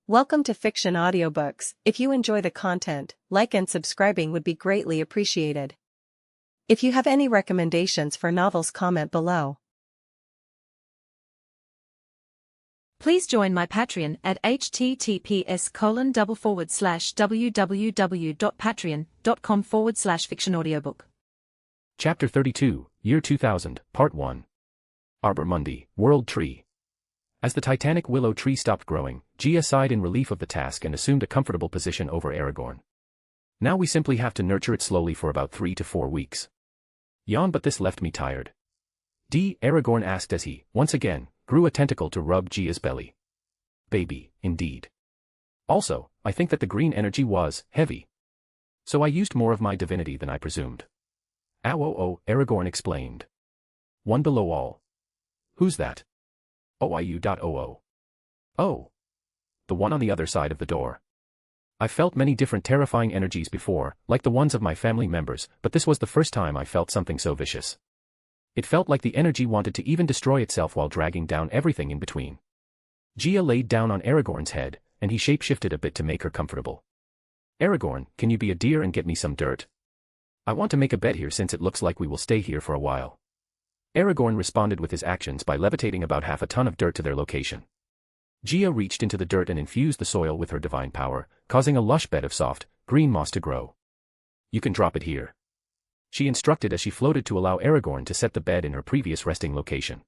Welcome to Fiction Audiobooks. If you enjoy the content, like and subscribing would be greatly appreciated. If you have any recommendations for novels, comment below. Please join my Patreon at https://www.patreon.com/fictionaudiobook. Chapter 32, Year 2000, Part 1. Arbor Mundi, World Tree. As the titanic willow tree stopped growing, Gia sighed in relief of the task and assumed a comfortable position over Aragorn. Now we simply have to nurture it slowly for about 3 to 4 weeks. Yawn, but this left me tired. Aragorn asked as he, once again, grew a tentacle to rub Gia's belly. Baby, indeed. Also, I think that the green energy was heavy. So I used more of my divinity than I presumed. Ow, Aragorn explained. One below all. Who's that? OIU.oo. Oh. The one on the other side of the door. I felt many different terrifying energies before, like the ones of my family members, but this was the first time I felt something so vicious. It felt like the energy wanted to even destroy itself while dragging down everything in between. Gia laid down on Aragorn's head, and he shape-shifted a bit to make her comfortable. Aragorn, can you be a dear and get me some dirt? I want to make a bed here since it looks like we will stay here for a while. Aragorn responded with his actions by levitating about half a ton of dirt to their location. Gia reached into the dirt and infused the soil with her divine power, causing a lush bed of soft, green moss to grow. You can drop it here. She instructed as she floated to allow Aragorn to set the bed in her previous resting location.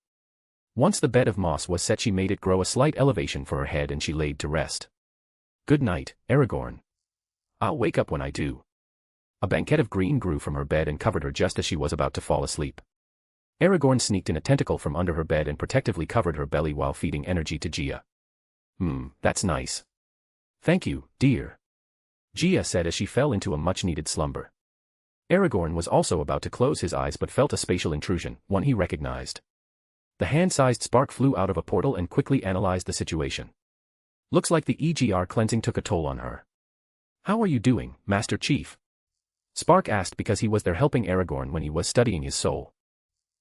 Once the bed of moss was set, she made it grow a slight elevation for her head and she laid to rest. Good night, Aragorn. I'll wake up when I do. A banquet of green grew from her bed and covered her just as she was about to fall asleep. Aragorn sneaked in a tentacle from under her bed and protectively covered her belly while feeding energy to Gia. That's nice. Thank you, dear. Gia said as she fell into a much-needed slumber. Aragorn was also about to close his eyes but felt a spatial intrusion, one he recognized. The hand-sized spark flew out of a portal and quickly analyzed the situation. Looks like the EGR cleansing took a toll on her. How are you doing, Master Chief? Spark asked because he was there helping Aragorn when he was studying his soul.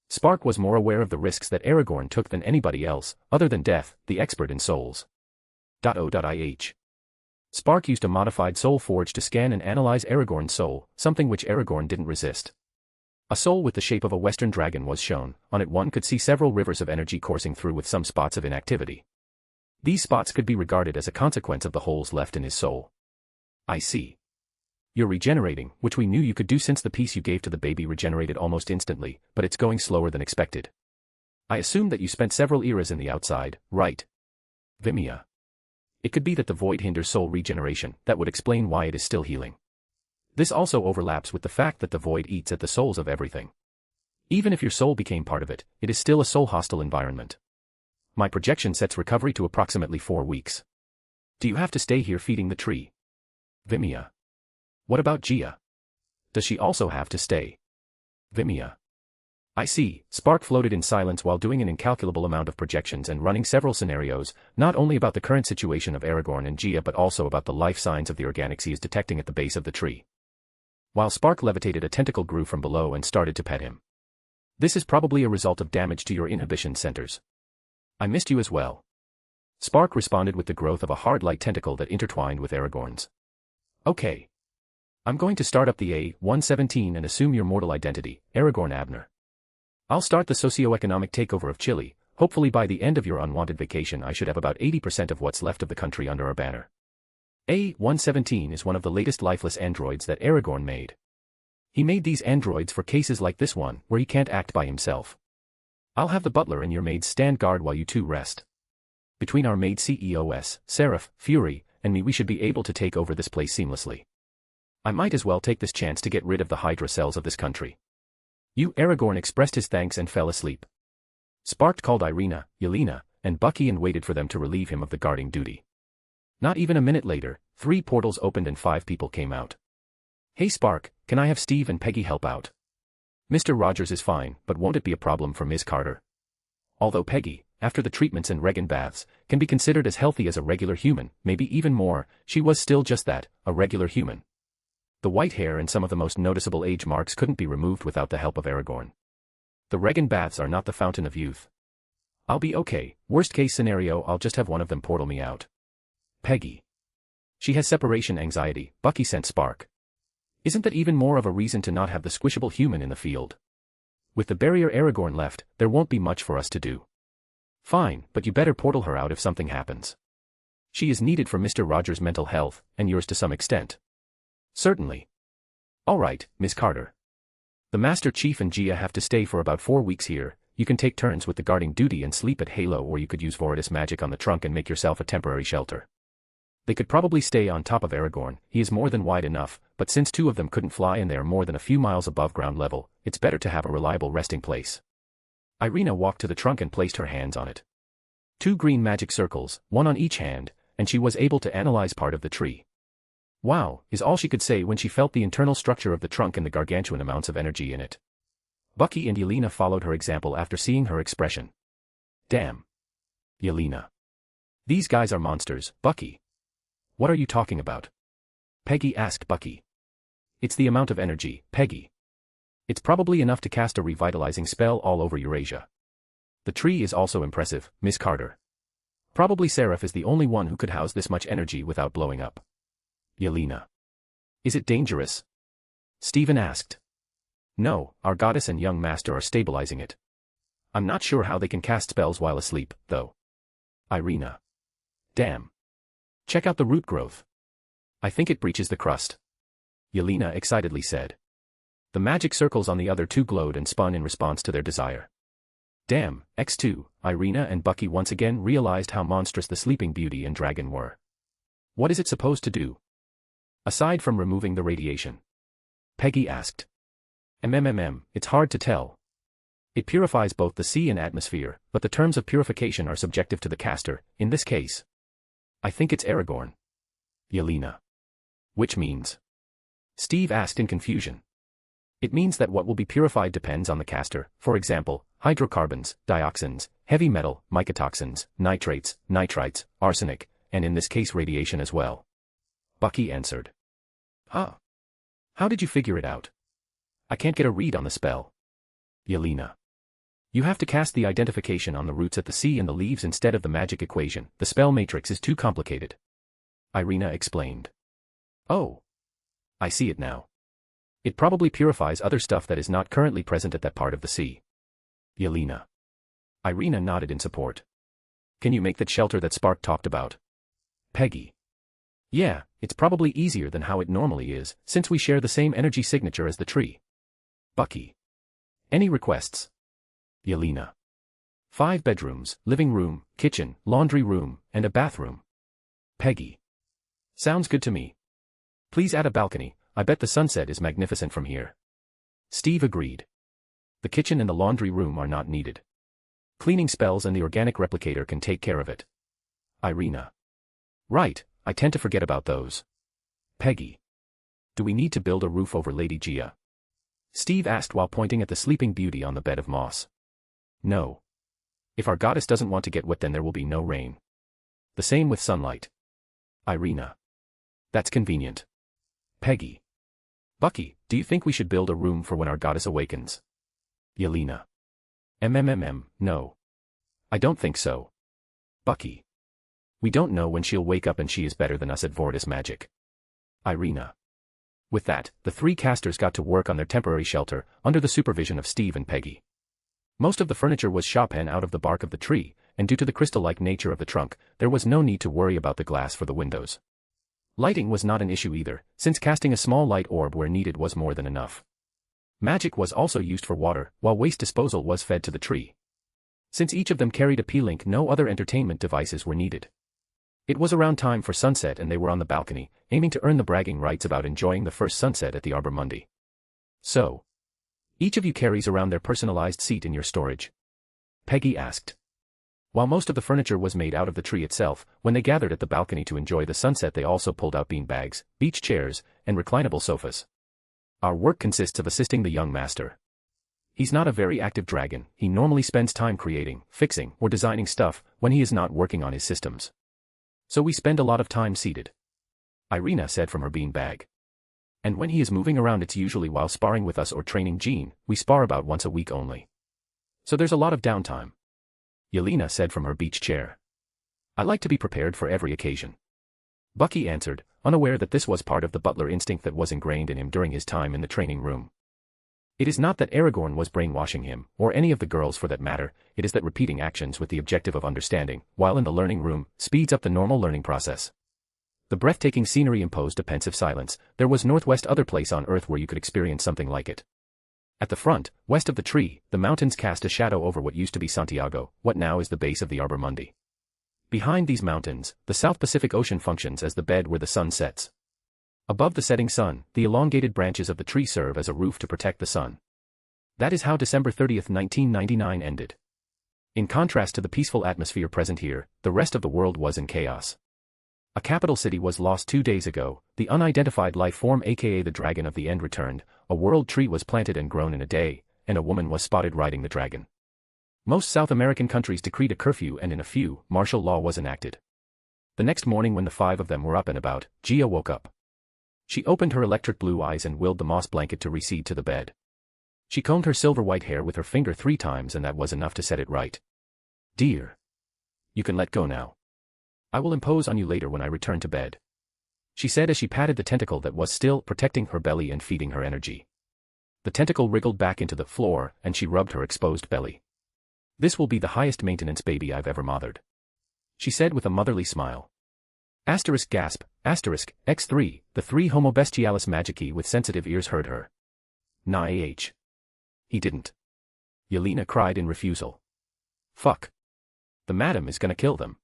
Spark was more aware of the risks that Aragorn took than anybody else, other than Death, the expert in souls. .o.ih. Spark used a modified soul forge to scan and analyze Aragorn's soul, something which Aragorn didn't resist. A soul with the shape of a western dragon was shown. On it one could see several rivers of energy coursing through with some spots of inactivity. These spots could be regarded as a consequence of the holes left in his soul. I see. You're regenerating, which we knew you could do since the piece you gave to the baby regenerated almost instantly, but it's going slower than expected. I assume that you spent several eras in the outside, right? Vimia. It could be that the void hinders soul regeneration. That would explain why it is still healing. This also overlaps with the fact that the void eats at the souls of everything. Even if your soul became part of it, it is still a soul-hostile environment. My projection sets recovery to approximately 4 weeks. Do you have to stay here feeding the tree? Vimia. What about Gia? Does she also have to stay? Vimia. I see. Spark floated in silence while doing an incalculable amount of projections and running several scenarios, not only about the current situation of Aragorn and Gia but also about the life signs of the organics he is detecting at the base of the tree. While Spark levitated, a tentacle grew from below and started to pet him. This is probably a result of damage to your inhibition centers. I missed you as well. Spark responded with the growth of a hard light tentacle that intertwined with Aragorn's. Okay. I'm going to start up the A-117 and assume your mortal identity, Aragorn Abner. I'll start the socio-economic takeover of Chile. Hopefully by the end of your unwanted vacation I should have about 80% of what's left of the country under our banner. A-117 is one of the latest lifeless androids that Aragorn made. He made these androids for cases like this one, where he can't act by himself. I'll have the butler and your maids stand guard while you two rest. Between our maid CEOs, Seraph, Fury, and me we should be able to take over this place seamlessly. I might as well take this chance to get rid of the Hydra cells of this country. Aragorn expressed his thanks and fell asleep. Spark called Irina, Yelena, and Bucky and waited for them to relieve him of the guarding duty. Not even a minute later, 3 portals opened and 5 people came out. Hey Spark, can I have Steve and Peggy help out? Mr. Rogers is fine, but won't it be a problem for Ms. Carter? Although Peggy, after the treatments and Regan baths, can be considered as healthy as a regular human, maybe even more, she was still just that, a regular human. The white hair and some of the most noticeable age marks couldn't be removed without the help of Aragorn. The Regan baths are not the fountain of youth. I'll be okay. Worst case scenario, I'll just have one of them portal me out. Peggy. She has separation anxiety, Bucky sent Spark. Isn't that even more of a reason to not have the squishable human in the field? With the barrier Aragorn left, there won't be much for us to do. Fine, but you better portal her out if something happens. She is needed for Mr. Rogers' mental health, and yours to some extent. Certainly. All right, Miss Carter. The Master Chief and Gia have to stay for about 4 weeks here. You can take turns with the guarding duty and sleep at Halo, or you could use Voridus magic on the trunk and make yourself a temporary shelter. They could probably stay on top of Aragorn, he is more than wide enough, but since 2 of them couldn't fly and they are more than a few miles above ground level, it's better to have a reliable resting place. Irina walked to the trunk and placed her hands on it. 2 green magic circles, 1 on each hand, and she was able to analyze part of the tree. Wow, is all she could say when she felt the internal structure of the trunk and the gargantuan amounts of energy in it. Bucky and Yelena followed her example after seeing her expression. Damn. Yelena. These guys are monsters, Bucky. What are you talking about? Peggy asked Bucky. It's the amount of energy, Peggy. It's probably enough to cast a revitalizing spell all over Eurasia. The tree is also impressive, Miss Carter. Probably Seraph is the only one who could house this much energy without blowing up. Yelena. Is it dangerous? Stephen asked. No, our goddess and young master are stabilizing it. I'm not sure how they can cast spells while asleep, though. Irina. Damn. Check out the root growth. I think it breaches the crust. Yelena excitedly said. The magic circles on the other 2 glowed and spun in response to their desire. Damn, X2, Irina and Bucky once again realized how monstrous the Sleeping Beauty and dragon were. What is it supposed to do? Aside from removing the radiation? Peggy asked. It's hard to tell. It purifies both the sea and atmosphere, but the terms of purification are subjective to the caster, in this case. I think it's Aragorn. Yelena. Which means? Steve asked in confusion. It means that what will be purified depends on the caster, for example, hydrocarbons, dioxins, heavy metal, mycotoxins, nitrates, nitrites, arsenic, and in this case radiation as well. Bucky answered. Huh. How did you figure it out? I can't get a read on the spell. Yelena. You have to cast the identification on the roots at the sea and the leaves instead of the magic equation. The spell matrix is too complicated. Irina explained. Oh. I see it now. It probably purifies other stuff that is not currently present at that part of the sea. Yelena. Irina nodded in support. Can you make that shelter that Spark talked about? Peggy. Yeah, it's probably easier than how it normally is, since we share the same energy signature as the tree. Bucky. Any requests? Yelena. 5 bedrooms, living room, kitchen, laundry room, and a bathroom. Peggy. Sounds good to me. Please add a balcony, I bet the sunset is magnificent from here. Steve agreed. The kitchen and the laundry room are not needed. Cleaning spells and the organic replicator can take care of it. Irina. Right, I tend to forget about those. Peggy. Do we need to build a roof over Lady Gia? Steve asked while pointing at the Sleeping Beauty on the bed of moss. No. If our goddess doesn't want to get wet, then there will be no rain. The same with sunlight. Irina. That's convenient. Peggy. Bucky, do you think we should build a room for when our goddess awakens? Yelena. No. I don't think so. Bucky. We don't know when she'll wake up, and she is better than us at Voridus magic. Irina. With that, the 3 casters got to work on their temporary shelter, under the supervision of Steve and Peggy. Most of the furniture was Chopin out of the bark of the tree, and due to the crystal-like nature of the trunk, there was no need to worry about the glass for the windows. Lighting was not an issue either, since casting a small light orb where needed was more than enough. Magic was also used for water, while waste disposal was fed to the tree. Since each of them carried a P-Link, no other entertainment devices were needed. It was around time for sunset and they were on the balcony, aiming to earn the bragging rights about enjoying the first sunset at the Arbor Mundi. So, each of you carries around their personalized seat in your storage? Peggy asked. While most of the furniture was made out of the tree itself, when they gathered at the balcony to enjoy the sunset they also pulled out bean bags, beach chairs, and reclinable sofas. Our work consists of assisting the young master. He's not a very active dragon, he normally spends time creating, fixing, or designing stuff when he is not working on his systems. So we spend a lot of time seated. Irina said from her bean bag. And when he is moving around it's usually while sparring with us or training Jean, we spar about once a week only. So there's a lot of downtime. Yelena said from her beach chair. I like to be prepared for every occasion. Bucky answered, unaware that this was part of the butler instinct that was ingrained in him during his time in the training room. It is not that Aragorn was brainwashing him, or any of the girls for that matter, it is that repeating actions with the objective of understanding, while in the learning room, speeds up the normal learning process. The breathtaking scenery imposed a pensive silence. There was northwest other place on Earth where you could experience something like it. At the front, west of the tree, the mountains cast a shadow over what used to be Santiago, what now is the base of the Arbor Mundi. Behind these mountains, the South Pacific Ocean functions as the bed where the sun sets. Above the setting sun, the elongated branches of the tree serve as a roof to protect the sun. That is how December 30th, 1999 ended. In contrast to the peaceful atmosphere present here, the rest of the world was in chaos. A capital city was lost 2 days ago, the unidentified life form aka the Dragon of the End returned, a world tree was planted and grown in a day, and a woman was spotted riding the dragon. Most South American countries decreed a curfew and in a few, martial law was enacted. The next morning when the 5 of them were up and about, Gia woke up. She opened her electric blue eyes and willed the moss blanket to recede to the bed. She combed her silver-white hair with her finger 3 times and that was enough to set it right. "Dear. You can let go now. I will impose on you later when I return to bed," she said as she patted the tentacle that was still protecting her belly and feeding her energy. The tentacle wriggled back into the floor and she rubbed her exposed belly. "This will be the highest maintenance baby I've ever mothered," she said with a motherly smile. Asterisk gasp, asterisk, X3, the 3 Homo bestialis magici with sensitive ears heard her. "Nah ah. He didn't." Yelena cried in refusal. "Fuck. The madam is gonna kill them."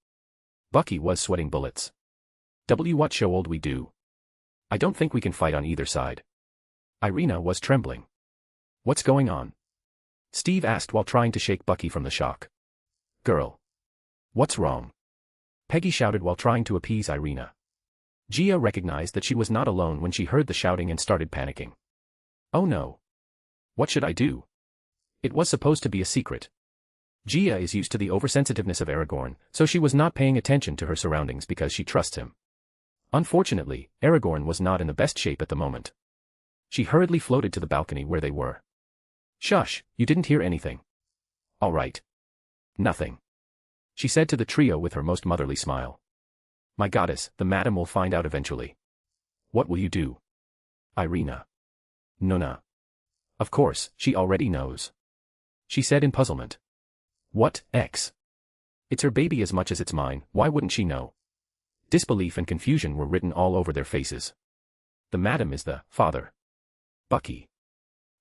Bucky was sweating bullets. What show old we do? I don't think we can fight on either side." Irina was trembling. "What's going on?" Steve asked while trying to shake Bucky from the shock. "Girl. What's wrong?" Peggy shouted while trying to appease Irina. Gia recognized that she was not alone when she heard the shouting and started panicking. "Oh no. What should I do?" It was supposed to be a secret. Gia is used to the oversensitiveness of Aragorn, so she was not paying attention to her surroundings because she trusts him. Unfortunately, Aragorn was not in the best shape at the moment. She hurriedly floated to the balcony where they were. "Shush, you didn't hear anything." "All right. Nothing," she said to the trio with her most motherly smile. "My goddess, the madam will find out eventually." "What will you do?" Irina. "Nona. Of course, she already knows," she said in puzzlement. "What, X? It's her baby as much as it's mine, why wouldn't she know?" Disbelief and confusion were written all over their faces. "The madam is the father." Bucky.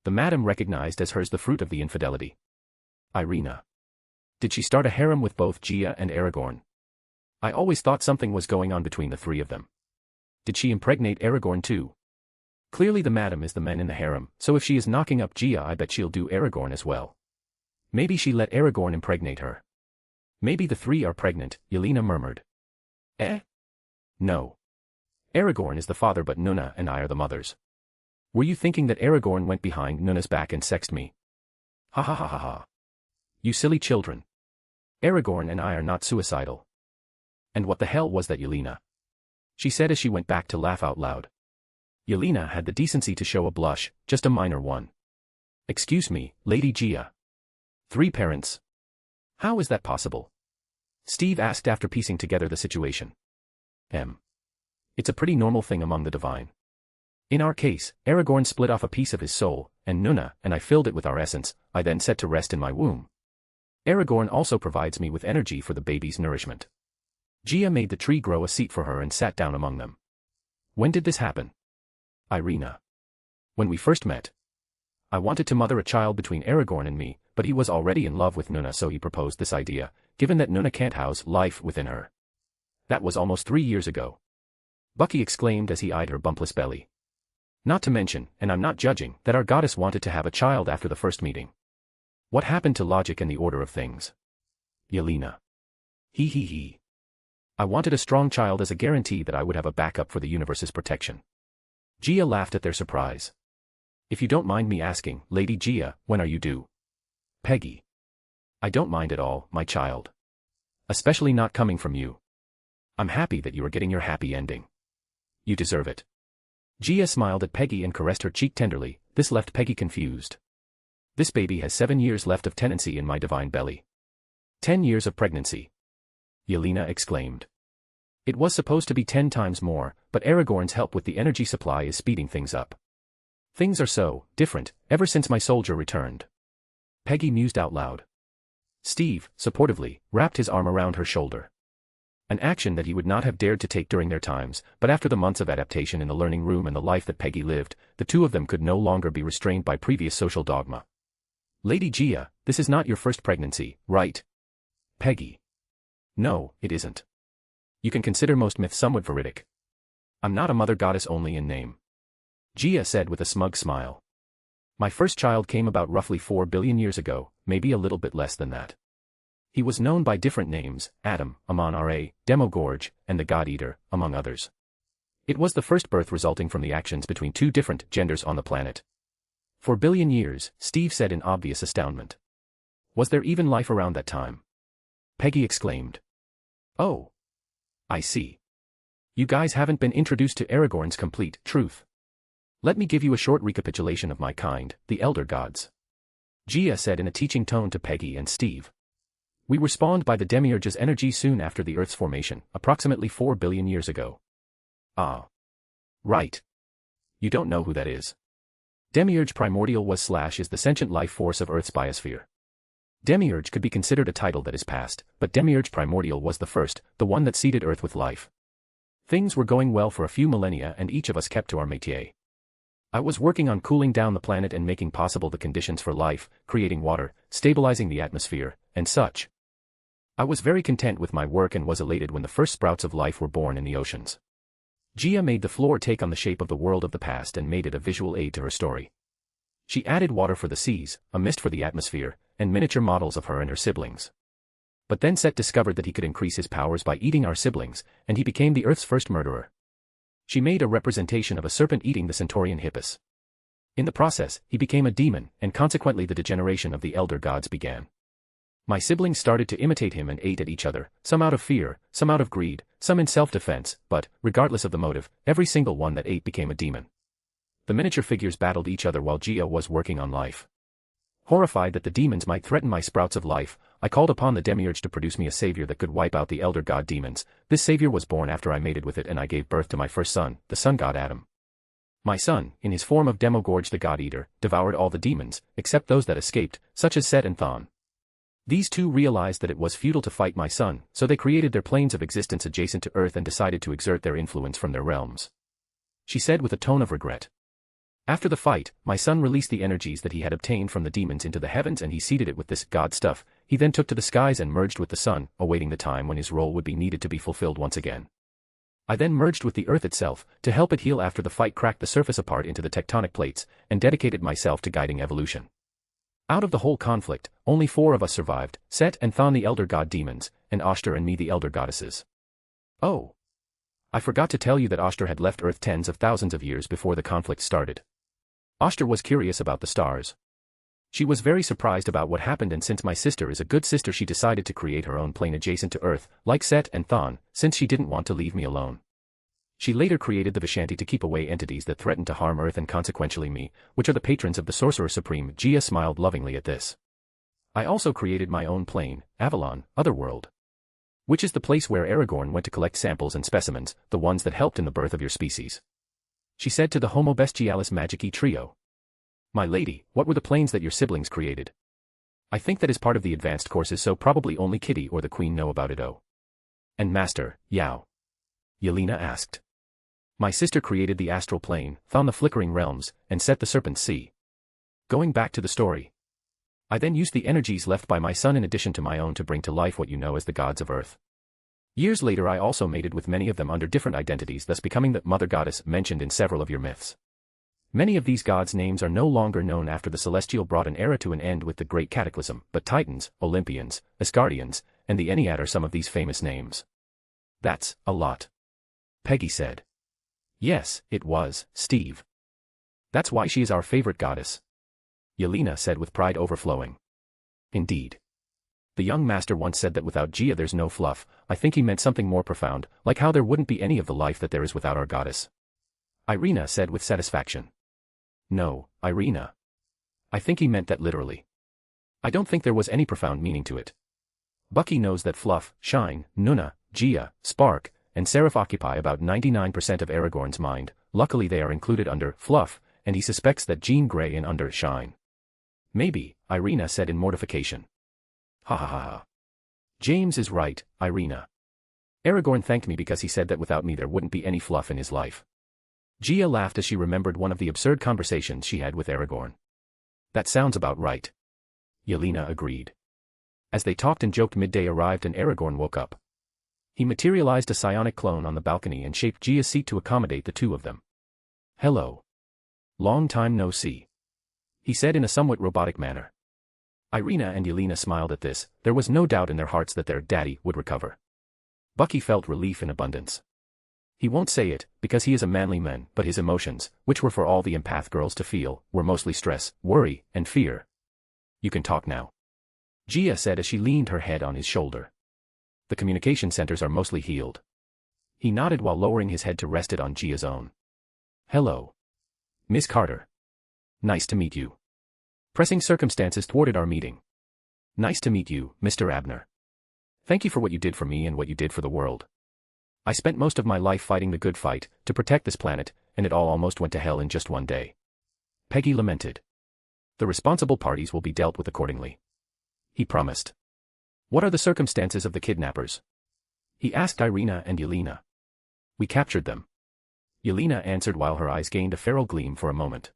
"The madam recognized as hers the fruit of the infidelity." Irina. "Did she start a harem with both Gia and Aragorn?" "I always thought something was going on between the 3 of them." "Did she impregnate Aragorn too?" "Clearly the madam is the man in the harem, so if she is knocking up Gia I bet she'll do Aragorn as well. Maybe she let Aragorn impregnate her." "Maybe the 3 are pregnant," Yelena murmured. "Eh? No. Aragorn is the father but Nuna and I are the mothers. Were you thinking that Aragorn went behind Nuna's back and sexed me? Ha ha ha ha ha. You silly children. Aragorn and I are not suicidal." "And what the hell was that, Yelena?" she said as she went back to laugh out loud. Yelena had the decency to show a blush, just a minor one. "Excuse me, Lady Gia. 3 parents? How is that possible?" Steve asked after piecing together the situation. It's a pretty normal thing among the divine. In our case, Aragorn split off a piece of his soul, and Nuna and I filled it with our essence, I then set to rest in my womb. Aragorn also provides me with energy for the baby's nourishment." Gia made the tree grow a seat for her and sat down among them. "When did this happen?" Irina. "When we first met. I wanted to mother a child between Aragorn and me, but he was already in love with Nuna so he proposed this idea, given that Nuna can't house life within her. That was almost 3 years ago." Bucky exclaimed as he eyed her bumpless belly. "Not to mention, and I'm not judging, that our goddess wanted to have a child after the first meeting. What happened to logic and the order of things?" Yelena. He. "I wanted a strong child as a guarantee that I would have a backup for the universe's protection." Gia laughed at their surprise. "If you don't mind me asking, Lady Gia, when are you due?" Peggy. "I don't mind at all, my child. Especially not coming from you. I'm happy that you are getting your happy ending. You deserve it." Gia smiled at Peggy and caressed her cheek tenderly. This left Peggy confused. "This baby has 7 years left of tenancy in my divine belly. 10 years of pregnancy," Yelena exclaimed. It was supposed to be 10 times more, but Aragorn's help with the energy supply is speeding things up. Things are so different ever since my soldier returned. Peggy mused out loud. Steve, supportively, wrapped his arm around her shoulder. An action that he would not have dared to take during their times, but after the months of adaptation in the learning room and the life that Peggy lived, the two of them could no longer be restrained by previous social dogma. Lady Gia, this is not your first pregnancy, right? Peggy. No, it isn't. You can consider most myths somewhat veridic. I'm not a mother goddess only in name. Gia said with a smug smile. My first child came about roughly 4 billion years ago, maybe a little bit less than that. He was known by different names, Adam, Amon-Ra, Demogorge, and the God-Eater, among others. It was the first birth resulting from the actions between two different genders on the planet. 4 billion years, Steve said in obvious astoundment. Was there even life around that time? Peggy exclaimed. Oh. I see. You guys haven't been introduced to Aragorn's complete truth. Let me give you a short recapitulation of my kind, the Elder Gods. Gia said in a teaching tone to Peggy and Steve. We were spawned by the Demiurge's energy soon after the Earth's formation, approximately 4 billion years ago. Ah. Right. You don't know who that is. Demiurge Primordial was/is the sentient life force of Earth's biosphere. Demiurge could be considered a title that is past, but Demiurge Primordial was the first, the one that seeded Earth with life. Things were going well for a few millennia and each of us kept to our métier. I was working on cooling down the planet and making possible the conditions for life, creating water, stabilizing the atmosphere, and such. I was very content with my work and was elated when the first sprouts of life were born in the oceans. Gia made the floor take on the shape of the world of the past and made it a visual aid to her story. She added water for the seas, a mist for the atmosphere, and miniature models of her and her siblings. But then Set discovered that he could increase his powers by eating our siblings, and he became the Earth's first murderer. She made a representation of a serpent eating the centaurian Hippus. In the process, he became a demon, and consequently the degeneration of the elder gods began. My siblings started to imitate him and ate at each other, some out of fear, some out of greed, some in self-defense, but, regardless of the motive, every single one that ate became a demon. The miniature figures battled each other while Gia was working on life. Horrified that the demons might threaten my sprouts of life, I called upon the Demiurge to produce me a savior that could wipe out the elder god demons. This savior was born after I mated with it and I gave birth to my first son, the sun god Adam. My son, in his form of Demogorge the God-Eater, devoured all the demons, except those that escaped, such as Set and Thon. These two realized that it was futile to fight my son, so they created their planes of existence adjacent to Earth and decided to exert their influence from their realms. She said with a tone of regret. After the fight, my son released the energies that he had obtained from the demons into the heavens and he seeded it with this god stuff. He then took to the skies and merged with the sun, awaiting the time when his role would be needed to be fulfilled once again. I then merged with the Earth itself, to help it heal after the fight cracked the surface apart into the tectonic plates, and dedicated myself to guiding evolution. Out of the whole conflict, only 4 of us survived, Set and Thon the elder god demons, and Oshter and me the elder goddesses. Oh. I forgot to tell you that Oshter had left Earth tens of thousands of years before the conflict started. Oshter was curious about the stars. She was very surprised about what happened and since my sister is a good sister she decided to create her own plane adjacent to Earth, like Set and Thon, since she didn't want to leave me alone. She later created the Vishanti to keep away entities that threatened to harm Earth and consequentially me, which are the patrons of the Sorcerer Supreme. Gia smiled lovingly at this. I also created my own plane, Avalon, Otherworld. Which is the place where Aragorn went to collect samples and specimens, the ones that helped in the birth of your species. She said to the Homo Bestialis Magicii trio. My lady, what were the planes that your siblings created? I think that is part of the advanced courses so probably only Kitty or the Queen know about it. Oh. And Master, Yao? Yelena asked. My sister created the astral plane, Thon the flickering realms, and Set the serpent sea. Going back to the story. I then used the energies left by my son in addition to my own to bring to life what you know as the gods of Earth. Years later I also mated with many of them under different identities thus becoming the mother goddess mentioned in several of your myths. Many of these gods' names are no longer known after the Celestial brought an era to an end with the Great Cataclysm, but Titans, Olympians, Asgardians, and the Ennead are some of these famous names. That's a lot. Peggy said. Yes, it was, Steve. That's why she is our favorite goddess. Yelena said with pride overflowing. Indeed. The young master once said that without Gia there's no Fluff. I think he meant something more profound, like how there wouldn't be any of the life that there is without our goddess. Irina said with satisfaction. No, Irina. I think he meant that literally. I don't think there was any profound meaning to it. Bucky knows that Fluff, Shine, Nuna, Gia, Spark, and Seraph occupy about 99% of Aragorn's mind. Luckily they are included under Fluff, and he suspects that Jean Grey and under Shine. Maybe, Irina said in mortification. Ha ha ha ha. James is right, Irina. Aragorn thanked me because he said that without me there wouldn't be any Fluff in his life. Gia laughed as she remembered one of the absurd conversations she had with Aragorn. That sounds about right. Yelena agreed. As they talked and joked, midday arrived and Aragorn woke up. He materialized a psionic clone on the balcony and shaped Gia's seat to accommodate the two of them. Hello. Long time no see. He said in a somewhat robotic manner. Irina and Yelena smiled at this. There was no doubt in their hearts that their daddy would recover. Bucky felt relief in abundance. He won't say it, because he is a manly man, but his emotions, which were for all the empath girls to feel, were mostly stress, worry, and fear. You can talk now. Gia said as she leaned her head on his shoulder. The communication centers are mostly healed. He nodded while lowering his head to rest it on Gia's own. Hello. Miss Carter. Nice to meet you. Pressing circumstances thwarted our meeting. Nice to meet you, Mr. Abner. Thank you for what you did for me and what you did for the world. I spent most of my life fighting the good fight, to protect this planet, and it all almost went to hell in just one day. Peggy lamented. The responsible parties will be dealt with accordingly. He promised. What are the circumstances of the kidnappers? He asked Irina and Yelena. We captured them. Yelena answered while her eyes gained a feral gleam for a moment.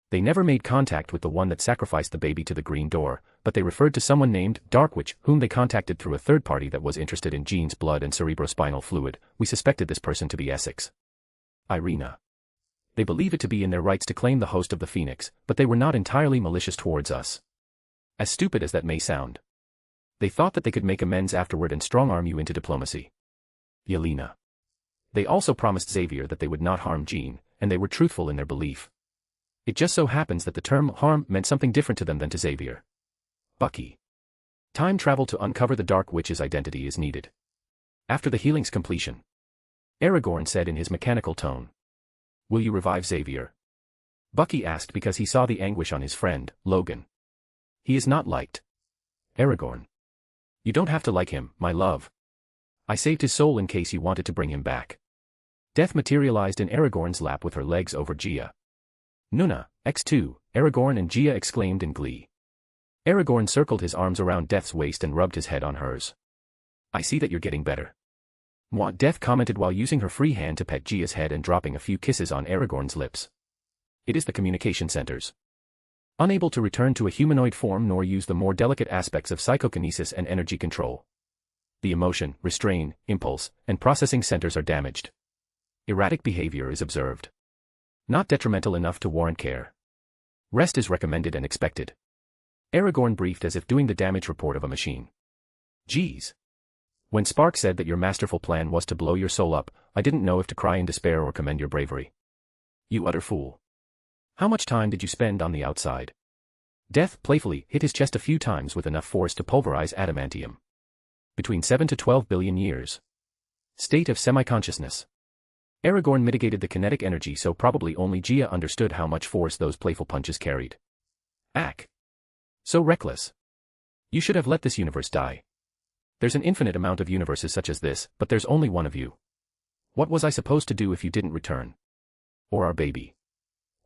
They never made contact with the one that sacrificed the baby to the green door, but they referred to someone named Darkwitch, whom they contacted through a third party that was interested in Jean's blood and cerebrospinal fluid. We suspected this person to be Essex. Irina. They believe it to be in their rights to claim the host of the Phoenix, but they were not entirely malicious towards us. As stupid as that may sound. They thought that they could make amends afterward and strong-arm you into diplomacy. Yelena. They also promised Xavier that they would not harm Jean, and they were truthful in their belief. It just so happens that the term harm meant something different to them than to Xavier. Bucky. Time travel to uncover the Dark Witch's identity is needed. After the healing's completion. Aragorn said in his mechanical tone. Will you revive Xavier? Bucky asked because he saw the anguish on his friend, Logan. He is not liked. Aragorn. You don't have to like him, my love. I saved his soul in case you wanted to bring him back. Death materialized in Aragorn's lap with her legs over Gia. Nuna, X2, Aragorn and Gia exclaimed in glee. Aragorn circled his arms around Death's waist and rubbed his head on hers. I see that you're getting better. Moi, Death commented while using her free hand to pet Gia's head and dropping a few kisses on Aragorn's lips. It is the communication centers. Unable to return to a humanoid form nor use the more delicate aspects of psychokinesis and energy control. The emotion, restrain, impulse, and processing centers are damaged. Erratic behavior is observed. Not detrimental enough to warrant care. Rest is recommended and expected. Aragorn briefed as if doing the damage report of a machine. Geez. When Spark said that your masterful plan was to blow your soul up, I didn't know if to cry in despair or commend your bravery. You utter fool. How much time did you spend on the outside? Death playfully hit his chest a few times with enough force to pulverize adamantium. Between 7 to 12 billion years. State of semi-consciousness. Aragorn mitigated the kinetic energy so probably only Gia understood how much force those playful punches carried. Ack. So reckless. You should have let this universe die. There's an infinite amount of universes such as this, but there's only one of you. What was I supposed to do if you didn't return? Or our baby?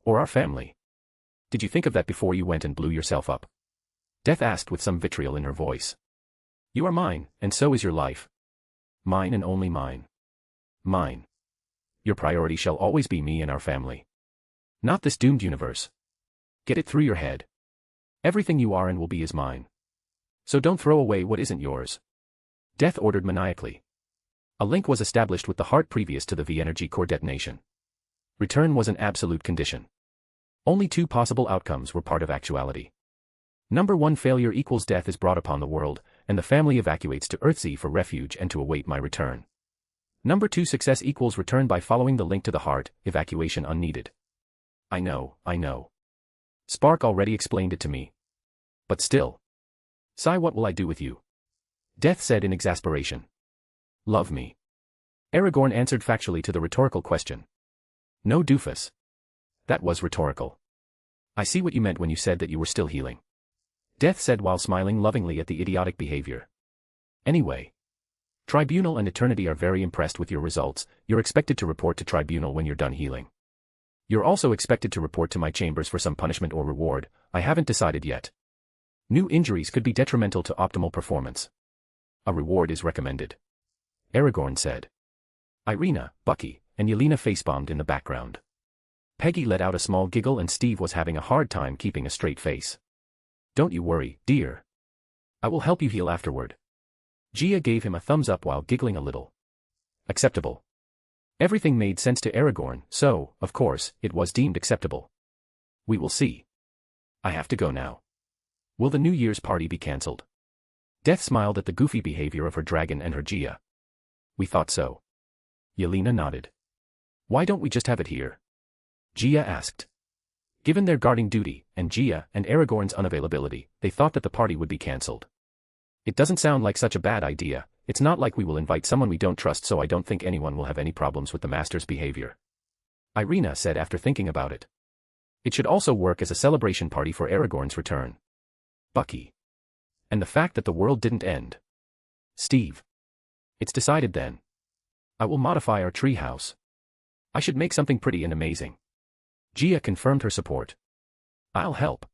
Or our family? Did you think of that before you went and blew yourself up? Death asked with some vitriol in her voice. You are mine, and so is your life. Mine and only mine. Mine. Your priority shall always be me and our family. Not this doomed universe. Get it through your head. Everything you are and will be is mine. So don't throw away what isn't yours. Death ordered maniacally. A link was established with the heart previous to the V-energy core detonation. Return was an absolute condition. Only two possible outcomes were part of actuality. Number 1, failure equals death is brought upon the world, and the family evacuates to Earthsea for refuge and to await my return. Number 2, success equals return by following the link to the heart, evacuation unneeded. I know. Spark already explained it to me. But still. Sai, what will I do with you? Death said in exasperation. Love me. Aragorn answered factually to the rhetorical question. No, doofus. That was rhetorical. I see what you meant when you said that you were still healing. Death said while smiling lovingly at the idiotic behavior. Anyway. Tribunal and Eternity are very impressed with your results. You're expected to report to Tribunal when you're done healing. You're also expected to report to my chambers for some punishment or reward. I haven't decided yet. New injuries could be detrimental to optimal performance. A reward is recommended. Aragorn said. Irina, Bucky, and Yelena facebombed in the background. Peggy let out a small giggle and Steve was having a hard time keeping a straight face. Don't you worry, dear. I will help you heal afterward. Gia gave him a thumbs up while giggling a little. Acceptable. Everything made sense to Aragorn, so, of course, it was deemed acceptable. We will see. I have to go now. Will the New Year's party be cancelled? Death smiled at the goofy behavior of her dragon and her Gia. We thought so. Yelena nodded. Why don't we just have it here? Gia asked. Given their guarding duty, and Gia and Aragorn's unavailability, they thought that the party would be cancelled. It doesn't sound like such a bad idea. It's not like we will invite someone we don't trust, so I don't think anyone will have any problems with the master's behavior. Irina said after thinking about it. It should also work as a celebration party for Aragorn's return. Bucky. And the fact that the world didn't end. Steve. It's decided then. I will modify our tree house. I should make something pretty and amazing. Gia confirmed her support. I'll help.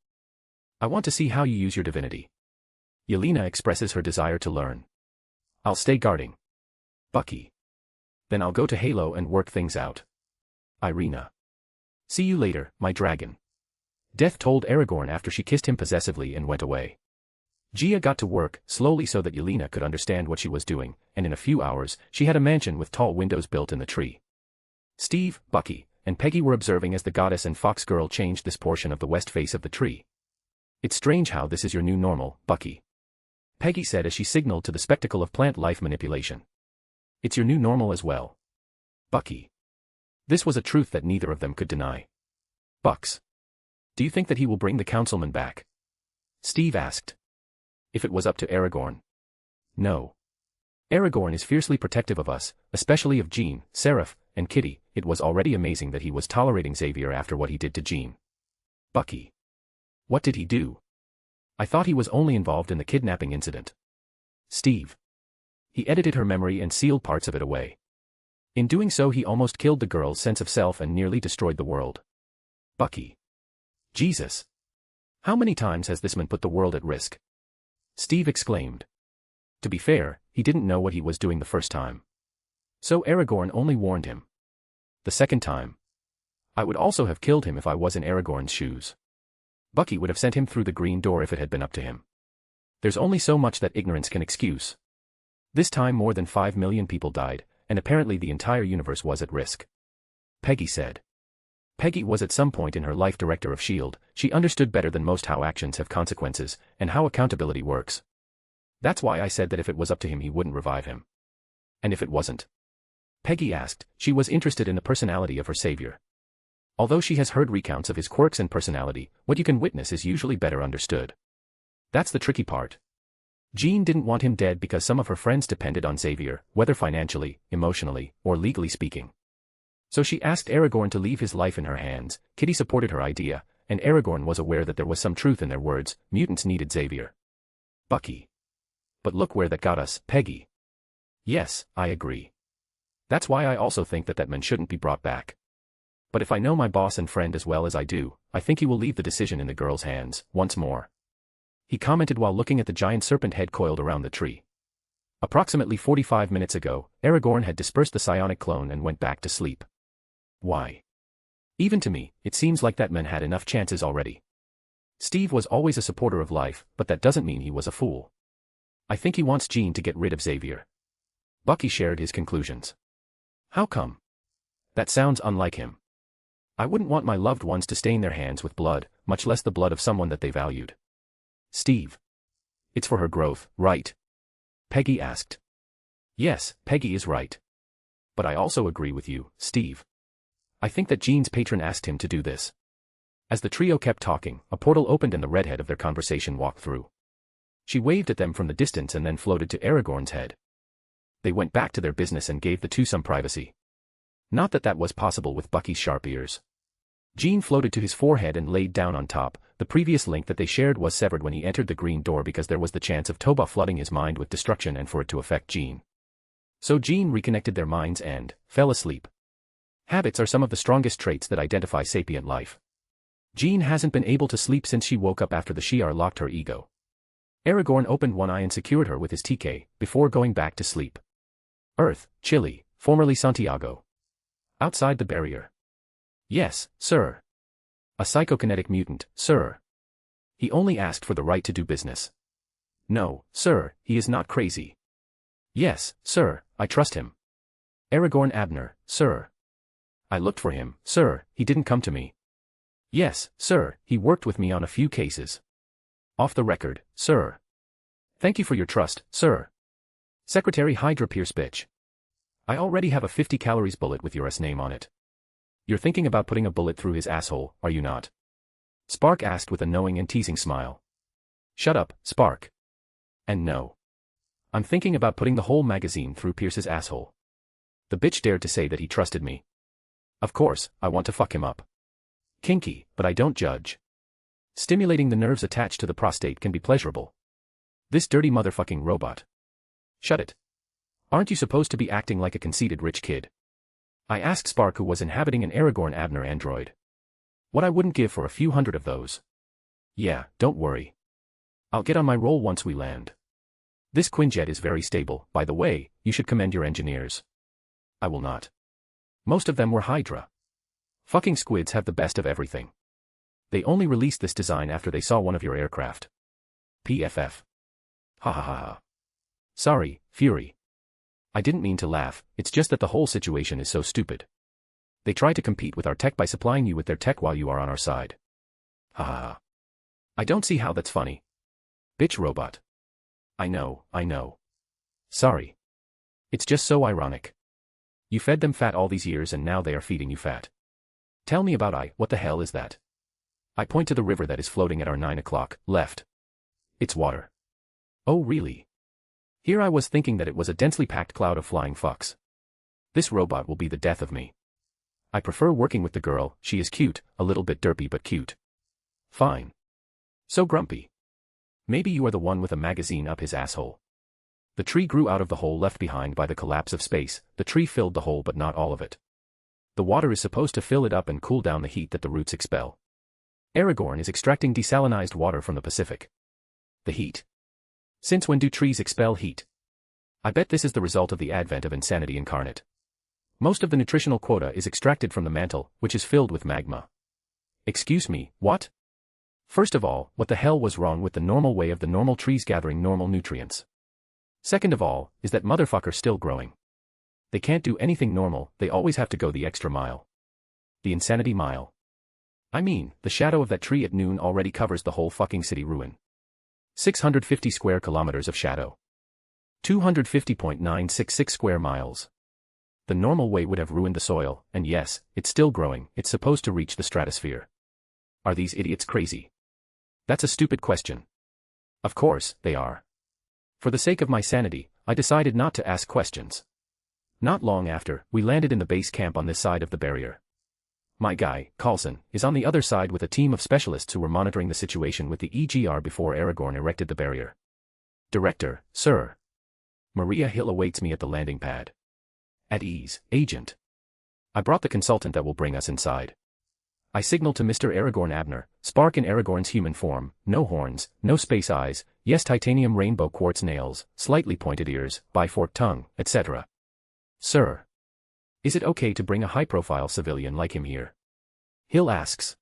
I want to see how you use your divinity. Yelena expresses her desire to learn. I'll stay guarding. Bucky. Then I'll go to Halo and work things out. Irina. See you later, my dragon. Death told Aragorn after she kissed him possessively and went away. Gia got to work, slowly so that Yelena could understand what she was doing, and in a few hours, she had a mansion with tall windows built in the tree. Steve, Bucky, and Peggy were observing as the goddess and fox girl changed this portion of the west face of the tree. It's strange how this is your new normal, Bucky. Peggy said as she signaled to the spectacle of plant life manipulation. It's your new normal as well. Bucky. This was a truth that neither of them could deny. Bucks. Do you think that he will bring the councilman back? Steve asked. If it was up to Aragorn. No. Aragorn is fiercely protective of us, especially of Jean, Seraph, and Kitty. It was already amazing that he was tolerating Xavier after what he did to Jean. Bucky. What did he do? I thought he was only involved in the kidnapping incident. Steve. He edited her memory and sealed parts of it away. In doing so he almost killed the girl's sense of self and nearly destroyed the world. Bucky. Jesus. How many times has this man put the world at risk? Steve exclaimed. To be fair, he didn't know what he was doing the first time. So Aragorn only warned him. The second time. I would also have killed him if I was in Aragorn's shoes. Bucky would have sent him through the green door if it had been up to him. There's only so much that ignorance can excuse. This time more than 5 million people died, and apparently the entire universe was at risk. Peggy said. Peggy was at some point in her life director of S.H.I.E.L.D., she understood better than most how actions have consequences, and how accountability works. That's why I said that if it was up to him he wouldn't revive him. And if it wasn't? Peggy asked. She was interested in the personality of her savior. Although she has heard recounts of his quirks and personality, what you can witness is usually better understood. That's the tricky part. Jean didn't want him dead because some of her friends depended on Xavier, whether financially, emotionally, or legally speaking. So she asked Aragorn to leave his life in her hands. Kitty supported her idea, and Aragorn was aware that there was some truth in their words. Mutants needed Xavier. Bucky. But look where that got us, Peggy. Yes, I agree. That's why I also think that that man shouldn't be brought back. But if I know my boss and friend as well as I do, I think he will leave the decision in the girl's hands, once more. He commented while looking at the giant serpent head coiled around the tree. Approximately 45 minutes ago, Aragorn had dispersed the psionic clone and went back to sleep. Why? Even to me, it seems like that man had enough chances already. Steve was always a supporter of life, but that doesn't mean he was a fool. I think he wants Jean to get rid of Xavier. Bucky shared his conclusions. How come? That sounds unlike him. I wouldn't want my loved ones to stain their hands with blood, much less the blood of someone that they valued. Steve. It's for her growth, right? Peggy asked. Yes, Peggy is right. But I also agree with you, Steve. I think that Jean's patron asked him to do this. As the trio kept talking, a portal opened and the redhead of their conversation walked through. She waved at them from the distance and then floated to Aragorn's head. They went back to their business and gave the two some privacy. Not that that was possible with Bucky's sharp ears. Jean floated to his forehead and laid down on top. The previous link that they shared was severed when he entered the green door because there was the chance of Toba flooding his mind with destruction and for it to affect Jean. So Jean reconnected their minds and fell asleep. Habits are some of the strongest traits that identify sapient life. Jean hasn't been able to sleep since she woke up after the Shi'ar locked her ego. Aragorn opened one eye and secured her with his TK, before going back to sleep. Earth, Chile, formerly Santiago. Outside the barrier. Yes, sir. A psychokinetic mutant, sir. He only asked for the right to do business. No, sir, he is not crazy. Yes, sir, I trust him. Aragorn Abner, sir. I looked for him, sir, he didn't come to me. Yes, sir, he worked with me on a few cases. Off the record, sir. Thank you for your trust, sir. Secretary Hydra Pierce bitch. I already have a 50 calories bullet with your name on it. You're thinking about putting a bullet through his asshole, are you not? Spark asked with a knowing and teasing smile. Shut up, Spark. And no. I'm thinking about putting the whole magazine through Pierce's asshole. The bitch dared to say that he trusted me. Of course, I want to fuck him up. Kinky, but I don't judge. Stimulating the nerves attached to the prostate can be pleasurable. This dirty motherfucking robot. Shut it. Aren't you supposed to be acting like a conceited rich kid? I asked Spark, who was inhabiting an Aragorn Abner android. What I wouldn't give for a few hundred of those. Yeah, don't worry. I'll get on my roll once we land. This Quinjet is very stable, by the way, you should commend your engineers. I will not. Most of them were Hydra. Fucking squids have the best of everything. They only released this design after they saw one of your aircraft. PFF. Ha ha ha ha. Sorry, Fury. I didn't mean to laugh, it's just that the whole situation is so stupid. They try to compete with our tech by supplying you with their tech while you are on our side. Ha ha ha. I don't see how that's funny. Bitch robot. I know. Sorry. It's just so ironic. You fed them fat all these years and now they are feeding you fat. Tell me about what the hell is that? I point to the river that is floating at our 9 o'clock, left. It's water. Oh really? Here I was thinking that it was a densely packed cloud of flying fucks. This robot will be the death of me. I prefer working with the girl, she is cute, a little bit derpy but cute. Fine. So grumpy. Maybe you are the one with a magazine up his asshole. The tree grew out of the hole left behind by the collapse of space, the tree filled the hole but not all of it. The water is supposed to fill it up and cool down the heat that the roots expel. Aragorn is extracting desalinized water from the Pacific. The heat. Since when do trees expel heat? I bet this is the result of the advent of insanity incarnate. Most of the nutritional quota is extracted from the mantle, which is filled with magma. Excuse me, what? First of all, what the hell was wrong with the normal way of the normal trees gathering normal nutrients? Second of all, is that motherfucker still growing? They can't do anything normal, they always have to go the extra mile. The insanity mile. I mean, the shadow of that tree at noon already covers the whole fucking city ruin. 650 square kilometers of shadow. 250.966 square miles. The normal way would have ruined the soil, and yes, it's still growing, it's supposed to reach the stratosphere. Are these idiots crazy? That's a stupid question. Of course, they are. For the sake of my sanity, I decided not to ask questions. Not long after, we landed in the base camp on this side of the barrier. My guy, Carlson, is on the other side with a team of specialists who were monitoring the situation with the EGR before Aragorn erected the barrier. Director, sir. Maria Hill awaits me at the landing pad. At ease, agent. I brought the consultant that will bring us inside. I signaled to Mr. Aragorn Abner, Spark in Aragorn's human form, no horns, no space eyes, yes titanium rainbow quartz nails, slightly pointed ears, biforked tongue, etc. Sir. Is it okay to bring a high-profile civilian like him here? Hill asks.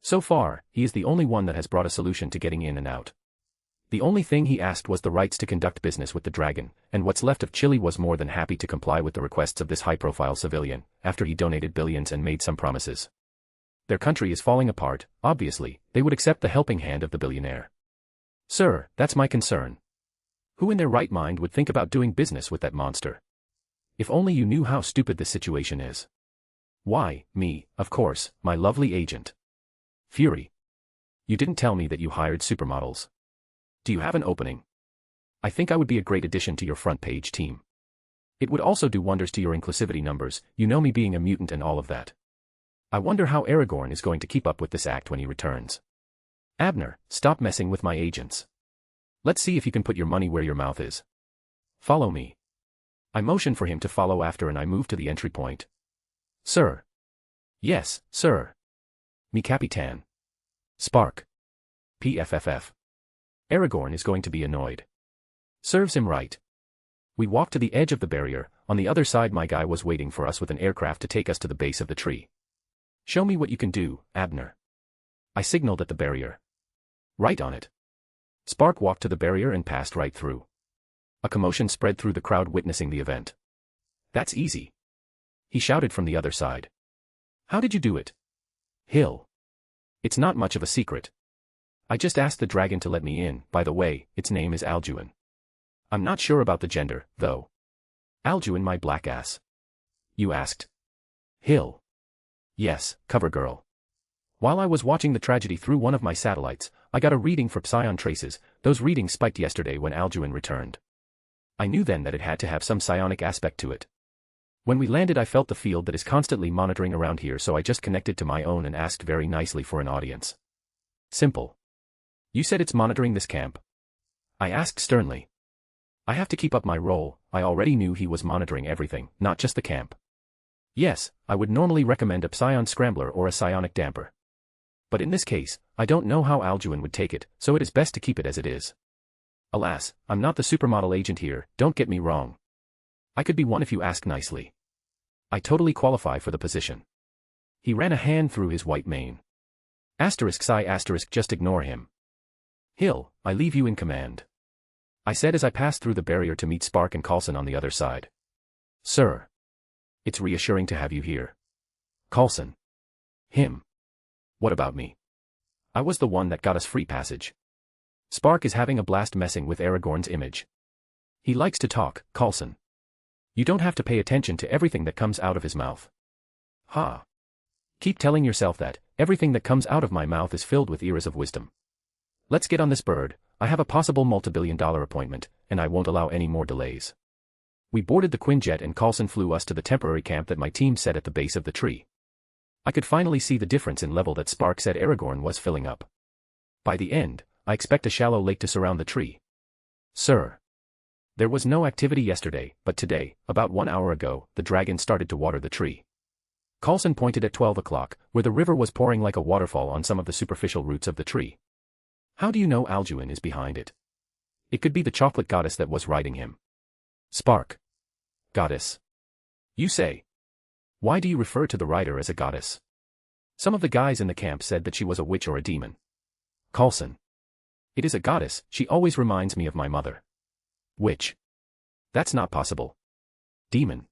So far, he is the only one that has brought a solution to getting in and out. The only thing he asked was the rights to conduct business with the dragon, and what's left of Chile was more than happy to comply with the requests of this high-profile civilian, after he donated billions and made some promises. Their country is falling apart, obviously, they would accept the helping hand of the billionaire. Sir, that's my concern. Who in their right mind would think about doing business with that monster? If only you knew how stupid this situation is. Why, me, of course, my lovely agent. Fury. You didn't tell me that you hired supermodels. Do you have an opening? I think I would be a great addition to your front page team. It would also do wonders to your inclusivity numbers, you know me being a mutant and all of that. I wonder how Aragorn is going to keep up with this act when he returns. Abner, stop messing with my agents. Let's see if you can put your money where your mouth is. Follow me. I motioned for him to follow after and I moved to the entry point. Sir. Yes, sir. Mi Capitan. Spark. PFFF. Aragorn is going to be annoyed. Serves him right. We walked to the edge of the barrier. On the other side my guy was waiting for us with an aircraft to take us to the base of the tree. Show me what you can do, Abner. I signaled at the barrier. Right on it. Spark walked to the barrier and passed right through. A commotion spread through the crowd witnessing the event. That's easy. He shouted from the other side. How did you do it? Hill. It's not much of a secret. I just asked the dragon to let me in. By the way, its name is Alduin. I'm not sure about the gender, though. Alduin, my black ass. You asked? Hill. Yes, cover girl. While I was watching the tragedy through one of my satellites, I got a reading for psion traces. Those readings spiked yesterday when Alduin returned. I knew then that it had to have some psionic aspect to it. When we landed I felt the field that is constantly monitoring around here, so I just connected to my own and asked very nicely for an audience. Simple. You said it's monitoring this camp? I asked sternly. I have to keep up my role. I already knew he was monitoring everything, not just the camp. Yes, I would normally recommend a psion scrambler or a psionic damper. But in this case, I don't know how Alduin would take it, so it is best to keep it as it is. Alas, I'm not the supermodel agent here, don't get me wrong. I could be one if you ask nicely. I totally qualify for the position. He ran a hand through his white mane. Asterisk psi asterisk, just ignore him. Hill, I leave you in command. I said as I passed through the barrier to meet Spark and Coulson on the other side. Sir. It's reassuring to have you here. Coulson. Him. What about me? I was the one that got us free passage. Spark is having a blast messing with Aragorn's image. He likes to talk, Coulson. You don't have to pay attention to everything that comes out of his mouth. Ha. Keep telling yourself that, everything that comes out of my mouth is filled with ears of wisdom. Let's get on this bird. I have a possible multi-billion-dollar appointment, and I won't allow any more delays. We boarded the Quinjet and Coulson flew us to the temporary camp that my team set at the base of the tree. I could finally see the difference in level that Spark said Aragorn was filling up. By the end, I expect a shallow lake to surround the tree. Sir. There was no activity yesterday, but today, about 1 hour ago, the dragon started to water the tree. Coulson pointed at 12 o'clock, where the river was pouring like a waterfall on some of the superficial roots of the tree. How do you know Alduin is behind it? It could be the chocolate goddess that was riding him. Spark. Goddess. You say. Why do you refer to the rider as a goddess? Some of the guys in the camp said that she was a witch or a demon. Coulson. It is a goddess, she always reminds me of my mother. Witch. That's not possible. Demon.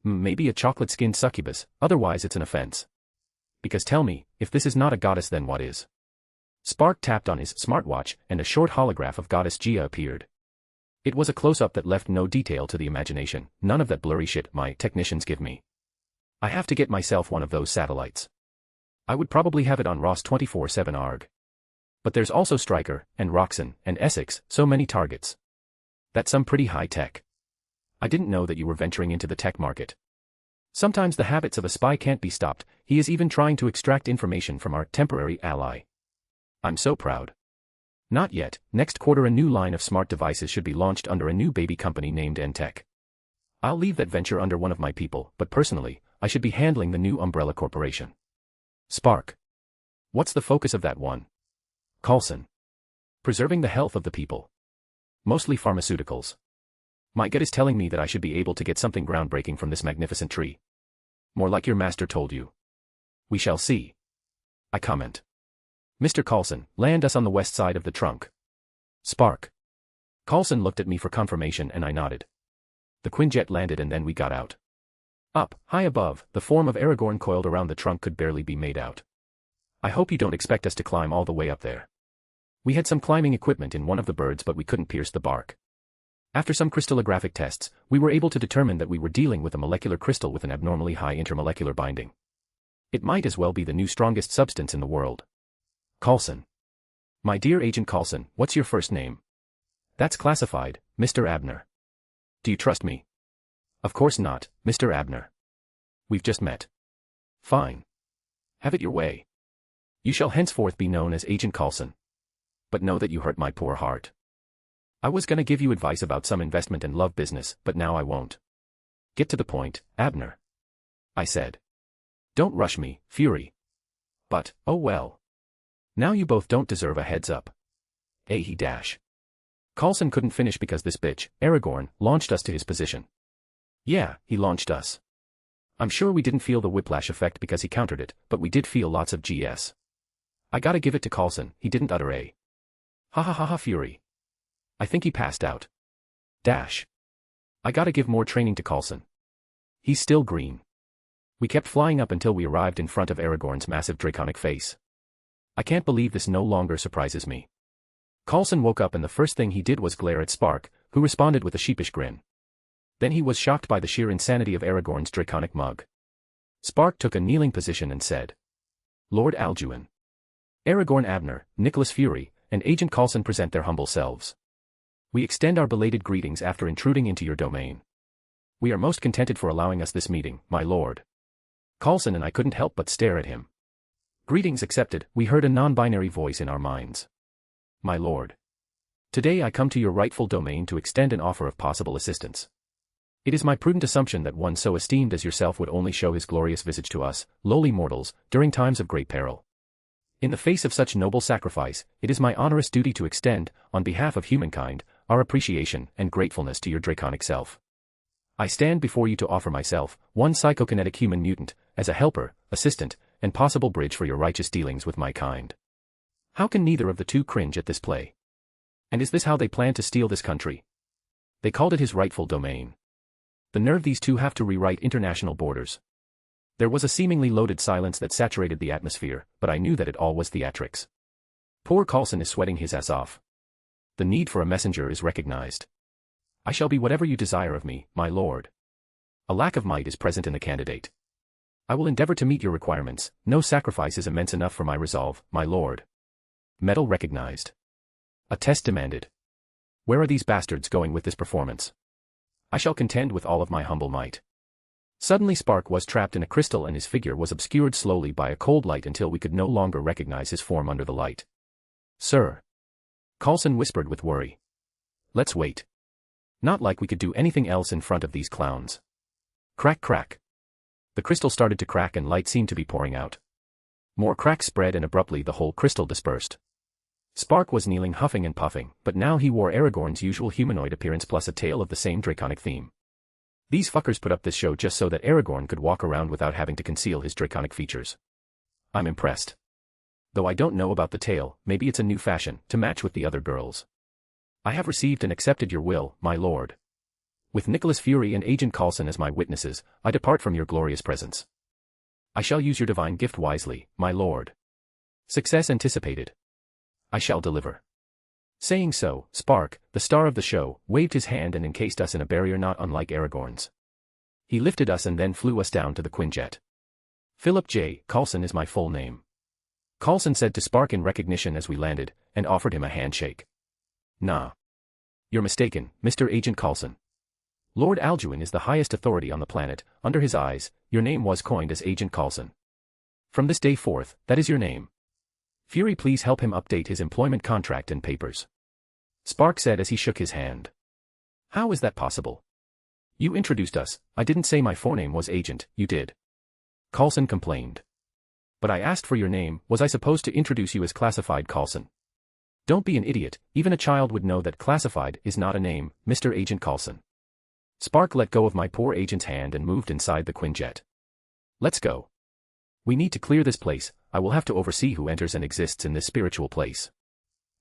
Maybe a chocolate-skinned succubus, otherwise it's an offense. Because tell me, if this is not a goddess then what is? Spark tapped on his smartwatch and a short holograph of Goddess Gia appeared. It was a close-up that left no detail to the imagination, none of that blurry shit my technicians give me. I have to get myself one of those satellites. I would probably have it on Ross 24/7 ARG. But there's also Stryker, and Roxanne, and Essex, so many targets. That's some pretty high tech. I didn't know that you were venturing into the tech market. Sometimes the habits of a spy can't be stopped, he is even trying to extract information from our temporary ally. I'm so proud. Not yet, next quarter a new line of smart devices should be launched under a new baby company named N-Tech. I'll leave that venture under one of my people, but personally, I should be handling the new umbrella corporation. Spark. What's the focus of that one? Coulson. Preserving the health of the people. Mostly pharmaceuticals. My gut is telling me that I should be able to get something groundbreaking from this magnificent tree. More like your master told you. We shall see. I comment. Mr. Coulson, land us on the west side of the trunk. Spark. Coulson looked at me for confirmation and I nodded. The Quinjet landed and then we got out. Up, high above, the form of Aragorn coiled around the trunk could barely be made out. I hope you don't expect us to climb all the way up there. We had some climbing equipment in one of the birds but we couldn't pierce the bark. After some crystallographic tests, we were able to determine that we were dealing with a molecular crystal with an abnormally high intermolecular binding. It might as well be the new strongest substance in the world. Coulson. My dear Agent Coulson, what's your first name? That's classified, Mr. Abner. Do you trust me? Of course not, Mr. Abner. We've just met. Fine. Have it your way. You shall henceforth be known as Agent Coulson. But know that you hurt my poor heart. I was gonna give you advice about some investment and love business, but now I won't. Get to the point, Abner. I said. Don't rush me, Fury. But, oh well. Now you both don't deserve a heads up. He dash. Coulson couldn't finish because this bitch, Aragorn, launched us to his position. Yeah, he launched us. I'm sure we didn't feel the whiplash effect because he countered it, but we did feel lots of GS. I gotta give it to Coulson, he didn't utter a. Ha ha ha ha Fury. I think he passed out. Dash. I gotta give more training to Coulson. He's still green. We kept flying up until we arrived in front of Aragorn's massive draconic face. I can't believe this no longer surprises me. Coulson woke up and the first thing he did was glare at Spark, who responded with a sheepish grin. Then he was shocked by the sheer insanity of Aragorn's draconic mug. Spark took a kneeling position and said, Lord Alduin. Aragorn Abner, Nicholas Fury, and Agent Coulson present their humble selves. We extend our belated greetings after intruding into your domain. We are most contented for allowing us this meeting, my lord. Coulson and I couldn't help but stare at him. Greetings accepted, we heard a non-binary voice in our minds. My lord. Today I come to your rightful domain to extend an offer of possible assistance. It is my prudent assumption that one so esteemed as yourself would only show his glorious visage to us, lowly mortals, during times of great peril. In the face of such noble sacrifice, it is my onerous duty to extend, on behalf of humankind, our appreciation and gratefulness to your draconic self. I stand before you to offer myself, one psychokinetic human mutant, as a helper, assistant, and possible bridge for your righteous dealings with my kind. How can neither of the two cringe at this play? And is this how they plan to steal this country? They called it his rightful domain. The nerve these two have to rewrite international borders. There was a seemingly loaded silence that saturated the atmosphere, but I knew that it all was theatrics. Poor Coulson is sweating his ass off. The need for a messenger is recognized. I shall be whatever you desire of me, my lord. A lack of might is present in the candidate. I will endeavor to meet your requirements, no sacrifice is immense enough for my resolve, my lord. Medal recognized. A test demanded. Where are these bastards going with this performance? I shall contend with all of my humble might. Suddenly Spark was trapped in a crystal and his figure was obscured slowly by a cold light until we could no longer recognize his form under the light. Sir. Coulson whispered with worry. Let's wait. Not like we could do anything else in front of these clowns. Crack crack. The crystal started to crack and light seemed to be pouring out. More cracks spread and abruptly the whole crystal dispersed. Spark was kneeling huffing and puffing, but now he wore Aragorn's usual humanoid appearance plus a tail of the same draconic theme. These fuckers put up this show just so that Aragorn could walk around without having to conceal his draconic features. I'm impressed. Though I don't know about the tail, maybe it's a new fashion, to match with the other girls. I have received and accepted your will, my lord. With Nicholas Fury and Agent Coulson as my witnesses, I depart from your glorious presence. I shall use your divine gift wisely, my lord. Success anticipated. I shall deliver. Saying so, Spark, the star of the show, waved his hand and encased us in a barrier not unlike Aragorn's. He lifted us and then flew us down to the Quinjet. Philip J. Coulson is my full name. Coulson said to Spark in recognition as we landed, and offered him a handshake. Nah. You're mistaken, Mr. Agent Coulson. Lord Alduin is the highest authority on the planet, under his eyes, your name was coined as Agent Coulson. From this day forth, that is your name. Fury, please help him update his employment contract and papers. Spark said as he shook his hand. How is that possible? You introduced us, I didn't say my forename was Agent, you did. Coulson complained. But I asked for your name, was I supposed to introduce you as Classified Coulson? Don't be an idiot, even a child would know that Classified is not a name, Mr. Agent Coulson. Spark let go of my poor agent's hand and moved inside the Quinjet. Let's go. We need to clear this place, I will have to oversee who enters and exists in this spiritual place.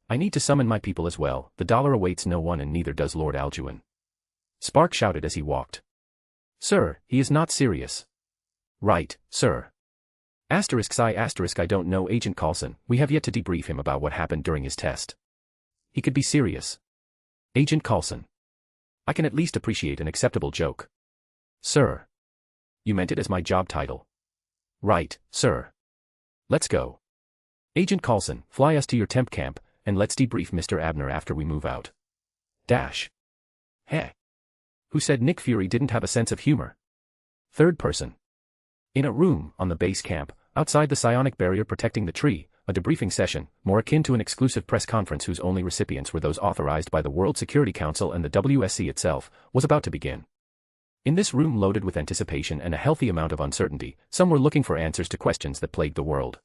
I need to summon my people as well, the dollar awaits no one and neither does Lord Alduin. Spark shouted as he walked. Sir, he is not serious. Right, sir. I don't know Agent Coulson, we have yet to debrief him about what happened during his test. He could be serious. Agent Coulson. I can at least appreciate an acceptable joke. Sir. You meant it as my job title. Right, sir. Let's go. Agent Coulson, fly us to your temp camp, and let's debrief Mr. Abner after we move out. Dash. Heh. Who said Nick Fury didn't have a sense of humor? Third person. In a room, on the base camp, outside the psionic barrier protecting the tree, a debriefing session, more akin to an exclusive press conference whose only recipients were those authorized by the World Security Council and the WSC itself, was about to begin. In this room loaded with anticipation and a healthy amount of uncertainty, some were looking for answers to questions that plagued the world.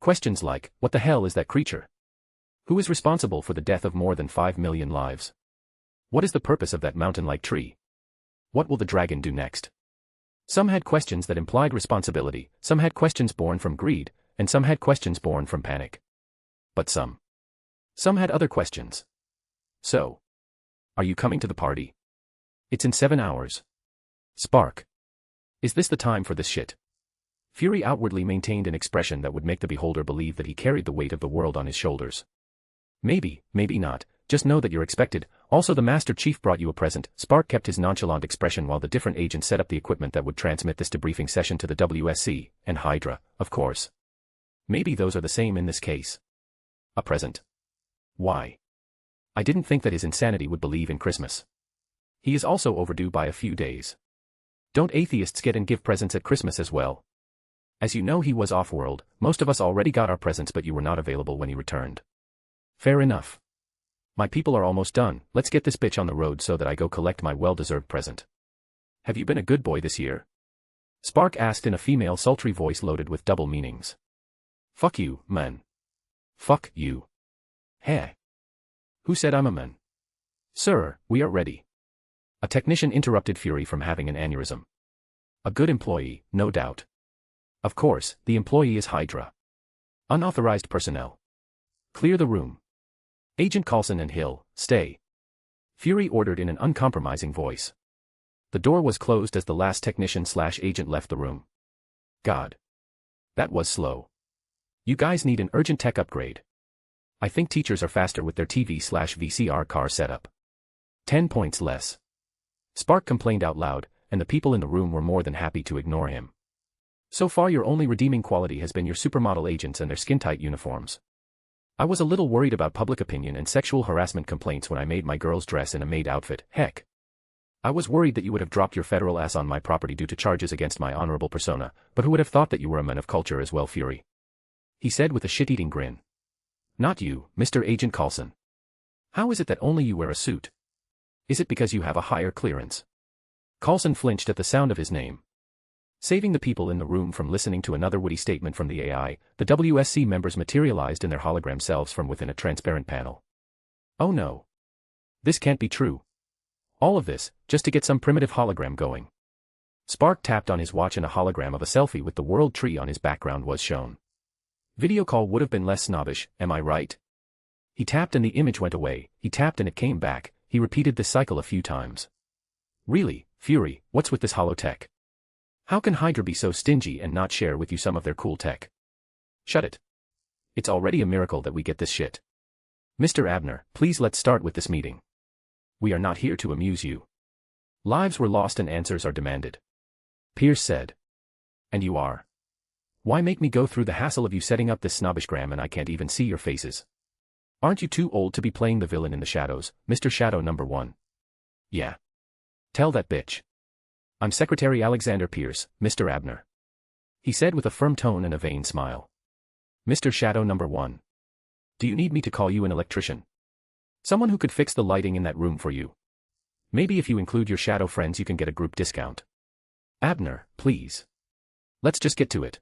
Questions like, what the hell is that creature? Who is responsible for the death of more than 5 million lives? What is the purpose of that mountain-like tree? What will the dragon do next? Some had questions that implied responsibility, some had questions born from greed, and some had questions born from panic. But some had other questions. So, are you coming to the party? It's in 7 hours. Spark. Is this the time for this shit? Fury outwardly maintained an expression that would make the beholder believe that he carried the weight of the world on his shoulders. Maybe, maybe not, just know that you're expected. Also, the Master Chief brought you a present. Spark kept his nonchalant expression while the different agents set up the equipment that would transmit this debriefing session to the WSC, and Hydra, of course. Maybe those are the same in this case. A present. Why? I didn't think that his insanity would believe in Christmas. He is also overdue by a few days. Don't atheists get and give presents at Christmas as well? As you know, he was off-world. Most of us already got our presents, but you were not available when he returned. Fair enough. My people are almost done. Let's get this bitch on the road so that I go collect my well-deserved present. Have you been a good boy this year? Spark asked in a female sultry voice loaded with double meanings. Fuck you, man. Fuck you. Heh. Who said I'm a man? Sir, we are ready. A technician interrupted Fury from having an aneurysm. A good employee, no doubt. Of course, the employee is Hydra. Unauthorized personnel. Clear the room. Agent Coulson and Hill, stay. Fury ordered in an uncompromising voice. The door was closed as the last technician/agent left the room. God. That was slow. You guys need an urgent tech upgrade. I think teachers are faster with their TV/VCR car setup. 10 points less. Spark complained out loud, and the people in the room were more than happy to ignore him. So far your only redeeming quality has been your supermodel agents and their skin-tight uniforms. I was a little worried about public opinion and sexual harassment complaints when I made my girls dress in a maid outfit. Heck. I was worried that you would have dropped your federal ass on my property due to charges against my honorable persona, but who would have thought that you were a man of culture as well, Fury? He said with a shit-eating grin. Not you, Mr. Agent Coulson. How is it that only you wear a suit? Is it because you have a higher clearance? Coulson flinched at the sound of his name. Saving the people in the room from listening to another witty statement from the AI, the WSC members materialized in their hologram selves from within a transparent panel. Oh no. This can't be true. All of this, just to get some primitive hologram going. Spark tapped on his watch and a hologram of a selfie with the world tree on his background was shown. Video call would have been less snobbish, am I right? He tapped and the image went away, he tapped and it came back, he repeated this cycle a few times. Really, Fury, what's with this holotech? How can Hydra be so stingy and not share with you some of their cool tech? Shut it. It's already a miracle that we get this shit. Mr. Abner, please let's start with this meeting. We are not here to amuse you. Lives were lost and answers are demanded. Pierce said. And you are. Why make me go through the hassle of you setting up this snobbish gram and I can't even see your faces? Aren't you too old to be playing the villain in the shadows, Mr. Shadow number 1? Yeah. Tell that bitch. I'm Secretary Alexander Pierce, Mr. Abner. He said with a firm tone and a vain smile. Mr. Shadow number 1. Do you need me to call you an electrician? Someone who could fix the lighting in that room for you. Maybe if you include your shadow friends you can get a group discount. Abner, please. Let's just get to it.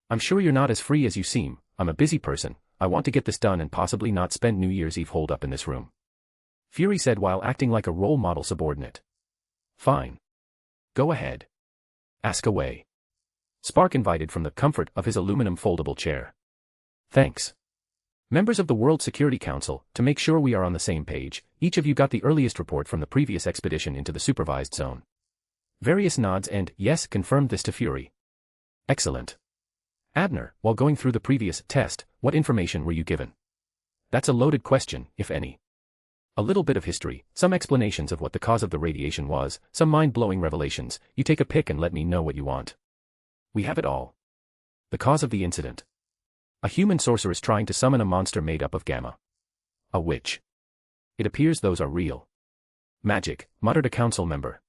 I'm sure you're not as free as you seem. I'm a busy person. I want to get this done and possibly not spend New Year's Eve holed up in this room. Fury said while acting like a role model subordinate. Fine. Go ahead. Ask away. Spark invited from the comfort of his aluminum foldable chair. Thanks. Members of the World Security Council, to make sure we are on the same page, each of you got the earliest report from the previous expedition into the supervised zone. Various nods and, yes, confirmed this to Fury. Excellent. Abner, while going through the previous test, what information were you given? That's a loaded question, if any. A little bit of history, some explanations of what the cause of the radiation was, some mind-blowing revelations. You take a pick and let me know what you want. We have it all. The cause of the incident. A human sorceress trying to summon a monster made up of gamma. A witch. It appears those are real. Magic, muttered a council member.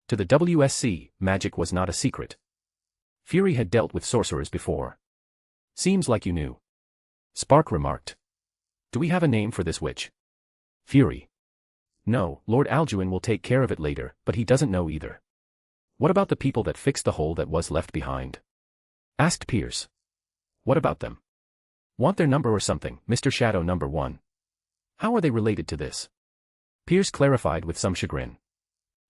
To the WSC, magic was not a secret. Fury had dealt with sorcerers before. Seems like you knew. Spark remarked. Do we have a name for this witch? Fury. No, Lord Alduin will take care of it later, but he doesn't know either. What about the people that fixed the hole that was left behind? Asked Pierce. What about them? Want their number or something, Mr. Shadow number 1? How are they related to this? Pierce clarified with some chagrin.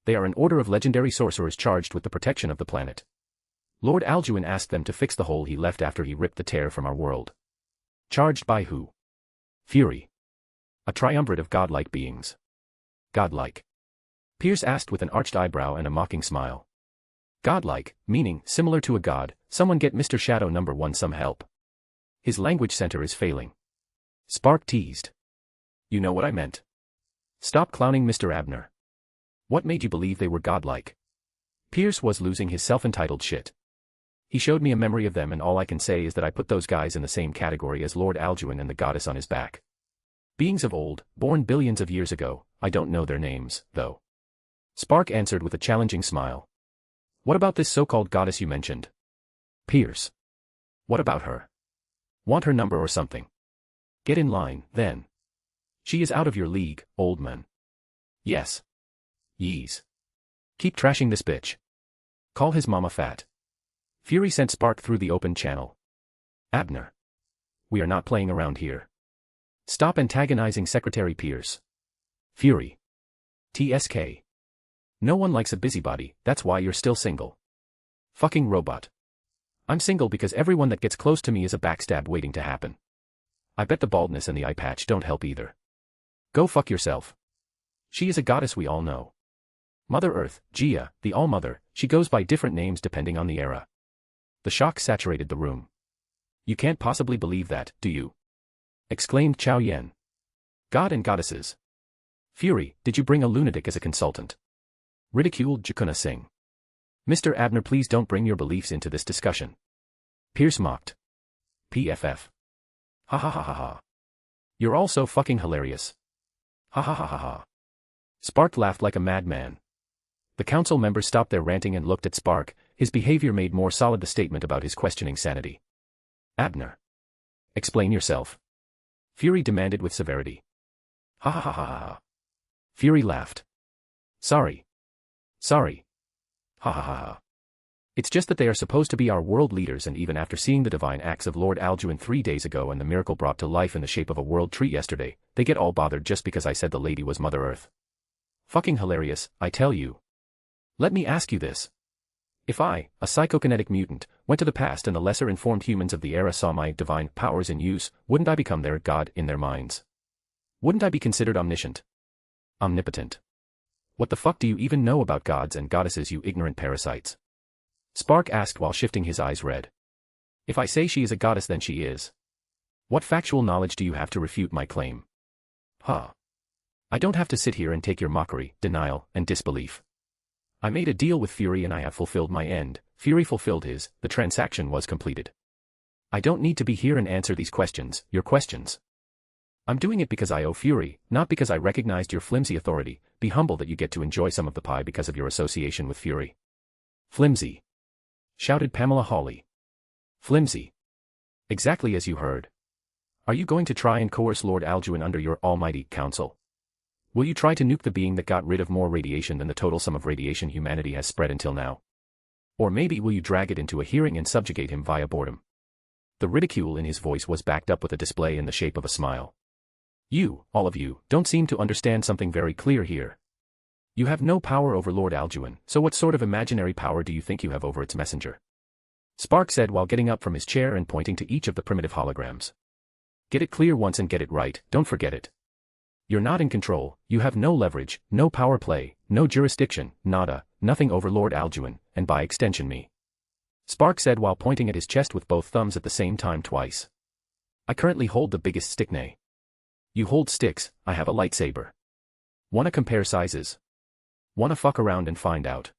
They are an order of legendary sorcerers charged with the protection of the planet. Lord Alduin asked them to fix the hole he left after he ripped the tear from our world. Charged by who? Fury. A triumvirate of godlike beings. Godlike? Pierce asked with an arched eyebrow and a mocking smile. Godlike, meaning, similar to a god, someone get Mr. Shadow number 1 some help. His language center is failing. Spark teased. You know what I meant. Stop clowning Mr. Abner. What made you believe they were godlike? Pierce was losing his self-entitled shit. He showed me a memory of them and all I can say is that I put those guys in the same category as Lord Alduin and the goddess on his back. Beings of old, born billions of years ago, I don't know their names, though. Spark answered with a challenging smile. What about this so-called goddess you mentioned? Pierce. What about her? Want her number or something? Get in line, then. She is out of your league, old man. Yes. Yees. Keep trashing this bitch. Call his mama fat. Fury sent Spark through the open channel. Abner. We are not playing around here. Stop antagonizing Secretary Pierce. Fury. TSK. No one likes a busybody, that's why you're still single. Fucking robot. I'm single because everyone that gets close to me is a backstab waiting to happen. I bet the baldness and the eye patch don't help either. Go fuck yourself. She is a goddess we all know. Mother Earth, Gia, the All-Mother, she goes by different names depending on the era. The shock saturated the room. You can't possibly believe that, do you? Exclaimed Chao Yen. God and goddesses. Fury, did you bring a lunatic as a consultant? Ridiculed Jakuna Singh. Mr. Abner, please don't bring your beliefs into this discussion. Pierce mocked. PFF. Ha ha ha ha ha. You're all so fucking hilarious. Ha ha ha ha ha. Spark laughed like a madman. The council members stopped their ranting and looked at Spark. His behavior made more solid the statement about his questioning sanity. Abner. Explain yourself. Fury demanded with severity. Ha ha ha ha ha. Fury laughed. Sorry. Sorry. Ha ha ha ha. It's just that they are supposed to be our world leaders, and even after seeing the divine acts of Lord Alduin 3 days ago and the miracle brought to life in the shape of a world tree yesterday, they get all bothered just because I said the lady was Mother Earth. Fucking hilarious, I tell you. Let me ask you this. If I, a psychokinetic mutant, went to the past and the lesser-informed humans of the era saw my divine powers in use, wouldn't I become their god in their minds? Wouldn't I be considered omniscient? Omnipotent? What the fuck do you even know about gods and goddesses, you ignorant parasites? Spark asked while shifting his eyes red. If I say she is a goddess, then she is. What factual knowledge do you have to refute my claim? Huh. I don't have to sit here and take your mockery, denial, and disbelief. I made a deal with Fury and I have fulfilled my end. Fury fulfilled his, the transaction was completed. I don't need to be here and answer these questions, your questions. I'm doing it because I owe Fury, not because I recognized your flimsy authority. Be humble that you get to enjoy some of the pie because of your association with Fury. Flimsy. Shouted Pamela Hawley. Flimsy. Exactly as you heard. Are you going to try and coerce Lord Alduin under your almighty council? Will you try to nuke the being that got rid of more radiation than the total sum of radiation humanity has spread until now? Or maybe will you drag it into a hearing and subjugate him via boredom? The ridicule in his voice was backed up with a display in the shape of a smile. You, all of you, don't seem to understand something very clear here. You have no power over Lord Alduin, so what sort of imaginary power do you think you have over its messenger? Spark said while getting up from his chair and pointing to each of the primitive holograms. Get it clear once and get it right, don't forget it. You're not in control, you have no leverage, no power play, no jurisdiction, nada, nothing over Lord Alduin, and by extension me. Spark said while pointing at his chest with both thumbs at the same time twice. I currently hold the biggest stick nay. You hold sticks, I have a lightsaber. Wanna compare sizes? Wanna fuck around and find out?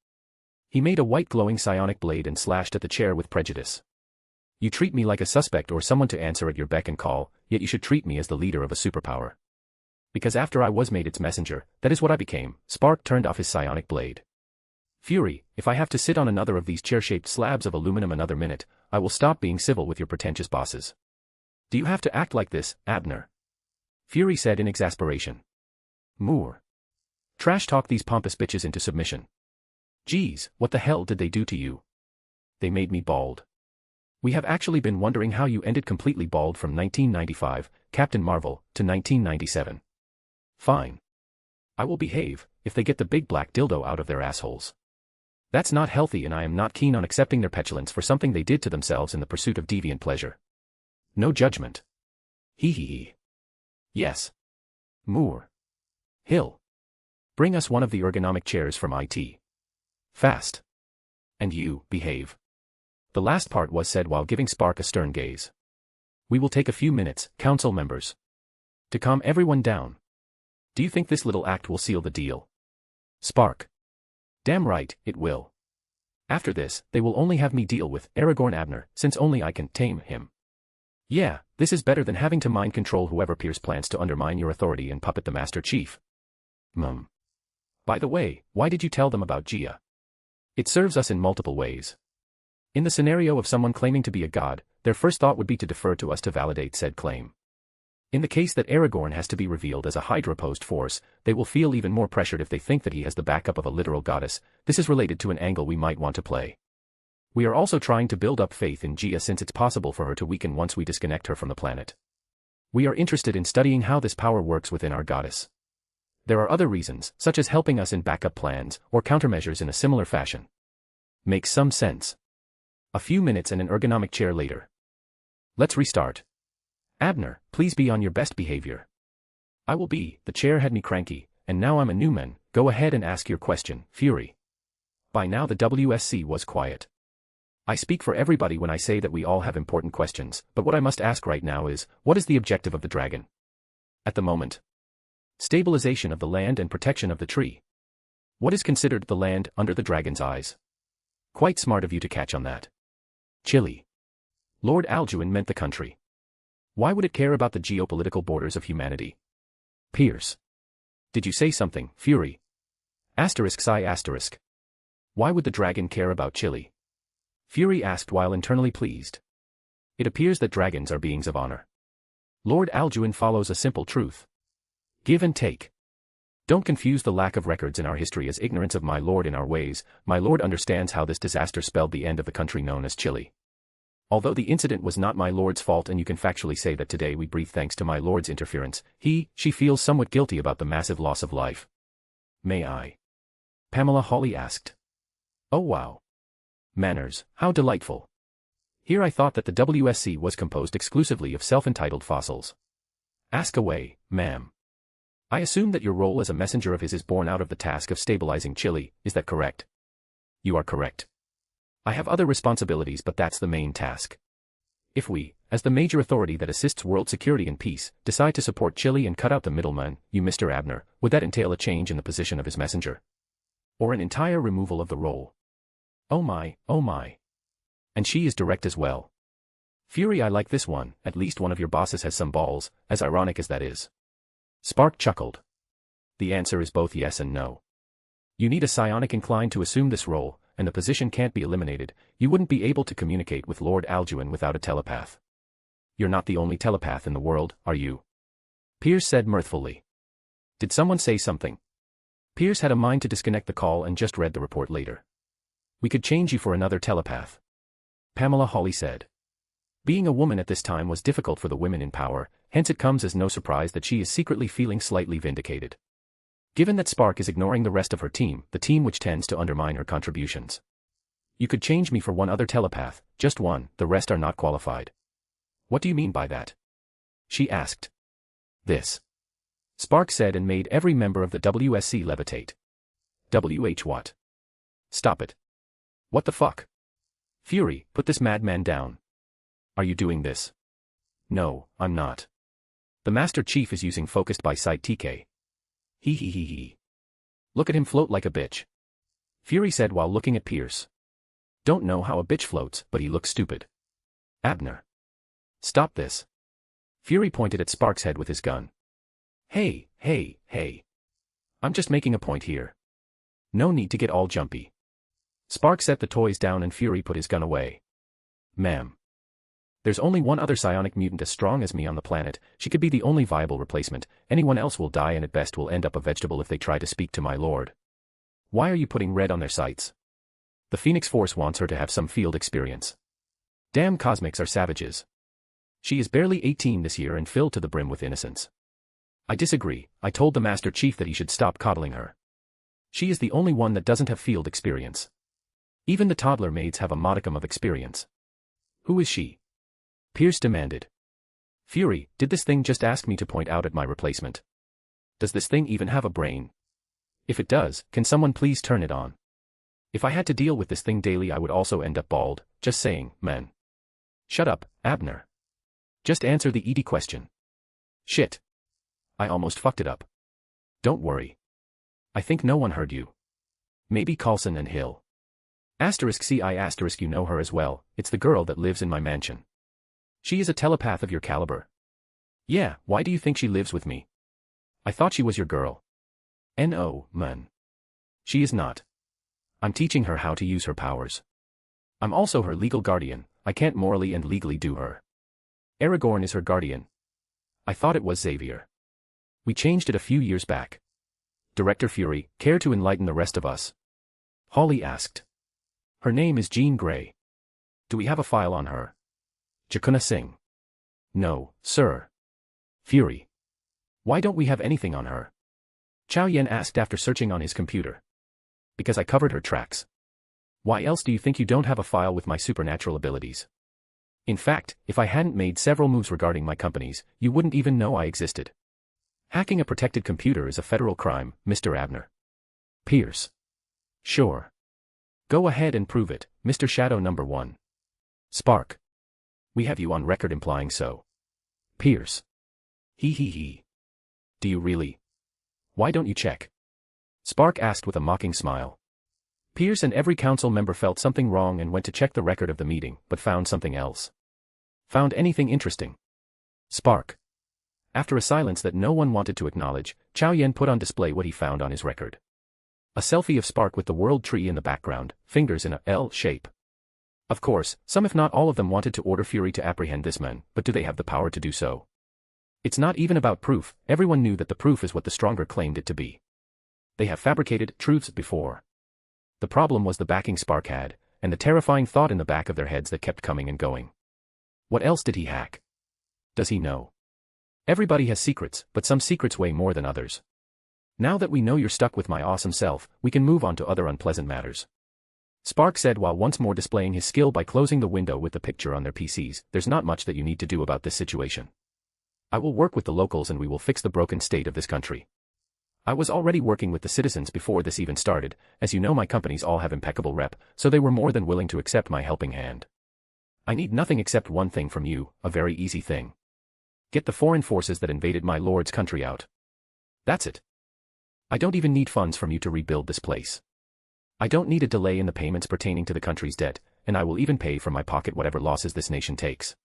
He made a white glowing psionic blade and slashed at the chair with prejudice. You treat me like a suspect or someone to answer at your beck and call, yet you should treat me as the leader of a superpower. Because after I was made its messenger, that is what I became. Spark turned off his psionic blade. Fury, if I have to sit on another of these chair-shaped slabs of aluminum another minute, I will stop being civil with your pretentious bosses. Do you have to act like this, Abner? Fury said in exasperation. Moore. Trash talk these pompous bitches into submission. Geez, what the hell did they do to you? They made me bald. We have actually been wondering how you ended completely bald from 1995, Captain Marvel, to 1997. Fine. I will behave, if they get the big black dildo out of their assholes. That's not healthy and I am not keen on accepting their petulance for something they did to themselves in the pursuit of deviant pleasure. No judgment. Hee hee hee. Yes. Moore. Hill. Bring us one of the ergonomic chairs from IT. Fast. And you, behave. The last part was said while giving Spark a stern gaze. We will take a few minutes, council members. To calm everyone down. Do you think this little act will seal the deal? Spark. Damn right, it will. After this, they will only have me deal with Aragorn Abner, since only I can tame him. Yeah, this is better than having to mind control whoever Pierce plans to undermine your authority and puppet the Master Chief. By the way, why did you tell them about Gia? It serves us in multiple ways. In the scenario of someone claiming to be a god, their first thought would be to defer to us to validate said claim. In the case that Aragorn has to be revealed as a Hydra-posed force, they will feel even more pressured if they think that he has the backup of a literal goddess. This is related to an angle we might want to play. We are also trying to build up faith in Gia since it's possible for her to weaken once we disconnect her from the planet. We are interested in studying how this power works within our goddess. There are other reasons, such as helping us in backup plans, or countermeasures in a similar fashion. Makes some sense. A few minutes and an ergonomic chair later. Let's restart. Abner, please be on your best behavior. I will be, the chair had me cranky, and now I'm a Newman, go ahead and ask your question, Fury. By now the WSC was quiet. I speak for everybody when I say that we all have important questions, but what I must ask right now is, what is the objective of the dragon? At the moment. Stabilization of the land and protection of the tree. What is considered the land under the dragon's eyes? Quite smart of you to catch on that. Chile. Lord Alduin meant the country. Why would it care about the geopolitical borders of humanity? Pierce. Did you say something, Fury? Asterisk psi asterisk. Why would the dragon care about Chile? Fury asked while internally pleased. It appears that dragons are beings of honor. Lord Alduin follows a simple truth. Give and take. Don't confuse the lack of records in our history as ignorance of my lord in our ways. My lord understands how this disaster spelled the end of the country known as Chile. Although the incident was not my lord's fault and you can factually say that today we breathe thanks to my lord's interference, she feels somewhat guilty about the massive loss of life. May I? Pamela Hawley asked. Oh wow. Manners, how delightful. Here I thought that the WSC was composed exclusively of self-entitled fossils. Ask away, ma'am. I assume that your role as a messenger of his is born out of the task of stabilizing Chile, is that correct? You are correct. I have other responsibilities but that's the main task. If we, as the major authority that assists world security and peace, decide to support Chile and cut out the middleman, you Mr. Abner, would that entail a change in the position of his messenger? Or an entire removal of the role? Oh my, oh my. And she is direct as well. Fury, I like this one, at least one of your bosses has some balls, as ironic as that is. Spark chuckled. The answer is both yes and no. You need a psionic incline to assume this role, and the position can't be eliminated. You wouldn't be able to communicate with Lord Alduin without a telepath. You're not the only telepath in the world, are you? Pierce said mirthfully. Did someone say something? Pierce had a mind to disconnect the call and just read the report later. We could change you for another telepath. Pamela Hawley said. Being a woman at this time was difficult for the women in power, hence it comes as no surprise that she is secretly feeling slightly vindicated. Given that Spark is ignoring the rest of her team, the team which tends to undermine her contributions. You could change me for one other telepath, just one, the rest are not qualified. What do you mean by that? She asked. This. Spark said and made every member of the WSC levitate. WH what? Stop it. What the fuck? Fury, put this madman down. Are you doing this? No, I'm not. The Master Chief is using focused by sight TK. He. Look at him float like a bitch. Fury said while looking at Pierce. Don't know how a bitch floats, but he looks stupid. Abner. Stop this. Fury pointed at Spark's head with his gun. Hey. I'm just making a point here. No need to get all jumpy. Spark set the toys down and Fury put his gun away. Ma'am. There's only one other psionic mutant as strong as me on the planet. She could be the only viable replacement. Anyone else will die and at best will end up a vegetable if they try to speak to my lord. Why are you putting red on their sights? The Phoenix Force wants her to have some field experience. Damn cosmics are savages. She is barely 18 this year and filled to the brim with innocence. I disagree. I told the Master Chief that he should stop coddling her. She is the only one that doesn't have field experience. Even the toddler maids have a modicum of experience. Who is she? Pierce demanded. Fury, did this thing just ask me to point out at my replacement? Does this thing even have a brain? If it does, can someone please turn it on? If I had to deal with this thing daily I would also end up bald, just saying, man. Shut up, Abner. Just answer the ED question. Shit. I almost fucked it up. Don't worry. I think no one heard you. Maybe Coulson and Hill. *CI*, you know her as well, it's the girl that lives in my mansion. She is a telepath of your caliber. Yeah, why do you think she lives with me? I thought she was your girl. No, man. She is not. I'm teaching her how to use her powers. I'm also her legal guardian, I can't morally and legally do her. Aragorn is her guardian. I thought it was Xavier. We changed it a few years back. Director Fury, care to enlighten the rest of us? Hawley asked. Her name is Jean Grey. Do we have a file on her? Jakuna Singh. No, sir. Fury. Why don't we have anything on her? Chow Yen asked after searching on his computer. Because I covered her tracks. Why else do you think you don't have a file with my supernatural abilities? In fact, if I hadn't made several moves regarding my companies, you wouldn't even know I existed. Hacking a protected computer is a federal crime, Mr. Abner. Pierce. Sure. Go ahead and prove it, Mr. Shadow Number 1. Spark. We have you on record implying so. Pierce. He. Do you really? Why don't you check? Spark asked with a mocking smile. Pierce and every council member felt something wrong and went to check the record of the meeting, but found something else. Found anything interesting? Spark. After a silence that no one wanted to acknowledge, Chow Yen put on display what he found on his record. A selfie of Spark with the world tree in the background, fingers in a L shape. Of course, some if not all of them wanted to order Fury to apprehend this man, but do they have the power to do so? It's not even about proof, everyone knew that the proof is what the stronger claimed it to be. They have fabricated truths before. The problem was the backing Spark had, and the terrifying thought in the back of their heads that kept coming and going. What else did he hack? Does he know? Everybody has secrets, but some secrets weigh more than others. Now that we know you're stuck with my awesome self, we can move on to other unpleasant matters. Spark said while once more displaying his skill by closing the window with the picture on their PCs, there's not much that you need to do about this situation. I will work with the locals and we will fix the broken state of this country. I was already working with the citizens before this even started, as you know my companies all have impeccable rep, so they were more than willing to accept my helping hand. I need nothing except one thing from you, a very easy thing. Get the foreign forces that invaded my lord's country out. That's it. I don't even need funds from you to rebuild this place. I don't need a delay in the payments pertaining to the country's debt, and I will even pay from my pocket whatever losses this nation takes.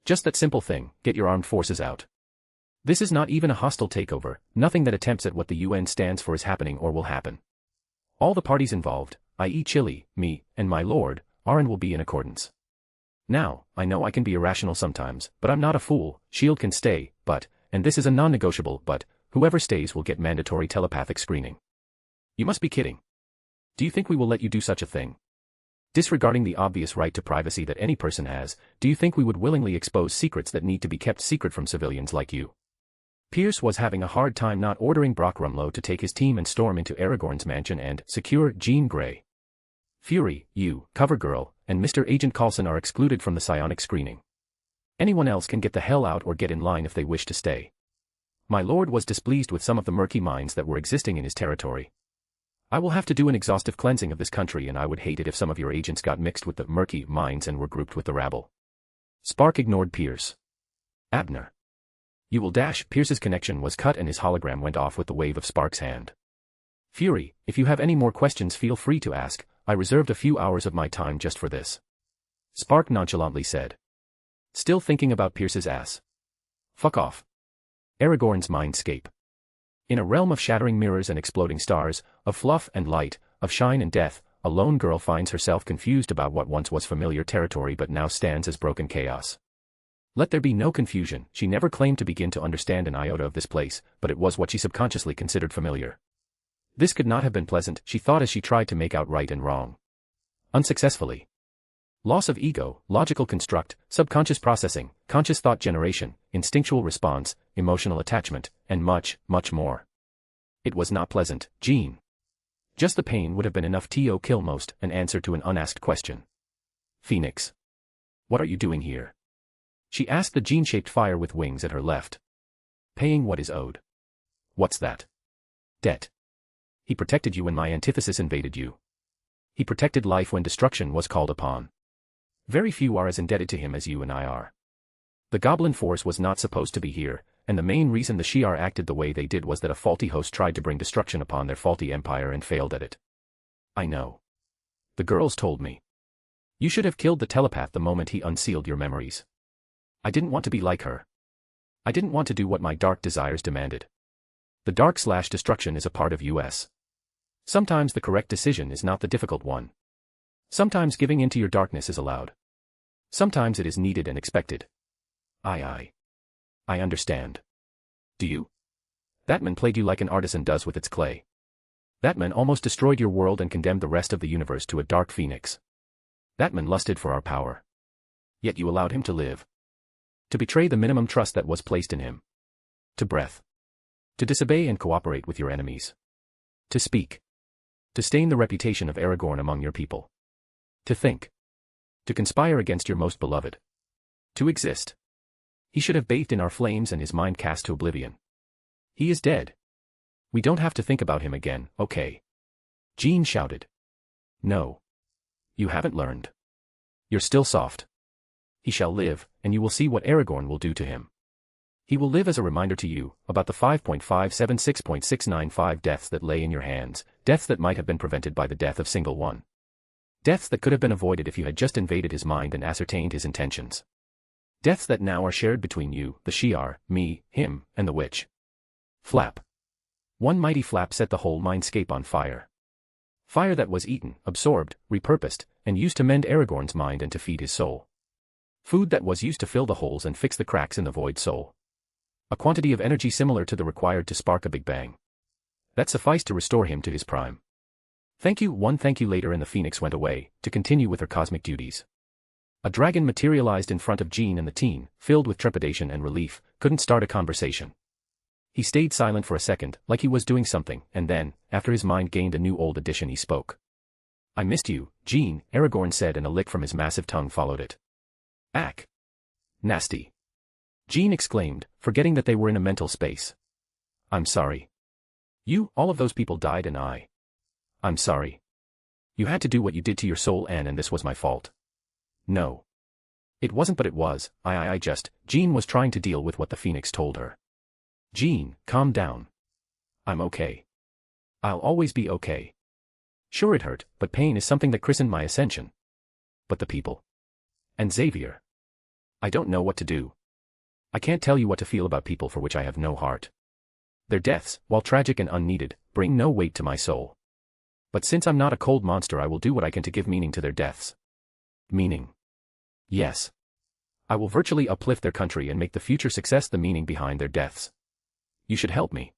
Just that simple thing, get your armed forces out. This is not even a hostile takeover, nothing that attempts at what the UN stands for is happening or will happen. All the parties involved, i.e. Chile, me, and my lord, are and will be in accordance. Now, I know I can be irrational sometimes, but I'm not a fool, S.H.I.E.L.D. can stay, but, and this is a non-negotiable but, whoever stays will get mandatory telepathic screening. You must be kidding. Do you think we will let you do such a thing? Disregarding the obvious right to privacy that any person has, do you think we would willingly expose secrets that need to be kept secret from civilians like you? Pierce was having a hard time not ordering Brock Rumlow to take his team and storm into Aragorn's mansion and secure Jean Grey. Fury, you, Covergirl, and Mr. Agent Coulson are excluded from the psionic screening. Anyone else can get the hell out or get in line if they wish to stay. My lord was displeased with some of the murky minds that were existing in his territory. I will have to do an exhaustive cleansing of this country and I would hate it if some of your agents got mixed with the murky minds and were grouped with the rabble. Spark ignored Pierce. Abner. You will dash. Pierce's connection was cut and his hologram went off with the wave of Spark's hand. Fury, if you have any more questions feel free to ask, I reserved a few hours of my time just for this. Spark nonchalantly said. Still thinking about Pierce's ass. Fuck off. Aragorn's mindscape. In a realm of shattering mirrors and exploding stars, of fluff and light, of shine and death, a lone girl finds herself confused about what once was familiar territory but now stands as broken chaos. Let there be no confusion, she never claimed to begin to understand an iota of this place, but it was what she subconsciously considered familiar. This could not have been pleasant, she thought as she tried to make out right and wrong. Unsuccessfully. Loss of ego, logical construct, subconscious processing, conscious thought generation, instinctual response, emotional attachment, and much, much more. It was not pleasant, Jean. Just the pain would have been enough to kill most, an answer to an unasked question. Phoenix. What are you doing here? She asked the gene-shaped fire with wings at her left. Paying what is owed. What's that? Debt. He protected you when my antithesis invaded you. He protected life when destruction was called upon. Very few are as indebted to him as you and I are. The goblin force was not supposed to be here, and the main reason the Shi'ar acted the way they did was that a faulty host tried to bring destruction upon their faulty empire and failed at it. I know. The girls told me. You should have killed the telepath the moment he unsealed your memories. I didn't want to be like her. I didn't want to do what my dark desires demanded. The dark/destruction is a part of us. Sometimes the correct decision is not the difficult one. Sometimes giving in to your darkness is allowed. Sometimes it is needed and expected. I understand. Do you? That man played you like an artisan does with its clay. That man almost destroyed your world and condemned the rest of the universe to a dark phoenix. That man lusted for our power. Yet you allowed him to live. To betray the minimum trust that was placed in him. To breath. To disobey and cooperate with your enemies. To speak. To stain the reputation of Aragorn among your people. To think. To conspire against your most beloved. To exist. He should have bathed in our flames and his mind cast to oblivion. He is dead. We don't have to think about him again, okay? Jean shouted. No. You haven't learned. You're still soft. He shall live, and you will see what Aragorn will do to him. He will live as a reminder to you, about the 5.576.695 deaths that lay in your hands, deaths that might have been prevented by the death of single one. Deaths that could have been avoided if you had just invaded his mind and ascertained his intentions. Deaths that now are shared between you, the Shi'ar, me, him, and the witch. Flap. One mighty flap set the whole mindscape on fire. Fire that was eaten, absorbed, repurposed, and used to mend Aragorn's mind and to feed his soul. Food that was used to fill the holes and fix the cracks in the void soul. A quantity of energy similar to the required to spark a Big Bang. That sufficed to restore him to his prime. Thank you later and the phoenix went away, to continue with her cosmic duties. A dragon materialized in front of Jean and the teen, filled with trepidation and relief, couldn't start a conversation. He stayed silent for a second, like he was doing something, and then, after his mind gained a new old addition he spoke. I missed you, Jean, Aragorn said and a lick from his massive tongue followed it. Ack. Nasty. Jean exclaimed, forgetting that they were in a mental space. I'm sorry. All of those people died and I'm sorry. You had to do what you did to your soul, Anne, and this was my fault. No. It wasn't, but it was. Jean was trying to deal with what the phoenix told her. Jean, calm down. I'm okay. I'll always be okay. Sure it hurt, but pain is something that christened my ascension. But the people. And Xavier. I don't know what to do. I can't tell you what to feel about people for which I have no heart. Their deaths, while tragic and unneeded, bring no weight to my soul. But since I'm not a cold monster, I will do what I can to give meaning to their deaths. Meaning. Yes. I will virtually uplift their country and make the future success the meaning behind their deaths. You should help me.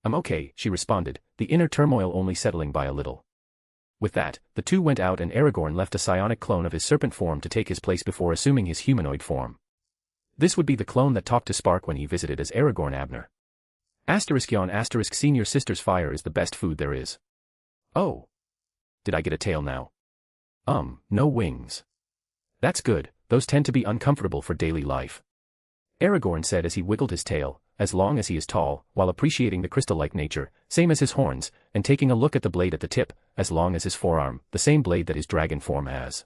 I'm okay, she responded, the inner turmoil only settling by a little. With that, the two went out and Aragorn left a psionic clone of his serpent form to take his place before assuming his humanoid form. This would be the clone that talked to Spark when he visited as Aragorn Abner. **** Senior sister's fire is the best food there is. Oh. Did I get a tail now? No wings. That's good, those tend to be uncomfortable for daily life. Aragorn said as he wiggled his tail, as long as he is tall, while appreciating the crystal-like nature, same as his horns, and taking a look at the blade at the tip, as long as his forearm, the same blade that his dragon form has.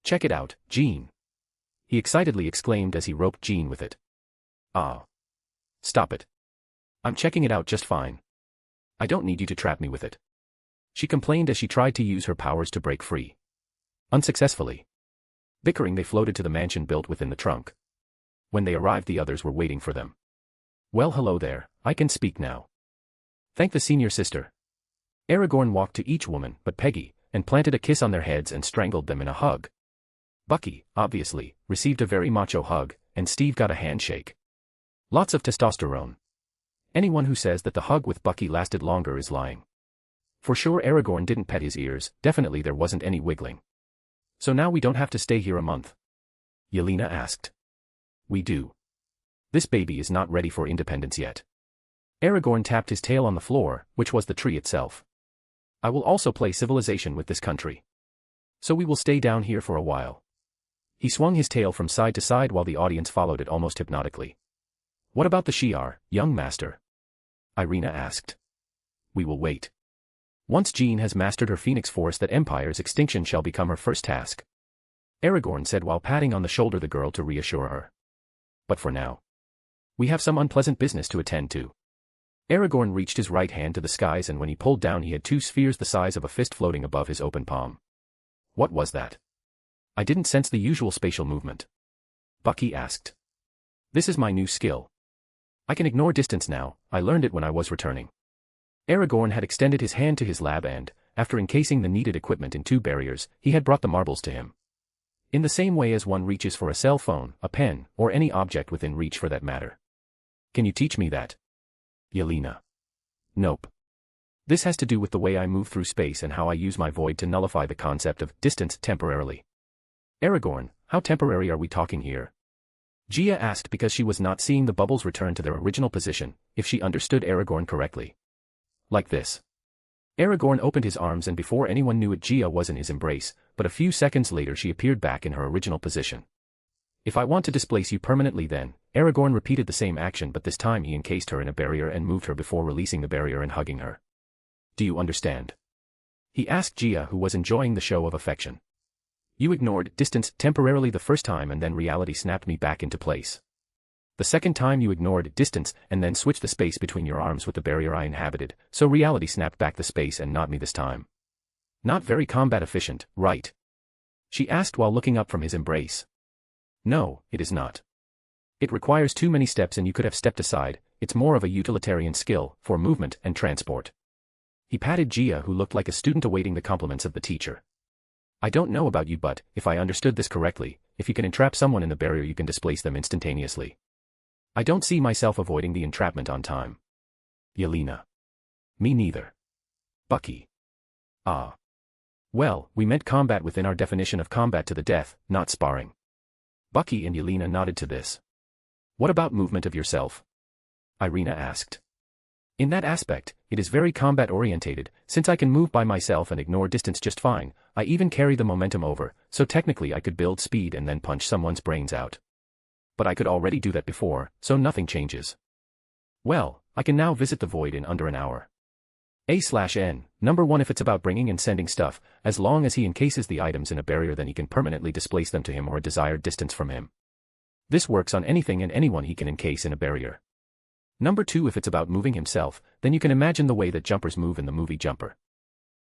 Check it out, Jean. He excitedly exclaimed as he roped Jean with it. Ah. Stop it. I'm checking it out just fine. I don't need you to trap me with it. She complained as she tried to use her powers to break free. Unsuccessfully. Bickering, they floated to the mansion built within the trunk. When they arrived, the others were waiting for them. Well, hello there, I can speak now. Thank the senior sister. Aragorn walked to each woman but Peggy, and planted a kiss on their heads and strangled them in a hug. Bucky, obviously, received a very macho hug, and Steve got a handshake. Lots of testosterone. Anyone who says that the hug with Bucky lasted longer is lying. For sure Aragorn didn't pet his ears, definitely there wasn't any wiggling. So now we don't have to stay here a month? Yelena asked. We do. This baby is not ready for independence yet. Aragorn tapped his tail on the floor, which was the tree itself. I will also play civilization with this country. So we will stay down here for a while. He swung his tail from side to side while the audience followed it almost hypnotically. What about the Shi'ar, young master? Irina asked. We will wait. Once Jean has mastered her phoenix force, that Empire's extinction shall become her first task. Aragorn said while patting on the shoulder the girl to reassure her. But for now, we have some unpleasant business to attend to. Aragorn reached his right hand to the skies, and when he pulled down he had two spheres the size of a fist floating above his open palm. What was that? I didn't sense the usual spatial movement. Bucky asked. This is my new skill. I can ignore distance now, I learned it when I was returning. Aragorn had extended his hand to his lab and, after encasing the needed equipment in two barriers, he had brought the marbles to him. In the same way as one reaches for a cell phone, a pen, or any object within reach for that matter. Can you teach me that? Yelena. Nope. This has to do with the way I move through space and how I use my void to nullify the concept of distance temporarily. Aragorn, how temporary are we talking here? Gia asked because she was not seeing the bubbles return to their original position, if she understood Aragorn correctly. Like this. Aragorn opened his arms, and before anyone knew it Gia was in his embrace, but a few seconds later she appeared back in her original position. If I want to displace you permanently then, Aragorn repeated the same action, but this time he encased her in a barrier and moved her before releasing the barrier and hugging her. Do you understand? He asked Gia, who was enjoying the show of affection. You ignored distance temporarily the first time and then reality snapped me back into place. The second time you ignored distance and then switched the space between your arms with the barrier I inhabited, so reality snapped back the space and not me this time. Not very combat efficient, right? She asked while looking up from his embrace. No, it is not. It requires too many steps and you could have stepped aside, it's more of a utilitarian skill, for movement and transport. He patted Gia, who looked like a student awaiting the compliments of the teacher. I don't know about you, but, if I understood this correctly, if you can entrap someone in the barrier you can displace them instantaneously. I don't see myself avoiding the entrapment on time. Yelena. Me neither. Bucky. Ah. Well, we meant combat within our definition of combat to the death, not sparring. Bucky and Yelena nodded to this. What about movement of yourself? Irina asked. In that aspect, it is very combat-orientated, since I can move by myself and ignore distance just fine, I even carry the momentum over, so technically I could build speed and then punch someone's brains out. But I could already do that before, so nothing changes. Well, I can now visit the void in under an hour. A/N, number 1 if it's about bringing and sending stuff, as long as he encases the items in a barrier then he can permanently displace them to him or a desired distance from him. This works on anything and anyone he can encase in a barrier. Number 2 if it's about moving himself, then you can imagine the way that jumpers move in the movie Jumper.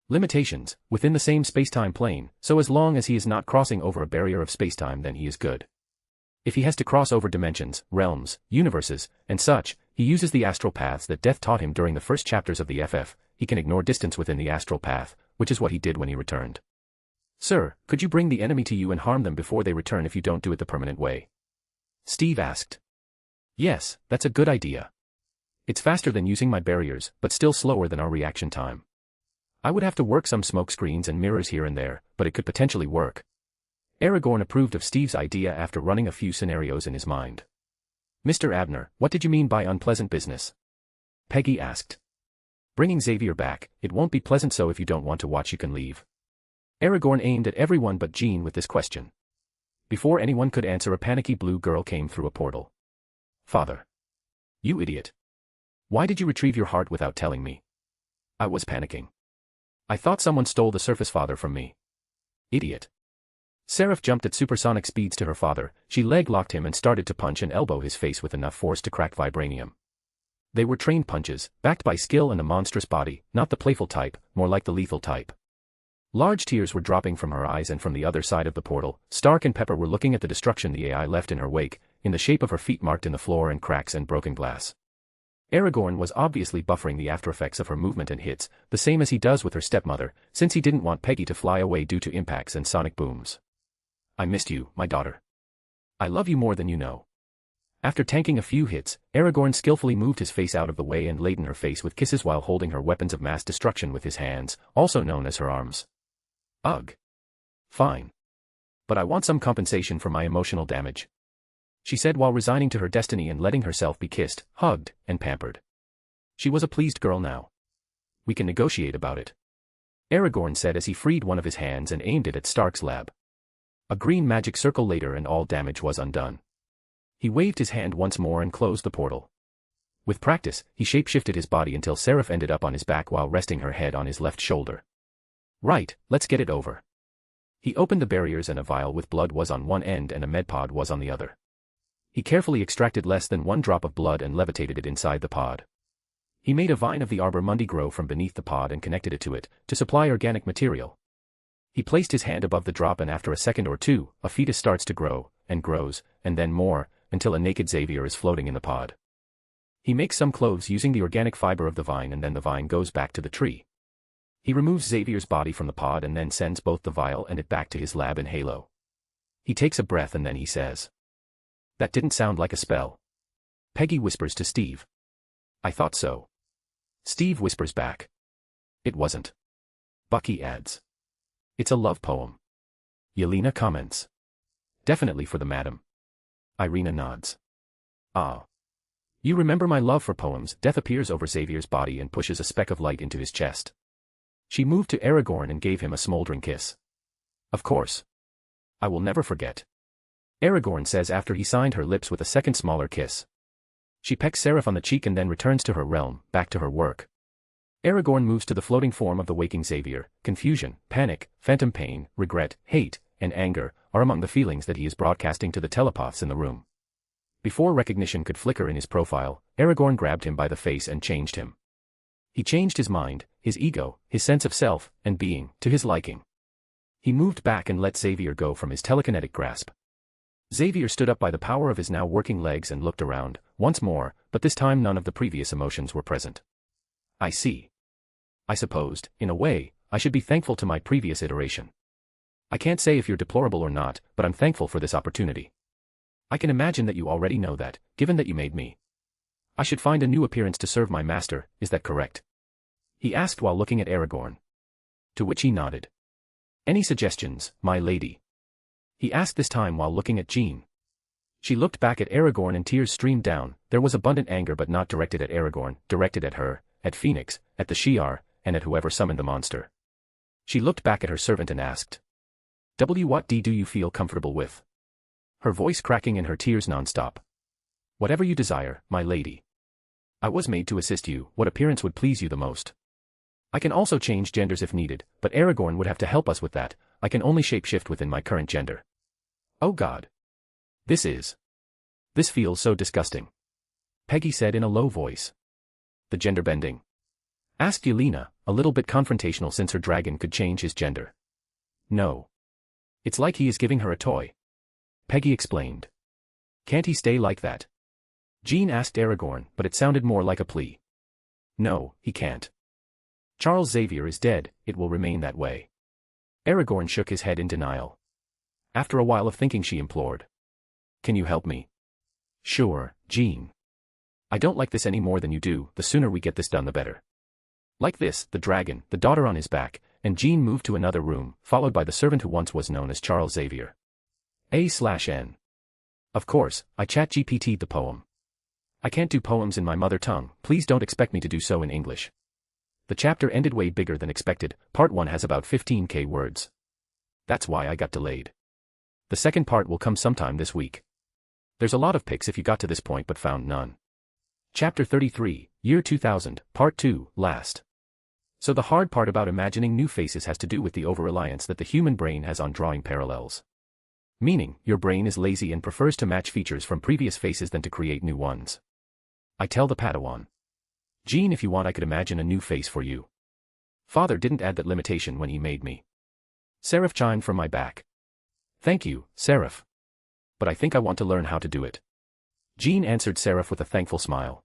Limitations, within the same spacetime plane, so as long as he is not crossing over a barrier of spacetime then he is good. If he has to cross over dimensions, realms, universes, and such, he uses the astral paths that Death taught him during the first chapters of the FF, he can ignore distance within the astral path, which is what he did when he returned. Sir, could you bring the enemy to you and harm them before they return if you don't do it the permanent way? Steve asked. Yes, that's a good idea. It's faster than using my barriers, but still slower than our reaction time. I would have to work some smoke screens and mirrors here and there, but it could potentially work. Aragorn approved of Steve's idea after running a few scenarios in his mind. Mr. Abner, what did you mean by unpleasant business? Peggy asked. Bringing Xavier back, it won't be pleasant, so if you don't want to watch you can leave. Aragorn aimed at everyone but Jean with this question. Before anyone could answer, a panicky blue girl came through a portal. Father. You idiot. Why did you retrieve your heart without telling me? I was panicking. I thought someone stole the surface father from me. Idiot. Seraph jumped at supersonic speeds to her father, she leg-locked him and started to punch and elbow his face with enough force to crack vibranium. They were trained punches, backed by skill and a monstrous body, not the playful type, more like the lethal type. Large tears were dropping from her eyes, and from the other side of the portal, Stark and Pepper were looking at the destruction the AI left in her wake, in the shape of her feet marked in the floor and cracks and broken glass. Aragorn was obviously buffering the aftereffects of her movement and hits, the same as he does with her stepmother, since he didn't want Peggy to fly away due to impacts and sonic booms. I missed you, my daughter. I love you more than you know. After tanking a few hits, Aragorn skillfully moved his face out of the way and laden her face with kisses while holding her weapons of mass destruction with his hands, also known as her arms. Ugh. Fine. But I want some compensation for my emotional damage, she said while resigning to her destiny and letting herself be kissed, hugged, and pampered. She was a pleased girl now. We can negotiate about it, Aragorn said as he freed one of his hands and aimed it at Stark's lab. A green magic circle later and all damage was undone. He waved his hand once more and closed the portal. With practice, he shapeshifted his body until Seraph ended up on his back while resting her head on his left shoulder. Right, let's get it over. He opened the barriers and a vial with blood was on one end and a medpod was on the other. He carefully extracted less than one drop of blood and levitated it inside the pod. He made a vine of the Arbor Mundi grow from beneath the pod and connected it to it, to supply organic material. He placed his hand above the drop and after a second or two, a fetus starts to grow, and grows, and then more, until a naked Xavier is floating in the pod. He makes some clothes using the organic fiber of the vine and then the vine goes back to the tree. He removes Xavier's body from the pod and then sends both the vial and it back to his lab in Halo. He takes a breath and then he says, "That didn't sound like a spell." Peggy whispers to Steve. "I thought so." Steve whispers back. "It wasn't." Bucky adds. "It's a love poem." Yelena comments. "Definitely for the madam." Irina nods. "Ah. You remember my love for poems." Death appears over Xavier's body and pushes a speck of light into his chest. She moved to Aragorn and gave him a smoldering kiss. "Of course. I will never forget," Aragorn says after he signed her lips with a second smaller kiss. She pecks Seraph on the cheek and then returns to her realm, back to her work. Aragorn moves to the floating form of the waking Xavier. Confusion, panic, phantom pain, regret, hate, and anger are among the feelings that he is broadcasting to the telepaths in the room. Before recognition could flicker in his profile, Aragorn grabbed him by the face and changed him. He changed his mind, his ego, his sense of self, and being, to his liking. He moved back and let Xavier go from his telekinetic grasp. Xavier stood up by the power of his now working legs and looked around, once more, but this time none of the previous emotions were present. "I see. I supposed, in a way, I should be thankful to my previous iteration. I can't say if you're deplorable or not, but I'm thankful for this opportunity. I can imagine that you already know that, given that you made me. I should find a new appearance to serve my master, is that correct?" He asked while looking at Aragorn. To which he nodded. "Any suggestions, my lady?" He asked this time while looking at Jean. She looked back at Aragorn and tears streamed down. There was abundant anger but not directed at Aragorn, directed at her, at Phoenix, at the Shi'ar, and at whoever summoned the monster. She looked back at her servant and asked, "What do you feel comfortable with?" Her voice cracking and her tears non-stop. "Whatever you desire, my lady. I was made to assist you. What appearance would please you the most? I can also change genders if needed, but Aragorn would have to help us with that. I can only shapeshift within my current gender." "Oh God. This feels so disgusting," Peggy said in a low voice. "The gender bending?" asked Yelena, a little bit confrontational since her dragon could change his gender. "No. It's like he is giving her a toy," Peggy explained. "Can't he stay like that?" Jean asked Aragorn, but it sounded more like a plea. "No, he can't. Charles Xavier is dead, it will remain that way." Aragorn shook his head in denial. After a while of thinking she implored. "Can you help me?" "Sure, Jean. I don't like this any more than you do. The sooner we get this done the better." Like this, the dragon, the daughter on his back, and Jean moved to another room, followed by the servant who once was known as Charles Xavier. A/N. "Of course, I ChatGPT'd the poem. I can't do poems in my mother tongue, please don't expect me to do so in English." The chapter ended way bigger than expected. Part 1 has about 15k words. That's why I got delayed. The second part will come sometime this week. There's a lot of pics if you got to this point but found none. Chapter 33, Year 2000, Part 2, Last. So the hard part about imagining new faces has to do with the over-reliance that the human brain has on drawing parallels. Meaning, your brain is lazy and prefers to match features from previous faces than to create new ones. I tell the Padawan. "Jean, if you want I could imagine a new face for you." Father didn't add that limitation when he made me. Seraph chimed from my back. "Thank you, Seraph. But I think I want to learn how to do it." Jean answered Seraph with a thankful smile.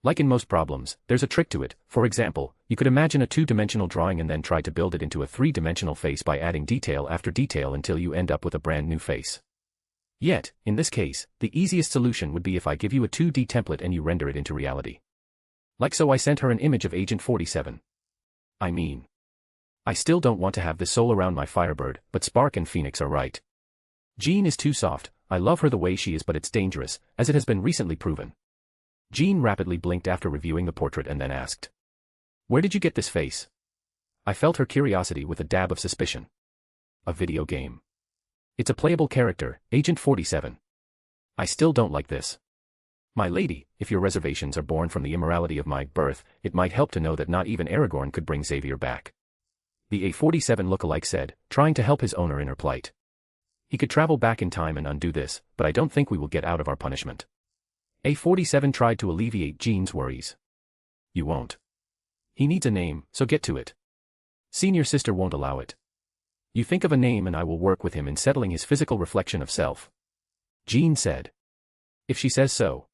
Like in most problems, there's a trick to it. For example, you could imagine a two-dimensional drawing and then try to build it into a three-dimensional face by adding detail after detail until you end up with a brand new face. Yet, in this case, the easiest solution would be if I give you a 2D template and you render it into reality. Like so I sent her an image of Agent 47. I still don't want to have this soul around my Firebird, but Spark and Phoenix are right. Jean is too soft. I love her the way she is, but it's dangerous, as it has been recently proven. Jean rapidly blinked after reviewing the portrait and then asked, "Where did you get this face?" I felt her curiosity with a dab of suspicion. "A video game. It's a playable character, Agent 47. I still don't like this. My lady, if your reservations are born from the immorality of my birth, it might help to know that not even Aragorn could bring Xavier back." The A47 lookalike said, trying to help his owner in her plight. "He could travel back in time and undo this, but I don't think we will get out of our punishment." A47 tried to alleviate Jean's worries. "You won't. He needs a name, so get to it. Senior sister won't allow it. You think of a name and I will work with him in settling his physical reflection of self." Jean said. "If she says so.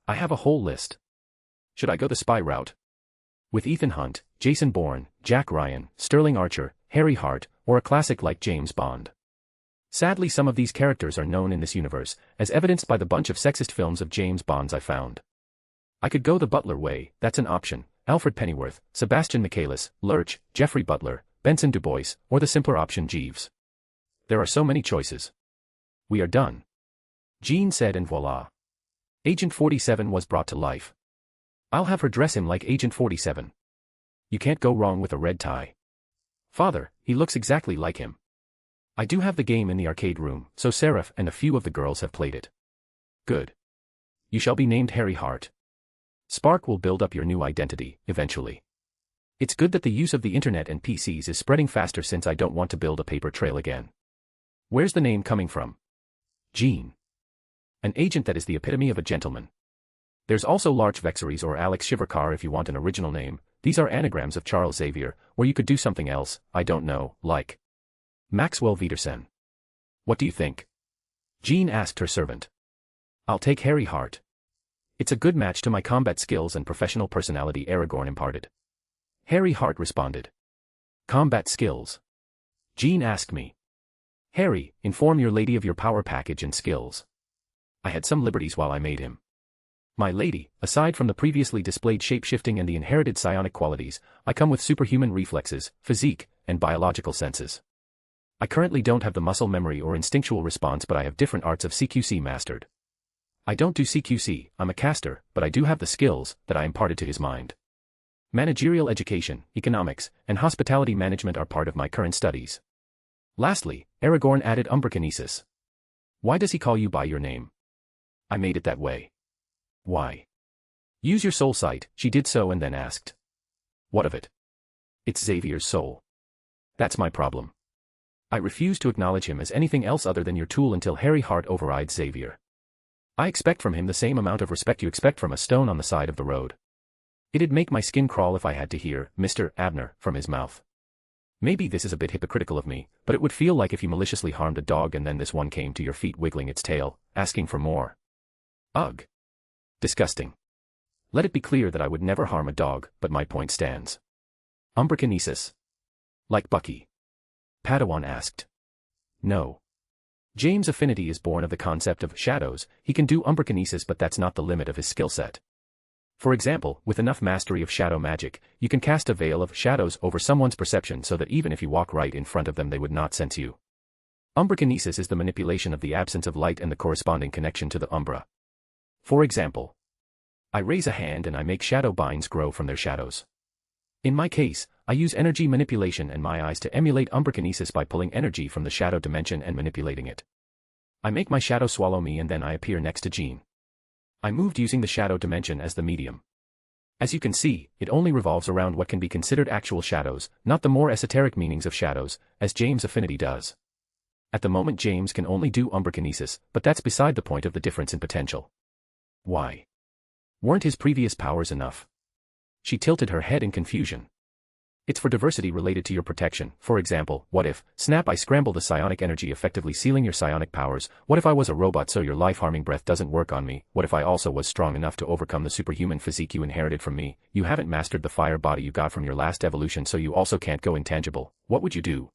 I have a whole list. Should I go the spy route? With Ethan Hunt, Jason Bourne, Jack Ryan, Sterling Archer, Harry Hart, or a classic like James Bond? Sadly, some of these characters are known in this universe, as evidenced by the bunch of sexist films of James Bonds I found. I could go the Butler way, that's an option: Alfred Pennyworth, Sebastian Michaelis, Lurch, Jeffrey Butler, Benson DuBois, or the simpler option Jeeves. There are so many choices. We are done," Jean said, and voila. Agent 47 was brought to life. I'll have her dress him like Agent 47. You can't go wrong with a red tie. Father, he looks exactly like him. I do have the game in the arcade room, so Seraph and a few of the girls have played it. Good. You shall be named Harry Hart. Spark will build up your new identity, eventually. It's good that the use of the internet and PCs is spreading faster since I don't want to build a paper trail again. Where's the name coming from? Jean. An agent that is the epitome of a gentleman. There's also Larch Vexeries or Alex Shiverkar if you want an original name. These are anagrams of Charles Xavier, or you could do something else, I don't know, like Maxwell Vetersen. What do you think? Jean asked her servant. I'll take Harry Hart. It's a good match to my combat skills and professional personality Aragorn imparted. Harry Hart responded. Combat skills? Jean asked me. Harry, inform your lady of your power package and skills. I had some liberties while I made him. My lady, aside from the previously displayed shapeshifting and the inherited psionic qualities, I come with superhuman reflexes, physique, and biological senses. I currently don't have the muscle memory or instinctual response, but I have different arts of CQC mastered. I don't do CQC, I'm a caster, but I do have the skills that I imparted to his mind. Managerial education, economics, and hospitality management are part of my current studies. Lastly, Aragorn added umbrakinesis. Why does he call you by your name? I made it that way. Why? Use your soul sight. She did so and then asked. What of it? It's Xavier's soul. That's my problem. I refuse to acknowledge him as anything else other than your tool until Harry Hart overrides Xavier. I expect from him the same amount of respect you expect from a stone on the side of the road. It'd make my skin crawl if I had to hear Mr. Abner from his mouth. Maybe this is a bit hypocritical of me, but it would feel like if you maliciously harmed a dog and then this one came to your feet wiggling its tail, asking for more. Ugh. Disgusting. Let it be clear that I would never harm a dog, but my point stands. Umbrakinesis. Like Bucky? Padawan asked. No. James' affinity is born of the concept of shadows. He can do umbrakinesis, but that's not the limit of his skill set. For example, with enough mastery of shadow magic, you can cast a veil of shadows over someone's perception so that even if you walk right in front of them they would not sense you. Umbrakinesis is the manipulation of the absence of light and the corresponding connection to the umbra. For example, I raise a hand and I make shadow binds grow from their shadows. In my case, I use energy manipulation and my eyes to emulate umbrakinesis by pulling energy from the shadow dimension and manipulating it. I make my shadow swallow me and then I appear next to Jean. I moved using the shadow dimension as the medium. As you can see, it only revolves around what can be considered actual shadows, not the more esoteric meanings of shadows, as James' affinity does. At the moment James can only do umbrakinesis, but that's beside the point of the difference in potential. Why? Weren't his previous powers enough? She tilted her head in confusion. It's for diversity related to your protection. For example, what if, snap, I scramble the psionic energy effectively sealing your psionic powers? What if I was a robot so your life-harming breath doesn't work on me? What if I also was strong enough to overcome the superhuman physique you inherited from me? You haven't mastered the fire body you got from your last evolution, so you also can't go intangible. What would you do?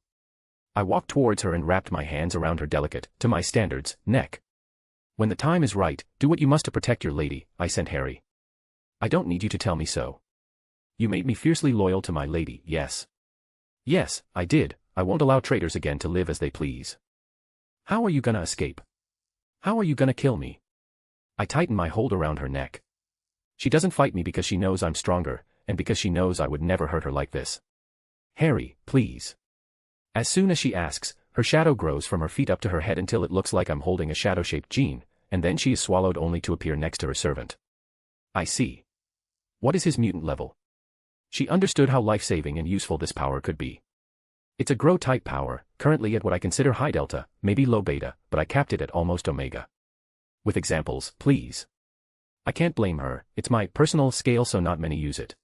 I walked towards her and wrapped my hands around her delicate, to my standards, neck. When the time is right, do what you must to protect your lady, I sent Harry. I don't need you to tell me so. You made me fiercely loyal to my lady, yes. Yes, I did. I won't allow traitors again to live as they please. How are you gonna escape? How are you gonna kill me? I tighten my hold around her neck. She doesn't fight me because she knows I'm stronger, and because she knows I would never hurt her like this. Harry, please. As soon as she asks, her shadow grows from her feet up to her head until it looks like I'm holding a shadow-shaped gene, and then she is swallowed only to appear next to her servant. I see. What is his mutant level? She understood how life-saving and useful this power could be. It's a grow-type power, currently at what I consider high delta, maybe low beta, but I capped it at almost omega. With examples, please. I can't blame her, it's my personal scale so not many use it.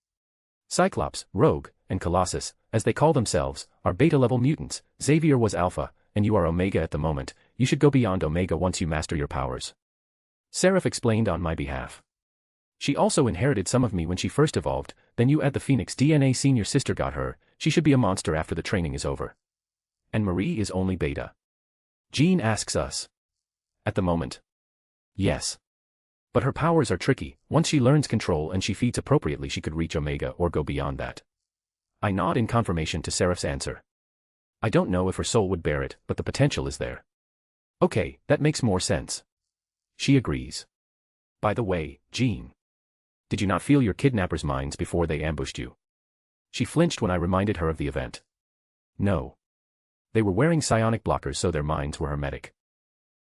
Cyclops, Rogue, and Colossus, as they call themselves, are beta-level mutants. Xavier was alpha, and you are omega at the moment. You should go beyond omega once you master your powers. Seraph explained on my behalf. She also inherited some of me when she first evolved, then you add the Phoenix DNA senior sister got her, she should be a monster after the training is over. And Marie is only beta. Jean asks us. At the moment. Yes. But her powers are tricky. Once she learns control and she feeds appropriately she could reach omega or go beyond that. I nod in confirmation to Seraph's answer. I don't know if her soul would bear it, but the potential is there. Okay, that makes more sense. She agrees. By the way, Jean. Did you not feel your kidnappers' minds before they ambushed you? She flinched when I reminded her of the event. No. They were wearing psionic blockers so their minds were hermetic.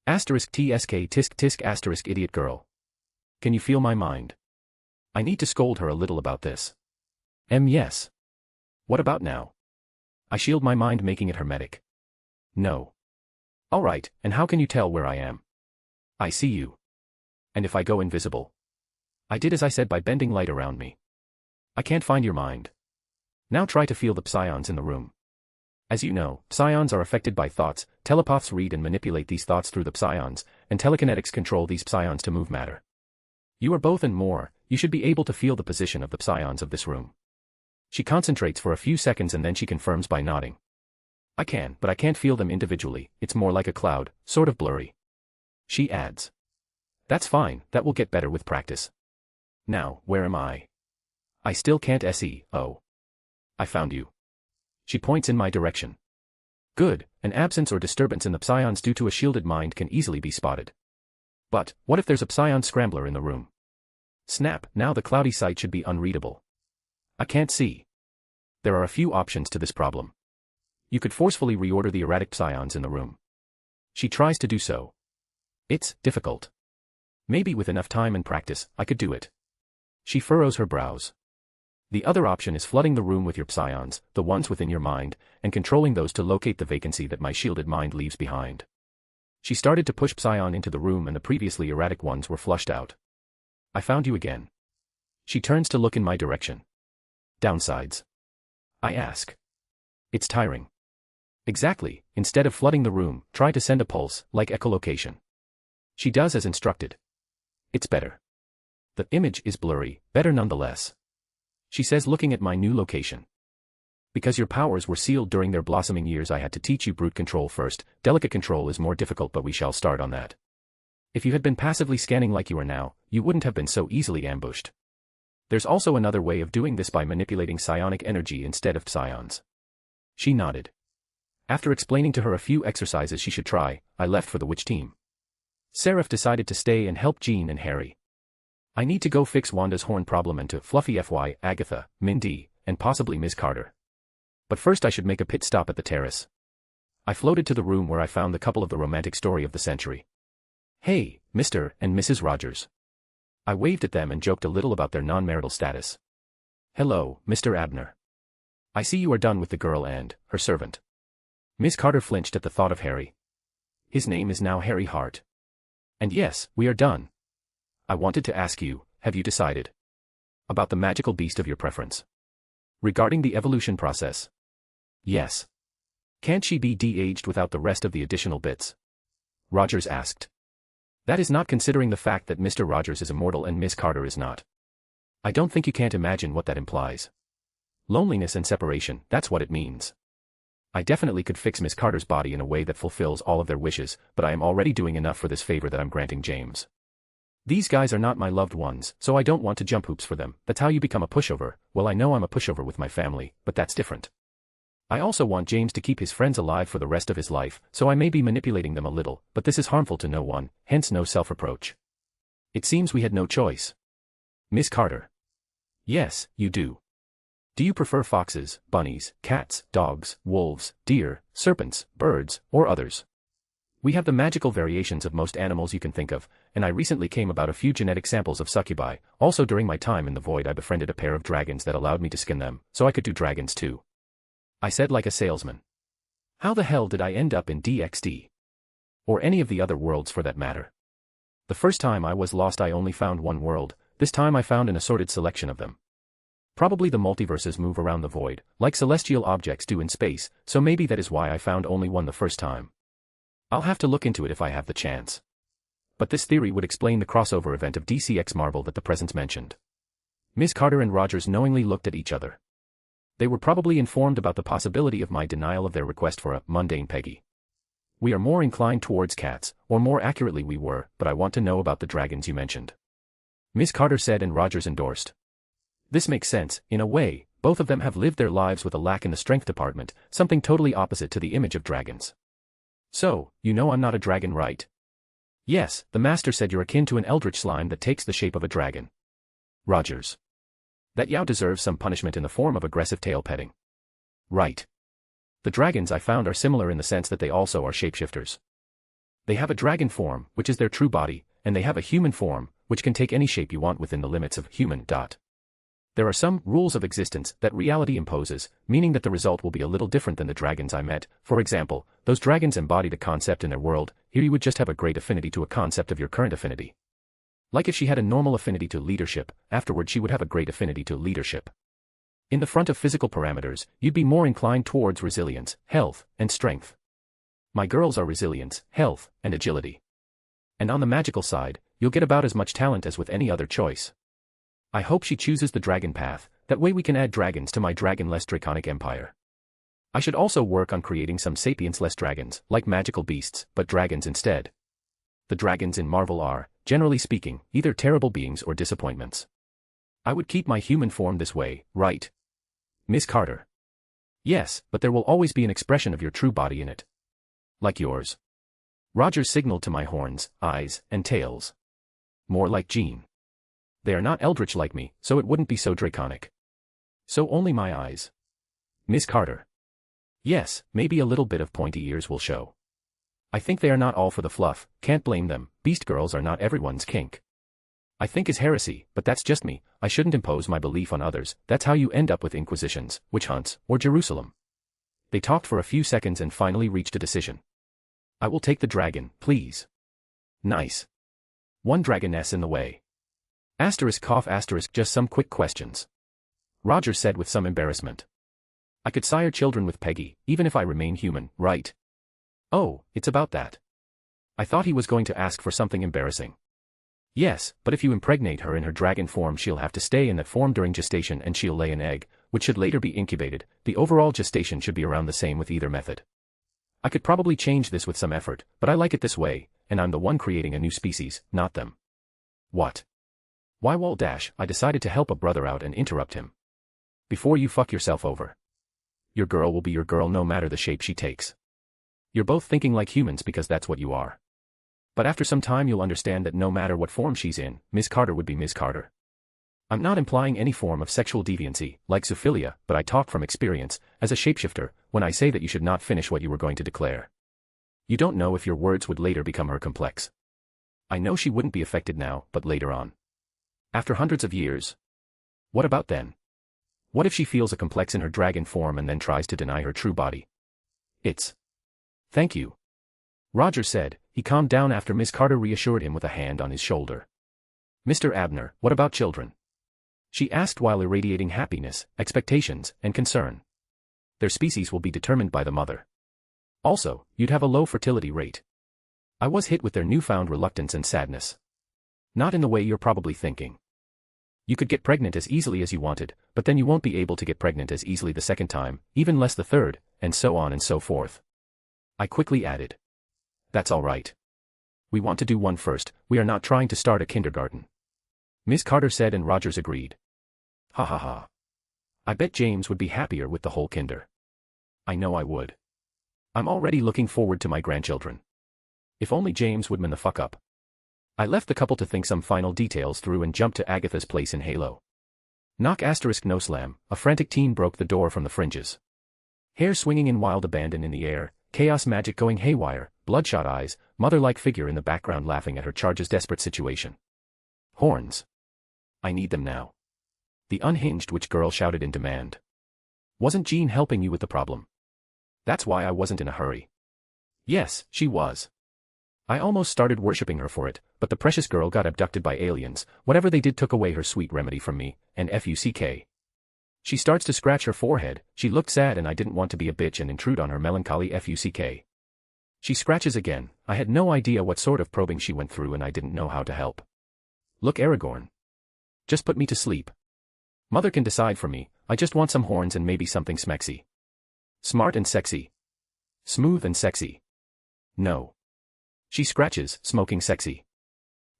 Asterisk tsk tisk tisk asterisk idiot girl. Can you feel my mind? I need to scold her a little about this. Yes. What about now? I shield my mind making it hermetic. No. Alright, and how can you tell where I am? I see you. And if I go invisible? I did as I said by bending light around me. I can't find your mind. Now try to feel the psions in the room. As you know, psions are affected by thoughts, telepaths read and manipulate these thoughts through the psions, and telekinetics control these psions to move matter. You are both and more, you should be able to feel the position of the psions of this room. She concentrates for a few seconds and then she confirms by nodding. I can, but I can't feel them individually, it's more like a cloud, sort of blurry. She adds. That's fine, that will get better with practice. Now, where am I? I still can't see. I found you. She points in my direction. Good, an absence or disturbance in the psions due to a shielded mind can easily be spotted. But, what if there's a psion scrambler in the room? Snap, now the cloudy sight should be unreadable. I can't see. There are a few options to this problem. You could forcefully reorder the erratic psions in the room. She tries to do so. It's difficult. Maybe with enough time and practice, I could do it. She furrows her brows. The other option is flooding the room with your psions, the ones within your mind, and controlling those to locate the vacancy that my shielded mind leaves behind. She started to push psion into the room and the previously erratic ones were flushed out. I found you again. She turns to look in my direction. Downsides? I ask. It's tiring. Exactly, instead of flooding the room, try to send a pulse, like echolocation. She does as instructed. It's better. The image is blurry, better nonetheless. She says looking at my new location. Because your powers were sealed during their blossoming years I had to teach you brute control first, delicate control is more difficult but we shall start on that. If you had been passively scanning like you are now, you wouldn't have been so easily ambushed. There's also another way of doing this by manipulating psionic energy instead of psions. She nodded. After explaining to her a few exercises she should try, I left for the witch team. Seraph decided to stay and help Jean and Harry. I need to go fix Wanda's horn problem and to Fluffy FY, Agatha, Mindy, and possibly Ms. Carter. But first I should make a pit stop at the terrace. I floated to the room where I found the couple of the romantic story of the century. Hey, Mr. and Mrs. Rogers. I waved at them and joked a little about their non-marital status. Hello, Mr. Abner. I see you are done with the girl and her servant. Ms. Carter flinched at the thought of Harry. His name is now Harry Hart. And yes, we are done. I wanted to ask you, have you decided? About the magical beast of your preference. Regarding the evolution process. Yes. Can't she be de-aged without the rest of the additional bits? Rogers asked. That is not considering the fact that Mr. Rogers is immortal and Miss Carter is not. I don't think you can't imagine what that implies. Loneliness and separation, that's what it means. I definitely could fix Miss Carter's body in a way that fulfills all of their wishes, but I am already doing enough for this favor that I'm granting James. These guys are not my loved ones, so I don't want to jump hoops for them. That's how you become a pushover. Well, I know I'm a pushover with my family, but that's different. I also want James to keep his friends alive for the rest of his life, so I may be manipulating them a little, but this is harmful to no one, hence no self-reproach. It seems we had no choice. Miss Carter. Yes, you do. Do you prefer foxes, bunnies, cats, dogs, wolves, deer, serpents, birds, or others? We have the magical variations of most animals you can think of, and I recently came about a few genetic samples of succubi. Also during my time in the void I befriended a pair of dragons that allowed me to skin them, so I could do dragons too. I said like a salesman. How the hell did I end up in DXD? Or any of the other worlds for that matter? The first time I was lost I only found one world, this time I found an assorted selection of them. Probably the multiverses move around the void, like celestial objects do in space, so maybe that is why I found only one the first time. I'll have to look into it if I have the chance. But this theory would explain the crossover event of DCX Marvel that the presence mentioned. Ms. Carter and Rogers knowingly looked at each other. They were probably informed about the possibility of my denial of their request for a mundane Peggy. We are more inclined towards cats, or more accurately we were, but I want to know about the dragons you mentioned. Ms. Carter said and Rogers endorsed. This makes sense, in a way, both of them have lived their lives with a lack in the strength department, something totally opposite to the image of dragons. So, you know I'm not a dragon, right? Yes, the master said you're akin to an eldritch slime that takes the shape of a dragon. Rogers. That Yao deserves some punishment in the form of aggressive tail petting. Right. The dragons I found are similar in the sense that they also are shapeshifters. They have a dragon form, which is their true body, and they have a human form, which can take any shape you want within the limits of human. There are some rules of existence that reality imposes, meaning that the result will be a little different than the dragons I met. For example, those dragons embodied a concept in their world, here you would just have a great affinity to a concept of your current affinity. Like if she had a normal affinity to leadership, afterward she would have a great affinity to leadership. In the front of physical parameters, you'd be more inclined towards resilience, health, and strength. My girls are resilience, health, and agility. And on the magical side, you'll get about as much talent as with any other choice. I hope she chooses the dragon path, that way we can add dragons to my dragon-less draconic empire. I should also work on creating some sapience-less dragons, like magical beasts, but dragons instead. The dragons in Marvel are, generally speaking, either terrible beings or disappointments. I would keep my human form this way, right? Miss Carter. Yes, but there will always be an expression of your true body in it. Like yours. Rogers signaled to my horns, eyes, and tails. More like Jean. They are not eldritch like me, so it wouldn't be so draconic. So only my eyes. Miss Carter. Yes, maybe a little bit of pointy ears will show. I think they are not all for the fluff, can't blame them, beast girls are not everyone's kink. I think is heresy, but that's just me, I shouldn't impose my belief on others, that's how you end up with inquisitions, witch hunts, or Jerusalem. They talked for a few seconds and finally reached a decision. I will take the dragon, please. Nice. One dragoness in the way. Just some quick questions. Roger said with some embarrassment. I could sire children with Peggy, even if I remain human, right? Oh, it's about that. I thought he was going to ask for something embarrassing. Yes, but if you impregnate her in her dragon form she'll have to stay in that form during gestation and she'll lay an egg, which should later be incubated. The overall gestation should be around the same with either method. I could probably change this with some effort, but I like it this way, and I'm the one creating a new species, not them. What? Why I decided to help a brother out and interrupt him. Before you fuck yourself over. Your girl will be your girl no matter the shape she takes. You're both thinking like humans because that's what you are. But after some time you'll understand that no matter what form she's in, Ms. Carter would be Ms. Carter. I'm not implying any form of sexual deviancy, like zoophilia, but I talk from experience, as a shapeshifter, when I say that you should not finish what you were going to declare. You don't know if your words would later become her complex. I know she wouldn't be affected now, but later on. After hundreds of years. What about then? What if she feels a complex in her dragon form and then tries to deny her true body? Thank you. Roger said. He calmed down after Miss Carter reassured him with a hand on his shoulder. Mr. Abner, what about children? She asked while irradiating happiness, expectations, and concern. Their species will be determined by the mother. Also, you'd have a low fertility rate. I was hit with their newfound reluctance and sadness. Not in the way you're probably thinking. You could get pregnant as easily as you wanted, but then you won't be able to get pregnant as easily the second time, even less the third, and so on and so forth. I quickly added. That's all right. We want to do one first, we are not trying to start a kindergarten. Ms. Carter said and Rogers agreed. Ha ha ha. I bet James would be happier with the whole kinder. I know I would. I'm already looking forward to my grandchildren. If only James would man the fuck up. I left the couple to think some final details through and jumped to Agatha's place in Halo. Knock * no slam, a frantic teen broke the door from the fringes. Hair swinging in wild abandon in the air, chaos magic going haywire, bloodshot eyes, mother-like figure in the background laughing at her charge's desperate situation. Horns. I need them now. The unhinged witch girl shouted in demand. Wasn't Jean helping you with the problem? That's why I wasn't in a hurry. Yes, she was. I almost started worshipping her for it, but the precious girl got abducted by aliens, whatever they did took away her sweet remedy from me, and fuck. She starts to scratch her forehead, she looked sad and I didn't want to be a bitch and intrude on her melancholy fuck. She scratches again, I had no idea what sort of probing she went through and I didn't know how to help. Look Aragorn. Just put me to sleep. Mother can decide for me, I just want some horns and maybe something smexy. Smart and sexy. Smooth and sexy. No. She scratches, smoking sexy.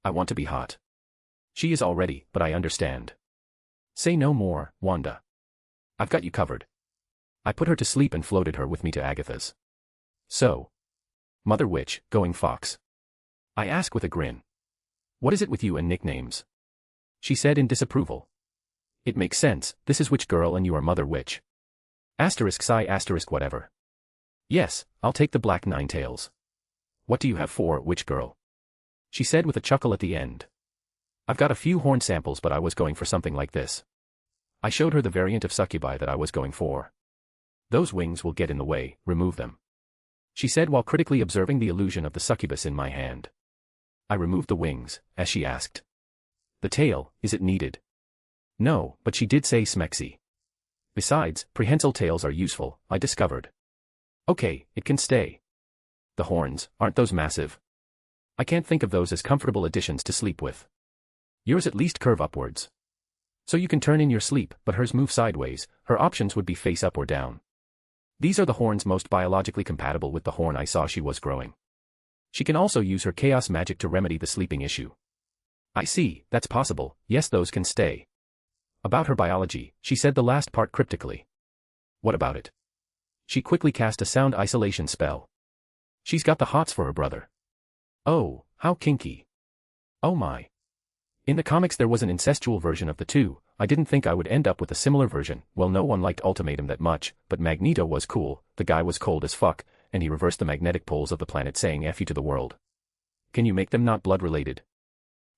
I want to be hot. She is already, but I understand. Say no more, Wanda. I've got you covered. I put her to sleep and floated her with me to Agatha's. So. Mother Witch, going fox. I ask with a grin. What is it with you and nicknames? She said in disapproval. It makes sense, this is Witch Girl and you are Mother Witch. Whatever. Yes, I'll take the black nine tails. What do you have for, Witch Girl? She said with a chuckle at the end. I've got a few horn samples but I was going for something like this. I showed her the variant of succubi that I was going for. Those wings will get in the way, remove them. She said while critically observing the illusion of the succubus in my hand. I removed the wings, as she asked. The tail, is it needed? No, but she did say smexy. Besides, prehensile tails are useful, I discovered. Okay, it can stay. The horns, aren't those massive? I can't think of those as comfortable additions to sleep with. Yours at least curve upwards. So you can turn in your sleep, but hers move sideways, her options would be face up or down. These are the horns most biologically compatible with the horn I saw she was growing. She can also use her chaos magic to remedy the sleeping issue. I see, that's possible, yes those can stay. About her biology, she said the last part cryptically. What about it? She quickly cast a sound isolation spell. She's got the hots for her brother. Oh, how kinky. Oh my. In the comics there was an incestual version of the two, I didn't think I would end up with a similar version, well no one liked Ultimatum that much, but Magneto was cool, the guy was cold as fuck, and he reversed the magnetic poles of the planet saying F you to the world. Can you make them not blood related?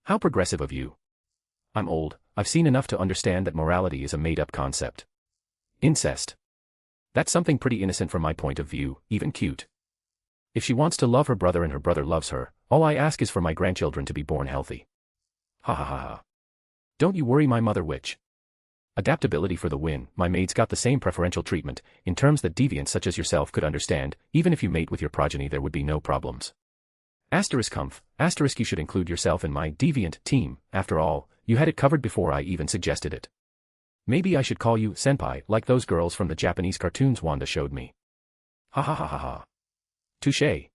How progressive of you. I'm old, I've seen enough to understand that morality is a made-up concept. Incest. That's something pretty innocent from my point of view, even cute. If she wants to love her brother and her brother loves her, all I ask is for my grandchildren to be born healthy. Ha ha ha ha. Don't you worry my Mother Witch. Adaptability for the win, my maid's got the same preferential treatment, in terms that deviants such as yourself could understand, even if you mate with your progeny there would be no problems. Comf, you should include yourself in my deviant team, after all, you had it covered before I even suggested it. Maybe I should call you senpai like those girls from the Japanese cartoons Wanda showed me. Ha ha ha ha ha. Touché.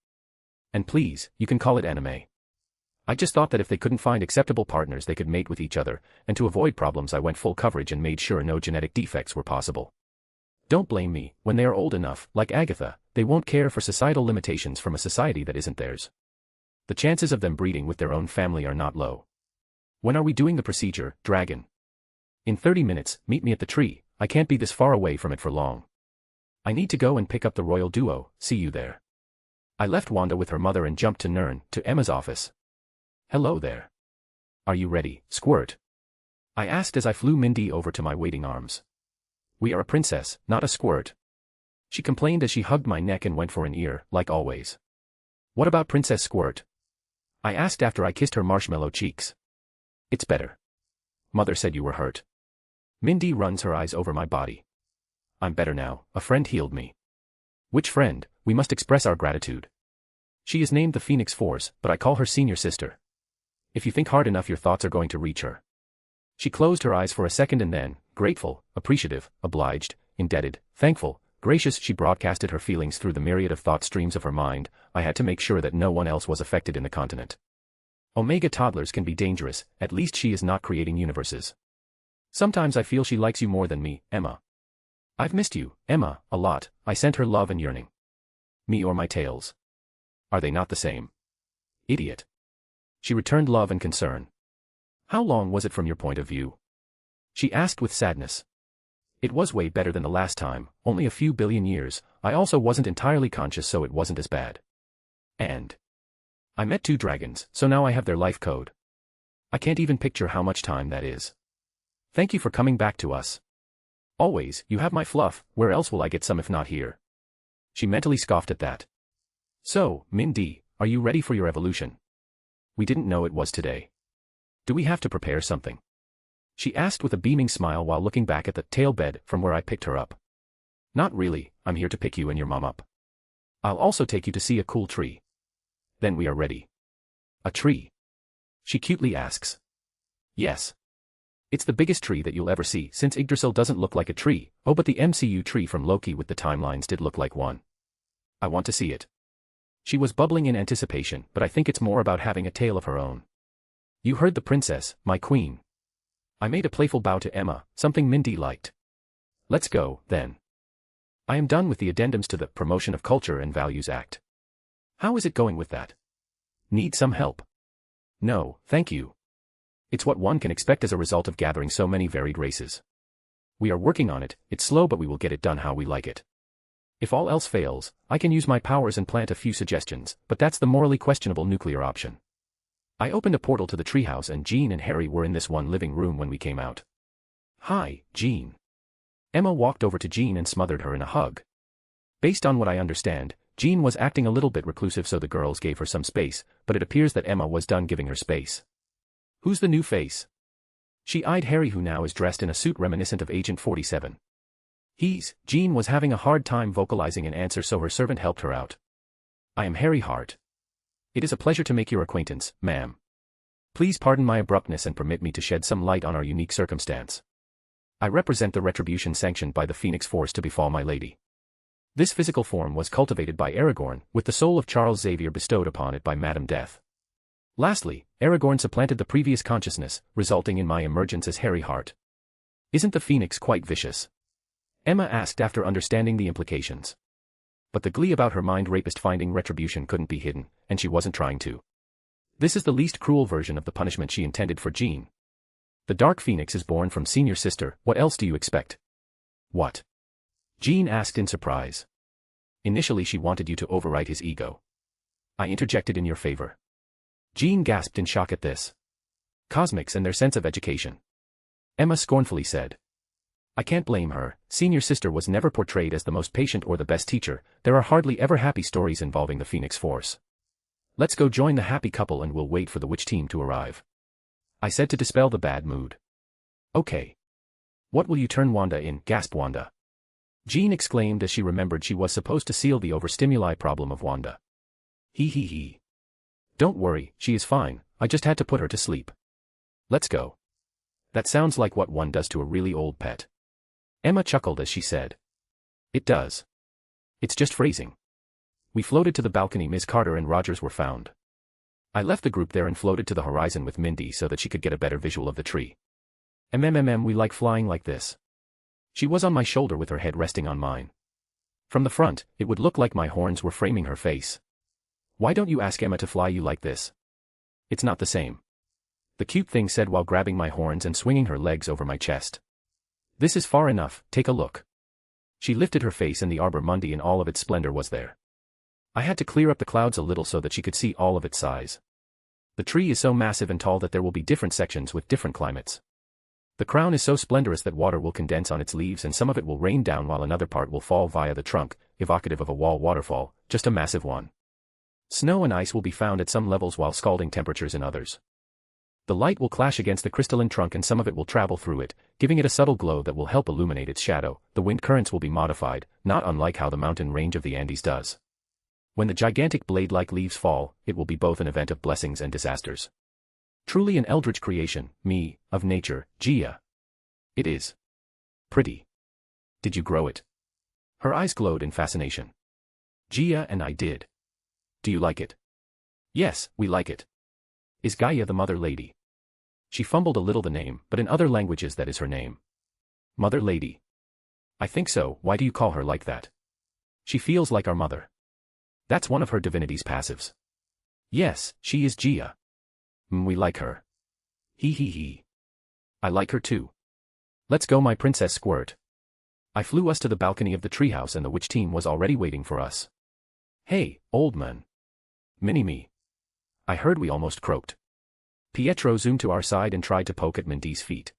And please, you can call it anime. I just thought that if they couldn't find acceptable partners they could mate with each other, and to avoid problems I went full coverage and made sure no genetic defects were possible. Don't blame me, when they are old enough, like Agatha, they won't care for societal limitations from a society that isn't theirs. The chances of them breeding with their own family are not low. When are we doing the procedure, Dragon? In 30 minutes, meet me at the tree, I can't be this far away from it for long. I need to go and pick up the royal duo, see you there. I left Wanda with her mother and jumped to Nern, to Emma's office. Hello there. Are you ready, Squirt? I asked as I flew Mindy over to my waiting arms. We are a princess, not a squirt. She complained as she hugged my neck and went for an ear, like always. What about Princess Squirt? I asked after I kissed her marshmallow cheeks. It's better. Mother said you were hurt. Mindy runs her eyes over my body. I'm better now, a friend healed me. Which friend? We must express our gratitude. She is named the Phoenix Force, but I call her senior sister. If you think hard enough your thoughts are going to reach her. She closed her eyes for a second and then, grateful, appreciative, obliged, indebted, thankful, Gracious, she broadcasted her feelings through the myriad of thought streams of her mind. I had to make sure that no one else was affected in the continent. Omega toddlers can be dangerous, at least she is not creating universes. Sometimes I feel she likes you more than me, Emma. I've missed you, Emma, a lot. I sent her love and yearning. Me or my tails? Are they not the same? Idiot. She returned love and concern. How long was it from your point of view? She asked with sadness. It was way better than the last time, only a few billion years. I also wasn't entirely conscious, so it wasn't as bad. And I met 2 dragons, so now I have their life code. I can't even picture how much time that is. Thank you for coming back to us. Always, you have my fluff. Where else will I get some if not here? She mentally scoffed at that. So, Mindy, are you ready for your evolution? We didn't know it was today. Do we have to prepare something? She asked with a beaming smile while looking back at the tail bed from where I picked her up. Not really, I'm here to pick you and your mom up. I'll also take you to see a cool tree. Then we are ready. A tree? She cutely asks. Yes. It's the biggest tree that you'll ever see, since Yggdrasil doesn't look like a tree. Oh, but the MCU tree from Loki with the timelines did look like one. I want to see it. She was bubbling in anticipation, but I think it's more about having a tale of her own. You heard the princess, my queen. I made a playful bow to Emma, something Mindy liked. Let's go, then. I am done with the addendums to the Promotion of Culture and Values Act. How is it going with that? Need some help? No, thank you. It's what one can expect as a result of gathering so many varied races. We are working on it, it's slow but we will get it done how we like it. If all else fails, I can use my powers and plant a few suggestions, but that's the morally questionable nuclear option. I opened a portal to the treehouse and Jean and Harry were in this one living room when we came out. Hi, Jean. Emma walked over to Jean and smothered her in a hug. Based on what I understand, Jean was acting a little bit reclusive, so the girls gave her some space, but it appears that Emma was done giving her space. Who's the new face? She eyed Harry, who now is dressed in a suit reminiscent of Agent 47. Jean was having a hard time vocalizing an answer, so her servant helped her out. I am Harry Hart. It is a pleasure to make your acquaintance, ma'am. Please pardon my abruptness and permit me to shed some light on our unique circumstance. I represent the retribution sanctioned by the Phoenix Force to befall my lady. This physical form was cultivated by Aragorn, with the soul of Charles Xavier bestowed upon it by Madame Death. Lastly, Aragorn supplanted the previous consciousness, resulting in my emergence as Harry Hart. Isn't the Phoenix quite vicious? Emma asked after understanding the implications. But the glee about her mind rapist finding retribution couldn't be hidden, and she wasn't trying to. This is the least cruel version of the punishment she intended for Jean. The Dark Phoenix is born from Senior Sister, what else do you expect? What? Jean asked in surprise. Initially she wanted you to override his ego. I interjected in your favor. Jean gasped in shock at this. Cosmics and their sense of education. Emma scornfully said. I can't blame her. Senior Sister was never portrayed as the most patient or the best teacher. There are hardly ever happy stories involving the Phoenix Force. Let's go join the happy couple and we'll wait for the witch team to arrive. I said to dispel the bad mood. Okay. What will you turn Wanda in? Gasped Wanda. Jean exclaimed as she remembered she was supposed to seal the overstimuli problem of Wanda. He. Don't worry, she is fine, I just had to put her to sleep. Let's go. That sounds like what one does to a really old pet. Emma chuckled as she said. It does. It's just phrasing. We floated to the balcony. Ms. Carter and Rogers were found. I left the group there and floated to the horizon with Mindy so that she could get a better visual of the tree. We like flying like this. She was on my shoulder with her head resting on mine. From the front, it would look like my horns were framing her face. Why don't you ask Emma to fly you like this? It's not the same. The cute thing said while grabbing my horns and swinging her legs over my chest. This is far enough, take a look. She lifted her face and the Arbor Mundi in all of its splendor was there. I had to clear up the clouds a little so that she could see all of its size. The tree is so massive and tall that there will be different sections with different climates. The crown is so splendorous that water will condense on its leaves and some of it will rain down while another part will fall via the trunk, evocative of a wall waterfall, just a massive one. Snow and ice will be found at some levels while scalding temperatures in others. The light will clash against the crystalline trunk and some of it will travel through it, giving it a subtle glow that will help illuminate its shadow. The wind currents will be modified, not unlike how the mountain range of the Andes does. When the gigantic blade-like leaves fall, it will be both an event of blessings and disasters. Truly an eldritch creation, of nature, Gia. It is. Pretty. Did you grow it? Her eyes glowed in fascination. Gia and I did. Do you like it? Yes, we like it. Is Gaia the mother lady? She fumbled a little the name, but in other languages that is her name. Mother lady. I think so, why do you call her like that? She feels like our mother. That's one of her divinity's passives. Yes, she is Gia. We like her. He. I like her too. Let's go, my princess Squirt. I flew us to the balcony of the treehouse and the witch team was already waiting for us. Hey, old man. Mini-me. I heard we almost croaked. Pietro zoomed to our side and tried to poke at Mindy's feet.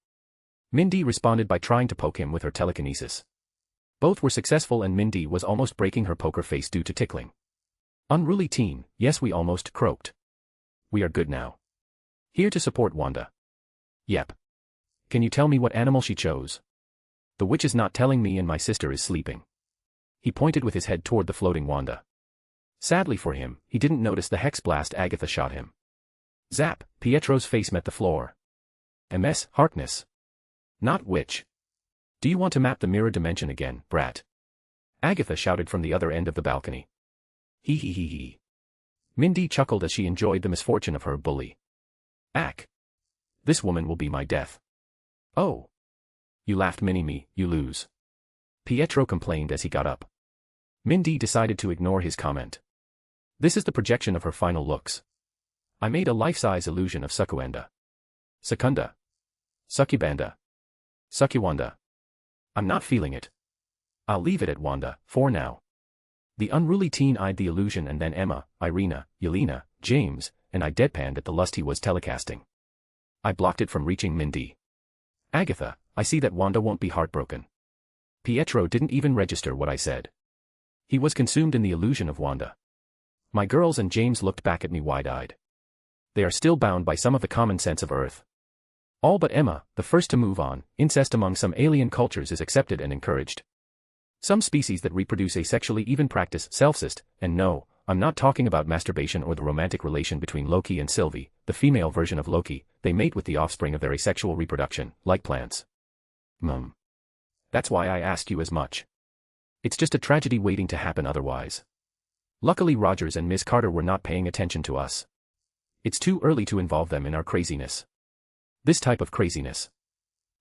Mindy responded by trying to poke him with her telekinesis. Both were successful and Mindy was almost breaking her poker face due to tickling. Unruly teen, yes, we almost croaked. We are good now. Here to support Wanda. Yep. Can you tell me what animal she chose? The witch is not telling me and my sister is sleeping. He pointed with his head toward the floating Wanda. Sadly for him, he didn't notice the hex blast Agatha shot him. Zap, Pietro's face met the floor. MS, Harkness. Not witch. Do you want to map the mirror dimension again, brat? Agatha shouted from the other end of the balcony. He. Mindy chuckled as she enjoyed the misfortune of her bully. Ack. This woman will be my death. Oh. You laughed, Mini-me, you lose. Pietro complained as he got up. Mindy decided to ignore his comment. This is the projection of her final looks. I made a life-size illusion of Sukuenda. Secunda. Succubanda. Succuwanda. I'm not feeling it. I'll leave it at Wanda, for now. The unruly teen eyed the illusion and then Emma, Irina, Yelena, James, and I deadpanned at the lust he was telecasting. I blocked it from reaching Mindy. Agatha, I see that Wanda won't be heartbroken. Pietro didn't even register what I said. He was consumed in the illusion of Wanda. My girls and James looked back at me wide-eyed. They are still bound by some of the common sense of Earth. All but Emma, the first to move on. Incest among some alien cultures is accepted and encouraged. Some species that reproduce asexually even practice self-cist, and no, I'm not talking about masturbation or the romantic relation between Loki and Sylvie, the female version of Loki. They mate with the offspring of their asexual reproduction, like plants. That's why I asked you as much. It's just a tragedy waiting to happen otherwise. Luckily Rogers and Miss Carter were not paying attention to us. It's too early to involve them in our craziness. This type of craziness.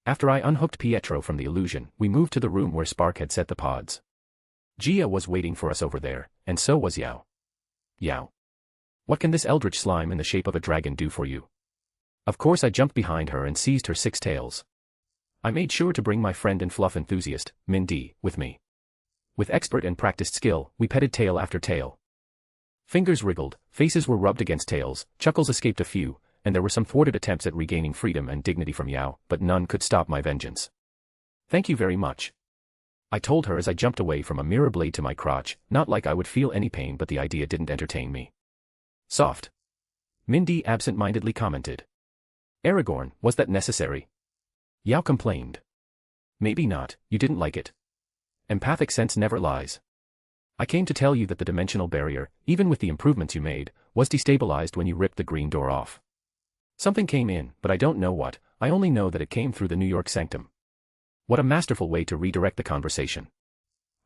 After I unhooked Pietro from the illusion, we moved to the room where Spark had set the pods. Gia was waiting for us over there, and so was Yao. Yao. What can this eldritch slime in the shape of a dragon do for you? Of course I jumped behind her and seized her 6 tails. I made sure to bring my friend and fluff enthusiast, Mindy, with me. With expert and practiced skill, we petted tail after tail. Fingers wriggled, faces were rubbed against tails, chuckles escaped a few, and there were some thwarted attempts at regaining freedom and dignity from Yao, but none could stop my vengeance. Thank you very much. I told her as I jumped away from a mirror blade to my crotch, not like I would feel any pain, but the idea didn't entertain me. Soft. Mindy absent-mindedly commented. Aragorn, was that necessary? Yao complained. Maybe not, you didn't like it. Empathic sense never lies. I came to tell you that the dimensional barrier, even with the improvements you made, was destabilized when you ripped the green door off. Something came in, but I don't know what. I only know that it came through the New York sanctum. What a masterful way to redirect the conversation.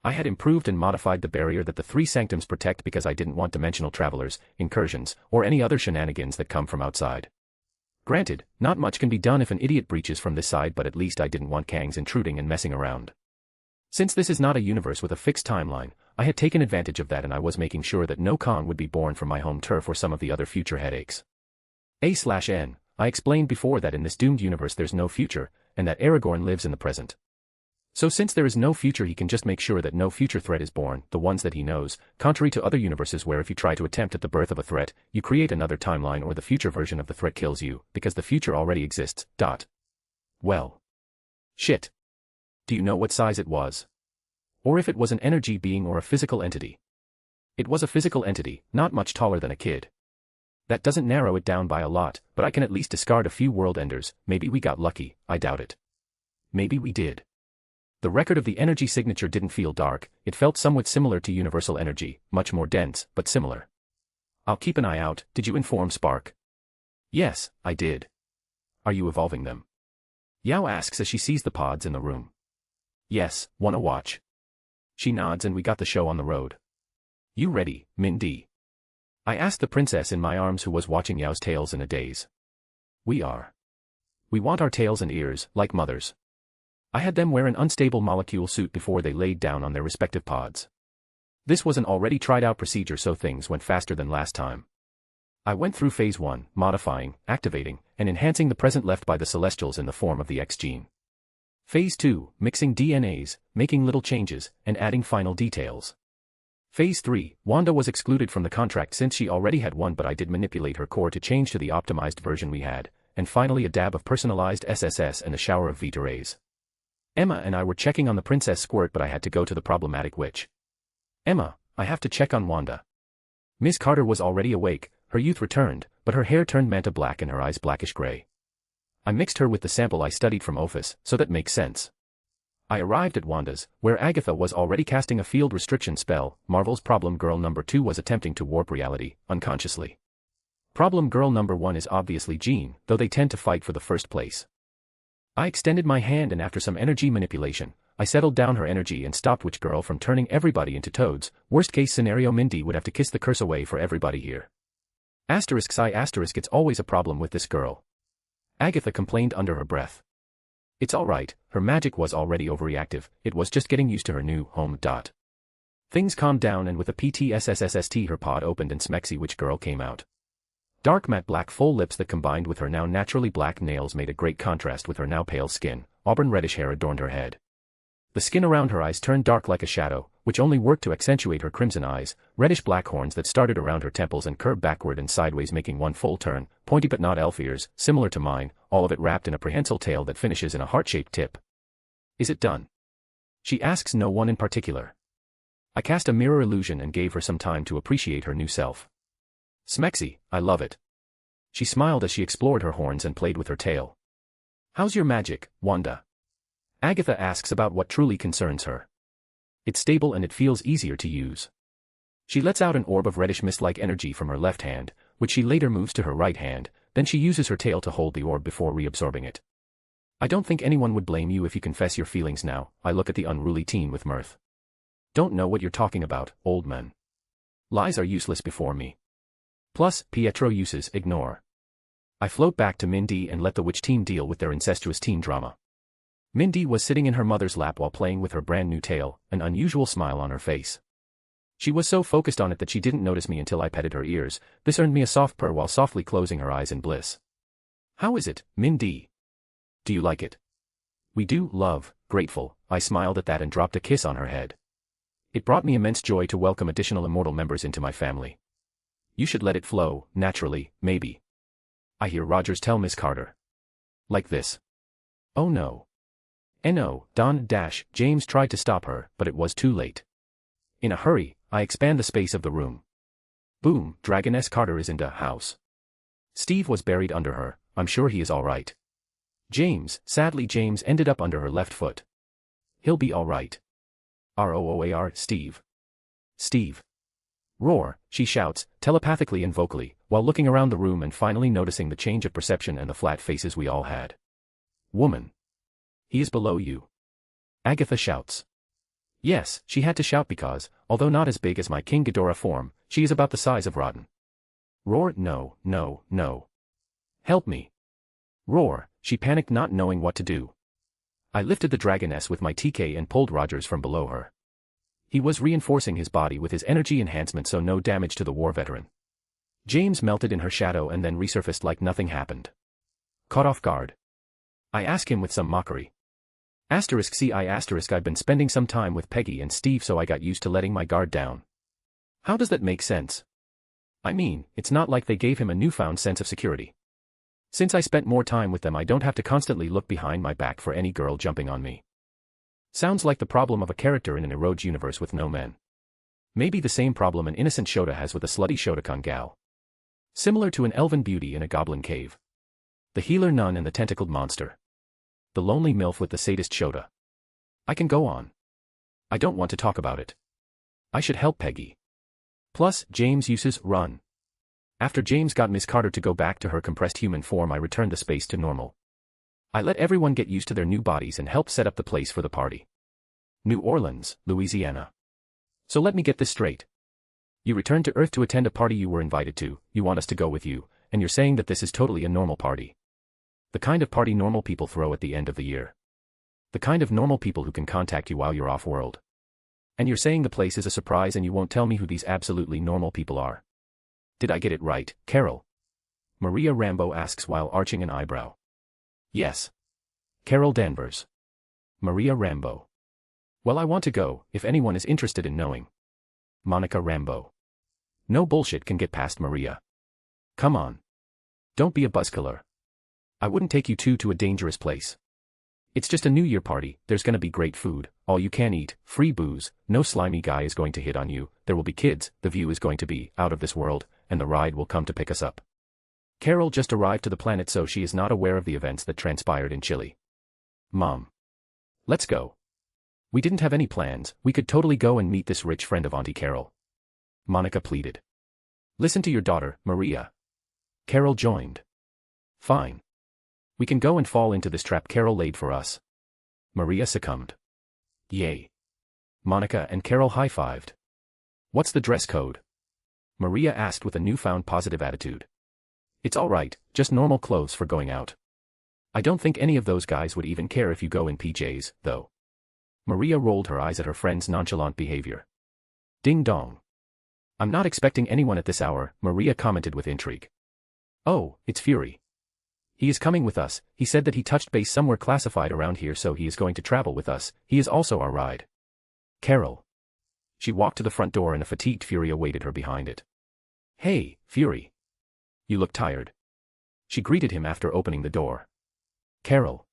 I had improved and modified the barrier that the 3 sanctums protect because I didn't want dimensional travelers, incursions, or any other shenanigans that come from outside. Granted, not much can be done if an idiot breaches from this side, but at least I didn't want Kangs intruding and messing around. Since this is not a universe with a fixed timeline, I had taken advantage of that and I was making sure that no Kong would be born from my home turf or some of the other future headaches. A/N, I explained before that in this doomed universe there's no future, and that Aragorn lives in the present. So since there is no future, he can just make sure that no future threat is born, the ones that he knows, contrary to other universes where if you try to attempt at the birth of a threat, you create another timeline or the future version of the threat kills you, because the future already exists. Well. Shit. Do you know what size it was? Or if it was an energy being or a physical entity? It was a physical entity, not much taller than a kid. That doesn't narrow it down by a lot, but I can at least discard a few world enders. Maybe we got lucky, I doubt it. Maybe we did. The record of the energy signature didn't feel dark, it felt somewhat similar to universal energy, much more dense, but similar. I'll keep an eye out. Did you inform Spark? Yes, I did. Are you evolving them? Yao asks as she sees the pods in the room. Yes, wanna watch? She nods and we got the show on the road. You ready, Mindy? I asked the princess in my arms who was watching Yao's tails in a daze. We are. We want our tails and ears, like mothers. I had them wear an unstable molecule suit before they laid down on their respective pods. This was an already tried out procedure, so things went faster than last time. I went through phase 1, modifying, activating, and enhancing the present left by the Celestials in the form of the X gene. Phase 2, mixing DNAs, making little changes, and adding final details. Phase 3, Wanda was excluded from the contract since she already had one, but I did manipulate her core to change to the optimized version we had, and finally a dab of personalized SSS and a shower of Vita rays. Emma and I were checking on the Princess Squirt, but I had to go to the problematic witch. Emma, I have to check on Wanda. Miss Carter was already awake, her youth returned, but her hair turned manta black and her eyes blackish gray. I mixed her with the sample I studied from Ophis, so that makes sense. I arrived at Wanda's, where Agatha was already casting a field restriction spell. Marvel's Problem Girl number 2 was attempting to warp reality, unconsciously. Problem Girl number 1 is obviously Jean, though they tend to fight for the first place. I extended my hand and after some energy manipulation, I settled down her energy and stopped Witch Girl from turning everybody into toads. Worst case scenario, Mindy would have to kiss the curse away for everybody here. It's always a problem with this girl. Agatha complained under her breath. It's alright, her magic was already overreactive, it was just getting used to her new home. Things calmed down and with a PTSSSST her pod opened and Smexy Witch Girl came out. Dark matte black full lips that combined with her now naturally black nails made a great contrast with her now pale skin. Auburn reddish hair adorned her head. The skin around her eyes turned dark like a shadow, which only worked to accentuate her crimson eyes, reddish black horns that started around her temples and curved backward and sideways making one full turn, pointy but not elf ears, similar to mine, all of it wrapped in a prehensile tail that finishes in a heart-shaped tip. Is it done? She asks no one in particular. I cast a mirror illusion and gave her some time to appreciate her new self. Smexy, I love it. She smiled as she explored her horns and played with her tail. How's your magic, Wanda? Agatha asks about what truly concerns her. It's stable and it feels easier to use. She lets out an orb of reddish mist-like energy from her left hand, which she later moves to her right hand, then she uses her tail to hold the orb before reabsorbing it. I don't think anyone would blame you if you confess your feelings now. I look at the unruly teen with mirth. Don't know what you're talking about, old man. Lies are useless before me. Plus, Pietro uses ignore. I float back to Mindy and let the witch team deal with their incestuous teen drama. Mindy was sitting in her mother's lap while playing with her brand new tail, an unusual smile on her face. She was so focused on it that she didn't notice me until I petted her ears. This earned me a soft purr while softly closing her eyes in bliss. How is it, Mindy? Do you like it? We do, love, grateful. I smiled at that and dropped a kiss on her head. It brought me immense joy to welcome additional immortal members into my family. You should let it flow, naturally, maybe. I hear Rogers tell Miss Carter. Like this. Oh no. No, James tried to stop her, but it was too late. In a hurry, I expand the space of the room. Boom, Dragoness Carter is in the house. Steve was buried under her, I'm sure he is alright. Sadly James ended up under her left foot. He'll be alright. ROOAR, Steve. Steve. Roar, she shouts, telepathically and vocally, while looking around the room and finally noticing the change of perception and the flat faces we all had. Woman. He is below you. Agatha shouts. Yes, she had to shout because, although not as big as my King Ghidorah form, she is about the size of Rodden. Roar, no. Help me. Roar, she panicked not knowing what to do. I lifted the Dragoness with my TK and pulled Rogers from below her. He was reinforcing his body with his energy enhancement so no damage to the war veteran. James melted in her shadow and then resurfaced like nothing happened. Caught off guard. I ask him with some mockery. I've been spending some time with Peggy and Steve so I got used to letting my guard down. How does that make sense? I mean, it's not like they gave him a newfound sense of security. Since I spent more time with them I don't have to constantly look behind my back for any girl jumping on me. Sounds like the problem of a character in an Eroge universe with no men. Maybe the same problem an innocent Shota has with a slutty Shotokan gal. Similar to an elven beauty in a goblin cave. The healer nun and the tentacled monster. The lonely MILF with the sadist Shota. I can go on. I don't want to talk about it. I should help Peggy. Plus, James uses run. After James got Miss Carter to go back to her compressed human form I returned the space to normal. I let everyone get used to their new bodies and helped set up the place for the party. New Orleans, Louisiana. So let me get this straight. You returned to Earth to attend a party you were invited to, you want us to go with you, and you're saying that this is totally a normal party. The kind of party normal people throw at the end of the year. The kind of normal people who can contact you while you're off-world. And you're saying the place is a surprise and you won't tell me who these absolutely normal people are. Did I get it right, Carol? Maria Rambo asks while arching an eyebrow. Yes. Carol Danvers. Maria Rambo. Well, I want to go, if anyone is interested in knowing. Monica Rambo. No bullshit can get past Maria. Come on. Don't be a buzzkiller. I wouldn't take you two to a dangerous place. It's just a New Year party, there's gonna be great food, all you can eat, free booze, no slimy guy is going to hit on you, there will be kids, the view is going to be out of this world, and the ride will come to pick us up. Carol just arrived to the planet so she is not aware of the events that transpired in Chile. Mom. Let's go. We didn't have any plans, we could totally go and meet this rich friend of Auntie Carol. Monica pleaded. Listen to your daughter, Maria. Carol joined. Fine. We can go and fall into this trap Carol laid for us. Maria succumbed. Yay. Monica and Carol high-fived. What's the dress code? Maria asked with a newfound positive attitude. It's all right, just normal clothes for going out. I don't think any of those guys would even care if you go in PJs, though. Maria rolled her eyes at her friend's nonchalant behavior. Ding dong. I'm not expecting anyone at this hour, Maria commented with intrigue. Oh, it's Fury. He is coming with us, he said that he touched base somewhere classified around here so he is going to travel with us, he is also our ride. Carol. She walked to the front door and a fatigued Fury awaited her behind it. Hey, Fury. You look tired. She greeted him after opening the door. Carol.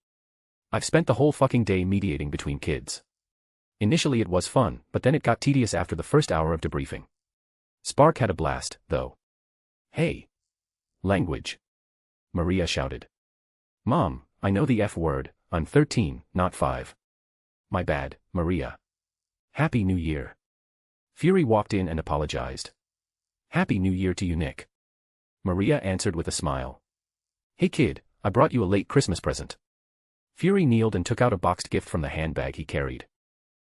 I've spent the whole fucking day mediating between kids. Initially it was fun, but then it got tedious after the first hour of debriefing. Spark had a blast, though. Hey. Language. Maria shouted. Mom, I know the F word, I'm 13, not 5. My bad, Maria. Happy New Year. Fury walked in and apologized. Happy New Year to you, Nick. Maria answered with a smile. Hey kid, I brought you a late Christmas present. Fury kneeled and took out a boxed gift from the handbag he carried.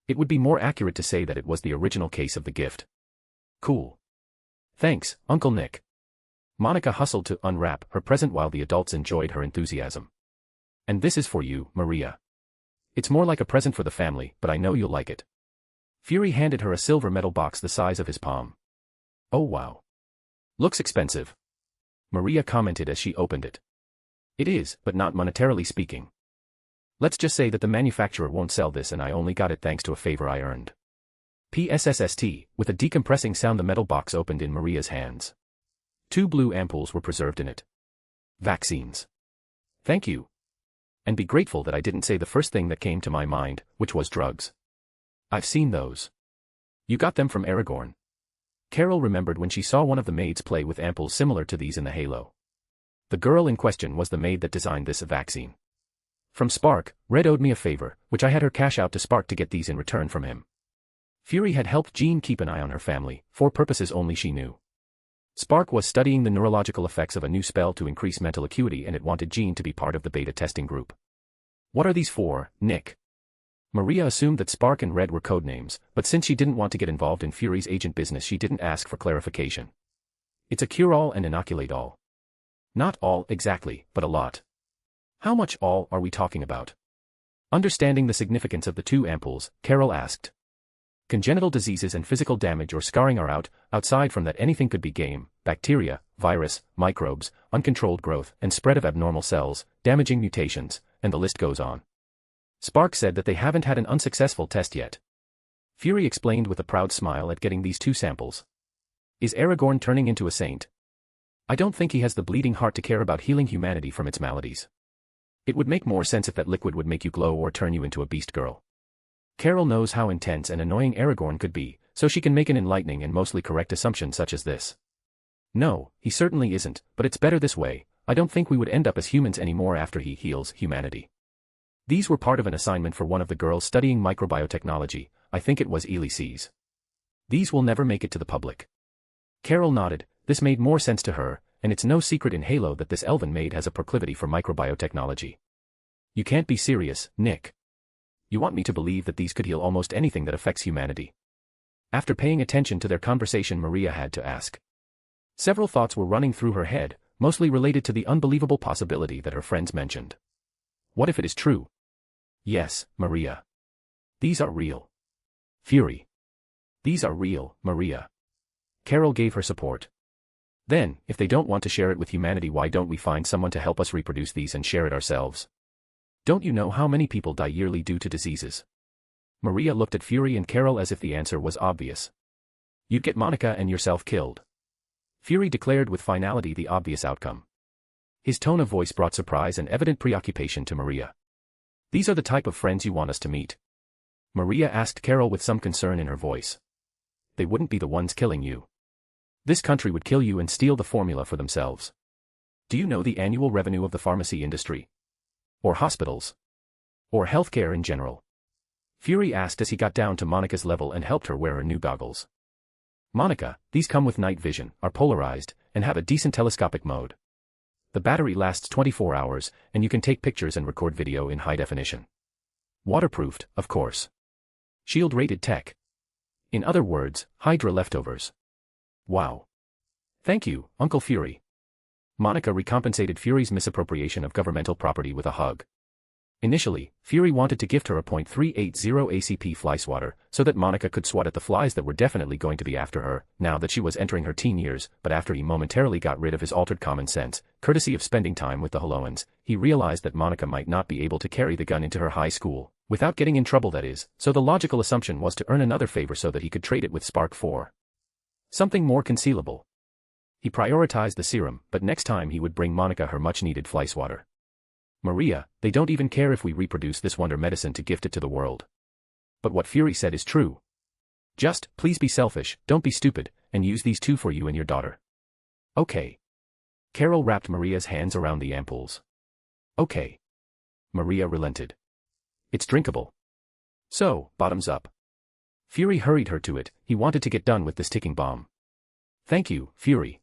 It would be more accurate to say that it was the original case of the gift. Cool. Thanks, Uncle Nick. Monica hustled to unwrap her present while the adults enjoyed her enthusiasm. And this is for you, Maria. It's more like a present for the family, but I know you'll like it. Fury handed her a silver metal box the size of his palm. Oh wow. Looks expensive. Maria commented as she opened it. It is, but not monetarily speaking. Let's just say that the manufacturer won't sell this and I only got it thanks to a favor I earned. PSSST, with a decompressing sound the metal box opened in Maria's hands. 2 blue ampoules were preserved in it. Vaccines. Thank you. And be grateful that I didn't say the first thing that came to my mind, which was drugs. I've seen those. You got them from Aragorn. Carol remembered when she saw one of the maids play with ampoules similar to these in the Halo. The girl in question was the maid that designed this vaccine. From Spark, Red owed me a favor, which I had her cash out to Spark to get these in return from him. Fury had helped Jean keep an eye on her family, for purposes only she knew. Spark was studying the neurological effects of a new spell to increase mental acuity and it wanted Jean to be part of the beta testing group. What are these for, Nick? Maria assumed that Spark and Red were codenames, but since she didn't want to get involved in Fury's agent business she didn't ask for clarification. It's a cure-all and inoculate-all. Not all exactly, but a lot. How much all are we talking about? Understanding the significance of the 2 ampoules, Carol asked. Congenital diseases and physical damage or scarring are out, outside from that anything could be game, bacteria, virus, microbes, uncontrolled growth and spread of abnormal cells, damaging mutations, and the list goes on. Spark said that they haven't had an unsuccessful test yet. Fury explained with a proud smile at getting these 2 samples. Is Aragorn turning into a saint? I don't think he has the bleeding heart to care about healing humanity from its maladies. It would make more sense if that liquid would make you glow or turn you into a beast girl. Carol knows how intense and annoying Aragorn could be, so she can make an enlightening and mostly correct assumption such as this. No, he certainly isn't, but it's better this way, I don't think we would end up as humans anymore after he heals humanity. These were part of an assignment for one of the girls studying microbiotechnology, I think it was Ulysses. These will never make it to the public. Carol nodded, this made more sense to her, and it's no secret in Halo that this elven maid has a proclivity for microbiotechnology. You can't be serious, Nick. You want me to believe that these could heal almost anything that affects humanity? After paying attention to their conversation, Maria had to ask. Several thoughts were running through her head, mostly related to the unbelievable possibility that her friends mentioned. What if it is true? Yes, Maria. These are real. Fury. These are real, Maria. Carol gave her support. Then, if they don't want to share it with humanity, why don't we find someone to help us reproduce these and share it ourselves? Don't you know how many people die yearly due to diseases? Maria looked at Fury and Carol as if the answer was obvious. You'd get Monica and yourself killed. Fury declared with finality the obvious outcome. His tone of voice brought surprise and evident preoccupation to Maria. These are the type of friends you want us to meet? Maria asked Carol with some concern in her voice. They wouldn't be the ones killing you. This country would kill you and steal the formula for themselves. Do you know the annual revenue of the pharmacy industry? Or hospitals? Or healthcare in general? Fury asked as he got down to Monica's level and helped her wear her new goggles. Monica, these come with night vision, are polarized, and have a decent telescopic mode. The battery lasts 24 hours, and you can take pictures and record video in high definition. Waterproofed, of course. Shield-rated tech. In other words, Hydra leftovers. Wow. Thank you, Uncle Fury. Monica recompensated Fury's misappropriation of governmental property with a hug. Initially, Fury wanted to gift her a .380 ACP fly swatter so that Monica could swat at the flies that were definitely going to be after her, now that she was entering her teen years, but after he momentarily got rid of his altered common sense, courtesy of spending time with the Holoans, he realized that Monica might not be able to carry the gun into her high school, without getting in trouble, that is, so the logical assumption was to earn another favor so that he could trade it with Spark 4. Something more concealable. He prioritized the serum, but next time he would bring Monica her much-needed fly swatter. Maria, they don't even care if we reproduce this wonder medicine to gift it to the world. But what Fury said is true. Just, please be selfish, don't be stupid, and use these two for you and your daughter. Okay. Carol wrapped Maria's hands around the ampoules. Okay. Maria relented. It's drinkable. So, bottoms up. Fury hurried her to it, he wanted to get done with this ticking bomb. Thank you, Fury.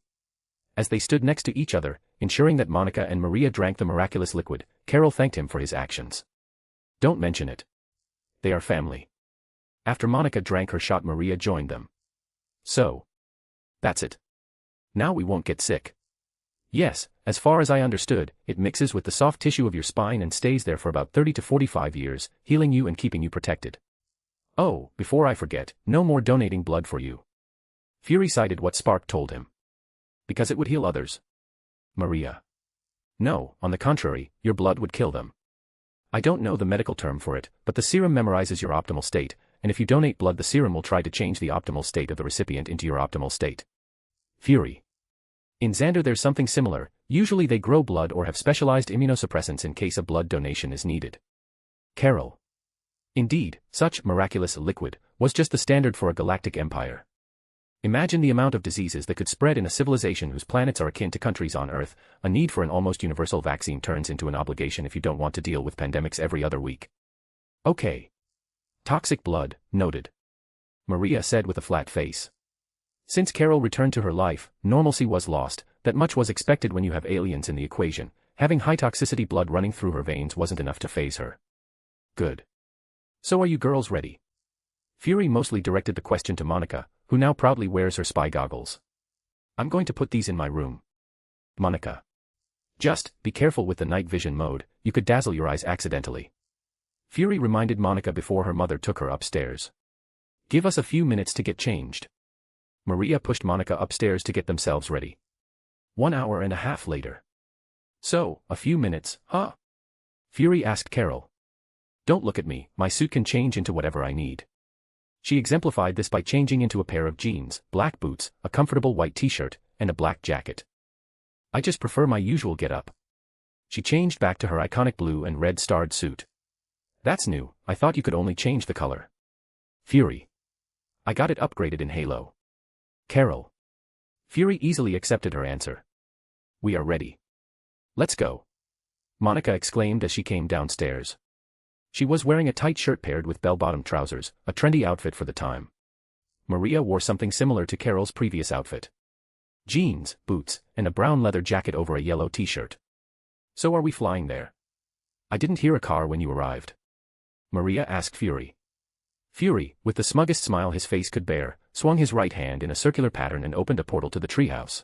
As they stood next to each other, ensuring that Monica and Maria drank the miraculous liquid, Carol thanked him for his actions. Don't mention it. They are family. After Monica drank her shot, Maria joined them. So. That's it. Now we won't get sick. Yes, as far as I understood, it mixes with the soft tissue of your spine and stays there for about 30 to 45 years, healing you and keeping you protected. Oh, before I forget, no more donating blood for you. Fury cited what Spark told him. Because it would heal others. Maria. No, on the contrary, your blood would kill them. I don't know the medical term for it, but the serum memorizes your optimal state, and if you donate blood, the serum will try to change the optimal state of the recipient into your optimal state. Fury. In Xander there's something similar, usually they grow blood or have specialized immunosuppressants in case a blood donation is needed. Carol. Indeed, such miraculous liquid was just the standard for a galactic empire. Imagine the amount of diseases that could spread in a civilization whose planets are akin to countries on Earth. A need for an almost universal vaccine turns into an obligation if you don't want to deal with pandemics every other week. Okay. Toxic blood, noted. Maria said with a flat face. Since Carol returned to her life, normalcy was lost. That much was expected when you have aliens in the equation. Having high-toxicity blood running through her veins wasn't enough to faze her. Good. So are you girls ready? Fury mostly directed the question to Monica, who now proudly wears her spy goggles. I'm going to put these in my room. Monica. Just, be careful with the night vision mode, you could dazzle your eyes accidentally. Fury reminded Monica before her mother took her upstairs. Give us a few minutes to get changed. Maria pushed Monica upstairs to get themselves ready. 1 hour and a half later. So, a few minutes, huh? Fury asked Carol. Don't look at me, my suit can change into whatever I need. She exemplified this by changing into a pair of jeans, black boots, a comfortable white t-shirt, and a black jacket. I just prefer my usual get-up. She changed back to her iconic blue and red starred suit. That's new, I thought you could only change the color. Fury. I got it upgraded in Halo. Carol. Fury easily accepted her answer. We are ready. Let's go. Monica exclaimed as she came downstairs. She was wearing a tight shirt paired with bell-bottom trousers, a trendy outfit for the time. Maria wore something similar to Carol's previous outfit. Jeans, boots, and a brown leather jacket over a yellow t-shirt. So are we flying there? I didn't hear a car when you arrived. Maria asked Fury. Fury, with the smuggest smile his face could bear, swung his right hand in a circular pattern and opened a portal to the treehouse.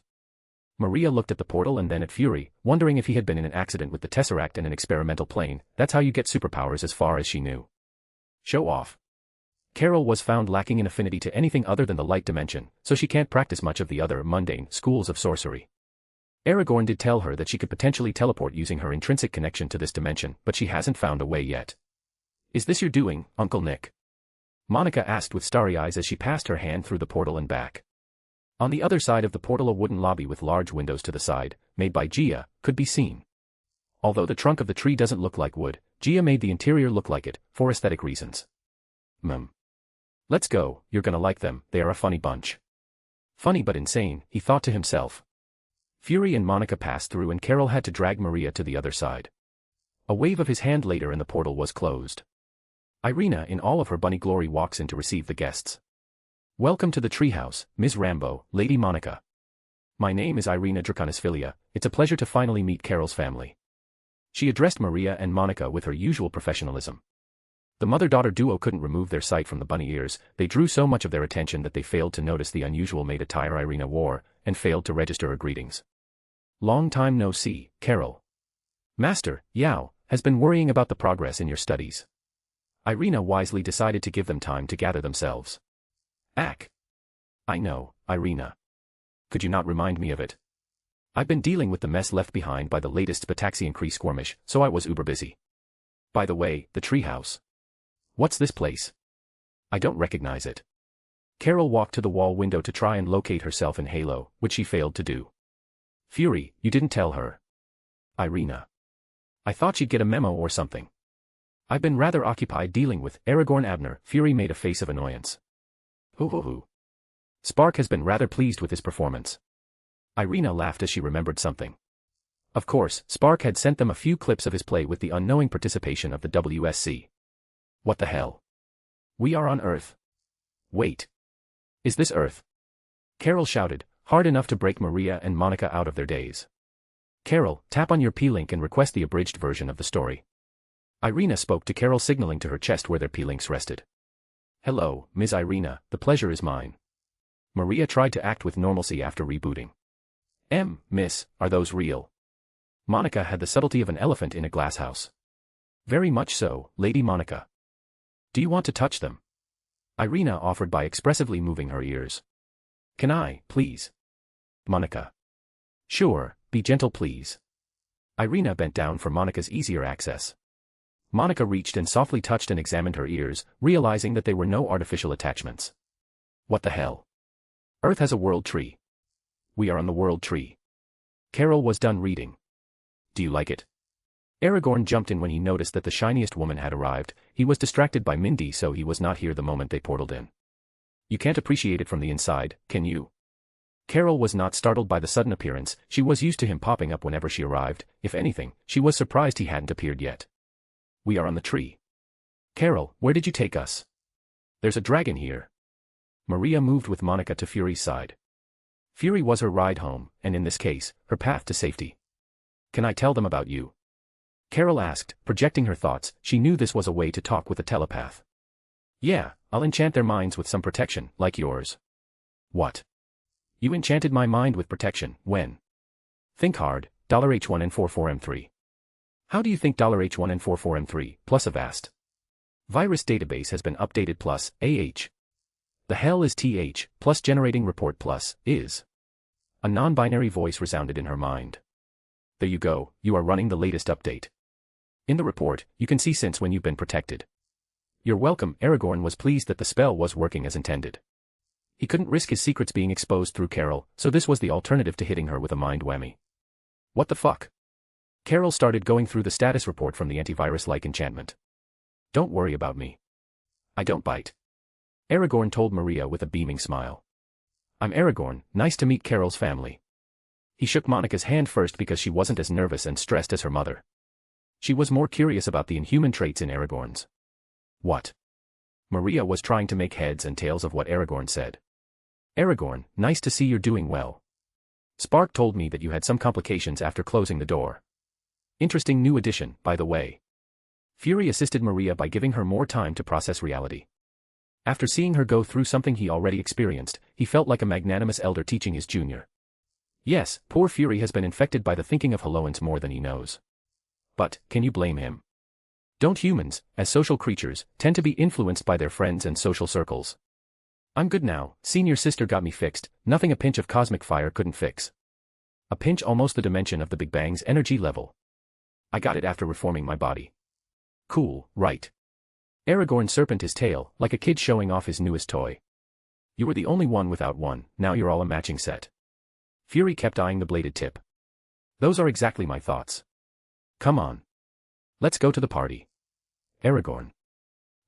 Maria looked at the portal and then at Fury, wondering if he had been in an accident with the Tesseract and an experimental plane. That's how you get superpowers as far as she knew. Show off. Carol was found lacking in affinity to anything other than the light dimension, so she can't practice much of the other mundane schools of sorcery. Aragorn did tell her that she could potentially teleport using her intrinsic connection to this dimension, but she hasn't found a way yet. Is this your doing, Uncle Nick? Monica asked with starry eyes as she passed her hand through the portal and back. On the other side of the portal a wooden lobby with large windows to the side, made by Gia, could be seen. Although the trunk of the tree doesn't look like wood, Gia made the interior look like it, for aesthetic reasons. Let's go, you're gonna like them, they are a funny bunch. Funny but insane, he thought to himself. Fury and Monica passed through and Carol had to drag Maria to the other side. A wave of his hand later and the portal was closed. Irina in all of her bunny glory walks in to receive the guests. Welcome to the treehouse, Ms. Rambo, Lady Monica. My name is Irina Draconisfilia, it's a pleasure to finally meet Carol's family. She addressed Maria and Monica with her usual professionalism. The mother-daughter duo couldn't remove their sight from the bunny ears, they drew so much of their attention that they failed to notice the unusual maid attire Irina wore, and failed to register her greetings. Long time no see, Carol. Master, Yao, has been worrying about the progress in your studies. Irina wisely decided to give them time to gather themselves. Ack. I know, Irina. Could you not remind me of it? I've been dealing with the mess left behind by the latest Spataxian Kree skirmish, so I was uber busy. By the way, the treehouse. What's this place? I don't recognize it. Carol walked to the wall window to try and locate herself in Halo, which she failed to do. Fury, you didn't tell her. Irina. I thought she'd get a memo or something. I've been rather occupied dealing with Aragorn Abner. Fury made a face of annoyance. Hoo. Spark has been rather pleased with his performance. Irina laughed as she remembered something. Of course, Spark had sent them a few clips of his play with the unknowing participation of the WSC. What the hell? We are on Earth. Wait. Is this Earth? Carol shouted, hard enough to break Maria and Monica out of their daze. Carol, tap on your P-Link and request the abridged version of the story. Irina spoke to Carol, signaling to her chest where their P-Links rested. Hello, Ms. Irina, the pleasure is mine. Maria tried to act with normalcy after rebooting. Miss, are those real? Monica had the subtlety of an elephant in a glass house. Very much so, Lady Monica. Do you want to touch them? Irina offered by expressively moving her ears. Can I, please? Monica. Sure, be gentle please. Irina bent down for Monica's easier access. Monica reached and softly touched and examined her ears, realizing that they were no artificial attachments. What the hell? Earth has a world tree. We are on the world tree. Carol was done reading. Do you like it? Aragorn jumped in when he noticed that the shiniest woman had arrived. He was distracted by Mindy, so he was not here the moment they portaled in. You can't appreciate it from the inside, can you? Carol was not startled by the sudden appearance. She was used to him popping up whenever she arrived. If anything, she was surprised he hadn't appeared yet. We are on the tree. Carol, where did you take us? There's a dragon here. Maria moved with Monica to Fury's side. Fury was her ride home, and in this case, her path to safety. Can I tell them about you? Carol asked, projecting her thoughts. She knew this was a way to talk with a telepath. Yeah, I'll enchant their minds with some protection, like yours. What? You enchanted my mind with protection, when? Think hard, $H1N44M3. How do you think $H1N44M3, plus Avast? Virus database has been updated plus, AH. The hell is TH, plus generating report plus, is. A non-binary voice resounded in her mind. There you go, you are running the latest update. In the report, you can see since when you've been protected. You're welcome. Aragorn was pleased that the spell was working as intended. He couldn't risk his secrets being exposed through Carol, so this was the alternative to hitting her with a mind whammy. What the fuck? Carol started going through the status report from the antivirus-like enchantment. Don't worry about me. I don't bite. Aragorn told Maria with a beaming smile. I'm Aragorn, nice to meet Carol's family. He shook Monica's hand first because she wasn't as nervous and stressed as her mother. She was more curious about the inhuman traits in Aragorn's. What? Maria was trying to make heads and tails of what Aragorn said. Aragorn, nice to see you're doing well. Spark told me that you had some complications after closing the door. Interesting new addition, by the way. Fury assisted Maria by giving her more time to process reality. After seeing her go through something he already experienced, he felt like a magnanimous elder teaching his junior. Yes, poor Fury has been infected by the thinking of Helloans more than he knows. But, can you blame him? Don't humans, as social creatures, tend to be influenced by their friends and social circles? I'm good now, senior sister got me fixed, nothing a pinch of cosmic fire couldn't fix. A pinch almost the dimension of the Big Bang's energy level. I got it after reforming my body. Cool, right? Aragorn serpented his tail, like a kid showing off his newest toy. You were the only one without one, now you're all a matching set. Fury kept eyeing the bladed tip. Those are exactly my thoughts. Come on. Let's go to the party. Aragorn.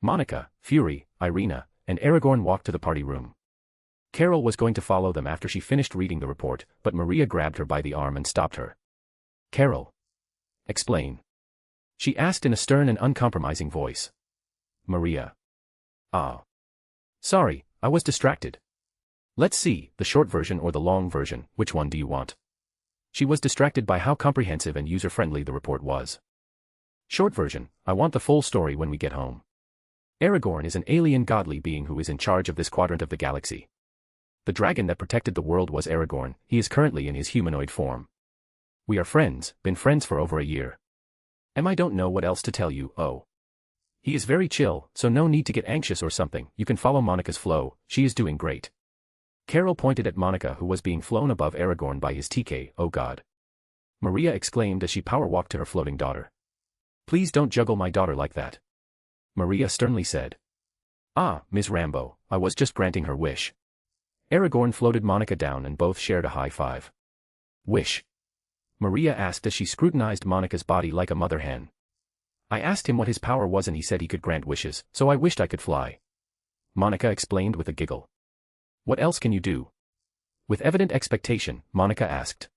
Monica, Fury, Irina, and Aragorn walked to the party room. Carol was going to follow them after she finished reading the report, but Maria grabbed her by the arm and stopped her. Carol. Explain. She asked in a stern and uncompromising voice. Maria. Ah. Sorry, I was distracted. Let's see, the short version or the long version, which one do you want? She was distracted by how comprehensive and user-friendly the report was. Short version, I want the full story when we get home. Aragorn is an alien godly being who is in charge of this quadrant of the galaxy. The dragon that protected the world was Aragorn, he is currently in his humanoid form. We are friends, been friends for over a year. I don't know what else to tell you, oh. He is very chill, so no need to get anxious or something, you can follow Monica's flow, she is doing great. Carol pointed at Monica who was being flown above Aragorn by his TK, oh god. Maria exclaimed as she power-walked to her floating daughter. Please don't juggle my daughter like that. Maria sternly said. Ah, Ms. Rambo, I was just granting her wish. Aragorn floated Monica down and both shared a high five. Wish? Maria asked as she scrutinized Monica's body like a mother hen. I asked him what his power was and he said he could grant wishes, so I wished I could fly. Monica explained with a giggle. What else can you do? With evident expectation, Monica asked.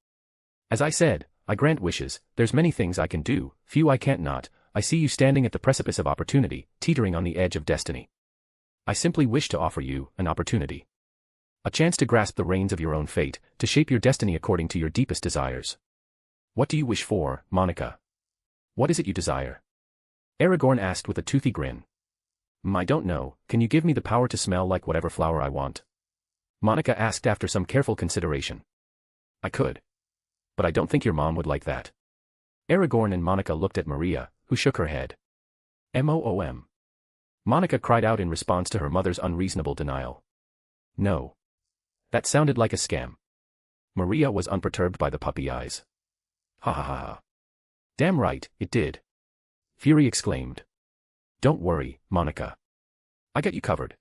As I said, I grant wishes, there's many things I can do, few I can't not, I see you standing at the precipice of opportunity, teetering on the edge of destiny. I simply wish to offer you an opportunity. A chance to grasp the reins of your own fate, to shape your destiny according to your deepest desires. What do you wish for, Monica? What is it you desire? Aragorn asked with a toothy grin. I don't know, can you give me the power to smell like whatever flower I want? Monica asked after some careful consideration. I could. But I don't think your mom would like that. Aragorn and Monica looked at Maria, who shook her head. M-O-O-M. Monica cried out in response to her mother's unreasonable denial. No. That sounded like a scam. Maria was unperturbed by the puppy eyes. Ha ha ha ha. Damn right, it did. Fury exclaimed. Don't worry, Monica. I got you covered.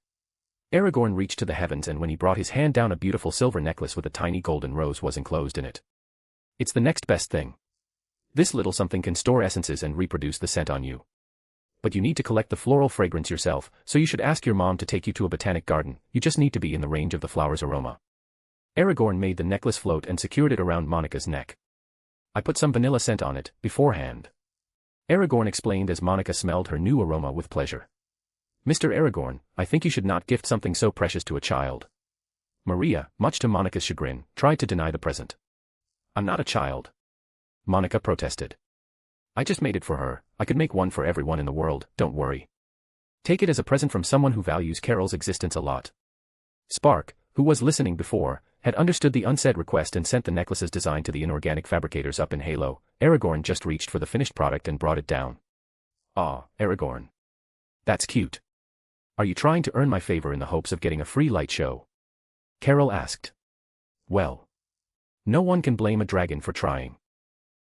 Aragorn reached to the heavens and when he brought his hand down a beautiful silver necklace with a tiny golden rose was enclosed in it. It's the next best thing. This little something can store essences and reproduce the scent on you. But you need to collect the floral fragrance yourself, so you should ask your mom to take you to a botanic garden, you just need to be in the range of the flower's aroma. Aragorn made the necklace float and secured it around Monica's neck. I put some vanilla scent on it, beforehand. Aragorn explained as Monica smelled her new aroma with pleasure. Mr. Aragorn, I think you should not gift something so precious to a child. Maria, much to Monica's chagrin, tried to deny the present. I'm not a child. Monica protested. I just made it for her, I could make one for everyone in the world, don't worry. Take it as a present from someone who values Carol's existence a lot. Spark, who was listening before, had understood the unsaid request and sent the necklace's design to the inorganic fabricators up in Halo. Aragorn just reached for the finished product and brought it down. Aw, Aragorn. That's cute. Are you trying to earn my favor in the hopes of getting a free light show? Carol asked. Well. No one can blame a dragon for trying.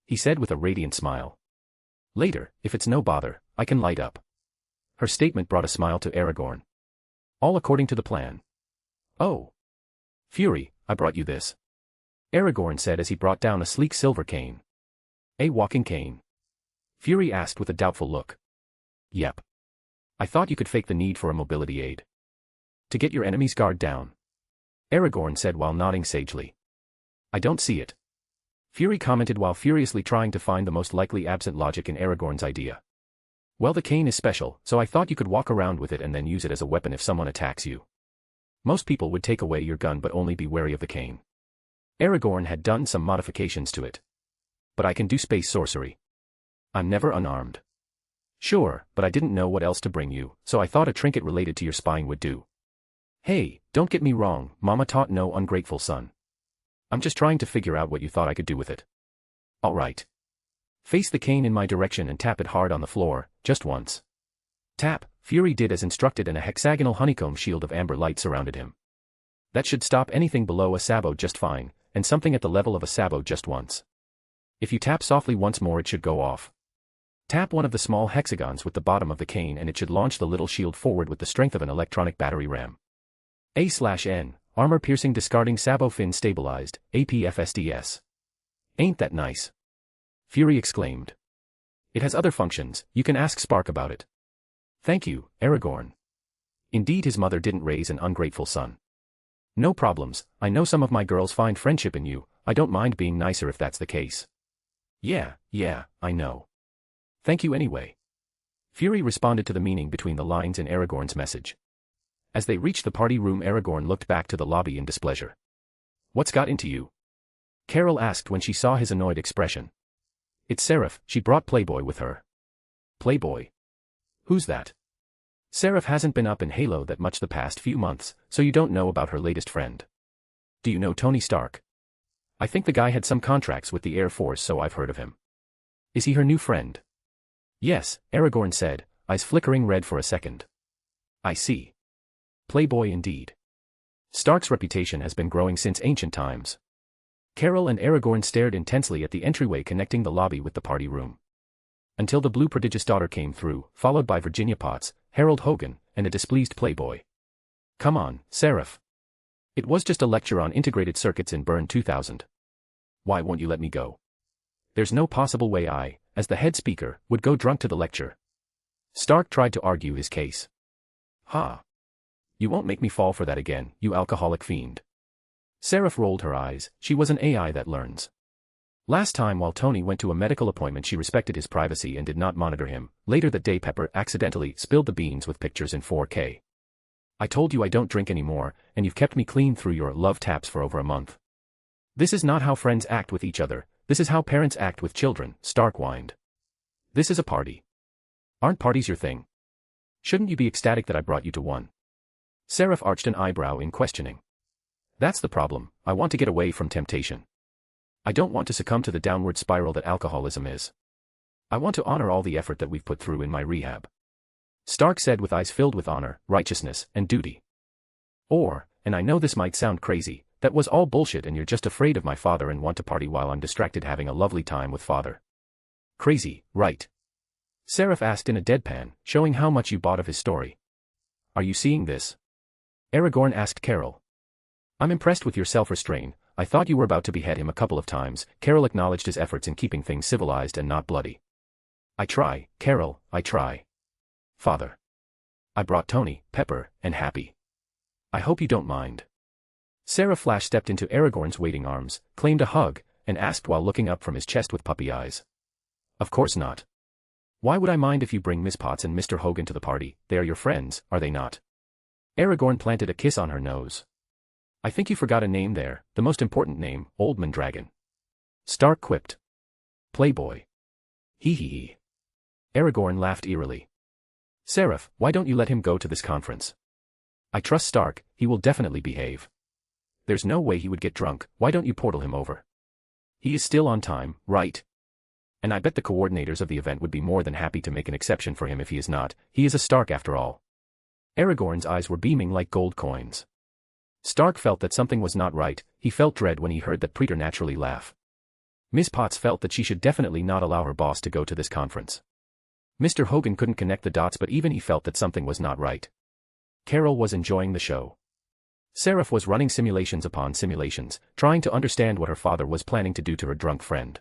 He said with a radiant smile. Later, if it's no bother, I can light up. Her statement brought a smile to Aragorn. All according to the plan. Oh. Fury, I brought you this. Aragorn said as he brought down a sleek silver cane. A walking cane? Fury asked with a doubtful look. Yep. I thought you could fake the need for a mobility aid. To get your enemy's guard down. Aragorn said while nodding sagely. I don't see it. Fury commented while furiously trying to find the most likely absent logic in Aragorn's idea. Well, the cane is special, so I thought you could walk around with it and then use it as a weapon if someone attacks you. Most people would take away your gun but only be wary of the cane. Aragorn had done some modifications to it. But I can do space sorcery. I'm never unarmed. Sure, but I didn't know what else to bring you, so I thought a trinket related to your spine would do. Hey, don't get me wrong, Mama taught no ungrateful son. I'm just trying to figure out what you thought I could do with it. Alright. Face the cane in my direction and tap it hard on the floor, just once. Tap, Fury did as instructed and a hexagonal honeycomb shield of amber light surrounded him. That should stop anything below a sabot just fine, and something at the level of a sabot just once. If you tap softly once more it should go off. Tap one of the small hexagons with the bottom of the cane and it should launch the little shield forward with the strength of an electronic battery ram. A/N, armor-piercing discarding sabot fin stabilized, APFSDS. Ain't that nice? Fury exclaimed. It has other functions, you can ask Spark about it. Thank you, Aragorn. Indeed his mother didn't raise an ungrateful son. No problems, I know some of my girls find friendship in you, I don't mind being nicer if that's the case. Yeah, I know. Thank you anyway. Fury responded to the meaning between the lines in Aragorn's message. As they reached the party room Aragorn looked back to the lobby in displeasure. What's got into you? Carol asked when she saw his annoyed expression. It's Seraph, she brought Playboy with her. Playboy? Who's that? Seraph hasn't been up in Halo that much the past few months, so you don't know about her latest friend. Do you know Tony Stark? I think the guy had some contracts with the Air Force so I've heard of him. Is he her new friend? Yes, Aragorn said, eyes flickering red for a second. I see. Playboy indeed. Stark's reputation has been growing since ancient times. Carol and Aragorn stared intensely at the entryway connecting the lobby with the party room. Until the blue prodigious daughter came through, followed by Virginia Potts, Harold Hogan, and a displeased Playboy. Come on, Seraph. It was just a lecture on integrated circuits in Burn 2000. Why won't you let me go? There's no possible way I, as the head speaker, would go drunk to the lecture. Stark tried to argue his case. Ha! You won't make me fall for that again, you alcoholic fiend. Seraph rolled her eyes, she was an AI that learns. Last time while Tony went to a medical appointment she respected his privacy and did not monitor him. Later that day Pepper accidentally spilled the beans with pictures in 4K. I told you I don't drink anymore, and you've kept me clean through your love taps for over a month. This is not how friends act with each other, this is how parents act with children, Stark whined. This is a party. Aren't parties your thing? Shouldn't you be ecstatic that I brought you to one? Seraph arched an eyebrow in questioning. That's the problem, I want to get away from temptation. I don't want to succumb to the downward spiral that alcoholism is. I want to honor all the effort that we've put through in my rehab. Stark said with eyes filled with honor, righteousness, and duty. Or, and I know this might sound crazy, that was all bullshit and you're just afraid of my father and want to party while I'm distracted having a lovely time with father. Crazy, right? Seraph asked in a deadpan, showing how much you bought of his story. Are you seeing this? Aragorn asked Carol. I'm impressed with your self-restraint, I thought you were about to behead him a couple of times. Carol acknowledged his efforts in keeping things civilized and not bloody. I try, Carol, I try. Father. I brought Tony, Pepper, and Happy. I hope you don't mind. Sarah Flash stepped into Aragorn's waiting arms, claimed a hug, and asked while looking up from his chest with puppy eyes. Of course not. Why would I mind if you bring Miss Potts and Mr. Hogan to the party? They are your friends, are they not? Aragorn planted a kiss on her nose. I think you forgot a name there, the most important name, Old Mandragon. Stark quipped. Playboy. Hee hee hee. Aragorn laughed eerily. Seraph, why don't you let him go to this conference? I trust Stark, he will definitely behave. There's no way he would get drunk, why don't you portal him over? He is still on time, right? And I bet the coordinators of the event would be more than happy to make an exception for him if he is not, he is a Stark after all. Aragorn's eyes were beaming like gold coins. Stark felt that something was not right, he felt dread when he heard that preternaturally laugh. Miss Potts felt that she should definitely not allow her boss to go to this conference. Mr. Hogan couldn't connect the dots but even he felt that something was not right. Carol was enjoying the show. Seraph was running simulations upon simulations, trying to understand what her father was planning to do to her drunk friend.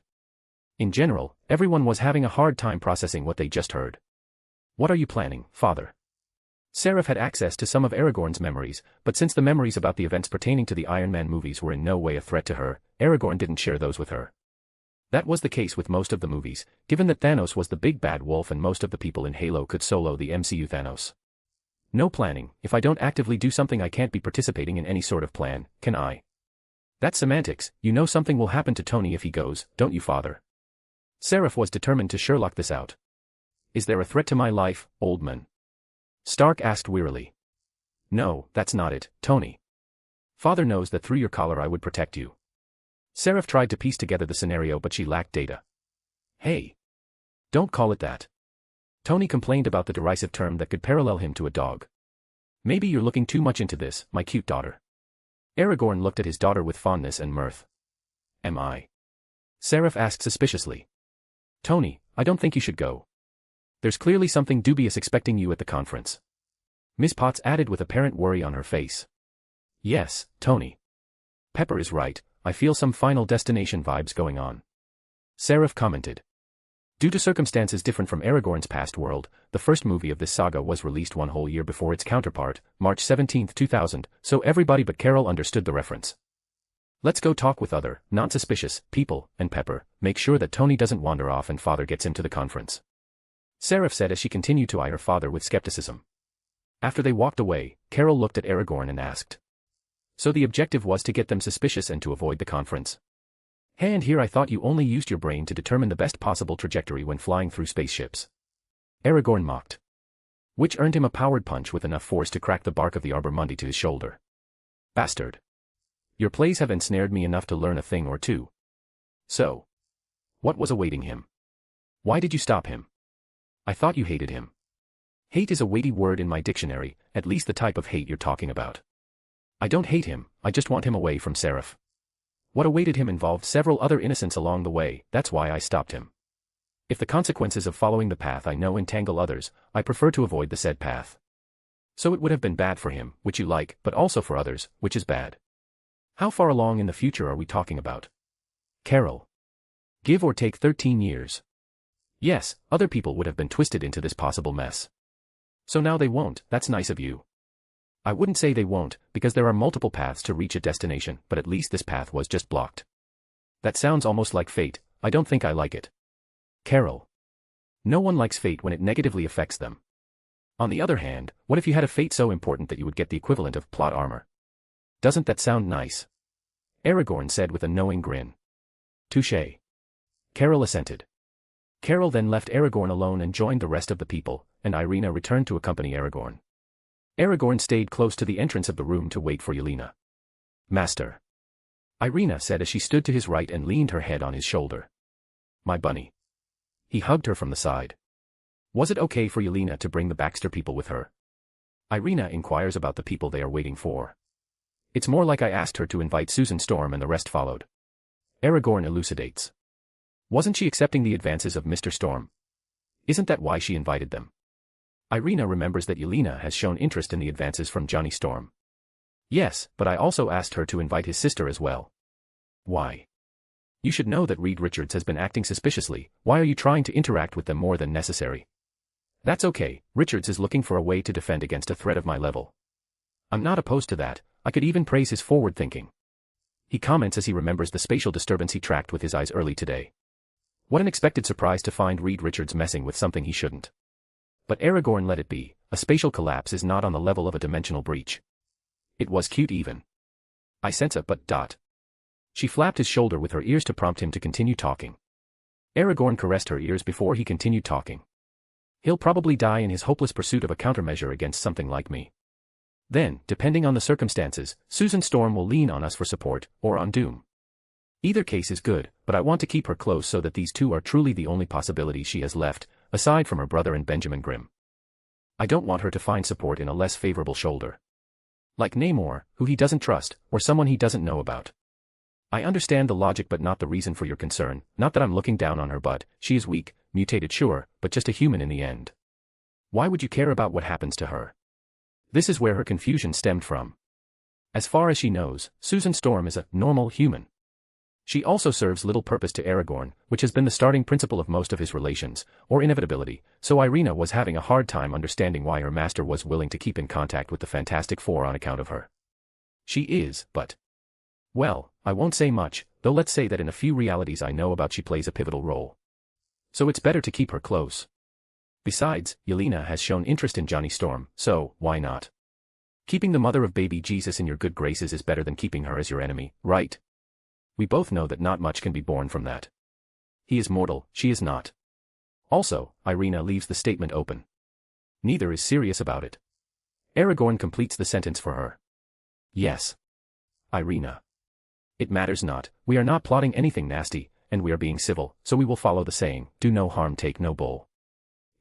In general, everyone was having a hard time processing what they just heard. What are you planning, father? Seraph had access to some of Aragorn's memories, but since the memories about the events pertaining to the Iron Man movies were in no way a threat to her, Aragorn didn't share those with her. That was the case with most of the movies, given that Thanos was the big bad wolf and most of the people in Halo could solo the MCU Thanos. No planning, if I don't actively do something I can't be participating in any sort of plan, can I? That's semantics, you know something will happen to Tony if he goes, don't you father? Seraph was determined to Sherlock this out. Is there a threat to my life, old man? Stark asked wearily. No, that's not it, Tony. Father knows that through your collar I would protect you. Seraph tried to piece together the scenario but she lacked data. Hey. Don't call it that. Tony complained about the derisive term that could parallel him to a dog. Maybe you're looking too much into this, my cute daughter. Aragorn looked at his daughter with fondness and mirth. Am I? Seraph asked suspiciously. Tony, I don't think you should go. There's clearly something dubious expecting you at the conference. Miss Potts added with apparent worry on her face. Yes, Tony. Pepper is right, I feel some Final Destination vibes going on. Seraph commented. Due to circumstances different from Aragorn's past world, the first movie of this saga was released one whole year before its counterpart, March 17, 2000, so everybody but Carol understood the reference. Let's go talk with other, non-suspicious, people, and Pepper, make sure that Tony doesn't wander off and Father gets him to the conference. Seraph said as she continued to eye her father with skepticism. After they walked away, Carol looked at Aragorn and asked. So the objective was to get them suspicious and to avoid the conference? Hey, and here I thought you only used your brain to determine the best possible trajectory when flying through spaceships. Aragorn mocked. Which earned him a powered punch with enough force to crack the bark of the arbor mundi to his shoulder. Bastard. Your plays have ensnared me enough to learn a thing or two. So. What was awaiting him? Why did you stop him? I thought you hated him. Hate is a weighty word in my dictionary, at least the type of hate you're talking about. I don't hate him, I just want him away from Seraph. What awaited him involved several other innocents along the way, that's why I stopped him. If the consequences of following the path I know entangle others, I prefer to avoid the said path. So it would have been bad for him, which you like, but also for others, which is bad. How far along in the future are we talking about? Carol. Give or take 13 years. Yes, other people would have been twisted into this possible mess. So now they won't, that's nice of you. I wouldn't say they won't, because there are multiple paths to reach a destination, but at least this path was just blocked. That sounds almost like fate, I don't think I like it. Carol. No one likes fate when it negatively affects them. On the other hand, what if you had a fate so important that you would get the equivalent of plot armor? Doesn't that sound nice? Aragorn said with a knowing grin. Touché. Carol assented. Carol then left Aragorn alone and joined the rest of the people, and Irina returned to accompany Aragorn. Aragorn stayed close to the entrance of the room to wait for Yelena. Master. Irina said as she stood to his right and leaned her head on his shoulder. My bunny. He hugged her from the side. Was it okay for Yelena to bring the Baxter people with her? Irina inquires about the people they are waiting for. It's more like I asked her to invite Susan Storm and the rest followed. Aragorn elucidates. Wasn't she accepting the advances of Mr. Storm? Isn't that why she invited them? Irina remembers that Yelena has shown interest in the advances from Johnny Storm. Yes, but I also asked her to invite his sister as well. Why? You should know that Reed Richards has been acting suspiciously, why are you trying to interact with them more than necessary? That's okay, Richards is looking for a way to defend against a threat of my level. I'm not opposed to that, I could even praise his forward thinking. He comments as he remembers the spatial disturbance he tracked with his eyes early today. What an expected surprise to find Reed Richards messing with something he shouldn't. But Aragorn let it be, a spatial collapse is not on the level of a dimensional breach. It was cute even. I sense a but dot. She flapped his shoulder with her ears to prompt him to continue talking. Aragorn caressed her ears before he continued talking. He'll probably die in his hopeless pursuit of a countermeasure against something like me. Then, depending on the circumstances, Susan Storm will lean on us for support, or on doom. Either case is good, but I want to keep her close so that these two are truly the only possibilities she has left, aside from her brother and Benjamin Grimm. I don't want her to find support in a less favorable shoulder. Like Namor, who he doesn't trust, or someone he doesn't know about. I understand the logic but not the reason for your concern, not that I'm looking down on her but, she is weak, mutated sure, but just a human in the end. Why would you care about what happens to her? This is where her confusion stemmed from. As far as she knows, Susan Storm is a normal human. She also serves little purpose to Aragorn, which has been the starting principle of most of his relations, or inevitability, so Irina was having a hard time understanding why her master was willing to keep in contact with the Fantastic Four on account of her. She is, but... Well, I won't say much, though let's say that in a few realities I know about she plays a pivotal role. So it's better to keep her close. Besides, Yelena has shown interest in Johnny Storm, so, why not? Keeping the mother of baby Jesus in your good graces is better than keeping her as your enemy, right? We both know that not much can be born from that. He is mortal, she is not. Also, Irina leaves the statement open. Neither is serious about it. Aragorn completes the sentence for her. Yes. Irina. It matters not, we are not plotting anything nasty, and we are being civil, so we will follow the saying, do no harm take no bull.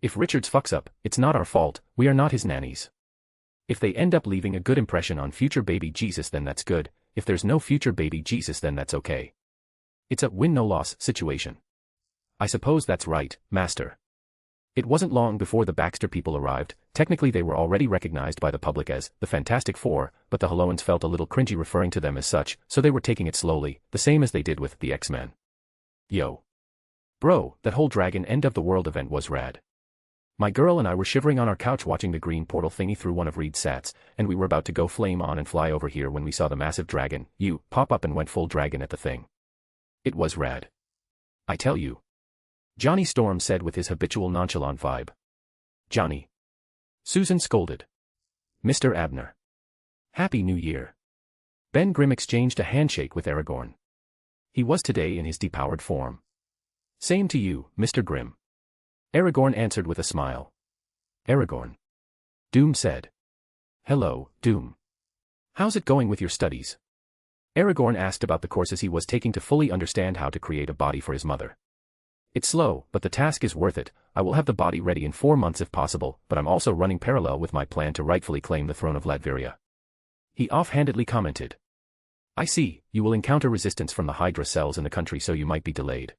If Richards fucks up, it's not our fault, we are not his nannies. If they end up leaving a good impression on future baby Jesus then that's good, if there's no future baby Jesus then that's okay. It's a win-no-loss situation. I suppose that's right, Master. It wasn't long before the Baxter people arrived. Technically they were already recognized by the public as the Fantastic Four, but the Helloans felt a little cringy referring to them as such, so they were taking it slowly, the same as they did with the X-Men. Yo. Bro, that whole dragon end of the world event was rad. My girl and I were shivering on our couch watching the green portal thingy through one of Reed's sats, and we were about to go flame on and fly over here when we saw the massive dragon, pop up and went full dragon at the thing. It was rad. I tell you. Johnny Storm said with his habitual nonchalant vibe. Johnny. Susan scolded. Mr. Abner. Happy New Year. Ben Grimm exchanged a handshake with Aragorn. He was today in his depowered form. Same to you, Mr. Grimm. Aragorn answered with a smile. Aragorn. Doom said. Hello, Doom. How's it going with your studies? Aragorn asked about the courses he was taking to fully understand how to create a body for his mother. It's slow, but the task is worth it. I will have the body ready in 4 months if possible, but I'm also running parallel with my plan to rightfully claim the throne of Latveria. He offhandedly commented. I see, you will encounter resistance from the Hydra cells in the country so you might be delayed.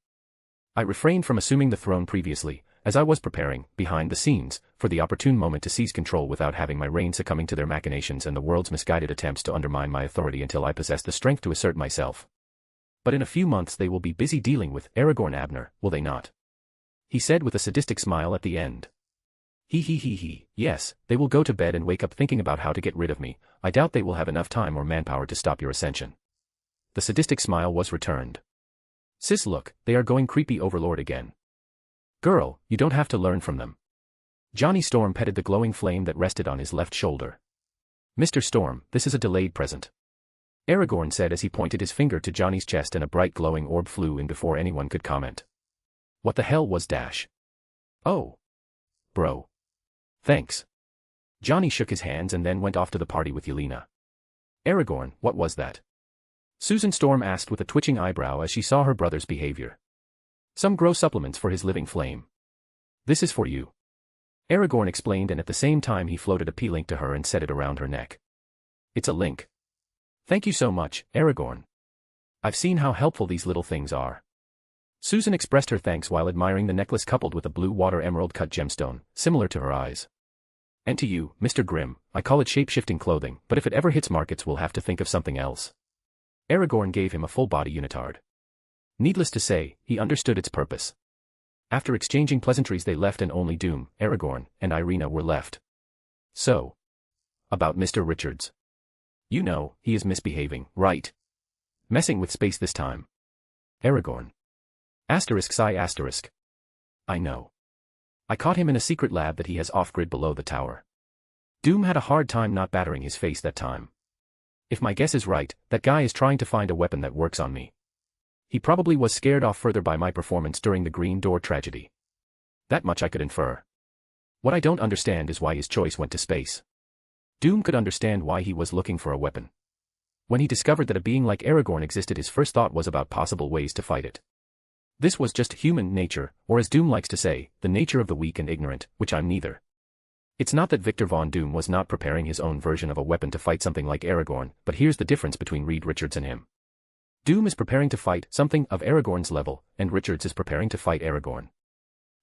I refrained from assuming the throne previously, as I was preparing, behind the scenes, for the opportune moment to seize control without having my reign succumbing to their machinations and the world's misguided attempts to undermine my authority until I possess the strength to assert myself. But in a few months they will be busy dealing with Aragorn Abner, will they not? He said with a sadistic smile at the end. He, yes, they will go to bed and wake up thinking about how to get rid of me. I doubt they will have enough time or manpower to stop your ascension. The sadistic smile was returned. Sis look, they are going creepy overlord again. Girl, you don't have to learn from them. Johnny Storm petted the glowing flame that rested on his left shoulder. Mr. Storm, this is a delayed present. Aragorn said as he pointed his finger to Johnny's chest and a bright glowing orb flew in before anyone could comment. What the hell was Dash? Oh. Bro. Thanks. Johnny shook his hands and then went off to the party with Yelena. Aragorn, what was that? Susan Storm asked with a twitching eyebrow as she saw her brother's behavior. Some grow supplements for his living flame. This is for you. Aragorn explained and at the same time he floated a P-link to her and set it around her neck. It's a link. Thank you so much, Aragorn. I've seen how helpful these little things are. Susan expressed her thanks while admiring the necklace coupled with a blue water emerald cut gemstone, similar to her eyes. And to you, Mr. Grimm, I call it shape-shifting clothing, but if it ever hits markets we'll have to think of something else. Aragorn gave him a full-body unitard. Needless to say, he understood its purpose. After exchanging pleasantries they left and only Doom, Aragorn, and Irina were left. So. About Mr. Richards. You know, he is misbehaving, right? Messing with space this time. Aragorn. ****. I know. I caught him in a secret lab that he has off-grid below the tower. Doom had a hard time not battering his face that time. If my guess is right, that guy is trying to find a weapon that works on me. He probably was scared off further by my performance during the Green Door tragedy. That much I could infer. What I don't understand is why his choice went to space. Doom could understand why he was looking for a weapon. When he discovered that a being like Aragorn existed his first thought was about possible ways to fight it. This was just human nature, or as Doom likes to say, the nature of the weak and ignorant, which I'm neither. It's not that Victor Von Doom was not preparing his own version of a weapon to fight something like Aragorn, but here's the difference between Reed Richards and him. Doom is preparing to fight something of Aragorn's level, and Richards is preparing to fight Aragorn.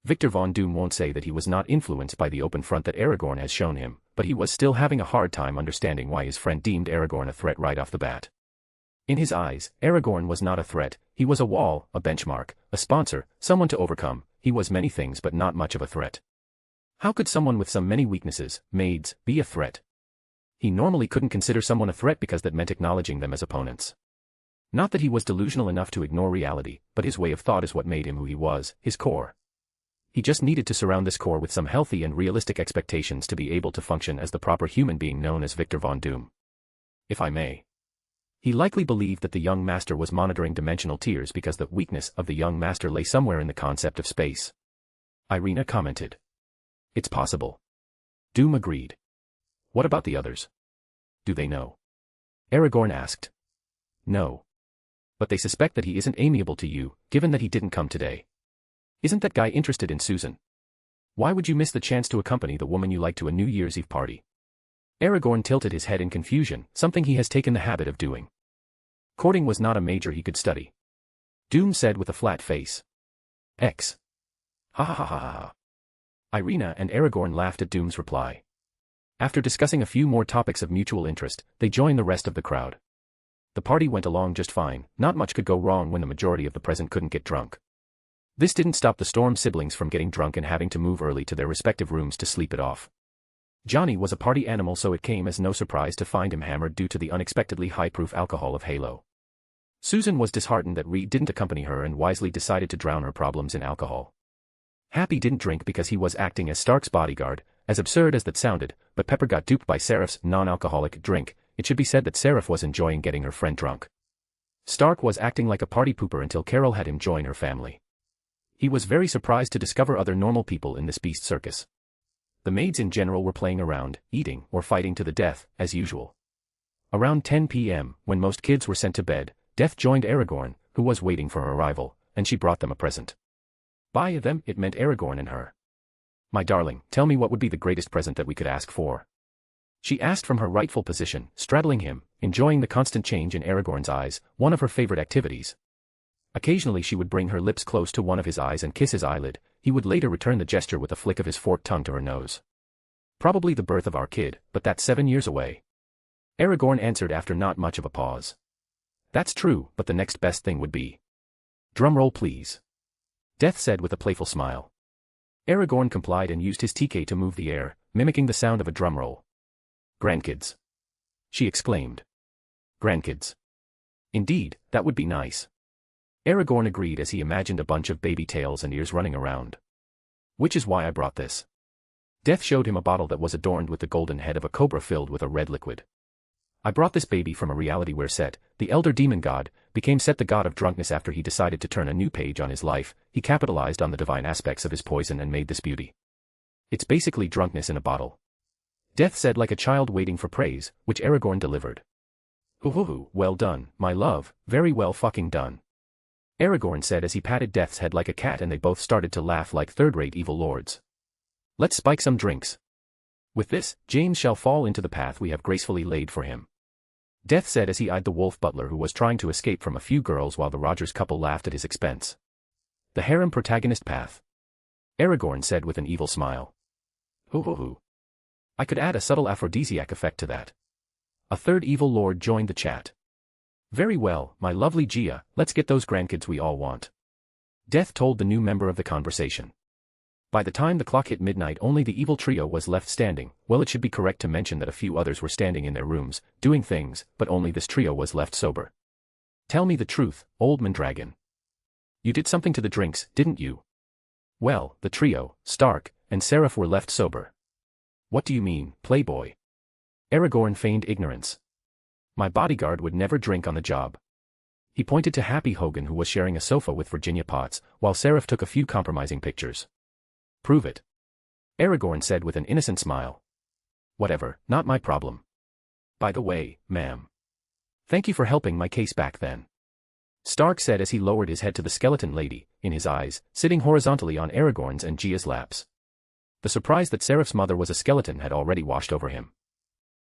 Victor Von Doom won't say that he was not influenced by the open front that Aragorn has shown him, but he was still having a hard time understanding why his friend deemed Aragorn a threat right off the bat. In his eyes, Aragorn was not a threat, he was a wall, a benchmark, a sponsor, someone to overcome. He was many things but not much of a threat. How could someone with so many weaknesses, maids, be a threat? He normally couldn't consider someone a threat because that meant acknowledging them as opponents. Not that he was delusional enough to ignore reality, but his way of thought is what made him who he was, his core. He just needed to surround this core with some healthy and realistic expectations to be able to function as the proper human being known as Victor Von Doom. If I may. He likely believed that the young master was monitoring dimensional tiers because the weakness of the young master lay somewhere in the concept of space. Irina commented. It's possible. Doom agreed. What about the others? Do they know? Aragorn asked. No. But they suspect that he isn't amiable to you, given that he didn't come today. Isn't that guy interested in Susan? Why would you miss the chance to accompany the woman you like to a New Year's Eve party? Aragorn tilted his head in confusion, something he has taken the habit of doing. Courting was not a major he could study. Doom said with a flat face. X. Ha ha ha ha ha. Irina and Aragorn laughed at Doom's reply. After discussing a few more topics of mutual interest, they joined the rest of the crowd. The party went along just fine, not much could go wrong when the majority of the present couldn't get drunk. This didn't stop the Storm siblings from getting drunk and having to move early to their respective rooms to sleep it off. Johnny was a party animal, so it came as no surprise to find him hammered due to the unexpectedly high-proof alcohol of Halo. Susan was disheartened that Reed didn't accompany her and wisely decided to drown her problems in alcohol. Happy didn't drink because he was acting as Stark's bodyguard, as absurd as that sounded, but Pepper got duped by Seraph's non-alcoholic drink. It should be said that Seraph was enjoying getting her friend drunk. Stark was acting like a party pooper until Carol had him join her family. He was very surprised to discover other normal people in this beast circus. The maids in general were playing around, eating, or fighting to the death, as usual. Around 10 p.m., when most kids were sent to bed, Death joined Aragorn, who was waiting for her arrival, and she brought them a present. By them, it meant Aragorn and her. My darling, tell me what would be the greatest present that we could ask for. She asked from her rightful position, straddling him, enjoying the constant change in Aragorn's eyes, one of her favorite activities. Occasionally she would bring her lips close to one of his eyes and kiss his eyelid. He would later return the gesture with a flick of his forked tongue to her nose. Probably the birth of our kid, but that's 7 years away. Aragorn answered after not much of a pause. That's true, but the next best thing would be. Drumroll please. Death said with a playful smile. Aragorn complied and used his TK to move the air, mimicking the sound of a drumroll. Grandkids. She exclaimed. Grandkids. Indeed, that would be nice. Aragorn agreed as he imagined a bunch of baby tails and ears running around. Which is why I brought this. Death showed him a bottle that was adorned with the golden head of a cobra filled with a red liquid. I brought this baby from a reality where Set, the elder demon god, became Set the god of drunkenness after he decided to turn a new page on his life. He capitalized on the divine aspects of his poison and made this beauty. It's basically drunkenness in a bottle. Death said like a child waiting for praise, which Aragorn delivered. Ooh, well done, my love, very well fucking done. Aragorn said as he patted Death's head like a cat and they both started to laugh like third-rate evil lords. Let's spike some drinks. With this, James shall fall into the path we have gracefully laid for him. Death said as he eyed the wolf butler who was trying to escape from a few girls while the Rogers couple laughed at his expense. The harem protagonist path. Aragorn said with an evil smile. Ooh. I could add a subtle aphrodisiac effect to that. A third evil lord joined the chat. Very well, my lovely Gia, let's get those grandkids we all want. Death told the new member of the conversation. By the time the clock hit midnight only the evil trio was left standing. Well, it should be correct to mention that a few others were standing in their rooms, doing things, but only this trio was left sober. Tell me the truth, old Mandragon. You did something to the drinks, didn't you? Well, the trio, Stark, and Seraph were left sober. What do you mean, playboy? Aragorn feigned ignorance. My bodyguard would never drink on the job. He pointed to Happy Hogan who was sharing a sofa with Virginia Potts, while Seraph took a few compromising pictures. Prove it. Aragorn said with an innocent smile. Whatever, not my problem. By the way, ma'am. Thank you for helping my case back then. Stark said as he lowered his head to the skeleton lady, in his eyes, sitting horizontally on Aragorn's and Gia's laps. The surprise that Seraph's mother was a skeleton had already washed over him.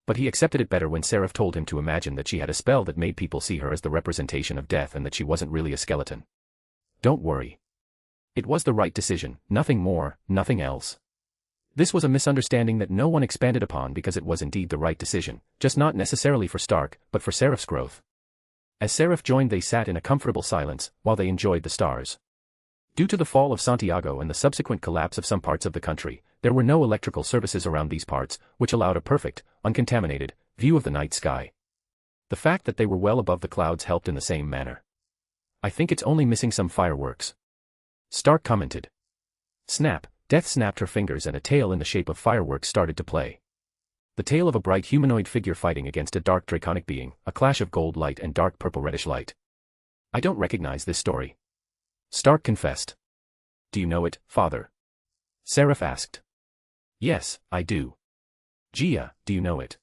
But he accepted it better when Seraph told him to imagine that she had a spell that made people see her as the representation of death and that she wasn't really a skeleton. Don't worry. It was the right decision, nothing more, nothing else. This was a misunderstanding that no one expanded upon because it was indeed the right decision, just not necessarily for Stark, but for Seraph's growth. As Seraph joined they sat in a comfortable silence, while they enjoyed the stars. Due to the fall of Santiago and the subsequent collapse of some parts of the country, there were no electrical services around these parts, which allowed a perfect, uncontaminated, view of the night sky. The fact that they were well above the clouds helped in the same manner. I think it's only missing some fireworks. Stark commented. Snap, Death snapped her fingers and a tail in the shape of fireworks started to play. The tail of a bright humanoid figure fighting against a dark draconic being, a clash of gold light and dark purple-reddish light. I don't recognize this story. Stark confessed. Do you know it, father? Seraph asked. Yes, I do. Gia, do you know it?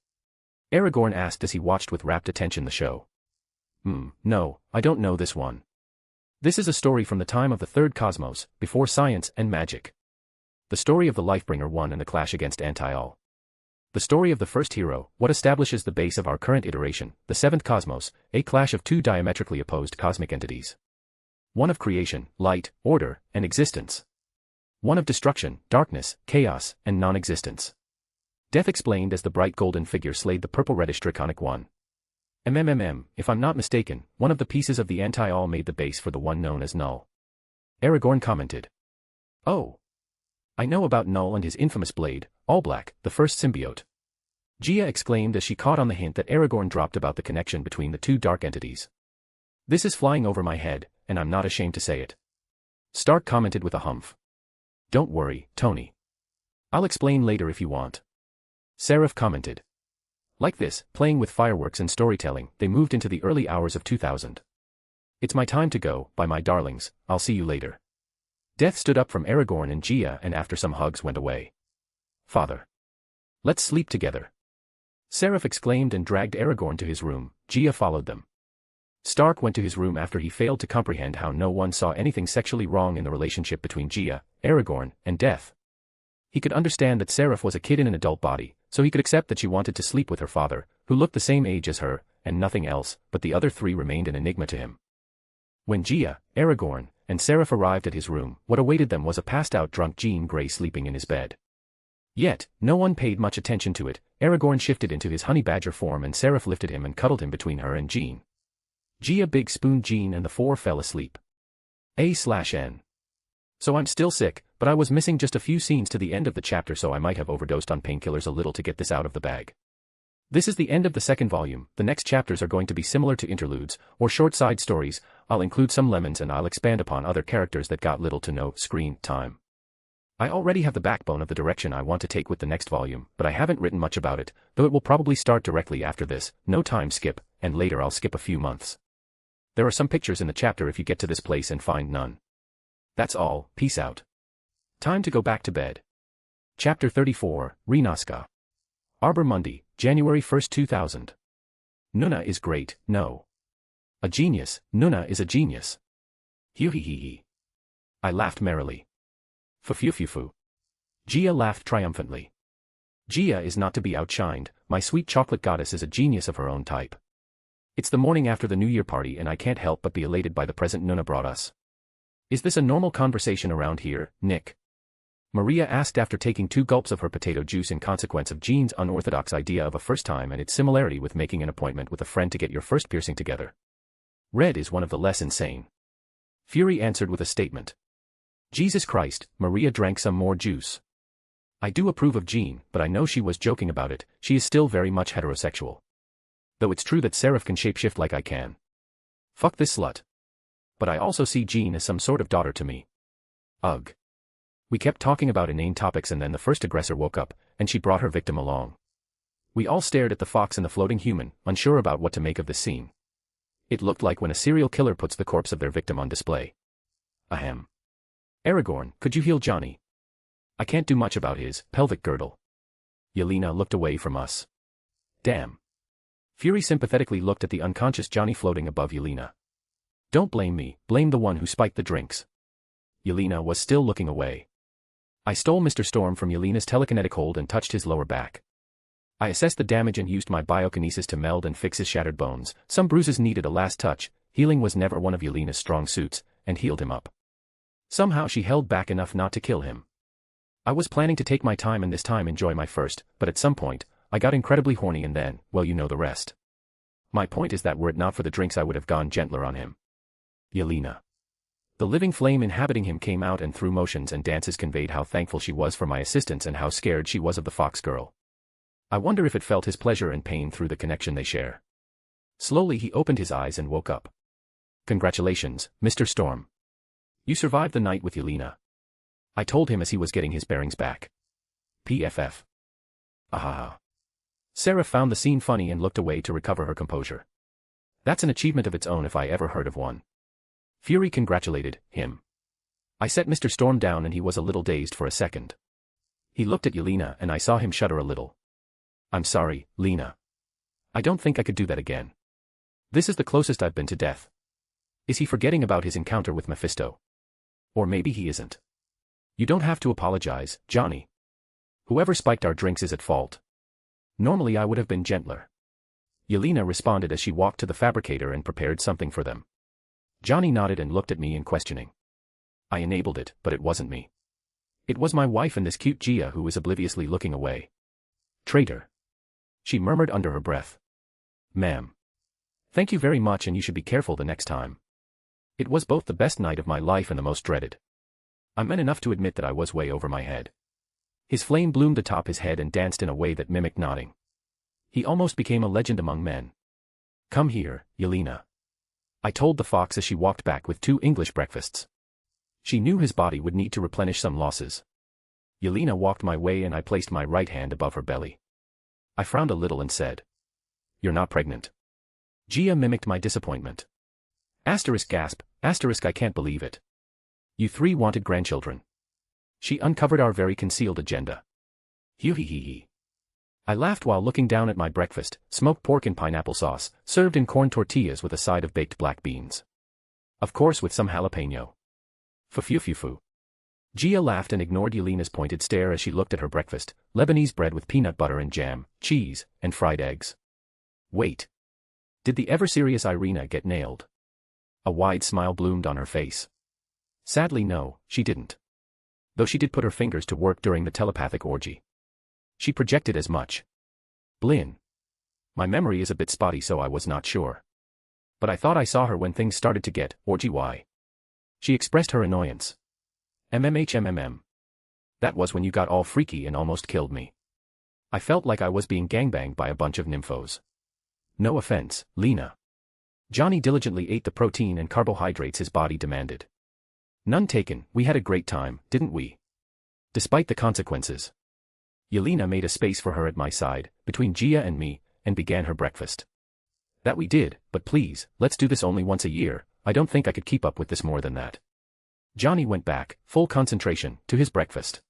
Aragorn asked as he watched with rapt attention the show. No, I don't know this one. This is a story from the time of the Third Cosmos, before science and magic. The story of the Lifebringer one and the clash against Anti-All. The story of the first hero, what establishes the base of our current iteration, the seventh cosmos, a clash of two diametrically opposed cosmic entities. One of creation, light, order, and existence. One of destruction, darkness, chaos, and non-existence. Death explained as the bright golden figure slayed the purple-reddish draconic one. If I'm not mistaken, one of the pieces of the Anti-All made the base for the one known as Null. Aragorn commented. Oh. I know about Null and his infamous blade, All-Black, the first symbiote. Gia exclaimed as she caught on the hint that Aragorn dropped about the connection between the two dark entities. This is flying over my head, and I'm not ashamed to say it. Stark commented with a humph. Don't worry, Tony. I'll explain later if you want. Seraph commented. Like this, playing with fireworks and storytelling, they moved into the early hours of 2000. It's my time to go, bye my darlings, I'll see you later. Death stood up from Aragorn and Gia and after some hugs went away. Father. Let's sleep together. Seraph exclaimed and dragged Aragorn to his room. Gia followed them. Stark went to his room after he failed to comprehend how no one saw anything sexually wrong in the relationship between Gia, Aragorn, and Death. He could understand that Seraph was a kid in an adult body, so he could accept that she wanted to sleep with her father, who looked the same age as her, and nothing else, but the other three remained an enigma to him. When Gia, Aragorn, and Seraph arrived at his room, what awaited them was a passed-out drunk Jean Grey sleeping in his bed. Yet, no one paid much attention to it. Aragorn shifted into his honey badger form and Seraph lifted him and cuddled him between her and Jean. Gia big spooned Jean and the four fell asleep. A/N. So I'm still sick, but I was missing just a few scenes to the end of the chapter, so I might have overdosed on painkillers a little to get this out of the bag. This is the end of the second volume. The next chapters are going to be similar to interludes, or short side stories. I'll include some lemons and I'll expand upon other characters that got little to no screen time. I already have the backbone of the direction I want to take with the next volume, but I haven't written much about it, though it will probably start directly after this, no time skip, and later I'll skip a few months. There are some pictures in the chapter if you get to this place and find none. That's all, peace out. Time to go back to bed. Chapter 34, Renoska. Arbor Monday, January 1st, 2000. Nuna is great, no. A genius, Nuna is a genius. Hee. I laughed merrily. Fu. Gia laughed triumphantly. Gia is not to be outshined, my sweet chocolate goddess is a genius of her own type. It's the morning after the New Year party and I can't help but be elated by the present Nuna brought us. Is this a normal conversation around here, Nick? Maria asked after taking 2 gulps of her potato juice in consequence of Jean's unorthodox idea of a first time and its similarity with making an appointment with a friend to get your first piercing together. Red is one of the less insane. Fury answered with a statement. Jesus Christ, Maria drank some more juice. I do approve of Jean, but I know she was joking about it, she is still very much heterosexual. Though it's true that Seraph can shapeshift like I can. Fuck this slut. But I also see Jean as some sort of daughter to me. Ugh. We kept talking about inane topics and then the first aggressor woke up, and she brought her victim along. We all stared at the fox and the floating human, unsure about what to make of this scene. It looked like when a serial killer puts the corpse of their victim on display. Ahem. Aragorn, could you heal Johnny? I can't do much about his pelvic girdle. Yelena looked away from us. Damn. Fury sympathetically looked at the unconscious Johnny floating above Yelena. Don't blame me, blame the one who spiked the drinks. Yelena was still looking away. I stole Mr. Storm from Yelena's telekinetic hold and touched his lower back. I assessed the damage and used my biokinesis to meld and fix his shattered bones. Some bruises needed a last touch, healing was never one of Yelena's strong suits, and healed him up. Somehow she held back enough not to kill him. I was planning to take my time and this time enjoy my first, but at some point, I got incredibly horny and then, well you know the rest. My point is that were it not for the drinks I would have gone gentler on him. Yelena. The living flame inhabiting him came out and through motions and dances conveyed how thankful she was for my assistance and how scared she was of the fox girl. I wonder if it felt his pleasure and pain through the connection they share. Slowly he opened his eyes and woke up. Congratulations, Mr. Storm. You survived the night with Yelena. I told him as he was getting his bearings back. PFF. Ahaha. Sarah found the scene funny and looked away to recover her composure. That's an achievement of its own if I ever heard of one. Fury congratulated him. I set Mr. Storm down and he was a little dazed for a second. He looked at Yelena and I saw him shudder a little. I'm sorry, Lena. I don't think I could do that again. This is the closest I've been to death. Is he forgetting about his encounter with Mephisto? Or maybe he isn't. You don't have to apologize, Johnny. Whoever spiked our drinks is at fault. Normally I would have been gentler. Yelena responded as she walked to the fabricator and prepared something for them. Johnny nodded and looked at me in questioning. I enabled it, but it wasn't me. It was my wife and this cute Gia who was obliviously looking away. Traitor. She murmured under her breath. Ma'am. Thank you very much and you should be careful the next time. It was both the best night of my life and the most dreaded. I'm man enough to admit that I was way over my head. His flame bloomed atop his head and danced in a way that mimicked nodding. He almost became a legend among men. Come here, Yelena. I told the fox as she walked back with 2 English breakfasts. She knew his body would need to replenish some losses. Yelena walked my way and I placed my right hand above her belly. I frowned a little and said, You're not pregnant. Gia mimicked my disappointment. Asterisk gasp, asterisk I can't believe it. You 3 wanted grandchildren. She uncovered our very concealed agenda. Hee. I laughed while looking down at my breakfast, smoked pork in pineapple sauce, served in corn tortillas with a side of baked black beans. Of course with some jalapeno. Fu. Gia laughed and ignored Yelena's pointed stare as she looked at her breakfast, Lebanese bread with peanut butter and jam, cheese, and fried eggs. Wait. Did the ever-serious Irina get nailed? A wide smile bloomed on her face. Sadly no, she didn't. Though she did put her fingers to work during the telepathic orgy. She projected as much. Blin. My memory is a bit spotty so I was not sure. But I thought I saw her when things started to get orgy-y. She expressed her annoyance. MMHMMM. That was when you got all freaky and almost killed me. I felt like I was being gangbanged by a bunch of nymphos. No offense, Lena. Johnny diligently ate the protein and carbohydrates his body demanded. None taken, we had a great time, didn't we? Despite the consequences. Yelena made a space for her at my side, between Gia and me, and began her breakfast. That we did, but please, let's do this only once a year, I don't think I could keep up with this more than that. Johnny went back, full concentration, to his breakfast.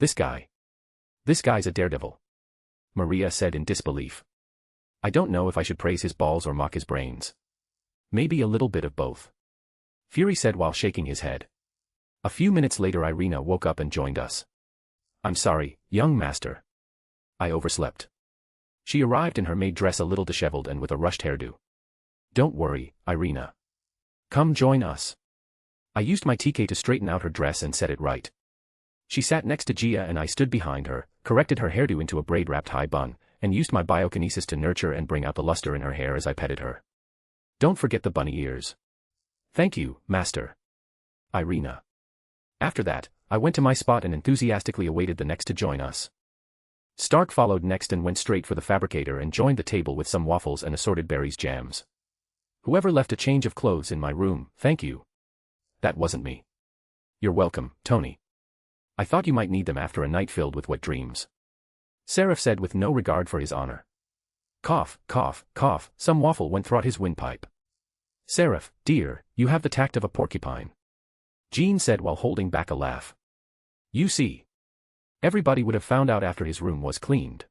This guy's a daredevil. Maria said in disbelief. I don't know if I should praise his balls or mock his brains. Maybe a little bit of both. Fury said while shaking his head. A few minutes later Irina woke up and joined us. I'm sorry, young master. I overslept. She arrived in her maid dress a little disheveled and with a rushed hairdo. Don't worry, Irina. Come join us. I used my TK to straighten out her dress and set it right. She sat next to Gia and I stood behind her, corrected her hairdo into a braid-wrapped high bun, and used my biokinesis to nurture and bring out the luster in her hair as I petted her. Don't forget the bunny ears. Thank you, master. Irina. After that, I went to my spot and enthusiastically awaited the next to join us. Stark followed next and went straight for the fabricator and joined the table with some waffles and assorted berries jams. Whoever left a change of clothes in my room, thank you. That wasn't me. You're welcome, Tony. I thought you might need them after a night filled with wet dreams. Seraph said with no regard for his honor. Cough, cough, cough, some waffle went through his windpipe. Seraph, dear, you have the tact of a porcupine. Jean said while holding back a laugh. You see. Everybody would have found out after his room was cleaned.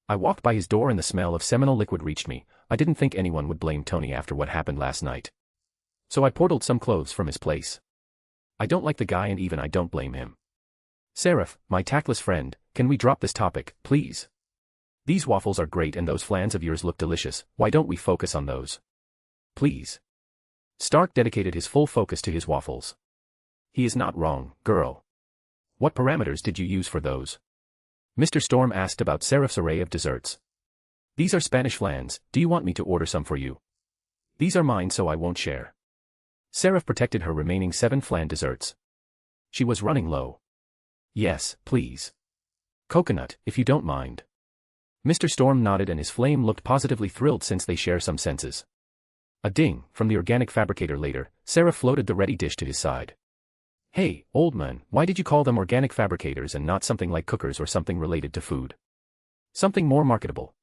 I walked by his door and the smell of seminal liquid reached me. I didn't think anyone would blame Tony after what happened last night. So I portaled some clothes from his place. I don't like the guy and even I don't blame him. Seraph, my tactless friend, can we drop this topic, please? These waffles are great and those flans of yours look delicious, why don't we focus on those? Please. Stark dedicated his full focus to his waffles. He is not wrong, girl. What parameters did you use for those? Mr. Storm asked about Seraph's array of desserts. These are Spanish flans, do you want me to order some for you? These are mine so I won't share. Seraph protected her remaining 7 flan desserts. She was running low. Yes, please. Coconut, if you don't mind. Mr. Storm nodded and his flame looked positively thrilled since they share some senses. A ding, from the organic fabricator later, Seraph floated the ready dish to his side. Hey, old man, why did you call them organic fabricators and not something like cookers or something related to food? Something more marketable.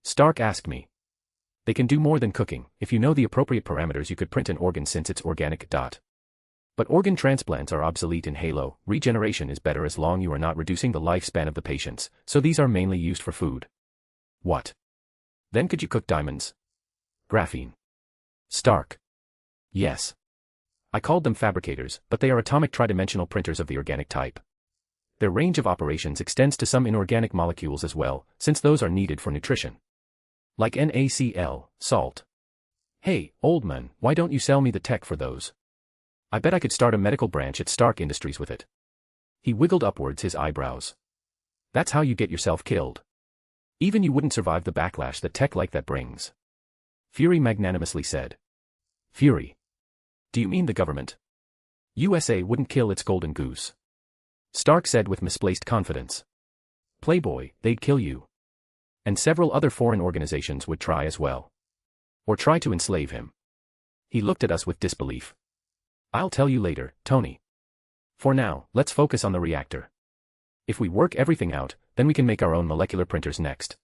Stark asked me. They can do more than cooking, if you know the appropriate parameters you could print an organ since it's organic. But organ transplants are obsolete in Halo. Regeneration is better as long you are not reducing the lifespan of the patients, so these are mainly used for food. What? Then could you cook diamonds? Graphene. Stark. Yes. I called them fabricators, but they are atomic tridimensional printers of the organic type. Their range of operations extends to some inorganic molecules as well, since those are needed for nutrition. Like NaCl, salt. Hey, old man, why don't you sell me the tech for those? I bet I could start a medical branch at Stark Industries with it. He wiggled upwards his eyebrows. That's how you get yourself killed. Even you wouldn't survive the backlash that tech like that brings. Fury magnanimously said. Fury. Do you mean the government? USA wouldn't kill its golden goose. Stark said with misplaced confidence. Playboy, they'd kill you. And several other foreign organizations would try as well. Or try to enslave him. He looked at us with disbelief. I'll tell you later, Tony. For now, let's focus on the reactor. If we work everything out, then we can make our own molecular printers next.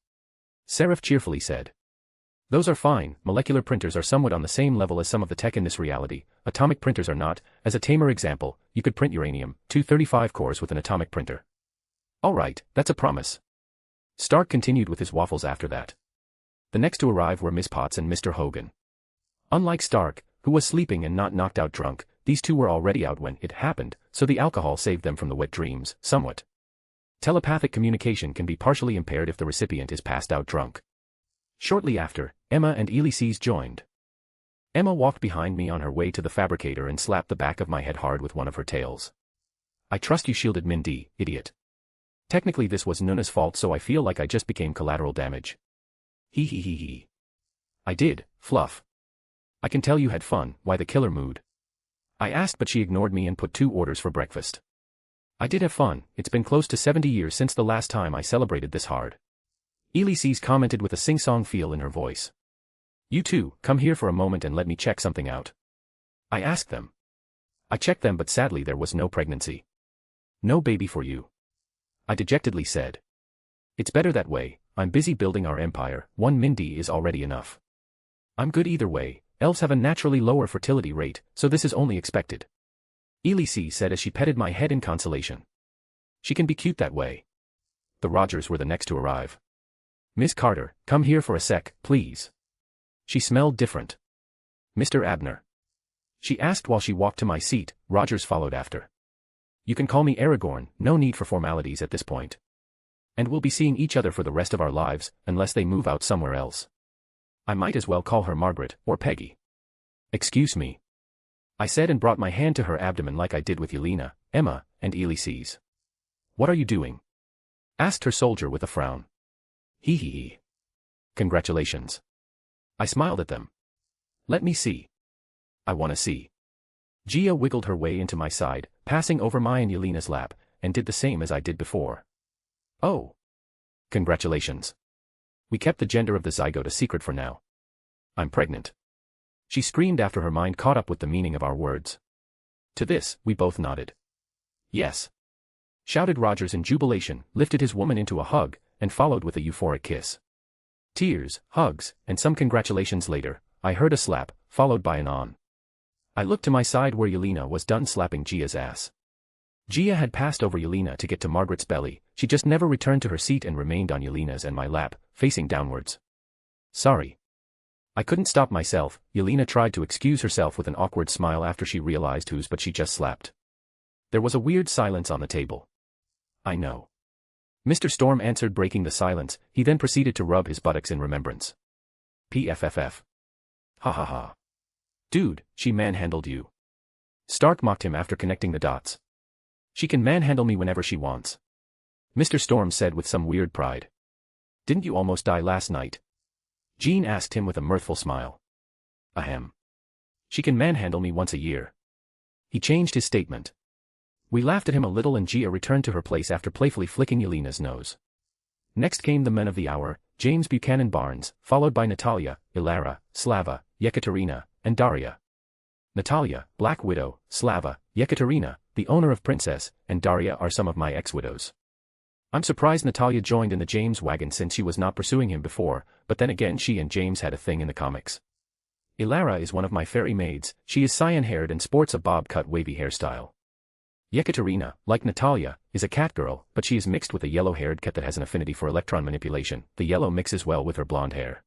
Seraph cheerfully said. Those are fine. Molecular printers are somewhat on the same level as some of the tech in this reality. Atomic printers are not. As a tamer example, you could print uranium-235 cores with an atomic printer. Alright, that's a promise. Stark continued with his waffles after that. The next to arrive were Miss Potts and Mr. Hogan. Unlike Stark, who was sleeping and not knocked out drunk, these two were already out when it happened, so the alcohol saved them from the wet dreams, somewhat. Telepathic communication can be partially impaired if the recipient is passed out drunk. Shortly after, Emma and Ulysses joined. Emma walked behind me on her way to the fabricator and slapped the back of my head hard with one of her tails. I trust you shielded Mindy, idiot. Technically this was Nuna's fault, so I feel like I just became collateral damage. Hee hee hee hee. I did, Fluff. I can tell you had fun. Why the killer mood? I asked, but she ignored me and put 2 orders for breakfast. I did have fun. It's been close to 70 years since the last time I celebrated this hard. Ulysses commented with a sing-song feel in her voice. You two, come here for a moment and let me check something out. I asked them. I checked them, but sadly there was no pregnancy. No baby for you. I dejectedly said. It's better that way. I'm busy building our empire. 1 Mindy is already enough. I'm good either way. Elves have a naturally lower fertility rate, so this is only expected. Ulysses said as she petted my head in consolation. She can be cute that way. The Rogers were the next to arrive. Miss Carter, come here for a sec, please. She smelled different. Mr. Abner. She asked while she walked to my seat. Rogers followed after. You can call me Aragorn, no need for formalities at this point. And we'll be seeing each other for the rest of our lives, unless they move out somewhere else. I might as well call her Margaret, or Peggy. Excuse me. I said and brought my hand to her abdomen like I did with Yelena, Emma, and Ulysses. What are you doing? Asked her soldier with a frown. Hee hee hee. Congratulations. I smiled at them. Let me see. I wanna see. Gia wiggled her way into my side, passing over my and Yelena's lap, and did the same as I did before. Oh. Congratulations. We kept the gender of the zygote a secret for now. I'm pregnant. She screamed after her mind caught up with the meaning of our words. To this, we both nodded. Yes. Shouted Rogers in jubilation, lifted his woman into a hug, and followed with a euphoric kiss. Tears, hugs, and some congratulations later, I heard a slap, followed by an on. I looked to my side where Yelena was done slapping Gia's ass. Gia had passed over Yelena to get to Margaret's belly. She just never returned to her seat and remained on Yelena's and my lap, facing downwards. Sorry. I couldn't stop myself. Yelena tried to excuse herself with an awkward smile after she realized whose but she just slapped. There was a weird silence on the table. I know. Mr. Storm answered, breaking the silence. He then proceeded to rub his buttocks in remembrance. PFFF. Ha ha ha. Dude, she manhandled you. Stark mocked him after connecting the dots. She can manhandle me whenever she wants. Mr. Storm said with some weird pride. Didn't you almost die last night? Jean asked him with a mirthful smile. Ahem. She can manhandle me once a year. He changed his statement. We laughed at him a little and Gia returned to her place after playfully flicking Yelena's nose. Next came the men of the hour, James Buchanan Barnes, followed by Natalia, Ilara, Slava, Yekaterina, and Daria. Natalia, Black Widow, Slava, Yekaterina, the owner of Princess, and Daria are some of my ex-widows. I'm surprised Natalia joined in the James wagon since she was not pursuing him before, but then again she and James had a thing in the comics. Ilara is one of my fairy maids, she is cyan-haired and sports a bob-cut wavy hairstyle. Yekaterina, like Natalia, is a cat girl, but she is mixed with a yellow-haired cat that has an affinity for electron manipulation. The yellow mixes well with her blonde hair.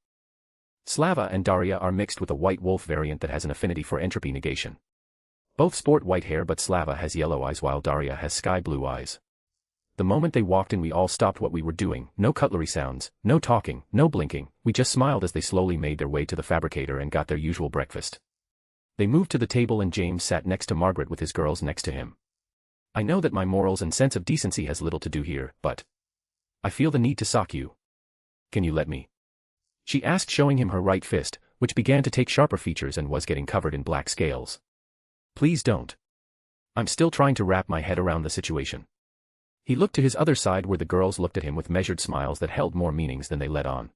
Slava and Daria are mixed with a white wolf variant that has an affinity for entropy negation. Both sport white hair, but Slava has yellow eyes while Daria has sky blue eyes. The moment they walked in, we all stopped what we were doing. No cutlery sounds, no talking, no blinking, we just smiled as they slowly made their way to the fabricator and got their usual breakfast. They moved to the table and James sat next to Margaret with his girls next to him. I know that my morals and sense of decency has little to do here, but I feel the need to sock you. Can you let me? She asked, showing him her right fist, which began to take sharper features and was getting covered in black scales. Please don't. I'm still trying to wrap my head around the situation. He looked to his other side where the girls looked at him with measured smiles that held more meanings than they let on.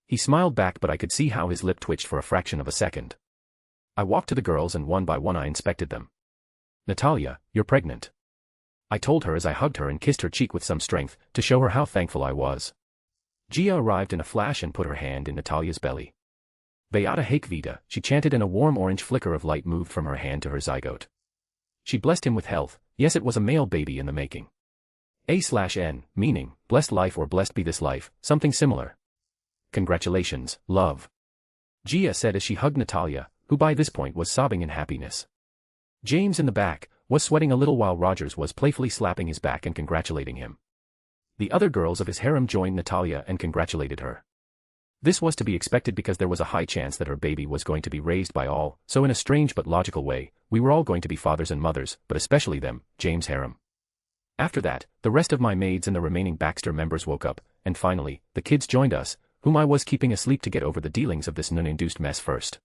He smiled back, but I could see how his lip twitched for a fraction of a second. I walked to the girls and one by one I inspected them. Natalia, you're pregnant. I told her as I hugged her and kissed her cheek with some strength, to show her how thankful I was. Gia arrived in a flash and put her hand in Natalia's belly. Beata Hakvita, she chanted, and a warm orange flicker of light moved from her hand to her zygote. She blessed him with health. Yes, it was a male baby in the making. A/N, meaning, blessed life or blessed be this life, something similar. Congratulations, love. Gia said as she hugged Natalia, who by this point was sobbing in happiness. James in the back was sweating a little while Rogers was playfully slapping his back and congratulating him. The other girls of his harem joined Natalia and congratulated her. This was to be expected because there was a high chance that her baby was going to be raised by all, so in a strange but logical way, we were all going to be fathers and mothers, but especially them, James' harem. After that, the rest of my maids and the remaining Baxter members woke up, and finally, the kids joined us, whom I was keeping asleep to get over the dealings of this nun-induced mess first.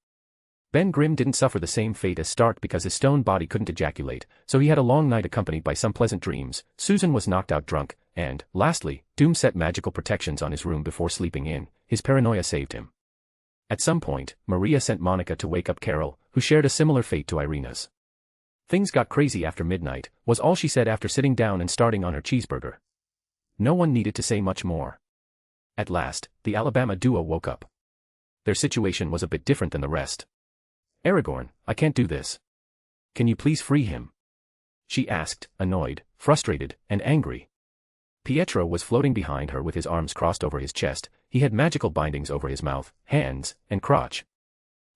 Ben Grimm didn't suffer the same fate as Stark because his stone body couldn't ejaculate, so he had a long night accompanied by some pleasant dreams. Susan was knocked out drunk, and, lastly, Doom set magical protections on his room before sleeping in. His paranoia saved him. At some point, Maria sent Monica to wake up Carol, who shared a similar fate to Irina's. Things got crazy after midnight, was all she said after sitting down and starting on her cheeseburger. No one needed to say much more. At last, the Alabama duo woke up. Their situation was a bit different than the rest. Aragorn, I can't do this. Can you please free him? She asked, annoyed, frustrated, and angry. Pietro was floating behind her with his arms crossed over his chest. He had magical bindings over his mouth, hands, and crotch.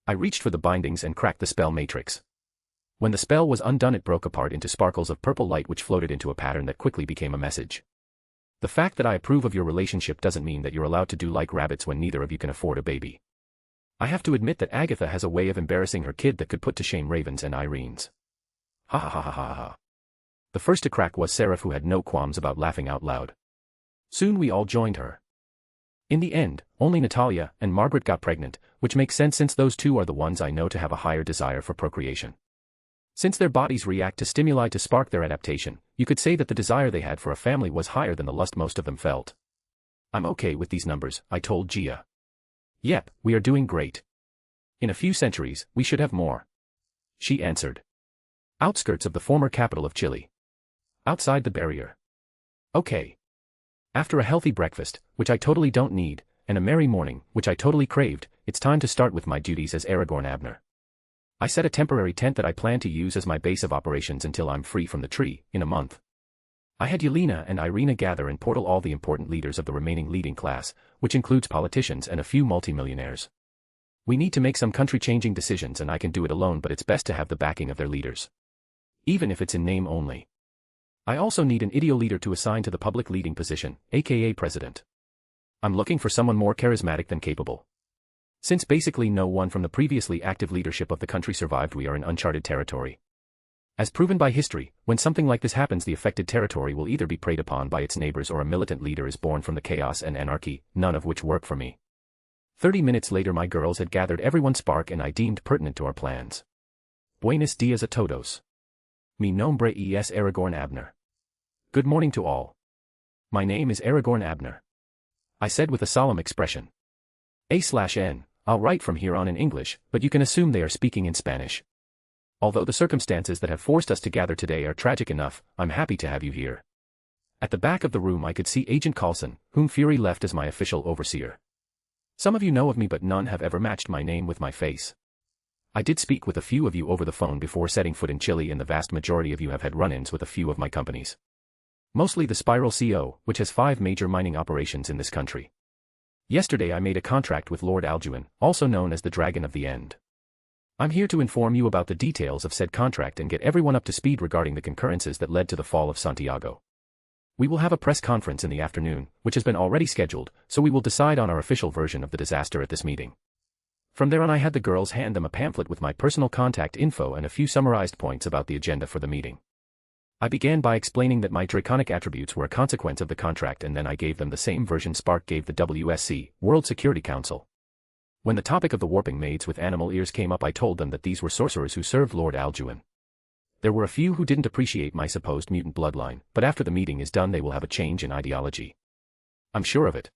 I reached for the bindings and cracked the spell matrix. When the spell was undone, it broke apart into sparkles of purple light which floated into a pattern that quickly became a message. The fact that I approve of your relationship doesn't mean that you're allowed to do like rabbits when neither of you can afford a baby. I have to admit that Agatha has a way of embarrassing her kid that could put to shame Raven's and Irene's. Ha ha ha ha ha ha. The first to crack was Seraph, who had no qualms about laughing out loud. Soon we all joined her. In the end, only Natalia and Margaret got pregnant, which makes sense since those two are the ones I know to have a higher desire for procreation. Since their bodies react to stimuli to spark their adaptation, you could say that the desire they had for a family was higher than the lust most of them felt. I'm okay with these numbers, I told Gia. Yep, we are doing great. In a few centuries, we should have more. She answered. Outskirts of the former capital of Chile. Outside the barrier. Okay. After a healthy breakfast, which I totally don't need, and a merry morning, which I totally craved, it's time to start with my duties as Aragorn Abner. I set a temporary tent that I plan to use as my base of operations until I'm free from the tree, in a month. I had Yelena and Irina gather and portal all the important leaders of the remaining leading class, which includes politicians and a few multimillionaires. We need to make some country-changing decisions, and I can do it alone, but it's best to have the backing of their leaders. Even if it's in name only. I also need an ideo leader to assign to the public leading position, aka president. I'm looking for someone more charismatic than capable. Since basically no one from the previously active leadership of the country survived, we are in uncharted territory. As proven by history, when something like this happens, the affected territory will either be preyed upon by its neighbors or a militant leader is born from the chaos and anarchy, none of which work for me. 30 minutes later my girls had gathered everyone Spark and I deemed pertinent to our plans. Buenos dias a todos. Mi nombre es Aragorn Abner. Good morning to all. My name is Aragorn Abner. I said with a solemn expression. A/N, I'll write from here on in English, but you can assume they are speaking in Spanish. Although the circumstances that have forced us to gather today are tragic enough, I'm happy to have you here. At the back of the room I could see Agent Coulson, whom Fury left as my official overseer. Some of you know of me, but none have ever matched my name with my face. I did speak with a few of you over the phone before setting foot in Chile, and the vast majority of you have had run-ins with a few of my companies. Mostly the Spiral CO, which has 5 major mining operations in this country. Yesterday I made a contract with Lord Alduin, also known as the Dragon of the End. I'm here to inform you about the details of said contract and get everyone up to speed regarding the concurrences that led to the fall of Santiago. We will have a press conference in the afternoon, which has been already scheduled, so we will decide on our official version of the disaster at this meeting. From there on I had the girls hand them a pamphlet with my personal contact info and a few summarized points about the agenda for the meeting. I began by explaining that my draconic attributes were a consequence of the contract, and then I gave them the same version Spark gave the WSC, World Security Council. When the topic of the warping maids with animal ears came up, I told them that these were sorcerers who served Lord Alduin. There were a few who didn't appreciate my supposed mutant bloodline, but after the meeting is done they will have a change in ideology. I'm sure of it.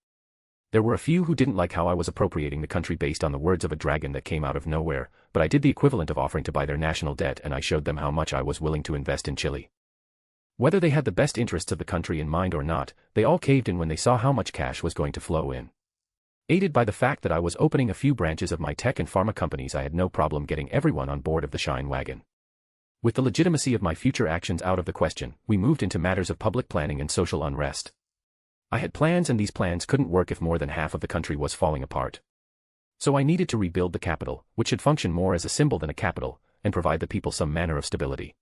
There were a few who didn't like how I was appropriating the country based on the words of a dragon that came out of nowhere, but I did the equivalent of offering to buy their national debt, and I showed them how much I was willing to invest in Chile. Whether they had the best interests of the country in mind or not, they all caved in when they saw how much cash was going to flow in. Aided by the fact that I was opening a few branches of my tech and pharma companies, I had no problem getting everyone on board of the Shine Wagon. With the legitimacy of my future actions out of the question, we moved into matters of public planning and social unrest. I had plans, and these plans couldn't work if more than half of the country was falling apart. So I needed to rebuild the capital, which should function more as a symbol than a capital, and provide the people some manner of stability.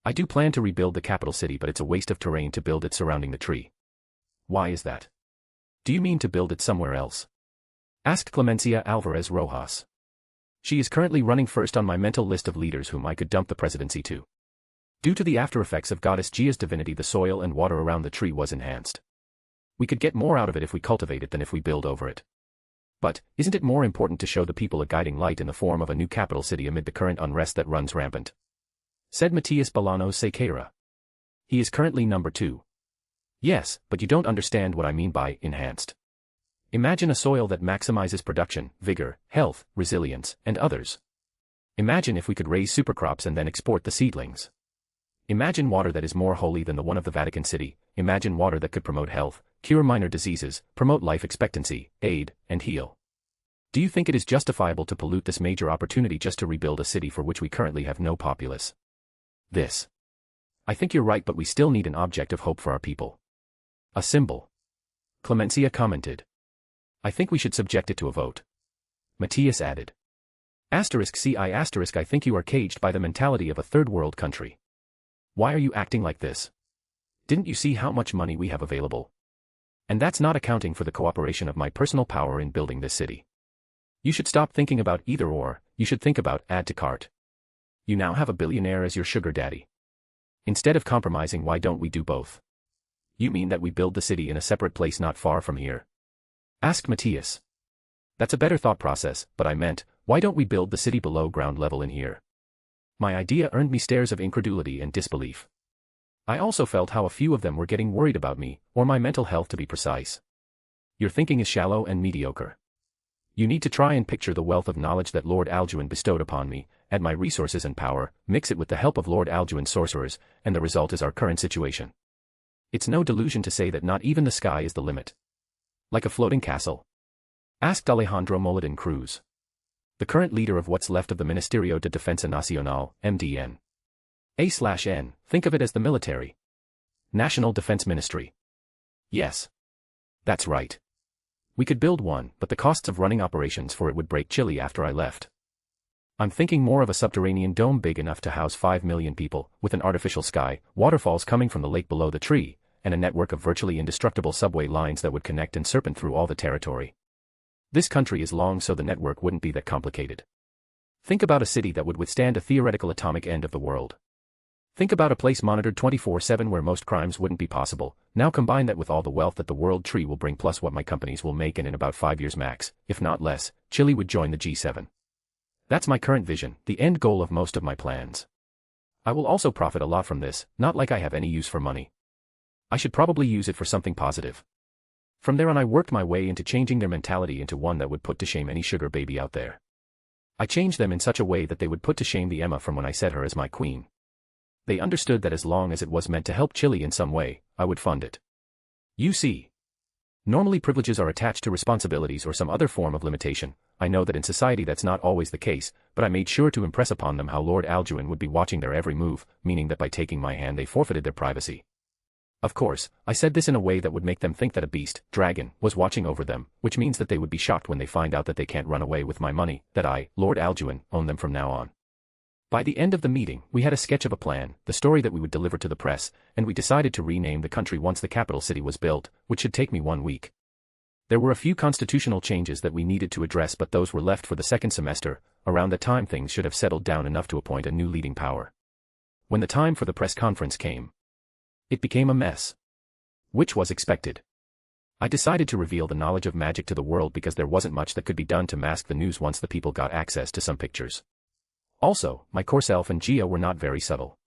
I do plan to rebuild the capital city, but it's a waste of terrain to build it surrounding the tree. Why is that? Do you mean to build it somewhere else? Asked Clemencia Alvarez Rojas. She is currently running first on my mental list of leaders whom I could dump the presidency to. Due to the after effects of Goddess Gia's divinity, the soil and water around the tree was enhanced. We could get more out of it if we cultivate it than if we build over it. But, isn't it more important to show the people a guiding light in the form of a new capital city amid the current unrest that runs rampant? Said Matias Bolanos Sequeira. He is currently number 2. Yes, but you don't understand what I mean by enhanced. Imagine a soil that maximizes production, vigor, health, resilience, and others. Imagine if we could raise supercrops and then export the seedlings. Imagine water that is more holy than the one of the Vatican City. Imagine water that could promote health, cure minor diseases, promote life expectancy, aid, and heal. Do you think it is justifiable to pollute this major opportunity just to rebuild a city for which we currently have no populace? I think you're right, but we still need an object of hope for our people. A symbol. Clemencia commented. I think we should subject it to a vote. Matthias added. I think you are caged by the mentality of a third world country. Why are you acting like this? Didn't you see how much money we have available? And that's not accounting for the cooperation of my personal power in building this city. You should stop thinking about either or, you should think about add to cart. You now have a billionaire as your sugar daddy. Instead of compromising, why don't we do both? You mean that we build the city in a separate place not far from here? Asked Matthias. That's a better thought process, but I meant, why don't we build the city below ground level in here? My idea earned me stares of incredulity and disbelief. I also felt how a few of them were getting worried about me, or my mental health to be precise. Your thinking is shallow and mediocre. You need to try and picture the wealth of knowledge that Lord Alduin bestowed upon me, add my resources and power, mix it with the help of Lord Alduin's sorcerers, and the result is our current situation. It's no delusion to say that not even the sky is the limit. Like a floating castle? Asked Alejandro Moladin Cruz, the current leader of what's left of the Ministerio de Defensa Nacional, MDN. A/N, think of it as the military. National Defense Ministry. Yes. That's right. We could build one, but the costs of running operations for it would break Chile after I left. I'm thinking more of a subterranean dome big enough to house 5 million people, with an artificial sky, waterfalls coming from the lake below the tree, and a network of virtually indestructible subway lines that would connect and serpent through all the territory. This country is long, so the network wouldn't be that complicated. Think about a city that would withstand a theoretical atomic end of the world. Think about a place monitored 24/7 where most crimes wouldn't be possible. Now combine that with all the wealth that the world tree will bring plus what my companies will make, and in about 5 years max, if not less, Chile would join the G7. That's my current vision, the end goal of most of my plans. I will also profit a lot from this, not like I have any use for money. I should probably use it for something positive. From there on I worked my way into changing their mentality into one that would put to shame any sugar baby out there. I changed them in such a way that they would put to shame the Emma from when I set her as my queen. They understood that as long as it was meant to help Chile in some way, I would fund it. You see. Normally privileges are attached to responsibilities or some other form of limitation. I know that in society that's not always the case, but I made sure to impress upon them how Lord Alduin would be watching their every move, meaning that by taking my hand they forfeited their privacy. Of course, I said this in a way that would make them think that a beast, dragon, was watching over them, which means that they would be shocked when they find out that they can't run away with my money, that I, Lord Alduin, own them from now on. By the end of the meeting, we had a sketch of a plan, the story that we would deliver to the press, and we decided to rename the country once the capital city was built, which should take me 1 week. There were a few constitutional changes that we needed to address, but those were left for the second semester. Around that time things should have settled down enough to appoint a new leading power. When the time for the press conference came, it became a mess. Which was expected. I decided to reveal the knowledge of magic to the world because there wasn't much that could be done to mask the news once the people got access to some pictures. Also, my core self and Gia were not very subtle.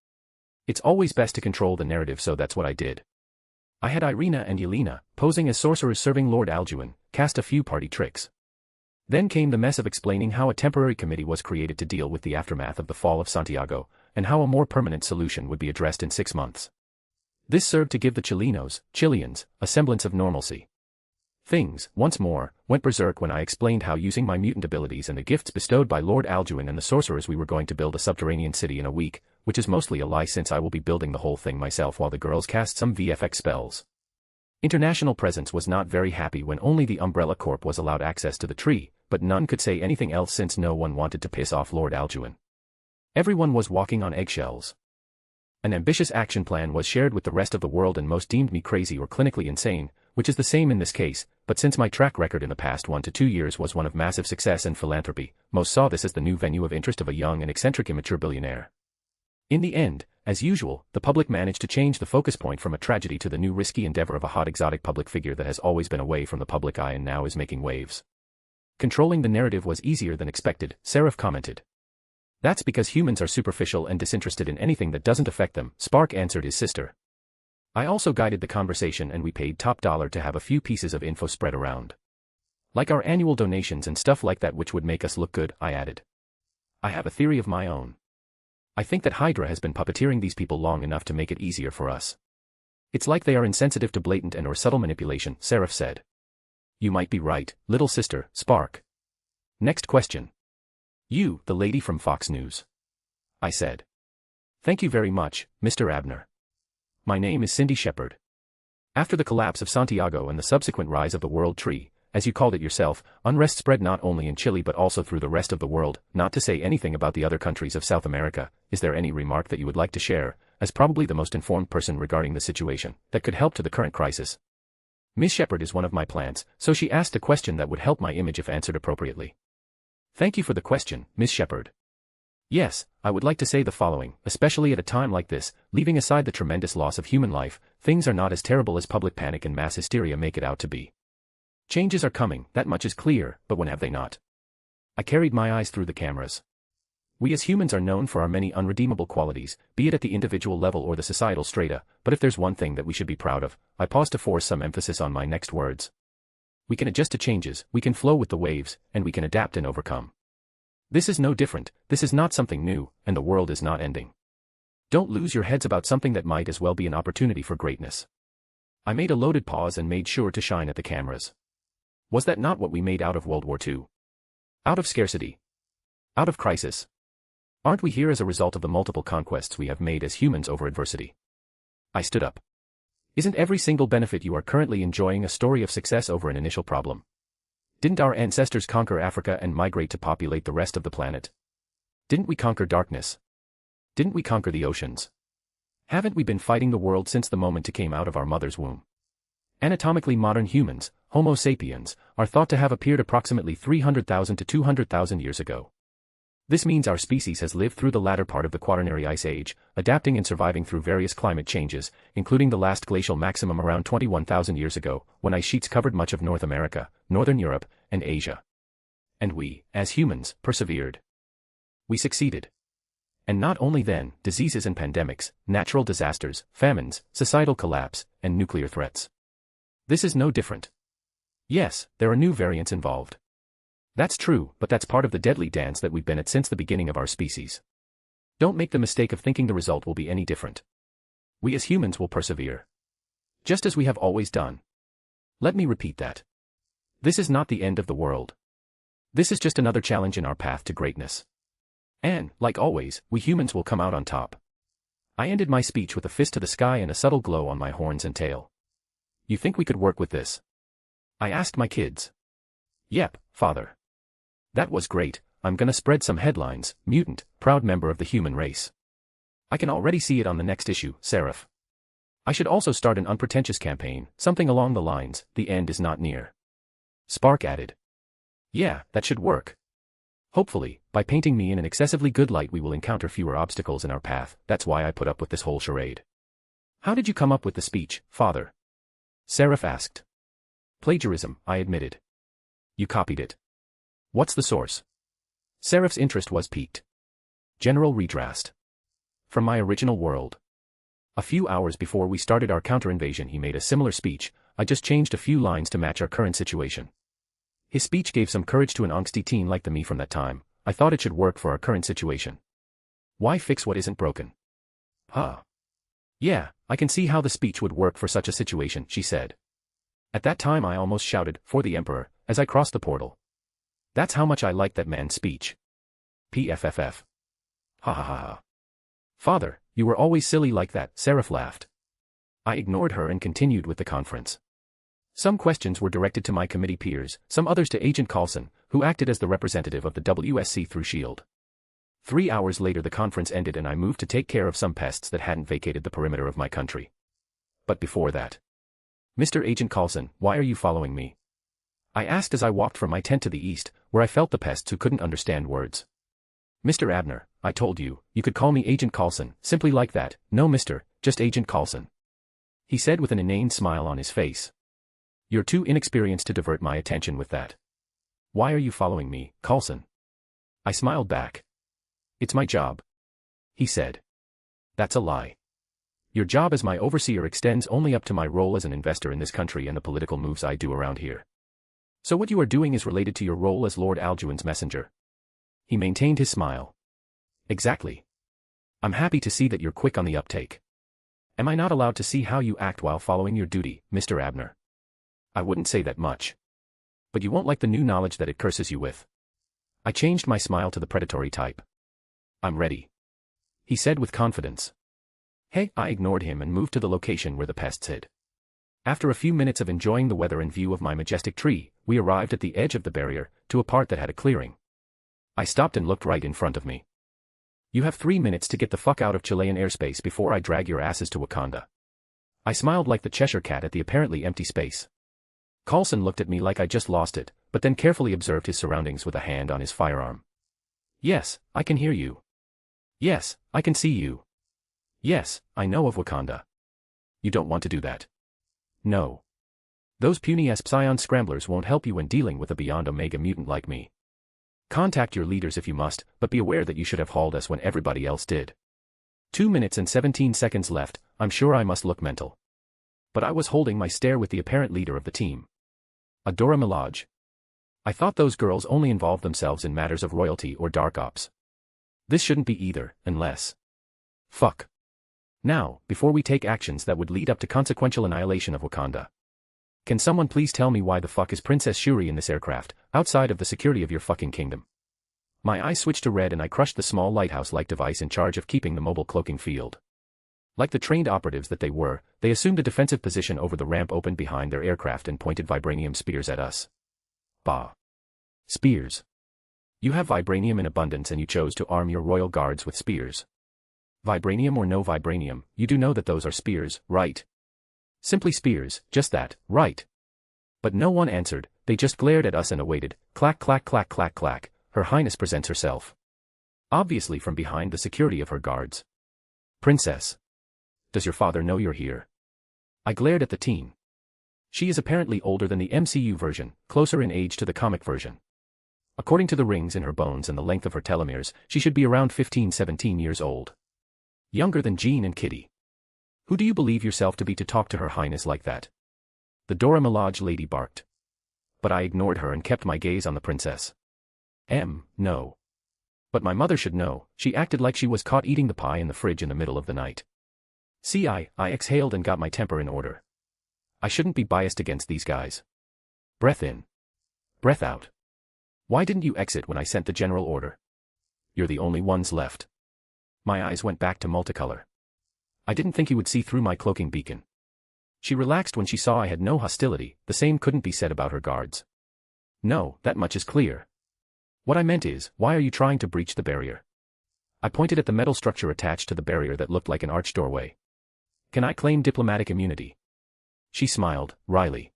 It's always best to control the narrative, so that's what I did. I had Irina and Yelena, posing as sorcerers serving Lord Alduin, cast a few party tricks. Then came the mess of explaining how a temporary committee was created to deal with the aftermath of the fall of Santiago, and how a more permanent solution would be addressed in 6 months. This served to give the Chileans, a semblance of normalcy. Things, once more, went berserk when I explained how using my mutant abilities and the gifts bestowed by Lord Alduin and the sorcerers we were going to build a subterranean city in a week, which is mostly a lie since I will be building the whole thing myself while the girls cast some VFX spells. International presence was not very happy when only the Umbrella Corp was allowed access to the tree, but none could say anything else since no one wanted to piss off Lord Alduin. Everyone was walking on eggshells. An ambitious action plan was shared with the rest of the world and most deemed me crazy or clinically insane, which is the same in this case, but since my track record in the past 1 to 2 years was one of massive success and philanthropy, most saw this as the new venue of interest of a young and eccentric immature billionaire. In the end, as usual, the public managed to change the focus point from a tragedy to the new risky endeavor of a hot exotic public figure that has always been away from the public eye and now is making waves. Controlling the narrative was easier than expected, Seraph commented. That's because humans are superficial and disinterested in anything that doesn't affect them, Spark answered his sister. I also guided the conversation and we paid top dollar to have a few pieces of info spread around. Like our annual donations and stuff like that which would make us look good, I added. I have a theory of my own. I think that Hydra has been puppeteering these people long enough to make it easier for us. It's like they are insensitive to blatant and or subtle manipulation, Seraph said. You might be right, little sister, Spark. Next question. You, the lady from Fox News. I said. Thank you very much, Mr. Abner. My name is Cindy Shepard. After the collapse of Santiago and the subsequent rise of the World Tree, as you called it yourself, unrest spread not only in Chile but also through the rest of the world, not to say anything about the other countries of South America. Is there any remark that you would like to share, as probably the most informed person regarding the situation, that could help to the current crisis? Miss Shepard is one of my plants, so she asked a question that would help my image if answered appropriately. Thank you for the question, Miss Shepard. Yes, I would like to say the following, especially at a time like this, leaving aside the tremendous loss of human life, things are not as terrible as public panic and mass hysteria make it out to be. Changes are coming, that much is clear, but when have they not? I carried my eyes through the cameras. We as humans are known for our many unredeemable qualities, be it at the individual level or the societal strata, but if there's one thing that we should be proud of, I pause to force some emphasis on my next words. We can adjust to changes, we can flow with the waves, and we can adapt and overcome. This is no different, this is not something new, and the world is not ending. Don't lose your heads about something that might as well be an opportunity for greatness. I made a loaded pause and made sure to shine at the cameras. Was that not what we made out of World War II? Out of scarcity? Out of crisis? Aren't we here as a result of the multiple conquests we have made as humans over adversity? I stood up. Isn't every single benefit you are currently enjoying a story of success over an initial problem? Didn't our ancestors conquer Africa and migrate to populate the rest of the planet? Didn't we conquer darkness? Didn't we conquer the oceans? Haven't we been fighting the world since the moment it came out of our mother's womb? Anatomically modern humans, Homo sapiens, are thought to have appeared approximately 300,000 to 200,000 years ago. This means our species has lived through the latter part of the Quaternary Ice Age, adapting and surviving through various climate changes, including the last glacial maximum around 21,000 years ago, when ice sheets covered much of North America, Northern Europe, and Asia. And we, as humans, persevered. We succeeded. And not only then, diseases and pandemics, natural disasters, famines, societal collapse, and nuclear threats. This is no different. Yes, there are new variants involved. That's true, but that's part of the deadly dance that we've been at since the beginning of our species. Don't make the mistake of thinking the result will be any different. We as humans will persevere. Just as we have always done. Let me repeat that. This is not the end of the world. This is just another challenge in our path to greatness. And, like always, we humans will come out on top. I ended my speech with a fist to the sky and a subtle glow on my horns and tail. You think we could work with this? I asked my kids. Yep, father. That was great. I'm gonna spread some headlines, mutant, proud member of the human race. I can already see it on the next issue, Seraph. I should also start an unpretentious campaign, something along the lines, the end is not near. Spark added. Yeah, that should work. Hopefully, by painting me in an excessively good light we will encounter fewer obstacles in our path. That's why I put up with this whole charade. How did you come up with the speech, father? Seraph asked. Plagiarism, I admitted. You copied it. What's the source? Seraph's interest was piqued. General Redrast. From my original world. A few hours before we started our counter-invasion he made a similar speech. I just changed a few lines to match our current situation. His speech gave some courage to an angsty teen like the me from that time. I thought it should work for our current situation. Why fix what isn't broken? Huh. Yeah, I can see how the speech would work for such a situation, she said. At that time I almost shouted, for the Emperor, as I crossed the portal. That's how much I liked that man's speech. PFFF. Ha ha ha ha. Father, you were always silly like that, Seraph laughed. I ignored her and continued with the conference. Some questions were directed to my committee peers, some others to Agent Coulson, who acted as the representative of the WSC through S.H.I.E.L.D. 3 hours later the conference ended and I moved to take care of some pests that hadn't vacated the perimeter of my country. But before that. Mr. Agent Coulson, why are you following me? I asked as I walked from my tent to the east, where I felt the pests who couldn't understand words. Mr. Abner, I told you, you could call me Agent Coulson, simply like that, no mister, just Agent Coulson. He said with an inane smile on his face. You're too inexperienced to divert my attention with that. Why are you following me, Coulson? I smiled back. It's my job. He said. That's a lie. Your job as my overseer extends only up to my role as an investor in this country and the political moves I do around here. So what you are doing is related to your role as Lord Alduin's messenger. He maintained his smile. Exactly. I'm happy to see that you're quick on the uptake. Am I not allowed to see how you act while following your duty, Mr. Abner? I wouldn't say that much. But you won't like the new knowledge that it curses you with. I changed my smile to the predatory type. I'm ready. He said with confidence. Hey, I ignored him and moved to the location where the pests hid. After a few minutes of enjoying the weather and view of my majestic tree, we arrived at the edge of the barrier, to a part that had a clearing. I stopped and looked right in front of me. You have 3 minutes to get the fuck out of Chilean airspace before I drag your asses to Wakanda. I smiled like the Cheshire Cat at the apparently empty space. Coulson looked at me like I just lost it, but then carefully observed his surroundings with a hand on his firearm. Yes, I can hear you. Yes, I can see you. Yes, I know of Wakanda. You don't want to do that. No. Those puny-ass psion scramblers won't help you when dealing with a beyond Omega mutant like me. Contact your leaders if you must, but be aware that you should have hauled us when everybody else did. 2 minutes and 17 seconds left, I'm sure I must look mental. But I was holding my stare with the apparent leader of the team. Adora Milaje. I thought those girls only involved themselves in matters of royalty or dark ops. This shouldn't be either, unless... Fuck. Now, before we take actions that would lead up to consequential annihilation of Wakanda. Can someone please tell me why the fuck is Princess Shuri in this aircraft, outside of the security of your fucking kingdom? My eyes switched to red and I crushed the small lighthouse-like device in charge of keeping the mobile cloaking field. Like the trained operatives that they were, they assumed a defensive position over the ramp open behind their aircraft and pointed vibranium spears at us. Bah. Spears. You have vibranium in abundance and you chose to arm your royal guards with spears. Vibranium or no vibranium, you do know that those are spears, right? Simply spears, just that, right? But no one answered, they just glared at us and awaited. Clack clack clack clack clack, Her Highness presents herself. Obviously from behind the security of her guards. Princess. Does your father know you're here? I glared at the teen. She is apparently older than the MCU version, closer in age to the comic version. According to the rings in her bones and the length of her telomeres, she should be around 15-17 years old. Younger than Jean and Kitty. Who do you believe yourself to be to talk to Her Highness like that? The Dora Milaje lady barked. But I ignored her and kept my gaze on the princess. No. But my mother should know, she acted like she was caught eating the pie in the fridge in the middle of the night. See, I exhaled and got my temper in order. I shouldn't be biased against these guys. Breath in. Breath out. Why didn't you exit when I sent the general order? You're the only ones left. My eyes went back to multicolor. I didn't think he would see through my cloaking beacon. She relaxed when she saw I had no hostility, the same couldn't be said about her guards. No, that much is clear. What I meant is, why are you trying to breach the barrier? I pointed at the metal structure attached to the barrier that looked like an arched doorway. Can I claim diplomatic immunity? She smiled, wryly.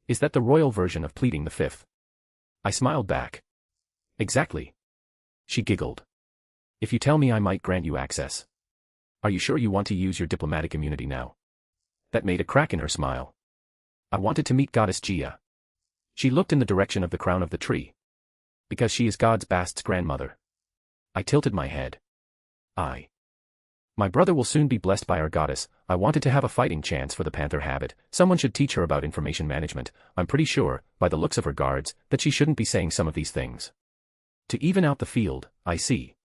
Is that the royal version of pleading the fifth? I smiled back. Exactly. She giggled. If you tell me I might grant you access. Are you sure you want to use your diplomatic immunity now? That made a crack in her smile. I wanted to meet Goddess Gia. She looked in the direction of the crown of the tree. Because she is God's Bast's grandmother. I tilted my head. My brother will soon be blessed by our goddess. I wanted to have a fighting chance for the panther habit. Someone should teach her about information management. I'm pretty sure, by the looks of her guards, that she shouldn't be saying some of these things. To even out the field, I see.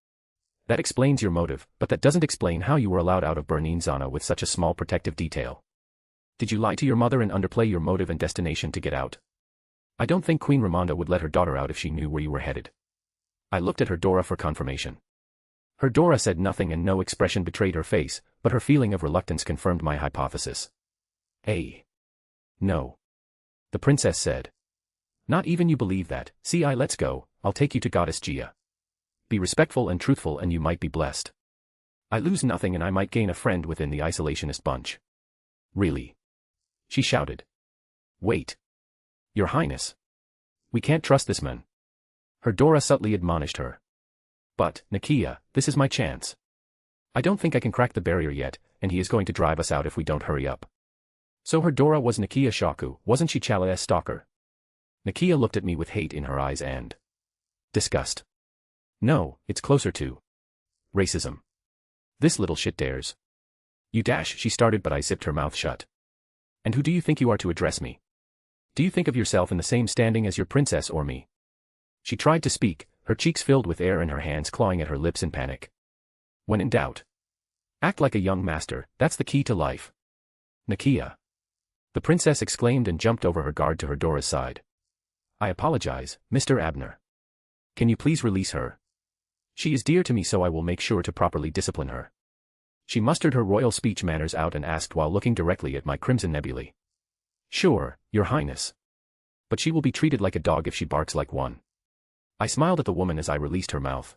That explains your motive, but that doesn't explain how you were allowed out of Bernin Zana with such a small protective detail. Did you lie to your mother and underplay your motive and destination to get out? I don't think Queen Ramonda would let her daughter out if she knew where you were headed. I looked at her Dora for confirmation. Her Dora said nothing and no expression betrayed her face, but her feeling of reluctance confirmed my hypothesis. No. The princess said. Not even you believe that. See, let's go, I'll take you to Goddess Gia. Be respectful and truthful and you might be blessed. I lose nothing and I might gain a friend within the isolationist bunch. Really? She shouted. Wait. Your Highness. We can't trust this man. Her Dora subtly admonished her. But, Nakia, this is my chance. I don't think I can crack the barrier yet, and he is going to drive us out if we don't hurry up. So her Dora was Nakia Shaku, wasn't she Chala's stalker? Nakia looked at me with hate in her eyes and disgust. No, it's closer to racism. This little shit dares. You dash, she started, but I zipped her mouth shut. And who do you think you are to address me? Do you think of yourself in the same standing as your princess or me? She tried to speak, her cheeks filled with air and her hands clawing at her lips in panic. When in doubt, act like a young master, that's the key to life. Nakia. The princess exclaimed and jumped over her guard to her Dora's side. I apologize, Mr. Abner. Can you please release her? She is dear to me, so I will make sure to properly discipline her. She mustered her royal speech manners out and asked while looking directly at my crimson nebulae. Sure, Your Highness. But she will be treated like a dog if she barks like one. I smiled at the woman as I released her mouth.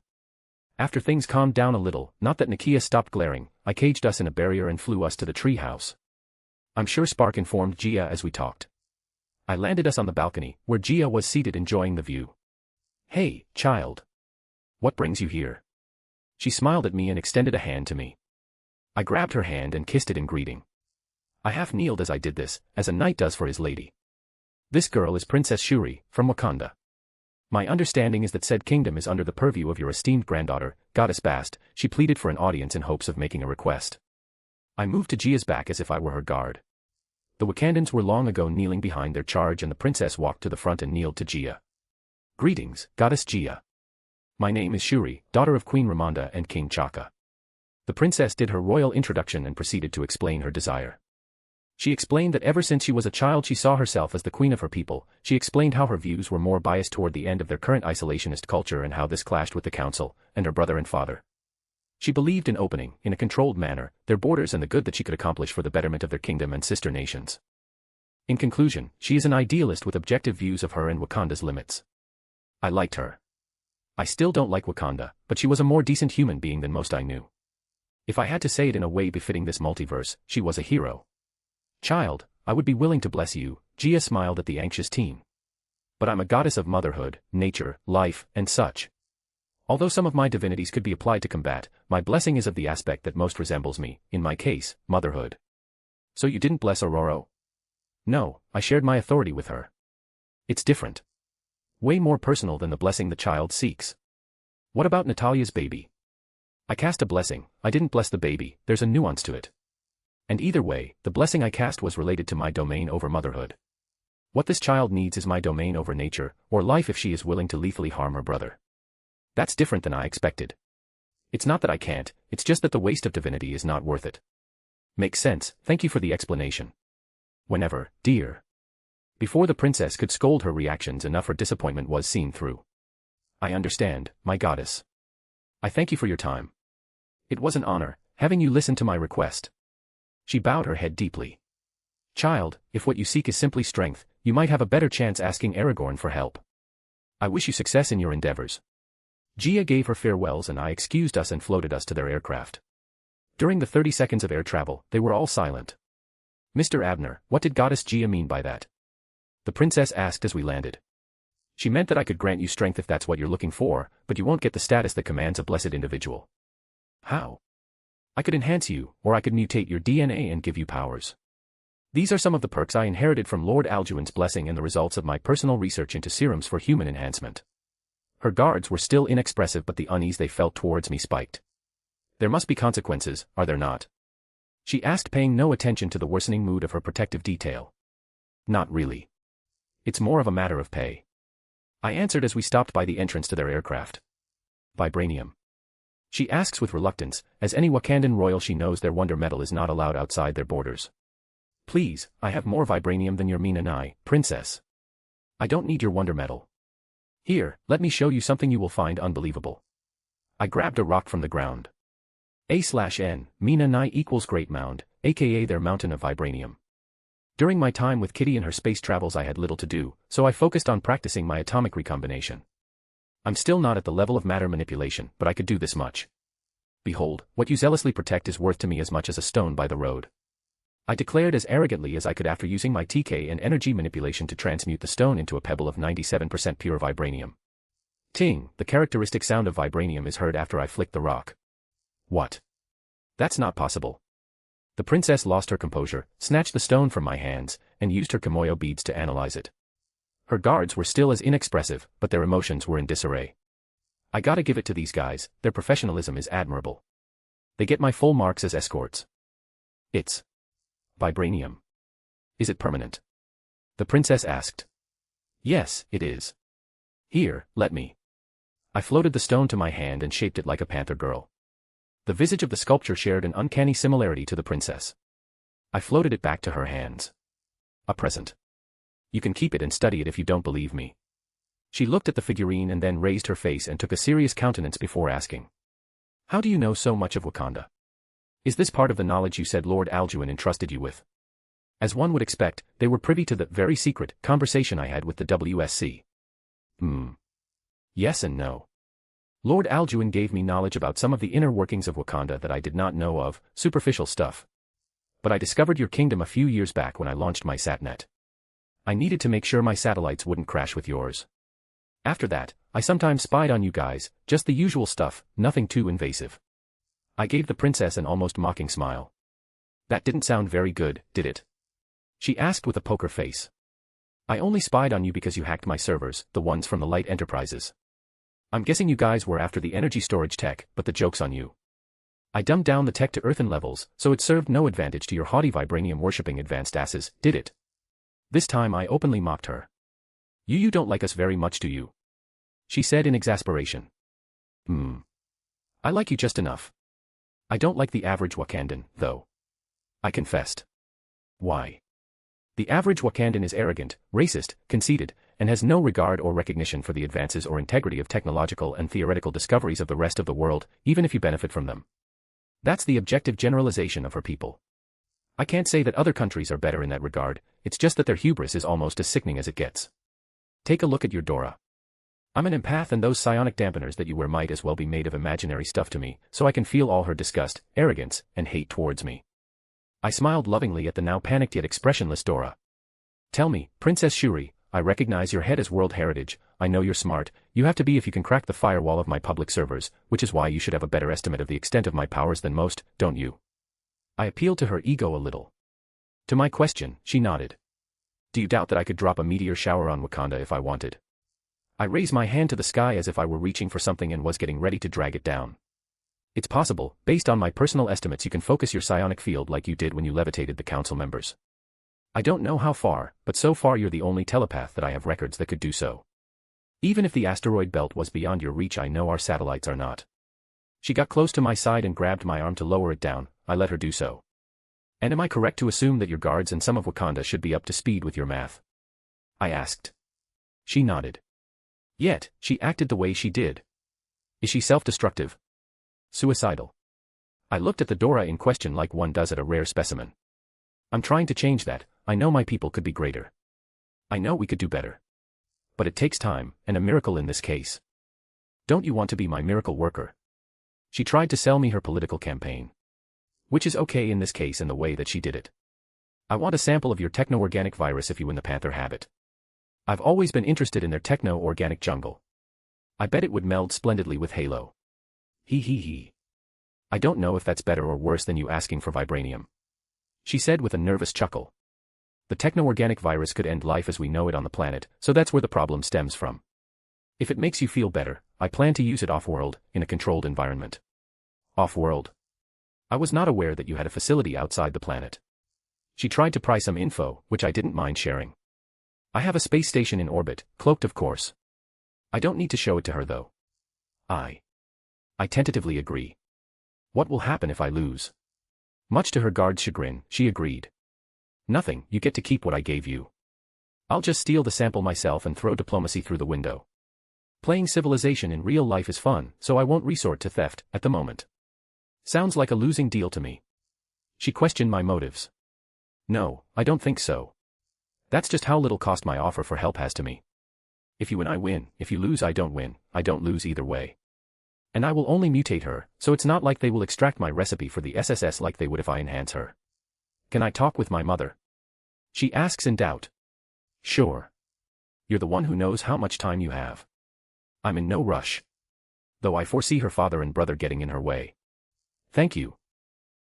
After things calmed down a little, not that Nakia stopped glaring, I caged us in a barrier and flew us to the tree house. I'm sure Spark informed Gia as we talked. I landed us on the balcony, where Gia was seated enjoying the view. Hey, child. What brings you here? She smiled at me and extended a hand to me. I grabbed her hand and kissed it in greeting. I half kneeled as I did this, as a knight does for his lady. This girl is Princess Shuri, from Wakanda. My understanding is that said kingdom is under the purview of your esteemed granddaughter, Goddess Bast. She pleaded for an audience in hopes of making a request. I moved to Gia's back as if I were her guard. The Wakandans were long ago kneeling behind their charge and the princess walked to the front and kneeled to Gia. Greetings, Goddess Gia. My name is Shuri, daughter of Queen Ramonda and King Chaka. The princess did her royal introduction and proceeded to explain her desire. She explained that ever since she was a child she saw herself as the queen of her people. She explained how her views were more biased toward the end of their current isolationist culture and how this clashed with the council, and her brother and father. She believed in opening, in a controlled manner, their borders and the good that she could accomplish for the betterment of their kingdom and sister nations. In conclusion, she is an idealist with objective views of her and Wakanda's limits. I liked her. I still don't like Wakanda, but she was a more decent human being than most I knew. If I had to say it in a way befitting this multiverse, she was a hero. Child, I would be willing to bless you, Gia smiled at the anxious teen. But I'm a goddess of motherhood, nature, life, and such. Although some of my divinities could be applied to combat, my blessing is of the aspect that most resembles me, in my case, motherhood. So you didn't bless Aurora? No, I shared my authority with her. It's different. Way more personal than the blessing the child seeks. What about Natalia's baby? I cast a blessing, I didn't bless the baby, there's a nuance to it. And either way, the blessing I cast was related to my domain over motherhood. What this child needs is my domain over nature, or life if she is willing to lethally harm her brother. That's different than I expected. It's not that I can't, it's just that the waste of divinity is not worth it. Makes sense, thank you for the explanation. Whenever, dear. Before the princess could scold her reactions enough, her disappointment was seen through. I understand, my goddess. I thank you for your time. It was an honor, having you listen to my request. She bowed her head deeply. Child, if what you seek is simply strength, you might have a better chance asking Aragorn for help. I wish you success in your endeavors. Gia gave her farewells and I excused us and floated us to their aircraft. During the 30 seconds of air travel, they were all silent. Mr. Abner, what did Goddess Gia mean by that? The princess asked as we landed. She meant that I could grant you strength if that's what you're looking for, but you won't get the status that commands a blessed individual. How? I could enhance you, or I could mutate your DNA and give you powers. These are some of the perks I inherited from Lord Alduin's blessing and the results of my personal research into serums for human enhancement. Her guards were still inexpressive, but the unease they felt towards me spiked. There must be consequences, are there not? She asked, paying no attention to the worsening mood of her protective detail. Not really. It's more of a matter of pay. I answered as we stopped by the entrance to their aircraft. Vibranium. She asks with reluctance, as any Wakandan royal she knows their wonder metal is not allowed outside their borders. Please, I have more vibranium than your Minanai, princess. I don't need your wonder metal. Here, let me show you something you will find unbelievable. I grabbed a rock from the ground. A/N, Minanai equals Great Mound, aka their mountain of vibranium. During my time with Kitty and her space travels I had little to do, so I focused on practicing my atomic recombination. I'm still not at the level of matter manipulation, but I could do this much. Behold, what you zealously protect is worth to me as much as a stone by the road. I declared as arrogantly as I could after using my TK and energy manipulation to transmute the stone into a pebble of 97% pure vibranium. Ting, the characteristic sound of vibranium is heard after I flicked the rock. What? That's not possible. The princess lost her composure, snatched the stone from my hands, and used her Kimoyo beads to analyze it. Her guards were still as inexpressive, but their emotions were in disarray. I gotta give it to these guys, their professionalism is admirable. They get my full marks as escorts. It's vibranium. Is it permanent? The princess asked. Yes, it is. Here, let me. I floated the stone to my hand and shaped it like a panther girl. The visage of the sculpture shared an uncanny similarity to the princess. I floated it back to her hands. A present. You can keep it and study it if you don't believe me. She looked at the figurine and then raised her face and took a serious countenance before asking. How do you know so much of Wakanda? Is this part of the knowledge you said Lord Alduin entrusted you with? As one would expect, they were privy to the very secret conversation I had with the WSC. Yes and no. Lord Alduin gave me knowledge about some of the inner workings of Wakanda that I did not know of, superficial stuff. But I discovered your kingdom a few years back when I launched my satnet. I needed to make sure my satellites wouldn't crash with yours. After that, I sometimes spied on you guys, just the usual stuff, nothing too invasive. I gave the princess an almost mocking smile. That didn't sound very good, did it? She asked with a poker face. I only spied on you because you hacked my servers, the ones from the Light Enterprises. I'm guessing you guys were after the energy storage tech, but the joke's on you. I dumbed down the tech to earthen levels, so it served no advantage to your haughty vibranium-worshipping advanced asses, did it? This time I openly mocked her. You don't like us very much, do you? She said in exasperation. I like you just enough. I don't like the average Wakandan, though. I confessed. Why? The average Wakandan is arrogant, racist, conceited, and has no regard or recognition for the advances or integrity of technological and theoretical discoveries of the rest of the world, even if you benefit from them. That's the objective generalization of her people. I can't say that other countries are better in that regard, it's just that their hubris is almost as sickening as it gets. Take a look at your Dora. I'm an empath, and those psionic dampeners that you wear might as well be made of imaginary stuff to me, so I can feel all her disgust, arrogance, and hate towards me. I smiled lovingly at the now panicked yet expressionless Dora. Tell me, Princess Shuri, I recognize your head as world heritage, I know you're smart, you have to be if you can crack the firewall of my public servers, which is why you should have a better estimate of the extent of my powers than most, don't you? I appealed to her ego a little. To my question, she nodded. Do you doubt that I could drop a meteor shower on Wakanda if I wanted? I raised my hand to the sky as if I were reaching for something and was getting ready to drag it down. It's possible, based on my personal estimates you can focus your psionic field like you did when you levitated the council members. I don't know how far, but so far you're the only telepath that I have records that could do so. Even if the asteroid belt was beyond your reach, I know our satellites are not. She got close to my side and grabbed my arm to lower it down, I let her do so. And am I correct to assume that your guards and some of Wakanda should be up to speed with your math? I asked. She nodded. Yet, she acted the way she did. Is she self-destructive? Suicidal? I looked at the Dora in question like one does at a rare specimen. I'm trying to change that. I know my people could be greater. I know we could do better. But it takes time, and a miracle in this case. Don't you want to be my miracle worker? She tried to sell me her political campaign. Which is okay in this case in the way that she did it. I want a sample of your techno-organic virus if you win the Panther habit. I've always been interested in their techno-organic jungle. I bet it would meld splendidly with Halo. He. I don't know if that's better or worse than you asking for vibranium. She said with a nervous chuckle. The techno-organic virus could end life as we know it on the planet, so that's where the problem stems from. If it makes you feel better, I plan to use it off-world, in a controlled environment. Off-world? I was not aware that you had a facility outside the planet. She tried to pry some info, which I didn't mind sharing. I have a space station in orbit, cloaked of course. I don't need to show it to her though. I tentatively agree. What will happen if I lose? Much to her guard's chagrin, she agreed. Nothing, you get to keep what I gave you. I'll just steal the sample myself and throw diplomacy through the window. Playing civilization in real life is fun, so I won't resort to theft, at the moment. Sounds like a losing deal to me. She questioned my motives. No, I don't think so. That's just how little cost my offer for help has to me. If you win I win, if you lose I don't win, I don't lose either way. And I will only mutate her, so it's not like they will extract my recipe for the SSS like they would if I enhance her. Can I talk with my mother? She asks in doubt. Sure. You're the one who knows how much time you have. I'm in no rush. Though I foresee her father and brother getting in her way. Thank you.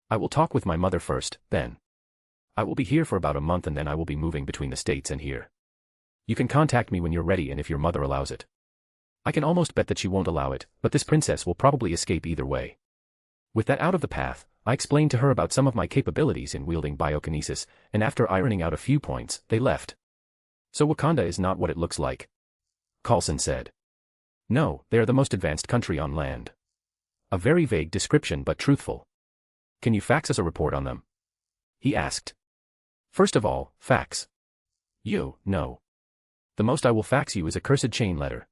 I will talk with my mother first, then. I will be here for about a month and then I will be moving between the states and here. You can contact me when you're ready and if your mother allows it. I can almost bet that she won't allow it, but this princess will probably escape either way. With that out of the path, I explained to her about some of my capabilities in wielding biokinesis, and after ironing out a few points, they left. So Wakanda is not what it looks like. Coulson said. No, they are the most advanced country on land. A very vague description but truthful. Can you fax us a report on them? He asked. First of all, fax. No. The most I will fax you is a cursed chain letter.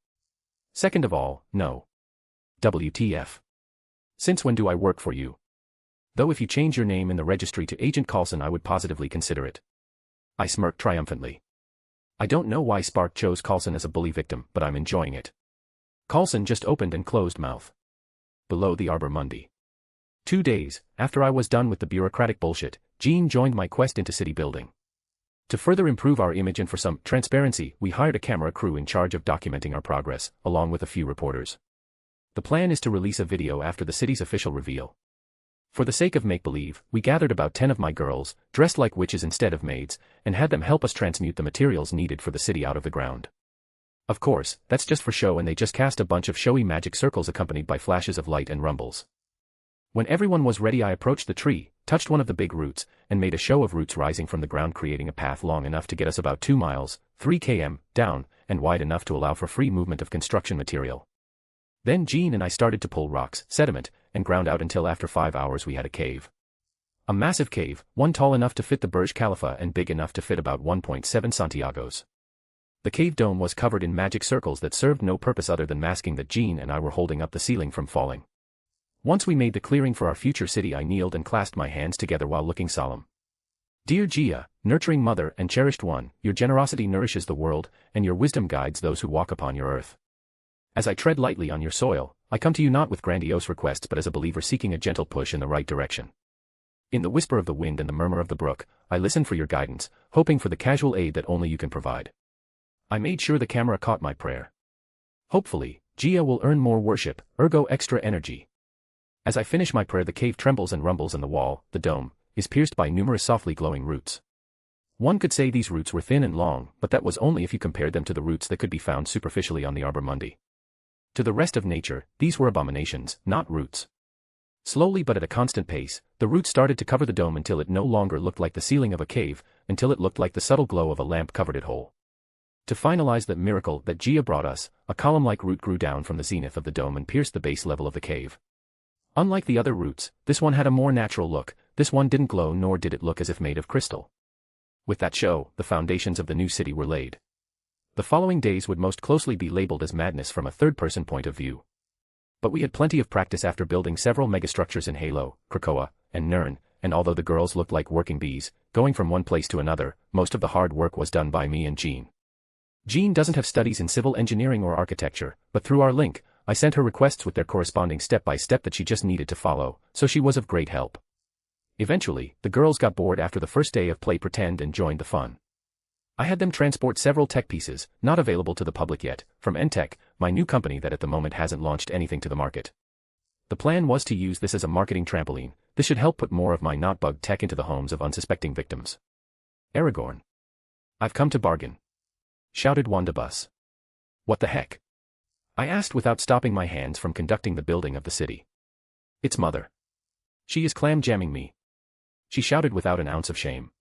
Second of all, no. WTF. Since when do I work for you? Though if you change your name in the registry to Agent Coulson I would positively consider it. I smirked triumphantly. I don't know why Spark chose Coulson as a bully victim, but I'm enjoying it. Coulson just opened and closed mouth. Below the Arbor Mundi. 2 days, after I was done with the bureaucratic bullshit, Jean joined my quest into city building. To further improve our image and for some transparency, we hired a camera crew in charge of documenting our progress, along with a few reporters. The plan is to release a video after the city's official reveal. For the sake of make-believe, we gathered about 10 of my girls, dressed like witches instead of maids, and had them help us transmute the materials needed for the city out of the ground. Of course, that's just for show and they just cast a bunch of showy magic circles accompanied by flashes of light and rumbles. When everyone was ready I approached the tree, touched one of the big roots, and made a show of roots rising from the ground creating a path long enough to get us about 2 miles, 3 km, down, and wide enough to allow for free movement of construction material. Then Jean and I started to pull rocks, sediment, and ground out until after 5 hours we had a cave. A massive cave, one tall enough to fit the Burj Khalifa and big enough to fit about 1.7 Santiagos. The cave dome was covered in magic circles that served no purpose other than masking that Jean and I were holding up the ceiling from falling. Once we made the clearing for our future city I kneeled and clasped my hands together while looking solemn. Dear Gia, nurturing mother and cherished one, your generosity nourishes the world, and your wisdom guides those who walk upon your earth. As I tread lightly on your soil, I come to you not with grandiose requests but as a believer seeking a gentle push in the right direction. In the whisper of the wind and the murmur of the brook, I listen for your guidance, hoping for the casual aid that only you can provide. I made sure the camera caught my prayer. Hopefully, Gia will earn more worship, ergo extra energy. As I finish my prayer the cave trembles and rumbles and the wall, the dome, is pierced by numerous softly glowing roots. One could say these roots were thin and long, but that was only if you compared them to the roots that could be found superficially on the Arbor Mundi. To the rest of nature, these were abominations, not roots. Slowly but at a constant pace, the roots started to cover the dome until it no longer looked like the ceiling of a cave, until it looked like the subtle glow of a lamp covered it whole. To finalize the miracle that Gia brought us, a column-like root grew down from the zenith of the dome and pierced the base level of the cave. Unlike the other roots, this one had a more natural look, this one didn't glow nor did it look as if made of crystal. With that show, the foundations of the new city were laid. The following days would most closely be labeled as madness from a third-person point of view. But we had plenty of practice after building several megastructures in Halo, Krakoa, and Nirn, and although the girls looked like working bees, going from one place to another, most of the hard work was done by me and Jean. Jean doesn't have studies in civil engineering or architecture, but through our link, I sent her requests with their corresponding step-by-step that she just needed to follow, so she was of great help. Eventually, the girls got bored after the first day of play pretend and joined the fun. I had them transport several tech pieces, not available to the public yet, from Entech, my new company that at the moment hasn't launched anything to the market. The plan was to use this as a marketing trampoline. This should help put more of my not-bugged tech into the homes of unsuspecting victims. Aragorn. I've come to bargain. Shouted Wandabus. What the heck? I asked without stopping my hands from conducting the building of the city. It's Mother. She is clam-jamming me. She shouted without an ounce of shame.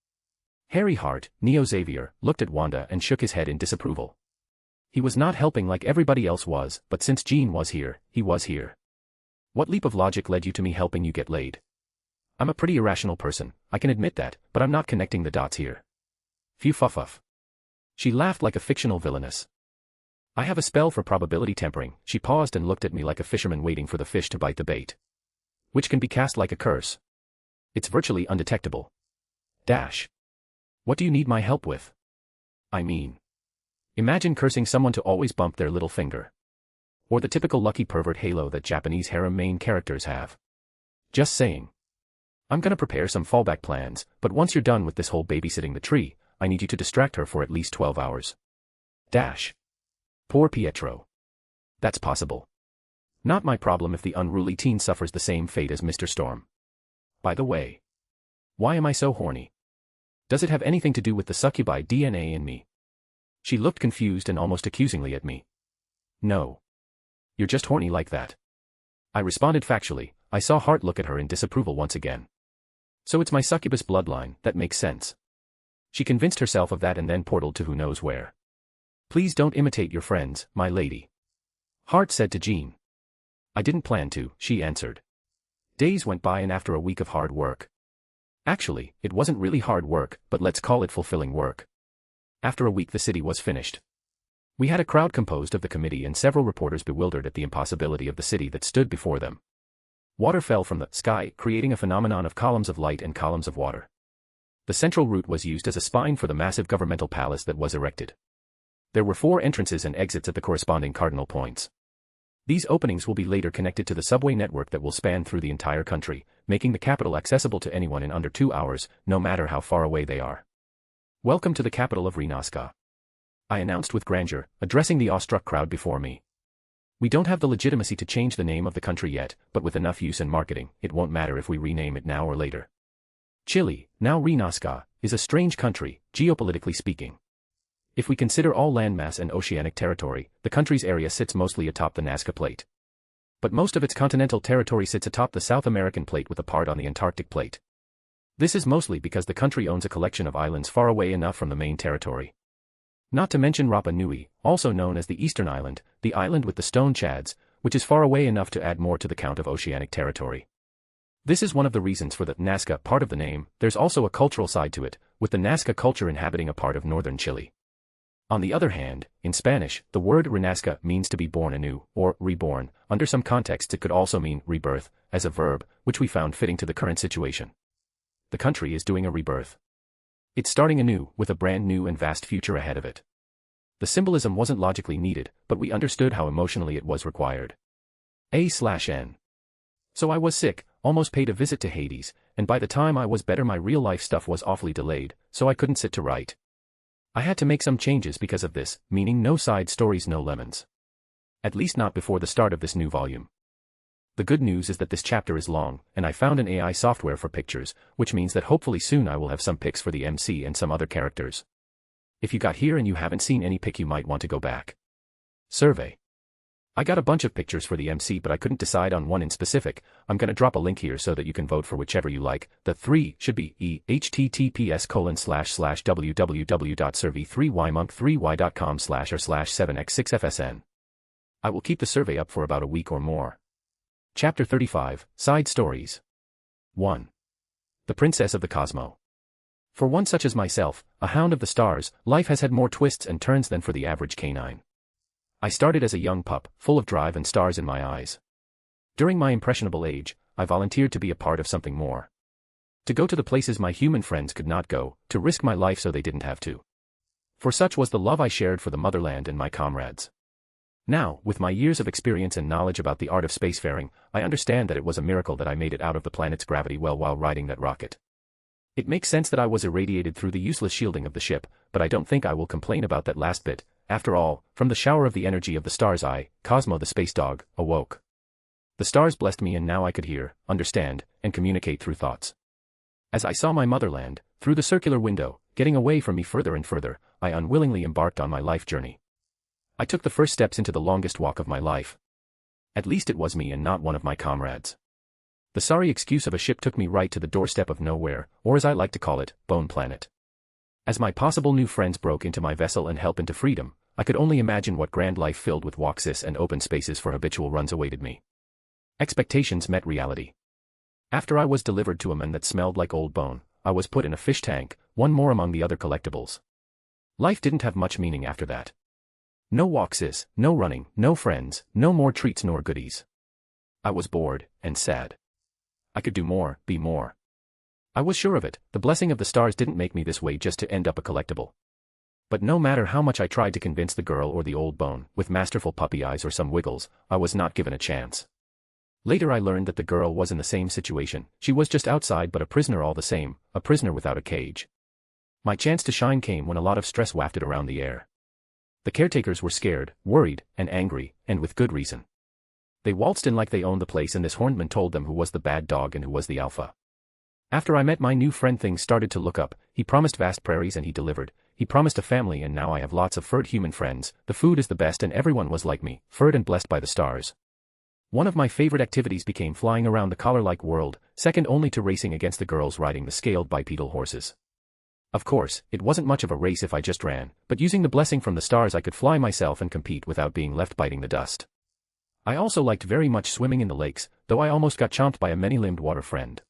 Harry Hart, Neo Xavier, looked at Wanda and shook his head in disapproval. He was not helping like everybody else was, but since Jean was here, he was here. What leap of logic led you to me helping you get laid? I'm a pretty irrational person, I can admit that, but I'm not connecting the dots here. Phew fuff. She laughed like a fictional villainess. I have a spell for probability tempering. She paused and looked at me like a fisherman waiting for the fish to bite the bait. Which can be cast like a curse. It's virtually undetectable. Dash. What do you need my help with? I mean, imagine cursing someone to always bump their little finger. Or the typical lucky pervert halo that Japanese harem main characters have. Just saying. I'm gonna prepare some fallback plans, but once you're done with this whole babysitting the tree, I need you to distract her for at least 12 hours. Dash. Poor Pietro. That's possible. Not my problem if the unruly teen suffers the same fate as Mr. Storm. By the way, why am I so horny? Does it have anything to do with the succubi DNA in me? She looked confused and almost accusingly at me. No. You're just horny like that. I responded factually. I saw Hart look at her in disapproval once again. So it's my succubus bloodline, that makes sense. She convinced herself of that and then portaled to who knows where. Please don't imitate your friends, my lady. Hart said to Jean. I didn't plan to, she answered. Days went by and after a week of hard work. Actually, it wasn't really hard work, but let's call it fulfilling work. After a week the city was finished. We had a crowd composed of the committee and several reporters bewildered at the impossibility of the city that stood before them. Water fell from the sky, creating a phenomenon of columns of light and columns of water. The central route was used as a spine for the massive governmental palace that was erected. There were 4 entrances and exits at the corresponding cardinal points. These openings will be later connected to the subway network that will span through the entire country, making the capital accessible to anyone in under 2 hours, no matter how far away they are. Welcome to the capital of Renaska. I announced with grandeur, addressing the awestruck crowd before me. We don't have the legitimacy to change the name of the country yet, but with enough use and marketing, it won't matter if we rename it now or later. Chile, now Renaska, is a strange country, geopolitically speaking. If we consider all landmass and oceanic territory, the country's area sits mostly atop the Nazca Plate. But most of its continental territory sits atop the South American Plate with a part on the Antarctic Plate. This is mostly because the country owns a collection of islands far away enough from the main territory. Not to mention Rapa Nui, also known as the Eastern Island, the island with the stone chads, which is far away enough to add more to the count of oceanic territory. This is one of the reasons for the Nazca part of the name. There's also a cultural side to it, with the Nazca culture inhabiting a part of northern Chile. On the other hand, in Spanish, the word renazca means to be born anew, or reborn. Under some contexts it could also mean rebirth, as a verb, which we found fitting to the current situation. The country is doing a rebirth. It's starting anew, with a brand new and vast future ahead of it. The symbolism wasn't logically needed, but we understood how emotionally it was required. A/N. So I was sick, almost paid a visit to Hades, and by the time I was better my real-life stuff was awfully delayed, so I couldn't sit to write. I had to make some changes because of this, meaning no side stories, no lemons. At least not before the start of this new volume. The good news is that this chapter is long, and I found an AI software for pictures, which means that hopefully soon I will have some pics for the MC and some other characters. If you got here and you haven't seen any pic you might want to go back. Survey. I got a bunch of pictures for the MC but I couldn't decide on one in specific. I'm gonna drop a link here so that you can vote for whichever you like. The 3 should be https://www.survey3ymonk3y.com/r/7x6fsn. I will keep the survey up for about a week or more. Chapter 35, Side Stories. 1. The princess of the Cosmo. For one such as myself, a hound of the stars, life has had more twists and turns than for the average canine. I started as a young pup, full of drive and stars in my eyes. During my impressionable age, I volunteered to be a part of something more. To go to the places my human friends could not go, to risk my life so they didn't have to. For such was the love I shared for the motherland and my comrades. Now, with my years of experience and knowledge about the art of spacefaring, I understand that it was a miracle that I made it out of the planet's gravity well while riding that rocket. It makes sense that I was irradiated through the useless shielding of the ship, but I don't think I will complain about that last bit. After all, from the shower of the energy of the stars Cosmo the space dog, awoke. The stars blessed me and now I could hear, understand, and communicate through thoughts. As I saw my motherland, through the circular window, getting away from me further and further, I unwillingly embarked on my life journey. I took the first steps into the longest walk of my life. At least it was me and not one of my comrades. The sorry excuse of a ship took me right to the doorstep of nowhere, or as I like to call it, Bone Planet. As my possible new friends broke into my vessel and helped into freedom, I could only imagine what grand life filled with walksis and open spaces for habitual runs awaited me. Expectations met reality. After I was delivered to a man that smelled like old bone, I was put in a fish tank, one more among the other collectibles. Life didn't have much meaning after that. No walksis, no running, no friends, no more treats nor goodies. I was bored, and sad. I could do more, be more. I was sure of it, the blessing of the stars didn't make me this way just to end up a collectible. But no matter how much I tried to convince the girl or the old bone, with masterful puppy eyes or some wiggles, I was not given a chance. Later I learned that the girl was in the same situation, she was just outside but a prisoner all the same, a prisoner without a cage. My chance to shine came when a lot of stress wafted around the air. The caretakers were scared, worried, and angry, and with good reason. They waltzed in like they owned the place and this horned man told them who was the bad dog and who was the alpha. After I met my new friend things started to look up, he promised vast prairies and he delivered, he promised a family and now I have lots of furred human friends, the food is the best and everyone was like me, furred and blessed by the stars. One of my favorite activities became flying around the collar-like world, second only to racing against the girls riding the scaled bipedal horses. Of course, it wasn't much of a race if I just ran, but using the blessing from the stars I could fly myself and compete without being left biting the dust. I also liked very much swimming in the lakes, though I almost got chomped by a many-limbed water friend.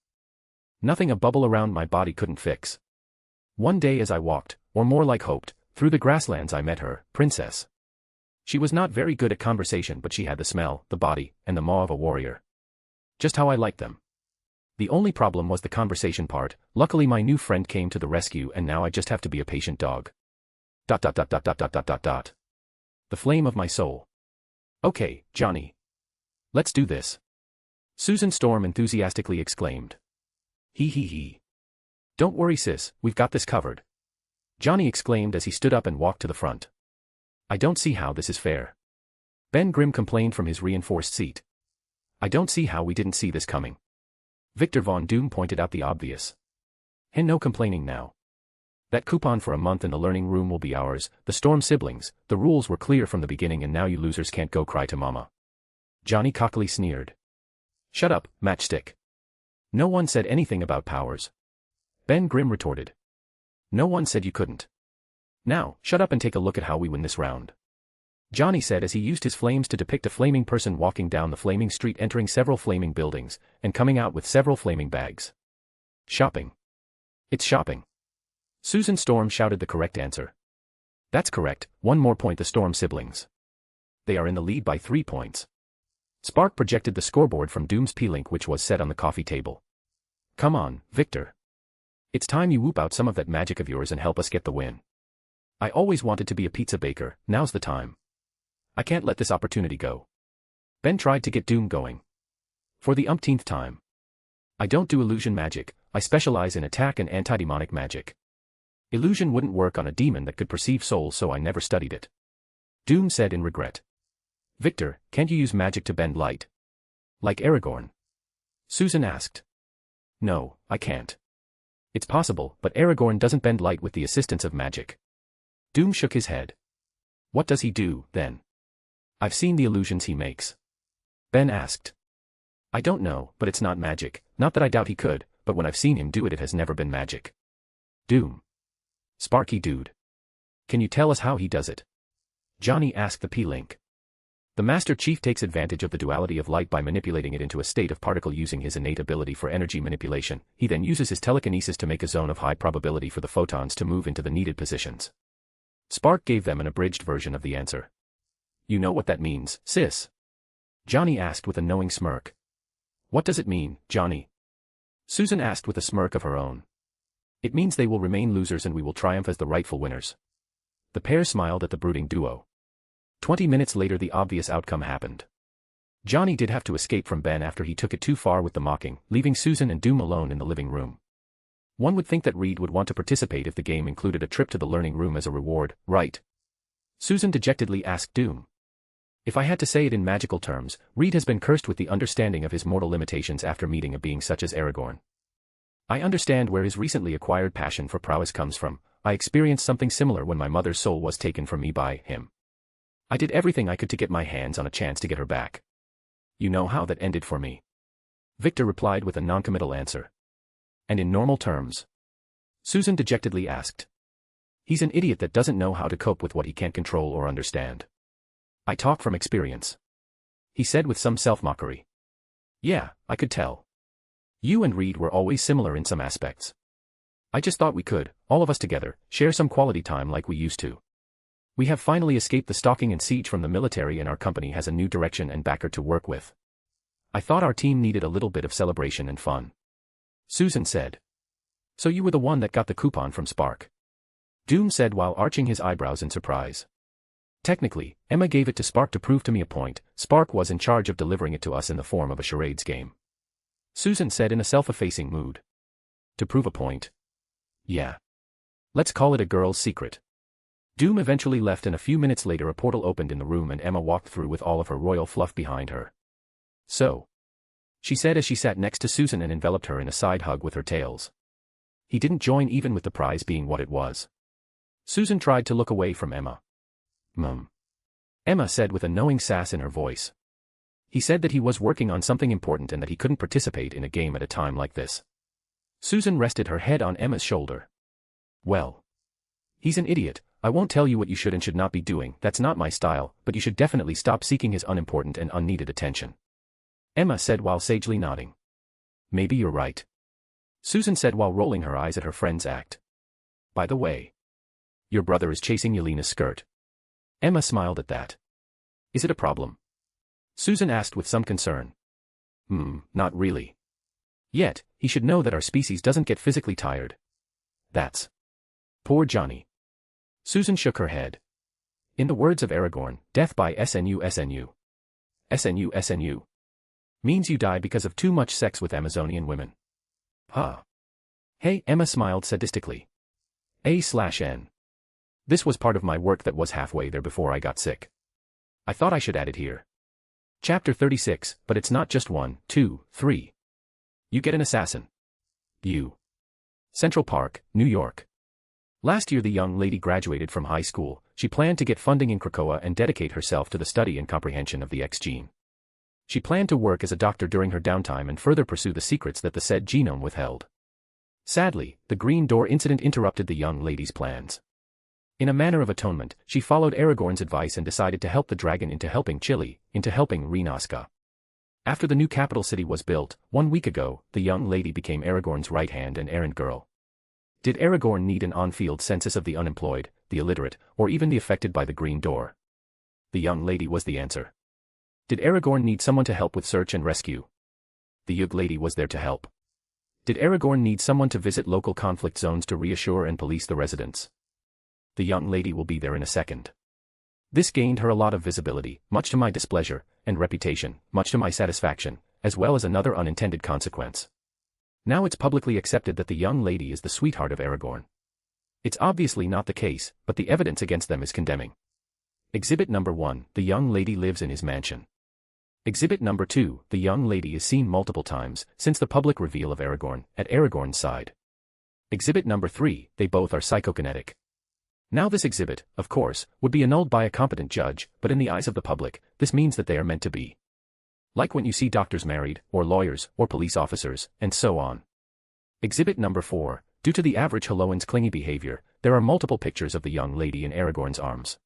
Nothing a bubble around my body couldn't fix. One day as I walked, or more like hoped, through the grasslands I met her, Princess. She was not very good at conversation but she had the smell, the body, and the maw of a warrior. Just how I liked them. The only problem was the conversation part, luckily my new friend came to the rescue and now I just have to be a patient dog. ... The flame of my soul. Okay, Johnny. Let's do this. Susan Storm enthusiastically exclaimed. He. Don't worry sis, we've got this covered. Johnny exclaimed as he stood up and walked to the front. I don't see how this is fair. Ben Grimm complained from his reinforced seat. I don't see how we didn't see this coming. Victor Von Doom pointed out the obvious. And no complaining now. That coupon for a month in the learning room will be ours, the Storm siblings, the rules were clear from the beginning and now you losers can't go cry to mama. Johnny cockily sneered. Shut up, Matchstick. No one said anything about powers. Ben Grimm retorted. No one said you couldn't. Now, shut up and take a look at how we win this round. Johnny said as he used his flames to depict a flaming person walking down the flaming street entering several flaming buildings, and coming out with several flaming bags. Shopping. It's shopping. Susan Storm shouted the correct answer. That's correct, one more point the Storm siblings. They are in the lead by 3 points. Spark projected the scoreboard from Doom's P-Link which was set on the coffee table. Come on, Victor. It's time you whoop out some of that magic of yours and help us get the win. I always wanted to be a pizza baker, now's the time. I can't let this opportunity go. Ben tried to get Doom going. For the umpteenth time. I don't do illusion magic, I specialize in attack and anti-demonic magic. Illusion wouldn't work on a demon that could perceive souls so I never studied it. Doom said in regret. Victor, can't you use magic to bend light? Like Aragorn? Susan asked. No, I can't. It's possible, but Aragorn doesn't bend light with the assistance of magic. Doom shook his head. What does he do, then? I've seen the illusions he makes. Ben asked. I don't know, but it's not magic, not that I doubt he could, but when I've seen him do it it has never been magic. Doom. Sparky dude. Can you tell us how he does it? Johnny asked the P-Link. The Master Chief takes advantage of the duality of light by manipulating it into a state of particle using his innate ability for energy manipulation. He then uses his telekinesis to make a zone of high probability for the photons to move into the needed positions. Spark gave them an abridged version of the answer. You know what that means, sis? Johnny asked with a knowing smirk. What does it mean, Johnny? Susan asked with a smirk of her own. It means they will remain losers and we will triumph as the rightful winners. The pair smiled at the brooding duo. 20 minutes later the obvious outcome happened. Johnny did have to escape from Ben after he took it too far with the mocking, leaving Susan and Doom alone in the living room. One would think that Reed would want to participate if the game included a trip to the learning room as a reward, right? Susan dejectedly asked Doom. If I had to say it in magical terms, Reed has been cursed with the understanding of his mortal limitations after meeting a being such as Aragorn. I understand where his recently acquired passion for prowess comes from. I experienced something similar when my mother's soul was taken from me by him. I did everything I could to get my hands on a chance to get her back. You know how that ended for me. Victor replied with a noncommittal answer. And in normal terms? Susan dejectedly asked. He's an idiot that doesn't know how to cope with what he can't control or understand. I talk from experience. He said with some self-mockery. Yeah, I could tell. You and Reed were always similar in some aspects. I just thought we could, all of us together, share some quality time like we used to. We have finally escaped the stalking and siege from the military and our company has a new direction and backer to work with. I thought our team needed a little bit of celebration and fun. Susan said. So you were the one that got the coupon from Spark? Doom said while arching his eyebrows in surprise. Technically, Emma gave it to Spark to prove to me a point. Spark was in charge of delivering it to us in the form of a charades game. Susan said in a self-effacing mood. To prove a point? Yeah. Let's call it a girl's secret. Doom eventually left and a few minutes later a portal opened in the room and Emma walked through with all of her royal fluff behind her. So? She said as she sat next to Susan and enveloped her in a side hug with her tails. He didn't join even with the prize being what it was. Susan tried to look away from Emma. Emma said with a knowing sass in her voice. He said that he was working on something important and that he couldn't participate in a game at a time like this. Susan rested her head on Emma's shoulder. Well. He's an idiot. I won't tell you what you should and should not be doing, that's not my style, but you should definitely stop seeking his unimportant and unneeded attention. Emma said while sagely nodding. Maybe you're right. Susan said while rolling her eyes at her friend's act. By the way. Your brother is chasing Yelena's skirt. Emma smiled at that. Is it a problem? Susan asked with some concern. Not really. Yet, he should know that our species doesn't get physically tired. That's. Poor Johnny. Susan shook her head. In the words of Aragorn, death by SNU SNU. SNU SNU. Means you die because of too much sex with Amazonian women. Huh. Hey, Emma smiled sadistically. A/N. This was part of my work that was halfway there before I got sick. I thought I should add it here. Chapter 36, but it's not just 1, 2, 3. You get an assassin. You. Central Park, New York. Last year the young lady graduated from high school. She planned to get funding in Krakoa and dedicate herself to the study and comprehension of the X gene. She planned to work as a doctor during her downtime and further pursue the secrets that the said genome withheld. Sadly, the Green Door incident interrupted the young lady's plans. In a manner of atonement, she followed Aragorn's advice and decided to help the dragon into helping Chile, into helping Rinaska. After the new capital city was built, 1 week ago, the young lady became Aragorn's right hand and errand girl. Did Aragorn need an on-field census of the unemployed, the illiterate, or even the affected by the Green Door? The young lady was the answer. Did Aragorn need someone to help with search and rescue? The young lady was there to help. Did Aragorn need someone to visit local conflict zones to reassure and police the residents? The young lady will be there in a second. This gained her a lot of visibility, much to my displeasure, and reputation, much to my satisfaction, as well as another unintended consequence. Now it's publicly accepted that the young lady is the sweetheart of Aragorn. It's obviously not the case, but the evidence against them is condemning. Exhibit number 1, the young lady lives in his mansion. Exhibit number 2, the young lady is seen multiple times, since the public reveal of Aragorn, at Aragorn's side. Exhibit number 3, they both are psychokinetic. Now this exhibit, of course, would be annulled by a competent judge, but in the eyes of the public, this means that they are meant to be. Like when you see doctors married, or lawyers, or police officers, and so on. Exhibit number 4, due to the average Helloan's clingy behavior, there are multiple pictures of the young lady in Aragorn's arms.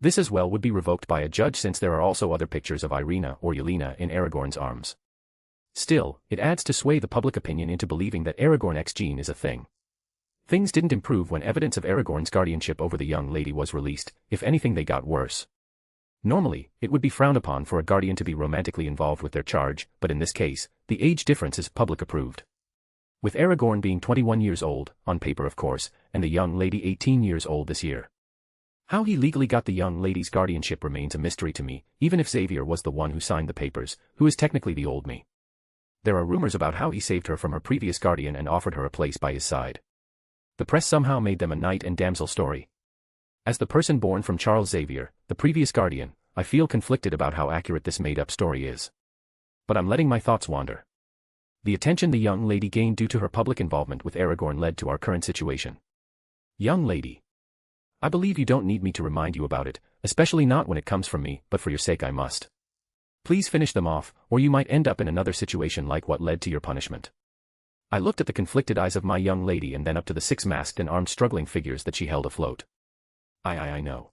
This as well would be revoked by a judge since there are also other pictures of Irina or Yelena in Aragorn's arms. Still, it adds to sway the public opinion into believing that Aragorn X gene is a thing. Things didn't improve when evidence of Aragorn's guardianship over the young lady was released. If anything, they got worse. Normally, it would be frowned upon for a guardian to be romantically involved with their charge, but in this case, the age difference is public approved. With Aragorn being 21 years old, on paper of course, and the young lady 18 years old this year. How he legally got the young lady's guardianship remains a mystery to me, even if Xavier was the one who signed the papers, who is technically the old me. There are rumors about how he saved her from her previous guardian and offered her a place by his side. The press somehow made them a knight and damsel story. As the person born from Charles Xavier, the previous guardian, I feel conflicted about how accurate this made-up story is. But I'm letting my thoughts wander. The attention the young lady gained due to her public involvement with Aragorn led to our current situation. Young lady. I believe you don't need me to remind you about it, especially not when it comes from me, but for your sake I must. Please finish them off, or you might end up in another situation like what led to your punishment. I looked at the conflicted eyes of my young lady and then up to the 6 masked and armed struggling figures that she held afloat. I know.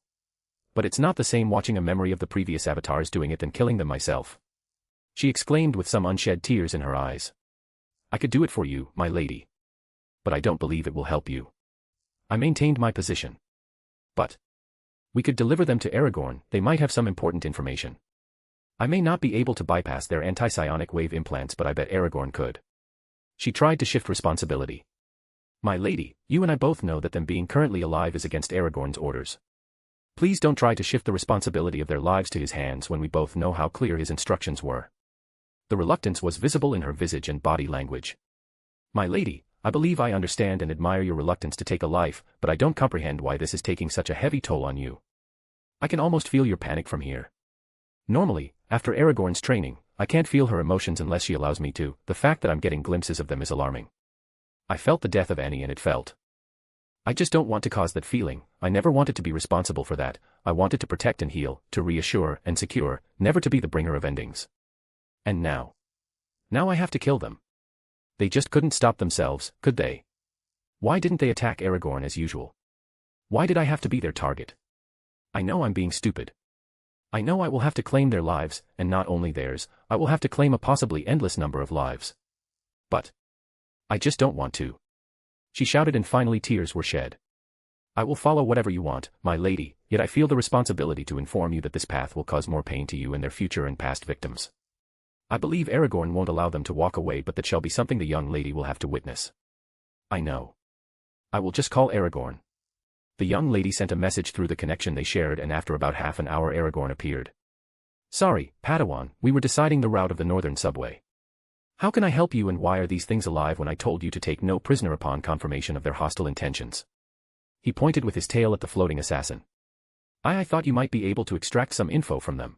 But it's not the same watching a memory of the previous avatars doing it than killing them myself. She exclaimed with some unshed tears in her eyes. I could do it for you, my lady. But I don't believe it will help you. I maintained my position. But we could deliver them to Aragorn, they might have some important information. I may not be able to bypass their anti-psionic wave implants, but I bet Aragorn could. She tried to shift responsibility. My lady, you and I both know that them being currently alive is against Aragorn's orders. Please don't try to shift the responsibility of their lives to his hands when we both know how clear his instructions were. The reluctance was visible in her visage and body language. My lady, I believe I understand and admire your reluctance to take a life, but I don't comprehend why this is taking such a heavy toll on you. I can almost feel your panic from here. Normally, after Aragorn's training, I can't feel her emotions unless she allows me to. The fact that I'm getting glimpses of them is alarming. I felt the death of Annie and it felt. I just don't want to cause that feeling. I never wanted to be responsible for that. I wanted to protect and heal, to reassure and secure, never to be the bringer of endings. And now I have to kill them. They just couldn't stop themselves, could they? Why didn't they attack Aragorn as usual? Why did I have to be their target? I know I'm being stupid. I know I will have to claim their lives, and not only theirs, I will have to claim a possibly endless number of lives. But I just don't want to. She shouted and finally tears were shed. I will follow whatever you want, my lady, yet I feel the responsibility to inform you that this path will cause more pain to you and their future and past victims. I believe Aragorn won't allow them to walk away, but that shall be something the young lady will have to witness. I know. I will just call Aragorn. The young lady sent a message through the connection they shared, and after about half an hour Aragorn appeared. Sorry, Padawan, we were deciding the route of the northern subway. How can I help you, and why are these things alive when I told you to take no prisoner upon confirmation of their hostile intentions? He pointed with his tail at the floating assassin. I thought you might be able to extract some info from them.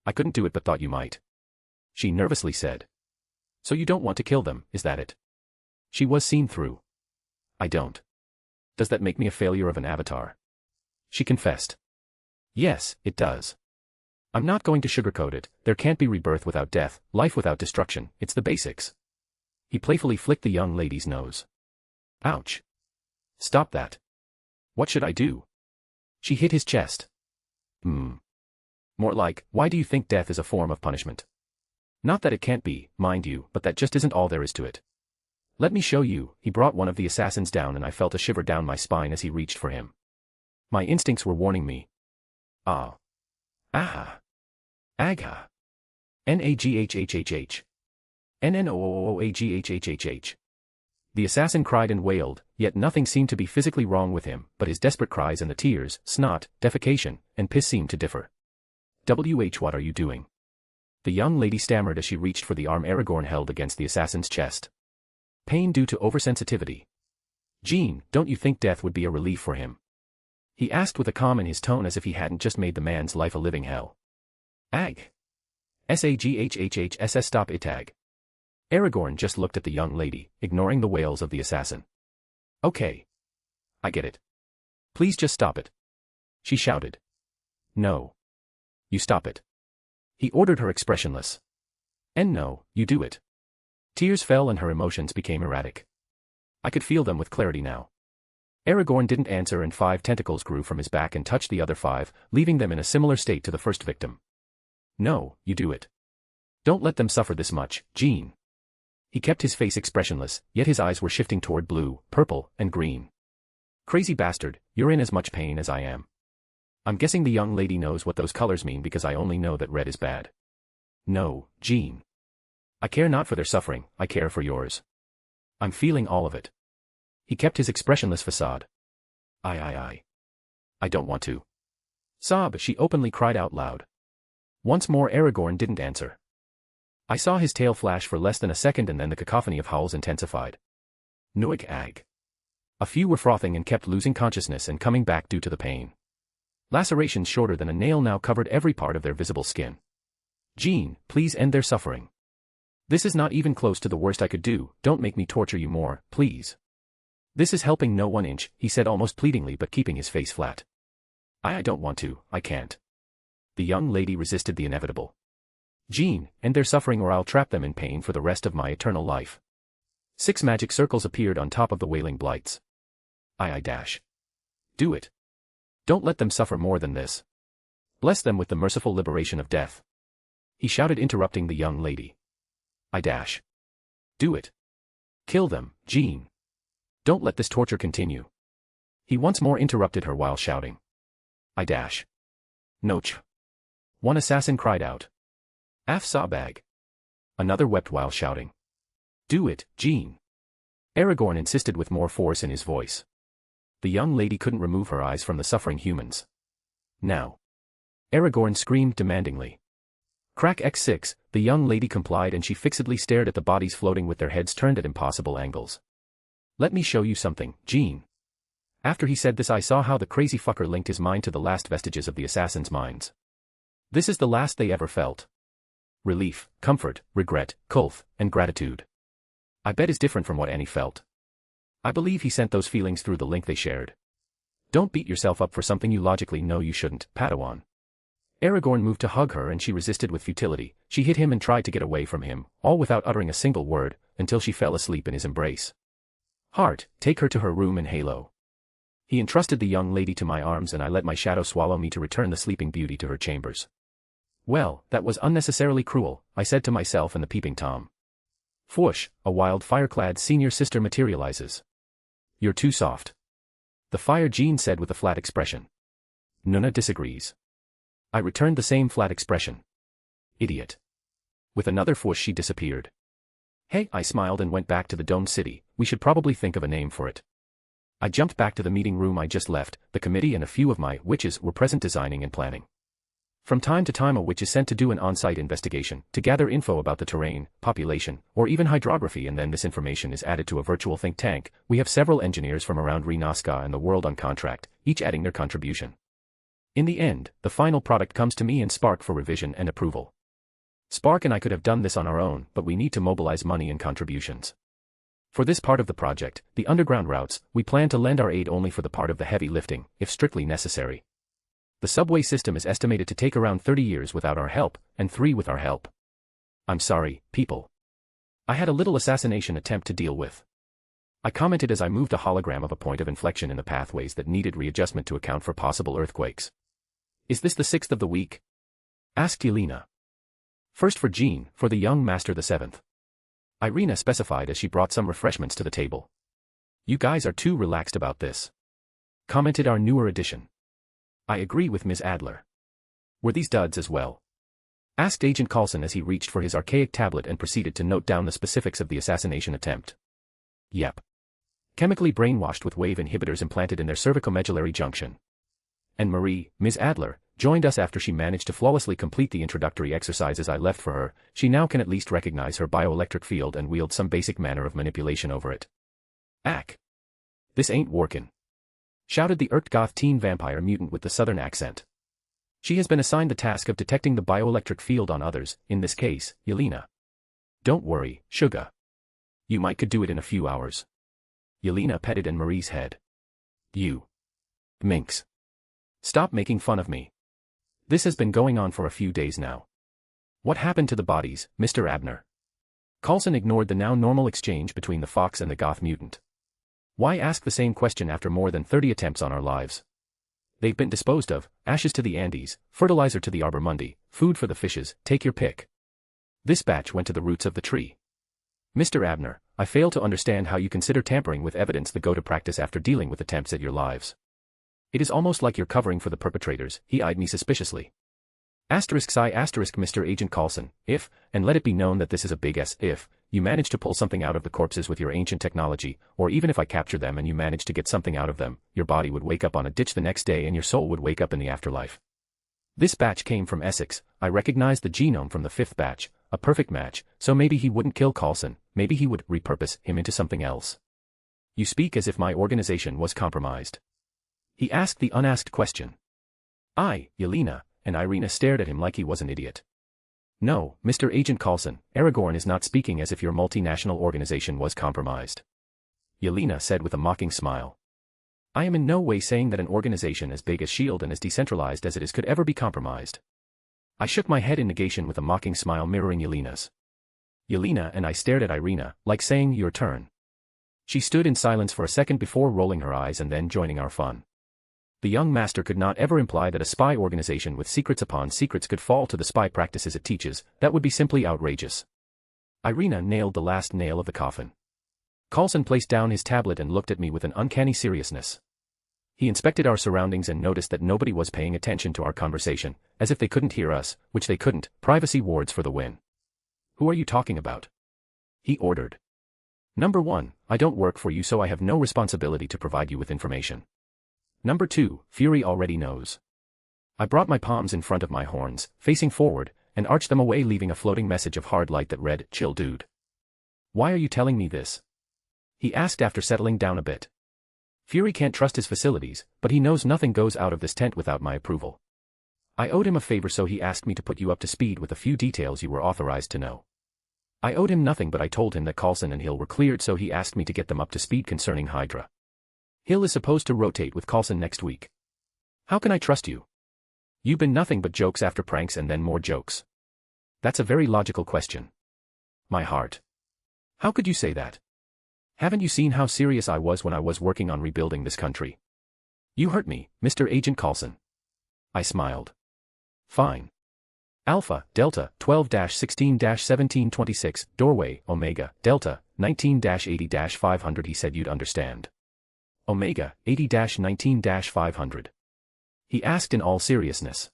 I couldn't do it but thought you might. She nervously said. So you don't want to kill them, is that it? She was seen through. I don't. Does that make me a failure of an avatar? She confessed. Yes, it does. I'm not going to sugarcoat it. There can't be rebirth without death, life without destruction. It's the basics. He playfully flicked the young lady's nose. Ouch. Stop that. What should I do? She hit his chest. More like, why do you think death is a form of punishment? Not that it can't be, mind you, but that just isn't all there is to it. Let me show you. He brought one of the assassins down and I felt a shiver down my spine as he reached for him. My instincts were warning me. Ah. Aha. Agha. Naghhhh. Nnooaghhhh. The assassin cried and wailed, yet nothing seemed to be physically wrong with him, but his desperate cries and the tears, snot, defecation, and piss seemed to differ. What are you doing? The young lady stammered as she reached for the arm Aragorn held against the assassin's chest. Pain due to oversensitivity. Jean, don't you think death would be a relief for him? He asked with a calm in his tone as if he hadn't just made the man's life a living hell. Ag. Saghhhss stop itag. Aragorn just looked at the young lady, ignoring the wails of the assassin. Okay. I get it. Please just stop it. She shouted. No. You stop it. He ordered her expressionless. And no, you do it. Tears fell and her emotions became erratic. I could feel them with clarity now. Aragorn didn't answer and 5 tentacles grew from his back and touched the other 5, leaving them in a similar state to the first victim. No, you do it. Don't let them suffer this much, Jean. He kept his face expressionless, yet his eyes were shifting toward blue, purple, and green. Crazy bastard, you're in as much pain as I am. I'm guessing the young lady knows what those colors mean because I only know that red is bad. No, Jean. I care not for their suffering, I care for yours. I'm feeling all of it. He kept his expressionless facade. I don't want to. Sob, she openly cried out loud. Once more Aragorn didn't answer. I saw his tail flash for less than a second and then the cacophony of howls intensified. Noik ag. A few were frothing and kept losing consciousness and coming back due to the pain. Lacerations shorter than a nail now covered every part of their visible skin. Jean, please end their suffering. This is not even close to the worst I could do, don't make me torture you more, please. This is helping no 1 inch, he said almost pleadingly but keeping his face flat. I don't want to, I can't. The young lady resisted the inevitable. Jean, end their suffering or I'll trap them in pain for the rest of my eternal life. 6 magic circles appeared on top of the wailing blights. I dash. Do it. Don't let them suffer more than this. Bless them with the merciful liberation of death. He shouted interrupting the young lady. I dash. Do it. Kill them, Jean. Don't let this torture continue. He once more interrupted her while shouting. I dash. Noch. One assassin cried out. Af Sabag. Another wept while shouting. Do it, Jean. Aragorn insisted with more force in his voice. The young lady couldn't remove her eyes from the suffering humans. Now. Aragorn screamed demandingly. Crack X6, the young lady complied and she fixedly stared at the bodies floating with their heads turned at impossible angles. Let me show you something, Jean. After he said this I saw how the crazy fucker linked his mind to the last vestiges of the assassins' minds. This is the last they ever felt. Relief, comfort, regret, kulth, and gratitude. I bet is different from what Annie felt. I believe he sent those feelings through the link they shared. Don't beat yourself up for something you logically know you shouldn't, Padawan. Aragorn moved to hug her and she resisted with futility. She hit him and tried to get away from him, all without uttering a single word, until she fell asleep in his embrace. Heart, take her to her room in Halo. He entrusted the young lady to my arms and I let my shadow swallow me to return the sleeping beauty to her chambers. Well, that was unnecessarily cruel, I said to myself and the peeping Tom. Fwoosh, a wild fire-clad senior sister materializes. You're too soft. The fire Jean said with a flat expression. Nuna disagrees. I returned the same flat expression. Idiot. With another fwoosh she disappeared. Hey, I smiled and went back to the domed city, we should probably think of a name for it. I jumped back to the meeting room I just left, the committee and a few of my witches were present designing and planning. From time to time a witch is sent to do an on-site investigation, to gather info about the terrain, population, or even hydrography and then this information is added to a virtual think tank. We have several engineers from around Rinaska and the world on contract, each adding their contribution. In the end, the final product comes to me and Spark for revision and approval. Spark and I could have done this on our own, but we need to mobilize money and contributions. For this part of the project, the underground routes, we plan to lend our aid only for the part of the heavy lifting, if strictly necessary. The subway system is estimated to take around 30 years without our help, and 3 with our help. I'm sorry, people. I had a little assassination attempt to deal with. I commented as I moved a hologram of a point of inflection in the pathways that needed readjustment to account for possible earthquakes. Is this the 6th of the week? Asked Yelena. First for Jean, for the young master the 7th. Irina specified as she brought some refreshments to the table. You guys are too relaxed about this. Commented our newer addition. I agree with Ms. Adler. Were these duds as well? Asked Agent Coulson as he reached for his archaic tablet and proceeded to note down the specifics of the assassination attempt. Yep. Chemically brainwashed with wave inhibitors implanted in their cervicomedullary junction. And Marie, Ms. Adler, joined us after she managed to flawlessly complete the introductory exercises I left for her. She now can at least recognize her bioelectric field and wield some basic manner of manipulation over it. Ack. This ain't workin'. Shouted the Urtgoth teen vampire mutant with the southern accent. She has been assigned the task of detecting the bioelectric field on others, in this case, Yelena. Don't worry, Suga. You might could do it in a few hours. Yelena petted Anne-Marie's head. You. Minx. Stop making fun of me. This has been going on for a few days now. What happened to the bodies, Mr. Abner? Coulson ignored the now normal exchange between the fox and the goth mutant. Why ask the same question after more than 30 attempts on our lives? They've been disposed of, ashes to the Andes, fertilizer to the Arbor Mundi, food for the fishes, take your pick. This batch went to the roots of the tree. Mr. Abner, I fail to understand how you consider tampering with evidence the go-to practice after dealing with attempts at your lives. It is almost like you're covering for the perpetrators. He eyed me suspiciously. Mr. Agent Coulson, if, and let it be known that this is a big if, you manage to pull something out of the corpses with your ancient technology, or even if I capture them and you manage to get something out of them, your body would wake up on a ditch the next day and your soul would wake up in the afterlife. This batch came from Essex. I recognized the genome from the 5th batch, a perfect match, so maybe he wouldn't kill Coulson, maybe he would repurpose him into something else. You speak as if my organization was compromised. He asked the unasked question. I, Yelena, and Irina stared at him like he was an idiot. No, Mr. Agent Coulson, Aragorn is not speaking as if your multinational organization was compromised. Yelena said with a mocking smile. I am in no way saying that an organization as big as S.H.I.E.L.D. and as decentralized as it is could ever be compromised. I shook my head in negation with a mocking smile mirroring Yelena's. Yelena and I stared at Irina, like saying, your turn. She stood in silence for a second before rolling her eyes and then joining our fun. The young master could not ever imply that a spy organization with secrets upon secrets could fall to the spy practices it teaches. That would be simply outrageous. Irina nailed the last nail of the coffin. Coulson placed down his tablet and looked at me with an uncanny seriousness. He inspected our surroundings and noticed that nobody was paying attention to our conversation, as if they couldn't hear us, which they couldn't. Privacy wards for the win. Who are you talking about? He ordered. Number 1, I don't work for you, so I have no responsibility to provide you with information. Number 2, Fury already knows. I brought my palms in front of my horns, facing forward, and arched them away, leaving a floating message of hard light that read, chill dude. Why are you telling me this? He asked after settling down a bit. Fury can't trust his facilities, but he knows nothing goes out of this tent without my approval. I owed him a favor, so he asked me to put you up to speed with a few details you were authorized to know. I owed him nothing, but I told him that Coulson and Hill were cleared, so he asked me to get them up to speed concerning Hydra. Hill is supposed to rotate with Coulson next week. How can I trust you? You've been nothing but jokes after pranks and then more jokes. That's a very logical question. My heart. How could you say that? Haven't you seen how serious I was when I was working on rebuilding this country? You hurt me, Mr. Agent Coulson. I smiled. Fine. Alpha, Delta, 12-16-1726, Doorway, Omega, Delta, 19-80-500. He said you'd understand. Omega, 80-19-500. He asked in all seriousness.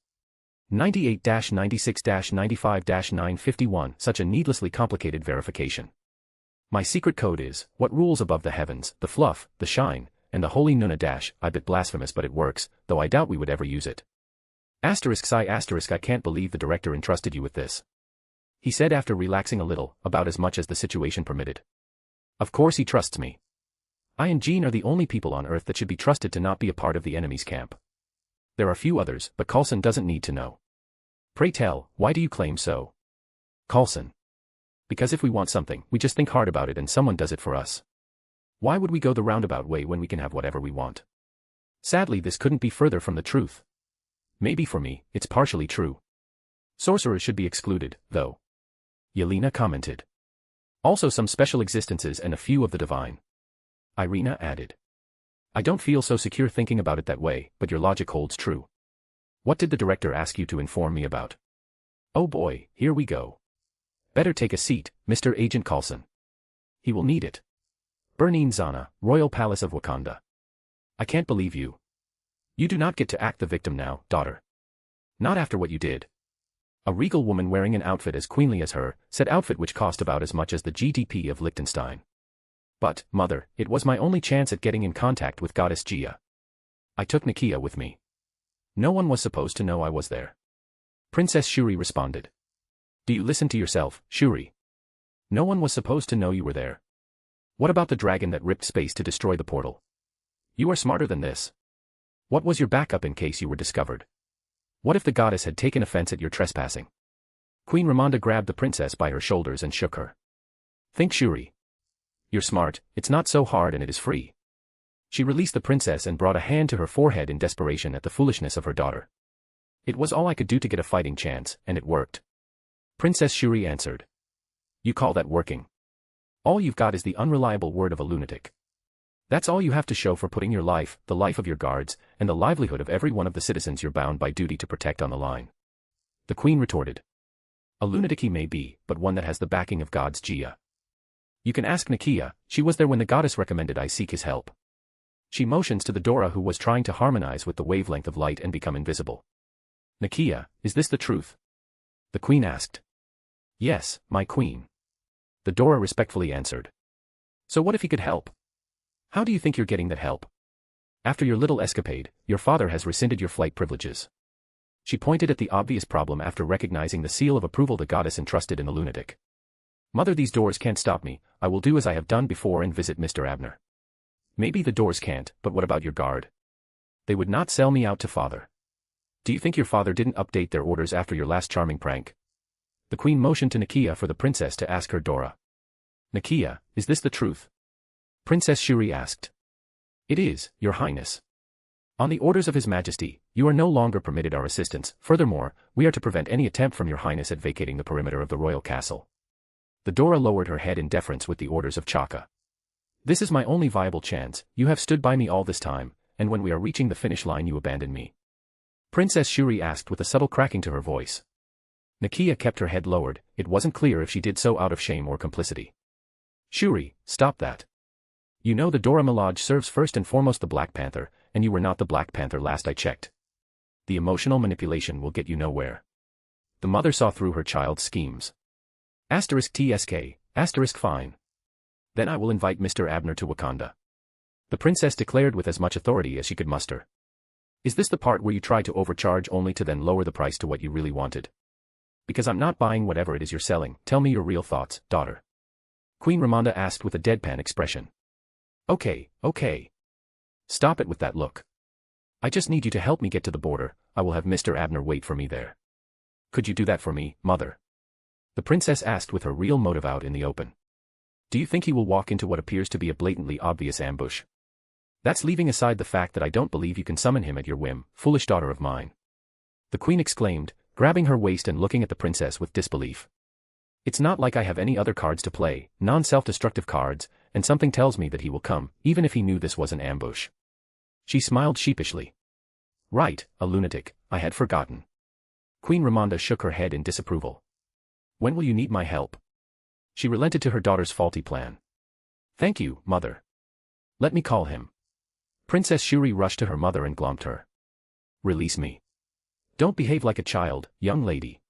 98-96-95-951, such a needlessly complicated verification. My secret code is, what rules above the heavens, the fluff, the shine, and the holy Nuna dash. I bit blasphemous, but it works, though I doubt we would ever use it. I can't believe the director entrusted you with this. He said after relaxing a little, about as much as the situation permitted. Of course he trusts me. I and Jean are the only people on Earth that should be trusted to not be a part of the enemy's camp. There are few others, but Coulson doesn't need to know. Pray tell, why do you claim so? Coulson. Because if we want something, we just think hard about it and someone does it for us. Why would we go the roundabout way when we can have whatever we want? Sadly, this couldn't be further from the truth. Maybe for me, it's partially true. Sorcerers should be excluded, though. Yelena commented. Also some special existences and a few of the divine. Irina added. I don't feel so secure thinking about it that way, but your logic holds true. What did the director ask you to inform me about? Oh boy, here we go. Better take a seat, Mr. Agent Coulson. He will need it. Bernine Zana, Royal Palace of Wakanda. I can't believe you. You do not get to act the victim now, daughter. Not after what you did. A regal woman wearing an outfit as queenly as her, said outfit which cost about as much as the GDP of Liechtenstein. But, mother, it was my only chance at getting in contact with Goddess Gia. I took Nakia with me. No one was supposed to know I was there. Princess Shuri responded. Do you listen to yourself, Shuri? No one was supposed to know you were there. What about the dragon that ripped space to destroy the portal? You are smarter than this. What was your backup in case you were discovered? What if the goddess had taken offense at your trespassing? Queen Ramonda grabbed the princess by her shoulders and shook her. Think, Shuri. You're smart, it's not so hard and it is free. She released the princess and brought a hand to her forehead in desperation at the foolishness of her daughter. It was all I could do to get a fighting chance, and it worked. Princess Shuri answered. You call that working? All you've got is the unreliable word of a lunatic. That's all you have to show for putting your life, the life of your guards, and the livelihood of every one of the citizens you're bound by duty to protect on the line. The queen retorted. A lunatic he may be, but one that has the backing of gods Gia. You can ask Nakia, she was there when the goddess recommended I seek his help. She motions to the Dora who was trying to harmonize with the wavelength of light and become invisible. Nakia, is this the truth? The queen asked. Yes, my queen. The Dora respectfully answered. So what if he could help? How do you think you're getting that help? After your little escapade, your father has rescinded your flight privileges. She pointed at the obvious problem after recognizing the seal of approval the goddess entrusted in the lunatic. Mother, these doors can't stop me. I will do as I have done before and visit Mr. Abner. Maybe the doors can't, but what about your guard? They would not sell me out to father. Do you think your father didn't update their orders after your last charming prank? The queen motioned to Nakia for the princess to ask her Dora. Nakia, is this the truth? Princess Shuri asked. It is, your highness. On the orders of His Majesty, you are no longer permitted our assistance. Furthermore, we are to prevent any attempt from your highness at vacating the perimeter of the royal castle. The Dora lowered her head in deference with the orders of Chaka. This is my only viable chance. You have stood by me all this time, and when we are reaching the finish line you abandon me. Princess Shuri asked with a subtle cracking to her voice. Nakia kept her head lowered. It wasn't clear if she did so out of shame or complicity. Shuri, stop that. You know the Dora Milaje serves first and foremost the Black Panther, and you were not the Black Panther last I checked. The emotional manipulation will get you nowhere. The mother saw through her child's schemes. *TSK, fine. Then I will invite Mr. Abner to Wakanda. The princess declared with as much authority as she could muster. Is this the part where you try to overcharge only to then lower the price to what you really wanted? Because I'm not buying whatever it is you're selling. Tell me your real thoughts, daughter. Queen Ramonda asked with a deadpan expression. Okay. Stop it with that look. I just need you to help me get to the border. I will have Mr. Abner wait for me there. Could you do that for me, mother? The princess asked with her real motive out in the open. Do you think he will walk into what appears to be a blatantly obvious ambush? That's leaving aside the fact that I don't believe you can summon him at your whim, foolish daughter of mine. The queen exclaimed, grabbing her waist and looking at the princess with disbelief. It's not like I have any other cards to play, non-self-destructive cards, and something tells me that he will come, even if he knew this was an ambush. She smiled sheepishly. Right, a lunatic, I had forgotten. Queen Ramonda shook her head in disapproval. When will you need my help? She relented to her daughter's faulty plan. Thank you, mother. Let me call him. Princess Shuri rushed to her mother and glommed her. Release me. Don't behave like a child, young lady.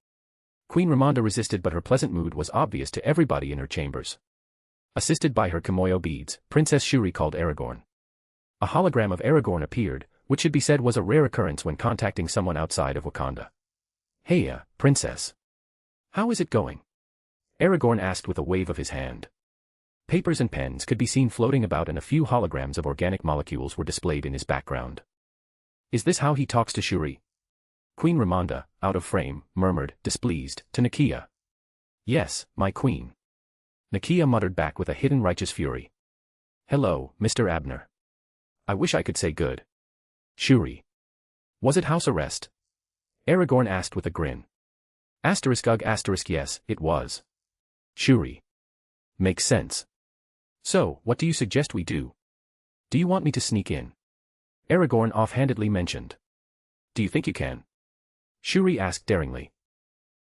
Queen Ramonda resisted, but her pleasant mood was obvious to everybody in her chambers. Assisted by her Kimoyo beads, Princess Shuri called Aragorn. A hologram of Aragorn appeared, which should be said was a rare occurrence when contacting someone outside of Wakanda. Hey, princess. How is it going? Aragorn asked with a wave of his hand. Papers and pens could be seen floating about and a few holograms of organic molecules were displayed in his background. Is this how he talks to Shuri? Queen Ramonda, out of frame, murmured, displeased, to Nakia. Yes, my queen. Nakia muttered back with a hidden righteous fury. Hello, Mr. Abner. I wish I could say good. Shuri. Was it house arrest? Aragorn asked with a grin. Yes, it was. Shuri. Makes sense. So, what do you suggest we do? Do you want me to sneak in? Aragorn offhandedly mentioned. Do you think you can? Shuri asked daringly.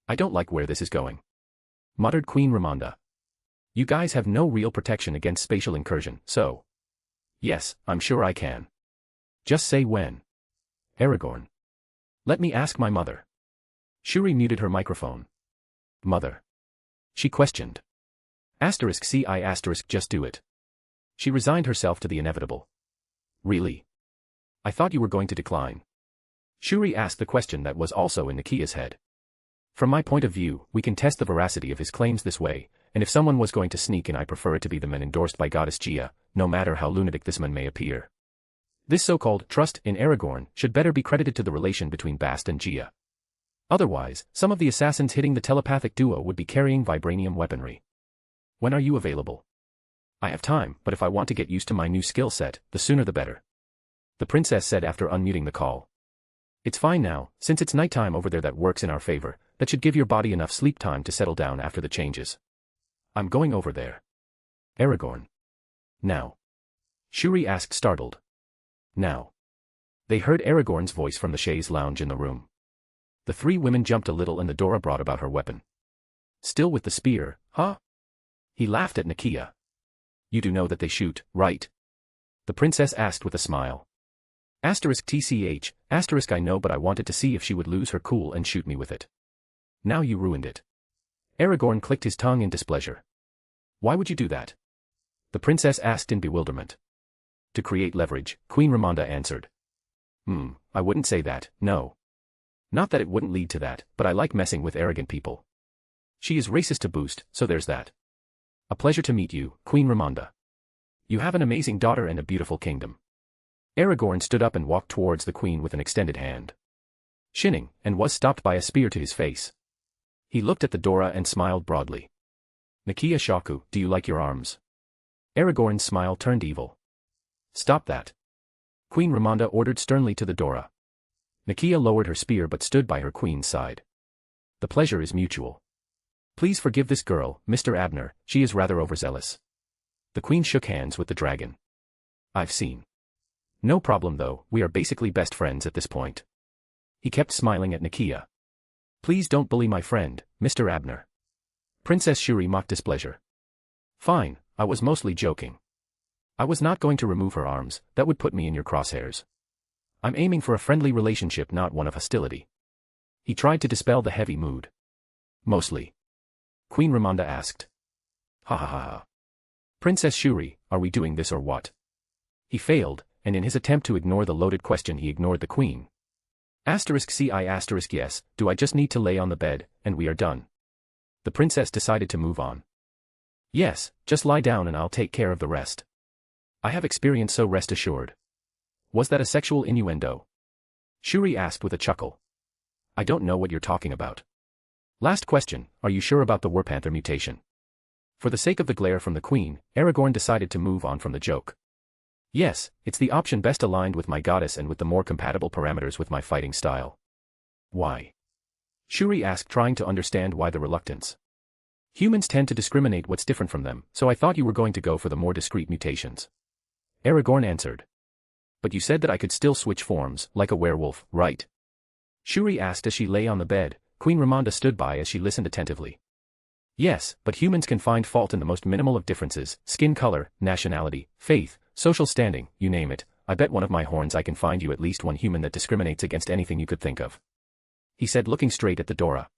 I don't like where this is going. Muttered Queen Ramonda. You guys have no real protection against spatial incursion, so. Yes, I'm sure I can. Just say when. Aragorn. Let me ask my mother. Shuri muted her microphone. Mother. She questioned. Just do it. She resigned herself to the inevitable. Really? I thought you were going to decline. Shuri asked the question that was also in Nakia's head. From my point of view, we can test the veracity of his claims this way, and if someone was going to sneak in, I prefer it to be the men endorsed by Goddess Gia, no matter how lunatic this man may appear. This so-called trust in Aragorn should better be credited to the relation between Bast and Gia. Otherwise, some of the assassins hitting the telepathic duo would be carrying vibranium weaponry. When are you available? I have time, but if I want to get used to my new skill set, the sooner the better. The princess said after unmuting the call. It's fine now, since it's nighttime over there. That works in our favor. That should give your body enough sleep time to settle down after the changes. I'm going over there. Aragorn. Now. Shuri asked, startled. Now. They heard Aragorn's voice from the chaise lounge in the room. The three women jumped a little and the Dora brought about her weapon. Still with the spear, huh? He laughed at Nakia. You do know that they shoot, right? The princess asked with a smile. *TCH, I know, but I wanted to see if she would lose her cool and shoot me with it. Now you ruined it. Aragorn clicked his tongue in displeasure. Why would you do that? The princess asked in bewilderment. To create leverage, Queen Ramonda answered. I wouldn't say that, no. Not that it wouldn't lead to that, but I like messing with arrogant people. She is racist to boost, so there's that. A pleasure to meet you, Queen Ramonda. You have an amazing daughter and a beautiful kingdom. Aragorn stood up and walked towards the queen with an extended hand. Shinning, and was stopped by a spear to his face. He looked at the Dora and smiled broadly. Nakia Shaku, do you like your arms? Aragorn's smile turned evil. Stop that. Queen Ramonda ordered sternly to the Dora. Nakia lowered her spear but stood by her queen's side. The pleasure is mutual. Please forgive this girl, Mr. Abner, she is rather overzealous. The queen shook hands with the dragon. I've seen. No problem though, we are basically best friends at this point. He kept smiling at Nakia. Please don't bully my friend, Mr. Abner. Princess Shuri mocked displeasure. Fine, I was mostly joking. I was not going to remove her arms, that would put me in your crosshairs. I'm aiming for a friendly relationship, not one of hostility. He tried to dispel the heavy mood. Mostly. Queen Ramonda asked. Ha ha ha ha. Princess Shuri, are we doing this or what? He failed, and in his attempt to ignore the loaded question he ignored the queen. *CI**yes, do I just need to lay on the bed, and we are done? The princess decided to move on. Yes, just lie down and I'll take care of the rest. I have experience, so rest assured. Was that a sexual innuendo? Shuri asked with a chuckle. I don't know what you're talking about. Last question, are you sure about the Warpanther mutation? For the sake of the glare from the queen, Aragorn decided to move on from the joke. Yes, it's the option best aligned with my goddess and with the more compatible parameters with my fighting style. Why? Shuri asked, trying to understand why the reluctance. Humans tend to discriminate what's different from them, so I thought you were going to go for the more discreet mutations. Aragorn answered. But you said that I could still switch forms, like a werewolf, right? Shuri asked as she lay on the bed. Queen Ramonda stood by as she listened attentively. Yes, but humans can find fault in the most minimal of differences, skin color, nationality, faith, social standing, you name it. I bet one of my horns I can find you at least one human that discriminates against anything you could think of. He said, looking straight at the Dora.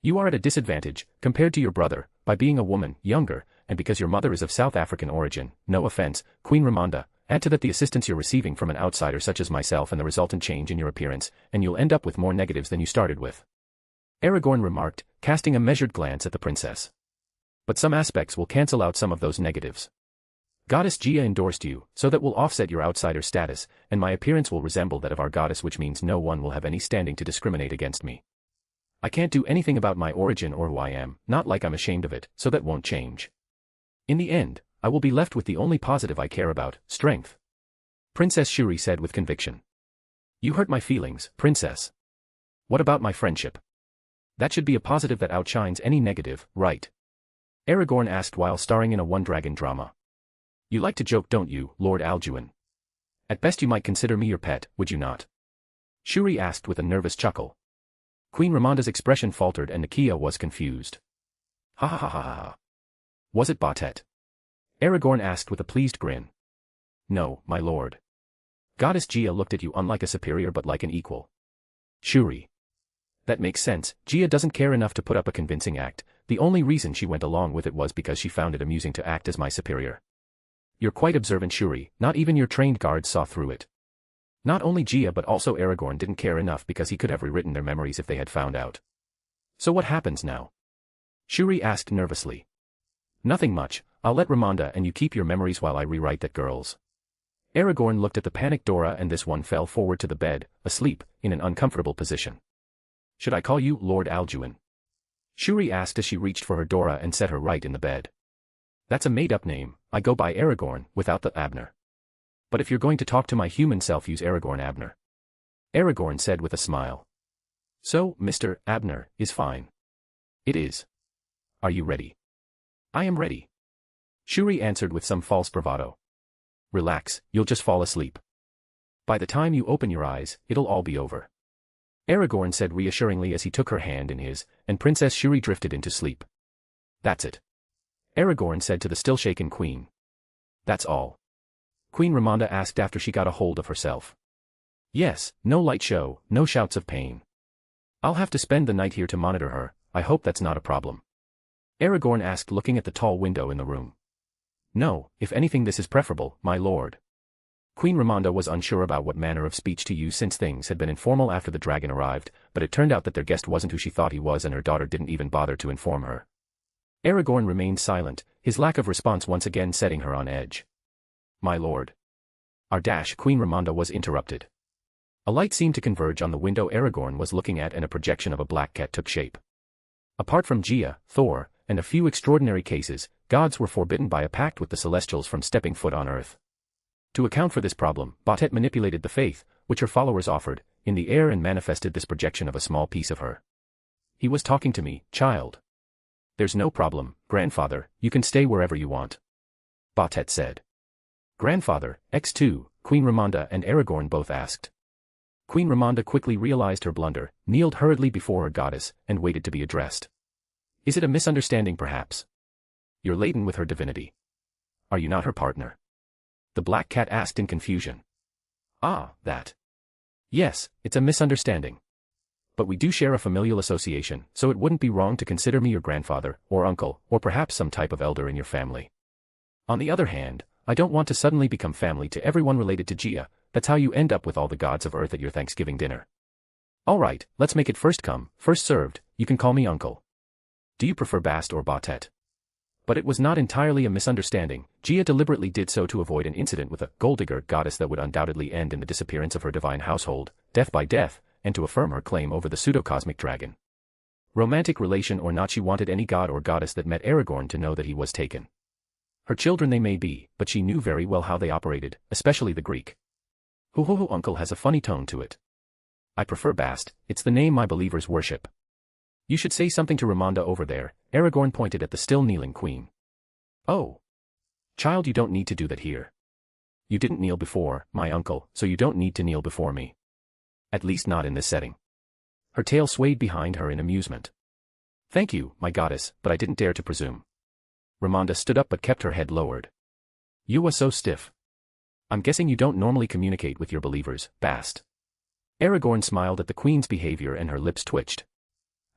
You are at a disadvantage, compared to your brother, by being a woman, younger, and because your mother is of South African origin, no offense, Queen Ramonda. Add to that the assistance you're receiving from an outsider such as myself and the resultant change in your appearance, and you'll end up with more negatives than you started with. Aragorn remarked, casting a measured glance at the princess. But some aspects will cancel out some of those negatives. Goddess Gia endorsed you, so that will offset your outsider status, and my appearance will resemble that of our goddess, which means no one will have any standing to discriminate against me. I can't do anything about my origin or who I am, not like I'm ashamed of it, so that won't change. In the end, I will be left with the only positive I care about, strength. Princess Shuri said with conviction. You hurt my feelings, princess. What about my friendship? That should be a positive that outshines any negative, right? Aragorn asked while starring in a one-dragon drama. You like to joke, don't you, Lord Alduin? At best you might consider me your pet, would you not? Shuri asked with a nervous chuckle. Queen Ramonda's expression faltered and Nakia was confused. Ha ha ha ha ha. Was it Batet? Aragorn asked with a pleased grin. No, my lord. Goddess Gia looked at you unlike a superior but like an equal. Shuri. That makes sense, Gia doesn't care enough to put up a convincing act, the only reason she went along with it was because she found it amusing to act as my superior. You're quite observant, Shuri, not even your trained guards saw through it. Not only Gia but also Aragorn didn't care enough because he could have rewritten their memories if they had found out. So what happens now? Shuri asked nervously. Nothing much, I'll let Ramonda and you keep your memories while I rewrite that girl's. Aragorn looked at the panicked Dora and this one fell forward to the bed, asleep, in an uncomfortable position. Should I call you Lord Alduin? Shuri asked as she reached for her Dora and set her right in the bed. That's a made-up name, I go by Aragorn, without the Abner. But if you're going to talk to my human self, use Aragorn Abner. Aragorn said with a smile. So, Mr. Abner, is fine. It is. Are you ready? I am ready. Shuri answered with some false bravado. Relax, you'll just fall asleep. By the time you open your eyes, it'll all be over. Aragorn said reassuringly as he took her hand in his, and Princess Shuri drifted into sleep. That's it. Aragorn said to the still-shaken queen. That's all. Queen Ramonda asked after she got a hold of herself. Yes, no light show, no shouts of pain. I'll have to spend the night here to monitor her, I hope that's not a problem. Aragorn asked looking at the tall window in the room. No, if anything this is preferable, my lord. Queen Ramonda was unsure about what manner of speech to use since things had been informal after the dragon arrived, but it turned out that their guest wasn't who she thought he was and her daughter didn't even bother to inform her. Aragorn remained silent, his lack of response once again setting her on edge. My lord. Queen Ramonda was interrupted. A light seemed to converge on the window Aragorn was looking at and a projection of a black cat took shape. Apart from Gia, Thor, and a few extraordinary cases, gods were forbidden by a pact with the Celestials from stepping foot on Earth. To account for this problem, Bautet manipulated the faith, which her followers offered, in the air and manifested this projection of a small piece of her. He was talking to me, child. There's no problem, grandfather, you can stay wherever you want. Bautet said. Grandfather, X2, Queen Ramonda and Aragorn both asked. Queen Ramonda quickly realized her blunder, kneeled hurriedly before her goddess, and waited to be addressed. Is it a misunderstanding perhaps? You're laden with her divinity. Are you not her partner? The black cat asked in confusion. Ah, that. Yes, it's a misunderstanding. But we do share a familial association, so it wouldn't be wrong to consider me your grandfather, or uncle, or perhaps some type of elder in your family. On the other hand, I don't want to suddenly become family to everyone related to Gia, that's how you end up with all the gods of Earth at your Thanksgiving dinner. Alright, let's make it first come, first served, you can call me uncle. Do you prefer Bast or Bautet? But it was not entirely a misunderstanding, Gia deliberately did so to avoid an incident with a gold-digger goddess that would undoubtedly end in the disappearance of her divine household, death by death, and to affirm her claim over the pseudo-cosmic dragon. Romantic relation or not, she wanted any god or goddess that met Aragorn to know that he was taken. Her children they may be, but she knew very well how they operated, especially the Greek. Ho uncle has a funny tone to it. I prefer Bast, it's the name my believers worship. You should say something to Ramonda over there, Aragorn pointed at the still kneeling queen. Oh. Child, you don't need to do that here. You didn't kneel before, my uncle, so you don't need to kneel before me. At least not in this setting. Her tail swayed behind her in amusement. Thank you, my goddess, but I didn't dare to presume. Ramonda stood up but kept her head lowered. You were so stiff. I'm guessing you don't normally communicate with your believers, Bast. Aragorn smiled at the queen's behavior and her lips twitched.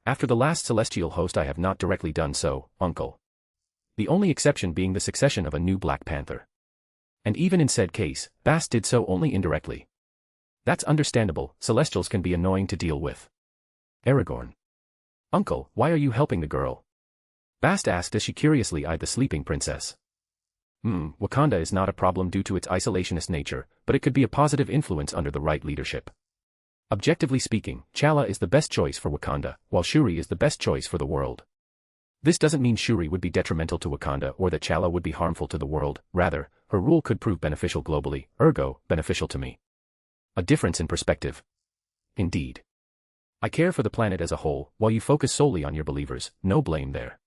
After the last celestial host I have not directly done so, uncle. The only exception being the succession of a new Black Panther. And even in said case, Bast did so only indirectly. That's understandable, celestials can be annoying to deal with. Aragorn. Uncle, why are you helping the girl? Bast asked as she curiously eyed the sleeping princess. Wakanda is not a problem due to its isolationist nature, but it could be a positive influence under the right leadership. Objectively speaking, Chala is the best choice for Wakanda, while Shuri is the best choice for the world. This doesn't mean Shuri would be detrimental to Wakanda or that Chala would be harmful to the world, rather, her rule could prove beneficial globally, ergo, beneficial to me. A difference in perspective. Indeed. I care for the planet as a whole, while you focus solely on your believers, no blame there.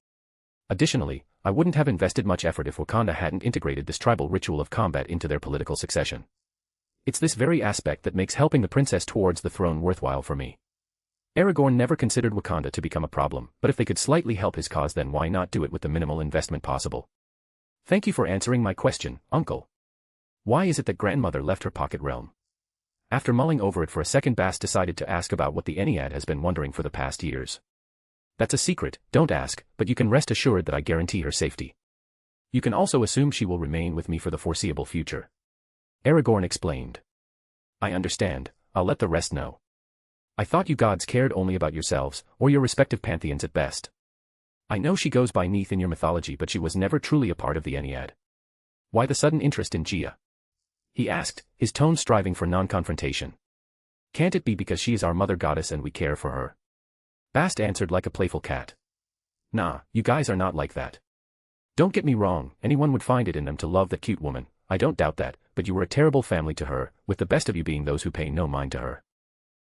Additionally, I wouldn't have invested much effort if Wakanda hadn't integrated this tribal ritual of combat into their political succession. It's this very aspect that makes helping the princess towards the throne worthwhile for me. Aragorn never considered Wakanda to become a problem, but if they could slightly help his cause then why not do it with the minimal investment possible? Thank you for answering my question, uncle. Why is it that grandmother left her pocket realm? After mulling over it for a second, Bast decided to ask about what the Ennead has been wondering for the past years. That's a secret, don't ask, but you can rest assured that I guarantee her safety. You can also assume she will remain with me for the foreseeable future. Aragorn explained. I understand, I'll let the rest know. I thought you gods cared only about yourselves, or your respective pantheons at best. I know she goes by Neith in your mythology, but she was never truly a part of the Ennead. Why the sudden interest in Gia? He asked, his tone striving for non-confrontation. Can't it be because she is our mother goddess and we care for her? Bast answered like a playful cat. Nah, you guys are not like that. Don't get me wrong, anyone would find it in them to love that cute woman, I don't doubt that, but you were a terrible family to her, with the best of you being those who pay no mind to her.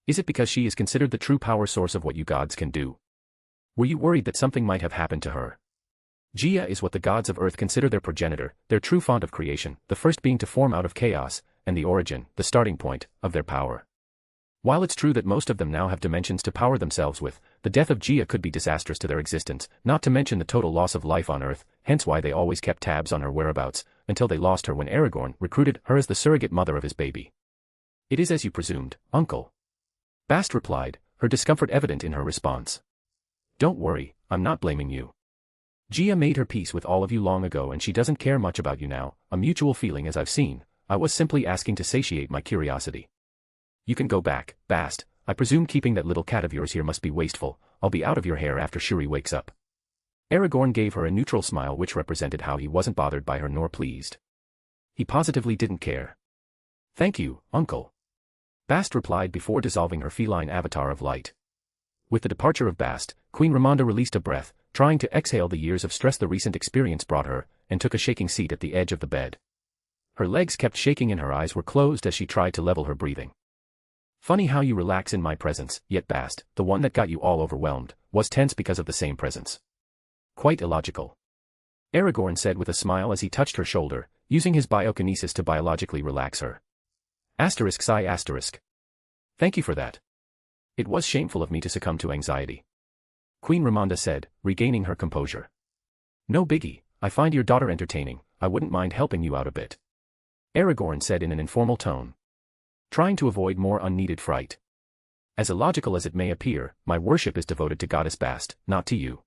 Is it because she is considered the true power source of what you gods can do? Were you worried that something might have happened to her? Gia is what the gods of Earth consider their progenitor, their true font of creation, the first being to form out of chaos, and the origin, the starting point, of their power. While it's true that most of them now have dimensions to power themselves with, the death of Gia could be disastrous to their existence, not to mention the total loss of life on Earth, hence why they always kept tabs on her whereabouts, until they lost her when Aragorn recruited her as the surrogate mother of his baby. It is as you presumed, uncle. Bast replied, her discomfort evident in her response. Don't worry, I'm not blaming you. Gia made her peace with all of you long ago and she doesn't care much about you now, a mutual feeling as I've seen. I was simply asking to satiate my curiosity. You can go back, Bast. I presume keeping that little cat of yours here must be wasteful. I'll be out of your hair after Shuri wakes up. Aragorn gave her a neutral smile which represented how he wasn't bothered by her nor pleased. He positively didn't care. Thank you, uncle. Bast replied before dissolving her feline avatar of light. With the departure of Bast, Queen Ramonda released a breath, trying to exhale the years of stress the recent experience brought her, and took a shaking seat at the edge of the bed. Her legs kept shaking and her eyes were closed as she tried to level her breathing. Funny how you relax in my presence, yet Bast, the one that got you all overwhelmed, was tense because of the same presence. Quite illogical. Aragorn said with a smile as he touched her shoulder, using his biokinesis to biologically relax her. Sigh asterisk. Thank you for that. It was shameful of me to succumb to anxiety. Queen Ramonda said, regaining her composure. No biggie, I find your daughter entertaining, I wouldn't mind helping you out a bit. Aragorn said in an informal tone, trying to avoid more unneeded fright. As illogical as it may appear, my worship is devoted to Goddess Bast, not to you.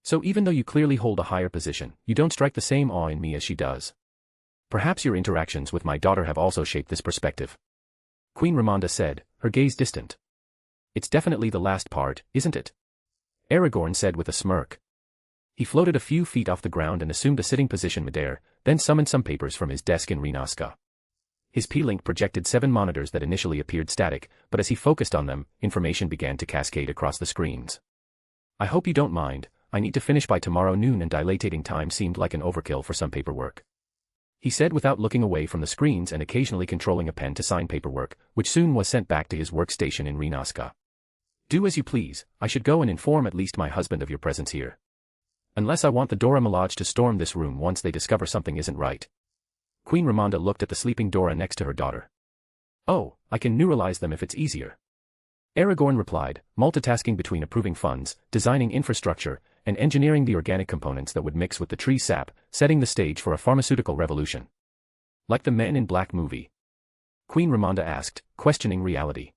So even though you clearly hold a higher position, you don't strike the same awe in me as she does. Perhaps your interactions with my daughter have also shaped this perspective. Queen Ramonda said, her gaze distant. It's definitely the last part, isn't it? Aragorn said with a smirk. He floated a few feet off the ground and assumed a sitting position midair, then summoned some papers from his desk in Rhinaska. His P-Link projected 7 monitors that initially appeared static, but as he focused on them, information began to cascade across the screens. I hope you don't mind, I need to finish by tomorrow noon and dilating time seemed like an overkill for some paperwork. He said without looking away from the screens and occasionally controlling a pen to sign paperwork, which soon was sent back to his workstation in Rhinaska. Do as you please, I should go and inform at least my husband of your presence here. Unless I want the Dora Milaje to storm this room once they discover something isn't right. Queen Ramonda looked at the sleeping Dora next to her daughter. Oh, I can neuralize them if it's easier. Aragorn replied, multitasking between approving funds, designing infrastructure, and engineering the organic components that would mix with the tree sap, setting the stage for a pharmaceutical revolution. Like the Men in Black movie? Queen Ramonda asked, questioning reality.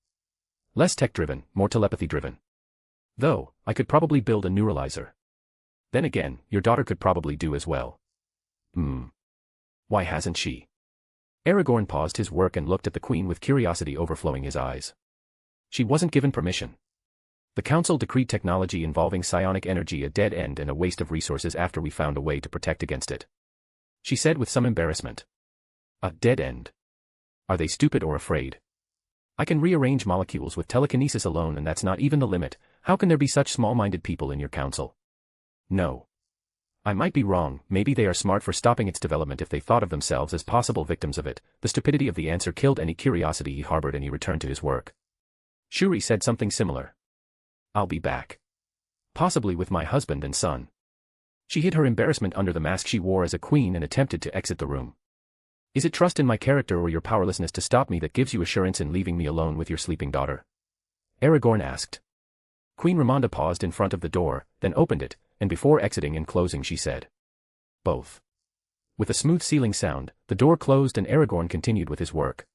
Less tech-driven, more telepathy-driven. Though, I could probably build a neuralizer. Then again, your daughter could probably do as well. Why hasn't she? Aragorn paused his work and looked at the queen with curiosity overflowing his eyes. She wasn't given permission. The council decreed technology involving psionic energy a dead end and a waste of resources after we found a way to protect against it. She said with some embarrassment. A dead end? Are they stupid or afraid? I can rearrange molecules with telekinesis alone and that's not even the limit. How can there be such small-minded people in your council? No. I might be wrong, maybe they are smart for stopping its development if they thought of themselves as possible victims of it. The stupidity of the answer killed any curiosity he harbored and he returned to his work. Shuri said something similar. I'll be back. Possibly with my husband and son. She hid her embarrassment under the mask she wore as a queen and attempted to exit the room. Is it trust in my character or your powerlessness to stop me that gives you assurance in leaving me alone with your sleeping daughter? Aragorn asked. Queen Ramonda paused in front of the door, then opened it, and before exiting and closing she said. Both. With a smooth sealing sound, the door closed and Aragorn continued with his work.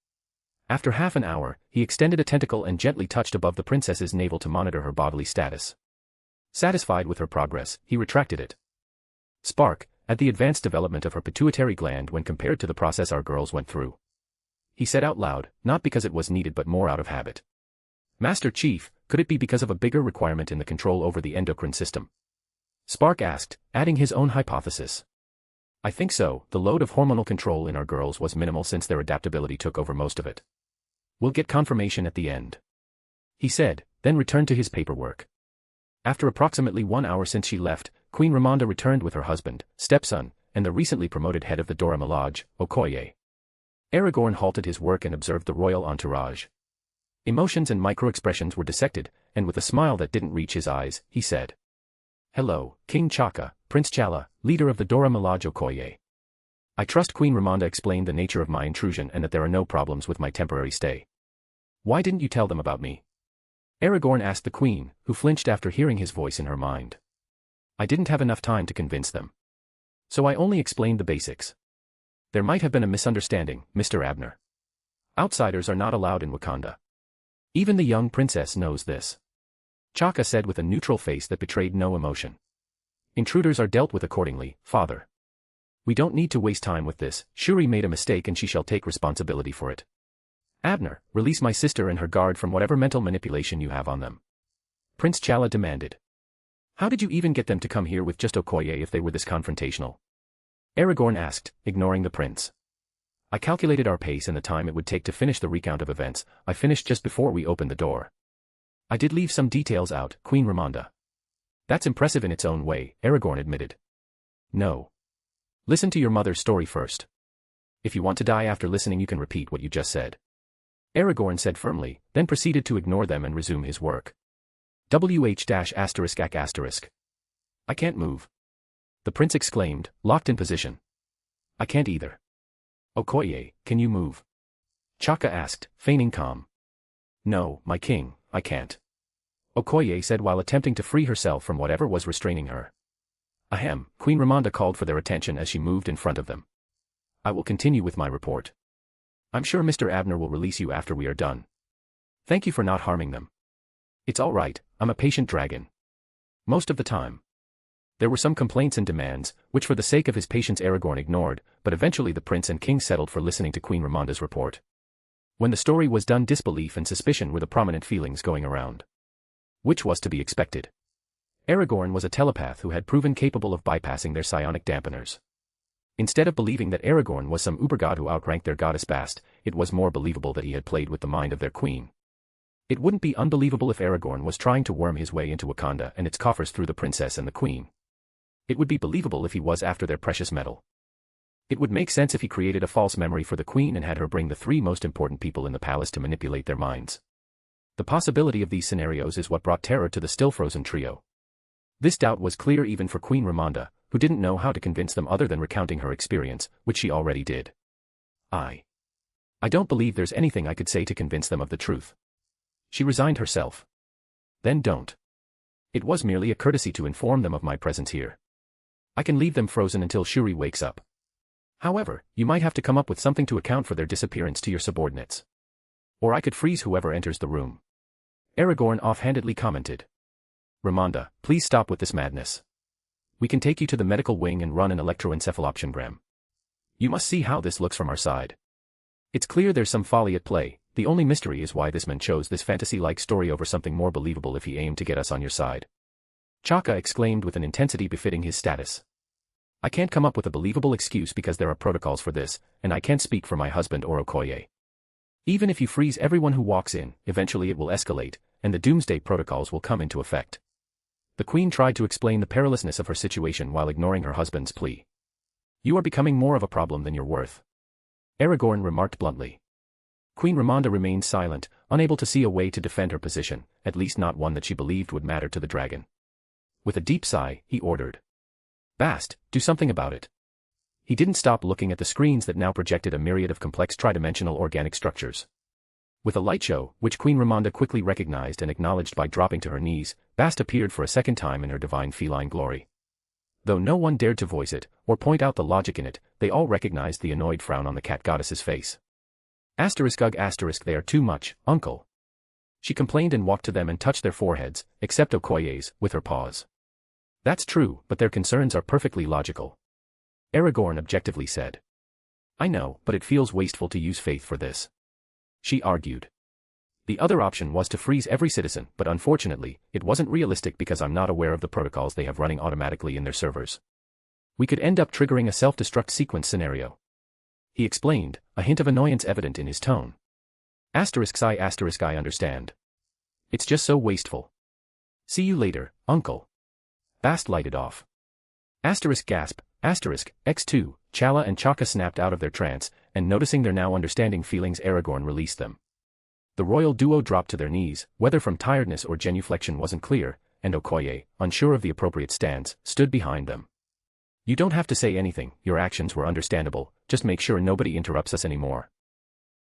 After half an hour, he extended a tentacle and gently touched above the princess's navel to monitor her bodily status. Satisfied with her progress, he retracted it. Spark, at the advanced development of her pituitary gland when compared to the process our girls went through. He said out loud, not because it was needed but more out of habit. Master Chief, could it be because of a bigger requirement in the control over the endocrine system? Spark asked, adding his own hypothesis. I think so, the load of hormonal control in our girls was minimal since their adaptability took over most of it. We'll get confirmation at the end. He said, then returned to his paperwork. After approximately 1 hour since she left, Queen Ramonda returned with her husband, stepson, and the recently promoted head of the Dora Milaje, Okoye. Aragorn halted his work and observed the royal entourage. Emotions and micro-expressions were dissected, and with a smile that didn't reach his eyes, he said. Hello, King Chaka, Prince Chala, leader of the Dora Milaje Okoye. I trust Queen Ramonda explained the nature of my intrusion and that there are no problems with my temporary stay. Why didn't you tell them about me? Aragorn asked the queen, who flinched after hearing his voice in her mind. I didn't have enough time to convince them. So I only explained the basics. There might have been a misunderstanding, Mr. Abner. Outsiders are not allowed in Wakanda. Even the young princess knows this. Chaka said with a neutral face that betrayed no emotion. Intruders are dealt with accordingly, father. We don't need to waste time with this. Shuri made a mistake and she shall take responsibility for it. Abner, release my sister and her guard from whatever mental manipulation you have on them. Prince Chala demanded. How did you even get them to come here with just Okoye if they were this confrontational? Aragorn asked, ignoring the prince. I calculated our pace and the time it would take to finish the recount of events. I finished just before we opened the door. I did leave some details out, Queen Ramonda. That's impressive in its own way, Aragorn admitted. No. Listen to your mother's story first. If you want to die after listening you can repeat what you just said. Aragorn said firmly, then proceeded to ignore them and resume his work. ****. I can't move. The prince exclaimed, locked in position. I can't either. Okoye, can you move? Chaka asked, feigning calm. No, my king, I can't. Okoye said while attempting to free herself from whatever was restraining her. Ahem, Queen Ramonda called for their attention as she moved in front of them. I will continue with my report. I'm sure Mr. Abner will release you after we are done. Thank you for not harming them. It's all right, I'm a patient dragon. Most of the time. There were some complaints and demands, which for the sake of his patience Aragorn ignored, but eventually the prince and king settled for listening to Queen Ramonda's report. When the story was done, disbelief and suspicion were the prominent feelings going around. Which was to be expected. Aragorn was a telepath who had proven capable of bypassing their psionic dampeners. Instead of believing that Aragorn was some uber-god who outranked their goddess Bast, it was more believable that he had played with the mind of their queen. It wouldn't be unbelievable if Aragorn was trying to worm his way into Wakanda and its coffers through the princess and the queen. It would be believable if he was after their precious metal. It would make sense if he created a false memory for the queen and had her bring the three most important people in the palace to manipulate their minds. The possibility of these scenarios is what brought terror to the still-frozen trio. This doubt was clear even for Queen Ramonda, who didn't know how to convince them other than recounting her experience, which she already did. I don't believe there's anything I could say to convince them of the truth. She resigned herself. Then don't. It was merely a courtesy to inform them of my presence here. I can leave them frozen until Shuri wakes up. However, you might have to come up with something to account for their disappearance to your subordinates. Or I could freeze whoever enters the room. Aragorn offhandedly commented. Ramonda, please stop with this madness. We can take you to the medical wing and run an electroencephaloptiongram. You must see how this looks from our side. It's clear there's some folly at play. The only mystery is why this man chose this fantasy-like story over something more believable if he aimed to get us on your side. Chaka exclaimed with an intensity befitting his status. I can't come up with a believable excuse because there are protocols for this, and I can't speak for my husband or Okoye. Even if you freeze everyone who walks in, eventually it will escalate, and the doomsday protocols will come into effect. The queen tried to explain the perilousness of her situation while ignoring her husband's plea. You are becoming more of a problem than you're worth. Aragorn remarked bluntly. Queen Ramonda remained silent, unable to see a way to defend her position, at least not one that she believed would matter to the dragon. With a deep sigh, he ordered. Bast, do something about it. He didn't stop looking at the screens that now projected a myriad of complex tridimensional organic structures. With a light show, which Queen Ramonda quickly recognized and acknowledged by dropping to her knees, Bast appeared for a second time in her divine feline glory. Though no one dared to voice it, or point out the logic in it, they all recognized the annoyed frown on the cat goddess's face. ***, they are too much, uncle. She complained and walked to them and touched their foreheads, except Okoye's, with her paws. That's true, but their concerns are perfectly logical. Aragorn objectively said. I know, but it feels wasteful to use faith for this. She argued. The other option was to freeze every citizen, but unfortunately, it wasn't realistic because I'm not aware of the protocols they have running automatically in their servers. We could end up triggering a self-destruct sequence scenario. He explained, a hint of annoyance evident in his tone. I understand. It's just so wasteful. See you later, uncle. Bast lighted off. Gasp, X2, Chala and Chaka snapped out of their trance, and noticing their now understanding feelings Aragorn released them. The royal duo dropped to their knees, whether from tiredness or genuflection wasn't clear, and Okoye, unsure of the appropriate stance, stood behind them. You don't have to say anything, your actions were understandable, just make sure nobody interrupts us anymore.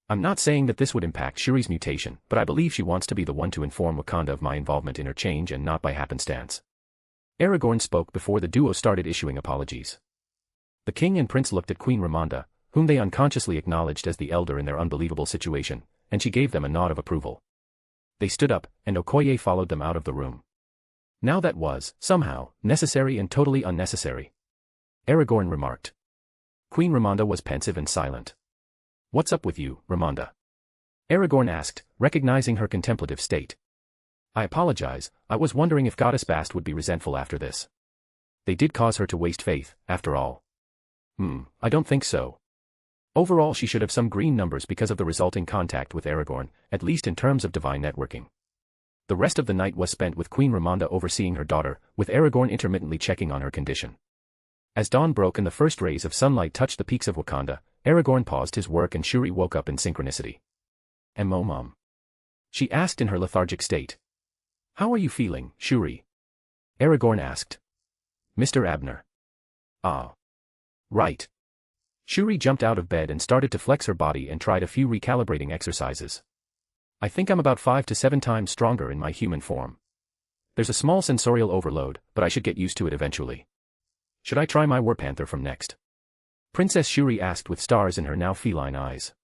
I'm not saying that this would impact Shuri's mutation, but I believe she wants to be the one to inform Wakanda of my involvement in her change and not by happenstance. Aragorn spoke before the duo started issuing apologies. The king and prince looked at Queen Ramonda, whom they unconsciously acknowledged as the elder in their unbelievable situation, and she gave them a nod of approval. They stood up, and Okoye followed them out of the room. Now that was, somehow, necessary and totally unnecessary. Aragorn remarked. Queen Ramonda was pensive and silent. What's up with you, Ramonda? Aragorn asked, recognizing her contemplative state. I apologize, I was wondering if Goddess Bast would be resentful after this. They did cause her to waste faith, after all. I don't think so. Overall she should have some green numbers because of the resulting contact with Aragorn, at least in terms of divine networking. The rest of the night was spent with Queen Ramonda overseeing her daughter, with Aragorn intermittently checking on her condition. As dawn broke and the first rays of sunlight touched the peaks of Wakanda, Aragorn paused his work and Shuri woke up in synchronicity. Mom? She asked in her lethargic state. How are you feeling, Shuri? Aragorn asked. Mr. Abner. Ah. Right. Shuri jumped out of bed and started to flex her body and tried a few recalibrating exercises. I think I'm about 5 to 7 times stronger in my human form. There's a small sensorial overload, but I should get used to it eventually. Should I try my War Panther from next? Princess Shuri asked with stars in her now feline eyes.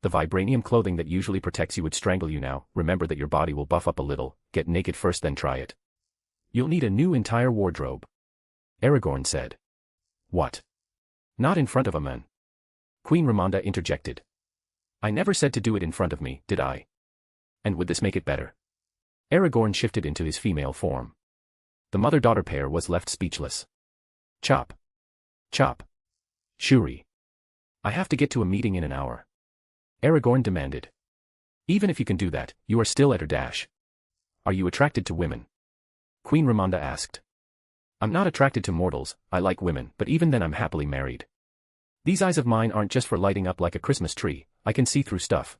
The vibranium clothing that usually protects you would strangle you now, remember that your body will buff up a little, get naked first then try it. You'll need a new entire wardrobe. Aragorn said. What? Not in front of a man. Queen Ramonda interjected. I never said to do it in front of me, did I? And would this make it better? Aragorn shifted into his female form. The mother-daughter pair was left speechless. Chop. Chop. Shuri. I have to get to a meeting in an hour. Aragorn demanded. Even if you can do that, you are still at her dash. Are you attracted to women? Queen Ramonda asked. I'm not attracted to mortals, I like women, but even then I'm happily married. These eyes of mine aren't just for lighting up like a Christmas tree, I can see through stuff.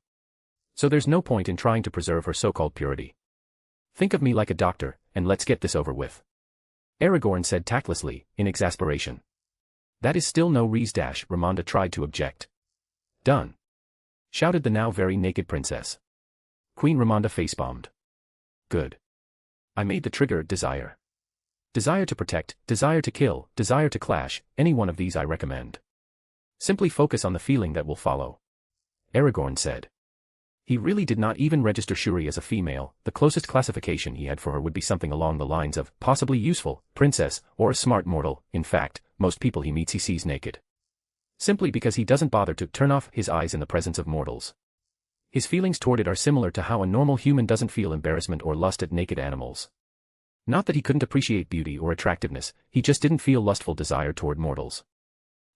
So there's no point in trying to preserve her so-called purity. Think of me like a doctor, and let's get this over with. Aragorn said tactlessly, in exasperation. That is still no reason, Ramonda tried to object. Done. Shouted the now very naked princess. Queen Ramonda facebombed. Good. I made the trigger desire. Desire to protect, desire to kill, desire to clash, any one of these I recommend. Simply focus on the feeling that will follow. Aragorn said. He really did not even register Shuri as a female, the closest classification he had for her would be something along the lines of, possibly useful, princess, or a smart mortal. In fact, most people he meets he sees naked. Simply because he doesn't bother to turn off his eyes in the presence of mortals. His feelings toward it are similar to how a normal human doesn't feel embarrassment or lust at naked animals. Not that he couldn't appreciate beauty or attractiveness, he just didn't feel lustful desire toward mortals.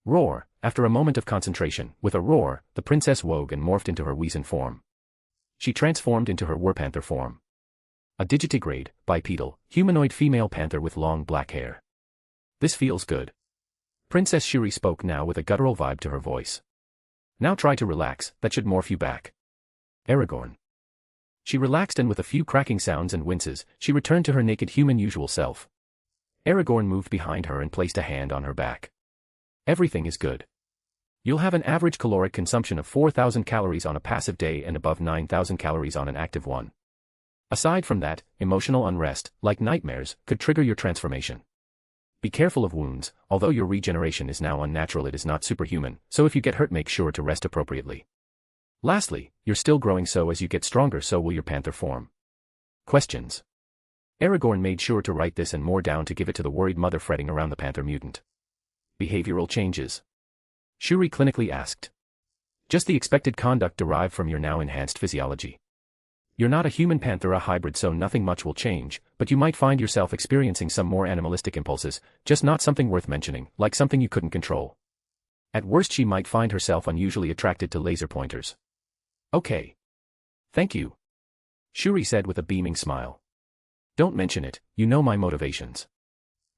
Roar. After a moment of concentration, with a roar, the princess woke and morphed into her weazen form. She transformed into her War Panther form. A digitigrade, bipedal, humanoid female panther with long black hair. This feels good. Princess Shuri spoke now with a guttural vibe to her voice. Now try to relax, that should morph you back. Aragorn. She relaxed and with a few cracking sounds and winces, she returned to her naked human usual self. Aragorn moved behind her and placed a hand on her back. Everything is good. You'll have an average caloric consumption of 4,000 calories on a passive day and above 9,000 calories on an active one. Aside from that, emotional unrest, like nightmares, could trigger your transformation. Be careful of wounds, although your regeneration is now unnatural it is not superhuman, so if you get hurt make sure to rest appropriately. Lastly, you're still growing so as you get stronger so will your panther form. Questions? Aragorn made sure to write this and more down to give it to the worried mother fretting around the panther mutant. Behavioral changes? Shuri clinically asked. Just the expected conduct derived from your now enhanced physiology. You're not a human panther, a hybrid, so nothing much will change, but you might find yourself experiencing some more animalistic impulses, just not something worth mentioning, like something you couldn't control. At worst she might find herself unusually attracted to laser pointers. Okay. Thank you. Shuri said with a beaming smile. Don't mention it, you know my motivations.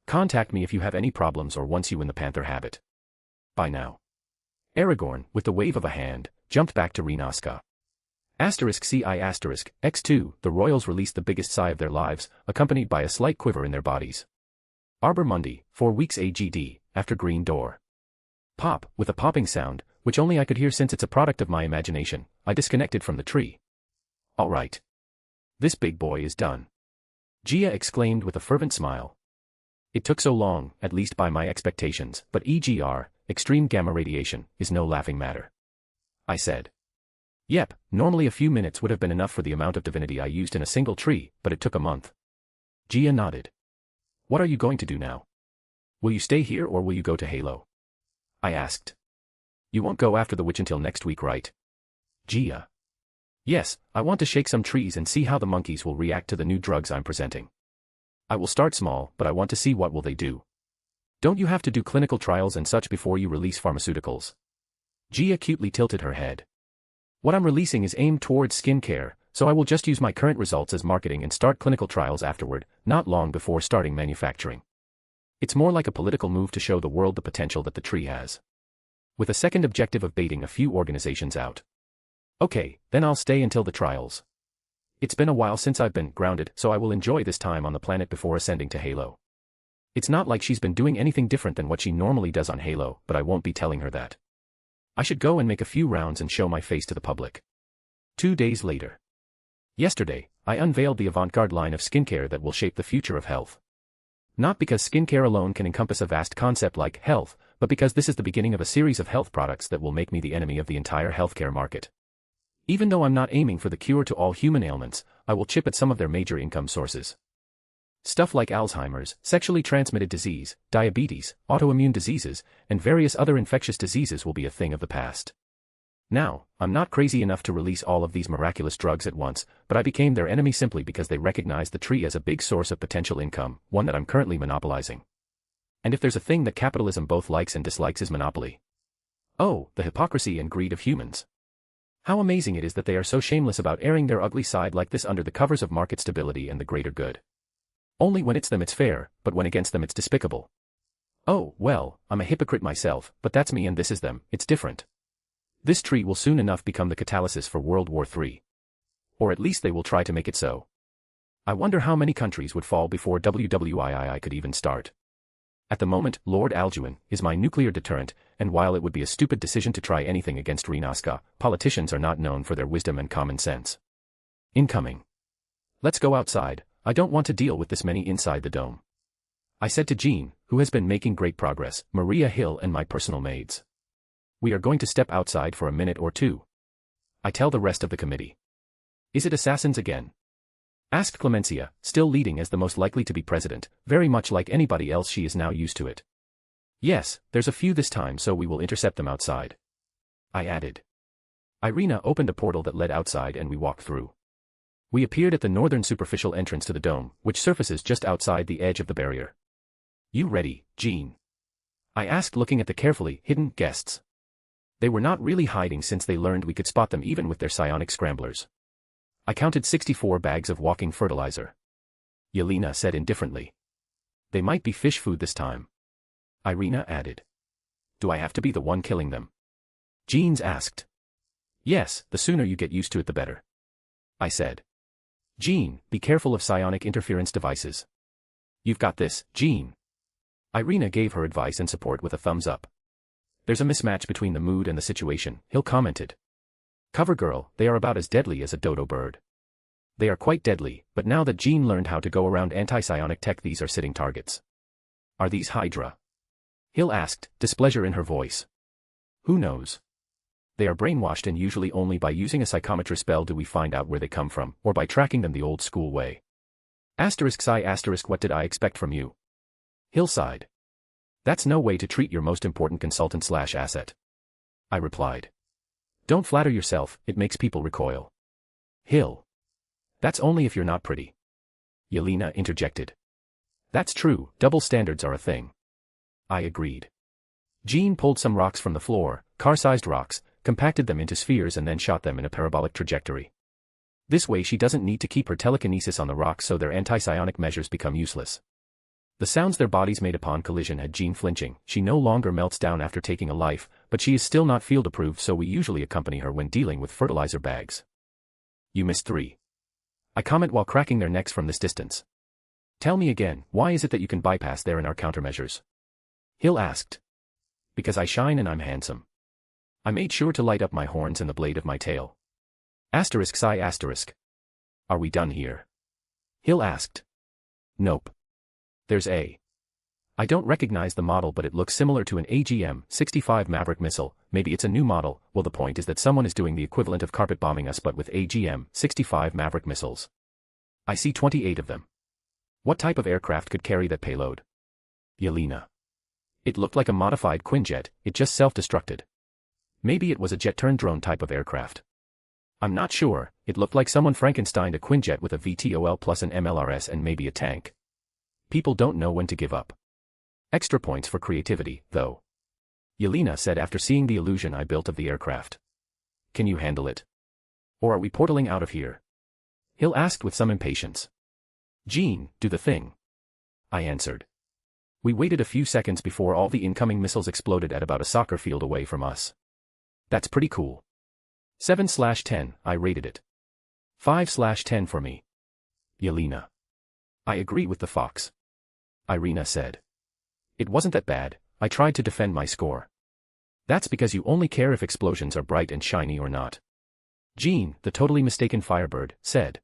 Contact me if you have any problems or once you in the panther habit. Bye now. Aragorn, with the wave of a hand, jumped back to Rinaska. X2, the royals released the biggest sigh of their lives, accompanied by a slight quiver in their bodies. Arbor Monday, 4 weeks AGD, after green door. Pop, with a popping sound, which only I could hear since it's a product of my imagination, I disconnected from the tree. All right. This big boy is done. Gia exclaimed with a fervent smile. It took so long, at least by my expectations, but EGR, extreme gamma radiation, is no laughing matter. I said. Yep, normally a few minutes would have been enough for the amount of divinity I used in a single tree, but it took a month. Gia nodded. What are you going to do now? Will you stay here or will you go to Halo? I asked. You won't go after the witch until next week, right? Gia. Yes, I want to shake some trees and see how the monkeys will react to the new drugs I'm presenting. I will start small, but I want to see what will they do. Don't you have to do clinical trials and such before you release pharmaceuticals? Gia cutely tilted her head. What I'm releasing is aimed towards skincare, so I will just use my current results as marketing and start clinical trials afterward, not long before starting manufacturing. It's more like a political move to show the world the potential that the tree has. With a second objective of baiting a few organizations out. Okay, then I'll stay until the trials. It's been a while since I've been grounded, so I will enjoy this time on the planet before ascending to Halo. It's not like she's been doing anything different than what she normally does on Halo, but I won't be telling her that. I should go and make a few rounds and show my face to the public. 2 days later. Yesterday, I unveiled the avant-garde line of skincare that will shape the future of health. Not because skincare alone can encompass a vast concept like health, but because this is the beginning of a series of health products that will make me the enemy of the entire healthcare market. Even though I'm not aiming for the cure to all human ailments, I will chip at some of their major income sources. Stuff like Alzheimer's, sexually transmitted disease, diabetes, autoimmune diseases, and various other infectious diseases will be a thing of the past. Now, I'm not crazy enough to release all of these miraculous drugs at once, but I became their enemy simply because they recognize the tree as a big source of potential income, one that I'm currently monopolizing. And if there's a thing that capitalism both likes and dislikes is monopoly. Oh, the hypocrisy and greed of humans. How amazing it is that they are so shameless about airing their ugly side like this under the covers of market stability and the greater good. Only when it's them it's fair, but when against them it's despicable. Oh, well, I'm a hypocrite myself, but that's me and this is them, it's different. This tree will soon enough become the catalysis for World War III. Or at least they will try to make it so. I wonder how many countries would fall before WWII could even start. At the moment, Lord Alduin is my nuclear deterrent, and while it would be a stupid decision to try anything against Rinaska, politicians are not known for their wisdom and common sense. Incoming. Let's go outside, I don't want to deal with this many inside the dome. I said to Jean, who has been making great progress, Maria Hill and my personal maids. We are going to step outside for a minute or two. I tell the rest of the committee. Is it assassins again? Asked Clemencia, still leading as the most likely to be president, very much like anybody else she is now used to it. Yes, there's a few this time so we will intercept them outside. I added. Irina opened a portal that led outside and we walked through. We appeared at the northern superficial entrance to the dome, which surfaces just outside the edge of the barrier. You ready, Jean? I asked looking at the carefully hidden guests. They were not really hiding since they learned we could spot them even with their psionic scramblers. I counted 64 bags of walking fertilizer. Yelena said indifferently. They might be fish food this time. Irina added. Do I have to be the one killing them? Jeans asked. Yes, the sooner you get used to it the better. I said. Jean, be careful of psionic interference devices. You've got this, Jean. Irina gave her advice and support with a thumbs up. There's a mismatch between the mood and the situation, Hill commented. Cover girl, they are about as deadly as a dodo bird. They are quite deadly, but now that Jean learned how to go around anti-psionic tech these are sitting targets. Are these Hydra? Hill asked, displeasure in her voice. Who knows? They are brainwashed and usually only by using a psychometry spell do we find out where they come from, or by tracking them the old school way. What did I expect from you? Hill sighed. That's no way to treat your most important consultant/asset. I replied. Don't flatter yourself, it makes people recoil. Hill. That's only if you're not pretty. Yelena interjected. That's true, double standards are a thing. I agreed. Jean pulled some rocks from the floor, car-sized rocks, compacted them into spheres and then shot them in a parabolic trajectory. This way she doesn't need to keep her telekinesis on the rocks so their anti-psionic measures become useless. The sounds their bodies made upon collision had Jean flinching. She no longer melts down after taking a life, but she is still not field-approved so we usually accompany her when dealing with fertilizer bags. You missed 3. I comment while cracking their necks from this distance. Tell me again, why is it that you can bypass there in our countermeasures? Hill asked. Because I shine and I'm handsome. I made sure to light up my horns and the blade of my tail. Asterisk sigh asterisk. Are we done here? Hill asked. Nope. There's a. I don't recognize the model, but it looks similar to an AGM-65 Maverick missile. Maybe it's a new model. Well, the point is that someone is doing the equivalent of carpet bombing us but with AGM-65 Maverick missiles. I see 28 of them. What type of aircraft could carry that payload? Yelena. It looked like a modified Quinjet, it just self-destructed. Maybe it was a jet-turned-drone type of aircraft. I'm not sure, it looked like someone Frankensteined a Quinjet with a VTOL plus an MLRS and maybe a tank. People don't know when to give up. Extra points for creativity, though. Yelena said after seeing the illusion I built of the aircraft. Can you handle it? Or are we portaling out of here? Hill asked with some impatience. Jean, do the thing. I answered. We waited a few seconds before all the incoming missiles exploded at about a soccer field away from us. That's pretty cool. 7/10, I rated it. 5/10 for me. Yelena. I agree with the fox. Irina said. It wasn't that bad, I tried to defend my score. That's because you only care if explosions are bright and shiny or not. Jean, the totally mistaken Firebird, said.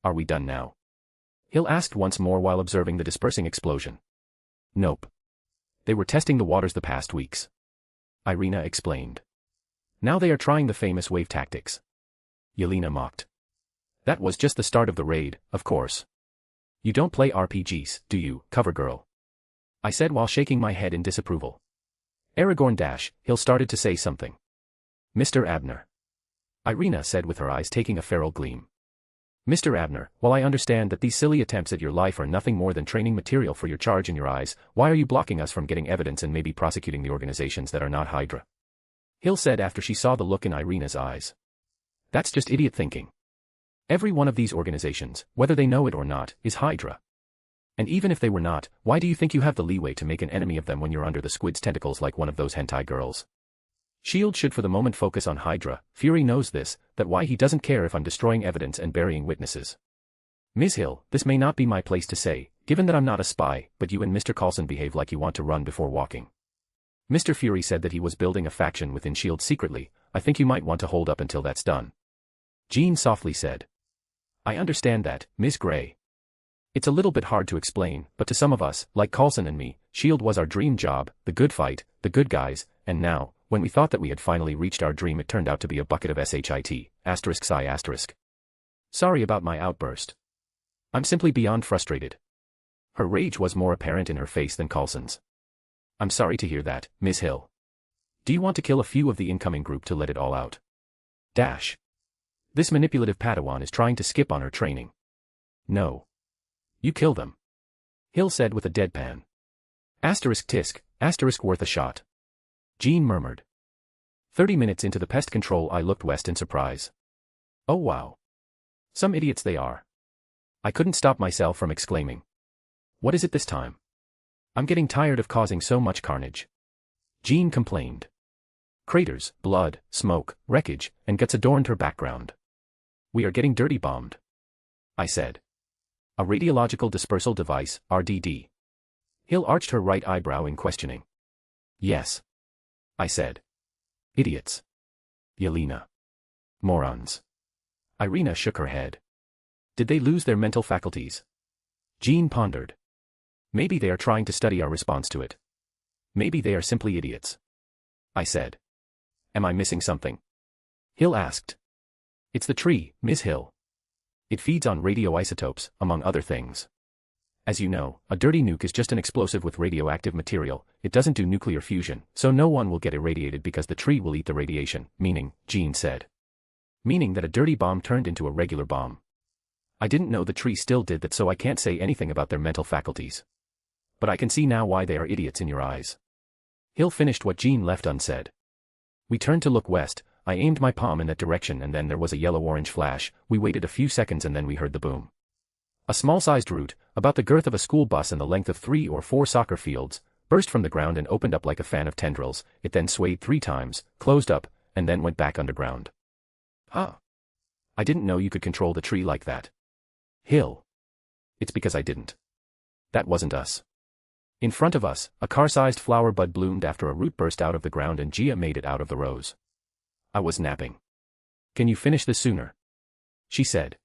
Are we done now? Hill asked once more while observing the dispersing explosion. Nope. They were testing the waters the past weeks. Irina explained. Now they are trying the famous wave tactics. Yelena mocked. That was just the start of the raid, of course. You don't play RPGs, do you, cover girl? I said while shaking my head in disapproval. Aragorn Hill started to say something. Mr. Abner. Irina said with her eyes taking a feral gleam. Mr. Abner, while I understand that these silly attempts at your life are nothing more than training material for your charge in your eyes, why are you blocking us from getting evidence and maybe prosecuting the organizations that are not Hydra? Hill said after she saw the look in Irina's eyes. That's just idiot thinking. Every one of these organizations, whether they know it or not, is Hydra. And even if they were not, why do you think you have the leeway to make an enemy of them when you're under the squid's tentacles like one of those hentai girls? S.H.I.E.L.D. should for the moment focus on Hydra. Fury knows this, that why he doesn't care if I'm destroying evidence and burying witnesses. Ms. Hill, this may not be my place to say, given that I'm not a spy, but you and Mr. Coulson behave like you want to run before walking. Mr. Fury said that he was building a faction within S.H.I.E.L.D. secretly. I think you might want to hold up until that's done. Jean softly said. I understand that, Ms. Gray. It's a little bit hard to explain, but to some of us, like Coulson and me, S.H.I.E.L.D. was our dream job, the good fight, the good guys, and now, when we thought that we had finally reached our dream, it turned out to be a bucket of shit, asterisk sigh asterisk. Sorry about my outburst. I'm simply beyond frustrated. Her rage was more apparent in her face than Coulson's. I'm sorry to hear that, Ms. Hill. Do you want to kill a few of the incoming group to let it all out? This manipulative Padawan is trying to skip on her training. No. You kill them. Hill said with a deadpan. Asterisk tisk, asterisk worth a shot. Jean murmured. 30 minutes into the pest control I looked west in surprise. Oh wow. Some idiots they are. I couldn't stop myself from exclaiming. What is it this time? I'm getting tired of causing so much carnage. Jean complained. Craters, blood, smoke, wreckage, and guts adorned her background. We are getting dirty bombed. I said. A radiological dispersal device, RDD. Hill arched her right eyebrow in questioning. Yes. I said. Idiots. Yelena. Morons. Irina shook her head. Did they lose their mental faculties? Jean pondered. Maybe they are trying to study our response to it. Maybe they are simply idiots. I said. Am I missing something? Hill asked. It's the tree, Ms. Hill. It feeds on radioisotopes, among other things. As you know, a dirty nuke is just an explosive with radioactive material. It doesn't do nuclear fusion, so no one will get irradiated because the tree will eat the radiation, meaning, Jean said. Meaning that a dirty bomb turned into a regular bomb. I didn't know the tree still did that, so I can't say anything about their mental faculties. But I can see now why they are idiots in your eyes. Hill finished what Jean left unsaid. We turned to look west. I aimed my palm in that direction and then there was a yellow-orange flash. We waited a few seconds and then we heard the boom. A small-sized root, about the girth of a school bus and the length of 3 or 4 soccer fields, burst from the ground and opened up like a fan of tendrils. It then swayed 3 times, closed up, and then went back underground. Huh. I didn't know you could control the tree like that. Hill. It's because I didn't. That wasn't us. In front of us, a car-sized flower bud bloomed after a root burst out of the ground and Gia made it out of the rose. I was napping. Can you finish this sooner? She said.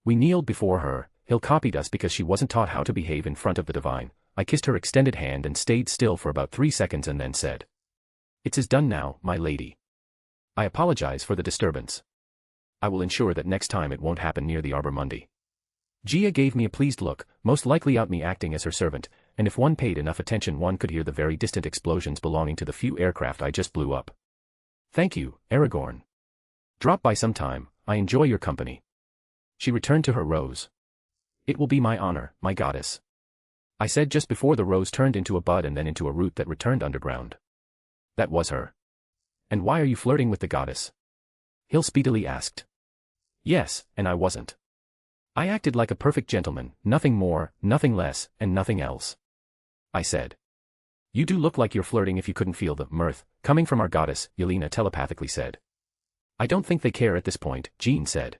We kneeled before her. Hill copied us because she wasn't taught how to behave in front of the divine. I kissed her extended hand and stayed still for about 3 seconds and then said. It's done now, my lady. I apologize for the disturbance. I will ensure that next time it won't happen near the Arbor Mundi. Gia gave me a pleased look, most likely out me acting as her servant, and if one paid enough attention one could hear the very distant explosions belonging to the few aircraft I just blew up. Thank you, Aragorn. Drop by sometime, I enjoy your company. She returned to her rose. It will be my honor, my goddess. I said just before the rose turned into a bud and then into a root that returned underground. That was her. And why are you flirting with the goddess? Hill speedily asked. Yes, and I wasn't. I acted like a perfect gentleman, nothing more, nothing less, and nothing else. I said. You do look like you're flirting if you couldn't feel the mirth coming from our goddess, Yelena telepathically said. I don't think they care at this point, Jean said.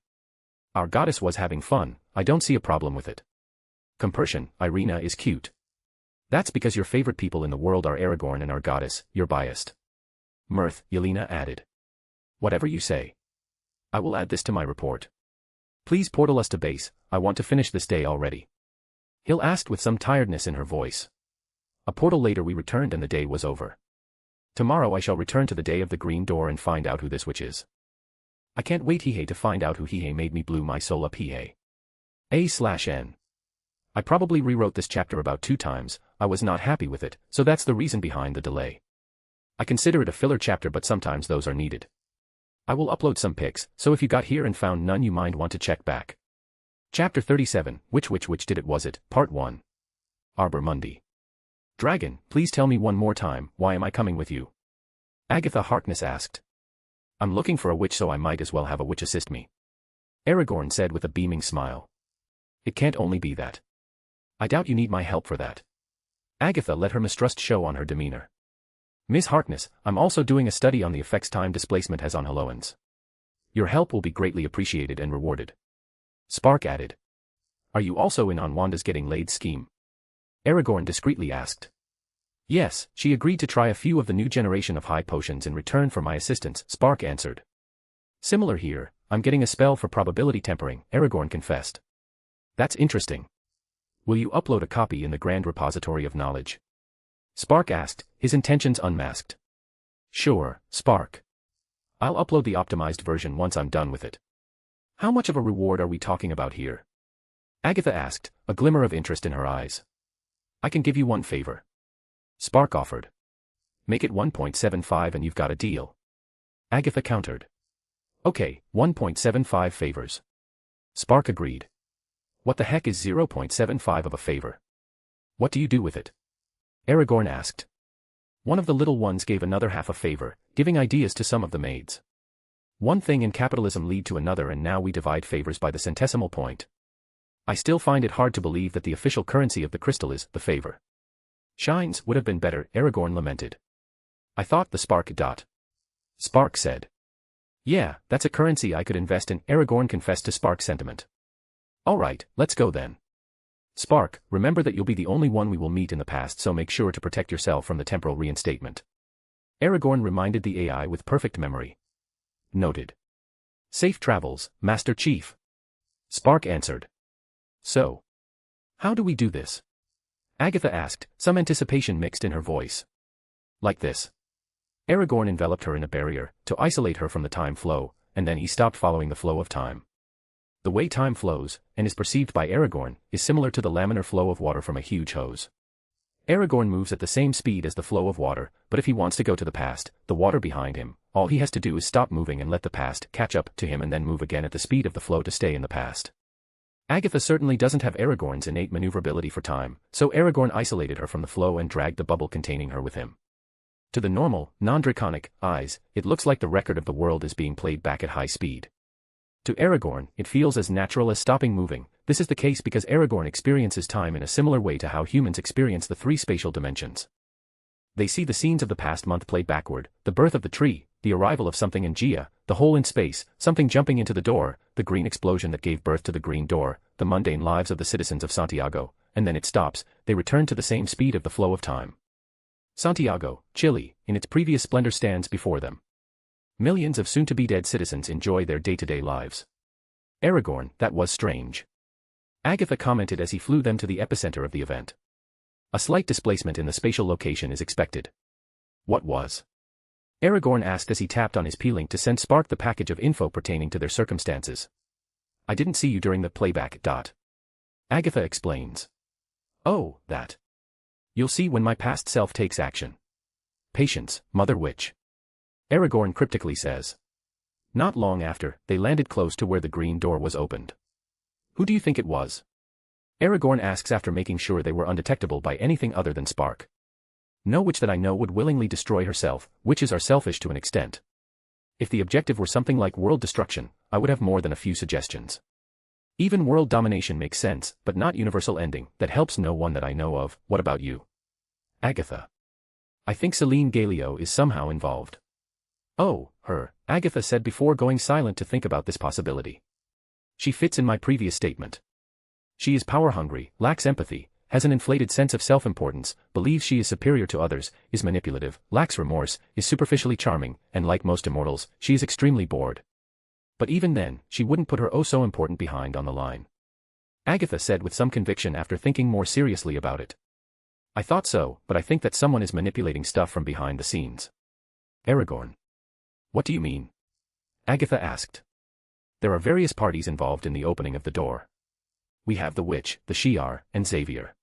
Our goddess was having fun, I don't see a problem with it. Compersion, Irina is cute. That's because your favorite people in the world are Aragorn and our goddess, you're biased. Mirth, Yelena added. Whatever you say. I will add this to my report. Please portal us to base, I want to finish this day already. Hill asked with some tiredness in her voice. A portal later we returned and the day was over. Tomorrow I shall return to the Day of the Green Door and find out who this witch is. I can't wait Hihe to find out who Hihe made me blew my soul up Hihe. A/N. I probably rewrote this chapter about 2 times, I was not happy with it, so that's the reason behind the delay. I consider it a filler chapter but sometimes those are needed. I will upload some pics, so if you got here and found none you might want to check back. Chapter 37, Which did it was it, Part 1. Arbor Mundi. Dragon, please tell me one more time, why am I coming with you? Agatha Harkness asked. I'm looking for a witch so I might as well have a witch assist me. Aragorn said with a beaming smile. It can't only be that. I doubt you need my help for that. Agatha let her mistrust show on her demeanor. Miss Harkness, I'm also doing a study on the effects time displacement has on Helloans. Your help will be greatly appreciated and rewarded. Spark added. Are you also in on Wanda's getting laid scheme? Aragorn discreetly asked. Yes, she agreed to try a few of the new generation of high potions in return for my assistance, Spark answered. Similar here, I'm getting a spell for probability tempering, Aragorn confessed. That's interesting. Will you upload a copy in the Grand Repository of Knowledge? Spark asked, his intentions unmasked. Sure, Spark. I'll upload the optimized version once I'm done with it. How much of a reward are we talking about here? Agatha asked, a glimmer of interest in her eyes. I can give you one favor. Spark offered. Make it 1.75 and you've got a deal. Agatha countered. Okay, 1.75 favors. Spark agreed. What the heck is 0.75 of a favor? What do you do with it? Aragorn asked. One of the little ones gave another half a favor, giving ideas to some of the maids. One thing in capitalism lead to another and now we divide favors by the centesimal point. I still find it hard to believe that the official currency of the crystal is the favor. Shines would have been better, Aragorn lamented. I thought the spark. Spark said. Yeah, that's a currency I could invest in, Aragorn confessed to Spark's sentiment. Alright, let's go then. Spark, remember that you'll be the only one we will meet in the past so make sure to protect yourself from the temporal reinstatement. Aragorn reminded the AI with perfect memory. Noted. Safe travels, Master Chief. Spark answered. So. How do we do this? Agatha asked, some anticipation mixed in her voice. Like this. Aragorn enveloped her in a barrier, to isolate her from the time flow, and then he stopped following the flow of time. The way time flows, and is perceived by Aragorn, is similar to the laminar flow of water from a huge hose. Aragorn moves at the same speed as the flow of water, but if he wants to go to the past, the water behind him, all he has to do is stop moving and let the past catch up to him and then move again at the speed of the flow to stay in the past. Agatha certainly doesn't have Aragorn's innate maneuverability for time, so Aragorn isolated her from the flow and dragged the bubble containing her with him. To the normal, non-draconic eyes, it looks like the record of the world is being played back at high speed. To Aragorn, it feels as natural as stopping moving. This is the case because Aragorn experiences time in a similar way to how humans experience the 3 spatial dimensions. They see the scenes of the past month played backward, the birth of the tree, the arrival of something in Gia, the hole in space, something jumping into the door, the green explosion that gave birth to the green door, the mundane lives of the citizens of Santiago, and then it stops, they return to the same speed of the flow of time. Santiago, Chile, in its previous splendor stands before them. Millions of soon-to-be-dead citizens enjoy their day-to-day lives. Aragorn, that was strange. Agatha commented as he flew them to the epicenter of the event. A slight displacement in the spatial location is expected. What was? Aragorn asked as he tapped on his P-Link to send Spark the package of info pertaining to their circumstances. I didn't see you during the playback. Agatha explains. Oh, that. You'll see when my past self takes action. Patience, Mother Witch. Aragorn cryptically says. Not long after, they landed close to where the green door was opened. Who do you think it was? Aragorn asks after making sure they were undetectable by anything other than Spark. No witch that I know would willingly destroy herself. Witches are selfish to an extent. If the objective were something like world destruction, I would have more than a few suggestions. Even world domination makes sense, but not universal ending. That helps no one that I know of. What about you? Agatha. I think Celine Galio is somehow involved. Oh, her, Agatha said before going silent to think about this possibility. She fits in my previous statement. She is power-hungry, lacks empathy, has an inflated sense of self-importance, believes she is superior to others, is manipulative, lacks remorse, is superficially charming, and like most immortals, she is extremely bored. But even then, she wouldn't put her oh-so-important behind on the line. Agatha said with some conviction after thinking more seriously about it. I thought so, but I think that someone is manipulating stuff from behind the scenes. Aragorn. What do you mean? Agatha asked. There are various parties involved in the opening of the door. We have the witch, the Shi'ar, and Xavier.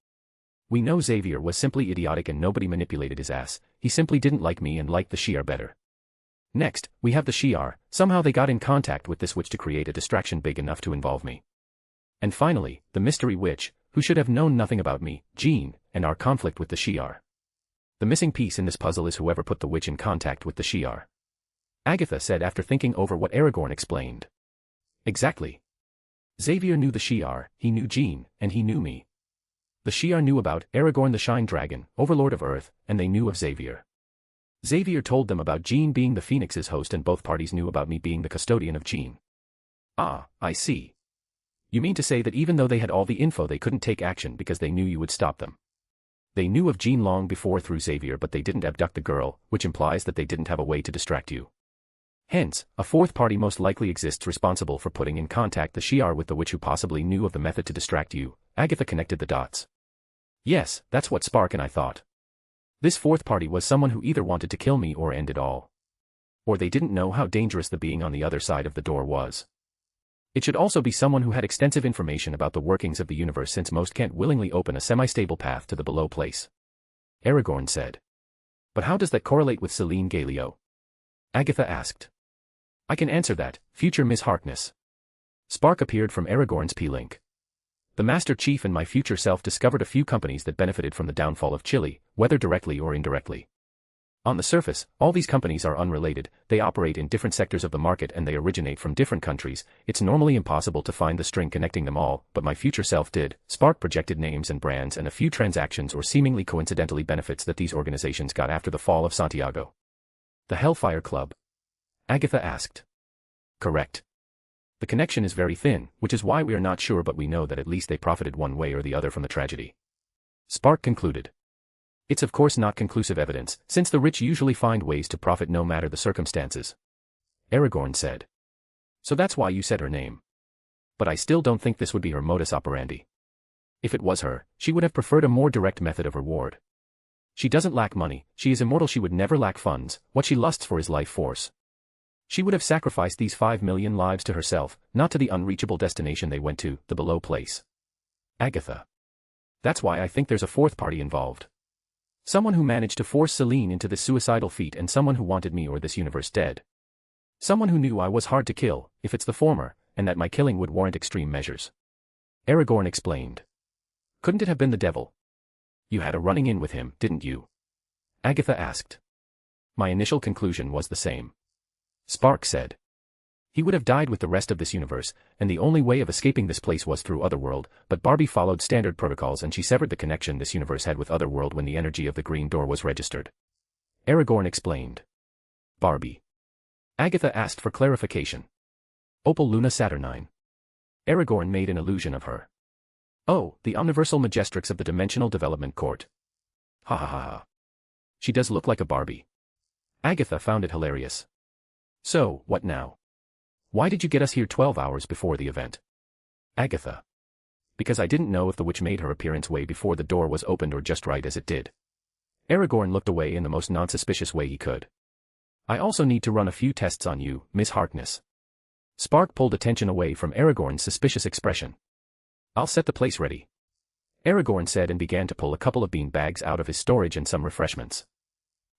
We know Xavier was simply idiotic and nobody manipulated his ass, he simply didn't like me and liked the Shi'ar better. Next, we have the Shi'ar, somehow they got in contact with this witch to create a distraction big enough to involve me. And finally, the mystery witch, who should have known nothing about me, Jean, and our conflict with the Shi'ar. The missing piece in this puzzle is whoever put the witch in contact with the Shi'ar. Agatha said after thinking over what Aragorn explained. Exactly. Xavier knew the Shi'ar, he knew Jean, and he knew me. The Shi'ar knew about Aragorn the Shine Dragon, Overlord of Earth, and they knew of Xavier. Xavier told them about Jean being the Phoenix's host and both parties knew about me being the custodian of Jean. Ah, I see. You mean to say that even though they had all the info they couldn't take action because they knew you would stop them. They knew of Jean long before through Xavier but they didn't abduct the girl, which implies that they didn't have a way to distract you. Hence, a fourth party most likely exists responsible for putting in contact the Shi'ar with the witch who possibly knew of the method to distract you. Agatha connected the dots. Yes, that's what Spark and I thought. This fourth party was someone who either wanted to kill me or end it all. Or they didn't know how dangerous the being on the other side of the door was. It should also be someone who had extensive information about the workings of the universe since most can't willingly open a semi-stable path to the below place. Aragorn said. But how does that correlate with Celine Galio? Agatha asked. I can answer that, future Miss Harkness. Spark appeared from Aragorn's P-Link. The Master Chief and my future self discovered a few companies that benefited from the downfall of Chile, whether directly or indirectly. On the surface, all these companies are unrelated, they operate in different sectors of the market and they originate from different countries. It's normally impossible to find the string connecting them all, but my future self did. Spark projected names and brands and a few transactions or seemingly coincidentally benefits that these organizations got after the fall of Santiago. The Hellfire Club? Agatha asked. Correct. The connection is very thin, which is why we are not sure but we know that at least they profited one way or the other from the tragedy. Spark concluded. It's of course not conclusive evidence, since the rich usually find ways to profit no matter the circumstances. Aragorn said. So that's why you said her name. But I still don't think this would be her modus operandi. If it was her, she would have preferred a more direct method of reward. She doesn't lack money, she is immortal, she would never lack funds, what she lusts for is life force. She would have sacrificed these 5 million lives to herself, not to the unreachable destination they went to, the below place. Agatha. That's why I think there's a fourth party involved. Someone who managed to force Celine into this suicidal feat and someone who wanted me or this universe dead. Someone who knew I was hard to kill, if it's the former, and that my killing would warrant extreme measures. Aragorn explained. Couldn't it have been the devil? You had a running in with him, didn't you? Agatha asked. My initial conclusion was the same. Spark said. He would have died with the rest of this universe, and the only way of escaping this place was through Otherworld, but Barbie followed standard protocols and she severed the connection this universe had with Otherworld when the energy of the green door was registered. Aragorn explained. Barbie. Agatha asked for clarification. Opal Luna Saturnine. Aragorn made an illusion of her. Oh, the omniversal majestrix of the Dimensional Development Court. Ha ha ha ha. She does look like a Barbie. Agatha found it hilarious. So, what now? Why did you get us here 12 hours before the event? Agatha. Because I didn't know if the witch made her appearance way before the door was opened or just right as it did. Aragorn looked away in the most non-suspicious way he could. I also need to run a few tests on you, Miss Harkness. Spark pulled attention away from Aragorn's suspicious expression. I'll set the place ready. Aragorn said and began to pull a couple of bean bags out of his storage and some refreshments.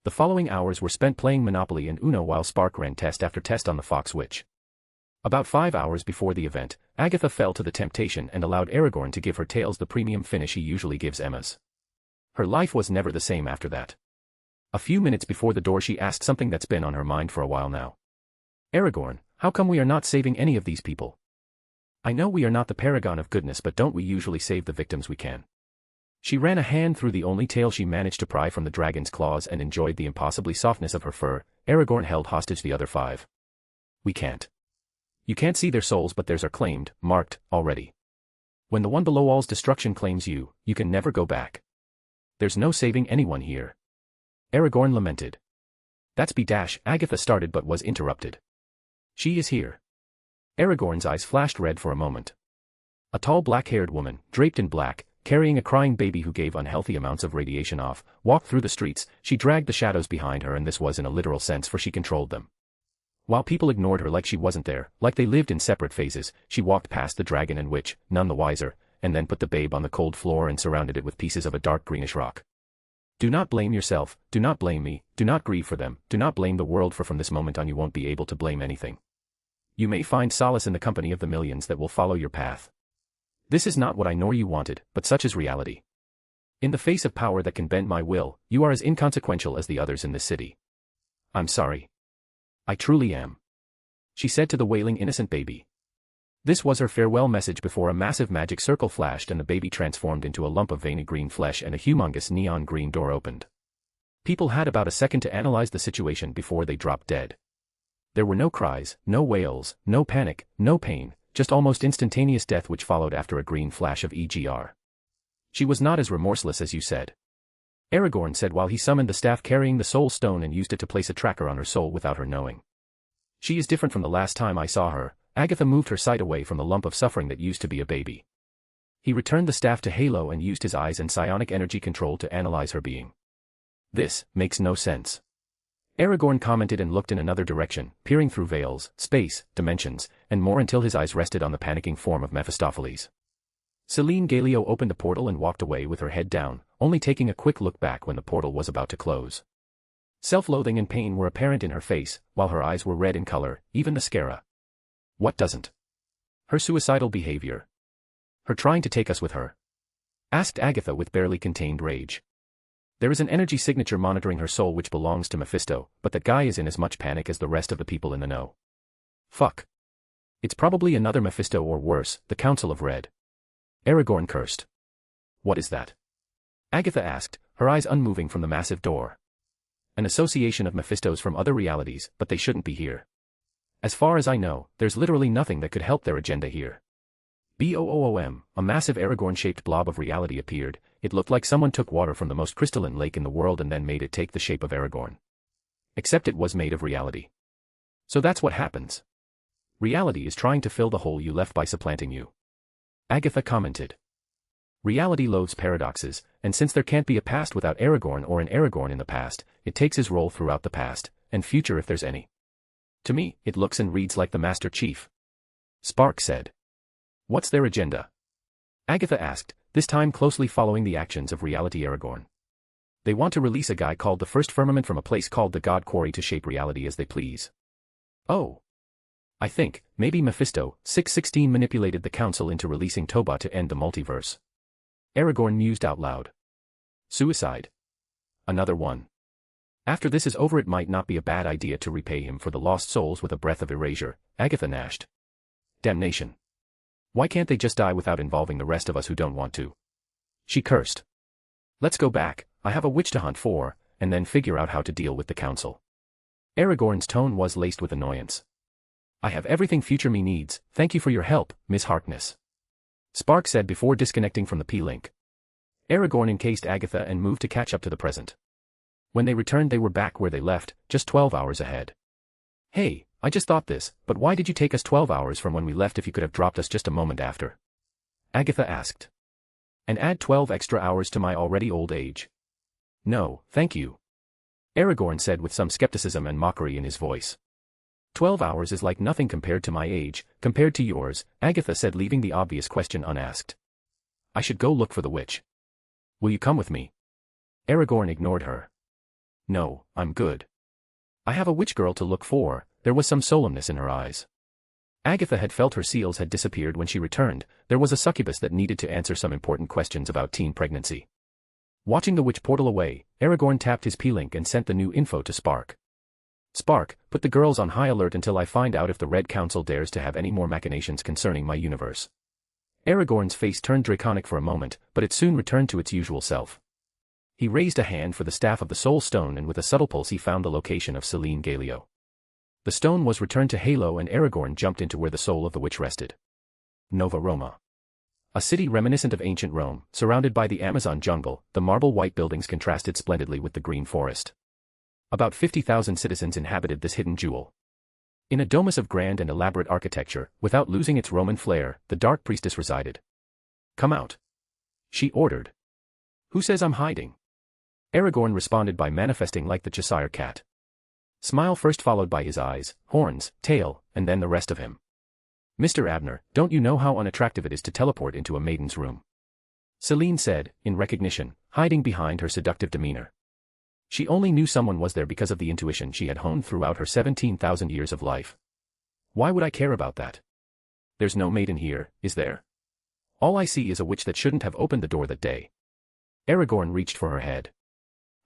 The following hours were spent playing Monopoly and Uno while Spark ran test after test on the Fox Witch. About 5 hours before the event, Agatha fell to the temptation and allowed Aragorn to give her tales the premium finish he usually gives Emma's. Her life was never the same after that. A few minutes before the door she asked something that's been on her mind for a while now. Aragorn, how come we are not saving any of these people? I know we are not the paragon of goodness, but don't we usually save the victims we can? She ran a hand through the only tail she managed to pry from the dragon's claws and enjoyed the impossibly softness of her fur. Aragorn held hostage the other 5. We can't. You can't see their souls, but theirs are claimed, marked, already. When the one below all's destruction claims you, you can never go back. There's no saving anyone here. Aragorn lamented. That's B-dash, Agatha started but was interrupted. She is here. Aragorn's eyes flashed red for a moment. A tall black-haired woman, draped in black, carrying a crying baby who gave unhealthy amounts of radiation off, walked through the streets. She dragged the shadows behind her, and this was in a literal sense, for she controlled them. While people ignored her like she wasn't there, like they lived in separate phases, she walked past the dragon and witch, none the wiser, and then put the babe on the cold floor and surrounded it with pieces of a dark greenish rock. Do not blame yourself, do not blame me, do not grieve for them, do not blame the world, for from this moment on you won't be able to blame anything. You may find solace in the company of the millions that will follow your path. This is not what I nor you wanted, but such is reality. In the face of power that can bend my will, you are as inconsequential as the others in this city. I'm sorry. I truly am. She said to the wailing innocent baby. This was her farewell message before a massive magic circle flashed and the baby transformed into a lump of veiny green flesh and a humongous neon green door opened. People had about a second to analyze the situation before they dropped dead. There were no cries, no wails, no panic, no pain, just almost instantaneous death which followed after a green flash of EGR. She was not as remorseless as you said. Aragorn said while he summoned the staff carrying the soul stone and used it to place a tracker on her soul without her knowing. She is different from the last time I saw her. Agatha moved her sight away from the lump of suffering that used to be a baby. He returned the staff to Halo and used his eyes and psionic energy control to analyze her being. This makes no sense. Aragorn commented and looked in another direction, peering through veils, space, dimensions, and more until his eyes rested on the panicking form of Mephistopheles. Celine Galio opened the portal and walked away with her head down, only taking a quick look back when the portal was about to close. Self-loathing and pain were apparent in her face, while her eyes were red in color, even mascara. What doesn't? Her suicidal behavior. Her trying to take us with her? Asked Agatha with barely contained rage. There is an energy signature monitoring her soul which belongs to Mephisto, but that guy is in as much panic as the rest of the people in the know. Fuck. It's probably another Mephisto or worse, the Council of Red. Aragorn cursed. What is that? Agatha asked, her eyes unmoving from the massive door. An association of Mephistos from other realities, but they shouldn't be here. As far as I know, there's literally nothing that could help their agenda here. Boom, a massive Aragorn-shaped blob of reality appeared. It looked like someone took water from the most crystalline lake in the world and then made it take the shape of Aragorn. Except it was made of reality. So that's what happens. Reality is trying to fill the hole you left by supplanting you. Agatha commented. Reality loathes paradoxes, and since there can't be a past without Aragorn or an Aragorn in the past, it takes his role throughout the past, and future if there's any. To me, it looks and reads like the Master Chief. Spark said. What's their agenda? Agatha asked, this time closely following the actions of reality Aragorn. They want to release a guy called the First Firmament from a place called the God Quarry to shape reality as they please. Oh. I think, maybe Mephisto, 616 manipulated the council into releasing Toba to end the multiverse. Aragorn mused out loud. Suicide. Another one. After this is over it might not be a bad idea to repay him for the lost souls with a breath of erasure, Agatha gnashed. Damnation. Why can't they just die without involving the rest of us who don't want to? She cursed. Let's go back, I have a witch to hunt for, and then figure out how to deal with the council. Aragorn's tone was laced with annoyance. I have everything future me needs, thank you for your help, Miss Harkness. Spark said before disconnecting from the P-Link. Aragorn encased Agatha and moved to catch up to the present. When they returned they were back where they left, just 12 hours ahead. Hey, I just thought this, but why did you take us 12 hours from when we left if you could have dropped us just a moment after? Agatha asked. And add 12 extra hours to my already old age. No, thank you. Aragorn said with some skepticism and mockery in his voice. 12 hours is like nothing compared to my age, compared to yours, Agatha said, leaving the obvious question unasked. I should go look for the witch. Will you come with me? Aragorn ignored her. No, I'm good. I have a witch girl to look for. There was some solemnness in her eyes. Agatha had felt her seals had disappeared when she returned. There was a succubus that needed to answer some important questions about teen pregnancy. Watching the witch portal away, Aragorn tapped his P-Link and sent the new info to Spark. Spark, put the girls on high alert until I find out if the Red Council dares to have any more machinations concerning my universe. Aragorn's face turned draconic for a moment, but it soon returned to its usual self. He raised a hand for the staff of the Soul Stone and with a subtle pulse he found the location of Selene Galio. The stone was returned to Halo and Aragorn jumped into where the soul of the witch rested. Nova Roma. A city reminiscent of ancient Rome, surrounded by the Amazon jungle, the marble white buildings contrasted splendidly with the green forest. About 50,000 citizens inhabited this hidden jewel. In a domus of grand and elaborate architecture, without losing its Roman flair, the Dark Priestess resided. Come out. She ordered. Who says I'm hiding? Aragorn responded by manifesting like the Cheshire cat. Smile first followed by his eyes, horns, tail, and then the rest of him. Mr. Abner, don't you know how unattractive it is to teleport into a maiden's room? Selene said, in recognition, hiding behind her seductive demeanor. She only knew someone was there because of the intuition she had honed throughout her 17,000 years of life. Why would I care about that? There's no maiden here, is there? All I see is a witch that shouldn't have opened the door that day. Aragorn reached for her head.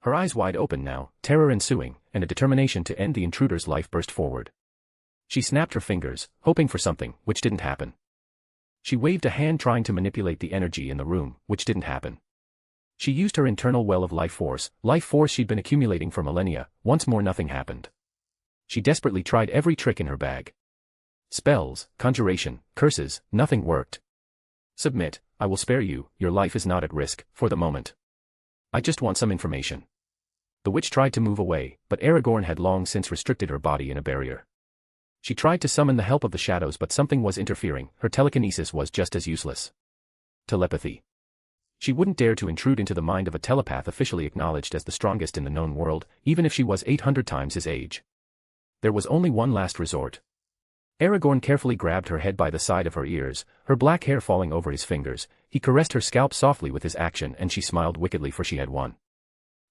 Her eyes wide open now, terror ensuing, and a determination to end the intruder's life burst forward. She snapped her fingers, hoping for something, which didn't happen. She waved a hand trying to manipulate the energy in the room, which didn't happen. She used her internal well of life force she'd been accumulating for millennia. Once more nothing happened. She desperately tried every trick in her bag. Spells, conjuration, curses, nothing worked. Submit, I will spare you, your life is not at risk, for the moment. I just want some information. The witch tried to move away, but Aragorn had long since restricted her body in a barrier. She tried to summon the help of the shadows but something was interfering, her telekinesis was just as useless. Telepathy. She wouldn't dare to intrude into the mind of a telepath officially acknowledged as the strongest in the known world, even if she was 800 times his age. There was only one last resort. Aragorn carefully grabbed her head by the side of her ears, her black hair falling over his fingers. He caressed her scalp softly with his action and she smiled wickedly for she had won.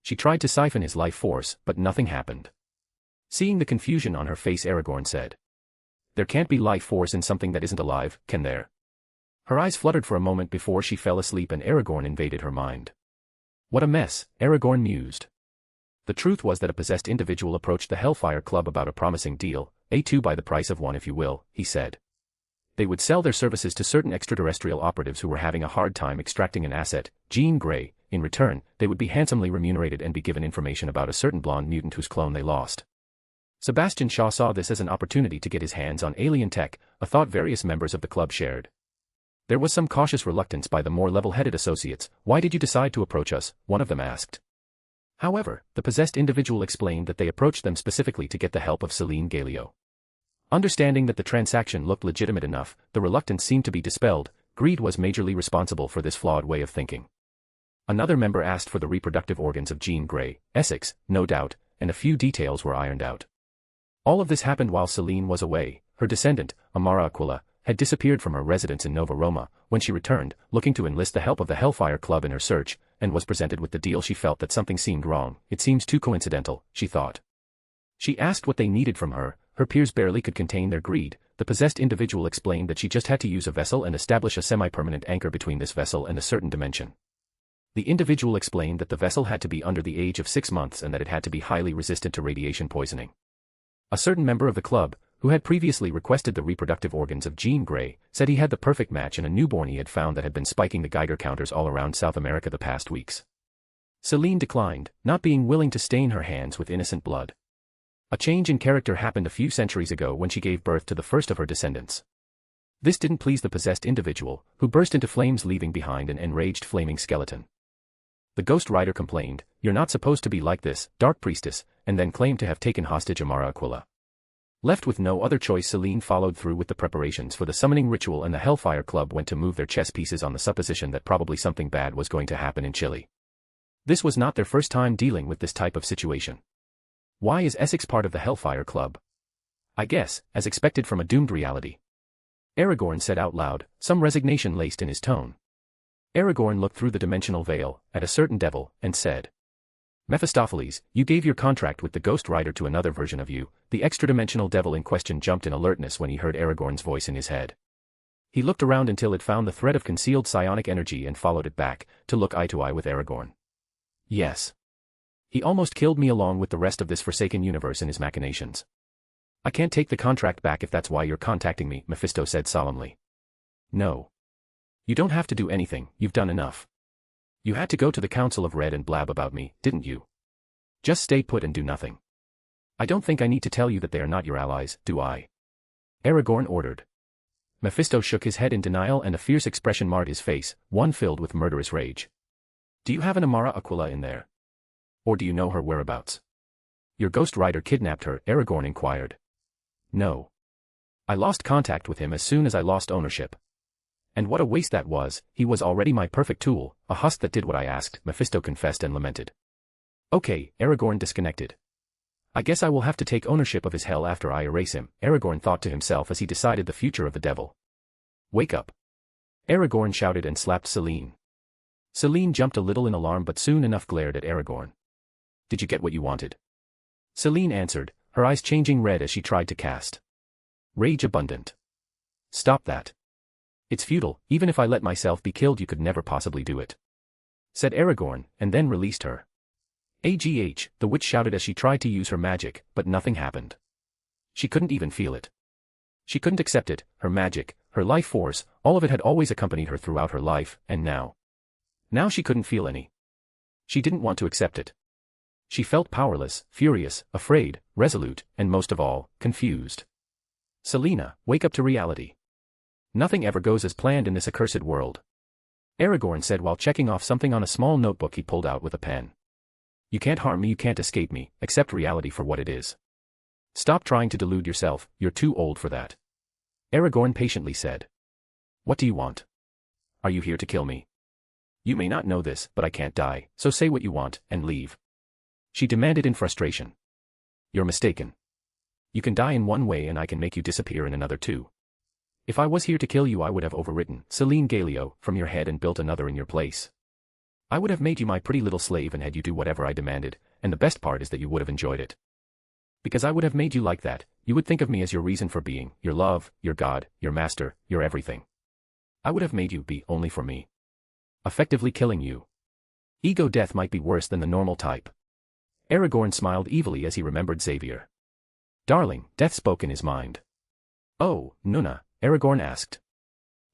She tried to siphon his life force, but nothing happened. Seeing the confusion on her face, Aragorn said, There can't be life force in something that isn't alive, can there? Her eyes fluttered for a moment before she fell asleep and Aragorn invaded her mind. What a mess, Aragorn mused. The truth was that a possessed individual approached the Hellfire Club about a promising deal, A2 by the price of one if you will, he said. They would sell their services to certain extraterrestrial operatives who were having a hard time extracting an asset, Jean Grey. In return, they would be handsomely remunerated and be given information about a certain blonde mutant whose clone they lost. Sebastian Shaw saw this as an opportunity to get his hands on alien tech, a thought various members of the club shared. There was some cautious reluctance by the more level-headed associates. Why did you decide to approach us? One of them asked. However, the possessed individual explained that they approached them specifically to get the help of Selene Galio. Understanding that the transaction looked legitimate enough, the reluctance seemed to be dispelled. Greed was majorly responsible for this flawed way of thinking. Another member asked for the reproductive organs of Jean Grey, Essex, no doubt, and a few details were ironed out. All of this happened while Selene was away. Her descendant, Amara Aquila, had disappeared from her residence in Nova Roma. When she returned, looking to enlist the help of the Hellfire Club in her search, and was presented with the deal, she felt that something seemed wrong. It seems too coincidental, she thought. She asked what they needed from her. Her peers barely could contain their greed. The possessed individual explained that she just had to use a vessel and establish a semi-permanent anchor between this vessel and a certain dimension. The individual explained that the vessel had to be under the age of 6 months and that it had to be highly resistant to radiation poisoning. A certain member of the club, who had previously requested the reproductive organs of Jean Grey, said he had the perfect match in a newborn he had found that had been spiking the Geiger counters all around South America the past weeks. Selene declined, not being willing to stain her hands with innocent blood. A change in character happened a few centuries ago when she gave birth to the first of her descendants. This didn't please the possessed individual, who burst into flames, leaving behind an enraged flaming skeleton. The Ghost Rider complained, "You're not supposed to be like this, Dark Priestess," and then claimed to have taken hostage Amara Aquila. Left with no other choice, Selene followed through with the preparations for the summoning ritual, and the Hellfire Club went to move their chess pieces on the supposition that probably something bad was going to happen in Chile. This was not their first time dealing with this type of situation. Why is Essex part of the Hellfire Club? I guess, as expected from a doomed reality. Aragorn said out loud, some resignation laced in his tone. Aragorn looked through the dimensional veil, at a certain devil, and said, "Mephistopheles, you gave your contract with the Ghost Rider to another version of you." The extra-dimensional devil in question jumped in alertness when he heard Aragorn's voice in his head. He looked around until it found the thread of concealed psionic energy and followed it back, to look eye to eye with Aragorn. Yes. He almost killed me along with the rest of this forsaken universe in his machinations. I can't take the contract back if that's why you're contacting me, Mephisto said solemnly. No. You don't have to do anything, you've done enough. You had to go to the Council of Red and blab about me, didn't you? Just stay put and do nothing. I don't think I need to tell you that they are not your allies, do I? Aragorn ordered. Mephisto shook his head in denial, and a fierce expression marred his face, one filled with murderous rage. Do you have an Amara Aquila in there? Or do you know her whereabouts? Your Ghost Rider kidnapped her, Aragorn inquired. No. I lost contact with him as soon as I lost ownership. And what a waste that was, he was already my perfect tool, a husk that did what I asked, Mephisto confessed and lamented. Okay, Aragorn disconnected. I guess I will have to take ownership of his hell after I erase him, Aragorn thought to himself as he decided the future of the devil. Wake up. Aragorn shouted and slapped Selene. Selene jumped a little in alarm but soon enough glared at Aragorn. Did you get what you wanted? Selene answered, her eyes changing red as she tried to cast rage abundant. Stop that. It's futile, even if I let myself be killed you could never possibly do it, said Aragorn, and then released her. AGH, the witch shouted as she tried to use her magic, but nothing happened. She couldn't even feel it. She couldn't accept it, her magic, her life force, all of it had always accompanied her throughout her life, and now she couldn't feel any. She didn't want to accept it. She felt powerless, furious, afraid, resolute, and most of all, confused. Selena, wake up to reality. Nothing ever goes as planned in this accursed world, Aragorn said while checking off something on a small notebook he pulled out with a pen. You can't harm me, you can't escape me, accept reality for what it is. Stop trying to delude yourself, you're too old for that, Aragorn patiently said. What do you want? Are you here to kill me? You may not know this, but I can't die, so say what you want, and leave, she demanded in frustration. You're mistaken. You can die in one way and I can make you disappear in another too. If I was here to kill you I would have overwritten Selene Galio from your head and built another in your place. I would have made you my pretty little slave and had you do whatever I demanded, and the best part is that you would have enjoyed it. Because I would have made you like that, you would think of me as your reason for being, your love, your God, your master, your everything. I would have made you be only for me. Effectively killing you. Ego death might be worse than the normal type. Aragorn smiled evilly as he remembered Xavier. Darling, death spoke in his mind. Oh, Nuna, Aragorn asked.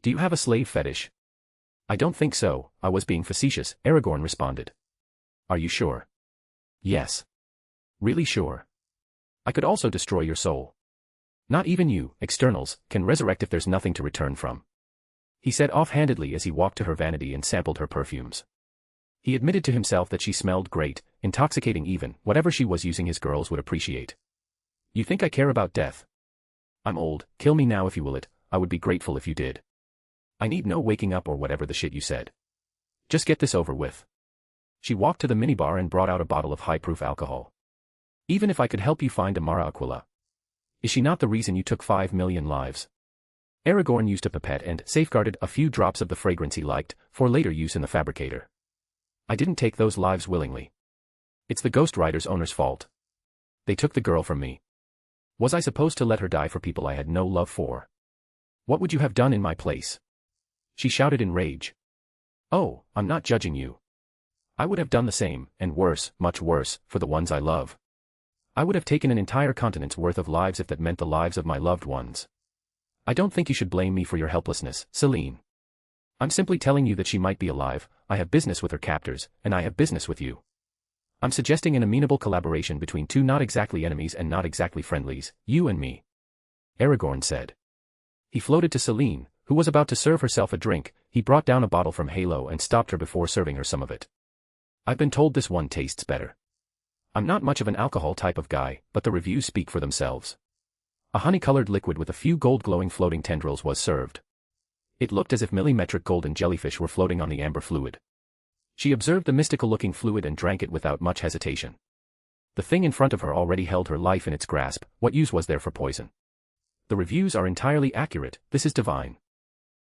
Do you have a slave fetish? I don't think so, I was being facetious, Aragorn responded. Are you sure? Yes. Really sure. I could also destroy your soul. Not even you, externals, can resurrect if there's nothing to return from, he said offhandedly as he walked to her vanity and sampled her perfumes. He admitted to himself that she smelled great, intoxicating even, whatever she was using his girls would appreciate. You think I care about death? I'm old, kill me now if you will it, I would be grateful if you did. I need no waking up or whatever the shit you said. Just get this over with. She walked to the minibar and brought out a bottle of high-proof alcohol. Even if I could help you find Amara Aquila. Is she not the reason you took 5 million lives? Aragorn used a pipette and safeguarded a few drops of the fragrance he liked, for later use in the fabricator. I didn't take those lives willingly. It's the Ghost Rider's owner's fault. They took the girl from me. Was I supposed to let her die for people I had no love for? What would you have done in my place? She shouted in rage. Oh, I'm not judging you. I would have done the same, and worse, much worse, for the ones I love. I would have taken an entire continent's worth of lives if that meant the lives of my loved ones. I don't think you should blame me for your helplessness, Selene. I'm simply telling you that she might be alive, I have business with her captors, and I have business with you. I'm suggesting an amenable collaboration between two not exactly enemies and not exactly friendlies, you and me. Aragorn said. He floated to Celine, who was about to serve herself a drink. He brought down a bottle from Halo and stopped her before serving her some of it. I've been told this one tastes better. I'm not much of an alcohol type of guy, but the reviews speak for themselves. A honey-colored liquid with a few gold-glowing floating tendrils was served. It looked as if millimetric golden jellyfish were floating on the amber fluid. She observed the mystical-looking fluid and drank it without much hesitation. The thing in front of her already held her life in its grasp. What use was there for poison? The reviews are entirely accurate. This is divine.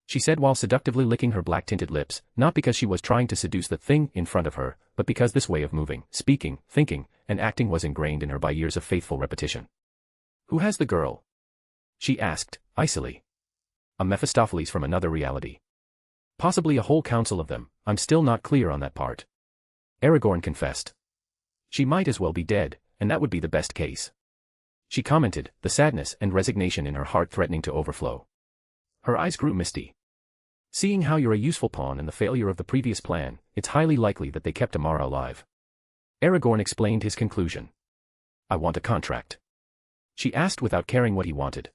She said while seductively licking her black-tinted lips, not because she was trying to seduce the thing in front of her, but because this way of moving, speaking, thinking, and acting was ingrained in her by years of faithful repetition. Who has the girl? She asked, icily. A Mephistopheles from another reality. Possibly a whole council of them. I'm still not clear on that part. Aragorn confessed. She might as well be dead, and that would be the best case. She commented, the sadness and resignation in her heart threatening to overflow. Her eyes grew misty. Seeing how you're a useful pawn and the failure of the previous plan, it's highly likely that they kept Amara alive. Aragorn explained his conclusion. I want a contract. She asked without caring what he wanted.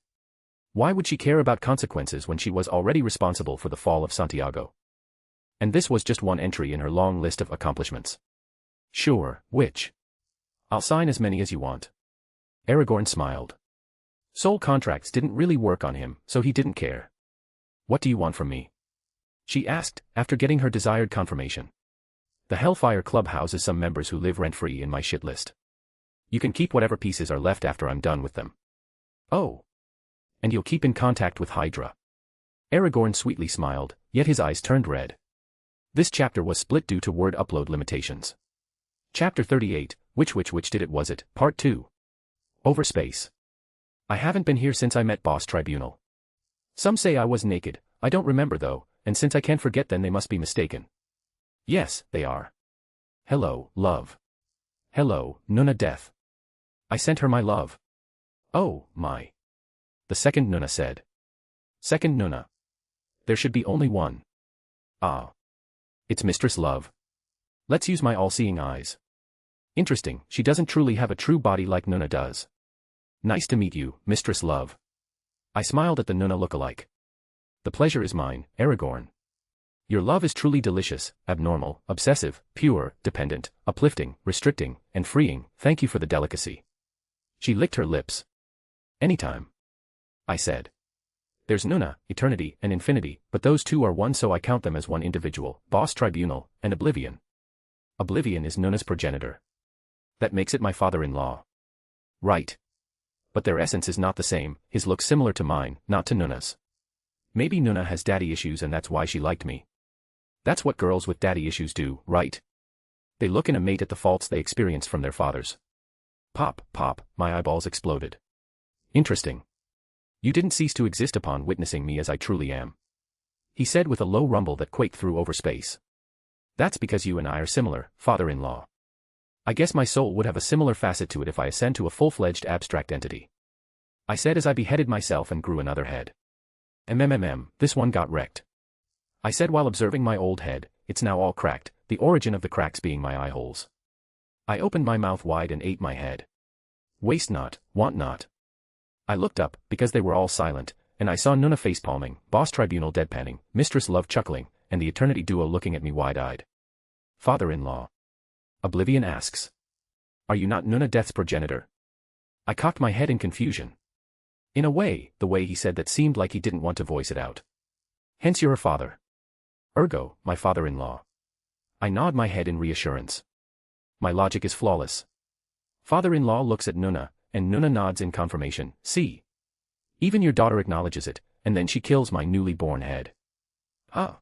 Why would she care about consequences when she was already responsible for the fall of Santiago? And this was just one entry in her long list of accomplishments. Sure, which? I'll sign as many as you want. Aragorn smiled. Soul contracts didn't really work on him, so he didn't care. What do you want from me? She asked, after getting her desired confirmation. The Hellfire Club houses some members who live rent-free in my shit list. You can keep whatever pieces are left after I'm done with them. Oh. And you'll keep in contact with Hydra. Aragorn sweetly smiled, yet his eyes turned red. This chapter was split due to word upload limitations. Chapter 38, which did it was it, Part 2. Overspace. I haven't been here since I met Boss Tribunal. Some say I was naked, I don't remember though, and since I can't forget then they must be mistaken. Yes, they are. Hello, love. Hello, Nuna Death. I sent her my love. Oh, my. The second Nuna said. Second Nuna. There should be only one. Ah. It's Mistress Love. Let's use my all-seeing eyes. Interesting, she doesn't truly have a true body like Nuna does. Nice to meet you, Mistress Love. I smiled at the Nuna look-alike. The pleasure is mine, Aragorn. Your love is truly delicious, abnormal, obsessive, pure, dependent, uplifting, restricting, and freeing. Thank you for the delicacy. She licked her lips. Anytime. I said. There's Nuna, eternity, and infinity, but those two are one so I count them as one individual, Boss Tribunal, and Oblivion. Oblivion is Nuna's progenitor. That makes it my father-in-law. Right. But their essence is not the same, his looks similar to mine, not to Nuna's. Maybe Nuna has daddy issues and that's why she liked me. That's what girls with daddy issues do, right? They look in a mate at the faults they experienced from their fathers. Pop, pop, my eyeballs exploded. Interesting. You didn't cease to exist upon witnessing me as I truly am. He said with a low rumble that quaked through overspace. That's because you and I are similar, father-in-law. I guess my soul would have a similar facet to it if I ascend to a full-fledged abstract entity. I said as I beheaded myself and grew another head. This one got wrecked. I said while observing my old head, it's now all cracked, the origin of the cracks being my eye holes. I opened my mouth wide and ate my head. Waste not, want not. I looked up, because they were all silent, and I saw Nuna facepalming, Boss Tribunal deadpanning, Mistress Love chuckling, and the Eternity duo looking at me wide-eyed. Father-in-law. Oblivion asks. Are you not Nuna Death's progenitor? I cocked my head in confusion. In a way, the way he said that seemed like he didn't want to voice it out. Hence you're a father. Ergo, my father-in-law. I nod my head in reassurance. My logic is flawless. Father-in-law looks at Nuna, and Nuna nods in confirmation, see. Even your daughter acknowledges it, and then she kills my newly born head. Ah.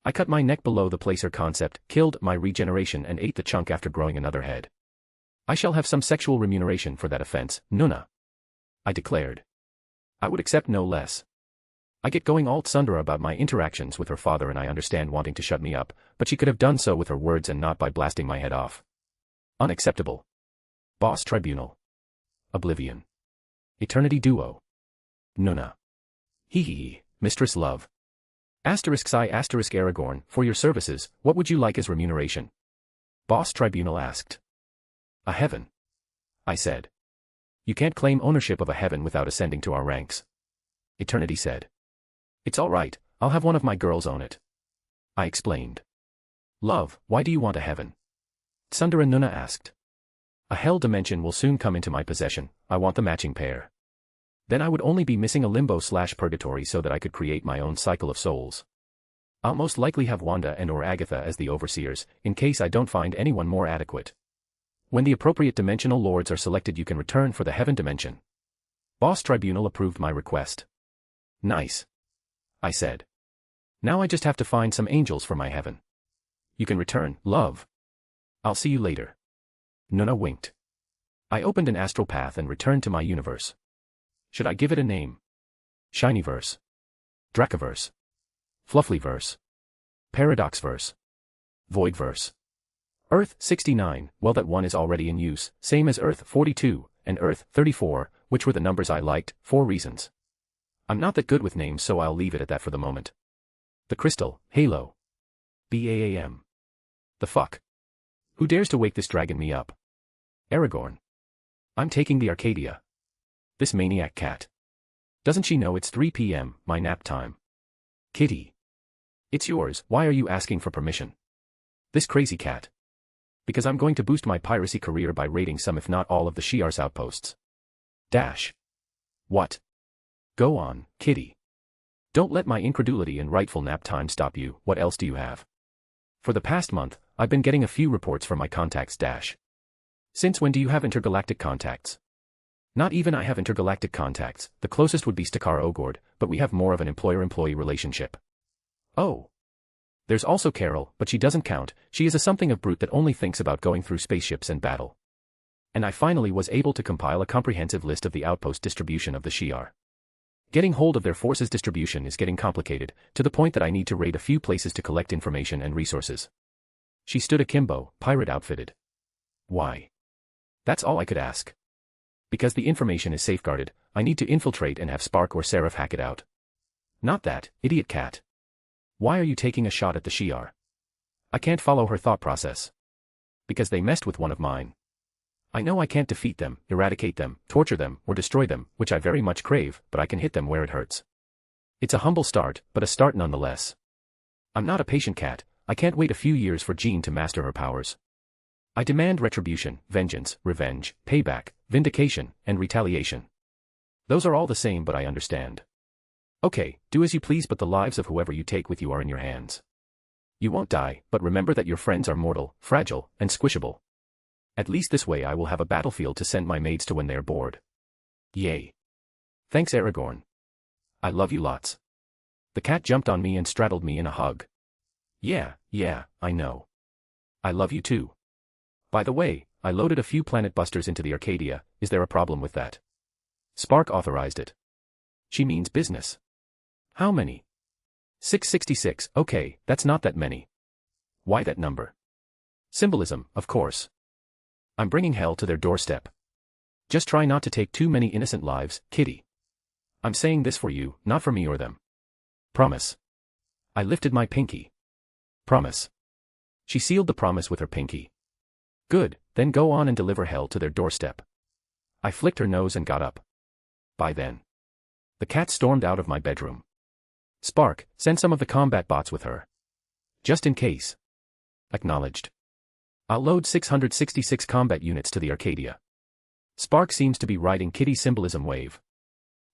I cut my neck below the placer concept, killed my regeneration and ate the chunk after growing another head. I shall have some sexual remuneration for that offense, Nuna. I declared. I would accept no less. I get going all tsundere about my interactions with her father and I understand wanting to shut me up, but she could have done so with her words and not by blasting my head off. Unacceptable. Boss Tribunal. Oblivion. Eternity duo. Nuna. Hee, Mistress Love. Asterisk I asterisk Aragorn, for your services, what would you like as remuneration? Boss Tribunal asked. A heaven. I said. You can't claim ownership of a heaven without ascending to our ranks. Eternity said. It's all right, I'll have one of my girls own it. I explained. Love, why do you want a heaven? Tsundere Nuna asked. A hell dimension will soon come into my possession, I want the matching pair. Then I would only be missing a limbo/purgatory so that I could create my own cycle of souls. I'll most likely have Wanda and or Agatha as the overseers, in case I don't find anyone more adequate. When the appropriate dimensional lords are selected, you can return for the heaven dimension. Boss Tribunal approved my request. Nice. I said. Now I just have to find some angels for my heaven. You can return, love. I'll see you later. Nuna winked. I opened an astral path and returned to my universe. Should I give it a name? Shinyverse. Dracoverse. Flufflyverse. Paradoxverse. Voidverse. Earth 69, well that one is already in use, same as Earth 42, and Earth 34, which were the numbers I liked, for reasons. I'm not that good with names, so I'll leave it at that for the moment. The Crystal, Halo. BAAM. The fuck? Who dares to wake this dragon me up? Aragorn. I'm taking the Arcadia. This maniac cat. Doesn't she know it's 3 p.m., my nap time? Kitty. It's yours, why are you asking for permission? This crazy cat. Because I'm going to boost my piracy career by raiding some if not all of the Shi'ar's outposts. Dash. What? Go on, Kitty. Don't let my incredulity and rightful nap time stop you, what else do you have? For the past month, I've been getting a few reports from my contacts. Dash. Since when do you have intergalactic contacts? Not even I have intergalactic contacts, the closest would be Stakar Ogord, but we have more of an employer-employee relationship. Oh. There's also Carol, but she doesn't count, she is a something of brute that only thinks about going through spaceships and battle. And I finally was able to compile a comprehensive list of the outpost distribution of the Shi'ar. Getting hold of their forces distribution is getting complicated, to the point that I need to raid a few places to collect information and resources. She stood akimbo, pirate outfitted. Why? That's all I could ask. Because the information is safeguarded, I need to infiltrate and have Spark or Seraph hack it out. Not that, idiot cat. Why are you taking a shot at the Shi'ar? I can't follow her thought process. Because they messed with one of mine. I know I can't defeat them, eradicate them, torture them, or destroy them, which I very much crave, but I can hit them where it hurts. It's a humble start, but a start nonetheless. I'm not a patient cat, I can't wait a few years for Jean to master her powers. I demand retribution, vengeance, revenge, payback, vindication, and retaliation. Those are all the same, but I understand. Okay, do as you please, but the lives of whoever you take with you are in your hands. You won't die, but remember that your friends are mortal, fragile, and squishable. At least this way I will have a battlefield to send my maids to when they are bored. Yay. Thanks, Aragorn. I love you lots. The cat jumped on me and straddled me in a hug. Yeah, I know. I love you too. By the way, I loaded a few planet busters into the Arcadia, is there a problem with that? Spark authorized it. She means business. How many? 666, okay, that's not that many. Why that number? Symbolism, of course. I'm bringing hell to their doorstep. Just try not to take too many innocent lives, Kitty. I'm saying this for you, not for me or them. Promise. I lifted my pinky. Promise. She sealed the promise with her pinky. Good, then go on and deliver hell to their doorstep. I flicked her nose and got up. By then. The cat stormed out of my bedroom. Spark, send some of the combat bots with her. Just in case. Acknowledged. I'll load 666 combat units to the Arcadia. Spark seems to be riding Kitty's symbolism wave.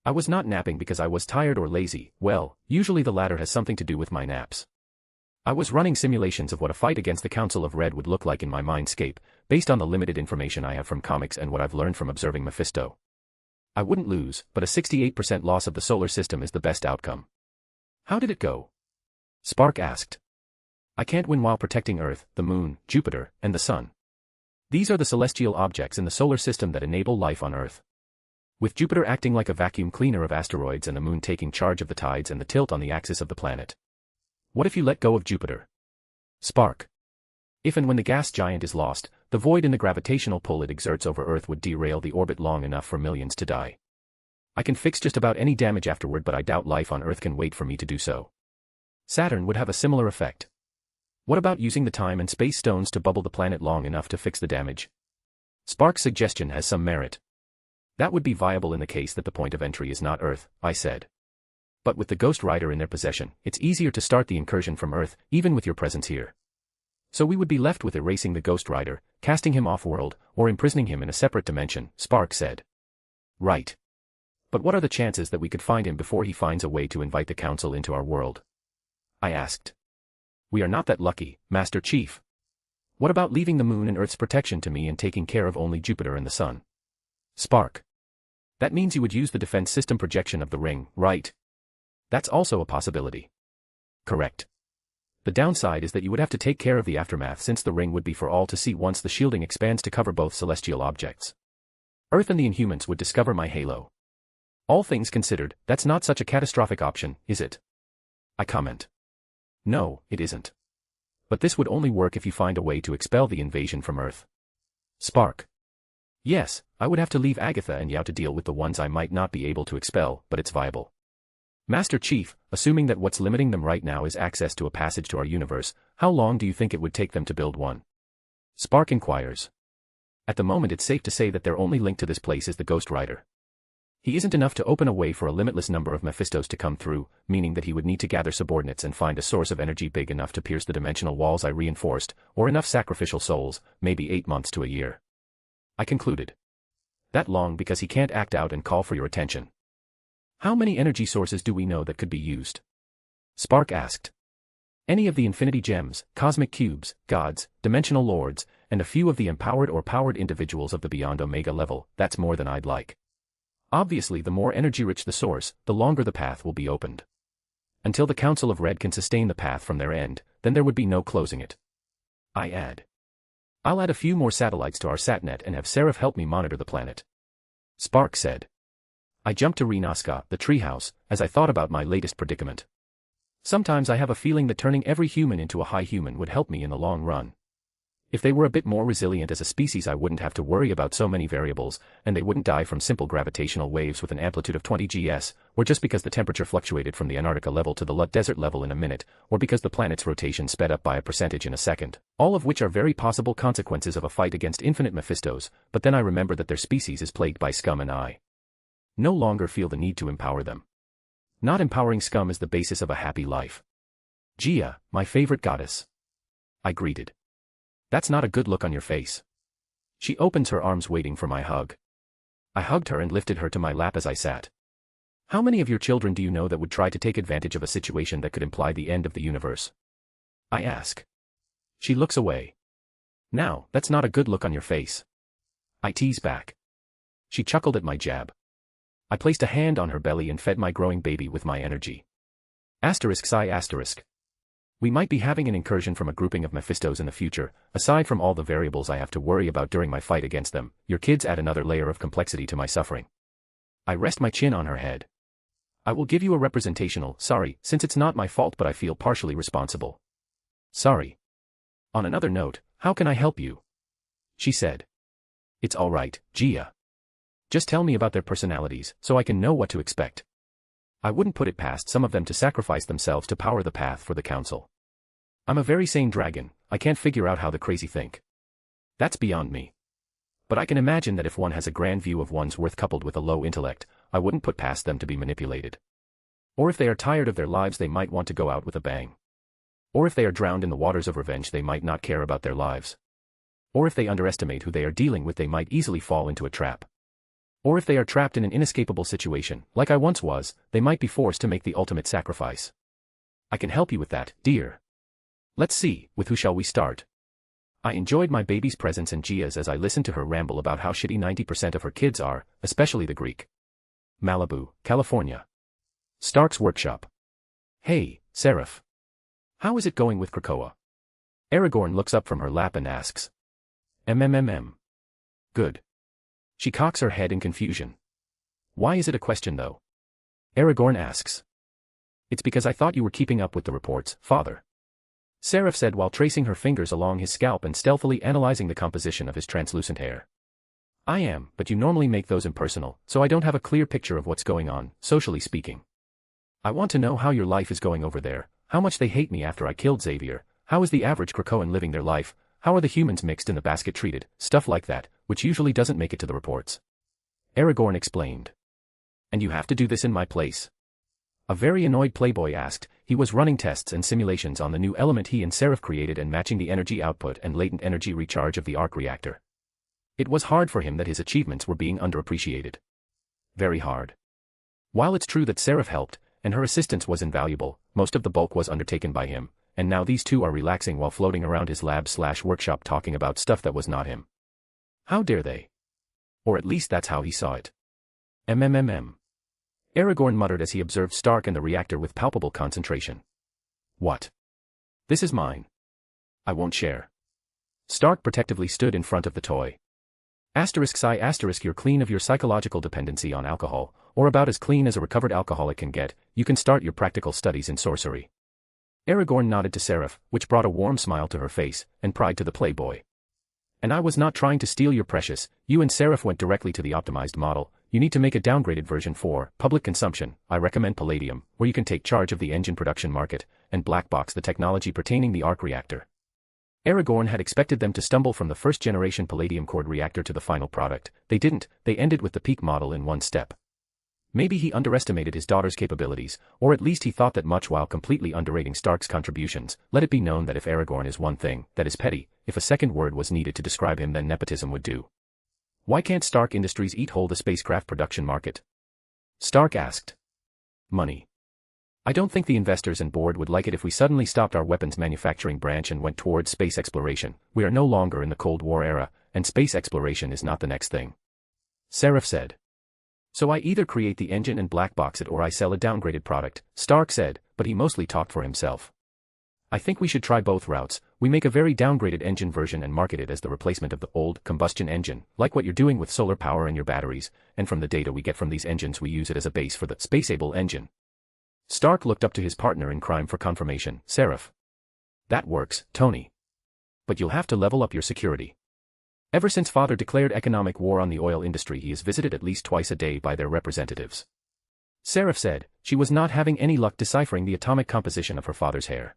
I was not napping because I was tired or lazy, well, usually the latter has something to do with my naps. I was running simulations of what a fight against the Council of Red would look like in my mindscape, based on the limited information I have from comics and what I've learned from observing Mephisto. I wouldn't lose, but a 68% loss of the solar system is the best outcome. How did it go? Spark asked. I can't win while protecting Earth, the Moon, Jupiter, and the Sun. These are the celestial objects in the solar system that enable life on Earth. With Jupiter acting like a vacuum cleaner of asteroids and the Moon taking charge of the tides and the tilt on the axis of the planet. What if you let go of Jupiter? Spark. If and when the gas giant is lost, the void in the gravitational pull it exerts over Earth would derail the orbit long enough for millions to die. I can fix just about any damage afterward, but I doubt life on Earth can wait for me to do so. Saturn would have a similar effect. What about using the time and space stones to bubble the planet long enough to fix the damage? Spark's suggestion has some merit. That would be viable in the case that the point of entry is not Earth, I said. But with the Ghost Rider in their possession, it's easier to start the incursion from Earth, even with your presence here. So we would be left with erasing the Ghost Rider, casting him off-world, or imprisoning him in a separate dimension, Spark said. Right. But what are the chances that we could find him before he finds a way to invite the Council into our world? I asked. We are not that lucky, Master Chief. What about leaving the Moon and Earth's protection to me and taking care of only Jupiter and the Sun? Spark. That means you would use the defense system projection of the ring, right? That's also a possibility. Correct. The downside is that you would have to take care of the aftermath since the ring would be for all to see once the shielding expands to cover both celestial objects. Earth and the Inhumans would discover my halo. All things considered, that's not such a catastrophic option, is it? I comment. No, it isn't. But this would only work if you find a way to expel the invasion from Earth. Spark. Yes, I would have to leave Agatha and Yao to deal with the ones I might not be able to expel, but it's viable. Master Chief, assuming that what's limiting them right now is access to a passage to our universe, how long do you think it would take them to build one? Spark inquires. At the moment it's safe to say that their only link to this place is the Ghost Rider. He isn't enough to open a way for a limitless number of Mephistos to come through, meaning that he would need to gather subordinates and find a source of energy big enough to pierce the dimensional walls I reinforced, or enough sacrificial souls, maybe 8 months to a year. I concluded. That long because he can't act out and call for your attention. How many energy sources do we know that could be used? Spark asked. Any of the infinity gems, cosmic cubes, gods, dimensional lords, and a few of the empowered or powered individuals of the beyond Omega level, that's more than I'd like. Obviously the more energy-rich the source, the longer the path will be opened. Until the Council of Red can sustain the path from their end, then there would be no closing it. I add. I'll add a few more satellites to our satnet and have Seraph help me monitor the planet. Spark said. I jumped to Renoska, the treehouse, as I thought about my latest predicament. Sometimes I have a feeling that turning every human into a high human would help me in the long run. If they were a bit more resilient as a species I wouldn't have to worry about so many variables, and they wouldn't die from simple gravitational waves with an amplitude of 20 gs, or just because the temperature fluctuated from the Antarctica level to the Lut Desert level in a minute, or because the planet's rotation sped up by a percentage in a second, all of which are very possible consequences of a fight against infinite Mephistos, but then I remember that their species is plagued by scum and I no longer feel the need to empower them. Not empowering scum is the basis of a happy life. Gia, my favorite goddess. I greeted. That's not a good look on your face. She opens her arms waiting for my hug. I hugged her and lifted her to my lap as I sat. How many of your children do you know that would try to take advantage of a situation that could imply the end of the universe? I ask. She looks away. Now, that's not a good look on your face. I tease back. She chuckled at my jab. I placed a hand on her belly and fed my growing baby with my energy. ****. We might be having an incursion from a grouping of Mephistos in the future. Aside from all the variables I have to worry about during my fight against them, your kids add another layer of complexity to my suffering. I rest my chin on her head. I will give you a representational sorry, since it's not my fault but I feel partially responsible. Sorry. On another note, how can I help you? She said. It's all right, Gia. Just tell me about their personalities, so I can know what to expect. I wouldn't put it past some of them to sacrifice themselves to power the path for the Council. I'm a very sane dragon, I can't figure out how the crazy think. That's beyond me. But I can imagine that if one has a grand view of one's worth coupled with a low intellect, I wouldn't put past them to be manipulated. Or if they are tired of their lives they might want to go out with a bang. Or if they are drowned in the waters of revenge they might not care about their lives. Or if they underestimate who they are dealing with they might easily fall into a trap. Or if they are trapped in an inescapable situation, like I once was, they might be forced to make the ultimate sacrifice. I can help you with that, dear. Let's see, with who shall we start? I enjoyed my baby's presence and Gia's as I listened to her ramble about how shitty 90% of her kids are, especially the Greek. Malibu, California. Stark's workshop. Hey, Seraph. How is it going with Krakoa? Aragorn looks up from her lap and asks. Good. She cocks her head in confusion. Why is it a question though? Aragorn asks. It's because I thought you were keeping up with the reports, father. Seraph said while tracing her fingers along his scalp and stealthily analyzing the composition of his translucent hair. I am, but you normally make those impersonal, so I don't have a clear picture of what's going on, socially speaking. I want to know how your life is going over there, how much they hate me after I killed Xavier, how is the average Krakoan living their life, how are the humans mixed in the basket treated, stuff like that, which usually doesn't make it to the reports. Aragorn explained. And you have to do this in my place. A very annoyed playboy asked. He was running tests and simulations on the new element he and Seraph created and matching the energy output and latent energy recharge of the arc reactor. It was hard for him that his achievements were being underappreciated. Very hard. While it's true that Seraph helped, and her assistance was invaluable, most of the bulk was undertaken by him, and now these two are relaxing while floating around his lab/workshop talking about stuff that was not him. How dare they? Or at least that's how he saw it. Aragorn muttered as he observed Stark and the reactor with palpable concentration. What? This is mine. I won't share. Stark protectively stood in front of the toy. You're clean of your psychological dependency on alcohol, or about as clean as a recovered alcoholic can get. You can start your practical studies in sorcery. Aragorn nodded to Seraph, which brought a warm smile to her face, and pride to the playboy. And I was not trying to steal your precious. You and Seraph went directly to the optimized model. You need to make a downgraded version for public consumption. I recommend Palladium, where you can take charge of the engine production market, and black box the technology pertaining the arc reactor. Aragorn had expected them to stumble from the first-generation Palladium core reactor to the final product. They didn't. They ended with the peak model in one step. Maybe he underestimated his daughter's capabilities, or at least he thought that much while completely underrating Stark's contributions. Let it be known that if Aragorn is one thing, that is petty. If a second word was needed to describe him, then nepotism would do. Why can't Stark Industries hold the spacecraft production market? Stark asked. Money. I don't think the investors and board would like it if we suddenly stopped our weapons manufacturing branch and went towards space exploration. We are no longer in the Cold War era, and space exploration is not the next thing. Seraph said. So I either create the engine and black box it or I sell a downgraded product, Stark said, but he mostly talked for himself. I think we should try both routes. We make a very downgraded engine version and market it as the replacement of the old combustion engine, like what you're doing with solar power and your batteries, and from the data we get from these engines we use it as a base for the spaceable engine. Stark looked up to his partner in crime for confirmation. Seraph. That works, Tony. But you'll have to level up your security. Ever since Father declared economic war on the oil industry, he is visited at least twice a day by their representatives. Seraph said. She was not having any luck deciphering the atomic composition of her father's hair.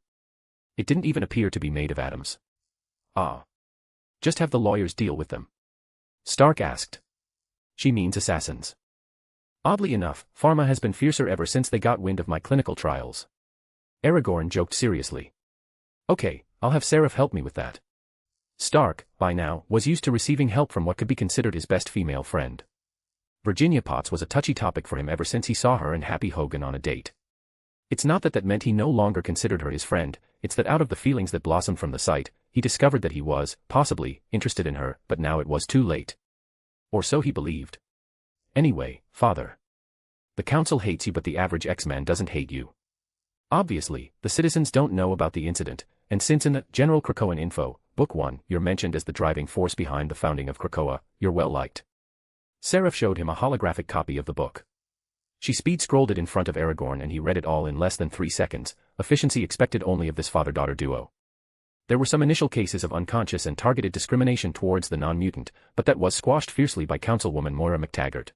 It didn't even appear to be made of atoms. Ah. Just have the lawyers deal with them. Stark asked. She means assassins. Oddly enough, Pharma has been fiercer ever since they got wind of my clinical trials. Aragorn joked seriously. Okay, I'll have Seraph help me with that. Stark, by now, was used to receiving help from what could be considered his best female friend. Virginia Potts was a touchy topic for him ever since he saw her and Happy Hogan on a date. It's not that meant he no longer considered her his friend, it's that out of the feelings that blossomed from the sight, he discovered that he was, possibly, interested in her, but now it was too late. Or so he believed. Anyway, Father. The council hates you but the average X-Man doesn't hate you. Obviously, the citizens don't know about the incident, and since in the General Krakoan Info, Book 1, you're mentioned as the driving force behind the founding of Krakoa, you're well liked. Seraph showed him a holographic copy of the book. She speed-scrolled it in front of Aragorn and he read it all in less than 3 seconds, efficiency expected only of this father-daughter duo. There were some initial cases of unconscious and targeted discrimination towards the non-mutant, but that was squashed fiercely by Councilwoman Moira McTaggart.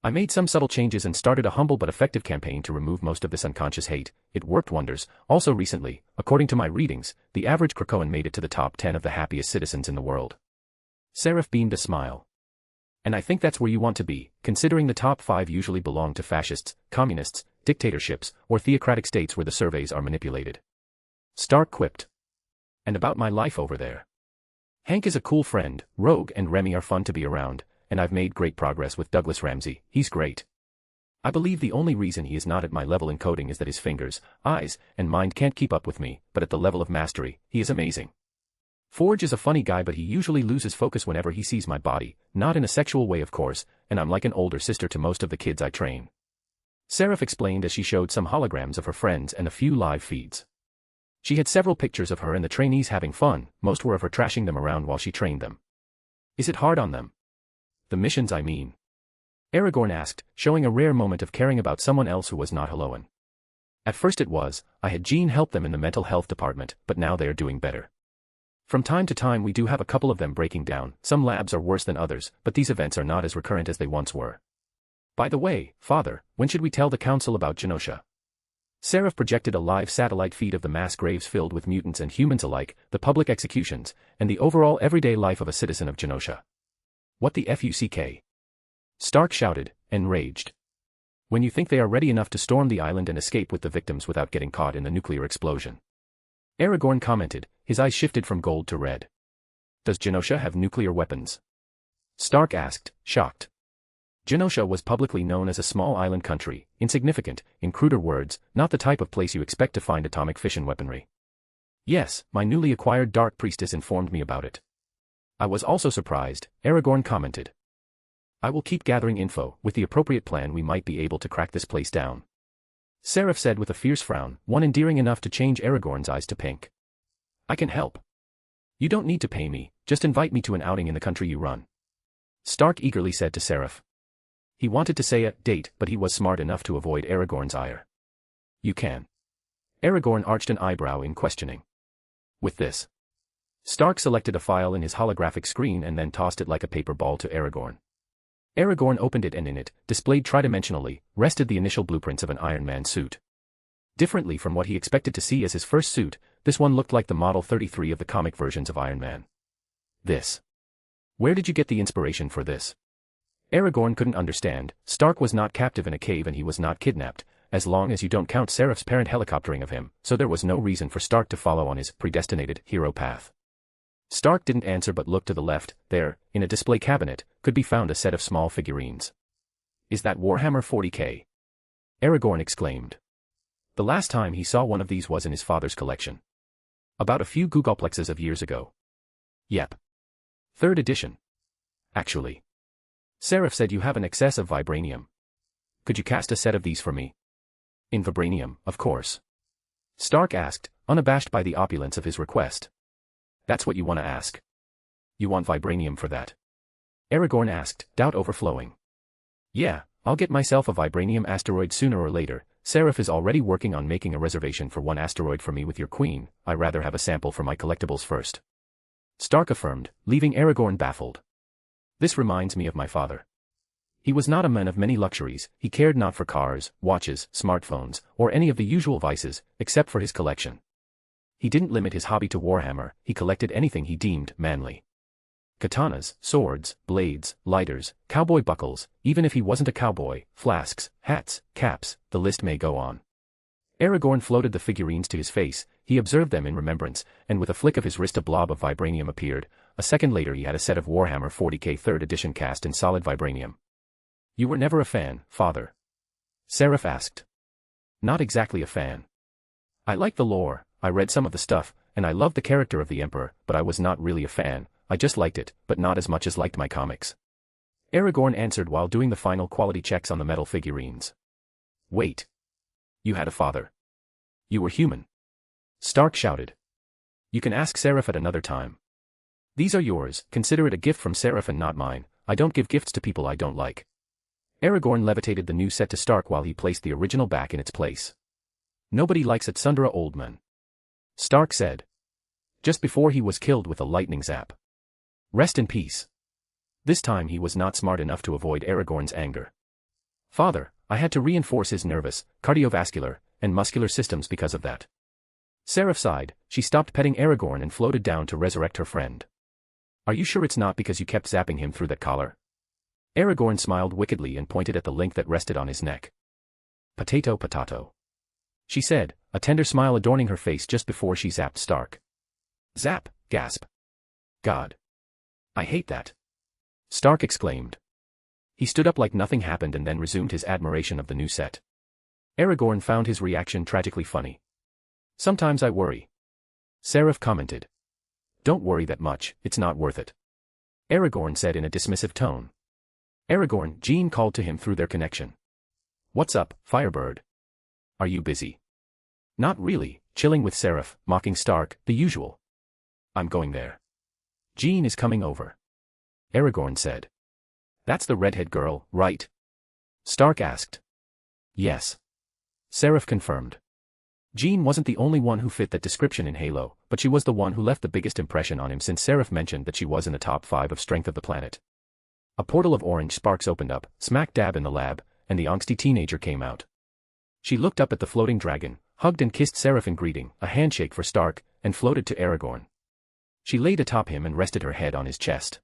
I made some subtle changes and started a humble but effective campaign to remove most of this unconscious hate. It worked wonders. Also recently, according to my readings, the average Krakoan made it to the top 10 of the happiest citizens in the world. Seraph beamed a smile. And I think that's where you want to be, considering the top 5 usually belong to fascists, communists, dictatorships, or theocratic states where the surveys are manipulated. Stark quipped. And about my life over there. Hank is a cool friend, Rogue and Remy are fun to be around, and I've made great progress with Douglas Ramsey, he's great. I believe the only reason he is not at my level in coding is that his fingers, eyes, and mind can't keep up with me, but at the level of mastery, he is amazing. Forge is a funny guy but he usually loses focus whenever he sees my body, not in a sexual way of course, and I'm like an older sister to most of the kids I train. Seraph explained as she showed some holograms of her friends and a few live feeds. She had several pictures of her and the trainees having fun, most were of her trashing them around while she trained them. Is it hard on them? The missions I mean. Aragorn asked, showing a rare moment of caring about someone else who was not Helloan. At first it was, I had Jean help them in the mental health department, but now they are doing better. From time to time we do have a couple of them breaking down, some labs are worse than others, but these events are not as recurrent as they once were. By the way, Father, when should we tell the council about Genosha? Seraph projected a live satellite feed of the mass graves filled with mutants and humans alike, the public executions, and the overall everyday life of a citizen of Genosha. What the fuck? Stark shouted, enraged. When you think they are ready enough to storm the island and escape with the victims without getting caught in the nuclear explosion. Aragorn commented, his eyes shifted from gold to red. Does Genosha have nuclear weapons? Stark asked, shocked. Genosha was publicly known as a small island country, insignificant, in cruder words, not the type of place you expect to find atomic fission weaponry. Yes, my newly acquired Dark Priestess informed me about it. I was also surprised, Aragorn commented. I will keep gathering info. With the appropriate plan we might be able to crack this place down. Seraph said with a fierce frown, one endearing enough to change Aragorn's eyes to pink. I can help. You don't need to pay me, just invite me to an outing in the country you run. Stark eagerly said to Seraph. He wanted to say a date, but he was smart enough to avoid Aragorn's ire. You can. Aragorn arched an eyebrow in questioning. With this. Stark selected a file in his holographic screen and then tossed it like a paper ball to Aragorn. Aragorn opened it and in it, displayed tridimensionally, rested the initial blueprints of an Iron Man suit. Differently from what he expected to see as his first suit, this one looked like the Model 33 of the comic versions of Iron Man. This. Where did you get the inspiration for this? Aragorn couldn't understand. Stark was not captive in a cave and he was not kidnapped, as long as you don't count Seraph's parent helicoptering of him, so there was no reason for Stark to follow on his predestinated hero path. Stark didn't answer but looked to the left. There, in a display cabinet, could be found a set of small figurines. Is that Warhammer 40k? Aragorn exclaimed. The last time he saw one of these was in his father's collection. About a few Googleplexes of years ago. Yep. 3rd edition. Actually. Seraph said you have an excess of vibranium. Could you cast a set of these for me? In vibranium, of course. Stark asked, unabashed by the opulence of his request. That's what you want to ask? You want vibranium for that? Aragorn asked, doubt overflowing. Yeah, I'll get myself a vibranium asteroid sooner or later. Seraph is already working on making a reservation for one asteroid for me with your queen. I'd rather have a sample for my collectibles first. Stark affirmed, leaving Aragorn baffled. This reminds me of my father. He was not a man of many luxuries. He cared not for cars, watches, smartphones, or any of the usual vices, except for his collection. He didn't limit his hobby to Warhammer, he collected anything he deemed manly. Katanas, swords, blades, lighters, cowboy buckles, even if he wasn't a cowboy, flasks, hats, caps, the list may go on. Aragorn floated the figurines to his face, he observed them in remembrance, and with a flick of his wrist a blob of vibranium appeared. A second later he had a set of Warhammer 40k 3rd edition cast in solid vibranium. You were never a fan, father? Seraph asked. Not exactly a fan. I like the lore, I read some of the stuff, and I loved the character of the Emperor, but I was not really a fan. I just liked it, but not as much as liked my comics. Aragorn answered while doing the final quality checks on the metal figurines. Wait. You had a father. You were human. Stark shouted. You can ask Seraph at another time. These are yours, consider it a gift from Seraph and not mine. I don't give gifts to people I don't like. Aragorn levitated the new set to Stark while he placed the original back in its place. Nobody likes a Tsundere old man. Stark said. Just before he was killed with a lightning zap. Rest in peace. This time he was not smart enough to avoid Aragorn's anger. Father, I had to reinforce his nervous, cardiovascular, and muscular systems because of that. Seraph sighed, she stopped petting Aragorn and floated down to resurrect her friend. Are you sure it's not because you kept zapping him through that collar? Aragorn smiled wickedly and pointed at the link that rested on his neck. Potato potato. She said, a tender smile adorning her face just before she zapped Stark. Zap, gasp. God. I hate that. Stark exclaimed. He stood up like nothing happened and then resumed his admiration of the new set. Aragorn found his reaction tragically funny. Sometimes I worry. Seraph commented. Don't worry that much, it's not worth it. Aragorn said in a dismissive tone. Aragorn, Jean called to him through their connection. What's up, Firebird? Are you busy? Not really, chilling with Seraph, mocking Stark, the usual. I'm going there. Jean is coming over. Aragorn said. That's the redhead girl, right? Stark asked. Yes. Seraph confirmed. Jean wasn't the only one who fit that description in Halo, but she was the one who left the biggest impression on him since Seraph mentioned that she was in the top 5 of strength of the planet. A portal of orange sparks opened up, smack dab in the lab, and the angsty teenager came out. She looked up at the floating dragon, hugged and kissed Seraph in greeting, a handshake for Stark, and floated to Aragorn. She laid atop him and rested her head on his chest.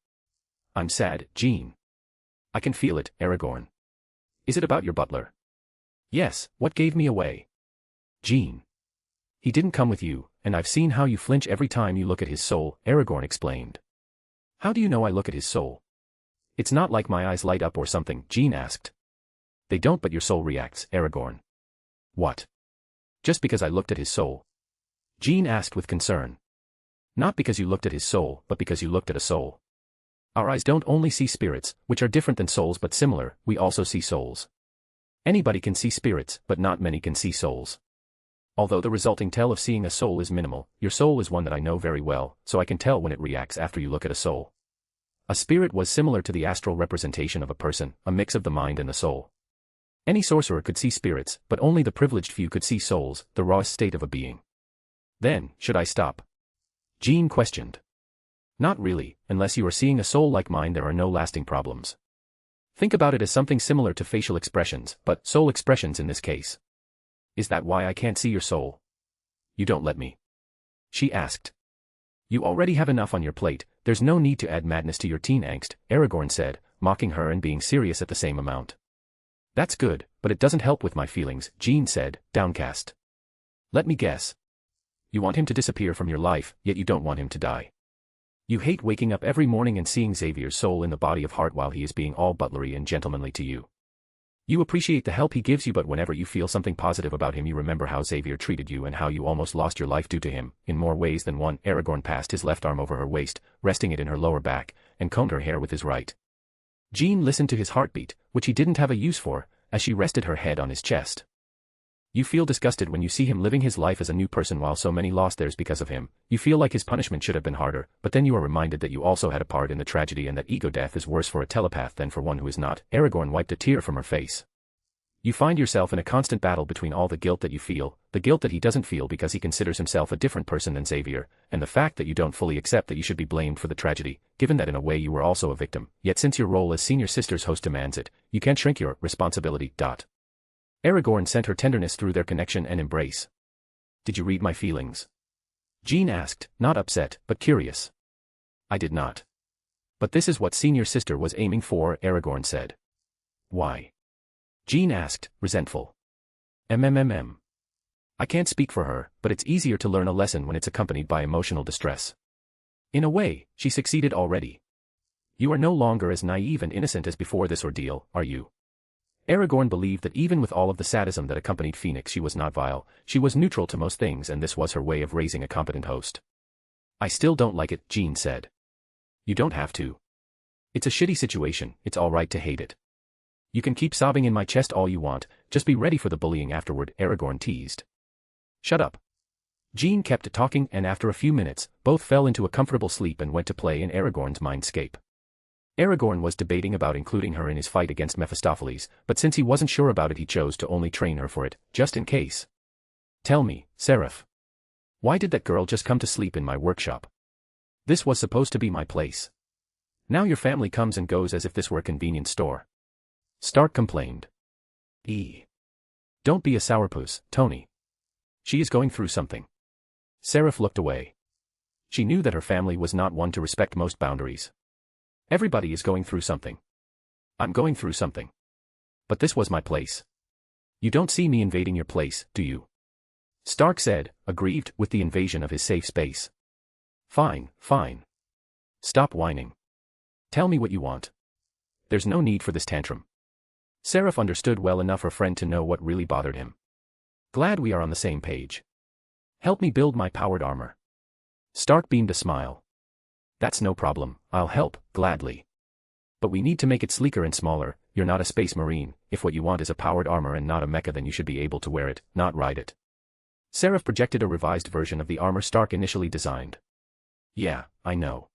I'm sad, Jean. I can feel it, Aragorn. Is it about your butler? Yes, what gave me away? Jean. He didn't come with you, and I've seen how you flinch every time you look at his soul, Aragorn explained. How do you know I look at his soul? It's not like my eyes light up or something, Jean asked. They don't, but your soul reacts, Aragorn. What? Just because I looked at his soul? Jean asked with concern. Not because you looked at his soul, but because you looked at a soul. Our eyes don't only see spirits, which are different than souls but similar, we also see souls. Anybody can see spirits, but not many can see souls. Although the resulting tell of seeing a soul is minimal, your soul is one that I know very well, so I can tell when it reacts after you look at a soul. A spirit was similar to the astral representation of a person, a mix of the mind and the soul. Any sorcerer could see spirits, but only the privileged few could see souls, the rawest state of a being. Then, should I stop? Jean questioned. Not really, unless you are seeing a soul like mine there are no lasting problems. Think about it as something similar to facial expressions, but soul expressions in this case. Is that why I can't see your soul? You don't let me. She asked. You already have enough on your plate, there's no need to add madness to your teen angst, Aragorn said, mocking her and being serious at the same amount. That's good, but it doesn't help with my feelings, Jean said, downcast. Let me guess. You want him to disappear from your life, yet you don't want him to die. You hate waking up every morning and seeing Xavier's soul in the body of Heart while he is being all butlery and gentlemanly to you. You appreciate the help he gives you, but whenever you feel something positive about him you remember how Xavier treated you and how you almost lost your life due to him, in more ways than one. Aragorn passed his left arm over her waist, resting it in her lower back, and combed her hair with his right. Jean listened to his heartbeat, which he didn't have a use for, as she rested her head on his chest. You feel disgusted when you see him living his life as a new person while so many lost theirs because of him. You feel like his punishment should have been harder, but then you are reminded that you also had a part in the tragedy and that ego death is worse for a telepath than for one who is not. Aragorn wiped a tear from her face. You find yourself in a constant battle between all the guilt that you feel, the guilt that he doesn't feel because he considers himself a different person than Xavier, and the fact that you don't fully accept that you should be blamed for the tragedy, given that in a way you were also a victim, yet since your role as senior sister's host demands it, you can't shrink your responsibility. Aragorn sent her tenderness through their connection and embrace. Did you read my feelings? Jean asked, not upset, but curious. I did not. But this is what senior sister was aiming for, Aragorn said. Why? Jean asked, resentful. I can't speak for her, but it's easier to learn a lesson when it's accompanied by emotional distress. In a way, she succeeded already. You are no longer as naive and innocent as before this ordeal, are you? Aragorn believed that even with all of the sadism that accompanied Phoenix she was not vile, she was neutral to most things and this was her way of raising a competent host. I still don't like it, Jean said. You don't have to. It's a shitty situation, it's alright to hate it. You can keep sobbing in my chest all you want, just be ready for the bullying afterward, Aragorn teased. Shut up. Jean kept talking and after a few minutes, both fell into a comfortable sleep and went to play in Aragorn's mindscape. Aragorn was debating about including her in his fight against Mephistopheles, but since he wasn't sure about it he chose to only train her for it, just in case. Tell me, Seraph. Why did that girl just come to sleep in my workshop? This was supposed to be my place. Now your family comes and goes as if this were a convenience store. Stark complained. Don't be a sourpuss, Tony. She is going through something. Seraph looked away. She knew that her family was not one to respect most boundaries. Everybody is going through something. I'm going through something. But this was my place. You don't see me invading your place, do you? Stark said, aggrieved with the invasion of his safe space. Fine, fine. Stop whining. Tell me what you want. There's no need for this tantrum. Seraph understood well enough her friend to know what really bothered him. Glad we are on the same page. Help me build my powered armor. Stark beamed a smile. That's no problem, I'll help, gladly. But we need to make it sleeker and smaller. You're not a space marine. If what you want is a powered armor and not a mecha then you should be able to wear it, not ride it. Seraph projected a revised version of the armor Stark initially designed. Yeah, I know.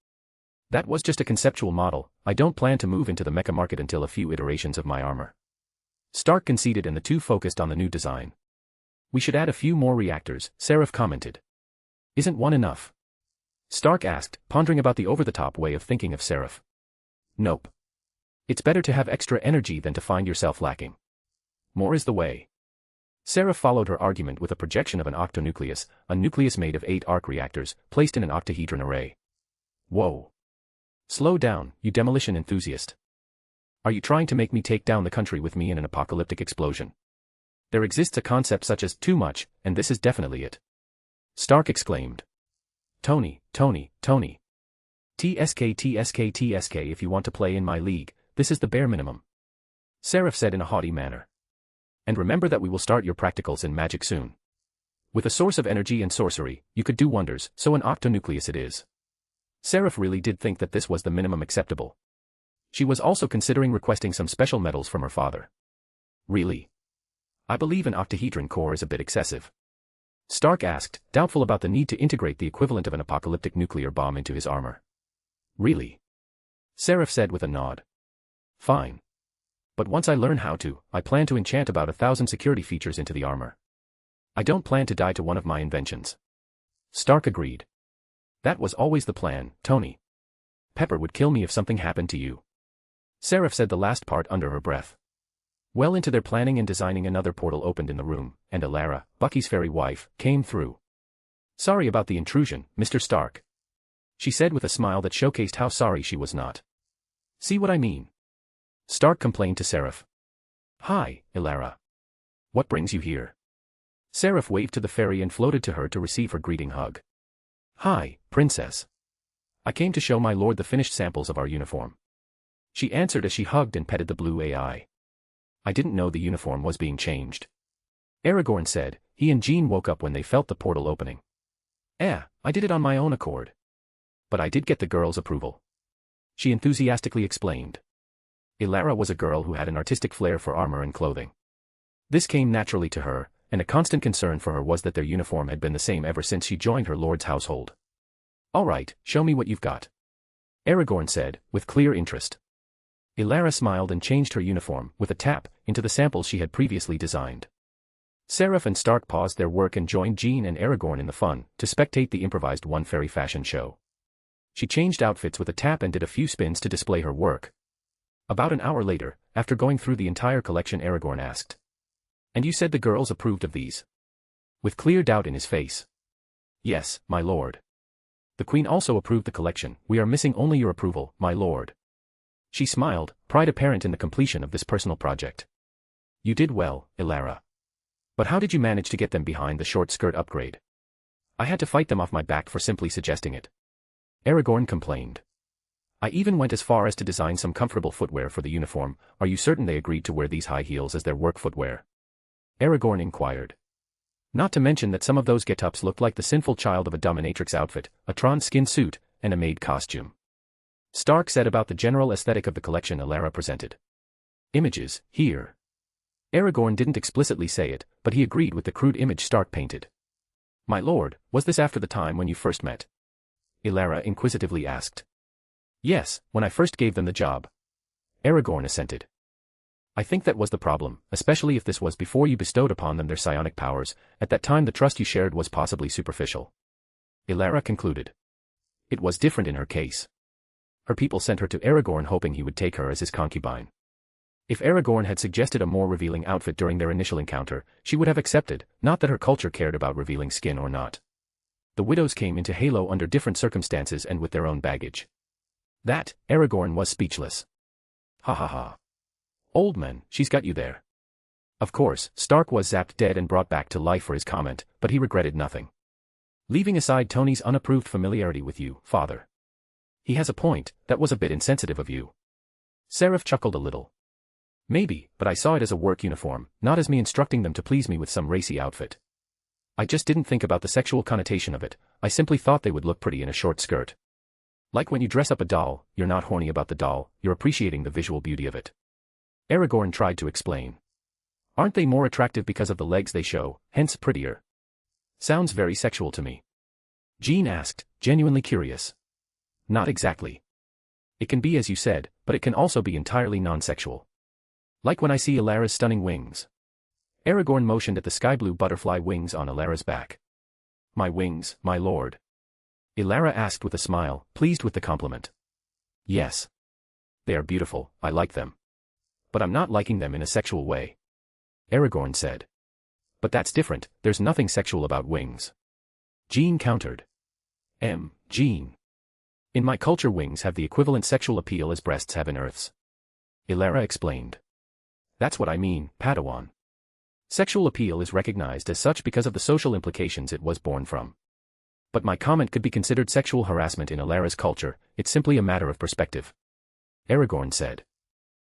That was just a conceptual model, I don't plan to move into the mecha market until a few iterations of my armor. Stark conceded and the two focused on the new design. We should add a few more reactors, Seraph commented. Isn't one enough? Stark asked, pondering about the over-the-top way of thinking of Seraph. Nope. It's better to have extra energy than to find yourself lacking. More is the way. Seraph followed her argument with a projection of an octonucleus, a nucleus made of 8 arc reactors, placed in an octahedron array. Whoa. Slow down, you demolition enthusiast. Are you trying to make me take down the country with me in an apocalyptic explosion? There exists a concept such as too much, and this is definitely it. Stark exclaimed. Tony. TSK if you want to play in my league, this is the bare minimum. Seraph said in a haughty manner. And remember that we will start your practicals in magic soon. With a source of energy and sorcery, you could do wonders, so an octonucleus it is. Seraph really did think that this was the minimum acceptable. She was also considering requesting some special medals from her father. Really? I believe an octahedron core is a bit excessive. Stark asked, doubtful about the need to integrate the equivalent of an apocalyptic nuclear bomb into his armor. Really? Seraph said with a nod. Fine. But once I learn how to, I plan to enchant about 1,000 security features into the armor. I don't plan to die to one of my inventions. Stark agreed. That was always the plan, Tony. Pepper would kill me if something happened to you. Seraph said the last part under her breath. Well into their planning and designing, another portal opened in the room, and Elara, Bucky's fairy wife, came through. Sorry about the intrusion, Mr. Stark. She said with a smile that showcased how sorry she was not. See what I mean? Stark complained to Seraph. Hi, Elara. What brings you here? Seraph waved to the fairy and floated to her to receive her greeting hug. Hi, princess. I came to show my lord the finished samples of our uniform. She answered as she hugged and petted the blue AI. I didn't know the uniform was being changed. Aragorn said. He and Jean woke up when they felt the portal opening. I did it on my own accord. But I did get the girl's approval. She enthusiastically explained. Elara was a girl who had an artistic flair for armor and clothing. This came naturally to her, and a constant concern for her was that their uniform had been the same ever since she joined her lord's household. All right, show me what you've got. Aragorn said, with clear interest. Elara smiled and changed her uniform, with a tap, into the samples she had previously designed. Seraph and Stark paused their work and joined Jean and Aragorn in the fun, to spectate the improvised One Fairy fashion show. She changed outfits with a tap and did a few spins to display her work. About an hour later, after going through the entire collection, Aragorn asked. And you said the girls approved of these? With clear doubt in his face. Yes, my lord. The queen also approved the collection. We are missing only your approval, my lord. She smiled, pride apparent in the completion of this personal project. You did well, Elara. But how did you manage to get them behind the short skirt upgrade? I had to fight them off my back for simply suggesting it. Aragorn complained. I even went as far as to design some comfortable footwear for the uniform. Are you certain they agreed to wear these high heels as their work footwear? Aragorn inquired. Not to mention that some of those get-ups looked like the sinful child of a dominatrix outfit, a Tron skin suit, and a maid costume. Stark said about the general aesthetic of the collection Elara presented. Images, here. Aragorn didn't explicitly say it, but he agreed with the crude image Stark painted. My lord, was this after the time when you first met? Elara inquisitively asked. Yes, when I first gave them the job. Aragorn assented. I think that was the problem, especially if this was before you bestowed upon them their psionic powers. At that time the trust you shared was possibly superficial. Elara concluded. It was different in her case. Her people sent her to Aragorn hoping he would take her as his concubine. If Aragorn had suggested a more revealing outfit during their initial encounter, she would have accepted, not that her culture cared about revealing skin or not. The widows came into Halo under different circumstances and with their own baggage. That, Aragorn was speechless. Ha ha ha. Old man, she's got you there. Of course, Stark was zapped dead and brought back to life for his comment, but he regretted nothing. Leaving aside Tony's unapproved familiarity with you, father. He has a point, that was a bit insensitive of you. Seraph chuckled a little. Maybe, but I saw it as a work uniform, not as me instructing them to please me with some racy outfit. I just didn't think about the sexual connotation of it. I simply thought they would look pretty in a short skirt. Like when you dress up a doll, you're not horny about the doll, you're appreciating the visual beauty of it. Aragorn tried to explain. Aren't they more attractive because of the legs they show, hence prettier? Sounds very sexual to me. Jean asked, genuinely curious. Not exactly. It can be as you said, but it can also be entirely non-sexual. Like when I see Elara's stunning wings. Aragorn motioned at the sky-blue butterfly wings on Elara's back. My wings, my lord. Elara asked with a smile, pleased with the compliment. Yes. They are beautiful, I like them. But I'm not liking them in a sexual way. Aragorn said. But that's different, there's nothing sexual about wings. Jean countered. Jean. In my culture, wings have the equivalent sexual appeal as breasts have in Earth's. Ilara explained. That's what I mean, Padawan. Sexual appeal is recognized as such because of the social implications it was born from. But my comment could be considered sexual harassment in Ilara's culture, it's simply a matter of perspective. Aragorn said.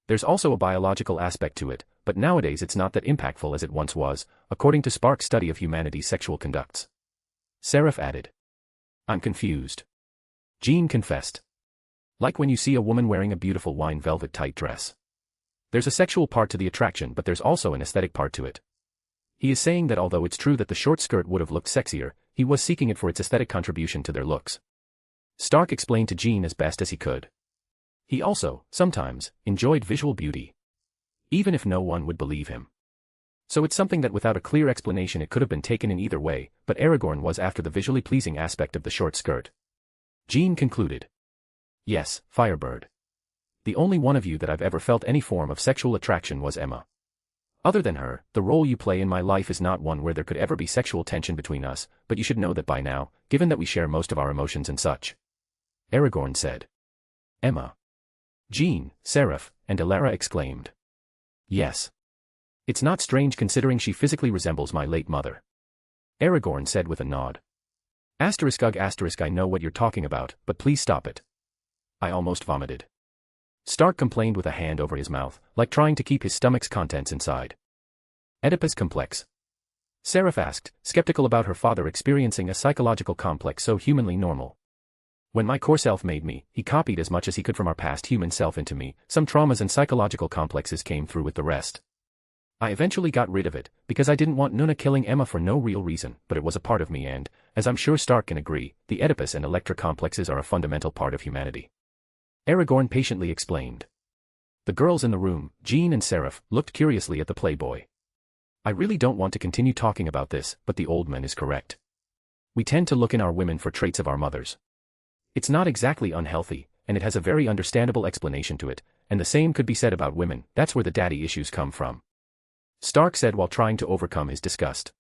There's also a biological aspect to it, but nowadays it's not that impactful as it once was, according to Spark's study of humanity's sexual conducts. Seraph added. I'm confused. Jean confessed. Like when you see a woman wearing a beautiful wine velvet tight dress. There's a sexual part to the attraction, but there's also an aesthetic part to it. He is saying that although it's true that the short skirt would have looked sexier, he was seeking it for its aesthetic contribution to their looks. Stark explained to Jean as best as he could. He also, sometimes, enjoyed visual beauty. Even if no one would believe him. So it's something that without a clear explanation it could have been taken in either way, but Aragorn was after the visually pleasing aspect of the short skirt. Jean concluded. Yes, Firebird. The only one of you that I've ever felt any form of sexual attraction was Emma. Other than her, the role you play in my life is not one where there could ever be sexual tension between us, but you should know that by now, given that we share most of our emotions and such. Aragorn said. Emma. Jean, Seraph, and Ilara exclaimed. Yes. It's not strange considering she physically resembles my late mother. Aragorn said with a nod. ****, I know what you're talking about, but please stop it. I almost vomited. Stark complained with a hand over his mouth, like trying to keep his stomach's contents inside. Oedipus complex. Seraph asked, skeptical about her father experiencing a psychological complex so humanly normal. When my core self made me, he copied as much as he could from our past human self into me, some traumas and psychological complexes came through with the rest. I eventually got rid of it, because I didn't want Nuna killing Emma for no real reason, but it was a part of me and, as I'm sure Stark can agree, the Oedipus and Electra complexes are a fundamental part of humanity. Aragorn patiently explained. The girls in the room, Jean and Seraph, looked curiously at the playboy. I really don't want to continue talking about this, but the old man is correct. We tend to look in our women for traits of our mothers. It's not exactly unhealthy, and it has a very understandable explanation to it, and the same could be said about women, that's where the daddy issues come from. Stark said while trying to overcome his disgust.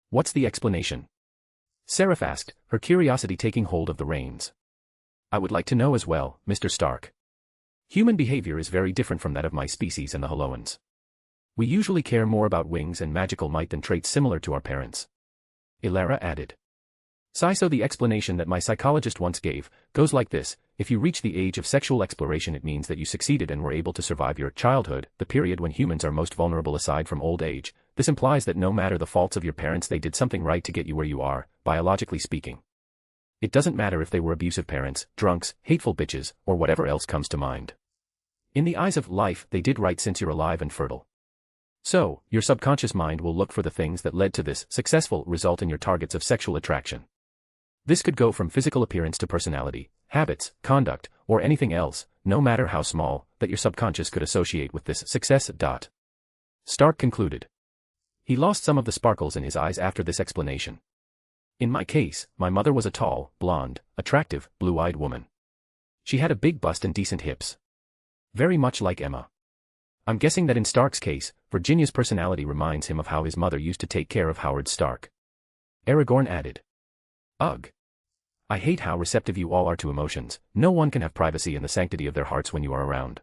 What's the explanation? Seraph asked, her curiosity taking hold of the reins. I would like to know as well, Mr. Stark. Human behavior is very different from that of my species and the Holoans. We usually care more about wings and magical might than traits similar to our parents. Ilara added. So the explanation that my psychologist once gave goes like this: if you reach the age of sexual exploration, it means that you succeeded and were able to survive your childhood, the period when humans are most vulnerable aside from old age. This implies that no matter the faults of your parents, they did something right to get you where you are, biologically speaking. It doesn't matter if they were abusive parents, drunks, hateful bitches, or whatever else comes to mind. In the eyes of life, they did right since you're alive and fertile. So, your subconscious mind will look for the things that led to this successful result in your targets of sexual attraction. This could go from physical appearance to personality, habits, conduct, or anything else, no matter how small, that your subconscious could associate with this success. Stark concluded. He lost some of the sparkles in his eyes after this explanation. In my case, my mother was a tall, blonde, attractive, blue-eyed woman. She had a big bust and decent hips. Very much like Emma. I'm guessing that in Stark's case, Virginia's personality reminds him of how his mother used to take care of Howard Stark. Aragorn added. Ugh. I hate how receptive you all are to emotions. No one can have privacy in the sanctity of their hearts when you are around.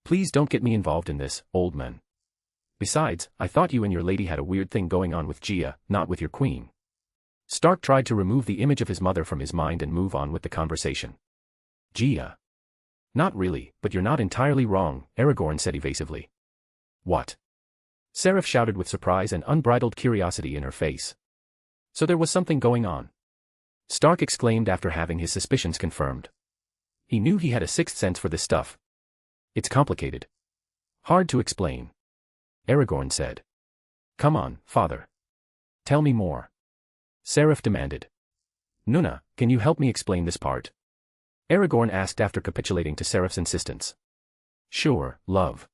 Please don't get me involved in this, old man. Besides, I thought you and your lady had a weird thing going on with Gia, not with your queen. Stark tried to remove the image of his mother from his mind and move on with the conversation. Gia. Not really, but you're not entirely wrong, Aragorn said evasively. What? Seraph shouted with surprise and unbridled curiosity in her face. So there was something going on. Stark exclaimed after having his suspicions confirmed. He knew he had a sixth sense for this stuff. It's complicated. Hard to explain. Aragorn said. Come on, father. Tell me more. Seraph demanded. Nuna, can you help me explain this part? Aragorn asked after capitulating to Seraph's insistence. Sure, love.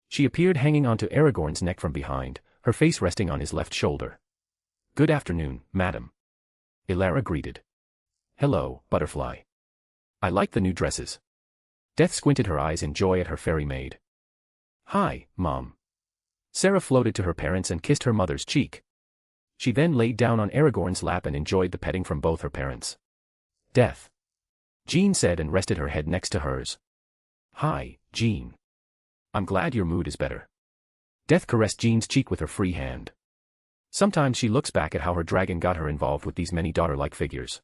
She appeared hanging onto Aragorn's neck from behind, her face resting on his left shoulder. Good afternoon, madam. Ilara greeted. Hello, butterfly. I like the new dresses. Death squinted her eyes in joy at her fairy maid. Hi, Mom. Seraph floated to her parents and kissed her mother's cheek. She then laid down on Aragorn's lap and enjoyed the petting from both her parents. Death. Jean said and rested her head next to hers. Hi, Jean. I'm glad your mood is better. Death caressed Jean's cheek with her free hand. Sometimes she looks back at how her dragon got her involved with these many daughter-like figures.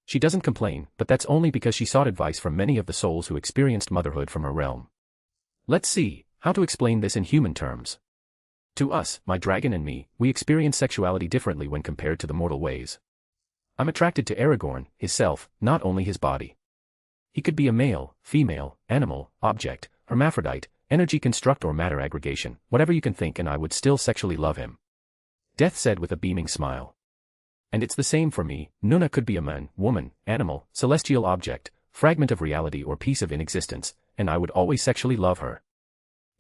She doesn't complain, but that's only because she sought advice from many of the souls who experienced motherhood from her realm. Let's see how to explain this in human terms. To us, my dragon and me, we experience sexuality differently when compared to the mortal ways. I'm attracted to Aragorn, his self, not only his body. He could be a male, female, animal, object, hermaphrodite, energy construct or matter aggregation, whatever you can think, and I would still sexually love him. Death said with a beaming smile. And it's the same for me. Nuna could be a man, woman, animal, celestial object, fragment of reality or piece of inexistence, and I would always sexually love her.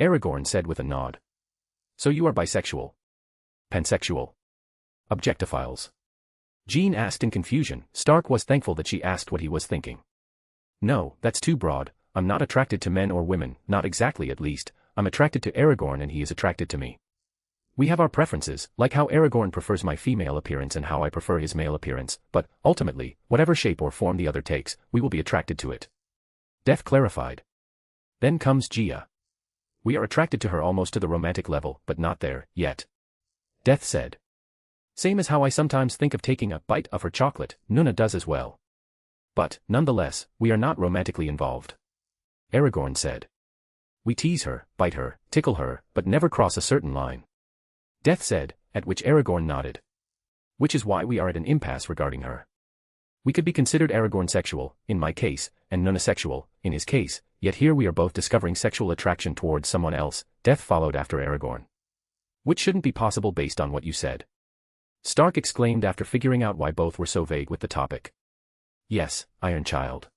Aragorn said with a nod. So you are bisexual? Pansexual? Objectophiles? Jean asked in confusion. Stark was thankful that she asked what he was thinking. No, that's too broad. I'm not attracted to men or women, not exactly at least. I'm attracted to Aragorn and he is attracted to me. We have our preferences, like how Aragorn prefers my female appearance and how I prefer his male appearance, but, ultimately, whatever shape or form the other takes, we will be attracted to it. Death clarified. Then comes Gia. We are attracted to her almost to the romantic level, but not there, yet. Death said. Same as how I sometimes think of taking a bite of her chocolate, Nuna does as well. But, nonetheless, we are not romantically involved. Aragorn said. We tease her, bite her, tickle her, but never cross a certain line. Death said, at which Aragorn nodded. Which is why we are at an impasse regarding her. We could be considered Aragorn sexual, in my case, and Nuna sexual, in his case, yet here we are both discovering sexual attraction towards someone else. Death followed after Aragorn. Which shouldn't be possible based on what you said. Stark exclaimed after figuring out why both were so vague with the topic. Yes, Iron Child.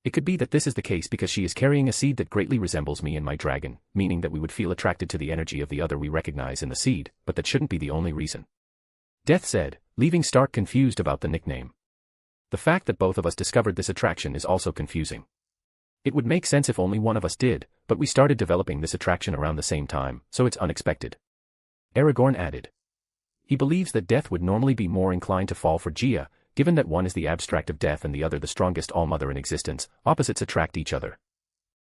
It could be that this is the case because she is carrying a seed that greatly resembles me and my dragon, meaning that we would feel attracted to the energy of the other we recognize in the seed, but that shouldn't be the only reason. Death said, leaving Stark confused about the nickname. The fact that both of us discovered this attraction is also confusing. It would make sense if only one of us did, but we started developing this attraction around the same time, so it's unexpected. Aragorn added. He believes that Death would normally be more inclined to fall for Gia, given that one is the abstract of death and the other the strongest all-mother in existence. Opposites attract each other.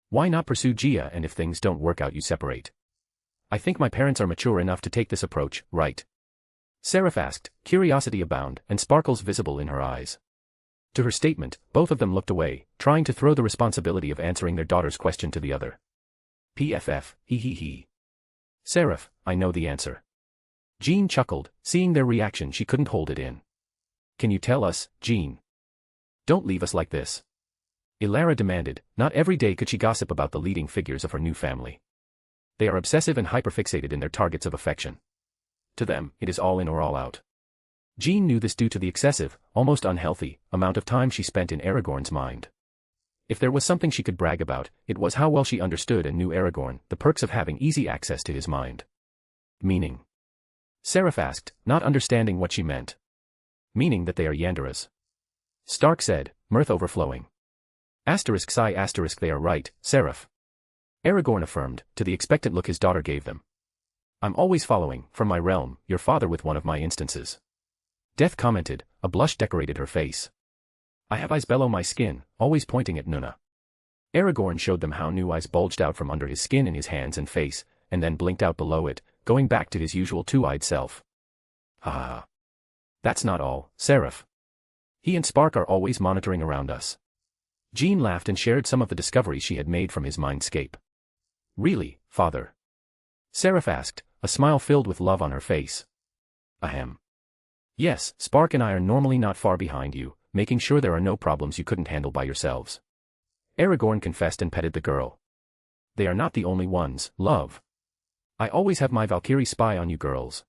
Why not pursue Gia, and if things don't work out you separate? I think my parents are mature enough to take this approach, right? Seraph asked, curiosity abound and sparkles visible in her eyes. To her statement, both of them looked away, trying to throw the responsibility of answering their daughter's question to the other. PFF, he. Seraph, I know the answer. Jean chuckled, seeing their reaction she couldn't hold it in. Can you tell us, Jean? Don't leave us like this. Ilara demanded. Not every day could she gossip about the leading figures of her new family. They are obsessive and hyperfixated in their targets of affection. To them, it is all in or all out. Jean knew this due to the excessive, almost unhealthy, amount of time she spent in Aragorn's mind. If there was something she could brag about, it was how well she understood and knew Aragorn, the perks of having easy access to his mind. Meaning? Seraph asked, not understanding what she meant. Meaning that they are Yandaras. Stark said, mirth overflowing. **** they are right, Seraph. Aragorn affirmed, to the expectant look his daughter gave them. I'm always following, from my realm, your father with one of my instances. Death commented, a blush decorated her face. I have eyes below my skin, always pointing at Nuna. Aragorn showed them how new eyes bulged out from under his skin in his hands and face, and then blinked out below it, going back to his usual two-eyed self. Ha ha. That's not all, Seraph. He and Spark are always monitoring around us. Jean laughed and shared some of the discoveries she had made from his mindscape. Really, father? Seraph asked, a smile filled with love on her face. Ahem. Yes, Spark and I are normally not far behind you, making sure there are no problems you couldn't handle by yourselves. Aragorn confessed and petted the girl. They are not the only ones, love. I always have my Valkyrie spy on you girls.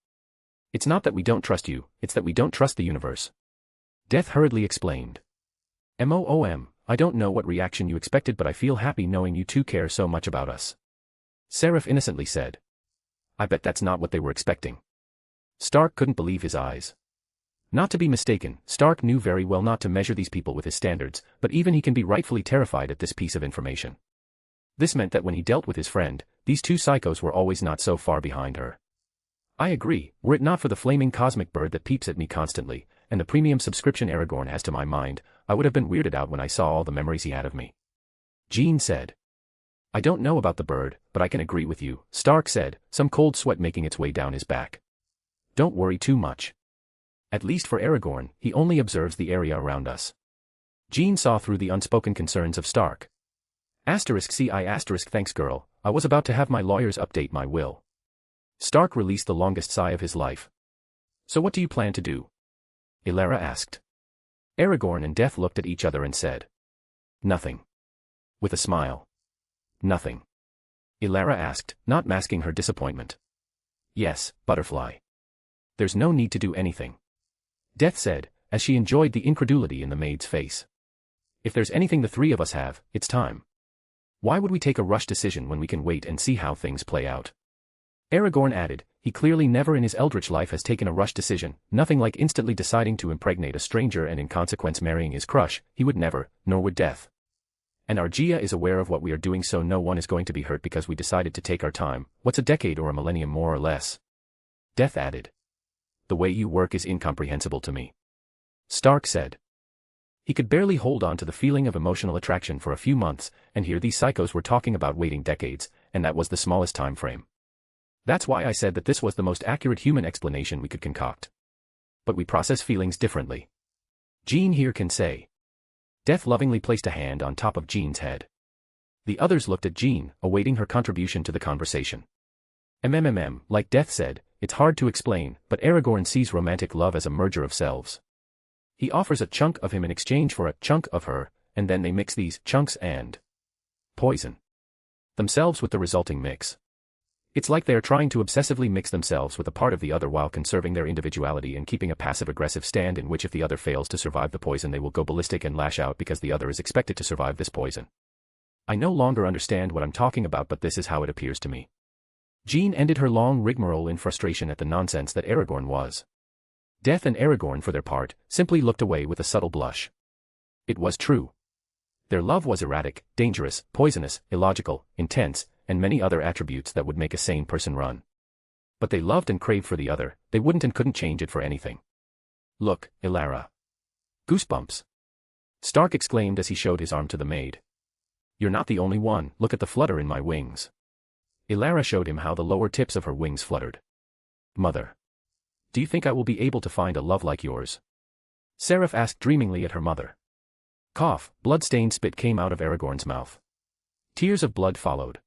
It's not that we don't trust you, it's that we don't trust the universe. Death hurriedly explained. MOOM, I don't know what reaction you expected, but I feel happy knowing you two care so much about us. Seraph innocently said. I bet that's not what they were expecting. Stark couldn't believe his eyes. Not to be mistaken, Stark knew very well not to measure these people with his standards, but even he can be rightfully terrified at this piece of information. This meant that when he dealt with his friend, these two psychos were always not so far behind her. I agree, were it not for the flaming cosmic bird that peeps at me constantly, and the premium subscription Aragorn has to my mind, I would have been weirded out when I saw all the memories he had of me. Jean said. I don't know about the bird, but I can agree with you, Stark said, some cold sweat making its way down his back. Don't worry too much. At least for Aragorn, he only observes the area around us. Jean saw through the unspoken concerns of Stark. Thanks girl, I was about to have my lawyers update my will. Stark released the longest sigh of his life. So what do you plan to do? Elara asked. Aragorn and Death looked at each other and said. Nothing. With a smile. Nothing. Elara asked, not masking her disappointment. Yes, Butterfly. There's no need to do anything. Death said, as she enjoyed the incredulity in the maid's face. If there's anything the three of us have, it's time. Why would we take a rushed decision when we can wait and see how things play out? Aragorn added, he clearly never in his eldritch life has taken a rushed decision, nothing like instantly deciding to impregnate a stranger and in consequence marrying his crush, he would never, nor would Death. And Argia is aware of what we are doing, so no one is going to be hurt because we decided to take our time, what's a decade or a millennium more or less? Death added. The way you work is incomprehensible to me. Stark said. He could barely hold on to the feeling of emotional attraction for a few months, and here these psychos were talking about waiting decades, and that was the smallest time frame. That's why I said that this was the most accurate human explanation we could concoct. But we process feelings differently. Jean here can say. Death lovingly placed a hand on top of Jean's head. The others looked at Jean, awaiting her contribution to the conversation. Like Death said, it's hard to explain, but Aragorn sees romantic love as a merger of selves. He offers a chunk of him in exchange for a chunk of her, and then they mix these chunks and poison themselves with the resulting mix. It's like they are trying to obsessively mix themselves with a part of the other while conserving their individuality and keeping a passive-aggressive stand in which if the other fails to survive the poison they will go ballistic and lash out because the other is expected to survive this poison. I no longer understand what I'm talking about, but this is how it appears to me. Jean ended her long rigmarole in frustration at the nonsense that Aragorn was. Death and Aragorn for their part, simply looked away with a subtle blush. It was true. Their love was erratic, dangerous, poisonous, illogical, intense, and many other attributes that would make a sane person run. But they loved and craved for the other, they wouldn't and couldn't change it for anything. Look, Elara. Goosebumps. Stark exclaimed as he showed his arm to the maid. You're not the only one, look at the flutter in my wings. Elara showed him how the lower tips of her wings fluttered. Mother. Do you think I will be able to find a love like yours? Seraph asked dreamingly at her mother. Cough, blood-stained spit came out of Aragorn's mouth. Tears of blood followed.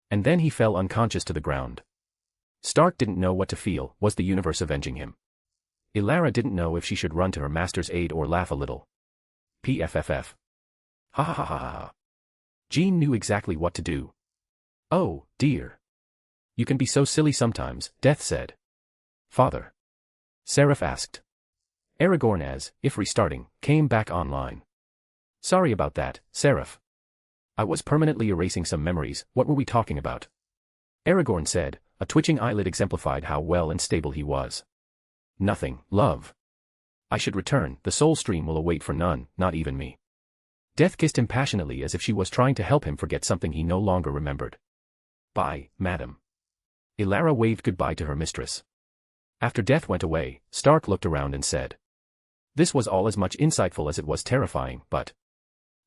And then he fell unconscious to the ground. Stark didn't know what to feel, was the universe avenging him? Elara didn't know if she should run to her master's aid or laugh a little. PFFF. Ha ha ha ha ha. Jean knew exactly what to do. Oh, dear. You can be so silly sometimes, Death said. Father. Seraph asked. Aragorn as, if restarting, came back online. Sorry about that, Seraph. I was permanently erasing some memories, what were we talking about? Aragorn said, a twitching eyelid exemplified how well and stable he was. Nothing, love. I should return, the soul stream will await for none, not even me. Death kissed him passionately as if she was trying to help him forget something he no longer remembered. Bye, madam. Elara waved goodbye to her mistress. After Death went away, Stark looked around and said. This was all as much insightful as it was terrifying, but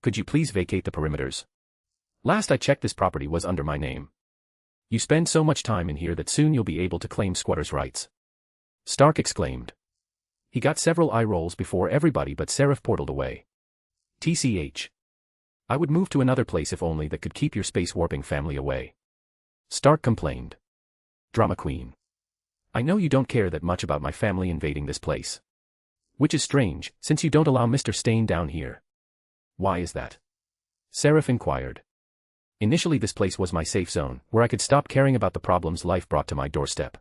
could you please vacate the perimeters? Last I checked this property was under my name. You spend so much time in here that soon you'll be able to claim squatter's rights. Stark exclaimed. He got several eye rolls before everybody but Seraph portaled away. TCH. I would move to another place if only that could keep your space warping family away. Stark complained. Drama queen. I know you don't care that much about my family invading this place. Which is strange, since you don't allow Mr. Stain down here. Why is that? Seraph inquired. Initially this place was my safe zone, where I could stop caring about the problems life brought to my doorstep.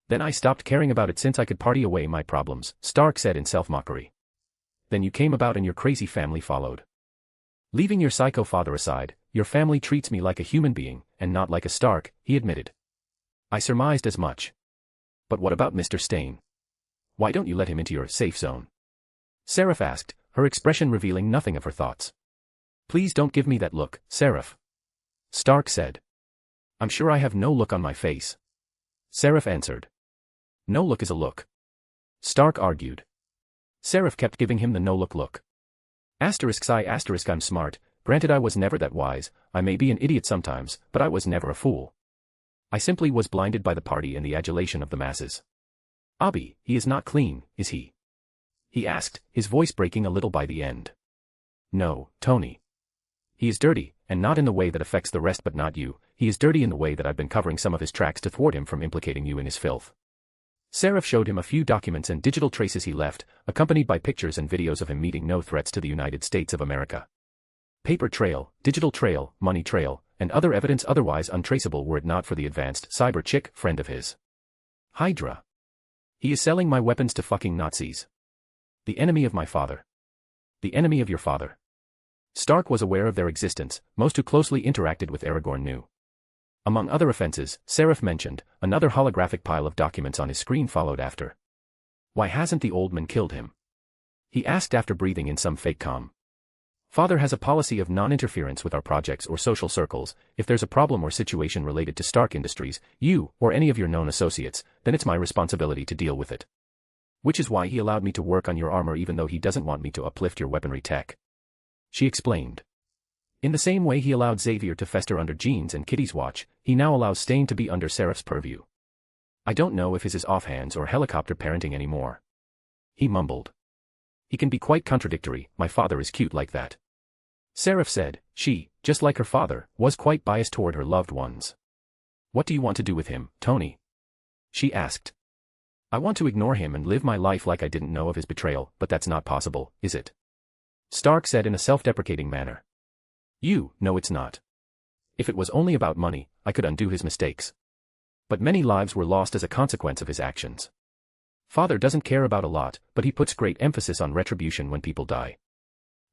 Then I stopped caring about it since I could party away my problems, Stark said in self-mockery. Then you came about and your crazy family followed. Leaving your psycho father aside, your family treats me like a human being, and not like a Stark, he admitted. I surmised as much. But what about Mr. Stain? Why don't you let him into your safe zone? Seraph asked, her expression revealing nothing of her thoughts. Please don't give me that look, Seraph. Stark said. I'm sure I have no look on my face. Seraph answered. No look is a look. Stark argued. Seraph kept giving him the no-look look. Asterisk I asterisk I'm smart, granted I was never that wise, I may be an idiot sometimes, but I was never a fool. I simply was blinded by the party and the adulation of the masses. Abi, he is not clean, is he? He asked, his voice breaking a little by the end. No, Tony. He is dirty, and not in the way that affects the rest but not you, he is dirty in the way that I've been covering some of his tracks to thwart him from implicating you in his filth. Seraph showed him a few documents and digital traces he left, accompanied by pictures and videos of him meeting no threats to the United States of America. Paper trail, digital trail, money trail, and other evidence otherwise untraceable were it not for the advanced cyber chick friend of his. Hydra. He is selling my weapons to fucking Nazis. The enemy of my father. The enemy of your father. Stark was aware of their existence, most who closely interacted with Aragorn knew. Among other offenses, Seraph mentioned, another holographic pile of documents on his screen followed after. Why hasn't the old man killed him? He asked after breathing in some fake calm. Father has a policy of non-interference with our projects or social circles. If there's a problem or situation related to Stark Industries, you, or any of your known associates, then it's my responsibility to deal with it. Which is why he allowed me to work on your armor even though he doesn't want me to uplift your weaponry tech. She explained. In the same way he allowed Xavier to fester under Jean's and Kitty's watch, he now allows Stain to be under Seraph's purview. I don't know if his is offhands or helicopter parenting anymore. He mumbled. He can be quite contradictory, my father is cute like that. Seraph said, she, just like her father, was quite biased toward her loved ones. What do you want to do with him, Tony? She asked. I want to ignore him and live my life like I didn't know of his betrayal, but that's not possible, is it? Stark said in a self-deprecating manner. No, it's not. If it was only about money, I could undo his mistakes. But many lives were lost as a consequence of his actions. Father doesn't care about a lot, but he puts great emphasis on retribution when people die.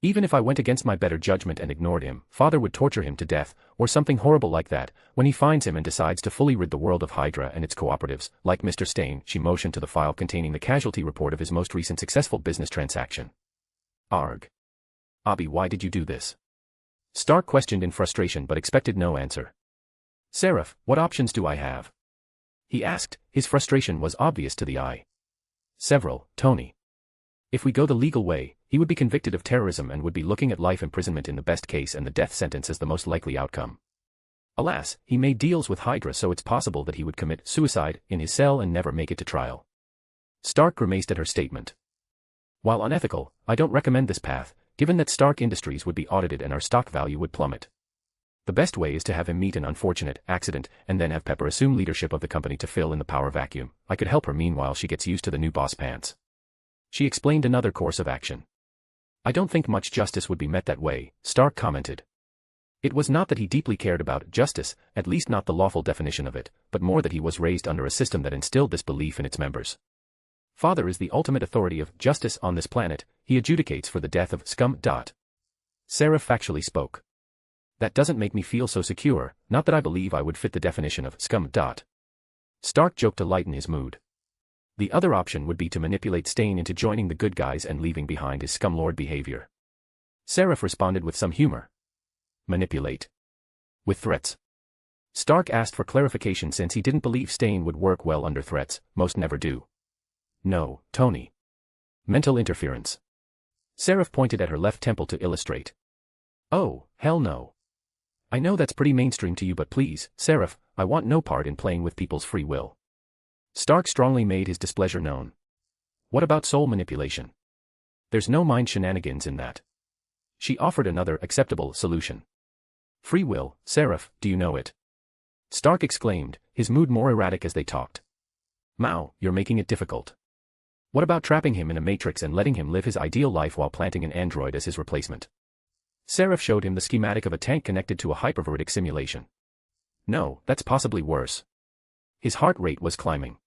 Even if I went against my better judgment and ignored him, Father would torture him to death, or something horrible like that, when he finds him and decides to fully rid the world of Hydra and its cooperatives, like Mr. Stain. She motioned to the file containing the casualty report of his most recent successful business transaction. Arg. Abi, why did you do this? Stark questioned in frustration but expected no answer. Seraph, what options do I have? He asked, his frustration was obvious to the eye. Several, Tony. If we go the legal way, he would be convicted of terrorism and would be looking at life imprisonment in the best case and the death sentence as the most likely outcome. Alas, he made deals with Hydra so it's possible that he would commit suicide in his cell and never make it to trial. Stark grimaced at her statement. While unethical, I don't recommend this path, given that Stark Industries would be audited and our stock value would plummet. The best way is to have him meet an unfortunate accident and then have Pepper assume leadership of the company to fill in the power vacuum. I could help her meanwhile she gets used to the new boss pants. She explained another course of action. I don't think much justice would be met that way, Stark commented. It was not that he deeply cared about justice, at least not the lawful definition of it, but more that he was raised under a system that instilled this belief in its members. Father is the ultimate authority of justice on this planet, he adjudicates for the death of scum. Seraph factually spoke. That doesn't make me feel so secure, not that I believe I would fit the definition of scum. Stark joked to lighten his mood. The other option would be to manipulate Stain into joining the good guys and leaving behind his scumlord behavior. Seraph responded with some humor. Manipulate. With threats. Stark asked for clarification since he didn't believe Stain would work well under threats, most never do. No, Tony. Mental interference. Seraph pointed at her left temple to illustrate. Oh, hell no. I know that's pretty mainstream to you but please, Seraph, I want no part in playing with people's free will. Stark strongly made his displeasure known. What about soul manipulation? There's no mind shenanigans in that. She offered another acceptable solution. Free will, Seraph, do you know it? Stark exclaimed, his mood more erratic as they talked. Mao, you're making it difficult. What about trapping him in a matrix and letting him live his ideal life while planting an android as his replacement? Seraph showed him the schematic of a tank connected to a hyperveridic simulation. No, that's possibly worse. His heart rate was climbing.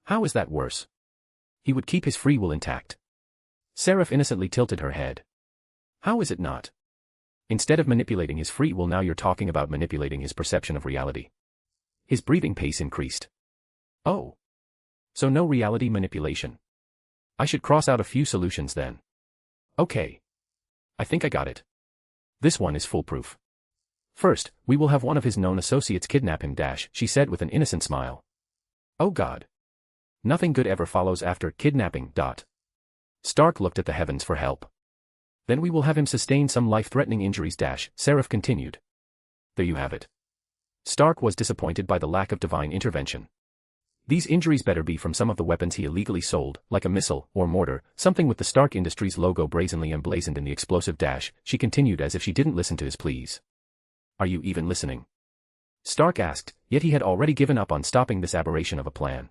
How is that worse? He would keep his free will intact. Seraph innocently tilted her head. How is it not? Instead of manipulating his free will now you're talking about manipulating his perception of reality. His breathing pace increased. Oh. So no reality manipulation. I should cross out a few solutions then. Okay. I think I got it. This one is foolproof. First, we will have one of his known associates kidnap him. She said with an innocent smile. Oh God. Nothing good ever follows after kidnapping. Stark looked at the heavens for help. Then we will have him sustain some life-threatening injuries. Seraph continued. There you have it. Stark was disappointed by the lack of divine intervention. These injuries better be from some of the weapons he illegally sold, like a missile or mortar, something with the Stark Industries logo brazenly emblazoned in the explosive. She continued as if she didn't listen to his pleas. Are you even listening? Stark asked, yet he had already given up on stopping this aberration of a plan.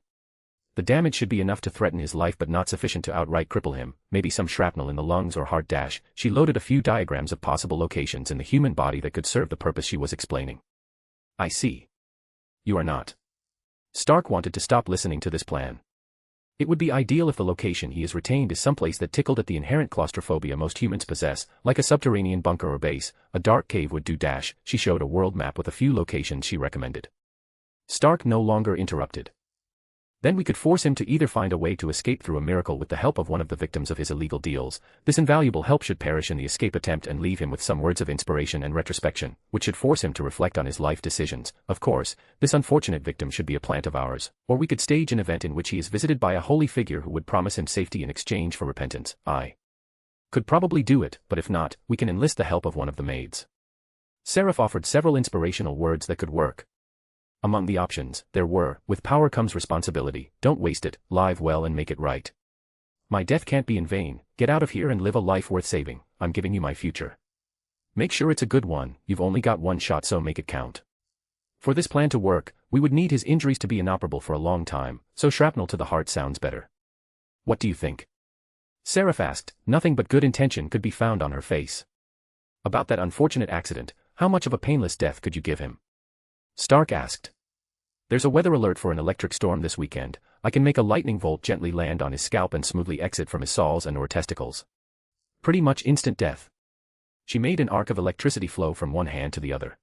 The damage should be enough to threaten his life but not sufficient to outright cripple him, maybe some shrapnel in the lungs or heart. She loaded a few diagrams of possible locations in the human body that could serve the purpose she was explaining. I see. You are not. Stark wanted to stop listening to this plan. It would be ideal if the location he is retained is someplace that tickled at the inherent claustrophobia most humans possess, like a subterranean bunker or base. A dark cave would do. She showed a world map with a few locations she recommended. Stark no longer interrupted. Then we could force him to either find a way to escape through a miracle with the help of one of the victims of his illegal deals. This invaluable help should perish in the escape attempt and leave him with some words of inspiration and retrospection, which should force him to reflect on his life decisions. Of course, this unfortunate victim should be a plant of ours, or we could stage an event in which he is visited by a holy figure who would promise him safety in exchange for repentance. I could probably do it, but if not, we can enlist the help of one of the maids. Seraph offered several inspirational words that could work. Among the options, there were, with power comes responsibility, don't waste it, live well and make it right. My death can't be in vain, get out of here and live a life worth saving, I'm giving you my future. Make sure it's a good one, you've only got one shot so make it count. For this plan to work, we would need his injuries to be inoperable for a long time, so shrapnel to the heart sounds better. What do you think? Seraph asked, nothing but good intention could be found on her face. About that unfortunate accident, how much of a painless death could you give him? Stark asked. There's a weather alert for an electric storm this weekend. I can make a lightning bolt gently land on his scalp and smoothly exit from his soles and or testicles. Pretty much instant death. She made an arc of electricity flow from one hand to the other.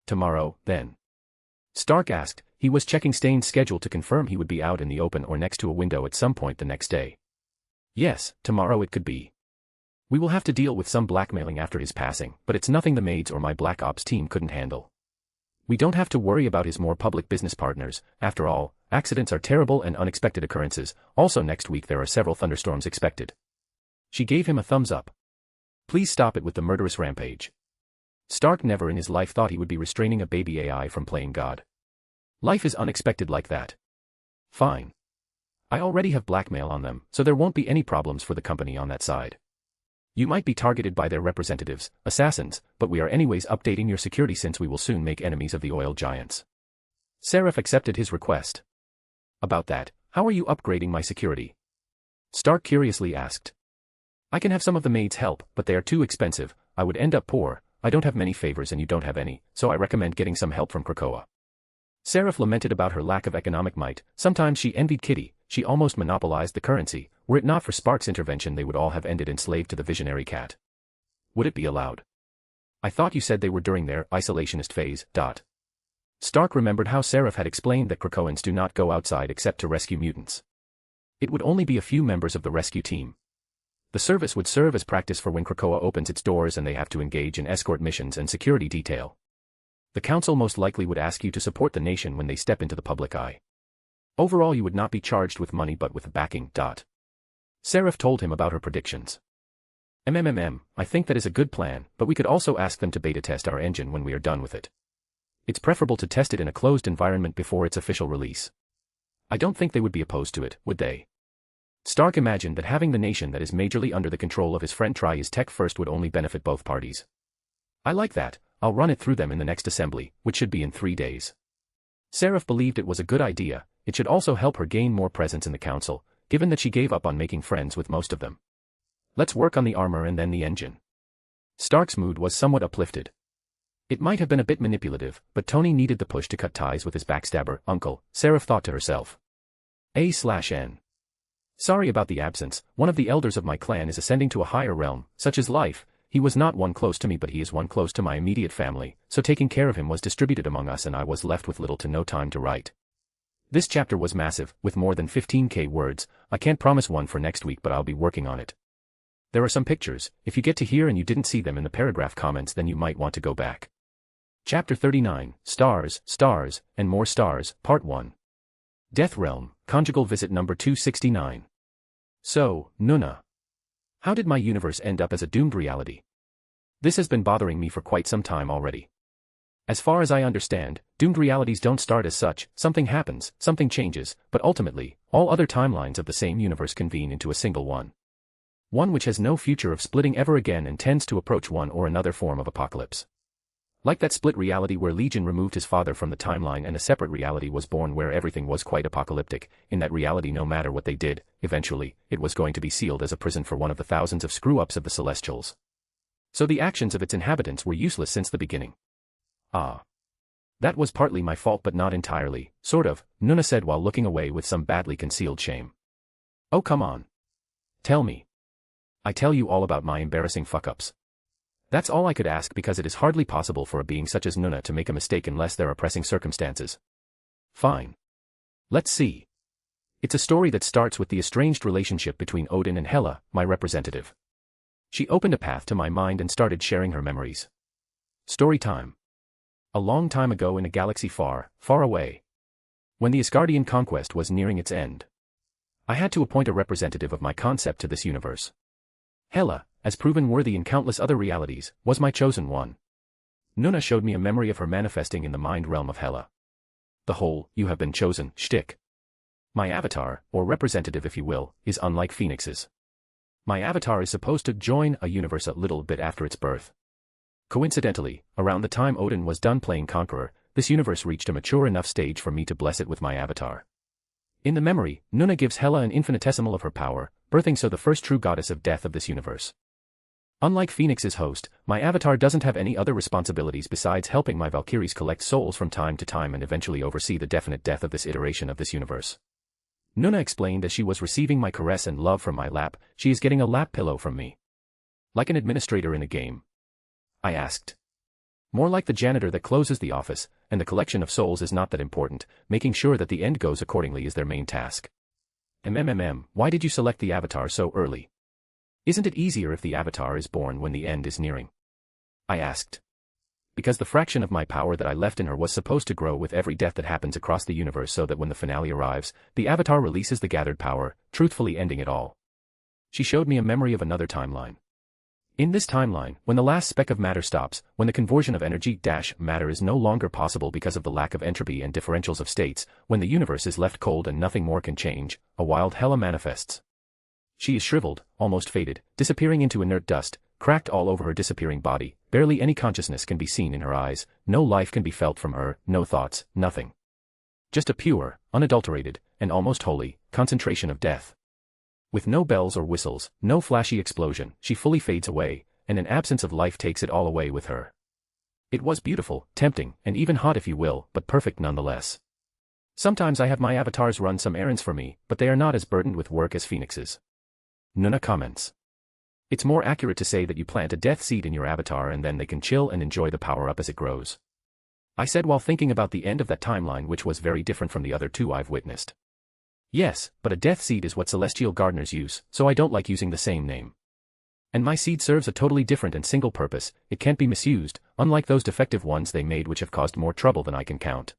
Tomorrow, then? Stark asked. He was checking Stain's schedule to confirm he would be out in the open or next to a window at some point the next day. Yes, tomorrow it could be. We will have to deal with some blackmailing after his passing, but it's nothing the maids or my Black Ops team couldn't handle. We don't have to worry about his more public business partners. After all, accidents are terrible and unexpected occurrences. Also next week there are several thunderstorms expected. She gave him a thumbs up. Please stop it with the murderous rampage. Stark never in his life thought he would be restraining a baby AI from playing God. Life is unexpected like that. Fine. I already have blackmail on them, so there won't be any problems for the company on that side. You might be targeted by their representatives, assassins, but we are anyways updating your security since we will soon make enemies of the oil giants. Seraph accepted his request. About that, how are you upgrading my security? Stark curiously asked. I can have some of the maids help, but they are too expensive, I would end up poor, I don't have many favors and you don't have any, so I recommend getting some help from Krakoa. Seraph lamented about her lack of economic might. Sometimes she envied Kitty, she almost monopolized the currency. Were it not for Spark's intervention they would all have ended enslaved to the visionary cat. Would it be allowed? I thought you said they were during their isolationist phase. Stark remembered how Seraph had explained that Krakoans do not go outside except to rescue mutants. It would only be a few members of the rescue team. The service would serve as practice for when Krakoa opens its doors and they have to engage in escort missions and security detail. The council most likely would ask you to support the nation when they step into the public eye. Overall you would not be charged with money but with backing. Seraph told him about her predictions. I think that is a good plan, but we could also ask them to beta test our engine when we are done with it. It's preferable to test it in a closed environment before its official release. I don't think they would be opposed to it, would they? Stark imagined that having the nation that is majorly under the control of his friend try his tech first would only benefit both parties. I like that, I'll run it through them in the next assembly, which should be in 3 days. Seraph believed it was a good idea. It should also help her gain more presence in the council, given that she gave up on making friends with most of them. Let's work on the armor and then the engine. Stark's mood was somewhat uplifted. It might have been a bit manipulative, but Tony needed the push to cut ties with his backstabber, uncle, Seraph thought to herself. A/N. Sorry about the absence, one of the elders of my clan is ascending to a higher realm, such as life. He was not one close to me but he is one close to my immediate family, so taking care of him was distributed among us and I was left with little to no time to write. This chapter was massive, with more than 15,000 words. I can't promise one for next week but I'll be working on it. There are some pictures, if you get to here and you didn't see them in the paragraph comments then you might want to go back. Chapter 39, Stars, Stars, and More Stars, Part 1. Death Realm, Conjugal Visit number 269. So, Nuna. How did my universe end up as a doomed reality? This has been bothering me for quite some time already. As far as I understand, doomed realities don't start as such, something happens, something changes, but ultimately, all other timelines of the same universe convene into a single one. One which has no future of splitting ever again and tends to approach one or another form of apocalypse. Like that split reality where Legion removed his father from the timeline and a separate reality was born where everything was quite apocalyptic, in that reality no matter what they did, eventually, it was going to be sealed as a prison for one of the thousands of screw-ups of the Celestials. So the actions of its inhabitants were useless since the beginning. Ah. That was partly my fault but not entirely, sort of, Nuna said while looking away with some badly concealed shame. Oh come on. Tell me. I tell you all about my embarrassing fuck-ups. That's all I could ask because it is hardly possible for a being such as Nuna to make a mistake unless there are pressing circumstances. Fine. Let's see. It's a story that starts with the estranged relationship between Odin and Hela, my representative. She opened a path to my mind and started sharing her memories. Story time. A long time ago in a galaxy far, far away. When the Asgardian conquest was nearing its end. I had to appoint a representative of my concept to this universe. Hela, as proven worthy in countless other realities, was my chosen one. Nuna showed me a memory of her manifesting in the mind realm of Hela. The whole, you have been chosen, shtick. My avatar, or representative if you will, is unlike Phoenix's. My avatar is supposed to join a universe a little bit after its birth. Coincidentally, around the time Odin was done playing Conqueror, this universe reached a mature enough stage for me to bless it with my avatar. In the memory, Nuna gives Hela an infinitesimal of her power, birthing so the first true goddess of death of this universe. Unlike Phoenix's host, my avatar doesn't have any other responsibilities besides helping my Valkyries collect souls from time to time and eventually oversee the definite death of this iteration of this universe. Nuna explained as she was receiving my caress and love from my lap, she is getting a lap pillow from me. Like an administrator in a game. I asked. More like the janitor that closes the office, and the collection of souls is not that important, making sure that the end goes accordingly is their main task. Why did you select the avatar so early? Isn't it easier if the avatar is born when the end is nearing? I asked. Because the fraction of my power that I left in her was supposed to grow with every death that happens across the universe so that when the finale arrives, the avatar releases the gathered power, truthfully ending it all. She showed me a memory of another timeline. In this timeline, when the last speck of matter stops, when the conversion of energy-matter is no longer possible because of the lack of entropy and differentials of states, when the universe is left cold and nothing more can change, a wild Hela manifests. She is shriveled, almost faded, disappearing into inert dust, cracked all over her disappearing body, barely any consciousness can be seen in her eyes, no life can be felt from her, no thoughts, nothing. Just a pure, unadulterated, and almost holy, concentration of death. With no bells or whistles, no flashy explosion, she fully fades away, and an absence of life takes it all away with her. It was beautiful, tempting, and even hot if you will, but perfect nonetheless. Sometimes I have my avatars run some errands for me, but they are not as burdened with work as Phoenix's. Nuna comments. It's more accurate to say that you plant a death seed in your avatar and then they can chill and enjoy the power-up as it grows. I said while thinking about the end of that timeline which was very different from the other two I've witnessed. Yes, but a death seed is what celestial gardeners use, so I don't like using the same name. And my seed serves a totally different and single purpose, it can't be misused, unlike those defective ones they made which have caused more trouble than I can count.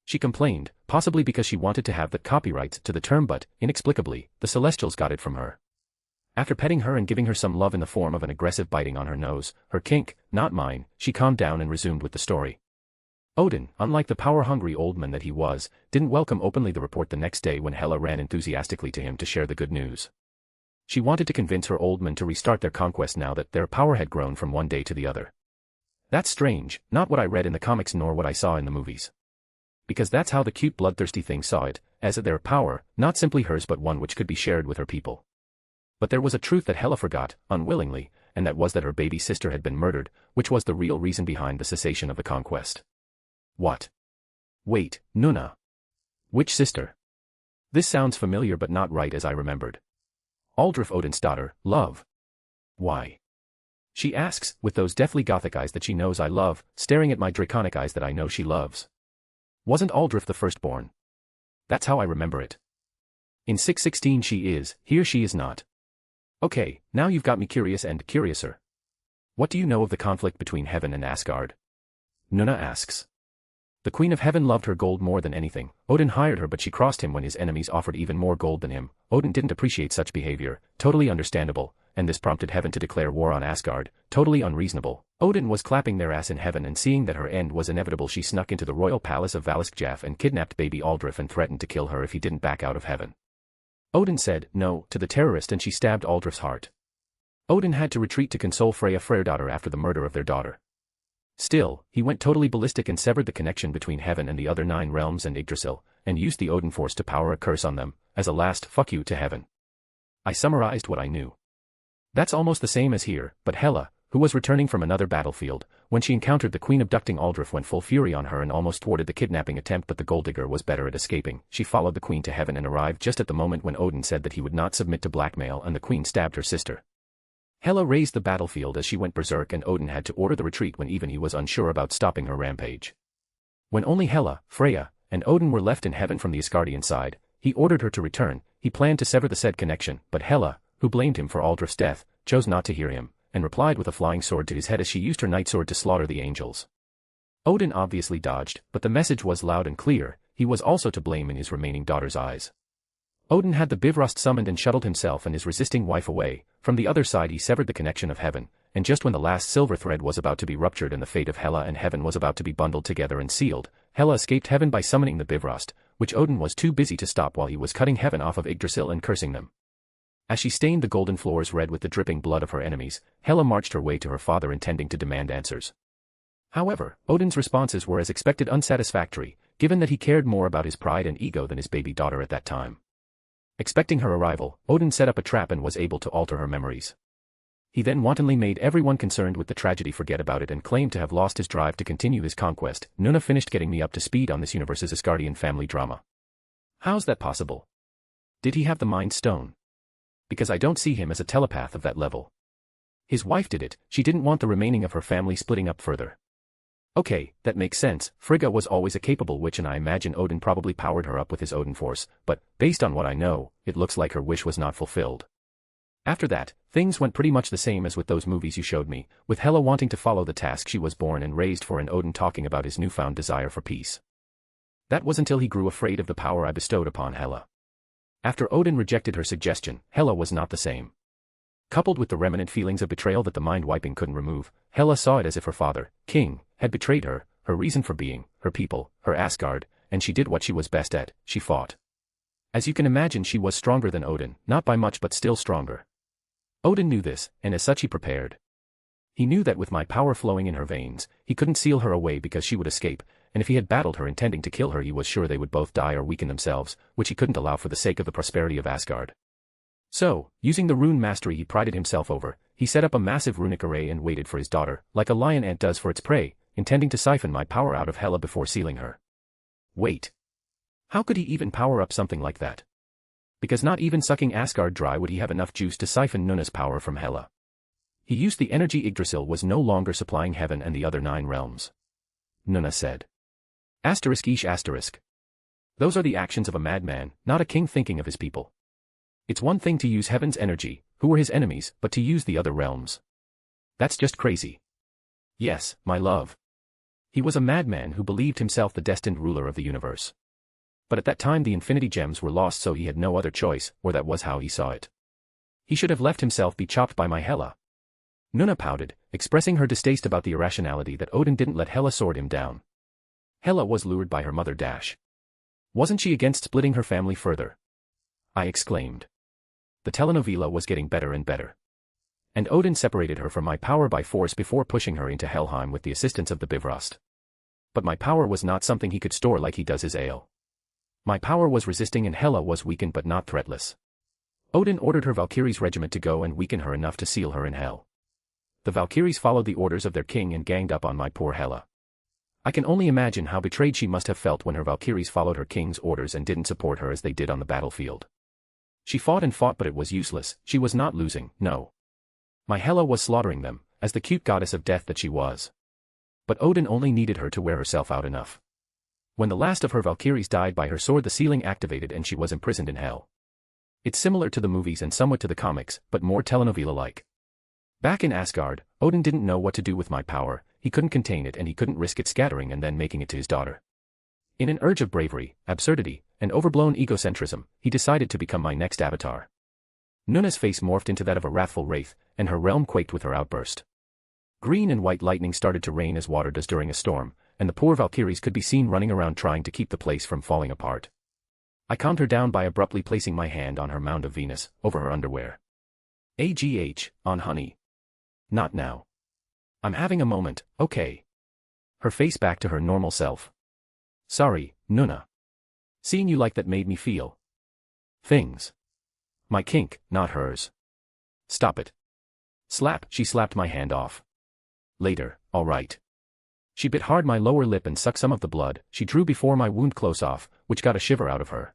She complained, possibly because she wanted to have the copyrights to the term but, inexplicably, the Celestials got it from her. After petting her and giving her some love in the form of an aggressive biting on her nose, her kink, not mine, she calmed down and resumed with the story. Odin, unlike the power-hungry old man that he was, didn't welcome openly the report the next day when Hela ran enthusiastically to him to share the good news. She wanted to convince her old man to restart their conquest now that their power had grown from one day to the other. That's strange, not what I read in the comics nor what I saw in the movies. Because that's how the cute bloodthirsty thing saw it, as their power, not simply hers but one which could be shared with her people. But there was a truth that Hela forgot, unwillingly, and that was that her baby sister had been murdered, which was the real reason behind the cessation of the conquest. What? Wait, Nuna. Which sister? This sounds familiar but not right as I remembered. Aldrich Odin's daughter, love. Why? She asks, with those deathly gothic eyes that she knows I love, staring at my draconic eyes that I know she loves. Wasn't Aldrich the firstborn? That's how I remember it. In 616 she is, here she is not. Okay, now you've got me curious and curiouser. What do you know of the conflict between Heaven and Asgard? Nuna asks. The Queen of Heaven loved her gold more than anything. Odin hired her but she crossed him when his enemies offered even more gold than him. Odin didn't appreciate such behavior, totally understandable, and this prompted heaven to declare war on Asgard, totally unreasonable. Odin was clapping their ass in heaven, and seeing that her end was inevitable, she snuck into the royal palace of Valskjaf and kidnapped baby Aldrich and threatened to kill her if he didn't back out of heaven. Odin said no to the terrorist and she stabbed Aldrich's heart. Odin had to retreat to console Freyrdaughter after the murder of their daughter. Still, he went totally ballistic and severed the connection between heaven and the other 9 realms and Yggdrasil, and used the Odin force to power a curse on them, as a last fuck you to heaven. I summarized what I knew. That's almost the same as here, but Hela, who was returning from another battlefield, when she encountered the queen abducting Aldrich, went full fury on her and almost thwarted the kidnapping attempt, but the Golddigger was better at escaping. She followed the queen to heaven and arrived just at the moment when Odin said that he would not submit to blackmail, and the queen stabbed her sister. Hela raised the battlefield as she went berserk, and Odin had to order the retreat when even he was unsure about stopping her rampage. When only Hela, Freya, and Odin were left in heaven from the Asgardian side, he ordered her to return. He planned to sever the said connection, but Hela, who blamed him for Aldrich's death, chose not to hear him, and replied with a flying sword to his head as she used her night sword to slaughter the angels. Odin obviously dodged, but the message was loud and clear: he was also to blame in his remaining daughter's eyes. Odin had the Bifrost summoned and shuttled himself and his resisting wife away. From the other side he severed the connection of heaven, and just when the last silver thread was about to be ruptured and the fate of Hela and heaven was about to be bundled together and sealed, Hela escaped heaven by summoning the Bifrost, which Odin was too busy to stop while he was cutting heaven off of Yggdrasil and cursing them. As she stained the golden floors red with the dripping blood of her enemies, Hela marched her way to her father, intending to demand answers. However, Odin's responses were as expected unsatisfactory, given that he cared more about his pride and ego than his baby daughter at that time. Expecting her arrival, Odin set up a trap and was able to alter her memories. He then wantonly made everyone concerned with the tragedy forget about it and claimed to have lost his drive to continue his conquest. Nuna finished getting me up to speed on this universe's Asgardian family drama. How's that possible? Did he have the Mind Stone? Because I don't see him as a telepath of that level. His wife did it. She didn't want the remaining of her family splitting up further. Okay, that makes sense. Frigga was always a capable witch and I imagine Odin probably powered her up with his Odin force, but, based on what I know, it looks like her wish was not fulfilled. After that, things went pretty much the same as with those movies you showed me, with Hela wanting to follow the task she was born and raised for and Odin talking about his newfound desire for peace. That was until he grew afraid of the power I bestowed upon Hela. After Odin rejected her suggestion, Hela was not the same. Coupled with the remnant feelings of betrayal that the mind-wiping couldn't remove, Hela saw it as if her father, King, had betrayed her, her reason for being, her people, her Asgard, and she did what she was best at: she fought. As you can imagine, she was stronger than Odin, not by much but still stronger. Odin knew this, and as such he prepared. He knew that with my power flowing in her veins, he couldn't seal her away because she would escape, and if he had battled her intending to kill her he was sure they would both die or weaken themselves, which he couldn't allow for the sake of the prosperity of Asgard. So, using the rune mastery he prided himself over, he set up a massive runic array and waited for his daughter, like a lion ant does for its prey, intending to siphon my power out of Hela before sealing her. Wait. How could he even power up something like that? Because not even sucking Asgard dry would he have enough juice to siphon Nuna's power from Hela. He used the energy Yggdrasil was no longer supplying heaven and the other 9 realms. Nuna said. ****. Those are the actions of a madman, not a king thinking of his people. It's one thing to use heaven's energy, who were his enemies, but to use the other realms. That's just crazy. Yes, my love. He was a madman who believed himself the destined ruler of the universe. But at that time the Infinity Gems were lost, so he had no other choice, or that was how he saw it. He should have left himself be chopped by my Hela. Nuna pouted, expressing her distaste about the irrationality that Odin didn't let Hela sword him down. Hela was lured by her mother Dash. Wasn't she against splitting her family further? I exclaimed. The telenovela was getting better and better. And Odin separated her from my power by force before pushing her into Helheim with the assistance of the Bifrost. But my power was not something he could store like he does his ale. My power was resisting and Hela was weakened but not threatless. Odin ordered her Valkyrie's regiment to go and weaken her enough to seal her in hell. The Valkyries followed the orders of their king and ganged up on my poor Hela. I can only imagine how betrayed she must have felt when her Valkyries followed her king's orders and didn't support her as they did on the battlefield. She fought and fought, but it was useless. She was not losing, no. My Hela was slaughtering them, as the cute goddess of death that she was. But Odin only needed her to wear herself out enough. When the last of her Valkyries died by her sword, the ceiling activated and she was imprisoned in hell. It's similar to the movies and somewhat to the comics, but more telenovela-like. Back in Asgard, Odin didn't know what to do with my power. He couldn't contain it and he couldn't risk it scattering and then making it to his daughter. In an urge of bravery, absurdity, and overblown egocentrism, he decided to become my next avatar. Nuna's face morphed into that of a wrathful wraith, and her realm quaked with her outburst. Green and white lightning started to rain as water does during a storm, and the poor Valkyries could be seen running around trying to keep the place from falling apart. I calmed her down by abruptly placing my hand on her mound of Venus, over her underwear. On honey. Not now. I'm having a moment, okay. Her face back to her normal self. Sorry, Nuna. Seeing you like that made me feel things. My kink, not hers. Stop it. Slap, she slapped my hand off. Later, all right. She bit hard my lower lip and sucked some of the blood she drew before my wound close off, which got a shiver out of her.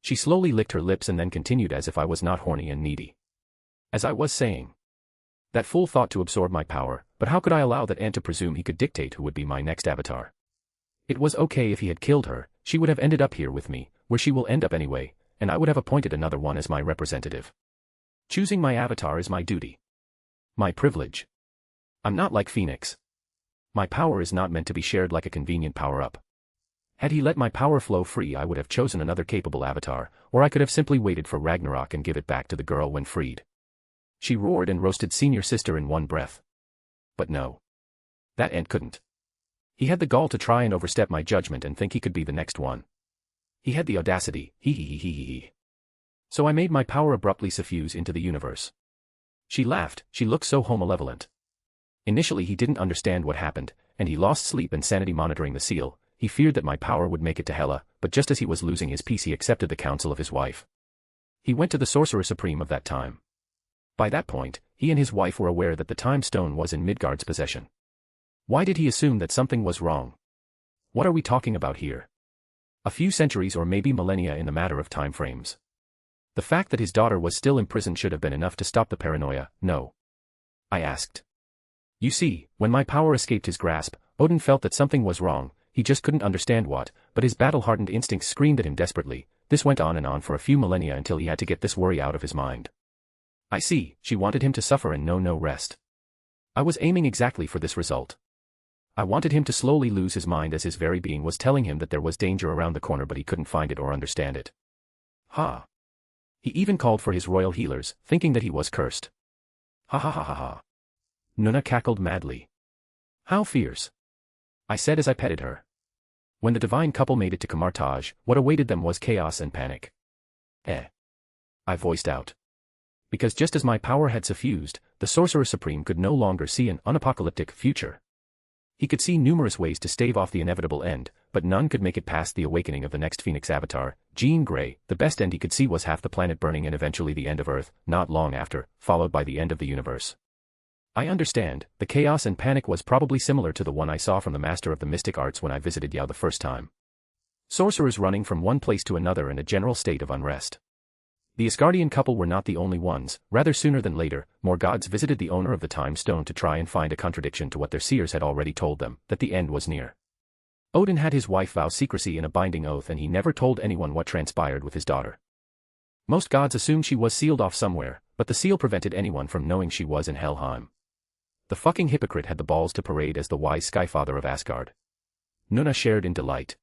She slowly licked her lips and then continued as if I was not horny and needy. As I was saying. That fool thought to absorb my power, but how could I allow that ant to presume he could dictate who would be my next avatar? It was okay if he had killed her, she would have ended up here with me, where she will end up anyway, and I would have appointed another one as my representative. Choosing my avatar is my duty. My privilege. I'm not like Phoenix. My power is not meant to be shared like a convenient power-up. Had he let my power flow free, I would have chosen another capable avatar, or I could have simply waited for Ragnarok and give it back to the girl when freed. She roared and roasted senior sister in one breath. But no. That ant couldn't. He had the gall to try and overstep my judgment and think he could be the next one. He had the audacity, he. So I made my power abruptly suffuse into the universe. She laughed, she looked so malevolent. Initially he didn't understand what happened, and he lost sleep and sanity monitoring the seal. He feared that my power would make it to Hela, but just as he was losing his peace he accepted the counsel of his wife. He went to the Sorcerer Supreme of that time. By that point, he and his wife were aware that the Time Stone was in Midgard's possession. Why did he assume that something was wrong? What are we talking about here? A few centuries or maybe millennia in the matter of time frames. The fact that his daughter was still imprisoned should have been enough to stop the paranoia, no? I asked. You see, when my power escaped his grasp, Odin felt that something was wrong, he just couldn't understand what, but his battle-hardened instincts screamed at him desperately. This went on and on for a few millennia until he had to get this worry out of his mind. I see, she wanted him to suffer and know no rest. I was aiming exactly for this result. I wanted him to slowly lose his mind as his very being was telling him that there was danger around the corner but he couldn't find it or understand it. Ha! He even called for his royal healers, thinking that he was cursed. Ha ha ha ha ha. Nuna cackled madly. How fierce! I said as I petted her. When the divine couple made it to Kamartaj, what awaited them was chaos and panic. I voiced out. Because just as my power had suffused, the Sorcerer Supreme could no longer see an unapocalyptic future. He could see numerous ways to stave off the inevitable end, but none could make it past the awakening of the next Phoenix avatar, Jean Grey. The best end he could see was half the planet burning and eventually the end of Earth, not long after, followed by the end of the universe. I understand, the chaos and panic was probably similar to the one I saw from the Master of the Mystic Arts when I visited Yao the first time. Sorcerers running from one place to another in a general state of unrest. The Asgardian couple were not the only ones. Rather sooner than later, more gods visited the owner of the Time Stone to try and find a contradiction to what their seers had already told them, that the end was near. Odin had his wife vow secrecy in a binding oath and he never told anyone what transpired with his daughter. Most gods assumed she was sealed off somewhere, but the seal prevented anyone from knowing she was in Helheim. The fucking hypocrite had the balls to parade as the wise Skyfather of Asgard. Nuna shared in delight.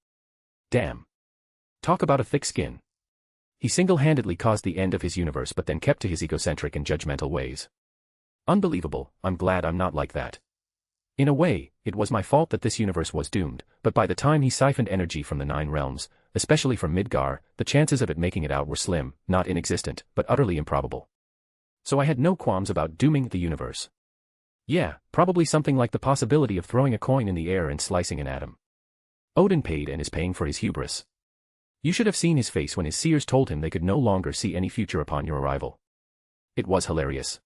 Damn. Talk about a thick skin. He single-handedly caused the end of his universe but then kept to his egocentric and judgmental ways. Unbelievable, I'm glad I'm not like that. In a way, it was my fault that this universe was doomed, but by the time he siphoned energy from the 9 realms, especially from Midgar, the chances of it making it out were slim, not inexistent, but utterly improbable. So I had no qualms about dooming the universe. Yeah, probably something like the possibility of throwing a coin in the air and slicing an atom. Odin paid and is paying for his hubris. You should have seen his face when his seers told him they could no longer see any future upon your arrival. It was hilarious.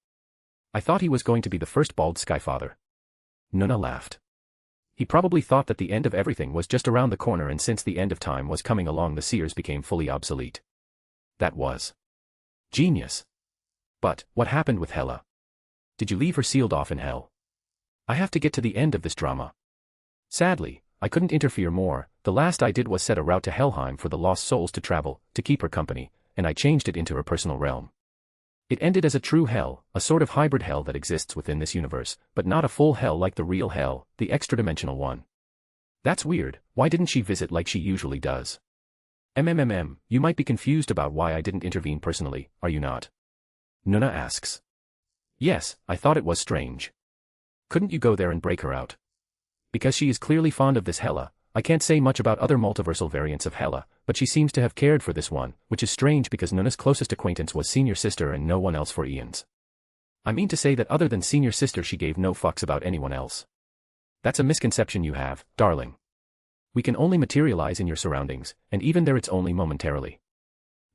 I thought he was going to be the first bald Skyfather. Nuna laughed. He probably thought that the end of everything was just around the corner and since the end of time was coming along the seers became fully obsolete. That was genius. But, what happened with Hela? Did you leave her sealed off in hell? I have to get to the end of this drama. Sadly, I couldn't interfere more. The last I did was set a route to Helheim for the lost souls to travel, to keep her company, and I changed it into her personal realm. It ended as a true hell, a sort of hybrid hell that exists within this universe, but not a full hell like the real hell, the extra-dimensional one. That's weird, why didn't she visit like she usually does? You might be confused about why I didn't intervene personally, are you not? Nuna asks. Yes, I thought it was strange. Couldn't you go there and break her out? Because she is clearly fond of this Hela. I can't say much about other multiversal variants of Hela, but she seems to have cared for this one, which is strange because Nuna's closest acquaintance was Senior Sister and no one else for eons. I mean to say that other than Senior Sister she gave no fucks about anyone else. That's a misconception you have, darling. We can only materialize in your surroundings, and even there it's only momentarily.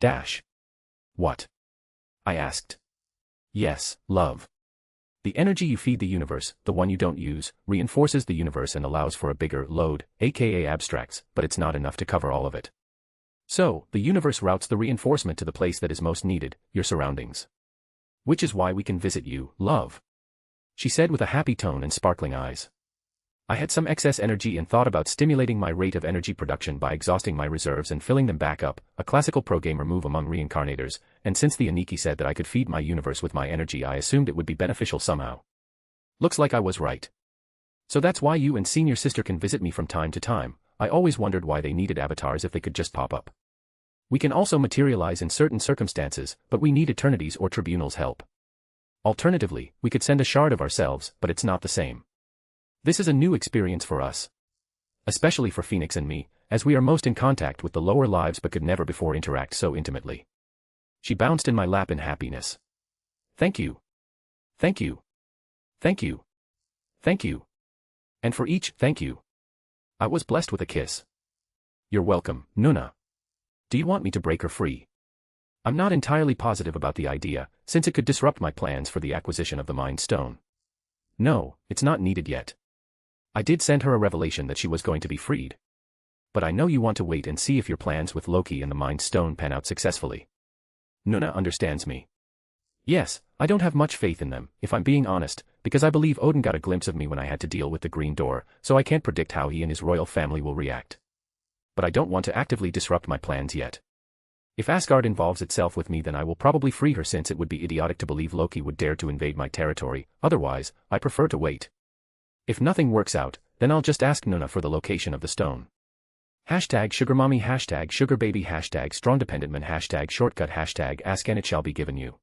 Dash. What? I asked. Yes, love. The energy you feed the universe, the one you don't use, reinforces the universe and allows for a bigger load, aka abstracts, but it's not enough to cover all of it. So, the universe routes the reinforcement to the place that is most needed, your surroundings. Which is why we can visit you, love. She said with a happy tone and sparkling eyes. I had some excess energy and thought about stimulating my rate of energy production by exhausting my reserves and filling them back up, a classical pro-gamer move among reincarnators, and since the Aniki said that I could feed my universe with my energy I assumed it would be beneficial somehow. Looks like I was right. So that's why you and Senior Sister can visit me from time to time. I always wondered why they needed avatars if they could just pop up. We can also materialize in certain circumstances, but we need Eternity's or Tribunal's help. Alternatively, we could send a shard of ourselves, but it's not the same. This is a new experience for us. Especially for Phoenix and me, as we are most in contact with the lower lives but could never before interact so intimately. She bounced in my lap in happiness. Thank you. Thank you. Thank you. Thank you. And for each thank you, I was blessed with a kiss. You're welcome, Nuna. Do you want me to break her free? I'm not entirely positive about the idea, since it could disrupt my plans for the acquisition of the Mind Stone. No, it's not needed yet. I did send her a revelation that she was going to be freed. But I know you want to wait and see if your plans with Loki and the Mind Stone pan out successfully. Nuna understands me. Yes, I don't have much faith in them, if I'm being honest, because I believe Odin got a glimpse of me when I had to deal with the Green Door, so I can't predict how he and his royal family will react. But I don't want to actively disrupt my plans yet. If Asgard involves itself with me then I will probably free her since it would be idiotic to believe Loki would dare to invade my territory, otherwise, I prefer to wait. If nothing works out, then I'll just ask Nuna for the location of the stone. #sugarmommy #sugarbaby #strongdependentman #shortcut #ask and it shall be given you.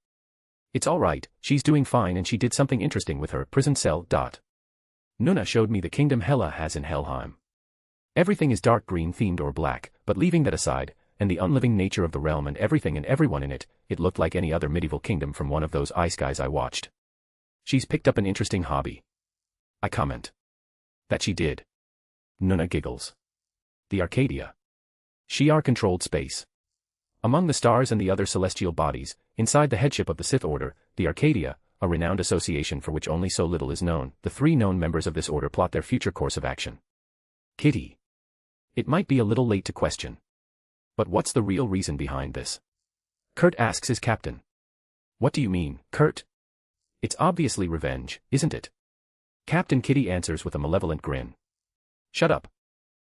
It's alright, she's doing fine and she did something interesting with her prison cell. Nuna showed me the kingdom Hela has in Helheim. Everything is dark green themed or black, but leaving that aside, and the unliving nature of the realm and everything and everyone in it, it looked like any other medieval kingdom from one of those ice guys I watched. She's picked up an interesting hobby. I comment. That she did. Nuna giggles. The Arcadia. Shi'ar-controlled space. Among the stars and the other celestial bodies, inside the headship of the Sith Order, the Arcadia, a renowned association for which only so little is known, the 3 known members of this order plot their future course of action. Kitty. It might be a little late to question. But what's the real reason behind this? Kurt asks his captain. What do you mean, Kurt? It's obviously revenge, isn't it? Captain Kitty answers with a malevolent grin. Shut up.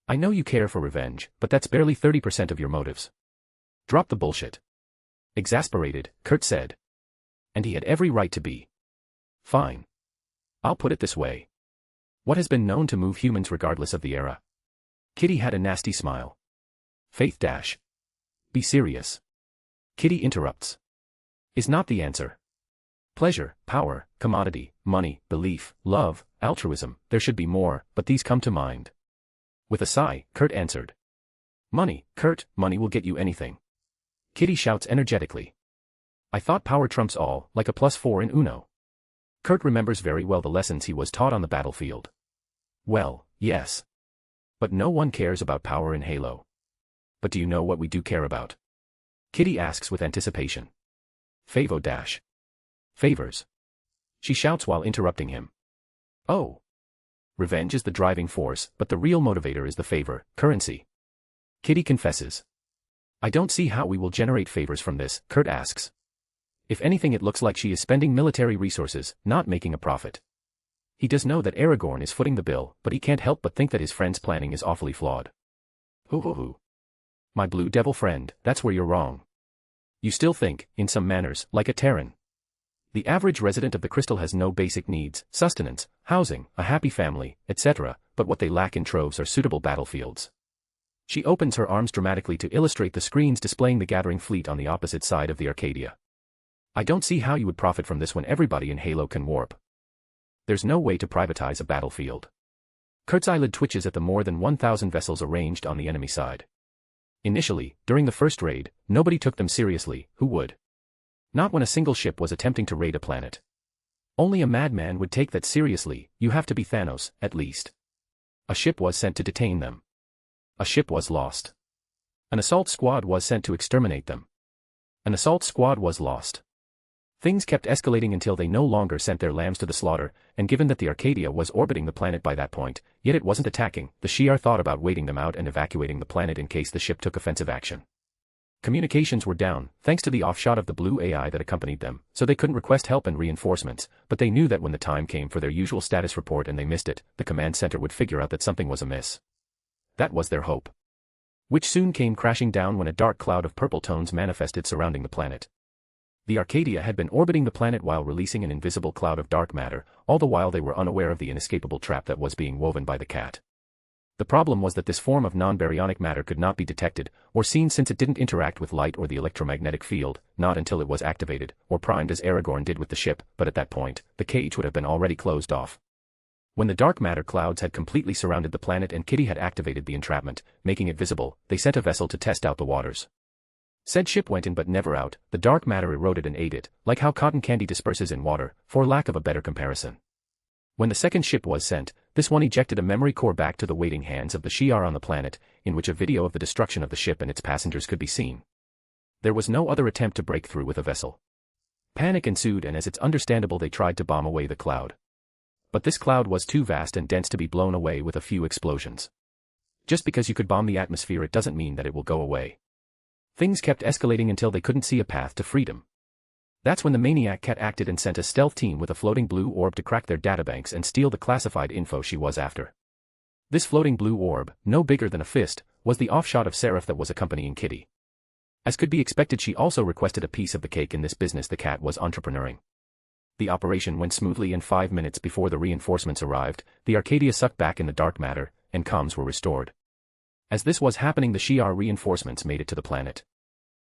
I know you care for revenge, but that's barely 30% of your motives. Drop the bullshit. Exasperated, Kurt said. And he had every right to be. Fine. I'll put it this way. What has been known to move humans regardless of the era? Kitty had a nasty smile. Faith dash. Be serious. Kitty interrupts. Is not the answer. Pleasure, power, commodity, money, belief, love, altruism, there should be more, but these come to mind. With a sigh, Kurt answered. Money, Kurt, money will get you anything. Kitty shouts energetically. I thought power trumps all, like a +4 in Uno. Kurt remembers very well the lessons he was taught on the battlefield. Well, yes. But no one cares about power in Halo. But do you know what we do care about? Kitty asks with anticipation. Favo dash. Favors. She shouts while interrupting him. Oh. Revenge is the driving force, but the real motivator is the favor, currency. Kitty confesses. I don't see how we will generate favors from this, Kurt asks. If anything it looks like she is spending military resources, not making a profit. He does know that Aragorn is footing the bill, but he can't help but think that his friend's planning is awfully flawed. Hoo. My blue devil friend, that's where you're wrong. You still think, in some manners, like a Terran. The average resident of the crystal has no basic needs, sustenance, housing, a happy family, etc., but what they lack in troves are suitable battlefields. She opens her arms dramatically to illustrate the screens displaying the gathering fleet on the opposite side of the Arcadia. I don't see how you would profit from this when everybody in Halo can warp. There's no way to privatize a battlefield. Kurt's eyelid twitches at the more than 1,000 vessels arranged on the enemy side. Initially, during the first raid, nobody took them seriously. Who would? Not when a single ship was attempting to raid a planet. Only a madman would take that seriously. You have to be Thanos, at least. A ship was sent to detain them. A ship was lost. An assault squad was sent to exterminate them. An assault squad was lost. Things kept escalating until they no longer sent their lambs to the slaughter, and given that the Arcadia was orbiting the planet by that point, yet it wasn't attacking, the Shi'ar thought about waiting them out and evacuating the planet in case the ship took offensive action. Communications were down, thanks to the offshot of the blue AI that accompanied them, so they couldn't request help and reinforcements, but they knew that when the time came for their usual status report and they missed it, the command center would figure out that something was amiss. That was their hope. Which soon came crashing down when a dark cloud of purple tones manifested surrounding the planet. The Arcadia had been orbiting the planet while releasing an invisible cloud of dark matter, all the while they were unaware of the inescapable trap that was being woven by the cat. The problem was that this form of non-baryonic matter could not be detected or seen since it didn't interact with light or the electromagnetic field, not until it was activated, or primed as Aragorn did with the ship, but at that point, the cage would have been already closed off. When the dark matter clouds had completely surrounded the planet and Kitty had activated the entrapment, making it visible, they sent a vessel to test out the waters. Said ship went in but never out, the dark matter eroded and ate it, like how cotton candy disperses in water, for lack of a better comparison. When the second ship was sent, this one ejected a memory core back to the waiting hands of the Shi'ar on the planet, in which a video of the destruction of the ship and its passengers could be seen. There was no other attempt to break through with a vessel. Panic ensued, and as it's understandable they tried to bomb away the cloud. But this cloud was too vast and dense to be blown away with a few explosions. Just because you could bomb the atmosphere it doesn't mean that it will go away. Things kept escalating until they couldn't see a path to freedom. That's when the Maniac Cat acted and sent a stealth team with a floating blue orb to crack their databanks and steal the classified info she was after. This floating blue orb, no bigger than a fist, was the offshot of Seraph that was accompanying Kitty. As could be expected, she also requested a piece of the cake in this business the cat was entrepreneuring. The operation went smoothly, and 5 minutes before the reinforcements arrived, the Arcadia sucked back in the dark matter, and comms were restored. As this was happening, the Shi'ar reinforcements made it to the planet.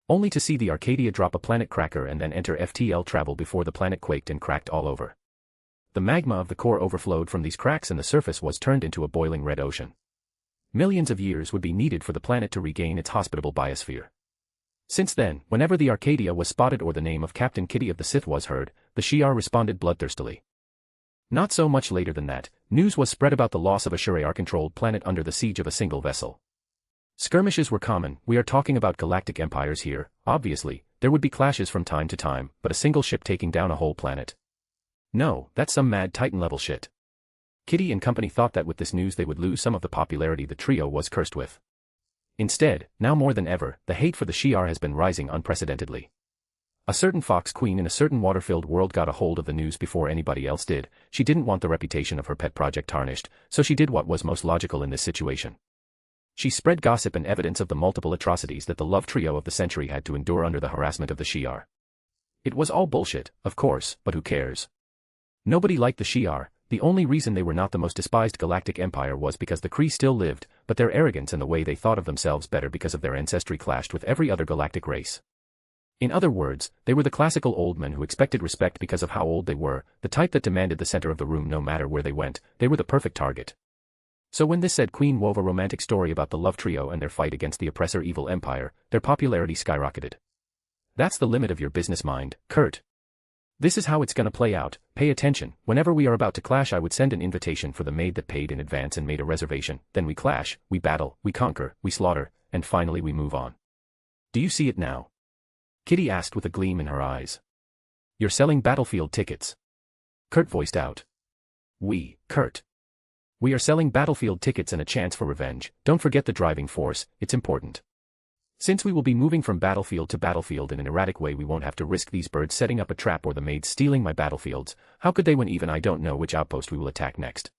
Only to see the Arcadia drop a planet cracker and then enter FTL travel before the planet quaked and cracked all over. The magma of the core overflowed from these cracks and the surface was turned into a boiling red ocean. Millions of years would be needed for the planet to regain its hospitable biosphere. Since then, whenever the Arcadia was spotted or the name of Captain Kitty of the Sith was heard, the Shi'ar responded bloodthirstily. Not so much later than that, news was spread about the loss of a Shi'ar-controlled planet under the siege of a single vessel. Skirmishes were common. We are talking about galactic empires here. Obviously, there would be clashes from time to time, but a single ship taking down a whole planet? No, that's some mad Titan-level shit. Kitty and company thought that with this news they would lose some of the popularity the trio was cursed with. Instead, now more than ever, the hate for the Shi'ar has been rising unprecedentedly. A certain fox queen in a certain water-filled world got a hold of the news before anybody else did. She didn't want the reputation of her pet project tarnished, so she did what was most logical in this situation. She spread gossip and evidence of the multiple atrocities that the love trio of the century had to endure under the harassment of the Shi'ar. It was all bullshit, of course, but who cares? Nobody liked the Shi'ar. The only reason they were not the most despised galactic empire was because the Kree still lived, but their arrogance and the way they thought of themselves better because of their ancestry clashed with every other galactic race. In other words, they were the classical old men who expected respect because of how old they were, the type that demanded the center of the room no matter where they went. They were the perfect target. So when this said queen wove a romantic story about the love trio and their fight against the oppressor evil empire, their popularity skyrocketed. That's the limit of your business mind, Kurt. This is how it's gonna play out. Pay attention. Whenever we are about to clash, I would send an invitation for the maid that paid in advance and made a reservation. Then we clash, we battle, we conquer, we slaughter, and finally we move on. Do you see it now? Kitty asked with a gleam in her eyes. You're selling battlefield tickets. Kurt voiced out. Kurt. We are selling battlefield tickets and a chance for revenge. Don't forget the driving force, it's important. Since we will be moving from battlefield to battlefield in an erratic way, we won't have to risk these birds setting up a trap or the maids stealing my battlefields. How could they when even I don't know which outpost we will attack next?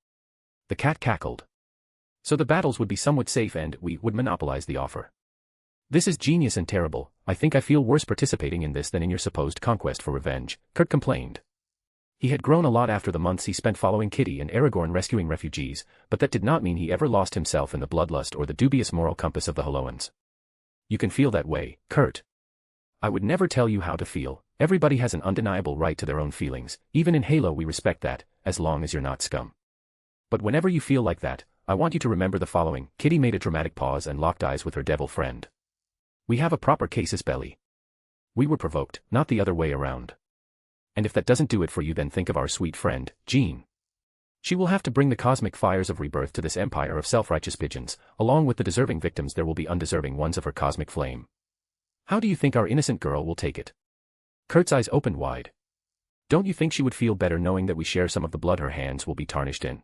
The cat cackled. So the battles would be somewhat safe and we would monopolize the offer. This is genius and terrible. I think I feel worse participating in this than in your supposed conquest for revenge, Kurt complained. He had grown a lot after the months he spent following Kitty and Aragorn rescuing refugees, but that did not mean he ever lost himself in the bloodlust or the dubious moral compass of the Holoans. You can feel that way, Kurt. I would never tell you how to feel. Everybody has an undeniable right to their own feelings, even in Halo we respect that, as long as you're not scum. But whenever you feel like that, I want you to remember the following. Kitty made a dramatic pause and locked eyes with her devil friend. We have a proper casus belli. We were provoked, not the other way around. And if that doesn't do it for you, then think of our sweet friend, Jean. She will have to bring the cosmic fires of rebirth to this empire of self-righteous pigeons. Along with the deserving victims there will be undeserving ones of her cosmic flame. How do you think our innocent girl will take it? Kurt's eyes opened wide. Don't you think she would feel better knowing that we share some of the blood her hands will be tarnished in?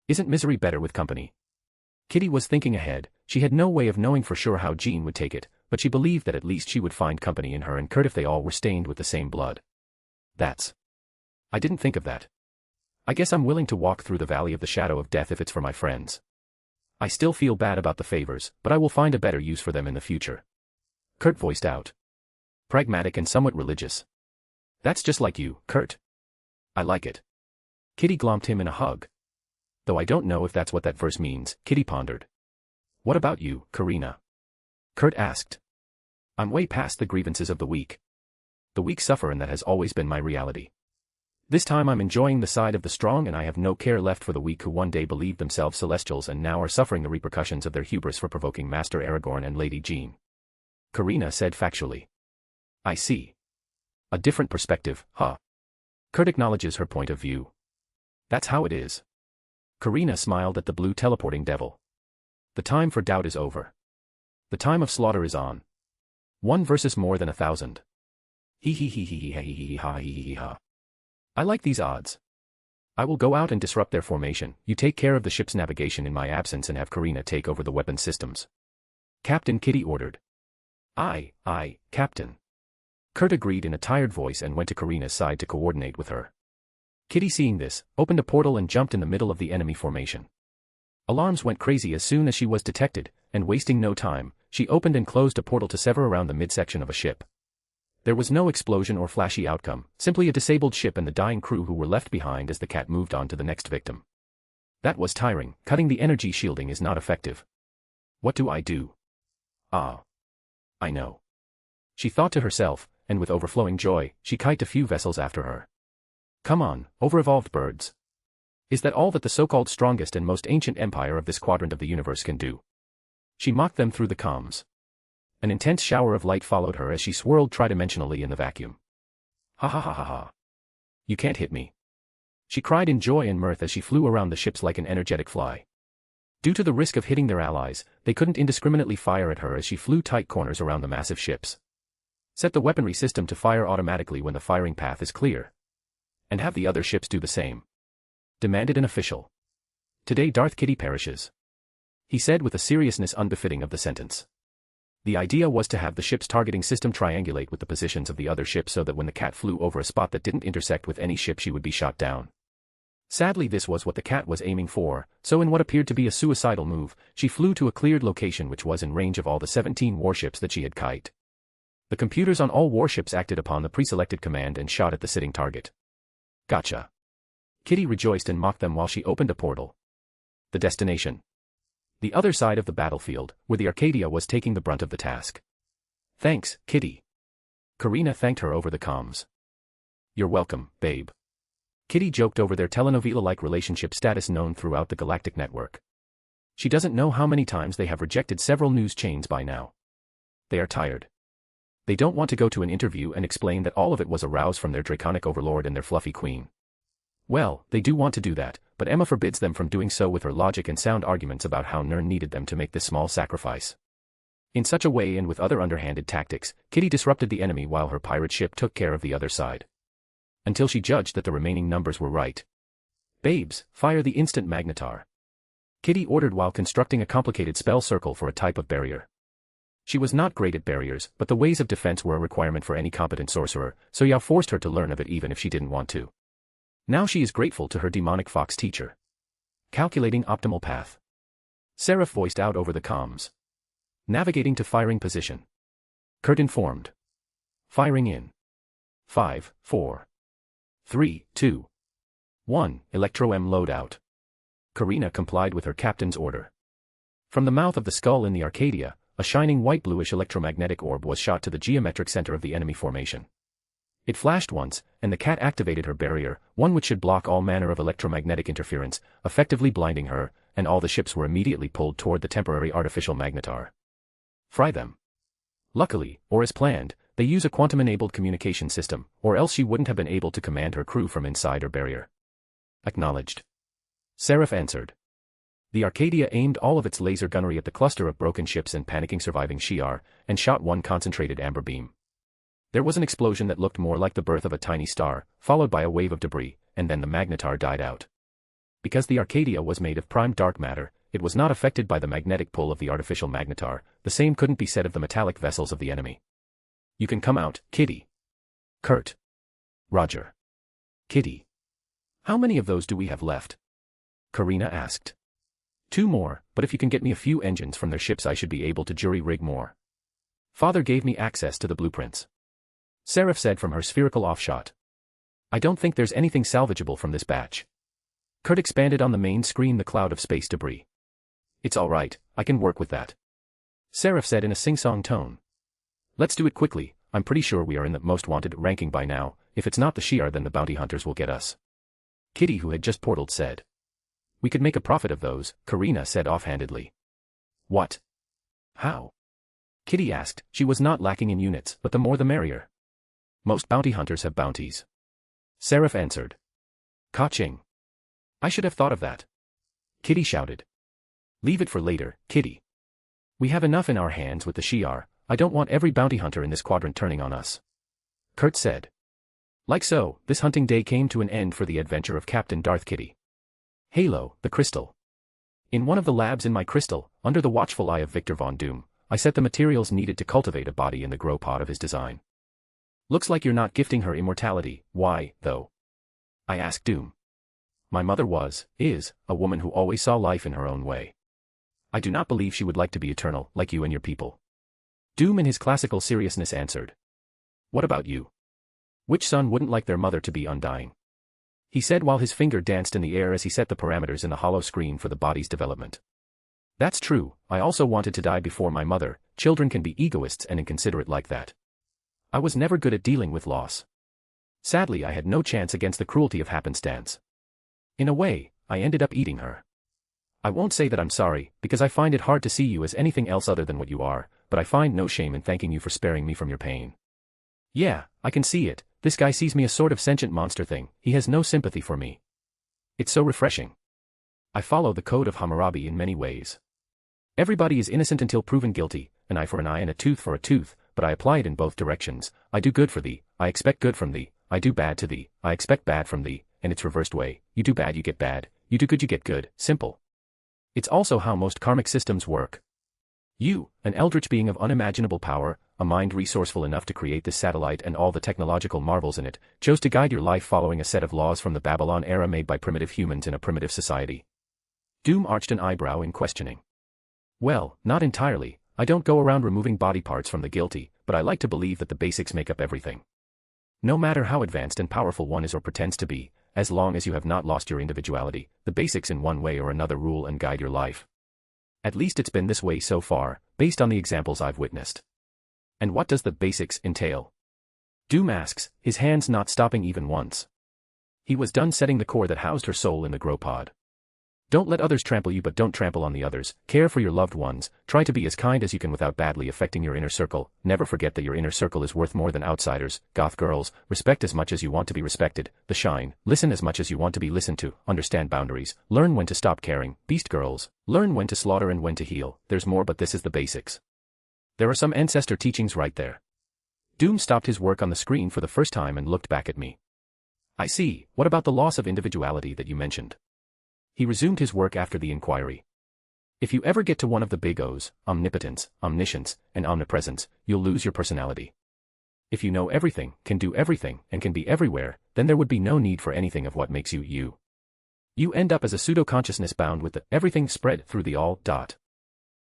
Isn't misery better with company? Kitty was thinking ahead. She had no way of knowing for sure how Jean would take it, but she believed that at least she would find company in her and Kurt if they all were stained with the same blood. I didn't think of that. I guess I'm willing to walk through the valley of the shadow of death if it's for my friends. I still feel bad about the favors, but I will find a better use for them in the future. Kurt voiced out. Pragmatic and somewhat religious. That's just like you, Kurt. I like it. Kitty glomped him in a hug. Though I don't know if that's what that verse means, Kitty pondered. What about you, Karina? Kurt asked. I'm way past the grievances of the weak. The weak suffer, and that has always been my reality. This time I'm enjoying the side of the strong, and I have no care left for the weak who one day believed themselves celestials and now are suffering the repercussions of their hubris for provoking Master Aragorn and Lady Jean. Karina said factually. I see. A different perspective, huh? Kurt acknowledges her point of view. That's how it is. Karina smiled at the blue teleporting devil. The time for doubt is over. The time of slaughter is on. 1 versus more than 1,000. Hee hee hee hee hee hee hee ha hee hee ha. I like these odds. I will go out and disrupt their formation. You take care of the ship's navigation in my absence and have Karina take over the weapon systems. Captain, Kitty ordered. Aye, Captain. Kurt agreed in a tired voice and went to Karina's side to coordinate with her. Kitty, seeing this, opened a portal and jumped in the middle of the enemy formation. Alarms went crazy as soon as she was detected, and wasting no time, she opened and closed a portal to sever around the midsection of a ship. There was no explosion or flashy outcome, simply a disabled ship and the dying crew who were left behind as the cat moved on to the next victim. That was tiring. Cutting the energy shielding is not effective. What do I do? Ah. I know. She thought to herself, and with overflowing joy, she kited a few vessels after her. Come on, over-evolved birds. Is that all that the so-called strongest and most ancient empire of this quadrant of the universe can do? She mocked them through the comms. An intense shower of light followed her as she swirled tridimensionally in the vacuum. Ha ha ha ha ha. You can't hit me. She cried in joy and mirth as she flew around the ships like an energetic fly. Due to the risk of hitting their allies, they couldn't indiscriminately fire at her as she flew tight corners around the massive ships. Set the weaponry system to fire automatically when the firing path is clear. And have the other ships do the same. Demanded an official. Today Darth Kitty perishes. He said with a seriousness unbefitting of the sentence. The idea was to have the ship's targeting system triangulate with the positions of the other ships so that when the cat flew over a spot that didn't intersect with any ship she would be shot down. Sadly, this was what the cat was aiming for, so in what appeared to be a suicidal move, she flew to a cleared location which was in range of all the 17 warships that she had kite. The computers on all warships acted upon the pre-selected command and shot at the sitting target. Gotcha. Kitty rejoiced and mocked them while she opened a portal. The destination. The other side of the battlefield, where the Arcadia was taking the brunt of the task. Thanks, Kitty. Karina thanked her over the comms. You're welcome, babe. Kitty joked over their telenovela-like relationship status known throughout the galactic network. She doesn't know how many times they have rejected several news chains by now. They are tired. They don't want to go to an interview and explain that all of it was a rouse from their draconic overlord and their fluffy queen. Well, they do want to do that, but Emma forbids them from doing so with her logic and sound arguments about how Nern needed them to make this small sacrifice. In such a way and with other underhanded tactics, Kitty disrupted the enemy while her pirate ship took care of the other side. Until she judged that the remaining numbers were right. Babes, fire the instant magnetar. Kitty ordered while constructing a complicated spell circle for a type of barrier. She was not great at barriers, but the ways of defense were a requirement for any competent sorcerer, so Yao forced her to learn of it even if she didn't want to. Now she is grateful to her demonic fox teacher. Calculating optimal path. Seraph voiced out over the comms. Navigating to firing position. Kurt informed. Firing in. 5, 4, 3, 2, 1, Electro-M loadout. Karina complied with her captain's order. From the mouth of the skull in the Arcadia, a shining white-bluish electromagnetic orb was shot to the geometric center of the enemy formation. It flashed once, and the cat activated her barrier, one which should block all manner of electromagnetic interference, effectively blinding her, and all the ships were immediately pulled toward the temporary artificial magnetar. Fry them. Luckily, or as planned, they use a quantum-enabled communication system, or else she wouldn't have been able to command her crew from inside her barrier. Acknowledged. Seraph answered. The Arcadia aimed all of its laser gunnery at the cluster of broken ships and panicking surviving Shi'ar, and shot one concentrated amber beam. There was an explosion that looked more like the birth of a tiny star, followed by a wave of debris, and then the magnetar died out. Because the Arcadia was made of prime dark matter, it was not affected by the magnetic pull of the artificial magnetar. The same couldn't be said of the metallic vessels of the enemy. You can come out, Kitty. Kurt. Roger. Kitty. How many of those do we have left? Karina asked. 2 more, but if you can get me a few engines from their ships I should be able to jury-rig more. Father gave me access to the blueprints. Seraph said from her spherical offshot. I don't think there's anything salvageable from this batch. Kurt expanded on the main screen the cloud of space debris. It's all right, I can work with that. Seraph said in a sing-song tone. Let's do it quickly, I'm pretty sure we are in the most wanted ranking by now. If it's not the Shi'ar then the bounty hunters will get us. Kitty, who had just portaled, said. We could make a profit of those, Karina said offhandedly. What? How? Kitty asked. She was not lacking in units, but the more the merrier. Most bounty hunters have bounties. Seraph answered. Ka-ching. I should have thought of that. Kitty shouted. Leave it for later, Kitty. We have enough in our hands with the Shi'ar. I don't want every bounty hunter in this quadrant turning on us. Kurt said. Like so, this hunting day came to an end for the adventure of Captain Darth Kitty. Halo, the crystal. In one of the labs in my crystal, under the watchful eye of Victor Von Doom, I set the materials needed to cultivate a body in the grow pod of his design. Looks like you're not gifting her immortality. Why, though? I asked Doom. My mother is, a woman who always saw life in her own way. I do not believe she would like to be eternal, like you and your people. Doom in his classical seriousness answered. What about you? Which son wouldn't like their mother to be undying? He said while his finger danced in the air as he set the parameters in the hollow screen for the body's development. That's true, I also wanted to die before my mother. Children can be egoists and inconsiderate like that. I was never good at dealing with loss. Sadly, I had no chance against the cruelty of happenstance. In a way, I ended up eating her. I won't say that I'm sorry, because I find it hard to see you as anything else other than what you are, but I find no shame in thanking you for sparing me from your pain. Yeah, I can see it. This guy sees me a sort of sentient monster thing. He has no sympathy for me. It's so refreshing. I follow the code of Hammurabi in many ways. Everybody is innocent until proven guilty, an eye for an eye and a tooth for a tooth, but I apply it in both directions. I do good for thee, I expect good from thee. I do bad to thee, I expect bad from thee, and it's reversed way. You do bad, you get bad. You do good, you get good. Simple. It's also how most karmic systems work. You, an eldritch being of unimaginable power, a mind resourceful enough to create this satellite and all the technological marvels in it, chose to guide your life following a set of laws from the Babylon era made by primitive humans in a primitive society. Doom arched an eyebrow in questioning. Well, not entirely. I don't go around removing body parts from the guilty, but I like to believe that the basics make up everything. No matter how advanced and powerful one is or pretends to be, as long as you have not lost your individuality, the basics in one way or another rule and guide your life. At least it's been this way so far, based on the examples I've witnessed. And what does the basics entail? Doom asks, his hands not stopping even once. He was done setting the core that housed her soul in the grow pod. Don't let others trample you, but don't trample on the others. Care for your loved ones. Try to be as kind as you can without badly affecting your inner circle. Never forget that your inner circle is worth more than outsiders. Goth girls, respect as much as you want to be respected. The Shine, listen as much as you want to be listened to. Understand boundaries. Learn when to stop caring. Beast girls, learn when to slaughter and when to heal. There's more, but this is the basics. There are some ancestor teachings right there. Doom stopped his work on the screen for the first time and looked back at me. I see. What about the loss of individuality that you mentioned? He resumed his work after the inquiry. If you ever get to one of the big O's, omnipotence, omniscience, and omnipresence, you'll lose your personality. If you know everything, can do everything, and can be everywhere, then there would be no need for anything of what makes you you. You end up as a pseudo-consciousness bound with the everything spread through the all.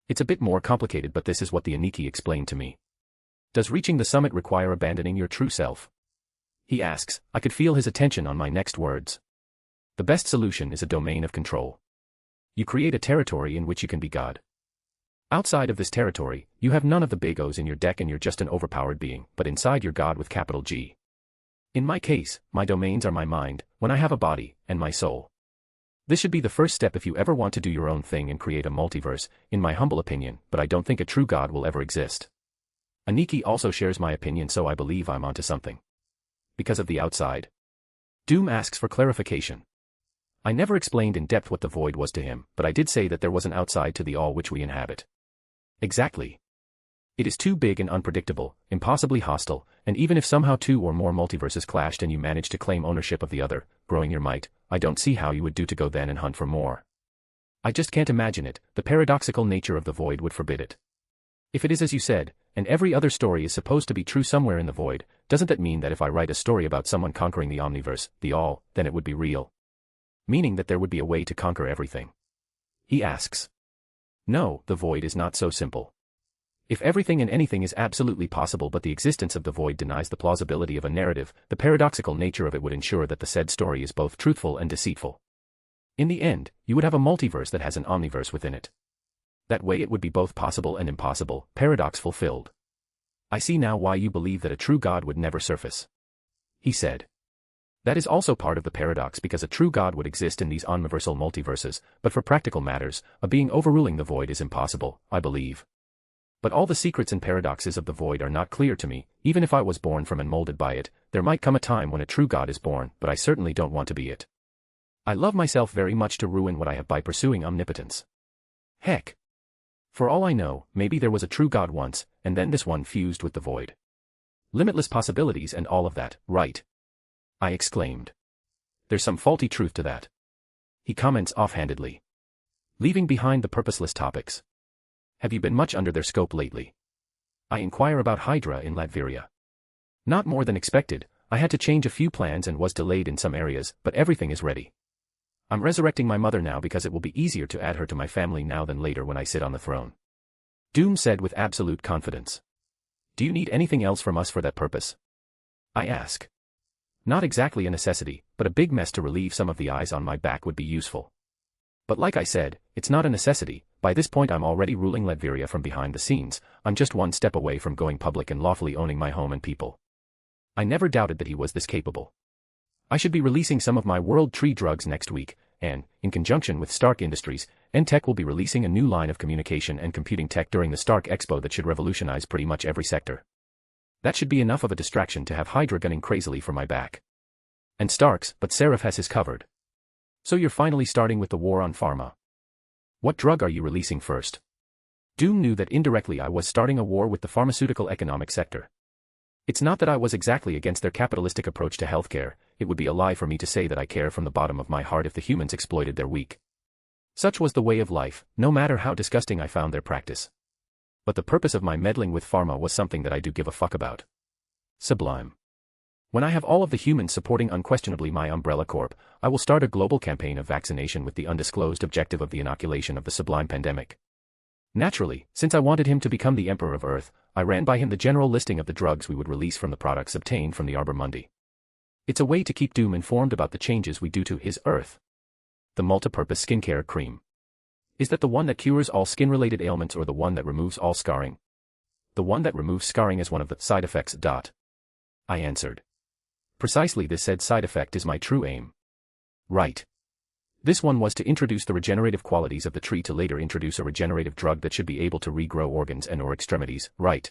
It's a bit more complicated, but this is what the Aniki explained to me. Does reaching the summit require abandoning your true self? He asks. I could feel his attention on my next words. The best solution is a domain of control. You create a territory in which you can be God. Outside of this territory, you have none of the big O's in your deck and you're just an overpowered being, but inside you're God with capital G. In my case, my domains are my mind, when I have a body, and my soul. This should be the first step if you ever want to do your own thing and create a multiverse, in my humble opinion, but I don't think a true God will ever exist. Aniki also shares my opinion, so I believe I'm onto something. Because of the outside? Doom asks for clarification. I never explained in depth what the void was to him, but I did say that there was an outside to the all which we inhabit. Exactly. It is too big and unpredictable, impossibly hostile, and even if somehow two or more multiverses clashed and you managed to claim ownership of the other, growing your might, I don't see how you would do to go then and hunt for more. I just can't imagine it. The paradoxical nature of the void would forbid it. If it is as you said, and every other story is supposed to be true somewhere in the void, doesn't that mean that if I write a story about someone conquering the omniverse, the all, then it would be real? Meaning that there would be a way to conquer everything? He asks. No, the void is not so simple. If everything and anything is absolutely possible but the existence of the void denies the plausibility of a narrative, the paradoxical nature of it would ensure that the said story is both truthful and deceitful. In the end, you would have a multiverse that has an omniverse within it. That way it would be both possible and impossible, paradox fulfilled. I see now why you believe that a true God would never surface. He said. That is also part of the paradox because a true God would exist in these omniversal multiverses, but for practical matters, a being overruling the void is impossible, I believe. But all the secrets and paradoxes of the void are not clear to me. Even if I was born from and molded by it, there might come a time when a true God is born, but I certainly don't want to be it. I love myself very much to ruin what I have by pursuing omnipotence. Heck. For all I know, maybe there was a true God once, and then this one fused with the void. Limitless possibilities and all of that, right? I exclaimed. There's some faulty truth to that. He comments offhandedly. Leaving behind the purposeless topics. Have you been much under their scope lately? I inquire about Hydra in Latveria. Not more than expected. I had to change a few plans and was delayed in some areas, but everything is ready. I'm resurrecting my mother now because it will be easier to add her to my family now than later when I sit on the throne. Doom said with absolute confidence. Do you need anything else from us for that purpose? I ask. Not exactly a necessity, but a big mess to relieve some of the eyes on my back would be useful. But like I said, it's not a necessity. By this point I'm already ruling Latveria from behind the scenes. I'm just one step away from going public and lawfully owning my home and people. I never doubted that he was this capable. I should be releasing some of my World Tree drugs next week, and, in conjunction with Stark Industries, N-Tech will be releasing a new line of communication and computing tech during the Stark Expo that should revolutionize pretty much every sector. That should be enough of a distraction to have Hydra gunning crazily for my back. And Stark's, but Seraph has his covered. So you're finally starting with the war on pharma. What drug are you releasing first? Doom knew that indirectly I was starting a war with the pharmaceutical economic sector. It's not that I was exactly against their capitalistic approach to healthcare. It would be a lie for me to say that I care from the bottom of my heart if the humans exploited their weak. Such was the way of life, no matter how disgusting I found their practice. But the purpose of my meddling with pharma was something that I do give a fuck about. Sublime. When I have all of the humans supporting unquestionably my umbrella corp, I will start a global campaign of vaccination with the undisclosed objective of the inoculation of the sublime pandemic. Naturally, since I wanted him to become the Emperor of Earth, I ran by him the general listing of the drugs we would release from the products obtained from the Arbor Mundi. It's a way to keep Doom informed about the changes we do to his Earth. The multipurpose skincare cream. Is that the one that cures all skin-related ailments or the one that removes all scarring? The one that removes scarring is one of the side effects. I answered. Precisely this said side effect is my true aim. Right. This one was to introduce the regenerative qualities of the tree to later introduce a regenerative drug that should be able to regrow organs and or extremities, right?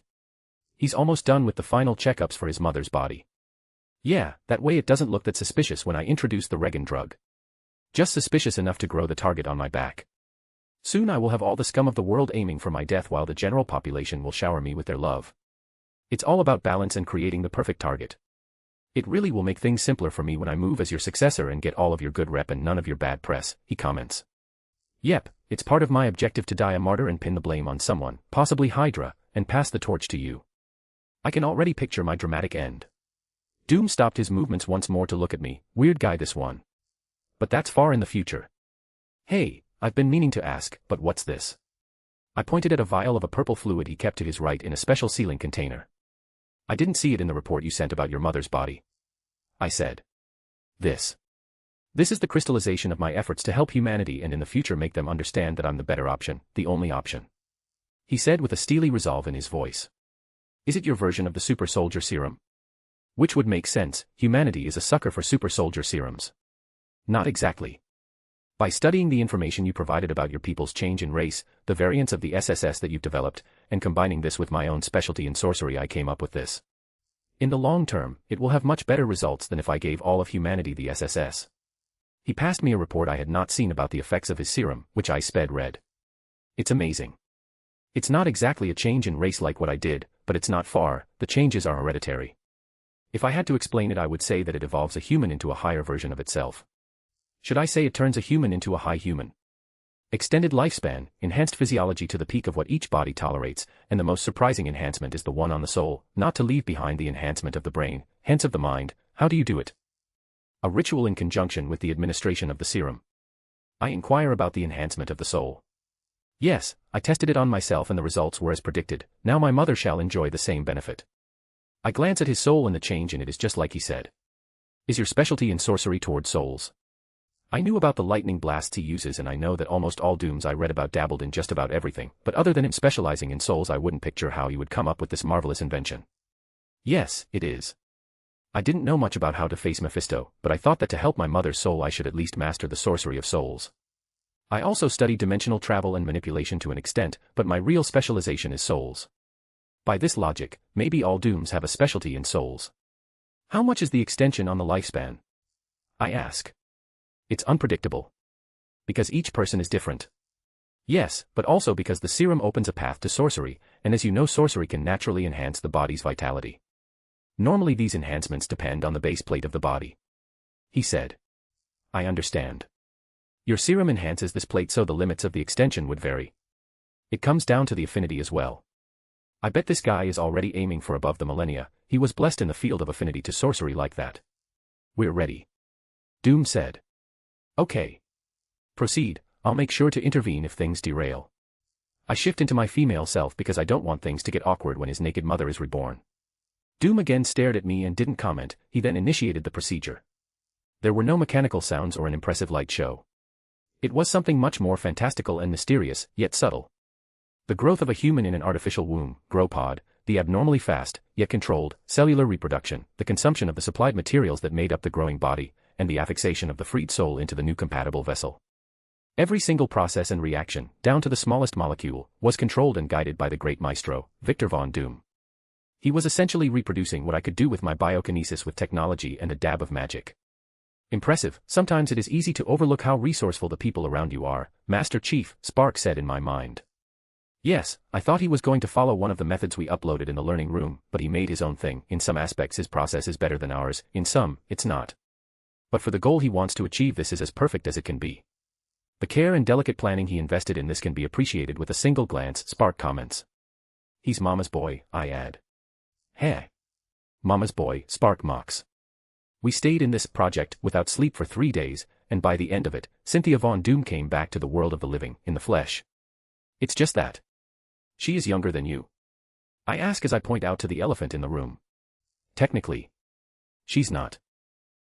He's almost done with the final checkups for his mother's body. Yeah, that way it doesn't look that suspicious when I introduce the Regan drug. Just suspicious enough to grow the target on my back. Soon I will have all the scum of the world aiming for my death while the general population will shower me with their love. It's all about balance and creating the perfect target. It really will make things simpler for me when I move as your successor and get all of your good rep and none of your bad press, he comments. Yep, it's part of my objective to die a martyr and pin the blame on someone, possibly Hydra, and pass the torch to you. I can already picture my dramatic end. Doom stopped his movements once more to look at me. Weird guy this one. But that's far in the future. Hey, I've been meaning to ask, but what's this? I pointed at a vial of a purple fluid he kept to his right in a special sealing container. I didn't see it in the report you sent about your mother's body. I said. This is the crystallization of my efforts to help humanity and in the future make them understand that I'm the better option, the only option. He said with a steely resolve in his voice. Is it your version of the super soldier serum? Which would make sense, humanity is a sucker for super soldier serums. Not exactly. By studying the information you provided about your people's change in race, the variants of the SSS that you've developed, and combining this with my own specialty in sorcery, I came up with this. In the long term, it will have much better results than if I gave all of humanity the SSS. He passed me a report I had not seen about the effects of his serum, which I sped read. It's amazing. It's not exactly a change in race like what I did, but it's not far. The changes are hereditary. If I had to explain it, I would say that it evolves a human into a higher version of itself. Should I say it turns a human into a high human? Extended lifespan, enhanced physiology to the peak of what each body tolerates, and the most surprising enhancement is the one on the soul, not to leave behind the enhancement of the brain, hence of the mind. How do you do it? A ritual in conjunction with the administration of the serum. I inquire about the enhancement of the soul. Yes, I tested it on myself and the results were as predicted. Now my mother shall enjoy the same benefit. I glance at his soul and the change in it is just like he said. Is your specialty in sorcery toward souls? I knew about the lightning blasts he uses, and I know that almost all dooms I read about dabbled in just about everything, but other than him specializing in souls, I wouldn't picture how he would come up with this marvelous invention. Yes, it is. I didn't know much about how to face Mephisto, but I thought that to help my mother's soul I should at least master the sorcery of souls. I also study dimensional travel and manipulation to an extent, but my real specialization is souls. By this logic, maybe all dooms have a specialty in souls. How much is the extension on the lifespan? I ask. It's unpredictable. Because each person is different. Yes, but also because the serum opens a path to sorcery, and as you know, sorcery can naturally enhance the body's vitality. Normally these enhancements depend on the base plate of the body. He said. I understand. Your serum enhances this plate, so the limits of the extension would vary. It comes down to the affinity as well. I bet this guy is already aiming for above the millennia. He was blessed in the field of affinity to sorcery like that. We're ready. Doom said. Okay. Proceed. I'll make sure to intervene if things derail. I shift into my female self because I don't want things to get awkward when his naked mother is reborn. Doom again stared at me and didn't comment. He then initiated the procedure. There were no mechanical sounds or an impressive light show. It was something much more fantastical and mysterious, yet subtle. The growth of a human in an artificial womb, grow pod, the abnormally fast, yet controlled, cellular reproduction, the consumption of the supplied materials that made up the growing body, and the affixation of the freed soul into the new compatible vessel. Every single process and reaction, down to the smallest molecule, was controlled and guided by the great maestro, Victor von Doom. He was essentially reproducing what I could do with my biokinesis with technology and a dab of magic. Impressive. Sometimes it is easy to overlook how resourceful the people around you are, Master Chief, Spark said in my mind. Yes, I thought he was going to follow one of the methods we uploaded in the learning room, but he made his own thing. In some aspects his process is better than ours, in some, it's not. But for the goal he wants to achieve, this is as perfect as it can be. The care and delicate planning he invested in this can be appreciated with a single glance, Spark comments. He's Mama's boy, I add. Heh. Mama's boy, Spark mocks. We stayed in this project without sleep for 3 days, and by the end of it, Cynthia Von Doom came back to the world of the living, in the flesh. It's just that. She is younger than you. I ask as I point out to the elephant in the room. Technically. She's not.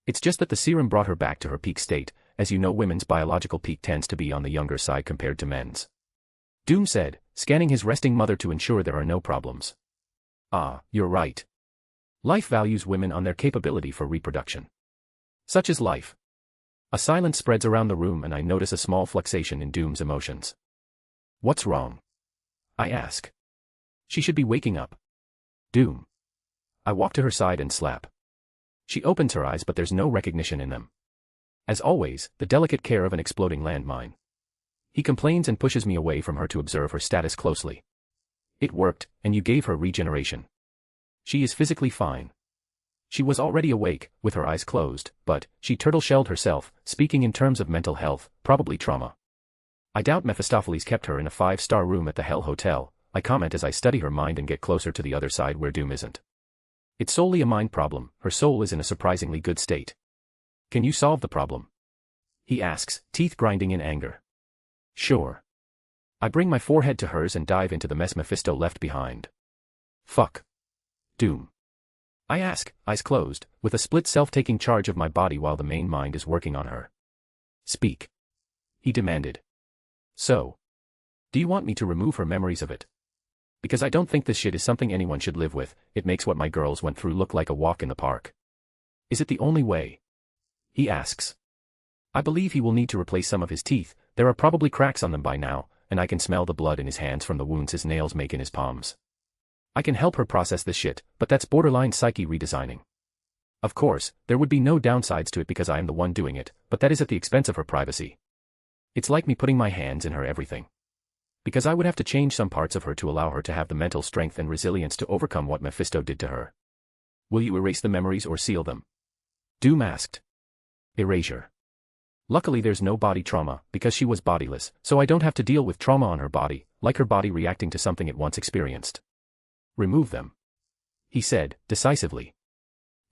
It's just that the serum brought her back to her peak state. As you know, women's biological peak tends to be on the younger side compared to men's. Doom said, scanning his resting mother to ensure there are no problems. Ah, you're right. Life values women on their capability for reproduction. Such is life. A silence spreads around the room and I notice a small fluctuation in Doom's emotions. What's wrong? I ask. She should be waking up. Doom. I walk to her side and slap. She opens her eyes, but there's no recognition in them. As always, the delicate care of an exploding landmine. He complains and pushes me away from her to observe her status closely. It worked, and you gave her regeneration. She is physically fine. She was already awake, with her eyes closed, but she turtle-shelled herself, speaking in terms of mental health, probably trauma. I doubt Mephistopheles kept her in a 5-star room at the Hell Hotel, I comment as I study her mind and get closer to the other side where Doom isn't. It's solely a mind problem, her soul is in a surprisingly good state. Can you solve the problem? He asks, teeth grinding in anger. Sure. I bring my forehead to hers and dive into the mess Mephisto left behind. Fuck. Doom. I ask, eyes closed, with a split self taking charge of my body while the main mind is working on her. Speak. He demanded. So. Do you want me to remove her memories of it? Because I don't think this shit is something anyone should live with, it makes what my girls went through look like a walk in the park. Is it the only way? He asks. I believe he will need to replace some of his teeth, there are probably cracks on them by now, and I can smell the blood in his hands from the wounds his nails make in his palms. I can help her process this shit, but that's borderline psyche redesigning. Of course, there would be no downsides to it because I am the one doing it, but that is at the expense of her privacy. It's like me putting my hands in her everything. Because I would have to change some parts of her to allow her to have the mental strength and resilience to overcome what Mephisto did to her. Will you erase the memories or seal them? Doom asked. Erasure. Luckily there's no body trauma, because she was bodiless, so I don't have to deal with trauma on her body, like her body reacting to something it once experienced. Remove them. He said, decisively.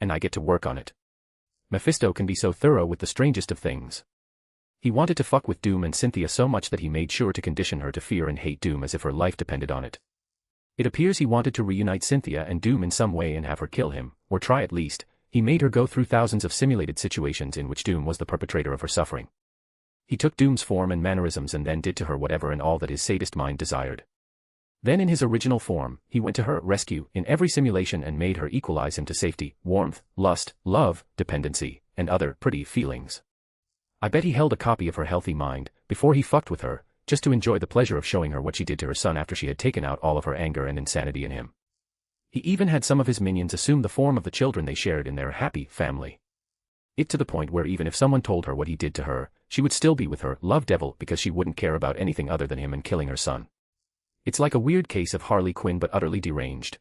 And I get to work on it. Mephisto can be so thorough with the strangest of things. He wanted to fuck with Doom and Cynthia so much that he made sure to condition her to fear and hate Doom as if her life depended on it. It appears he wanted to reunite Cynthia and Doom in some way and have her kill him, or try at least. He made her go through thousands of simulated situations in which Doom was the perpetrator of her suffering. He took Doom's form and mannerisms and then did to her whatever and all that his sadist mind desired. Then in his original form, he went to her rescue in every simulation and made her equalize him to safety, warmth, lust, love, dependency, and other pretty feelings. I bet he held a copy of her healthy mind, before he fucked with her, just to enjoy the pleasure of showing her what she did to her son after she had taken out all of her anger and insanity in him. He even had some of his minions assume the form of the children they shared in their happy family. It to the point where even if someone told her what he did to her, she would still be with her love devil because she wouldn't care about anything other than him and killing her son. It's like a weird case of Harley Quinn but utterly deranged.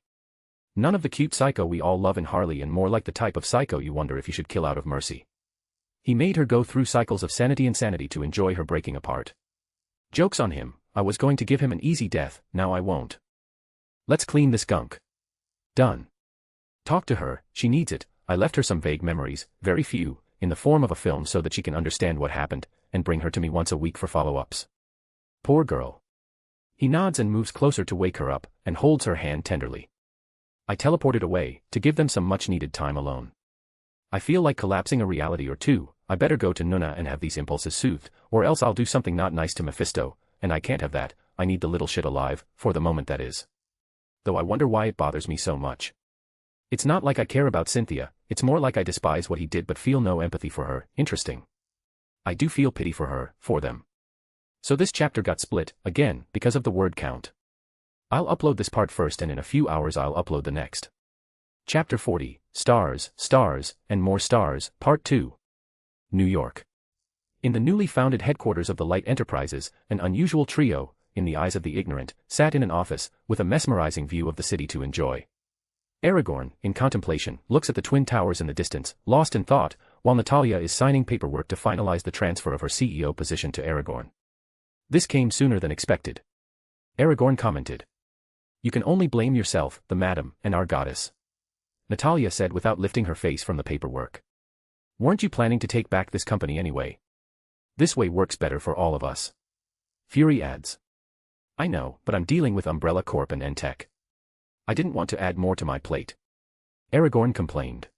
None of the cute psycho we all love in Harley and more like the type of psycho you wonder if you should kill out of mercy. He made her go through cycles of sanity and insanity to enjoy her breaking apart. Joke's on him, I was going to give him an easy death, now I won't. Let's clean this gunk. Done. Talk to her, she needs it. I left her some vague memories, very few, in the form of a film so that she can understand what happened, and bring her to me once a week for follow-ups. Poor girl. He nods and moves closer to wake her up, and holds her hand tenderly. I teleported away, to give them some much-needed time alone. I feel like collapsing a reality or two, I better go to Nuna and have these impulses soothed, or else I'll do something not nice to Mephisto, and I can't have that, I need the little shit alive, for the moment that is. Though I wonder why it bothers me so much. It's not like I care about Cynthia, it's more like I despise what he did but feel no empathy for her. Interesting. I do feel pity for her, for them. So this chapter got split, again, because of the word count. I'll upload this part first and in a few hours I'll upload the next. Chapter 40, Stars, Stars, and More Stars, Part 2. New York. In the newly founded headquarters of the Light Enterprises, an unusual trio, in the eyes of the ignorant, sat in an office, with a mesmerizing view of the city to enjoy. Aragorn, in contemplation, looks at the twin towers in the distance, lost in thought, while Natalia is signing paperwork to finalize the transfer of her CEO position to Aragorn. This came sooner than expected. Aragorn commented. You can only blame yourself, the madam, and our goddess. Natalia said without lifting her face from the paperwork. Weren't you planning to take back this company anyway? This way works better for all of us. Fury adds. I know, but I'm dealing with Umbrella Corp and Entech. I didn't want to add more to my plate. Aragorn complained.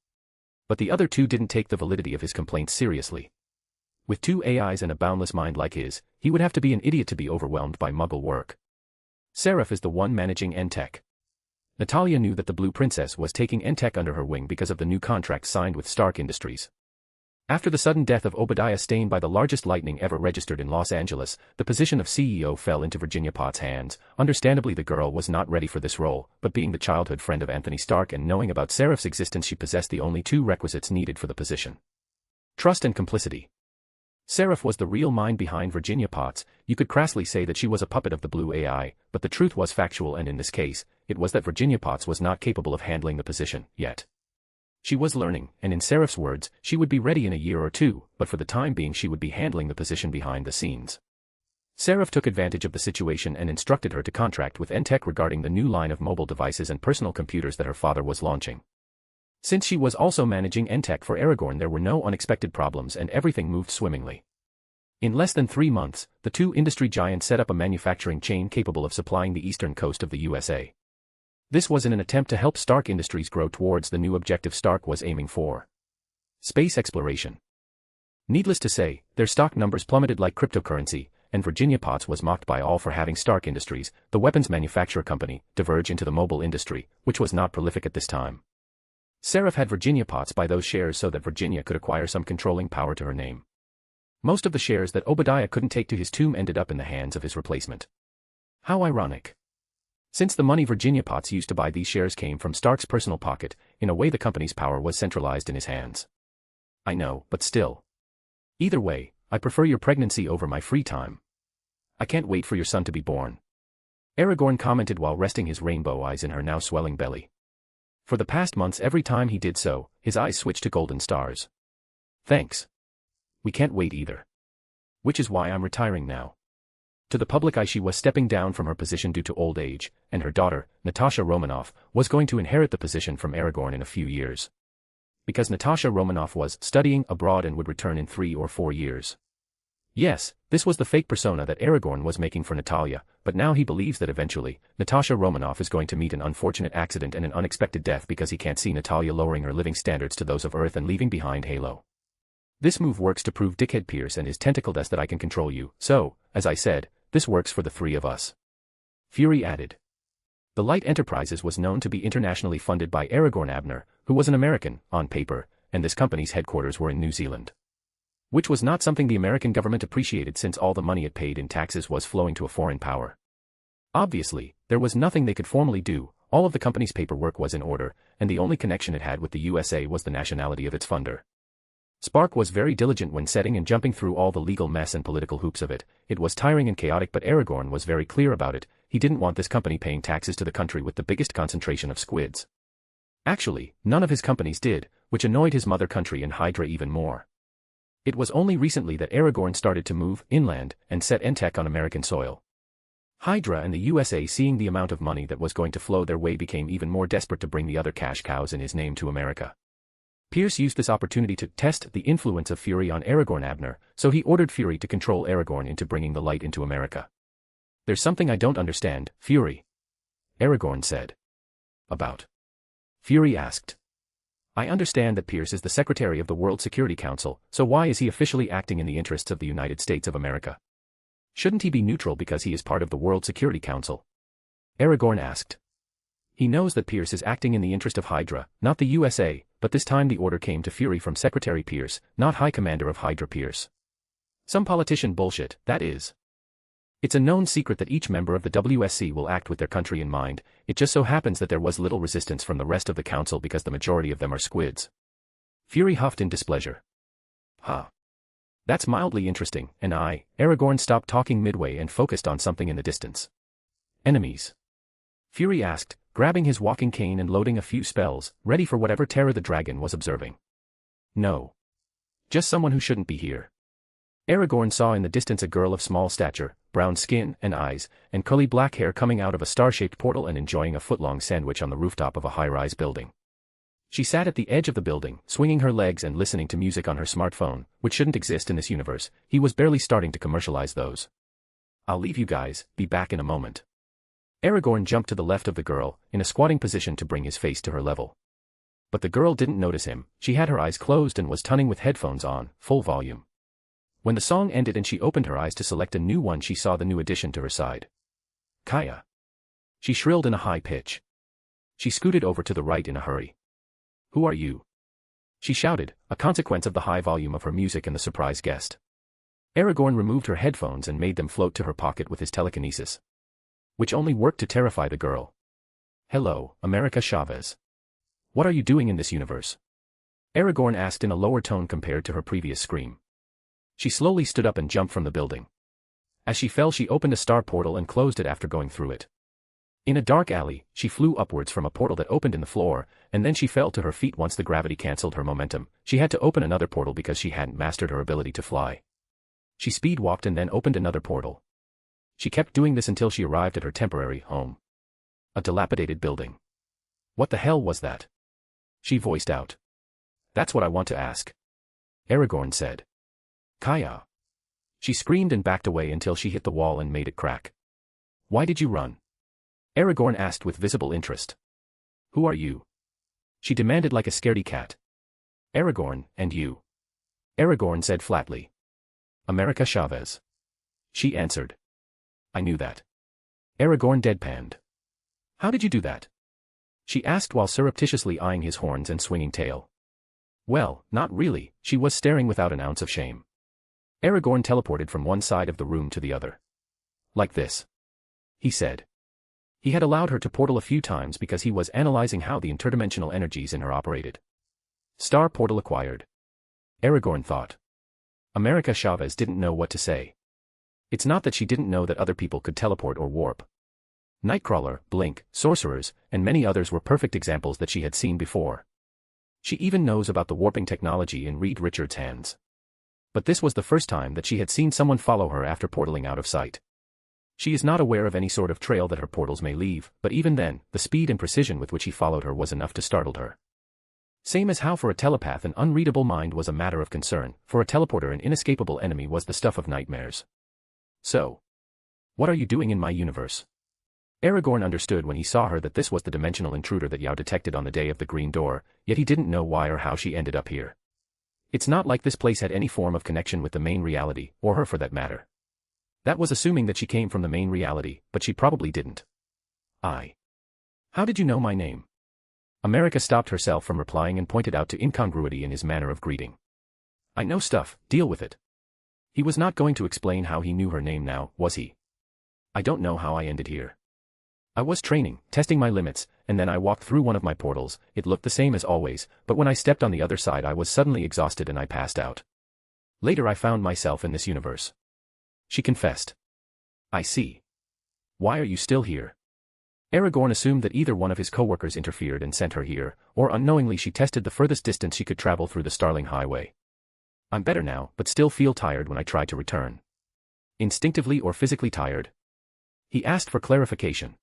But the other two didn't take the validity of his complaints seriously. With two AIs and a boundless mind like his, he would have to be an idiot to be overwhelmed by muggle work. Seraph is the one managing Entech. Natalia knew that the Blue Princess was taking Entech under her wing because of the new contract signed with Stark Industries. After the sudden death of Obadiah Stane by the largest lightning ever registered in Los Angeles, the position of CEO fell into Virginia Potts' hands. Understandably the girl was not ready for this role, but being the childhood friend of Anthony Stark and knowing about Seraph's existence she possessed the only two requisites needed for the position. Trust and complicity. Seraph was the real mind behind Virginia Potts. You could crassly say that she was a puppet of the Blue AI, but the truth was factual and in this case, it was that Virginia Potts was not capable of handling the position, yet. She was learning, and in Seraph's words, she would be ready in a year or two, but for the time being she would be handling the position behind the scenes. Seraph took advantage of the situation and instructed her to contract with Entech regarding the new line of mobile devices and personal computers that her father was launching. Since she was also managing Entech for Aragorn, there were no unexpected problems and everything moved swimmingly. In less than 3 months, the two industry giants set up a manufacturing chain capable of supplying the eastern coast of the USA. This was in an attempt to help Stark Industries grow towards the new objective Stark was aiming for. Space exploration. Needless to say, their stock numbers plummeted like cryptocurrency, and Virginia Potts was mocked by all for having Stark Industries, the weapons manufacturer company, diverge into the mobile industry, which was not prolific at this time. Seraph had Virginia Potts buy those shares so that Virginia could acquire some controlling power to her name. Most of the shares that Obadiah couldn't take to his tomb ended up in the hands of his replacement. How ironic. Since the money Virginia Potts used to buy these shares came from Stark's personal pocket, in a way the company's power was centralized in his hands. I know, but still. Either way, I prefer your pregnancy over my free time. I can't wait for your son to be born. Aragorn commented while resting his rainbow eyes in her now swelling belly. For the past months every time he did so, his eyes switched to golden stars. Thanks. We can't wait either. Which is why I'm retiring now. To the public eye she was stepping down from her position due to old age, and her daughter, Natasha Romanoff, was going to inherit the position from Aragorn in a few years. Because Natasha Romanoff was studying abroad and would return in 3 or 4 years. Yes, this was the fake persona that Aragorn was making for Natalia, but now he believes that eventually, Natasha Romanoff is going to meet an unfortunate accident and an unexpected death because he can't see Natalia lowering her living standards to those of Earth and leaving behind Halo. This move works to prove Dickhead Pierce and his tentacled us that I can control you, so, as I said, this works for the 3 of us. Fury added. The Light Enterprises was known to be internationally funded by Aragorn Abner, who was an American, on paper, and this company's headquarters were in New Zealand. Which was not something the American government appreciated since all the money it paid in taxes was flowing to a foreign power. Obviously, there was nothing they could formally do, all of the company's paperwork was in order, and the only connection it had with the USA was the nationality of its funder. Spark was very diligent when setting and jumping through all the legal mess and political hoops of it. It was tiring and chaotic, but Aragorn was very clear about it. He didn't want this company paying taxes to the country with the biggest concentration of squids. Actually, none of his companies did, which annoyed his mother country and Hydra even more. It was only recently that Aragorn started to move inland and set Entech on American soil. Hydra and the USA, seeing the amount of money that was going to flow their way, became even more desperate to bring the other cash cows in his name to America. Pierce used this opportunity to test the influence of Fury on Aragorn Abner, so he ordered Fury to control Aragorn into bringing the light into America. There's something I don't understand, Fury. Aragorn said. About? Fury asked. I understand that Pierce is the Secretary of the World Security Council, so why is he officially acting in the interests of the United States of America? Shouldn't he be neutral because he is part of the World Security Council? Aragorn asked. He knows that Pierce is acting in the interest of Hydra, not the USA, but this time the order came to Fury from Secretary Pierce, not High Commander of Hydra Pierce. Some politician bullshit, that is. It's a known secret that each member of the WSC will act with their country in mind. It just so happens that there was little resistance from the rest of the council because the majority of them are squids. Fury huffed in displeasure. Huh. That's mildly interesting, and Aragorn stopped talking midway and focused on something in the distance. Enemies? Fury asked, grabbing his walking cane and loading a few spells, ready for whatever terror the dragon was observing. No. Just someone who shouldn't be here. Aragorn saw in the distance a girl of small stature, brown skin and eyes, and curly black hair coming out of a star-shaped portal and enjoying a foot-long sandwich on the rooftop of a high-rise building. She sat at the edge of the building, swinging her legs and listening to music on her smartphone, which shouldn't exist in this universe. He was barely starting to commercialize those. I'll leave you guys, be back in a moment. Aragorn jumped to the left of the girl, in a squatting position to bring his face to her level. But the girl didn't notice him. She had her eyes closed and was tuning with headphones on, full volume. When the song ended and she opened her eyes to select a new one, she saw the new addition to her side. Kaya. She shrilled in a high pitch. She scooted over to the right in a hurry. Who are you? She shouted, a consequence of the high volume of her music and the surprise guest. Aragorn removed her headphones and made them float to her pocket with his telekinesis. Which only worked to terrify the girl. Hello, America Chavez. What are you doing in this universe? Aragorn asked in a lower tone compared to her previous scream. She slowly stood up and jumped from the building. As she fell, she opened a star portal and closed it after going through it. In a dark alley, she flew upwards from a portal that opened in the floor, and then she fell to her feet once the gravity cancelled her momentum. She had to open another portal because she hadn't mastered her ability to fly. She speed walked and then opened another portal. She kept doing this until she arrived at her temporary home. A dilapidated building. What the hell was that? She voiced out. That's what I want to ask. Aragorn said. Kaya. She screamed and backed away until she hit the wall and made it crack. Why did you run? Aragorn asked with visible interest. Who are you? She demanded like a scaredy cat. Aragorn, and you? Aragorn said flatly. America Chavez. She answered. I knew that. Aragorn deadpanned. How did you do that? She asked while surreptitiously eyeing his horns and swinging tail. Well, not really, she was staring without an ounce of shame. Aragorn teleported from one side of the room to the other. Like this. He said. He had allowed her to portal a few times because he was analyzing how the interdimensional energies in her operated. Star portal acquired. Aragorn thought. America Chavez didn't know what to say. It's not that she didn't know that other people could teleport or warp. Nightcrawler, Blink, sorcerers, and many others were perfect examples that she had seen before. She even knows about the warping technology in Reed Richards' hands. But this was the first time that she had seen someone follow her after portaling out of sight. She is not aware of any sort of trail that her portals may leave, but even then, the speed and precision with which he followed her was enough to startle her. Same as how for a telepath an unreadable mind was a matter of concern, for a teleporter an inescapable enemy was the stuff of nightmares. So. What are you doing in my universe? Aragorn understood when he saw her that this was the dimensional intruder that Yao detected on the day of the Green Door, yet he didn't know why or how she ended up here. It's not like this place had any form of connection with the main reality, or her for that matter. That was assuming that she came from the main reality, but she probably didn't. How did you know my name? America stopped herself from replying and pointed out to incongruity in his manner of greeting. I know stuff, deal with it. He was not going to explain how he knew her name now, was he? I don't know how I ended here. I was training, testing my limits, and then I walked through one of my portals. It looked the same as always, but when I stepped on the other side I was suddenly exhausted and I passed out. Later I found myself in this universe. She confessed. I see. Why are you still here? Aragorn assumed that either one of his co-workers interfered and sent her here, or unknowingly she tested the furthest distance she could travel through the Starling Highway. I'm better now, but still feel tired when I try to return. Instinctively or physically tired? He asked for clarification.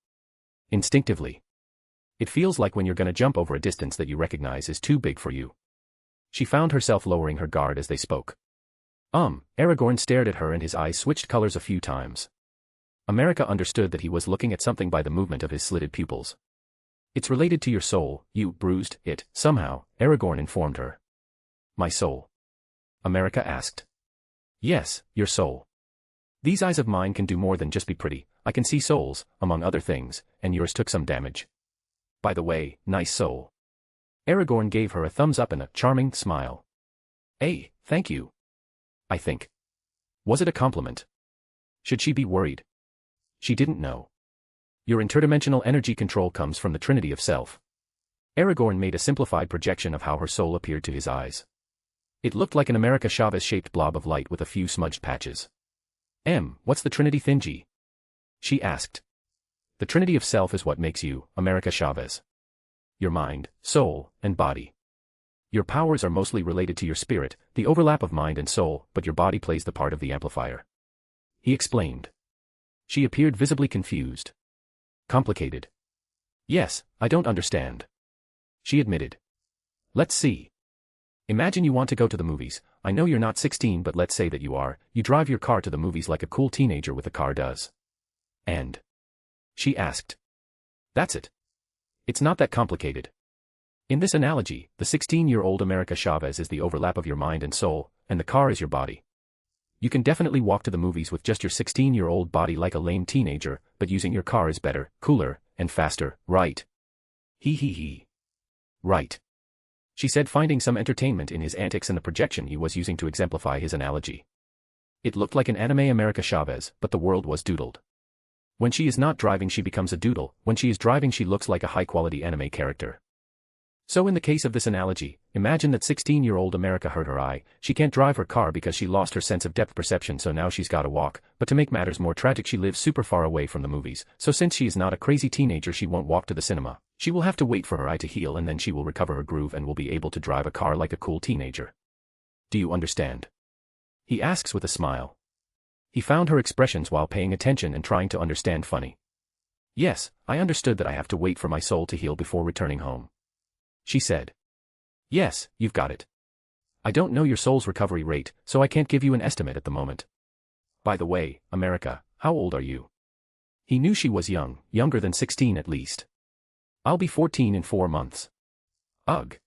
Instinctively. It feels like when you're gonna jump over a distance that you recognize is too big for you. She found herself lowering her guard as they spoke. Aragorn stared at her and his eyes switched colors a few times. America understood that he was looking at something by the movement of his slitted pupils. It's related to your soul, you bruised it, somehow, Aragorn informed her. My soul? America asked. Yes, your soul. These eyes of mine can do more than just be pretty, I can see souls, among other things, and yours took some damage. By the way, nice soul. Aragorn gave her a thumbs up and a charming smile. Thank you. I think. Was it a compliment? Should she be worried? She didn't know. Your interdimensional energy control comes from the Trinity of Self. Aragorn made a simplified projection of how her soul appeared to his eyes. It looked like an America Chavez-shaped blob of light with a few smudged patches. What's the Trinity thingy? She asked. The Trinity of Self is what makes you, America Chavez. Your mind, soul, and body. Your powers are mostly related to your spirit, the overlap of mind and soul, but your body plays the part of the amplifier. He explained. She appeared visibly confused. Complicated. Yes, I don't understand. She admitted. Let's see. Imagine you want to go to the movies. I know you're not 16 but let's say that you are. You drive your car to the movies like a cool teenager with a car does. And? She asked. That's it. It's not that complicated. In this analogy, the 16-year-old America Chavez is the overlap of your mind and soul, and the car is your body. You can definitely walk to the movies with just your 16-year-old body like a lame teenager, but using your car is better, cooler, and faster, right? He. Right. She said, finding some entertainment in his antics and the projection he was using to exemplify his analogy. It looked like an anime America Chavez, but the world was doodled. When she is not driving she becomes a doodle, when she is driving she looks like a high-quality anime character. So in the case of this analogy, imagine that 16-year-old America hurt her eye, she can't drive her car because she lost her sense of depth perception so now she's gotta walk, but to make matters more tragic she lives super far away from the movies, so since she is not a crazy teenager she won't walk to the cinema, she will have to wait for her eye to heal and then she will recover her groove and will be able to drive a car like a cool teenager. Do you understand? He asks with a smile. He found her expressions while paying attention and trying to understand funny. Yes, I understood that I have to wait for my soul to heal before returning home. She said. Yes, you've got it. I don't know your soul's recovery rate, so I can't give you an estimate at the moment. By the way, America, how old are you? He knew she was young, younger than 16 at least. I'll be 14 in 4 months. Ugh.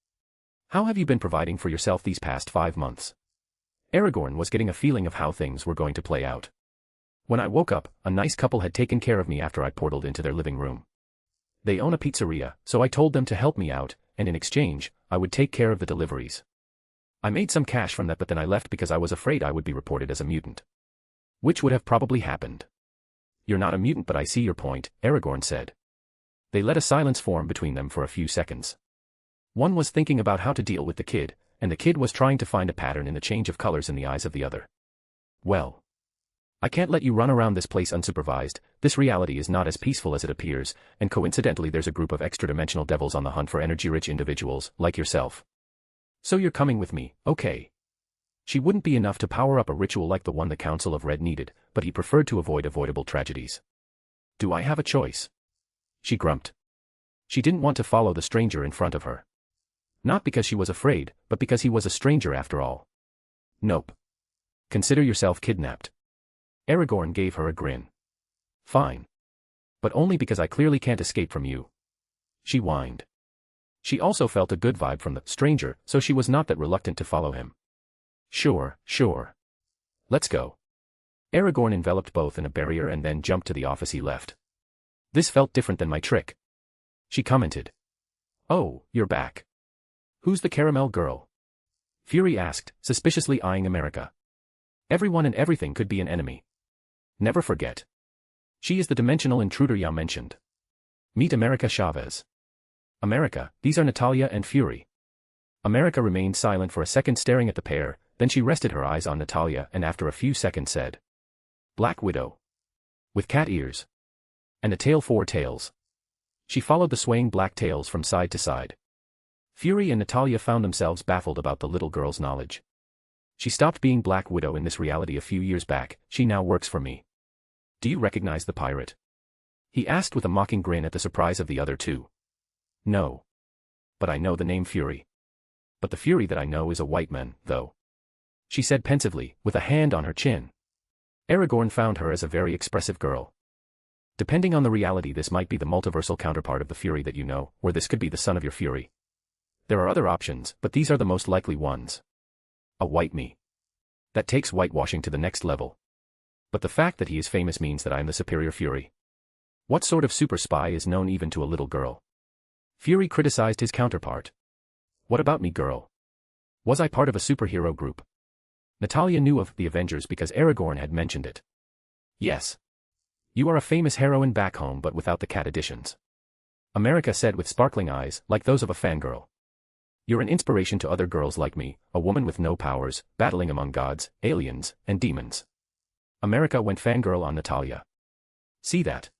How have you been providing for yourself these past 5 months? Aragorn was getting a feeling of how things were going to play out. When I woke up, a nice couple had taken care of me after I portaled into their living room. They own a pizzeria, so I told them to help me out, and in exchange, I would take care of the deliveries. I made some cash from that, but then I left because I was afraid I would be reported as a mutant. Which would have probably happened. You're not a mutant, but I see your point, Aragorn said. They let a silence form between them for a few seconds. One was thinking about how to deal with the kid, and the kid was trying to find a pattern in the change of colors in the eyes of the other. Well, I can't let you run around this place unsupervised. This reality is not as peaceful as it appears, and coincidentally there's a group of extra-dimensional devils on the hunt for energy-rich individuals, like yourself. So you're coming with me, okay. She wouldn't be enough to power up a ritual like the one the Council of Red needed, but he preferred to avoid avoidable tragedies. Do I have a choice? She grumped. She didn't want to follow the stranger in front of her. Not because she was afraid, but because he was a stranger after all. Nope. Consider yourself kidnapped. Aragorn gave her a grin. Fine. But only because I clearly can't escape from you. She whined. She also felt a good vibe from the stranger, so she was not that reluctant to follow him. Sure. Let's go. Aragorn enveloped both in a barrier and then jumped to the office he left. This felt different than my trick. She commented. Oh, you're back. Who's the caramel girl? Fury asked, suspiciously eyeing America. Everyone and everything could be an enemy. Never forget. She is the dimensional intruder Ya mentioned. Meet America Chavez. America, these are Natalia and Fury. America remained silent for a second staring at the pair, then she rested her eyes on Natalia and after a few seconds said. Black Widow. With cat ears. And a tail 4 tails. She followed the swaying black tails from side to side. Fury and Natalia found themselves baffled about the little girl's knowledge. She stopped being Black Widow in this reality a few years back, she now works for me. Do you recognize the pirate? He asked with a mocking grin at the surprise of the other two. No. But I know the name Fury. But the Fury that I know is a white man, though. She said pensively, with a hand on her chin. Aragorn found her as a very expressive girl. Depending on the reality, this might be the multiversal counterpart of the Fury that you know, or this could be the son of your Fury. There are other options, but these are the most likely ones. A white me. That takes whitewashing to the next level. But the fact that he is famous means that I am the superior Fury. What sort of super spy is known even to a little girl? Fury criticized his counterpart. What about me, girl? Was I part of a superhero group? Natalia knew of the Avengers because Aragorn had mentioned it. Yes. You are a famous heroine back home but without the cat additions. America said with sparkling eyes, like those of a fangirl. You're an inspiration to other girls like me, a woman with no powers, battling among gods, aliens, and demons. America went fangirl on Natalia. See that?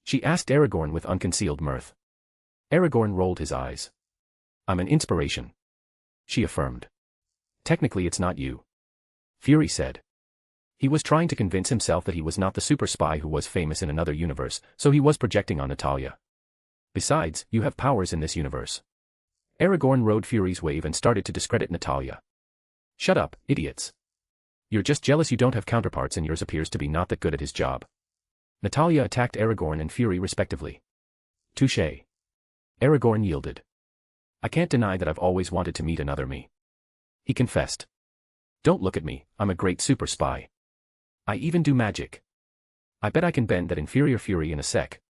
She asked Aragorn with unconcealed mirth. Aragorn rolled his eyes. I'm an inspiration. She affirmed. Technically it's not you. Fury said. He was trying to convince himself that he was not the super spy who was famous in another universe, so he was projecting on Natalia. Besides, you have powers in this universe. Aragorn rode Fury's wave and started to discredit Natalia. Shut up, idiots. You're just jealous you don't have counterparts and yours appears to be not that good at his job. Natalia attacked Aragorn and Fury respectively. Touché. Aragorn yielded. I can't deny that I've always wanted to meet another me. He confessed. Don't look at me, I'm a great super spy. I even do magic. I bet I can bend that inferior Fury in a sec.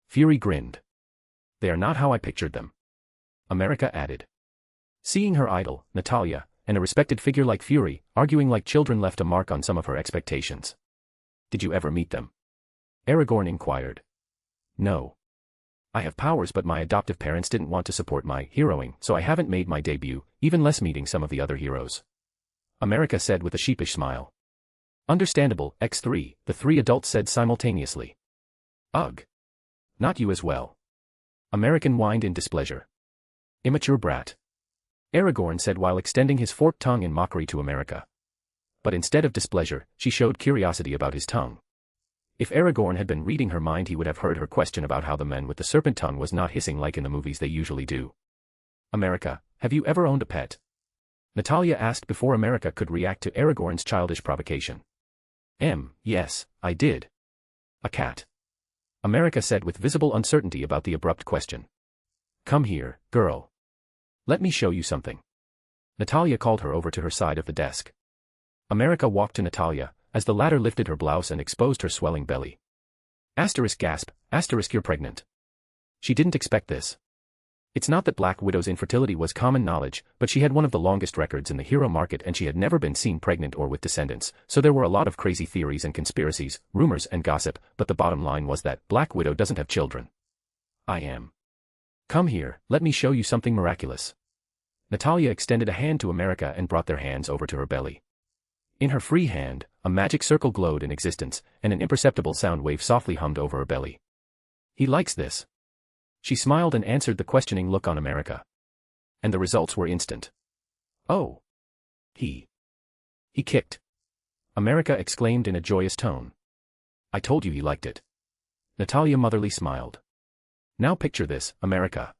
Fury grinned. They are not how I pictured them. America added. Seeing her idol, Natalia, and a respected figure like Fury, arguing like children left a mark on some of her expectations. Did you ever meet them? Aragorn inquired. No. I have powers but my adoptive parents didn't want to support my heroing, so I haven't made my debut, even less meeting some of the other heroes. America said with a sheepish smile. Understandable, X3, the three adults said simultaneously. Ugh. Not you as well. American whined in displeasure. Immature brat. Aragorn said while extending his forked tongue in mockery to America. But instead of displeasure, she showed curiosity about his tongue. If Aragorn had been reading her mind he would have heard her question about how the men with the serpent tongue was not hissing like in the movies they usually do. America, have you ever owned a pet? Natalia asked before America could react to Aragorn's childish provocation. Yes, I did. A cat. America said with visible uncertainty about the abrupt question. Come here, girl. Let me show you something. Natalia called her over to her side of the desk. America walked to Natalia, as the latter lifted her blouse and exposed her swelling belly. Asterisk gasp, asterisk you're pregnant. She didn't expect this. It's not that Black Widow's infertility was common knowledge, but she had one of the longest records in the hero market and she had never been seen pregnant or with descendants, so there were a lot of crazy theories and conspiracies, rumors and gossip, but the bottom line was that Black Widow doesn't have children. I am. Come here, let me show you something miraculous. Natalia extended a hand to America and brought their hands over to her belly. In her free hand, a magic circle glowed in existence, and an imperceptible sound wave softly hummed over her belly. He likes this. She smiled and answered the questioning look on America. And the results were instant. Oh. He kicked. America exclaimed in a joyous tone. I told you he liked it. Natalia motherly smiled. Now picture this, America.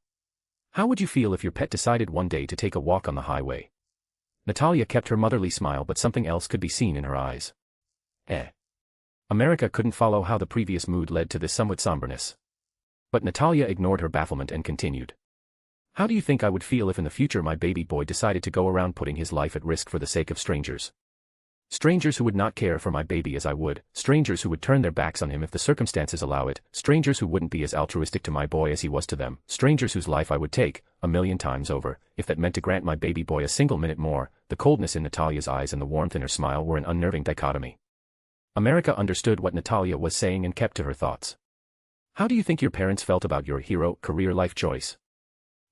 How would you feel if your pet decided one day to take a walk on the highway? Natalia kept her motherly smile, but something else could be seen in her eyes. America couldn't follow how the previous mood led to this somewhat somberness. But Natalia ignored her bafflement and continued. How do you think I would feel if in the future my baby boy decided to go around putting his life at risk for the sake of strangers? Strangers who would not care for my baby as I would, strangers who would turn their backs on him if the circumstances allow it, strangers who wouldn't be as altruistic to my boy as he was to them, strangers whose life I would take, 1,000,000 times over, if that meant to grant my baby boy a single minute more. The coldness in Natalia's eyes and the warmth in her smile were an unnerving dichotomy. America understood what Natalia was saying and kept to her thoughts. How do you think your parents felt about your hero career life choice?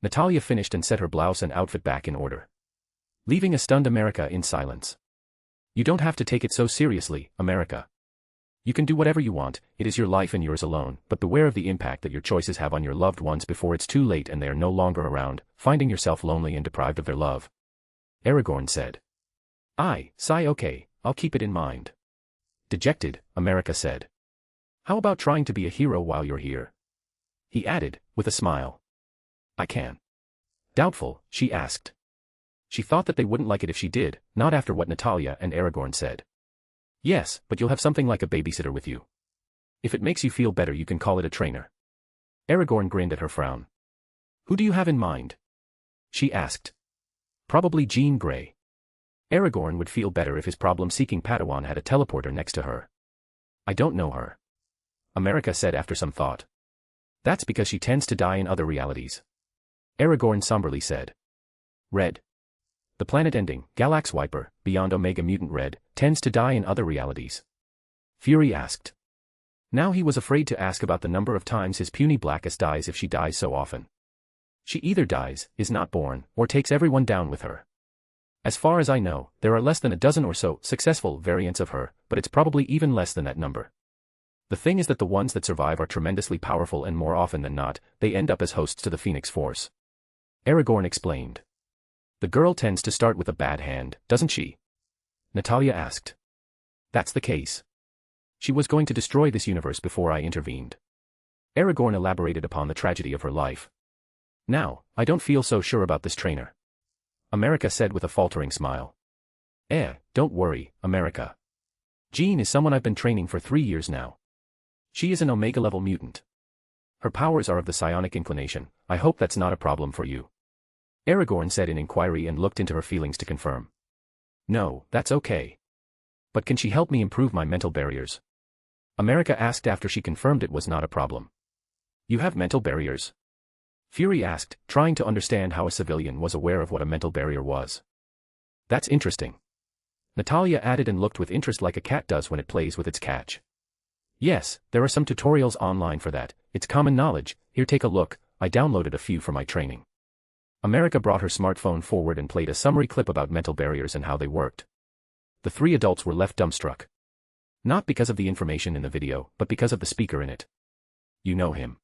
Natalia finished and set her blouse and outfit back in order, leaving a stunned America in silence. You don't have to take it so seriously, America. You can do whatever you want, it is your life and yours alone, but beware of the impact that your choices have on your loved ones before it's too late and they are no longer around, finding yourself lonely and deprived of their love. Aragorn said. Sigh, okay, I'll keep it in mind. Dejected, America said. How about trying to be a hero while you're here? He added, with a smile. I can. Doubtful, she asked. She thought that they wouldn't like it if she did, not after what Natalia and Aragorn said. Yes, but you'll have something like a babysitter with you. If it makes you feel better you can call it a trainer. Aragorn grinned at her frown. Who do you have in mind? She asked. Probably Jean Grey. Aragorn would feel better if his problem-seeking Padawan had a teleporter next to her. I don't know her. America said after some thought. That's because she tends to die in other realities. Aragorn somberly said. Red. The planet-ending, Galax Wiper, beyond Omega Mutant Red, tends to die in other realities. Fury asked. Now he was afraid to ask about the number of times his puny Blackest dies if she dies so often. She either dies, is not born, or takes everyone down with her. As far as I know, there are less than a dozen or so successful variants of her, but it's probably even less than that number. The thing is that the ones that survive are tremendously powerful and more often than not, they end up as hosts to the Phoenix Force. Aragorn explained. The girl tends to start with a bad hand, doesn't she? Natalia asked. That's the case. She was going to destroy this universe before I intervened. Aragorn elaborated upon the tragedy of her life. Now, I don't feel so sure about this trainer. America said with a faltering smile. Don't worry, America. Jean is someone I've been training for 3 years now. She is an Omega-level mutant. Her powers are of the psionic inclination. I hope that's not a problem for you. Aragorn said in inquiry and looked into her feelings to confirm. No, that's okay. But can she help me improve my mental barriers? America asked after she confirmed it was not a problem. You have mental barriers? Fury asked, trying to understand how a civilian was aware of what a mental barrier was. That's interesting. Natalia added and looked with interest like a cat does when it plays with its catch. Yes, there are some tutorials online for that, it's common knowledge, here take a look, I downloaded a few for my training. America brought her smartphone forward and played a summary clip about mental barriers and how they worked. The 3 adults were left dumbstruck. Not because of the information in the video, but because of the speaker in it. You know him?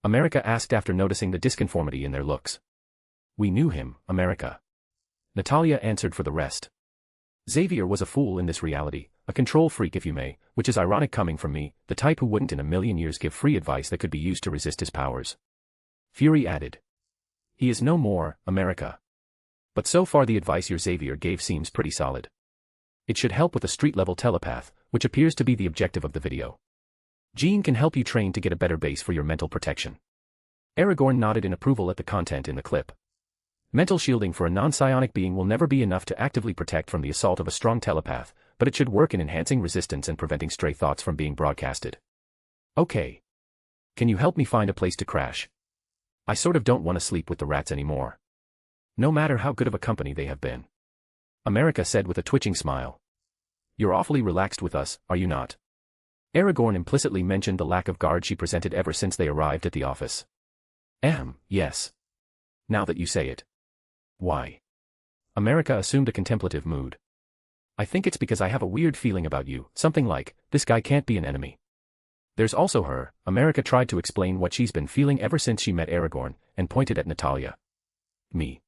America asked after noticing the disconformity in their looks. We knew him, America. Natalia answered for the rest. Xavier was a fool in this reality, a control freak if you may, which is ironic coming from me, the type who wouldn't in a million years give free advice that could be used to resist his powers. Fury added. He is no more, America. But so far the advice your Xavier gave seems pretty solid. It should help with a street-level telepath, which appears to be the objective of the video. Jean can help you train to get a better base for your mental protection. Aragorn nodded in approval at the content in the clip. Mental shielding for a non-psionic being will never be enough to actively protect from the assault of a strong telepath, but it should work in enhancing resistance and preventing stray thoughts from being broadcasted. Okay. Can you help me find a place to crash? I sort of don't want to sleep with the rats anymore. No matter how good of a company they have been. America said with a twitching smile. You're awfully relaxed with us, are you not? Aragorn implicitly mentioned the lack of guard she presented ever since they arrived at the office. Yes. Now that you say it. Why? America assumed a contemplative mood. I think it's because I have a weird feeling about you, something like, this guy can't be an enemy. There's also her. America tried to explain what she's been feeling ever since she met Aragorn, and pointed at Natalia. Me?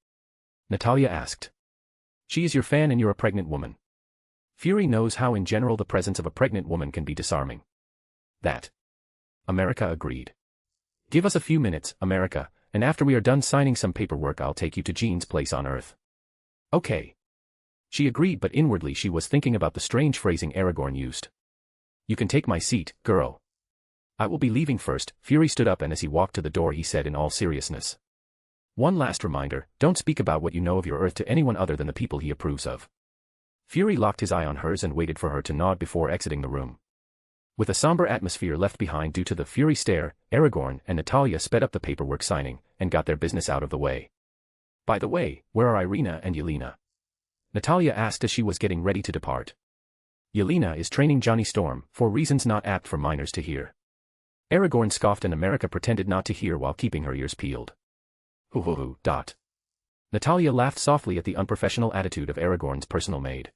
Natalia asked. She is your fan and you're a pregnant woman. Fury knows how in general the presence of a pregnant woman can be disarming. That. America agreed. Give us a few minutes, America, and after we are done signing some paperwork I'll take you to Jean's place on Earth. Okay. She agreed, but inwardly she was thinking about the strange phrasing Aragorn used. You can take my seat, girl. I will be leaving first. Fury stood up, and as he walked to the door he said in all seriousness. One last reminder, don't speak about what you know of your Earth to anyone other than the people he approves of. Fury locked his eye on hers and waited for her to nod before exiting the room. With a somber atmosphere left behind due to the Fury stare, Aragorn and Natalia sped up the paperwork signing, and got their business out of the way. By the way, where are Irina and Yelena? Natalia asked as she was getting ready to depart. Yelena is training Johnny Storm, for reasons not apt for minors to hear. Aragorn scoffed, and America pretended not to hear while keeping her ears peeled. Hoo. Natalia laughed softly at the unprofessional attitude of Aragorn's personal maid.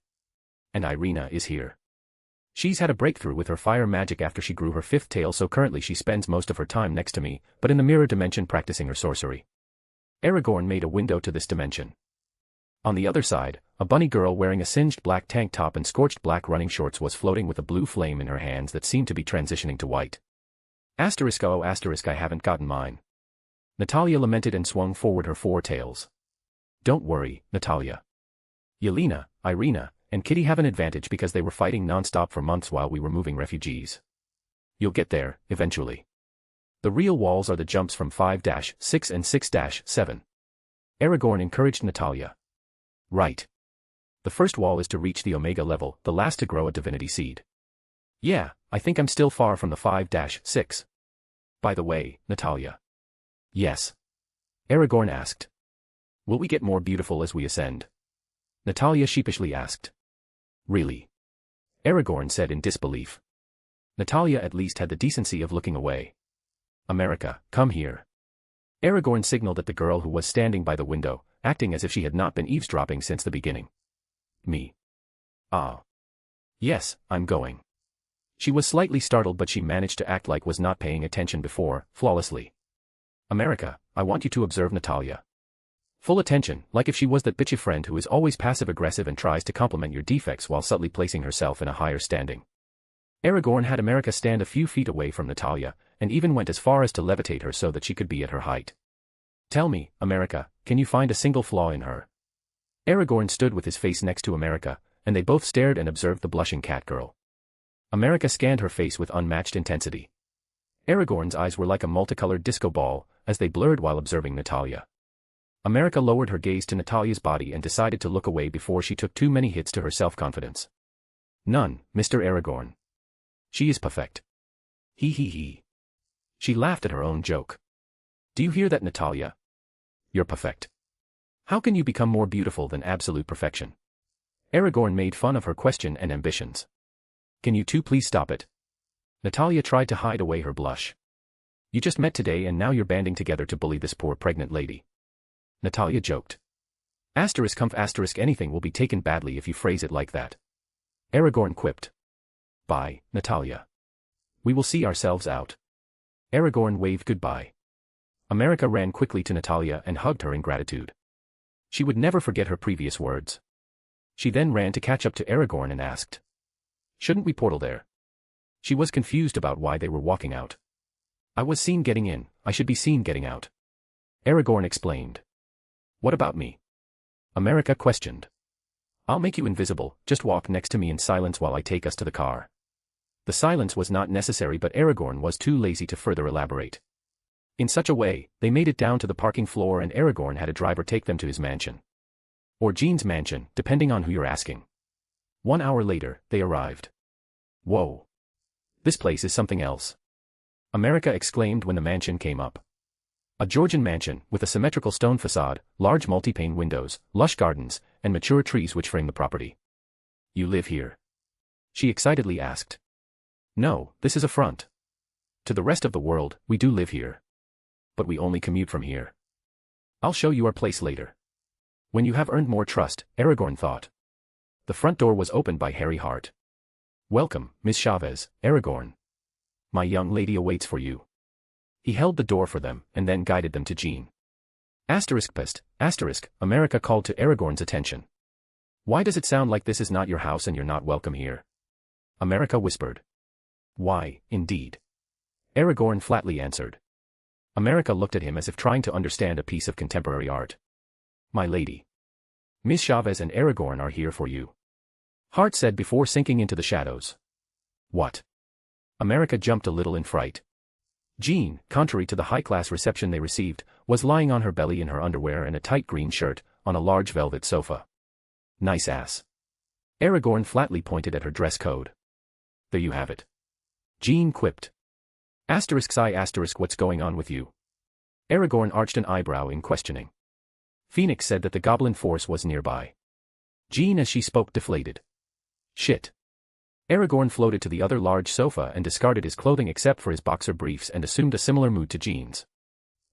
And Irina is here. She's had a breakthrough with her fire magic after she grew her fifth tail, so currently she spends most of her time next to me, but in the mirror dimension practicing her sorcery. Aragorn made a window to this dimension. On the other side, a bunny girl wearing a singed black tank top and scorched black running shorts was floating with a blue flame in her hands that seemed to be transitioning to white. Oh, I haven't gotten mine. Natalia lamented and swung forward her four tails. Don't worry, Natalia. Yelena, Irina, and Kitty have an advantage because they were fighting non-stop for months while we were moving refugees. You'll get there, eventually. The real walls are the jumps from 5-6 and 6-7. Aragorn encouraged Natalia. Right. The first wall is to reach the Omega level, the last to grow a divinity seed. Yeah, I think I'm still far from the 5-6. By the way, Natalia. Yes. Aragorn asked. Will we get more beautiful as we ascend? Natalia sheepishly asked. Really? Aragorn said in disbelief. Natalia at least had the decency of looking away. America, come here. Aragorn signaled at the girl who was standing by the window, acting as if she had not been eavesdropping since the beginning. Me. Ah. Yes, I'm going. She was slightly startled, but she managed to act like was not paying attention before, flawlessly. America, I want you to observe Natalia. Full attention, like if she was that bitchy friend who is always passive-aggressive and tries to compliment your defects while subtly placing herself in a higher standing. Aragorn had America stand a few feet away from Natalia, and even went as far as to levitate her so that she could be at her height. Tell me, America, can you find a single flaw in her? Aragorn stood with his face next to America, and they both stared and observed the blushing cat girl. America scanned her face with unmatched intensity. Aragorn's eyes were like a multicolored disco ball, as they blurred while observing Natalia. America lowered her gaze to Natalia's body and decided to look away before she took too many hits to her self-confidence. None, Mr. Aragorn. She is perfect. He. She laughed at her own joke. Do you hear that, Natalia? You're perfect. How can you become more beautiful than absolute perfection? Aragorn made fun of her question and ambitions. Can you two please stop it? Natalia tried to hide away her blush. You just met today and now you're banding together to bully this poor pregnant lady. Natalia joked. Anything will be taken badly if you phrase it like that. Aragorn quipped. Bye, Natalia. We will see ourselves out. Aragorn waved goodbye. America ran quickly to Natalia and hugged her in gratitude. She would never forget her previous words. She then ran to catch up to Aragorn and asked. Shouldn't we portal there? She was confused about why they were walking out. I was seen getting in, I should be seen getting out. Aragorn explained. What about me? America questioned. I'll make you invisible, just walk next to me in silence while I take us to the car. The silence was not necessary, but Aragorn was too lazy to further elaborate. In such a way, they made it down to the parking floor and Aragorn had a driver take them to his mansion. Or Jean's mansion, depending on who you're asking. 1 hour later, they arrived. Whoa. This place is something else. America exclaimed when the mansion came up. A Georgian mansion, with a symmetrical stone facade, large multi-pane windows, lush gardens, and mature trees which frame the property. You live here? She excitedly asked. No, this is a front. To the rest of the world, we do live here. But we only commute from here. I'll show you our place later. When you have earned more trust, Aragorn thought. The front door was opened by Harry Hart. Welcome, Miss Chavez, Aragorn. My young lady awaits for you. He held the door for them, and then guided them to Jean. Pest, America called to Aragorn's attention. Why does it sound like this is not your house and you're not welcome here? America whispered. Why, indeed? Aragorn flatly answered. America looked at him as if trying to understand a piece of contemporary art. My lady. Miss Chavez and Aragorn are here for you. Hart said before sinking into the shadows. What? America jumped a little in fright. Jean, contrary to the high-class reception they received, was lying on her belly in her underwear and a tight green shirt, on a large velvet sofa. Nice ass. Aragorn flatly pointed at her dress code. There you have it. Jean quipped. What's going on with you? Aragorn arched an eyebrow in questioning. Phoenix said that the goblin force was nearby. Jean as she spoke deflated. Shit. Aragorn floated to the other large sofa and discarded his clothing except for his boxer briefs and assumed a similar mood to Jean's.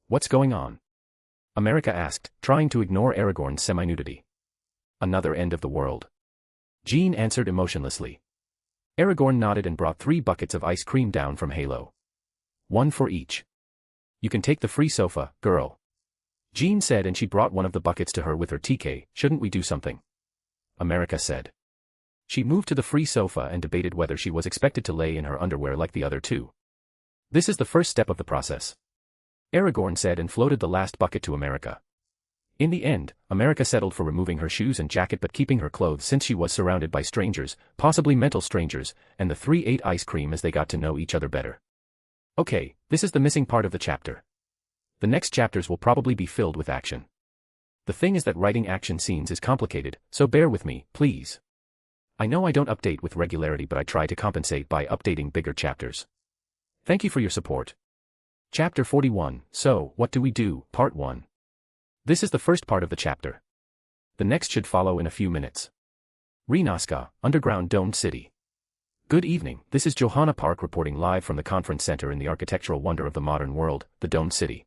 What's going on? America asked, trying to ignore Aragorn's semi-nudity. Another end of the world. Jean answered emotionlessly. Aragorn nodded and brought 3 buckets of ice cream down from Halo. 1 for each. You can take the free sofa, girl. Jean said, and she brought one of the buckets to her with her TK. Shouldn't we do something? America said. She moved to the free sofa and debated whether she was expected to lay in her underwear like the other 2. This is the first step of the process. Aragorn said and floated the last bucket to America. In the end, America settled for removing her shoes and jacket but keeping her clothes since she was surrounded by strangers, possibly mental strangers, and the 3 ate ice cream as they got to know each other better. Okay, this is the missing part of the chapter. The next chapters will probably be filled with action. The thing is that writing action scenes is complicated, so bear with me, please. I know I don't update with regularity, but I try to compensate by updating bigger chapters. Thank you for your support. Chapter 41, So, What Do We Do, Part 1. This is the first part of the chapter. The next should follow in a few minutes. Rinaska, Underground Domed City. Good evening, this is Johanna Park reporting live from the conference center in the architectural wonder of the modern world, the Domed City.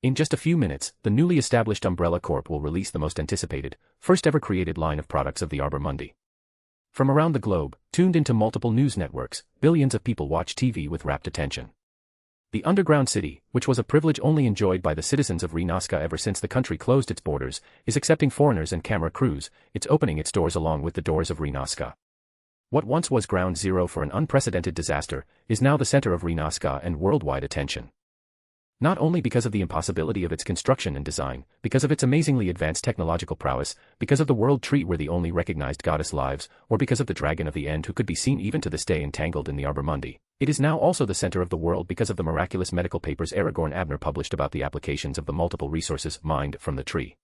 In just a few minutes, the newly established Umbrella Corp will release the most anticipated, first ever created line of products of the Arbor Mundi. From around the globe, tuned into multiple news networks, billions of people watch TV with rapt attention. The underground city, which was a privilege only enjoyed by the citizens of Rinaska ever since the country closed its borders, is accepting foreigners and camera crews. It's opening its doors along with the doors of Rinaska. What once was ground zero for an unprecedented disaster, is now the center of Rinaska and worldwide attention. Not only because of the impossibility of its construction and design, because of its amazingly advanced technological prowess, because of the world tree where the only recognized goddess lives, or because of the dragon of the end who could be seen even to this day entangled in the Arbor Mundi. It is now also the center of the world because of the miraculous medical papers Aragorn Abner published about the applications of the multiple resources mined from the tree.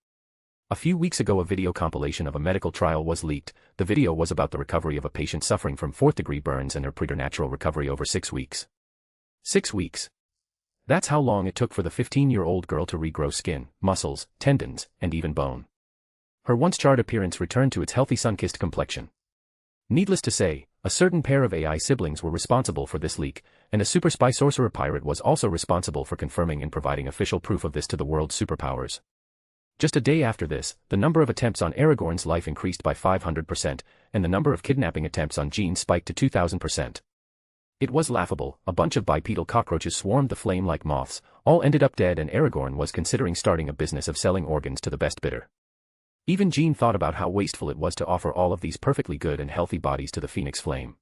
A few weeks ago a video compilation of a medical trial was leaked. The video was about the recovery of a patient suffering from 4th-degree burns and her preternatural recovery over 6 weeks. 6 weeks. That's how long it took for the 15-year-old girl to regrow skin, muscles, tendons, and even bone. Her once charred appearance returned to its healthy sun-kissed complexion. Needless to say, a certain pair of AI siblings were responsible for this leak, and a super spy sorcerer pirate was also responsible for confirming and providing official proof of this to the world's superpowers. Just a day after this, the number of attempts on Aragorn's life increased by 500%, and the number of kidnapping attempts on Jean spiked to 2,000%. It was laughable. A bunch of bipedal cockroaches swarmed the flame like moths, all ended up dead, and Aragorn was considering starting a business of selling organs to the best bidder. Even Jean thought about how wasteful it was to offer all of these perfectly good and healthy bodies to the Phoenix Flame.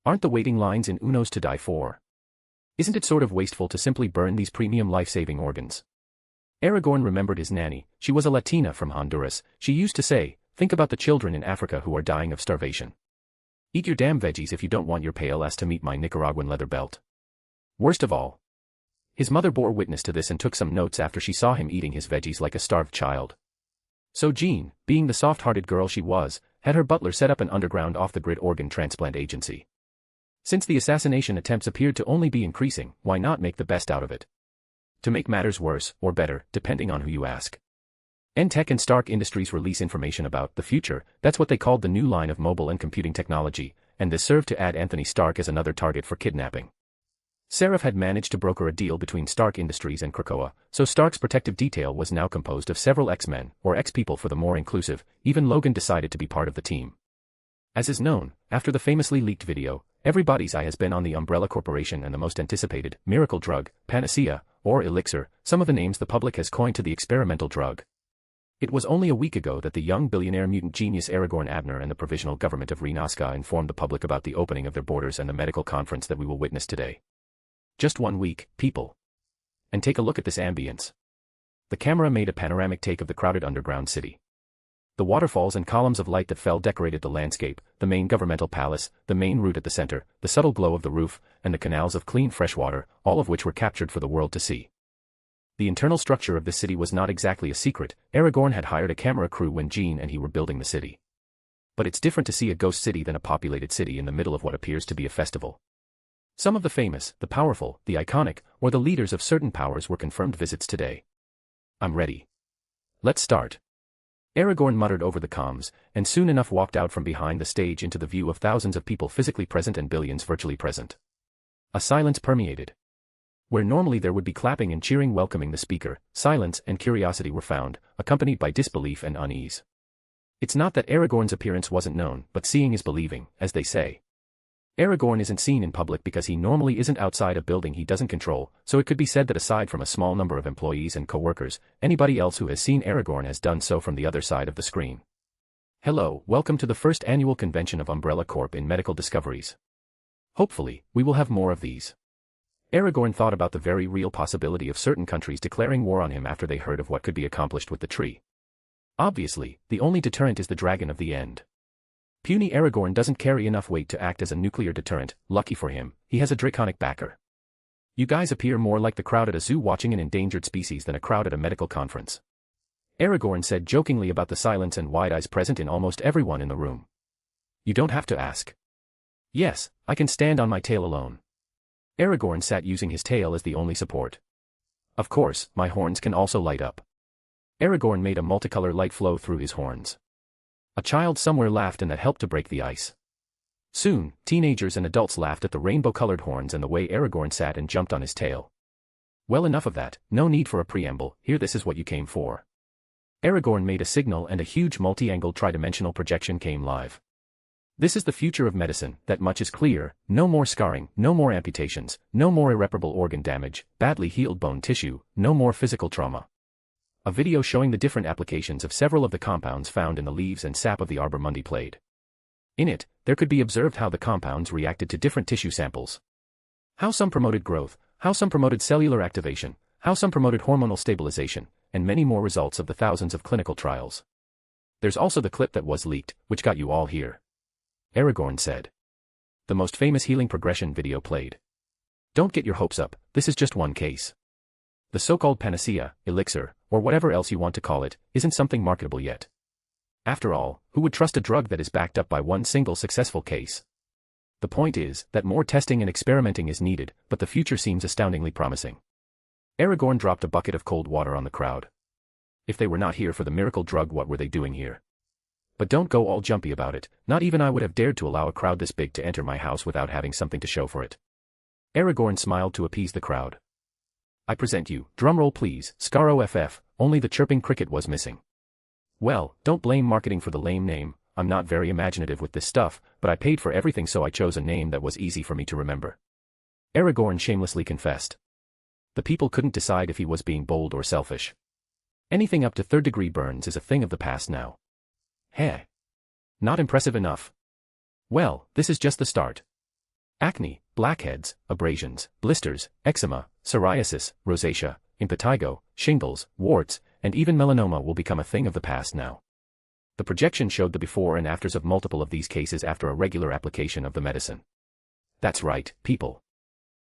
Aren't the waiting lines in Uno's to die for? Isn't it sort of wasteful to simply burn these premium life-saving organs? Aragorn remembered his nanny. She was a Latina from Honduras. She used to say, "Think about the children in Africa who are dying of starvation. Eat your damn veggies if you don't want your pale ass to meet my Nicaraguan leather belt." Worst of all, his mother bore witness to this and took some notes after she saw him eating his veggies like a starved child. So Jean, being the soft-hearted girl she was, had her butler set up an underground off-the-grid organ transplant agency. Since the assassination attempts appeared to only be increasing, why not make the best out of it? To make matters worse, or better, depending on who you ask. Tech and Stark Industries release information about the future. That's what they called the new line of mobile and computing technology, and this served to add Anthony Stark as another target for kidnapping. Seraph had managed to broker a deal between Stark Industries and Krakoa, so Stark's protective detail was now composed of several X-Men, or X-People for the more inclusive. Even Logan decided to be part of the team. As is known, after the famously leaked video, everybody's eye has been on the Umbrella Corporation and the most anticipated miracle drug, Panacea, or Elixir, some of the names the public has coined to the experimental drug. It was only a week ago that the young billionaire mutant genius Aragorn Abner and the provisional government of Rinaska informed the public about the opening of their borders and the medical conference that we will witness today. Just 1 week, people. And take a look at this ambience. The camera made a panoramic take of the crowded underground city. The waterfalls and columns of light that fell decorated the landscape, the main governmental palace, the main route at the center, the subtle glow of the roof, and the canals of clean fresh water, all of which were captured for the world to see. The internal structure of the city was not exactly a secret. Aragorn had hired a camera crew when Jean and he were building the city. But it's different to see a ghost city than a populated city in the middle of what appears to be a festival. Some of the famous, the powerful, the iconic, or the leaders of certain powers were confirmed visits today. I'm ready. Let's start. Aragorn muttered over the comms, and soon enough walked out from behind the stage into the view of thousands of people physically present and billions virtually present. A silence permeated. Where normally there would be clapping and cheering welcoming the speaker, silence and curiosity were found, accompanied by disbelief and unease. It's not that Aragorn's appearance wasn't known, but seeing is believing, as they say. Aragorn isn't seen in public because he normally isn't outside a building he doesn't control, so it could be said that aside from a small number of employees and co-workers, anybody else who has seen Aragorn has done so from the other side of the screen. Hello, welcome to the first annual convention of Umbrella Corp in Medical Discoveries. Hopefully, we will have more of these. Aragorn thought about the very real possibility of certain countries declaring war on him after they heard of what could be accomplished with the tree. Obviously, the only deterrent is the dragon of the end. Puny Aragorn doesn't carry enough weight to act as a nuclear deterrent. Lucky for him, he has a draconic backer. You guys appear more like the crowd at a zoo watching an endangered species than a crowd at a medical conference. Aragorn said jokingly about the silence and wide eyes present in almost everyone in the room. You don't have to ask. Yes, I can stand on my tail alone. Aragorn sat using his tail as the only support. Of course, my horns can also light up. Aragorn made a multicolor light flow through his horns. A child somewhere laughed and that helped to break the ice. Soon, teenagers and adults laughed at the rainbow-colored horns and the way Aragorn sat and jumped on his tail. Well, enough of that, no need for a preamble, here this is what you came for. Aragorn made a signal and a huge multi-angled tridimensional projection came live. This is the future of medicine, that much is clear, no more scarring, no more amputations, no more irreparable organ damage, badly healed bone tissue, no more physical trauma. A video showing the different applications of several of the compounds found in the leaves and sap of the Arbor Mundi played. In it, there could be observed how the compounds reacted to different tissue samples. How some promoted growth, how some promoted cellular activation, how some promoted hormonal stabilization, and many more results of the thousands of clinical trials. There's also the clip that was leaked, which got you all here. Aragorn said. The most famous healing progression video played. Don't get your hopes up, this is just one case. The so-called panacea, elixir, or whatever else you want to call it, isn't something marketable yet. After all, who would trust a drug that is backed up by one single successful case? The point is that more testing and experimenting is needed, but the future seems astoundingly promising. Aragorn dropped a bucket of cold water on the crowd. If they were not here for the miracle drug, what were they doing here? But don't go all jumpy about it, not even I would have dared to allow a crowd this big to enter my house without having something to show for it. Aragorn smiled to appease the crowd. I present you, drumroll please, Scar OFF, only the chirping cricket was missing. Well, don't blame marketing for the lame name, I'm not very imaginative with this stuff, but I paid for everything so I chose a name that was easy for me to remember. Aragorn shamelessly confessed. The people couldn't decide if he was being bold or selfish. Anything up to third-degree burns is a thing of the past now. Heh. Not impressive enough? Well, this is just the start. Acne, blackheads, abrasions, blisters, eczema, psoriasis, rosacea, impetigo, shingles, warts, and even melanoma will become a thing of the past now. The projection showed the before and afters of multiple of these cases after a regular application of the medicine. That's right, people.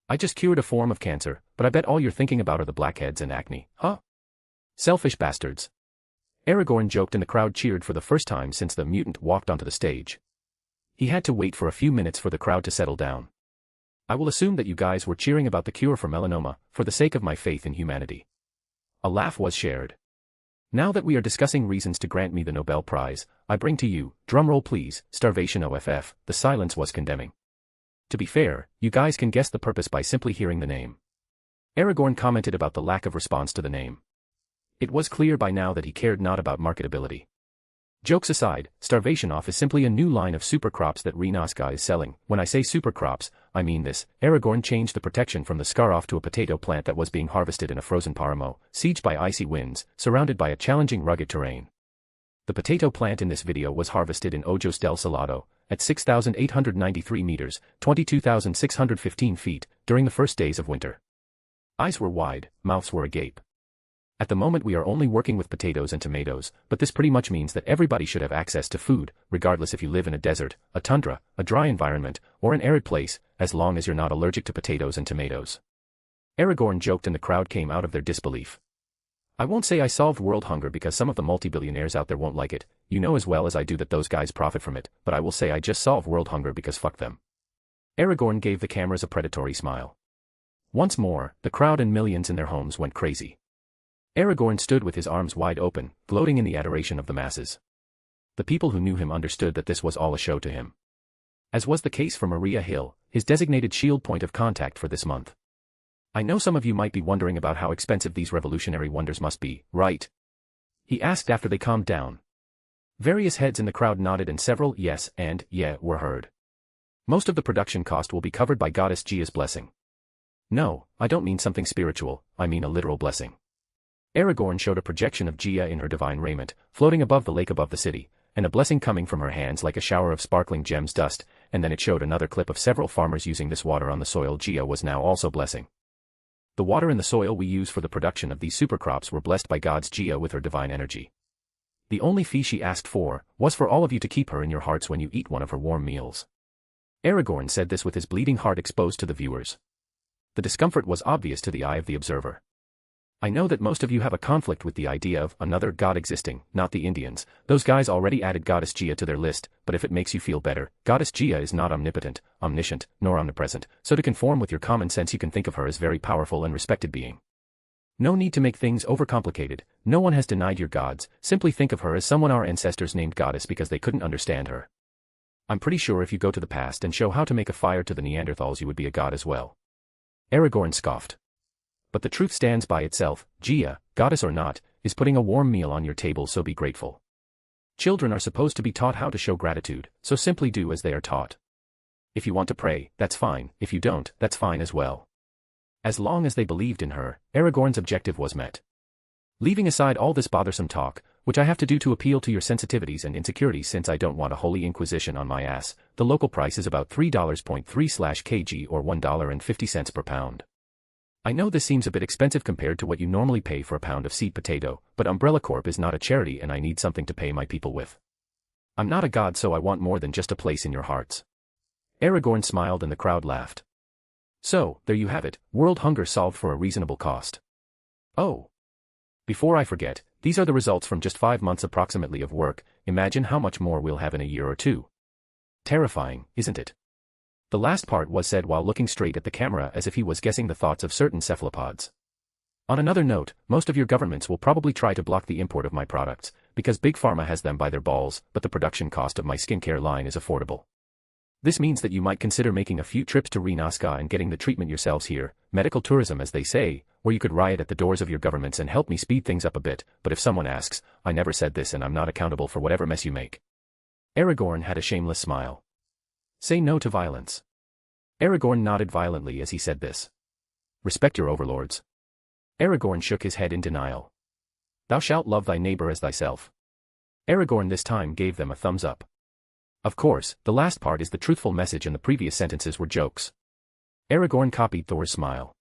I just cured a form of cancer, but I bet all you're thinking about are the blackheads and acne, huh? Selfish bastards. Aragorn joked and the crowd cheered for the first time since the mutant walked onto the stage. He had to wait for a few minutes for the crowd to settle down. I will assume that you guys were cheering about the cure for melanoma, for the sake of my faith in humanity. A laugh was shared. Now that we are discussing reasons to grant me the Nobel Prize, I bring to you, drumroll please, starvation OFF, the silence was condemning. To be fair, you guys can guess the purpose by simply hearing the name. Aragorn commented about the lack of response to the name. It was clear by now that he cared not about marketability. Jokes aside, starvation off is simply a new line of supercrops that Nazca is selling. When I say supercrops, I mean this. Aragorn changed the protection from the scar off to a potato plant that was being harvested in a frozen paramo, sieged by icy winds, surrounded by a challenging rugged terrain. The potato plant in this video was harvested in Ojos del Salado, at 6,893 meters, 22,615 feet, during the first days of winter. Eyes were wide, mouths were agape. At the moment we are only working with potatoes and tomatoes, but this pretty much means that everybody should have access to food, regardless if you live in a desert, a tundra, a dry environment, or an arid place, as long as you're not allergic to potatoes and tomatoes. Aragorn joked and the crowd came out of their disbelief. I won't say I solved world hunger because some of the multi-billionaires out there won't like it, you know as well as I do that those guys profit from it, but I will say I just solved world hunger because fuck them. Aragorn gave the cameras a predatory smile. Once more, the crowd and millions in their homes went crazy. Aragorn stood with his arms wide open, gloating in the adoration of the masses. The people who knew him understood that this was all a show to him. As was the case for Maria Hill, his designated shield point of contact for this month. I know some of you might be wondering about how expensive these revolutionary wonders must be, right? He asked after they calmed down. Various heads in the crowd nodded and several yes and yeah were heard. Most of the production cost will be covered by Goddess Gia's blessing. No, I don't mean something spiritual, I mean a literal blessing. Aragorn showed a projection of Gia in her divine raiment, floating above the lake above the city, and a blessing coming from her hands like a shower of sparkling gems dust, and then it showed another clip of several farmers using this water on the soil Gia was now also blessing. The water and the soil we use for the production of these supercrops were blessed by God's Gia with her divine energy. The only fee she asked for was for all of you to keep her in your hearts when you eat one of her warm meals. Aragorn said this with his bleeding heart exposed to the viewers. The discomfort was obvious to the eye of the observer. I know that most of you have a conflict with the idea of another god existing, not the Indians. Those guys already added Goddess Gia to their list, but if it makes you feel better, Goddess Gia is not omnipotent, omniscient, nor omnipresent, so to conform with your common sense you can think of her as very powerful and respected being. No need to make things overcomplicated, no one has denied your gods, simply think of her as someone our ancestors named Goddess because they couldn't understand her. I'm pretty sure if you go to the past and show how to make a fire to the Neanderthals you would be a god as well. Aragorn scoffed. But the truth stands by itself, Gia, goddess or not, is putting a warm meal on your table so be grateful. Children are supposed to be taught how to show gratitude, so simply do as they are taught. If you want to pray, that's fine, if you don't, that's fine as well. As long as they believed in her, Aragorn's objective was met. Leaving aside all this bothersome talk, which I have to do to appeal to your sensitivities and insecurities since I don't want a holy inquisition on my ass, the local price is about $3.3/kg or $1.50 per pound. I know this seems a bit expensive compared to what you normally pay for a pound of seed potato, but Umbrella Corp is not a charity and I need something to pay my people with. I'm not a god so I want more than just a place in your hearts. Aragorn smiled and the crowd laughed. So, there you have it, world hunger solved for a reasonable cost. Oh. Before I forget, these are the results from just 5 months approximately of work, imagine how much more we'll have in a year or two. Terrifying, isn't it? The last part was said while looking straight at the camera as if he was guessing the thoughts of certain cephalopods. On another note, most of your governments will probably try to block the import of my products, because Big Pharma has them by their balls, but the production cost of my skincare line is affordable. This means that you might consider making a few trips to Nazca and getting the treatment yourselves here, medical tourism as they say, or you could riot at the doors of your governments and help me speed things up a bit, but if someone asks, I never said this and I'm not accountable for whatever mess you make. Aragorn had a shameless smile. Say no to violence. Aragorn nodded violently as he said this. Respect your overlords. Aragorn shook his head in denial. Thou shalt love thy neighbor as thyself. Aragorn this time gave them a thumbs up. Of course, the last part is the truthful message and the previous sentences were jokes. Aragorn copied Thor's smile.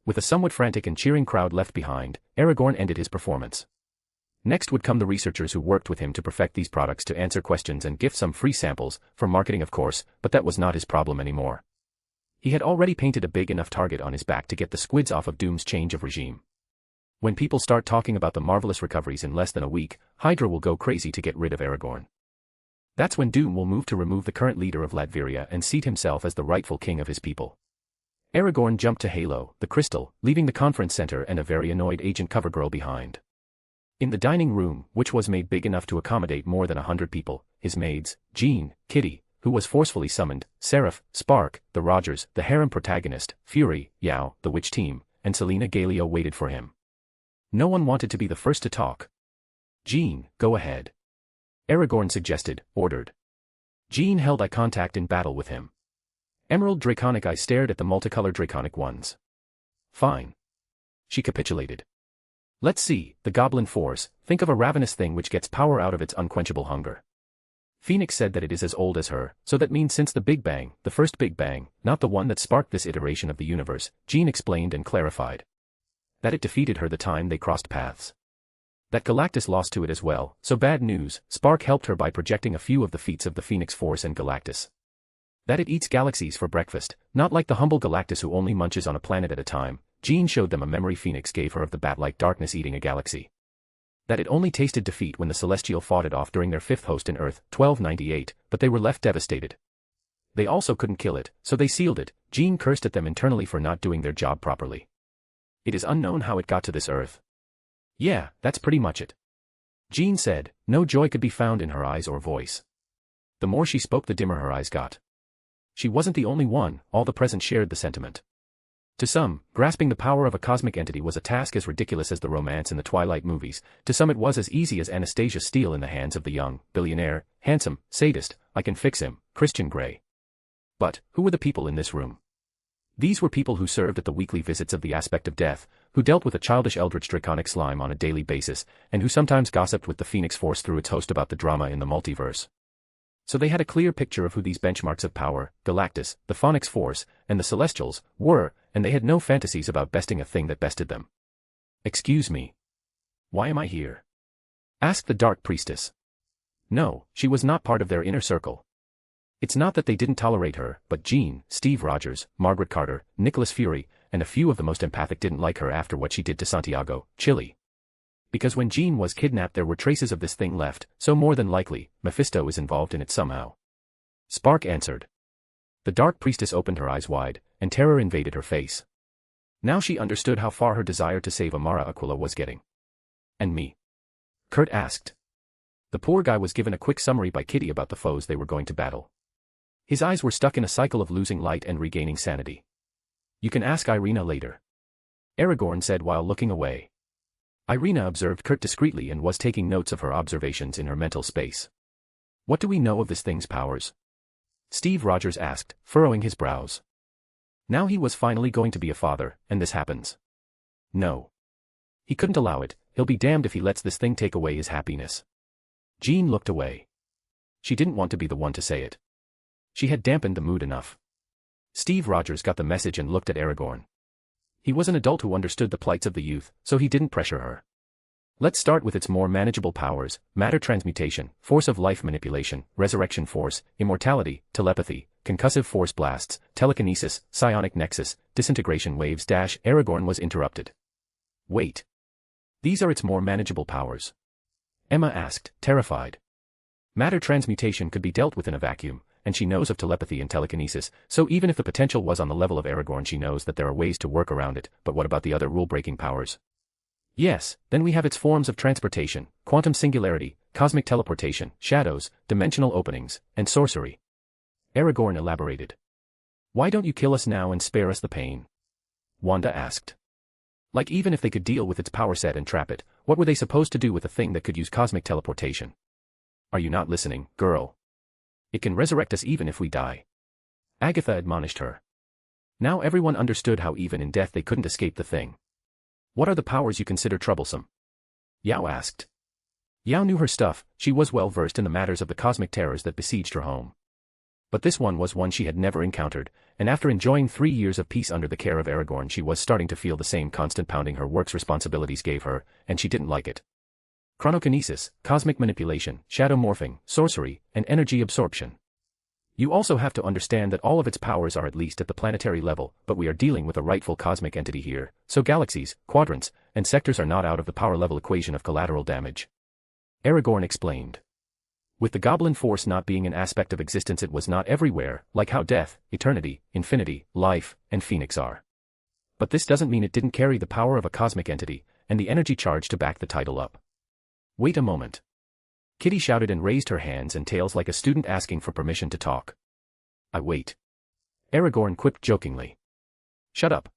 With a somewhat frantic and cheering crowd left behind, Aragorn ended his performance. Next would come the researchers who worked with him to perfect these products to answer questions and gift some free samples, for marketing of course, but that was not his problem anymore. He had already painted a big enough target on his back to get the squids off of Doom's change of regime. When people start talking about the marvelous recoveries in less than a week, Hydra will go crazy to get rid of Aragorn. That's when Doom will move to remove the current leader of Latveria and seat himself as the rightful king of his people. Aragorn jumped to Halo, the crystal, leaving the conference center and a very annoyed Agent Covergirl behind. In the dining room, which was made big enough to accommodate more than 100 people, his maids, Jean, Kitty, who was forcefully summoned, Seraph, Spark, the Rogers, the harem protagonist, Fury, Yao, the witch team, and Selena Galio waited for him. No one wanted to be the first to talk. Jean, go ahead. Aragorn suggested, ordered. Jean held eye contact in battle with him. Emerald draconic eyes stared at the multicolored draconic ones. Fine. She capitulated. Let's see, the goblin force, think of a ravenous thing which gets power out of its unquenchable hunger. Phoenix said that it is as old as her, so that means since the Big Bang, the first Big Bang, not the one that sparked this iteration of the universe, Jean explained and clarified. That it defeated her the time they crossed paths. That Galactus lost to it as well, so bad news, Spark helped her by projecting a few of the feats of the Phoenix Force and Galactus. That it eats galaxies for breakfast, not like the humble Galactus who only munches on a planet at a time. Jean showed them a memory Phoenix gave her of the bat-like darkness eating a galaxy. That it only tasted defeat when the Celestial fought it off during their fifth host in Earth, 1298, but they were left devastated. They also couldn't kill it, so they sealed it. Jean cursed at them internally for not doing their job properly. It is unknown how it got to this Earth. Yeah, that's pretty much it. Jean said, no joy could be found in her eyes or voice. The more she spoke, the dimmer her eyes got. She wasn't the only one, all the present shared the sentiment. To some, grasping the power of a cosmic entity was a task as ridiculous as the romance in the Twilight movies. To some it was as easy as Anastasia Steele in the hands of the young, billionaire, handsome, sadist, I can fix him, Christian Grey. But, who were the people in this room? These were people who served at the weekly visits of the Aspect of Death, who dealt with a childish eldritch draconic slime on a daily basis, and who sometimes gossiped with the Phoenix Force through its host about the drama in the multiverse. So they had a clear picture of who these benchmarks of power, Galactus, the Phoenix Force, and the Celestials, were, and they had no fantasies about besting a thing that bested them. Excuse me. Why am I here? Asked the Dark Priestess. No, she was not part of their inner circle. It's not that they didn't tolerate her, but Jean, Steve Rogers, Margaret Carter, Nicholas Fury, and a few of the most empathic didn't like her after what she did to Santiago, Chile. Because when Jean was kidnapped there were traces of this thing left, so more than likely, Mephisto is involved in it somehow. Spark answered. The Dark Priestess opened her eyes wide, and terror invaded her face. Now she understood how far her desire to save Amara Aquila was getting. And me? Kurt asked. The poor guy was given a quick summary by Kitty about the foes they were going to battle. His eyes were stuck in a cycle of losing light and regaining sanity. You can ask Irina later. Aragorn said while looking away. Irina observed Kurt discreetly and was taking notes of her observations in her mental space. What do we know of this thing's powers? Steve Rogers asked, furrowing his brows. Now he was finally going to be a father, and this happens. No. He couldn't allow it, he'll be damned if he lets this thing take away his happiness. Jean looked away. She didn't want to be the one to say it. She had dampened the mood enough. Steve Rogers got the message and looked at Aragorn. He was an adult who understood the plights of the youth, so he didn't pressure her. Let's start with its more manageable powers: matter transmutation, force of life manipulation, resurrection force, immortality, telepathy, concussive force blasts, telekinesis, psionic nexus, disintegration waves. Aragorn was interrupted. Wait. These are its more manageable powers? Emma asked, terrified. Matter transmutation could be dealt with in a vacuum, and she knows of telepathy and telekinesis, so even if the potential was on the level of Aragorn she knows that there are ways to work around it. But what about the other rule-breaking powers? Yes, then we have its forms of transportation, quantum singularity, cosmic teleportation, shadows, dimensional openings, and sorcery. Aragorn elaborated. Why don't you kill us now and spare us the pain? Wanda asked. Like even if they could deal with its power set and trap it, what were they supposed to do with a thing that could use cosmic teleportation? Are you not listening, girl? It can resurrect us even if we die. Agatha admonished her. Now everyone understood how even in death they couldn't escape the thing. What are the powers you consider troublesome? Yao asked. Yao knew her stuff, she was well versed in the matters of the cosmic terrors that besieged her home. But this one was one she had never encountered, and after enjoying 3 years of peace under the care of Aragorn she was starting to feel the same constant pounding her work's responsibilities gave her, and she didn't like it. Chronokinesis, cosmic manipulation, shadow morphing, sorcery, and energy absorption. You also have to understand that all of its powers are at least at the planetary level, but we are dealing with a rightful cosmic entity here, so galaxies, quadrants, and sectors are not out of the power level equation of collateral damage. Aragorn explained. With the goblin force not being an aspect of existence, it was not everywhere, like how death, eternity, infinity, life, and Phoenix are. But this doesn't mean it didn't carry the power of a cosmic entity, and the energy charge to back the title up. Wait a moment. Kitty shouted and raised her hands and tails like a student asking for permission to talk. I wait. Aragorn quipped jokingly. Shut up.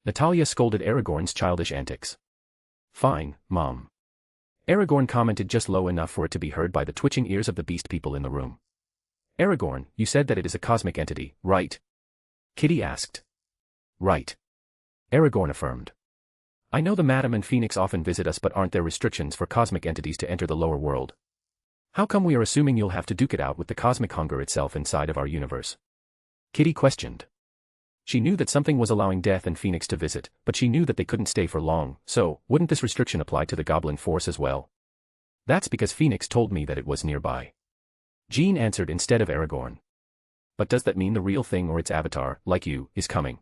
Natalia scolded Aragorn's childish antics. Fine, Mom. Aragorn commented just low enough for it to be heard by the twitching ears of the beast people in the room. Aragorn, you said that it is a cosmic entity, right? Kitty asked. Right. Aragorn affirmed. I know the Madam and Phoenix often visit us, but aren't there restrictions for cosmic entities to enter the lower world? How come we are assuming you'll have to duke it out with the cosmic hunger itself inside of our universe? Kitty questioned. She knew that something was allowing Death and Phoenix to visit, but she knew that they couldn't stay for long, so, wouldn't this restriction apply to the goblin force as well? That's because Phoenix told me that it was nearby. Jean answered instead of Aragorn. But does that mean the real thing or its avatar, like you, is coming?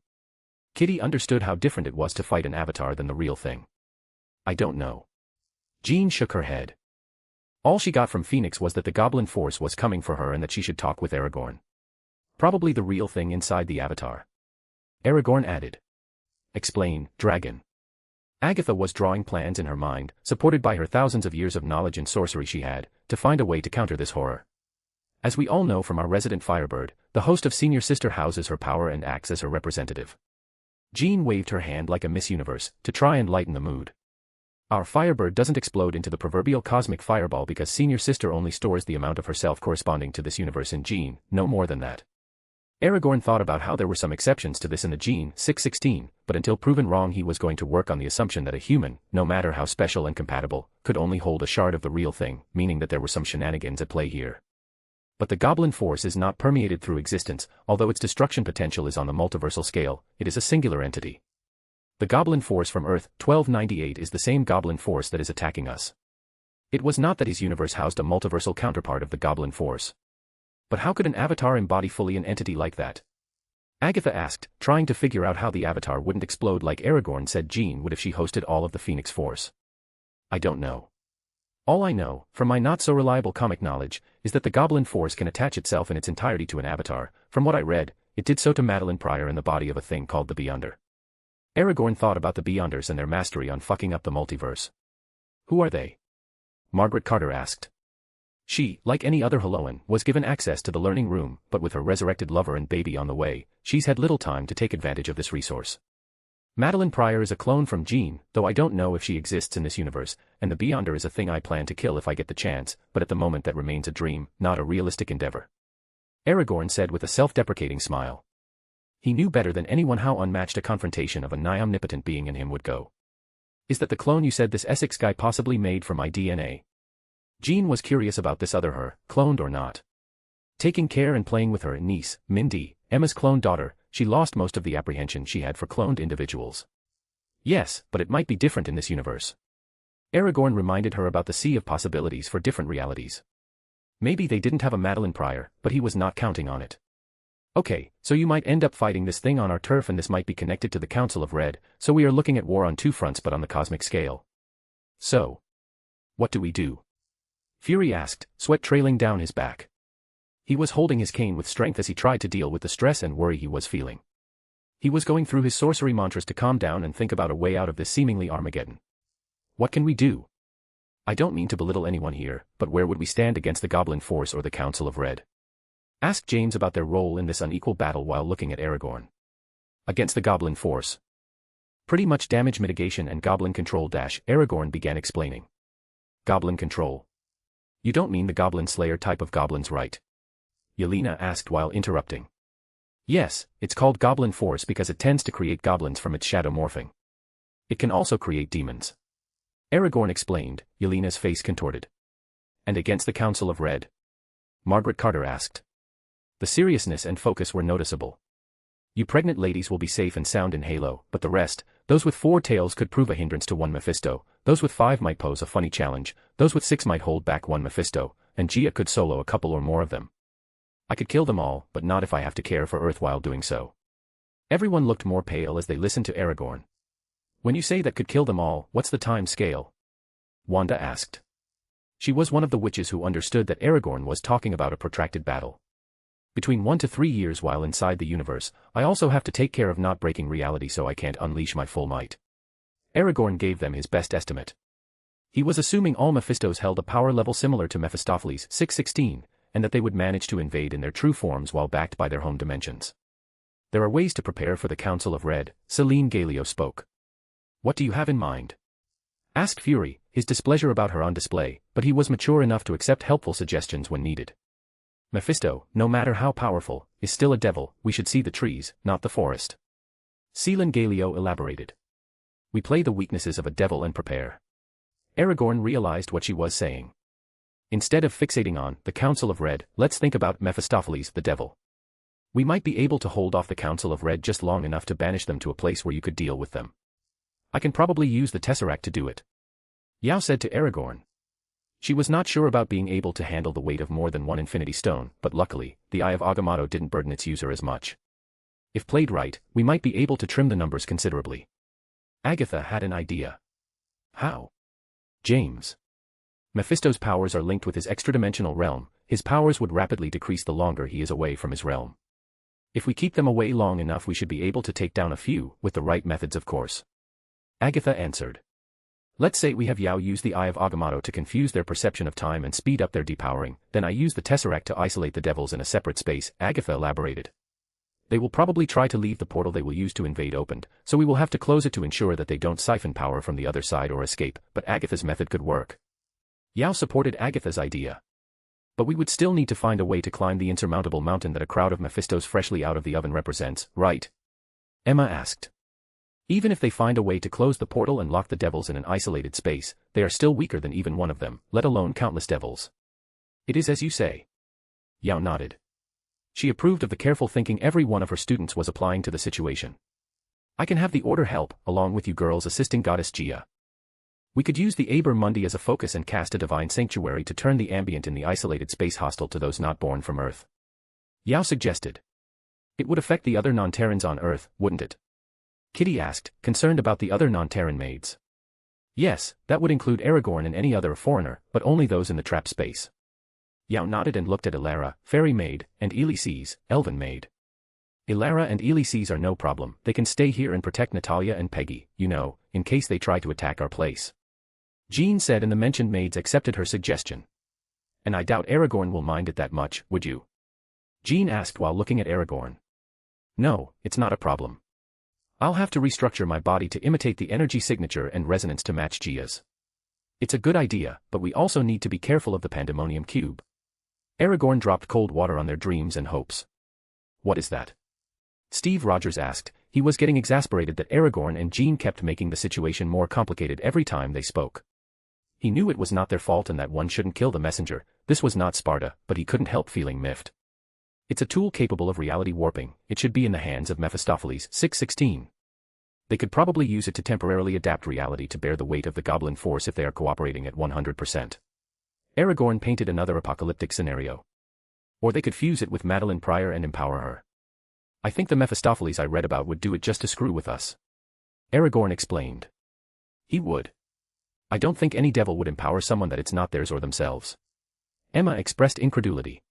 Kitty understood how different it was to fight an avatar than the real thing. I don't know. Jean shook her head. All she got from Phoenix was that the goblin force was coming for her and that she should talk with Aragorn. Probably the real thing inside the avatar. Aragorn added. Explain, dragon. Agatha was drawing plans in her mind, supported by her thousands of years of knowledge in sorcery she had, to find a way to counter this horror. As we all know from our resident Firebird, the host of Senior Sister houses her power and acts as her representative. Jean waved her hand like a Miss Universe, to try and lighten the mood. Our Firebird doesn't explode into the proverbial cosmic fireball because Senior Sister only stores the amount of herself corresponding to this universe in Jean, no more than that. Aragorn thought about how there were some exceptions to this in the Jean 616, but until proven wrong he was going to work on the assumption that a human, no matter how special and compatible, could only hold a shard of the real thing, meaning that there were some shenanigans at play here. But the goblin force is not permeated through existence, although its destruction potential is on the multiversal scale, it is a singular entity. The goblin force from Earth 1298 is the same goblin force that is attacking us. It was not that his universe housed a multiversal counterpart of the goblin force. But how could an avatar embody fully an entity like that? Agatha asked, trying to figure out how the avatar wouldn't explode like Aragorn said Jean would if she hosted all of the Phoenix Force. I don't know. All I know, from my not-so-reliable comic knowledge, is that the goblin force can attach itself in its entirety to an avatar. From what I read, it did so to Madeline Pryor in the body of a thing called the Beyonder. Aragorn thought about the Beyonders and their mastery on fucking up the multiverse. Who are they? Margaret Carter asked. She, like any other Helloan, was given access to the learning room, but with her resurrected lover and baby on the way, she's had little time to take advantage of this resource. Madeline Pryor is a clone from Jean, though I don't know if she exists in this universe, and the Beyonder is a thing I plan to kill if I get the chance, but at the moment that remains a dream, not a realistic endeavor. Aragorn said with a self-deprecating smile. He knew better than anyone how unmatched a confrontation of a nigh-omnipotent being in him would go. Is that the clone you said this Essex guy possibly made from my DNA? Jean was curious about this other her, cloned or not. Taking care and playing with her niece, Mindy, Emma's cloned daughter, she lost most of the apprehension she had for cloned individuals. Yes, but it might be different in this universe. Aragorn reminded her about the sea of possibilities for different realities. Maybe they didn't have a Madeline Pryor, but he was not counting on it. Okay, so you might end up fighting this thing on our turf and this might be connected to the Council of Red, so we are looking at war on two fronts but on the cosmic scale. So, what do we do? Fury asked, sweat trailing down his back. He was holding his cane with strength as he tried to deal with the stress and worry he was feeling. He was going through his sorcery mantras to calm down and think about a way out of this seemingly Armageddon. What can we do? I don't mean to belittle anyone here, but where would we stand against the Goblin Force or the Council of Red? Asked James about their role in this unequal battle while looking at Aragorn. Against the Goblin Force. Pretty much damage mitigation and Goblin control. Aragorn began explaining. Goblin control. You don't mean the Goblin Slayer type of goblins, right? Yelena asked while interrupting. Yes, it's called Goblin Force because it tends to create goblins from its shadow morphing. It can also create demons. Aragorn explained, Yelena's face contorted. And against the Council of Red? Margaret Carter asked. The seriousness and focus were noticeable. You pregnant ladies will be safe and sound in Halo, but the rest, those with 4 tails could prove a hindrance to one Mephisto, those with 5 might pose a funny challenge, those with 6 might hold back one Mephisto, and Gia could solo a couple or more of them. I could kill them all, but not if I have to care for Earth while doing so. Everyone looked more pale as they listened to Aragorn. When you say that could kill them all, what's the time scale? Wanda asked. She was one of the witches who understood that Aragorn was talking about a protracted battle. Between 1 to 3 years while inside the universe, I also have to take care of not breaking reality so I can't unleash my full might. Aragorn gave them his best estimate. He was assuming all Mephistos held a power level similar to Mephistopheles 616, and that they would manage to invade in their true forms while backed by their home dimensions. There are ways to prepare for the Council of Red, Celine Galio spoke. What do you have in mind? Asked Fury, his displeasure about her on display, but he was mature enough to accept helpful suggestions when needed. Mephisto, no matter how powerful, is still a devil. We should see the trees, not the forest. Celine Galio elaborated. We play the weaknesses of a devil and prepare. Aragorn realized what she was saying. Instead of fixating on the Council of Red, let's think about Mephistopheles the devil. We might be able to hold off the Council of Red just long enough to banish them to a place where you could deal with them. I can probably use the Tesseract to do it. Yao said to Aragorn. She was not sure about being able to handle the weight of more than one Infinity Stone, but luckily, the Eye of Agamotto didn't burden its user as much. If played right, we might be able to trim the numbers considerably. Agatha had an idea. How? James. Mephisto's powers are linked with his extra-dimensional realm. His powers would rapidly decrease the longer he is away from his realm. If we keep them away long enough we should be able to take down a few, with the right methods of course. Agatha answered. Let's say we have Yao use the Eye of Agamotto to confuse their perception of time and speed up their depowering, then I use the Tesseract to isolate the devils in a separate space, Agatha elaborated. They will probably try to leave the portal they will use to invade opened, so we will have to close it to ensure that they don't siphon power from the other side or escape, but Agatha's method could work. Yao supported Agatha's idea. But we would still need to find a way to climb the insurmountable mountain that a crowd of Mephistos freshly out of the oven represents, right? Emma asked. Even if they find a way to close the portal and lock the devils in an isolated space, they are still weaker than even one of them, let alone countless devils. It is as you say. Yao nodded. She approved of the careful thinking every one of her students was applying to the situation. I can have the Order help, along with you girls assisting Goddess Gia. We could use the Aber Mundi as a focus and cast a divine sanctuary to turn the ambient in the isolated space hostile to those not born from Earth. Yao suggested. It would affect the other non-Terrans on Earth, wouldn't it? Kitty asked, concerned about the other non-Terran maids. Yes, that would include Aragorn and any other foreigner, but only those in the trap space. Yao nodded and looked at Elara, fairy maid, and Elises, elven maid. Elara and Elises are no problem, they can stay here and protect Natalia and Peggy, you know, in case they try to attack our place. Jean said and the mentioned maids accepted her suggestion. And I doubt Aragorn will mind it that much, would you? Jean asked while looking at Aragorn. No, it's not a problem. I'll have to restructure my body to imitate the energy signature and resonance to match Gia's. It's a good idea, but we also need to be careful of the Pandemonium Cube. Aragorn dropped cold water on their dreams and hopes. What is that? Steve Rogers asked. He was getting exasperated that Aragorn and Jean kept making the situation more complicated every time they spoke. He knew it was not their fault and that one shouldn't kill the messenger. This was not Sparta, but he couldn't help feeling miffed. It's a tool capable of reality warping. It should be in the hands of Mephistopheles 616. They could probably use it to temporarily adapt reality to bear the weight of the goblin force if they are cooperating at 100%. Aragorn painted another apocalyptic scenario. Or they could fuse it with Madeline Pryor and empower her. I think the Mephistopheles I read about would do it just to screw with us. Aragorn explained. He would. I don't think any devil would empower someone that it's not theirs or themselves. Emma expressed incredulity.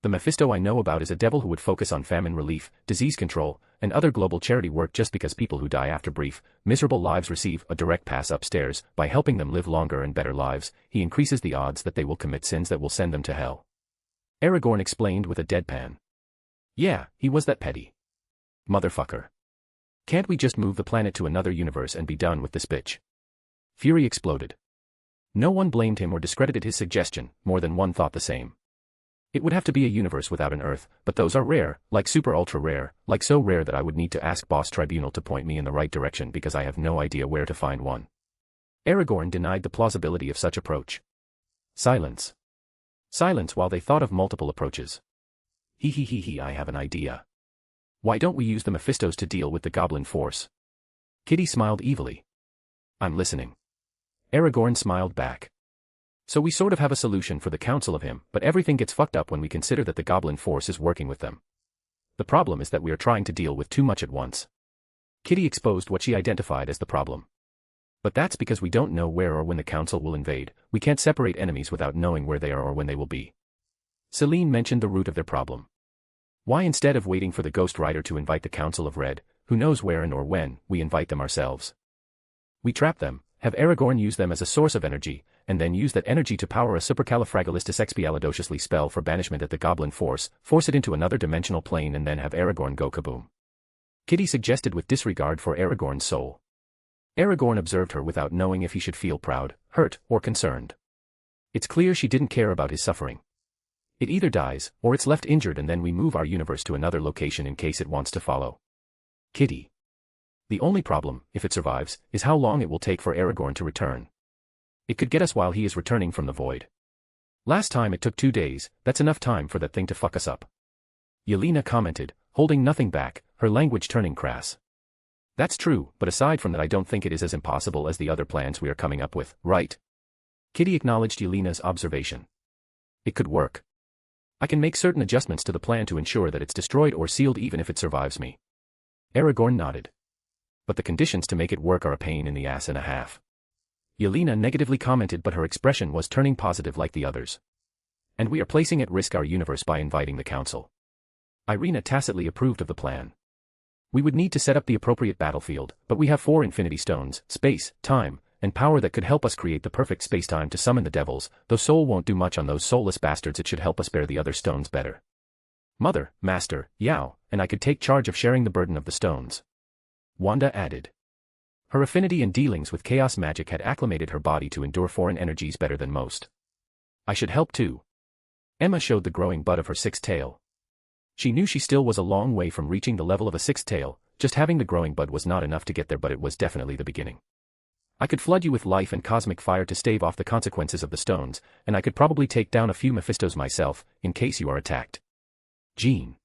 The Mephisto I know about is a devil who would focus on famine relief, disease control, and other global charity work just because people who die after brief, miserable lives receive a direct pass upstairs. By helping them live longer and better lives, he increases the odds that they will commit sins that will send them to hell. Aragorn explained with a deadpan. Yeah, he was that petty. Motherfucker. Can't we just move the planet to another universe and be done with this bitch? Fury exploded. No one blamed him or discredited his suggestion, more than one thought the same. It would have to be a universe without an Earth, but those are rare, like super ultra rare, like so rare that I would need to ask Boss Tribunal to point me in the right direction because I have no idea where to find one. Aragorn denied the plausibility of such approach. Silence. Silence while they thought of multiple approaches. I have an idea. Why don't we use the Mephistos to deal with the goblin force? Kitty smiled evilly. I'm listening. Aragorn smiled back. So we sort of have a solution for the council of him, but everything gets fucked up when we consider that the goblin force is working with them. The problem is that we are trying to deal with too much at once. Kitty exposed what she identified as the problem. But that's because we don't know where or when the council will invade. We can't separate enemies without knowing where they are or when they will be. Celine mentioned the root of their problem. Why, instead of waiting for the Ghost Rider to invite the Council of Red, who knows where and or when, we invite them ourselves? We trap them, have Aragorn use them as a source of energy, and then use that energy to power a supercalifragilisticexpialidociously spell for banishment at the goblin force it into another dimensional plane and then have Aragorn go kaboom. Kitty suggested with disregard for Aragorn's soul. Aragorn observed her without knowing if he should feel proud, hurt, or concerned. It's clear she didn't care about his suffering. It either dies, or it's left injured and then we move our universe to another location in case it wants to follow. Kitty. The only problem, if it survives, is how long it will take for Aragorn to return. It could get us while he is returning from the void. Last time it took 2 days, that's enough time for that thing to fuck us up. Yelena commented, holding nothing back, her language turning crass. That's true, but aside from that I don't think it is as impossible as the other plans we are coming up with, right? Kitty acknowledged Yelena's observation. It could work. I can make certain adjustments to the plan to ensure that it's destroyed or sealed even if it survives me. Aragorn nodded. But the conditions to make it work are a pain in the ass and a half. Yelena negatively commented, but her expression was turning positive like the others. And we are placing at risk our universe by inviting the council. Irina tacitly approved of the plan. We would need to set up the appropriate battlefield, but we have 4 infinity stones, space, time, and power that could help us create the perfect space-time to summon the devils, though soul won't do much on those soulless bastards. It should help us bear the other stones better. Mother, Master, Yao, and I could take charge of sharing the burden of the stones. Wanda added. Her affinity and dealings with chaos magic had acclimated her body to endure foreign energies better than most. I should help too. Emma showed the growing butt of her 6th tail. She knew she still was a long way from reaching the level of a 6th tail, just having the growing bud was not enough to get there, but it was definitely the beginning. I could flood you with life and cosmic fire to stave off the consequences of the stones, and I could probably take down a few Mephistos myself, in case you are attacked. Jean.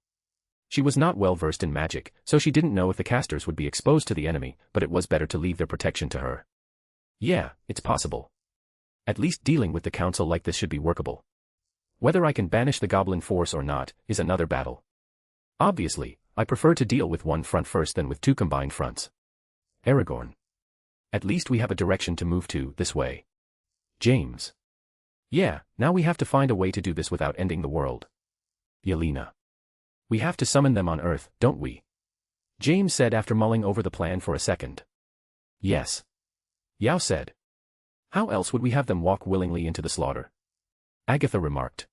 She was not well versed in magic, so she didn't know if the casters would be exposed to the enemy, but it was better to leave their protection to her. Yeah, it's possible. At least dealing with the council like this should be workable. Whether I can banish the goblin force or not, is another battle. Obviously, I prefer to deal with one front first than with 2 combined fronts. Aragorn. At least we have a direction to move to, this way. James. Yeah, now we have to find a way to do this without ending the world. Yelena. We have to summon them on Earth, don't we? James said after mulling over the plan for a second. Yes. Yao said. How else would we have them walk willingly into the slaughter? Agatha remarked.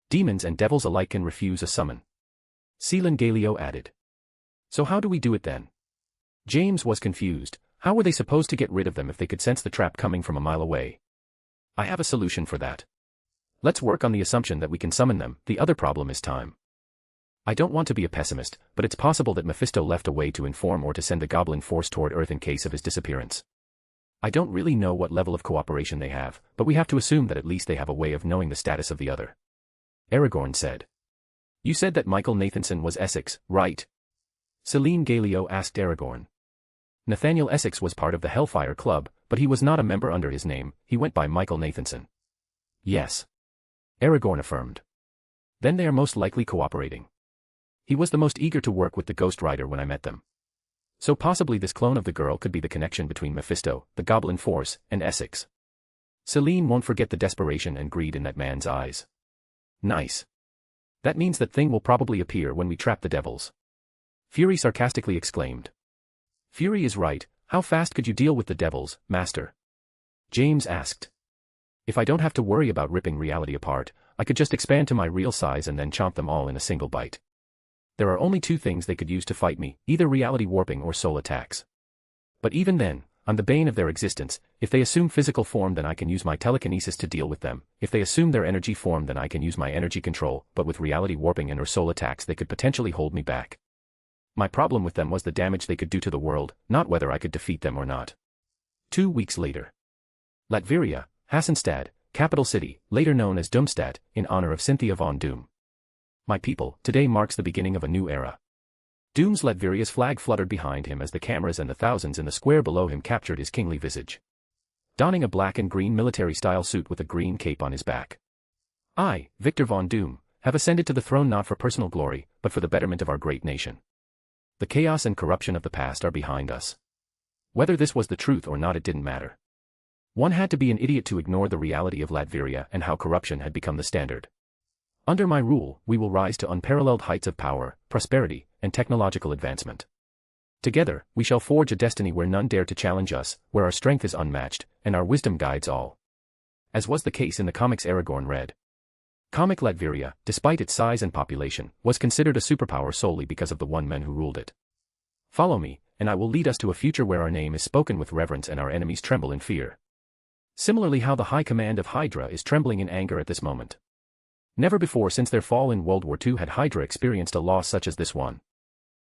Demons and devils alike can refuse a summon. Celine Galio added. So how do we do it then? James was confused. How were they supposed to get rid of them if they could sense the trap coming from a mile away? I have a solution for that. Let's work on the assumption that we can summon them. The other problem is time. I don't want to be a pessimist, but it's possible that Mephisto left a way to inform or to send the goblin force toward Earth in case of his disappearance. I don't really know what level of cooperation they have, but we have to assume that at least they have a way of knowing the status of the other. Aragorn said. You said that Michael Nathanson was Essex, right? Celine Galio asked Aragorn. Nathaniel Essex was part of the Hellfire Club, but he was not a member under his name. He went by Michael Nathanson. Yes. Aragorn affirmed. Then they are most likely cooperating. He was the most eager to work with the Ghost Rider when I met them. So possibly this clone of the girl could be the connection between Mephisto, the Goblin Force, and Essex. Celine won't forget the desperation and greed in that man's eyes. Nice. That means that thing will probably appear when we trap the devils. Fury sarcastically exclaimed. Fury is right, how fast could you deal with the devils, Master? James asked. If I don't have to worry about ripping reality apart, I could just expand to my real size and then chomp them all in a single bite. There are only 2 things they could use to fight me, either reality warping or soul attacks. But even then, I'm the bane of their existence. If they assume physical form, then I can use my telekinesis to deal with them. If they assume their energy form, then I can use my energy control, but with reality warping and or soul attacks they could potentially hold me back. My problem with them was the damage they could do to the world, not whether I could defeat them or not. 2 weeks later. Latveria, Hassenstad, capital city, later known as Doomstadt, in honor of Cynthia von Doom. My people, today marks the beginning of a new era. Doom's Latveria's flag fluttered behind him as the cameras and the thousands in the square below him captured his kingly visage. donning a black and green military-style suit with a green cape on his back. I, Victor Von Doom, have ascended to the throne not for personal glory, but for the betterment of our great nation. The chaos and corruption of the past are behind us. Whether this was the truth or not, it didn't matter. One had to be an idiot to ignore the reality of Latveria and how corruption had become the standard. Under my rule, we will rise to unparalleled heights of power, prosperity, and technological advancement. Together, we shall forge a destiny where none dare to challenge us, where our strength is unmatched, and our wisdom guides all. As was the case in the comics Aragorn read. Comic Latveria, despite its size and population, was considered a superpower solely because of the one man who ruled it. Follow me, and I will lead us to a future where our name is spoken with reverence and our enemies tremble in fear. Similarly how the High Command of Hydra is trembling in anger at this moment. Never before since their fall in World War II had Hydra experienced a loss such as this one.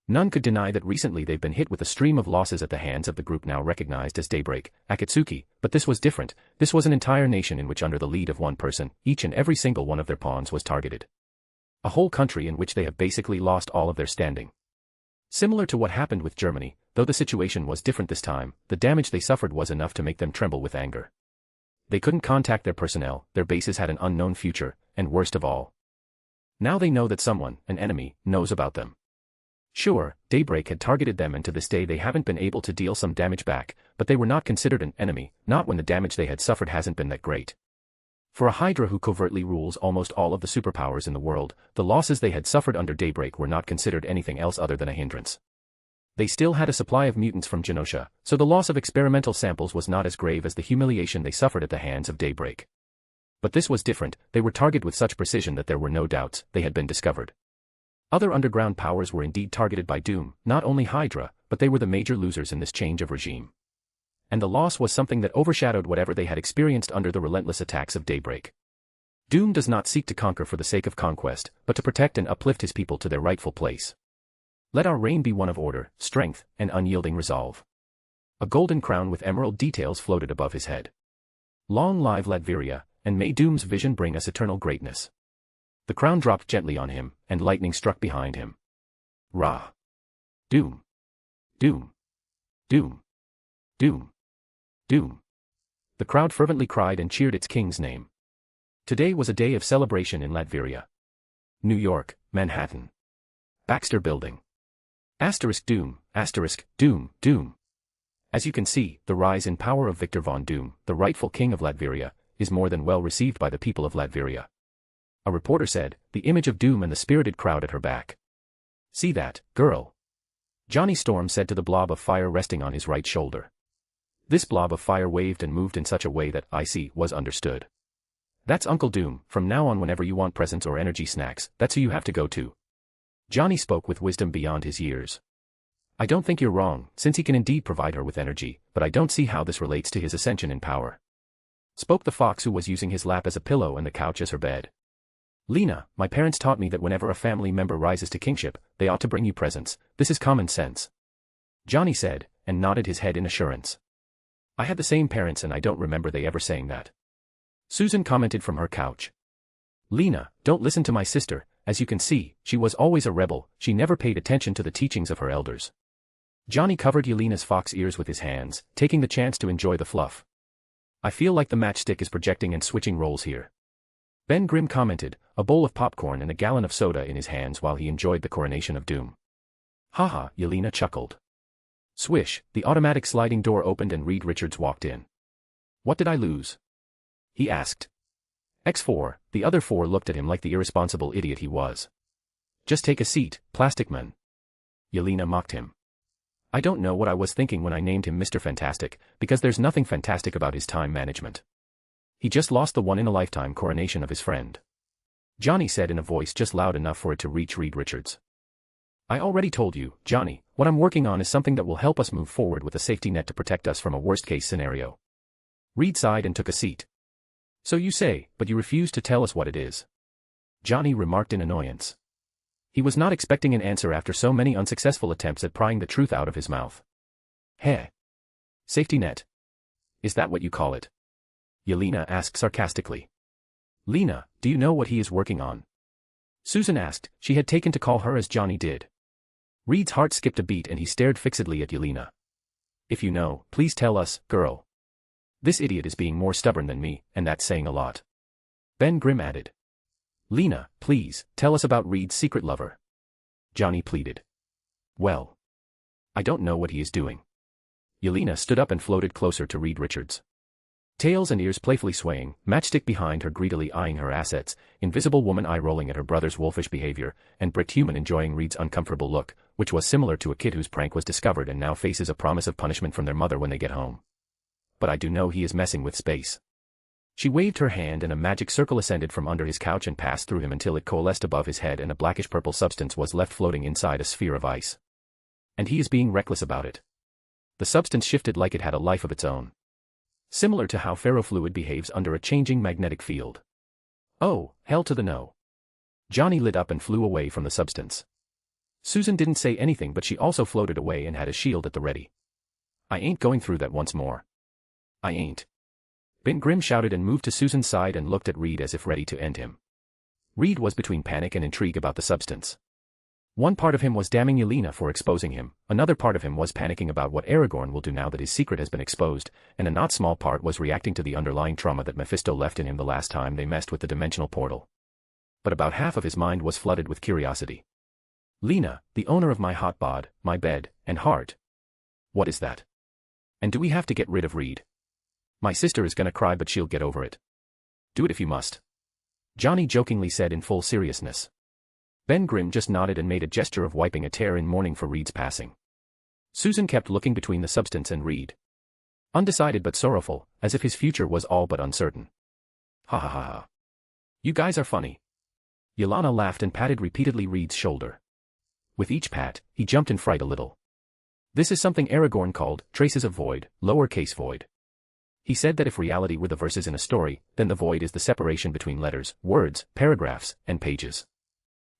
None could deny that recently they've been hit with a stream of losses at the hands of the group now recognized as Daybreak, Akatsuki, but this was different. This was an entire nation in which under the lead of one person, each and every single one of their pawns was targeted. A whole country in which they have basically lost all of their standing. Similar to what happened with Germany, though the situation was different this time, the damage they suffered was enough to make them tremble with anger. They couldn't contact their personnel, their bases had an unknown future, and worst of all, now they know that someone, an enemy, knows about them. Sure, Daybreak had targeted them and to this day they haven't been able to deal some damage back, but they were not considered an enemy, not when the damage they had suffered hasn't been that great. For a Hydra who covertly rules almost all of the superpowers in the world, the losses they had suffered under Daybreak were not considered anything else other than a hindrance. They still had a supply of mutants from Genosha, so the loss of experimental samples was not as grave as the humiliation they suffered at the hands of Daybreak. But this was different, they were targeted with such precision that there were no doubts, they had been discovered. Other underground powers were indeed targeted by Doom, not only Hydra, but they were the major losers in this change of regime. And the loss was something that overshadowed whatever they had experienced under the relentless attacks of Daybreak. Doom does not seek to conquer for the sake of conquest, but to protect and uplift his people to their rightful place. Let our reign be one of order, strength, and unyielding resolve. A golden crown with emerald details floated above his head. Long live Latveria, and may Doom's vision bring us eternal greatness. The crown dropped gently on him, and lightning struck behind him. Rah! Doom! Doom! Doom! Doom! Doom! The crowd fervently cried and cheered its king's name. Today was a day of celebration in Latveria. New York, Manhattan. Baxter Building. Doom, Doom, Doom. As you can see, the rise in power of Victor Von Doom, the rightful king of Latveria, is more than well received by the people of Latveria. A reporter said, the image of Doom and the spirited crowd at her back. See that, girl? Johnny Storm said to the blob of fire resting on his right shoulder. This blob of fire waved and moved in such a way that I see was understood. That's Uncle Doom, from now on whenever you want presents or energy snacks, that's who you have to go to. Johnny spoke with wisdom beyond his years. I don't think you're wrong, since he can indeed provide her with energy, but I don't see how this relates to his ascension in power. Spoke the fox who was using his lap as a pillow and the couch as her bed. Lena, my parents taught me that whenever a family member rises to kingship, they ought to bring you presents. This is common sense. Johnny said, and nodded his head in assurance. I had the same parents and I don't remember they ever saying that. Susan commented from her couch. Lena, don't listen to my sister, as you can see, she was always a rebel, she never paid attention to the teachings of her elders. Johnny covered Yelena's fox ears with his hands, taking the chance to enjoy the fluff. I feel like the matchstick is projecting and switching roles here. Ben Grimm commented, a bowl of popcorn and a gallon of soda in his hands while he enjoyed the coronation of Doom. Haha, Yelena chuckled. Swish, the automatic sliding door opened and Reed Richards walked in. What did I lose? He asked. X4, the other four looked at him like the irresponsible idiot he was. Just take a seat, Plastic Man. Yelena mocked him. I don't know what I was thinking when I named him Mr. Fantastic, because there's nothing fantastic about his time management. He just lost the one-in-a-lifetime coronation of his friend. Johnny said in a voice just loud enough for it to reach Reed Richards. I already told you, Johnny, what I'm working on is something that will help us move forward with a safety net to protect us from a worst-case scenario. Reed sighed and took a seat. So you say, but you refuse to tell us what it is. Johnny remarked in annoyance. He was not expecting an answer after so many unsuccessful attempts at prying the truth out of his mouth. Heh. Safety net. Is that what you call it? Yelena asked sarcastically. Lena, do you know what he is working on? Susan asked, she had taken to call her as Johnny did. Reed's heart skipped a beat and he stared fixedly at Yelena. If you know, please tell us, girl. This idiot is being more stubborn than me, and that's saying a lot. Ben Grimm added. Lena, please, tell us about Reed's secret lover. Johnny pleaded. Well, I don't know what he is doing. Yelena stood up and floated closer to Reed Richards. Tails and ears playfully swaying, Matchstick behind her greedily eyeing her assets, Invisible Woman eye-rolling at her brother's wolfish behavior, and Bricked Human enjoying Reed's uncomfortable look, which was similar to a kid whose prank was discovered and now faces a promise of punishment from their mother when they get home. But I do know he is messing with space. She waved her hand and a magic circle ascended from under his couch and passed through him until it coalesced above his head and a blackish-purple substance was left floating inside a sphere of ice. And he is being reckless about it. The substance shifted like it had a life of its own. Similar to how ferrofluid behaves under a changing magnetic field. Oh, hell to the no. Johnny lit up and flew away from the substance. Susan didn't say anything but she also floated away and had a shield at the ready. I ain't going through that once more. I ain't. Ben Grimm shouted and moved to Susan's side and looked at Reed as if ready to end him. Reed was between panic and intrigue about the substance. One part of him was damning Yelena for exposing him, another part of him was panicking about what Aragorn will do now that his secret has been exposed, and a not small part was reacting to the underlying trauma that Mephisto left in him the last time they messed with the dimensional portal. But about half of his mind was flooded with curiosity. Lena, the owner of my hot bod, my bed, and heart. What is that? And do we have to get rid of Reed? My sister is gonna cry but she'll get over it. Do it if you must. Johnny jokingly said in full seriousness. Ben Grimm just nodded and made a gesture of wiping a tear in mourning for Reed's passing. Susan kept looking between the substance and Reed. Undecided but sorrowful, as if his future was all but uncertain. Ha ha ha ha. You guys are funny. Yelena laughed and patted repeatedly Reed's shoulder. With each pat, he jumped in fright a little. This is something Aragorn called traces of void, lowercase void. He said that if reality were the verses in a story, then the void is the separation between letters, words, paragraphs, and pages.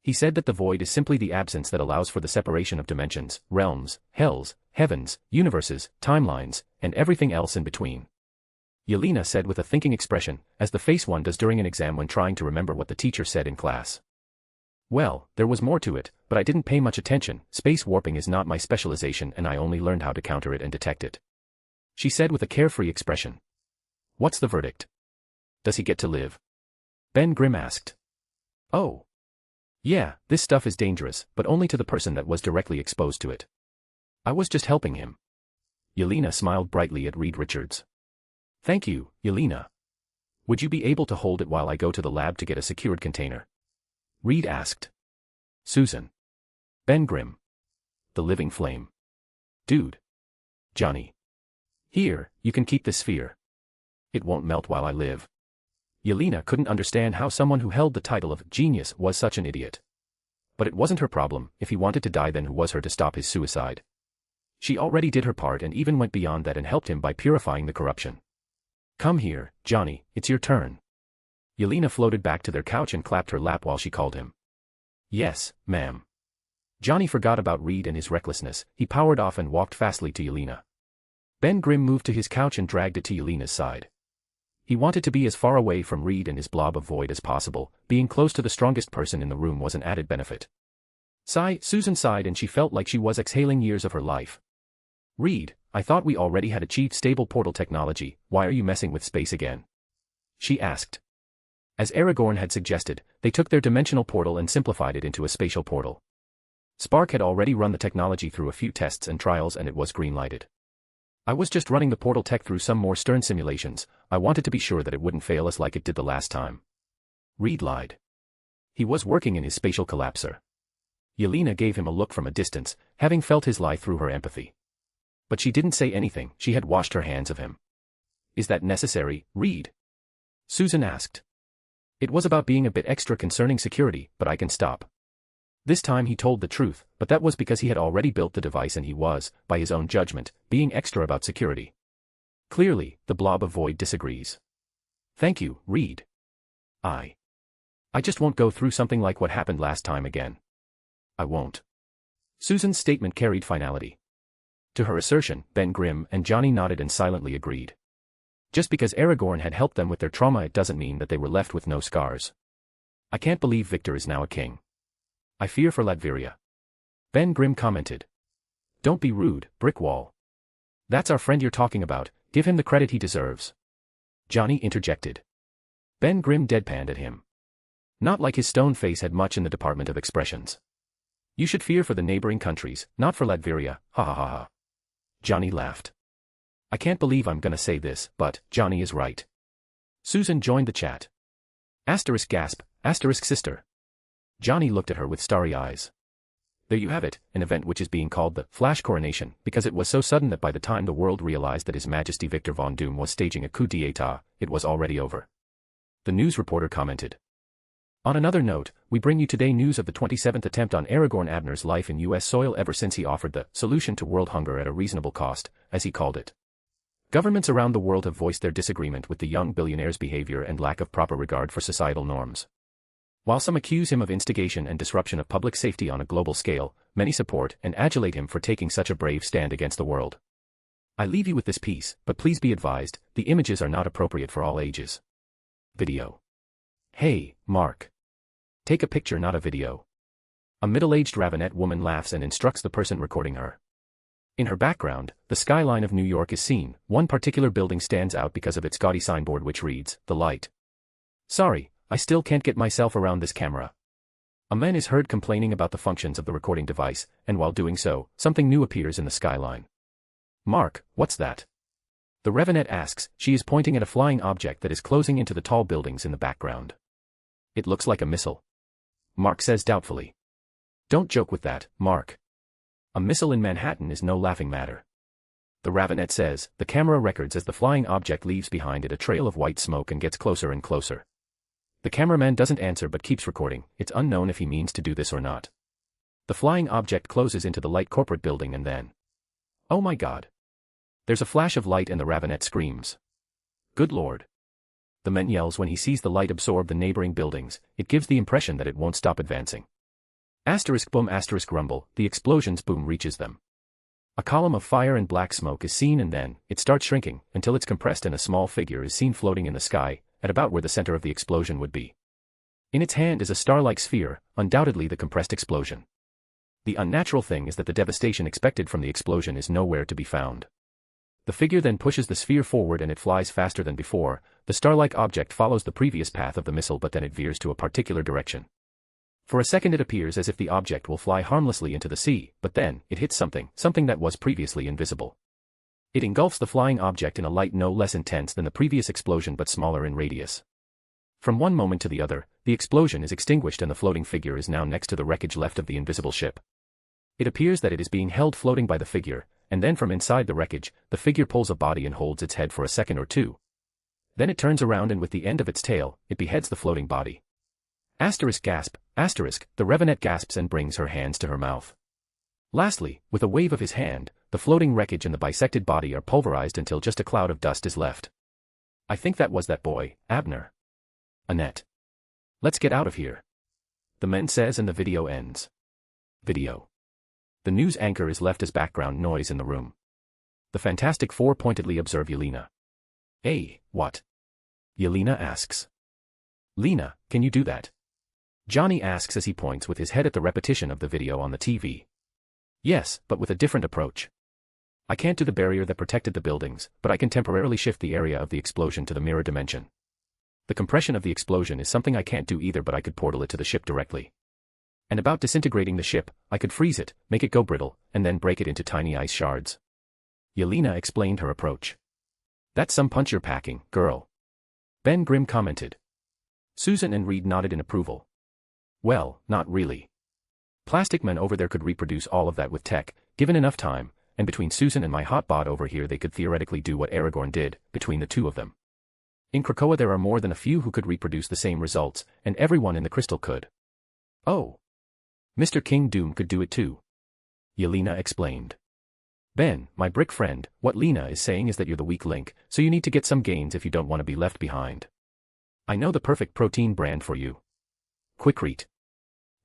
He said that the void is simply the absence that allows for the separation of dimensions, realms, hells, heavens, universes, timelines, and everything else in between. Yelena said with a thinking expression, as the face one does during an exam when trying to remember what the teacher said in class. Well, there was more to it, but I didn't pay much attention. Space warping is not my specialization and I only learned how to counter it and detect it. She said with a carefree expression. What's the verdict? Does he get to live? Ben Grimm asked. Oh. Yeah, this stuff is dangerous, but only to the person that was directly exposed to it. I was just helping him. Yelena smiled brightly at Reed Richards. Thank you, Yelena. Would you be able to hold it while I go to the lab to get a secured container? Reed asked. Susan. Ben Grimm. The living flame. Dude. Johnny. Here, you can keep this sphere. It won't melt while I live. Yelena couldn't understand how someone who held the title of genius was such an idiot. But it wasn't her problem. If he wanted to die, then who was her to stop his suicide? She already did her part and even went beyond that and helped him by purifying the corruption. Come here, Johnny, it's your turn. Yelena floated back to their couch and clapped her lap while she called him. Yes, ma'am. Johnny forgot about Reed and his recklessness. He powered off and walked fastly to Yelena. Ben Grimm moved to his couch and dragged it to Yelena's side. He wanted to be as far away from Reed and his blob of void as possible. Being close to the strongest person in the room was an added benefit. Susan sighed and she felt like she was exhaling years of her life. Reed, I thought we already had achieved stable portal technology. Why are you messing with space again? She asked. As Aragorn had suggested, they took their dimensional portal and simplified it into a spatial portal. Spark had already run the technology through a few tests and trials and it was green-lighted. I was just running the portal tech through some more stern simulations. I wanted to be sure that it wouldn't fail us like it did the last time. Reed lied. He was working in his spatial collapser. Yelena gave him a look from a distance, having felt his lie through her empathy. But she didn't say anything. She had washed her hands of him. Is that necessary, Reed? Susan asked. It was about being a bit extra concerning security, but I can stop. This time he told the truth, but that was because he had already built the device and he was, by his own judgment, being extra about security. Clearly, the blob of void disagrees. Thank you, Reed. I just won't go through something like what happened last time again. I won't. Susan's statement carried finality. To her assertion, Ben Grimm and Johnny nodded and silently agreed. Just because Aragorn had helped them with their trauma, it doesn't mean that they were left with no scars. I can't believe Victor is now a king. I fear for Latveria. Ben Grimm commented. Don't be rude, Brickwall. That's our friend you're talking about. Give him the credit he deserves. Johnny interjected. Ben Grimm deadpanned at him. Not like his stone face had much in the department of expressions. You should fear for the neighboring countries, not for Latveria, ha ha ha ha. Johnny laughed. I can't believe I'm gonna say this, but Johnny is right. Susan joined the chat. Asterisk gasp, asterisk sister. Johnny looked at her with starry eyes. There you have it, an event which is being called the Flash Coronation, because it was so sudden that by the time the world realized that His Majesty Victor Von Doom was staging a coup d'état, it was already over. The news reporter commented. On another note, we bring you today news of the 27th attempt on Aragorn Abner's life in U.S. soil ever since he offered the solution to world hunger at a reasonable cost, as he called it. Governments around the world have voiced their disagreement with the young billionaire's behavior and lack of proper regard for societal norms. While some accuse him of instigation and disruption of public safety on a global scale, many support and adulate him for taking such a brave stand against the world. I leave you with this piece, but please be advised, the images are not appropriate for all ages. Video. Hey, Mark. Take a picture, not a video. A middle-aged Ravenette woman laughs and instructs the person recording her. In her background, the skyline of New York is seen. One particular building stands out because of its gaudy signboard which reads, The Light. Sorry, I still can't get myself around this camera. A man is heard complaining about the functions of the recording device, and while doing so, something new appears in the skyline. Mark, what's that? The Ravenette asks. She is pointing at a flying object that is closing into the tall buildings in the background. It looks like a missile. Mark says doubtfully. Don't joke with that, Mark. A missile in Manhattan is no laughing matter. The Ravenette says. The camera records as the flying object leaves behind it a trail of white smoke and gets closer and closer. The cameraman doesn't answer but keeps recording. It's unknown if he means to do this or not. The flying object closes into the light corporate building and then... Oh my God. There's a flash of light and the Ravenette screams. Good Lord. The man yells when he sees the light absorb the neighboring buildings. It gives the impression that it won't stop advancing. Asterisk boom asterisk rumble, the explosion's boom reaches them. A column of fire and black smoke is seen and then, it starts shrinking, until it's compressed and a small figure is seen floating in the sky, at about where the center of the explosion would be. In its hand is a star-like sphere, undoubtedly the compressed explosion. The unnatural thing is that the devastation expected from the explosion is nowhere to be found. The figure then pushes the sphere forward and it flies faster than before. The star-like object follows the previous path of the missile but then it veers to a particular direction. For a second it appears as if the object will fly harmlessly into the sea, but then, it hits something that was previously invisible. It engulfs the flying object in a light no less intense than the previous explosion but smaller in radius. From one moment to the other, the explosion is extinguished and the floating figure is now next to the wreckage left of the invisible ship. It appears that it is being held floating by the figure, and then from inside the wreckage, the figure pulls a body and holds its head for a second or two. Then it turns around and with the end of its tail, it beheads the floating body. Asterisk gasp, asterisk, the Ravenette gasps and brings her hands to her mouth. Lastly, with a wave of his hand, the floating wreckage and the bisected body are pulverized until just a cloud of dust is left. I think that was that boy, Abner. Annette. Let's get out of here. The man says and the video ends. Video. The news anchor is left as background noise in the room. The Fantastic Four pointedly observe Yelena. Hey, what? Yelena asks. Lena, can you do that? Johnny asks as he points with his head at the repetition of the video on the TV. Yes, but with a different approach. I can't do the barrier that protected the buildings, but I can temporarily shift the area of the explosion to the mirror dimension. The compression of the explosion is something I can't do either, but I could portal it to the ship directly. And about disintegrating the ship, I could freeze it, make it go brittle, and then break it into tiny ice shards. Yelena explained her approach. That's some punch you're packing, girl. Ben Grimm commented. Susan and Reed nodded in approval. Well, not really. Plastic Man over there could reproduce all of that with tech, given enough time, and between Susan and my hot bot over here they could theoretically do what Aragorn did, between the two of them. In Krakoa there are more than a few who could reproduce the same results, and everyone in the crystal could. Oh. Mr. King Doom could do it too. Yelena explained. Ben, my brick friend, what Lena is saying is that you're the weak link, so you need to get some gains if you don't want to be left behind. I know the perfect protein brand for you. Quick read.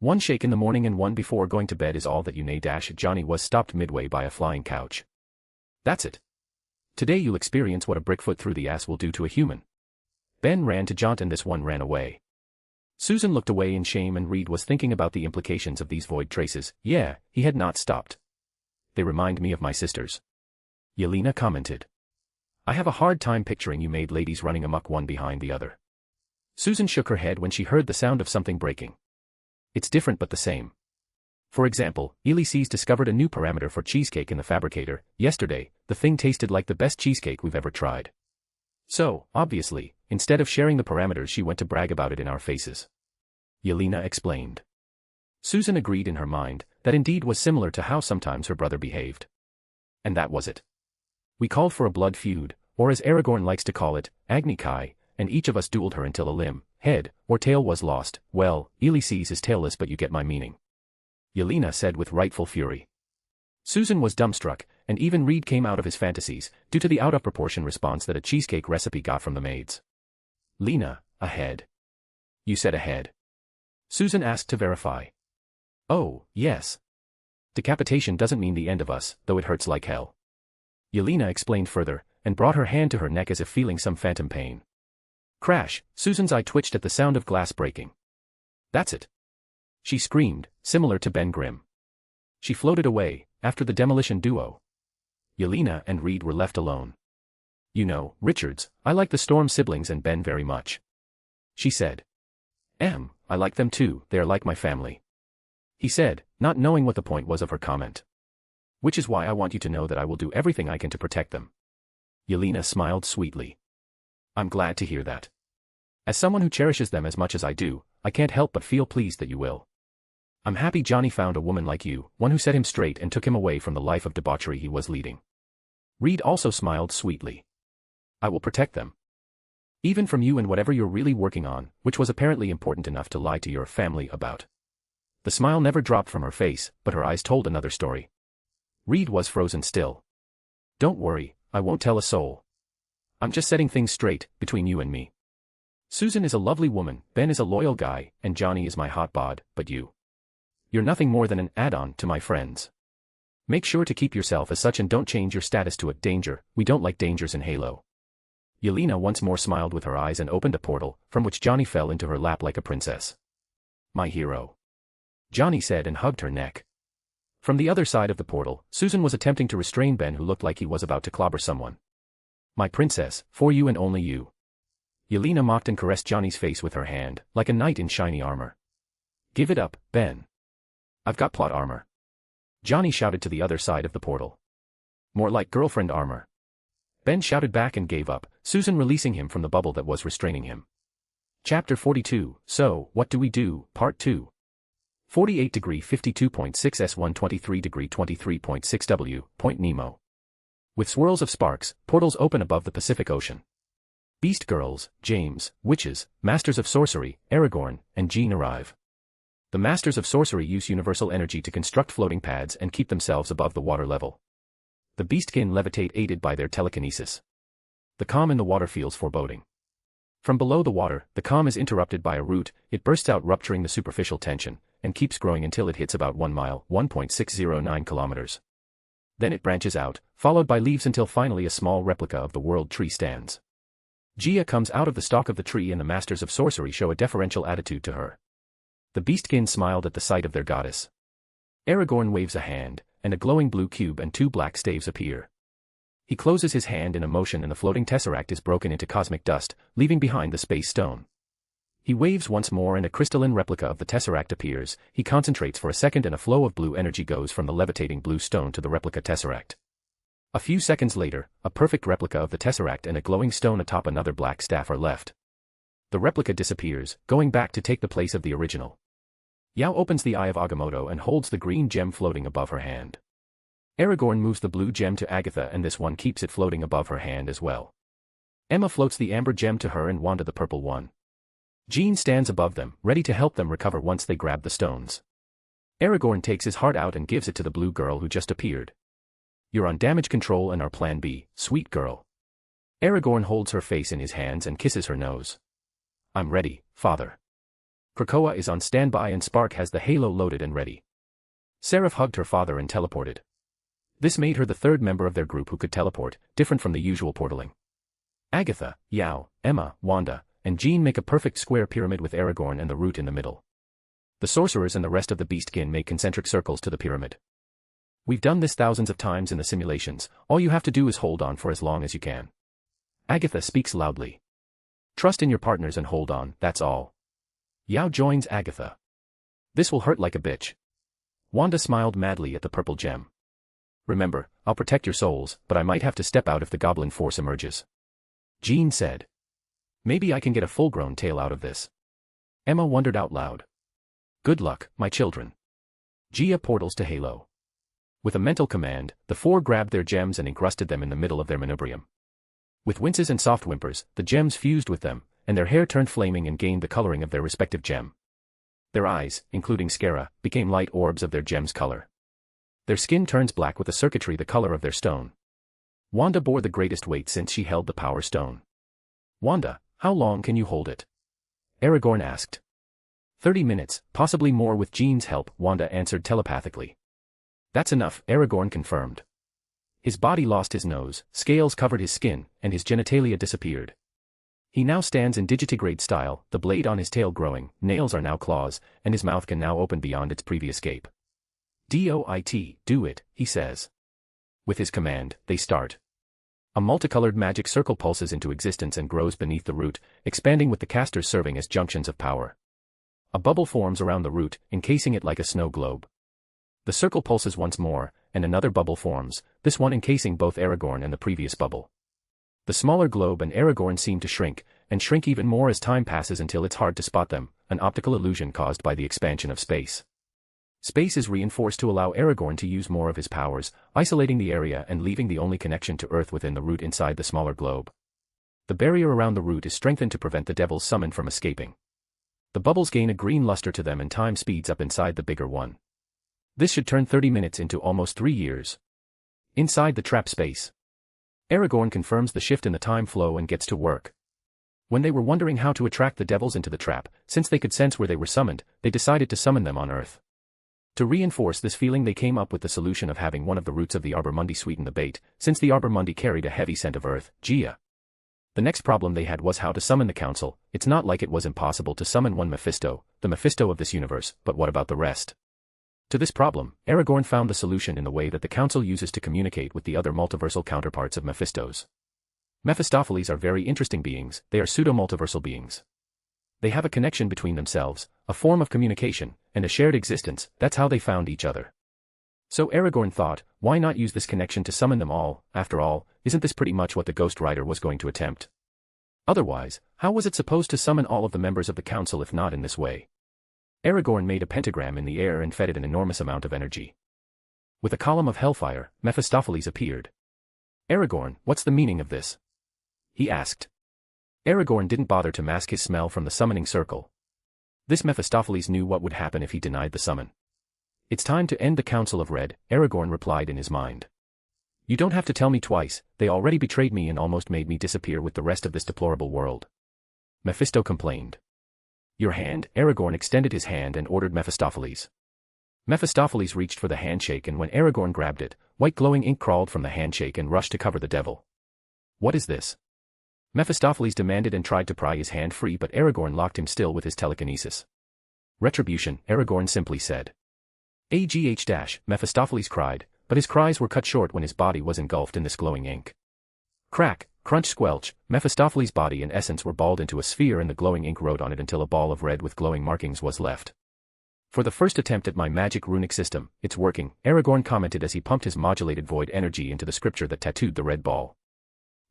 One shake in the morning and one before going to bed is all that you need. Johnny was stopped midway by a flying couch. That's it. Today you'll experience what a brickfoot through the ass will do to a human. Ben ran to jaunt and this one ran away. Susan looked away in shame and Reed was thinking about the implications of these void traces. Yeah, he had not stopped. They remind me of my sisters. Yelena commented. I have a hard time picturing you maid ladies running amok one behind the other. Susan shook her head when she heard the sound of something breaking. It's different but the same. For example, Ulysses discovered a new parameter for cheesecake in the fabricator. Yesterday, the thing tasted like the best cheesecake we've ever tried. So, obviously, instead of sharing the parameters, she went to brag about it in our faces. Yelena explained. Susan agreed in her mind, that indeed was similar to how sometimes her brother behaved. And that was it. We called for a blood feud, or as Aragorn likes to call it, Agni Kai, and each of us dueled her until a limb, head, or tail was lost. Well, Ulysses is tailless, but you get my meaning. Yelena said with rightful fury. Susan was dumbstruck, and even Reed came out of his fantasies, due to the out-of-proportion response that a cheesecake recipe got from the maids. Lena, a head. You said a head? Susan asked to verify. Oh, yes. Decapitation doesn't mean the end of us, though it hurts like hell. Yelena explained further, and brought her hand to her neck as if feeling some phantom pain. Crash! Susan's eye twitched at the sound of glass breaking. That's it. She screamed, similar to Ben Grimm. She floated away, after the demolition duo. Yelena and Reed were left alone. You know, Richards, I like the Storm siblings and Ben very much. She said. I like them too, they are like my family. He said, not knowing what the point was of her comment. Which is why I want you to know that I will do everything I can to protect them. Yelena smiled sweetly. I'm glad to hear that. As someone who cherishes them as much as I do, I can't help but feel pleased that you will. I'm happy Johnny found a woman like you, one who set him straight and took him away from the life of debauchery he was leading. Reed also smiled sweetly. I will protect them. Even from you and whatever you're really working on, which was apparently important enough to lie to your family about. The smile never dropped from her face, but her eyes told another story. Reed was frozen still. Don't worry, I won't tell a soul. I'm just setting things straight, between you and me. Susan is a lovely woman, Ben is a loyal guy, and Johnny is my hot bod, but you. You're nothing more than an add-on to my friends. Make sure to keep yourself as such and don't change your status to a danger. We don't like dangers in Halo. Yelena once more smiled with her eyes and opened a portal, from which Johnny fell into her lap like a princess. My hero. Johnny said and hugged her neck. From the other side of the portal, Susan was attempting to restrain Ben, who looked like he was about to clobber someone. My princess, for you and only you. Yelena mocked and caressed Johnny's face with her hand, like a knight in shiny armor. Give it up, Ben. I've got plot armor. Johnny shouted to the other side of the portal. More like girlfriend armor. Ben shouted back and gave up, Susan releasing him from the bubble that was restraining him. Chapter 42, So, What Do We Do, Part 2. 48 degree 52.6 S 123 degree 23.6 W, Point Nemo. With swirls of sparks, portals open above the Pacific Ocean. Beast girls, James, witches, masters of sorcery, Aragorn, and Jean arrive. The masters of sorcery use universal energy to construct floating pads and keep themselves above the water level. The beastkin levitate aided by their telekinesis. The calm in the water feels foreboding. From below the water, the calm is interrupted by a root, it bursts out rupturing the superficial tension, and keeps growing until it hits about 1 mile, 1.609 kilometers. Then it branches out, followed by leaves until finally a small replica of the world tree stands. Gia comes out of the stalk of the tree and the masters of sorcery show a deferential attitude to her. The beastkin smiled at the sight of their goddess. Aragorn waves a hand, and a glowing blue cube and 2 black staves appear. He closes his hand in a motion and the floating tesseract is broken into cosmic dust, leaving behind the space stone. He waves once more and a crystalline replica of the tesseract appears, he concentrates for a second and a flow of blue energy goes from the levitating blue stone to the replica tesseract. A few seconds later, a perfect replica of the tesseract and a glowing stone atop another black staff are left. The replica disappears, going back to take the place of the original. Yao opens the Eye of Agamotto and holds the green gem floating above her hand. Aragorn moves the blue gem to Agatha and this one keeps it floating above her hand as well. Emma floats the amber gem to her and Wanda the purple one. Jean stands above them, ready to help them recover once they grab the stones. Aragorn takes his heart out and gives it to the blue girl who just appeared. You're on damage control and our plan B, sweet girl. Aragorn holds her face in his hands and kisses her nose. I'm ready, father. Krakoa is on standby and Spark has the halo loaded and ready. Seraph hugged her father and teleported. This made her the third member of their group who could teleport, different from the usual portaling. Agatha, Yao, Emma, Wanda, and Jean make a perfect square pyramid with Aragorn and the root in the middle. The sorcerers and the rest of the beastkin make concentric circles to the pyramid. We've done this thousands of times in the simulations, all you have to do is hold on for as long as you can. Agatha speaks loudly. Trust in your partners and hold on, that's all. Yao joins Agatha. This will hurt like a bitch. Wanda smiled madly at the purple gem. Remember, I'll protect your souls, but I might have to step out if the goblin force emerges. Jean said. Maybe I can get a full-grown tail out of this. Emma wondered out loud. Good luck, my children. Gia portals to Halo. With a mental command, the four grabbed their gems and encrusted them in the middle of their manubrium. With winces and soft whimpers, the gems fused with them, and their hair turned flaming and gained the coloring of their respective gem. Their eyes, including Skara, became light orbs of their gem's color. Their skin turns black with the circuitry the color of their stone. Wanda bore the greatest weight since she held the Power Stone. Wanda, how long can you hold it? Aragorn asked. 30 minutes, possibly more with Jean's help, Wanda answered telepathically. That's enough, Aragorn confirmed. His body lost his nose, scales covered his skin, and his genitalia disappeared. He now stands in digitigrade style, the blade on his tail growing, nails are now claws, and his mouth can now open beyond its previous gape. "Do-it, do it," he says. With his command, they start. A multicolored magic circle pulses into existence and grows beneath the root, expanding with the casters serving as junctions of power. A bubble forms around the root, encasing it like a snow globe. The circle pulses once more, and another bubble forms, this one encasing both Aragorn and the previous bubble. The smaller globe and Aragorn seem to shrink, and shrink even more as time passes until it's hard to spot them, an optical illusion caused by the expansion of space. Space is reinforced to allow Aragorn to use more of his powers, isolating the area and leaving the only connection to Earth within the root inside the smaller globe. The barrier around the root is strengthened to prevent the devils summoned from escaping. The bubbles gain a green luster to them and time speeds up inside the bigger one. This should turn 30 minutes into almost 3 years. Inside the trap space, Aragorn confirms the shift in the time flow and gets to work. When they were wondering how to attract the devils into the trap, since they could sense where they were summoned, they decided to summon them on Earth. To reinforce this feeling, they came up with the solution of having one of the roots of the Arbor Mundi sweeten the bait, since the Arbor Mundi carried a heavy scent of earth, Gia. The next problem they had was how to summon the council. It's not like it was impossible to summon one Mephisto, the Mephisto of this universe, but what about the rest? To this problem, Aragorn found the solution in the way that the council uses to communicate with the other multiversal counterparts of Mephistos. Mephistopheles are very interesting beings, they are pseudo-multiversal beings. They have a connection between themselves, a form of communication, and a shared existence, that's how they found each other. So Aragorn thought, why not use this connection to summon them all? After all, isn't this pretty much what the Ghost Rider was going to attempt? Otherwise, how was it supposed to summon all of the members of the council if not in this way? Aragorn made a pentagram in the air and fed it an enormous amount of energy. With a column of hellfire, Mephistopheles appeared. Aragorn, what's the meaning of this? He asked. Aragorn didn't bother to mask his smell from the summoning circle. This Mephistopheles knew what would happen if he denied the summon. It's time to end the Council of Red, Aragorn replied in his mind. You don't have to tell me twice, they already betrayed me and almost made me disappear with the rest of this deplorable world. Mephisto complained. Your hand, Aragorn extended his hand and ordered Mephistopheles. Mephistopheles reached for the handshake and when Aragorn grabbed it, white glowing ink crawled from the handshake and rushed to cover the devil. What is this? Mephistopheles demanded and tried to pry his hand free but Aragorn locked him still with his telekinesis. Retribution, Aragorn simply said. AGH-, Mephistopheles cried, but his cries were cut short when his body was engulfed in this glowing ink. Crack, crunch, squelch, Mephistopheles' body and essence were balled into a sphere and the glowing ink wrote on it until a ball of red with glowing markings was left. For the first attempt at my magic runic system, it's working, Aragorn commented as he pumped his modulated void energy into the scripture that tattooed the red ball.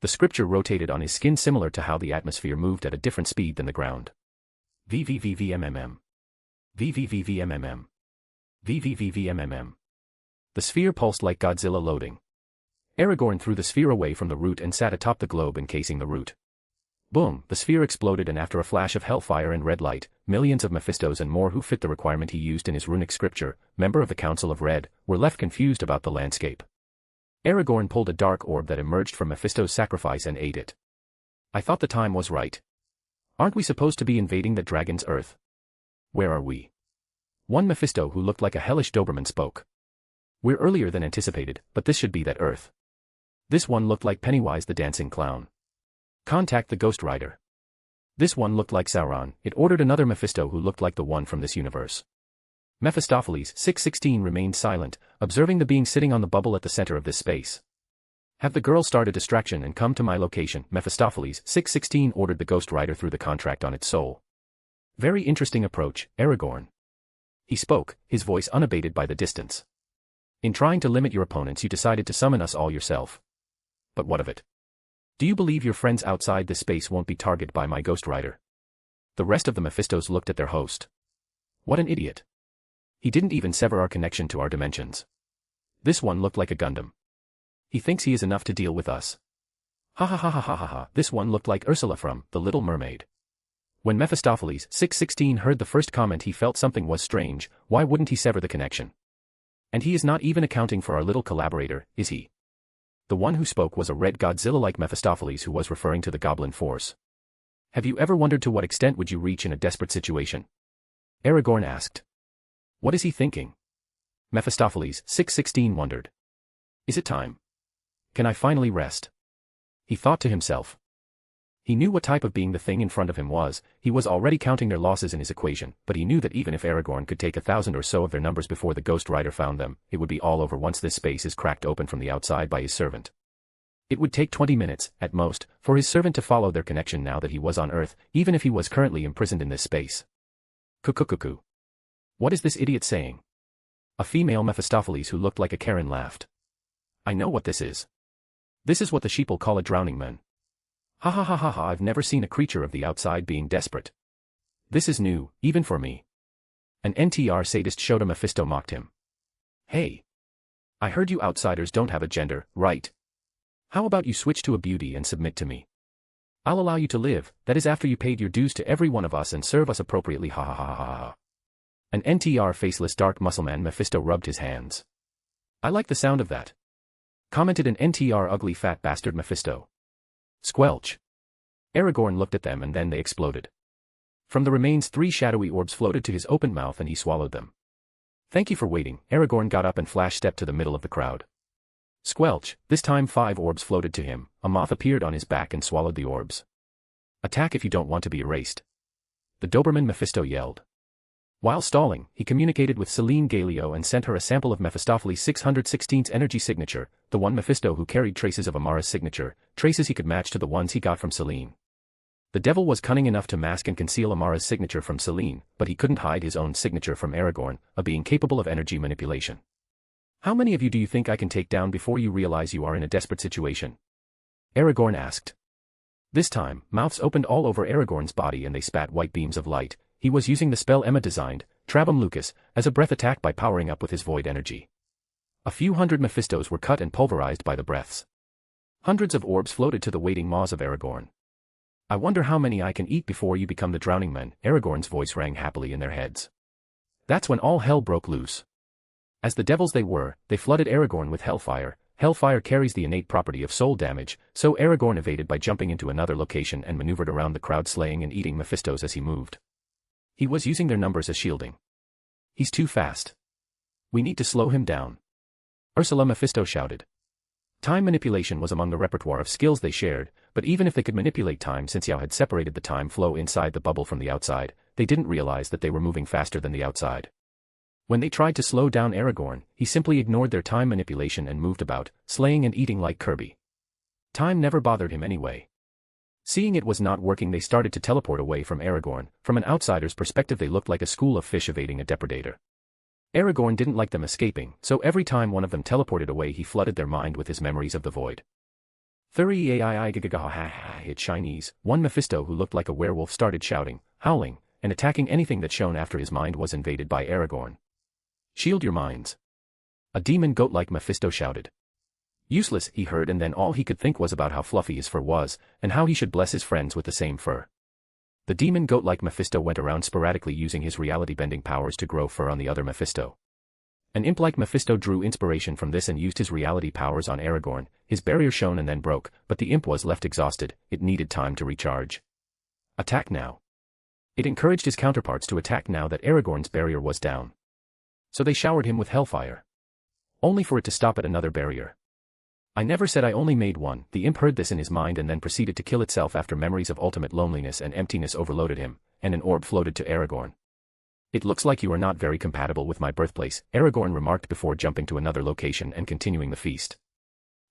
The scripture rotated on his skin similar to how the atmosphere moved at a different speed than the ground. VVVVMMM. VVVVMMM. VVVVMMM. The sphere pulsed like Godzilla loading. Aragorn threw the sphere away from the root and sat atop the globe encasing the root. Boom, the sphere exploded and after a flash of hellfire and red light, millions of Mephistos and more who fit the requirement he used in his runic scripture, member of the Council of Red, were left confused about the landscape. Aragorn pulled a dark orb that emerged from Mephisto's sacrifice and ate it. I thought the time was right. Aren't we supposed to be invading the dragon's earth? Where are we? One Mephisto who looked like a hellish Doberman spoke. We're earlier than anticipated, but this should be that earth. This one looked like Pennywise the dancing clown. Contact the Ghost Rider. This one looked like Sauron, it ordered another Mephisto who looked like the one from this universe. Mephistopheles 616 remained silent, observing the being sitting on the bubble at the center of this space. Have the girl start a distraction and come to my location, Mephistopheles 616 ordered the Ghost Rider through the contract on its soul. Very interesting approach, Aragorn. He spoke, his voice unabated by the distance. In trying to limit your opponents you decided to summon us all yourself. But what of it? Do you believe your friends outside this space won't be targeted by my Ghost Rider? The rest of the Mephistos looked at their host. What an idiot. He didn't even sever our connection to our dimensions. This one looked like a Gundam. He thinks he is enough to deal with us. Ha ha ha ha ha ha ha. This one looked like Ursula from The Little Mermaid. When Mephistopheles 616 heard the first comment he felt something was strange. Why wouldn't he sever the connection? And he is not even accounting for our little collaborator, is he? The one who spoke was a red Godzilla-like Mephistopheles who was referring to the goblin force. Have you ever wondered to what extent would you reach in a desperate situation? Aragorn asked. What is he thinking? Mephistopheles 616 wondered. Is it time? Can I finally rest? He thought to himself. He knew what type of being the thing in front of him was. He was already counting their losses in his equation, but he knew that even if Aragorn could take 1,000 or so of their numbers before the Ghost Rider found them, it would be all over once this space is cracked open from the outside by his servant. It would take 20 minutes, at most, for his servant to follow their connection now that he was on Earth, even if he was currently imprisoned in this space. Cuckoo. What is this idiot saying? A female Mephistopheles who looked like a Karen laughed. I know what this is. This is what the sheeple call a drowning man. Ha ha ha ha ha, I've never seen a creature of the outside being desperate. This is new, even for me. An NTR sadist Shota Mephisto mocked him. Hey. I heard you outsiders don't have a gender, right? How about you switch to a beauty and submit to me? I'll allow you to live, that is after you paid your dues to every one of us and serve us appropriately, ha ha ha ha ha. An NTR faceless dark muscleman Mephisto rubbed his hands. I like the sound of that. Commented an NTR ugly fat bastard Mephisto. Squelch. Aragorn looked at them and then they exploded. From the remains 3 shadowy orbs floated to his open mouth and he swallowed them. Thank you for waiting. Aragorn got up and flash stepped to the middle of the crowd. Squelch, this time 5 orbs floated to him, a moth appeared on his back and swallowed the orbs. Attack if you don't want to be erased. The Doberman Mephisto yelled. While stalling, he communicated with Celine Galio and sent her a sample of Mephistopheles 616's energy signature, the one Mephisto who carried traces of Amara's signature, traces he could match to the ones he got from Celine. The devil was cunning enough to mask and conceal Amara's signature from Celine, but he couldn't hide his own signature from Aragorn, a being capable of energy manipulation. How many of you do you think I can take down before you realize you are in a desperate situation? Aragorn asked. This time, mouths opened all over Aragorn's body and they spat white beams of light. He was using the spell Emma designed, Trabum Lucas, as a breath attack by powering up with his void energy. A few hundred Mephistos were cut and pulverized by the breaths. Hundreds of orbs floated to the waiting maws of Aragorn. I wonder how many I can eat before you become the drowning men, Aragorn's voice rang happily in their heads. That's when all hell broke loose. As the devils they were, they flooded Aragorn with hellfire. Hellfire carries the innate property of soul damage, so Aragorn evaded by jumping into another location and maneuvered around the crowd slaying and eating Mephistos as he moved. He was using their numbers as shielding. He's too fast. We need to slow him down. Ursula Mephisto shouted. Time manipulation was among the repertoire of skills they shared, but even if they could manipulate time since Yao had separated the time flow inside the bubble from the outside, they didn't realize that they were moving faster than the outside. When they tried to slow down Aragorn, he simply ignored their time manipulation and moved about, slaying and eating like Kirby. Time never bothered him anyway. Seeing it was not working they started to teleport away from Aragorn. From an outsider's perspective they looked like a school of fish evading a depredator. Aragorn didn't like them escaping, so every time one of them teleported away he flooded their mind with his memories of the void. Hit Chinese, one Mephisto who looked like a werewolf started shouting, howling, and attacking anything that shone after his mind was invaded by Aragorn. Shield your minds. A demon goat-like Mephisto shouted. Useless, he heard, and then all he could think was about how fluffy his fur was, and how he should bless his friends with the same fur. The demon goat-like Mephisto went around sporadically using his reality-bending powers to grow fur on the other Mephisto. An imp-like Mephisto drew inspiration from this and used his reality powers on Aragorn. His barrier shone and then broke, but the imp was left exhausted. It needed time to recharge. Attack now. It encouraged his counterparts to attack now that Aragorn's barrier was down. So they showered him with hellfire. Only for it to stop at another barrier. I never said I only made one. The imp heard this in his mind and then proceeded to kill itself after memories of ultimate loneliness and emptiness overloaded him, and an orb floated to Aragorn. It looks like you are not very compatible with my birthplace, Aragorn remarked before jumping to another location and continuing the feast.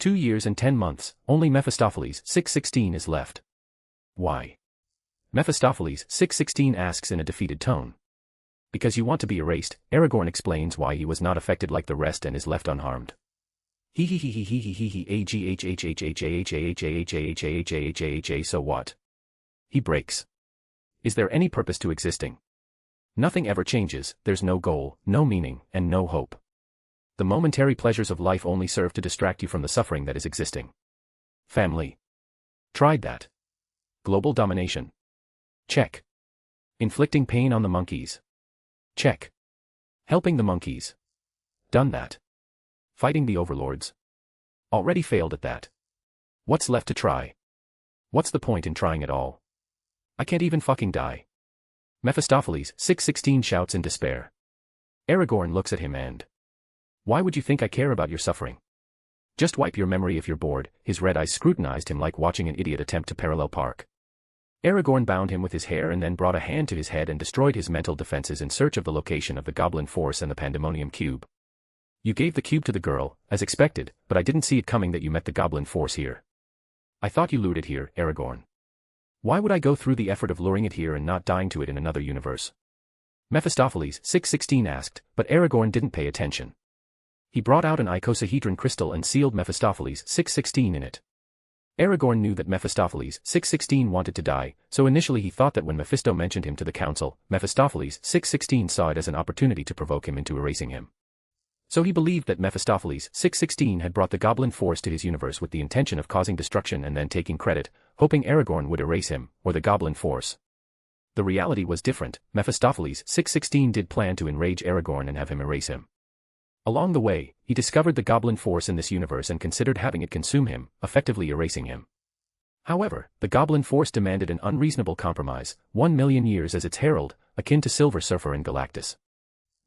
2 years and 10 months, only Mephistopheles 616 is left. Why? Mephistopheles 616 asks in a defeated tone. Because you want to be erased, Aragorn explains why he was not affected like the rest and is left unharmed. So what? He breaks. Is there any purpose to existing? Nothing ever changes, there's no goal, no meaning, and no hope. The momentary pleasures of life only serve to distract you from the suffering that is existing. Family. Tried that. Global domination. Check. Inflicting pain on the monkeys. Check. Helping the monkeys. Done that. Fighting the overlords. Already failed at that. What's left to try? What's the point in trying at all? I can't even fucking die. Mephistopheles 616 shouts in despair. Aragorn looks at him and... Why would you think I care about your suffering? Just wipe your memory if you're bored. His red eyes scrutinized him like watching an idiot attempt to parallel park. Aragorn bound him with his hair and then brought a hand to his head and destroyed his mental defenses in search of the location of the goblin force and the pandemonium cube. You gave the cube to the girl, as expected, but I didn't see it coming that you met the goblin force here. I thought you lured it here, Aragorn. Why would I go through the effort of luring it here and not dying to it in another universe? Mephistopheles 616 asked, but Aragorn didn't pay attention. He brought out an icosahedron crystal and sealed Mephistopheles 616 in it. Aragorn knew that Mephistopheles 616 wanted to die, so initially he thought that when Mephisto mentioned him to the council, Mephistopheles 616 saw it as an opportunity to provoke him into erasing him. So he believed that Mephistopheles 616 had brought the goblin force to his universe with the intention of causing destruction and then taking credit, hoping Aragorn would erase him, or the goblin force. The reality was different. Mephistopheles 616 did plan to enrage Aragorn and have him erase him. Along the way, he discovered the goblin force in this universe and considered having it consume him, effectively erasing him. However, the goblin force demanded an unreasonable compromise, 1 million years as its herald, akin to Silver Surfer in Galactus.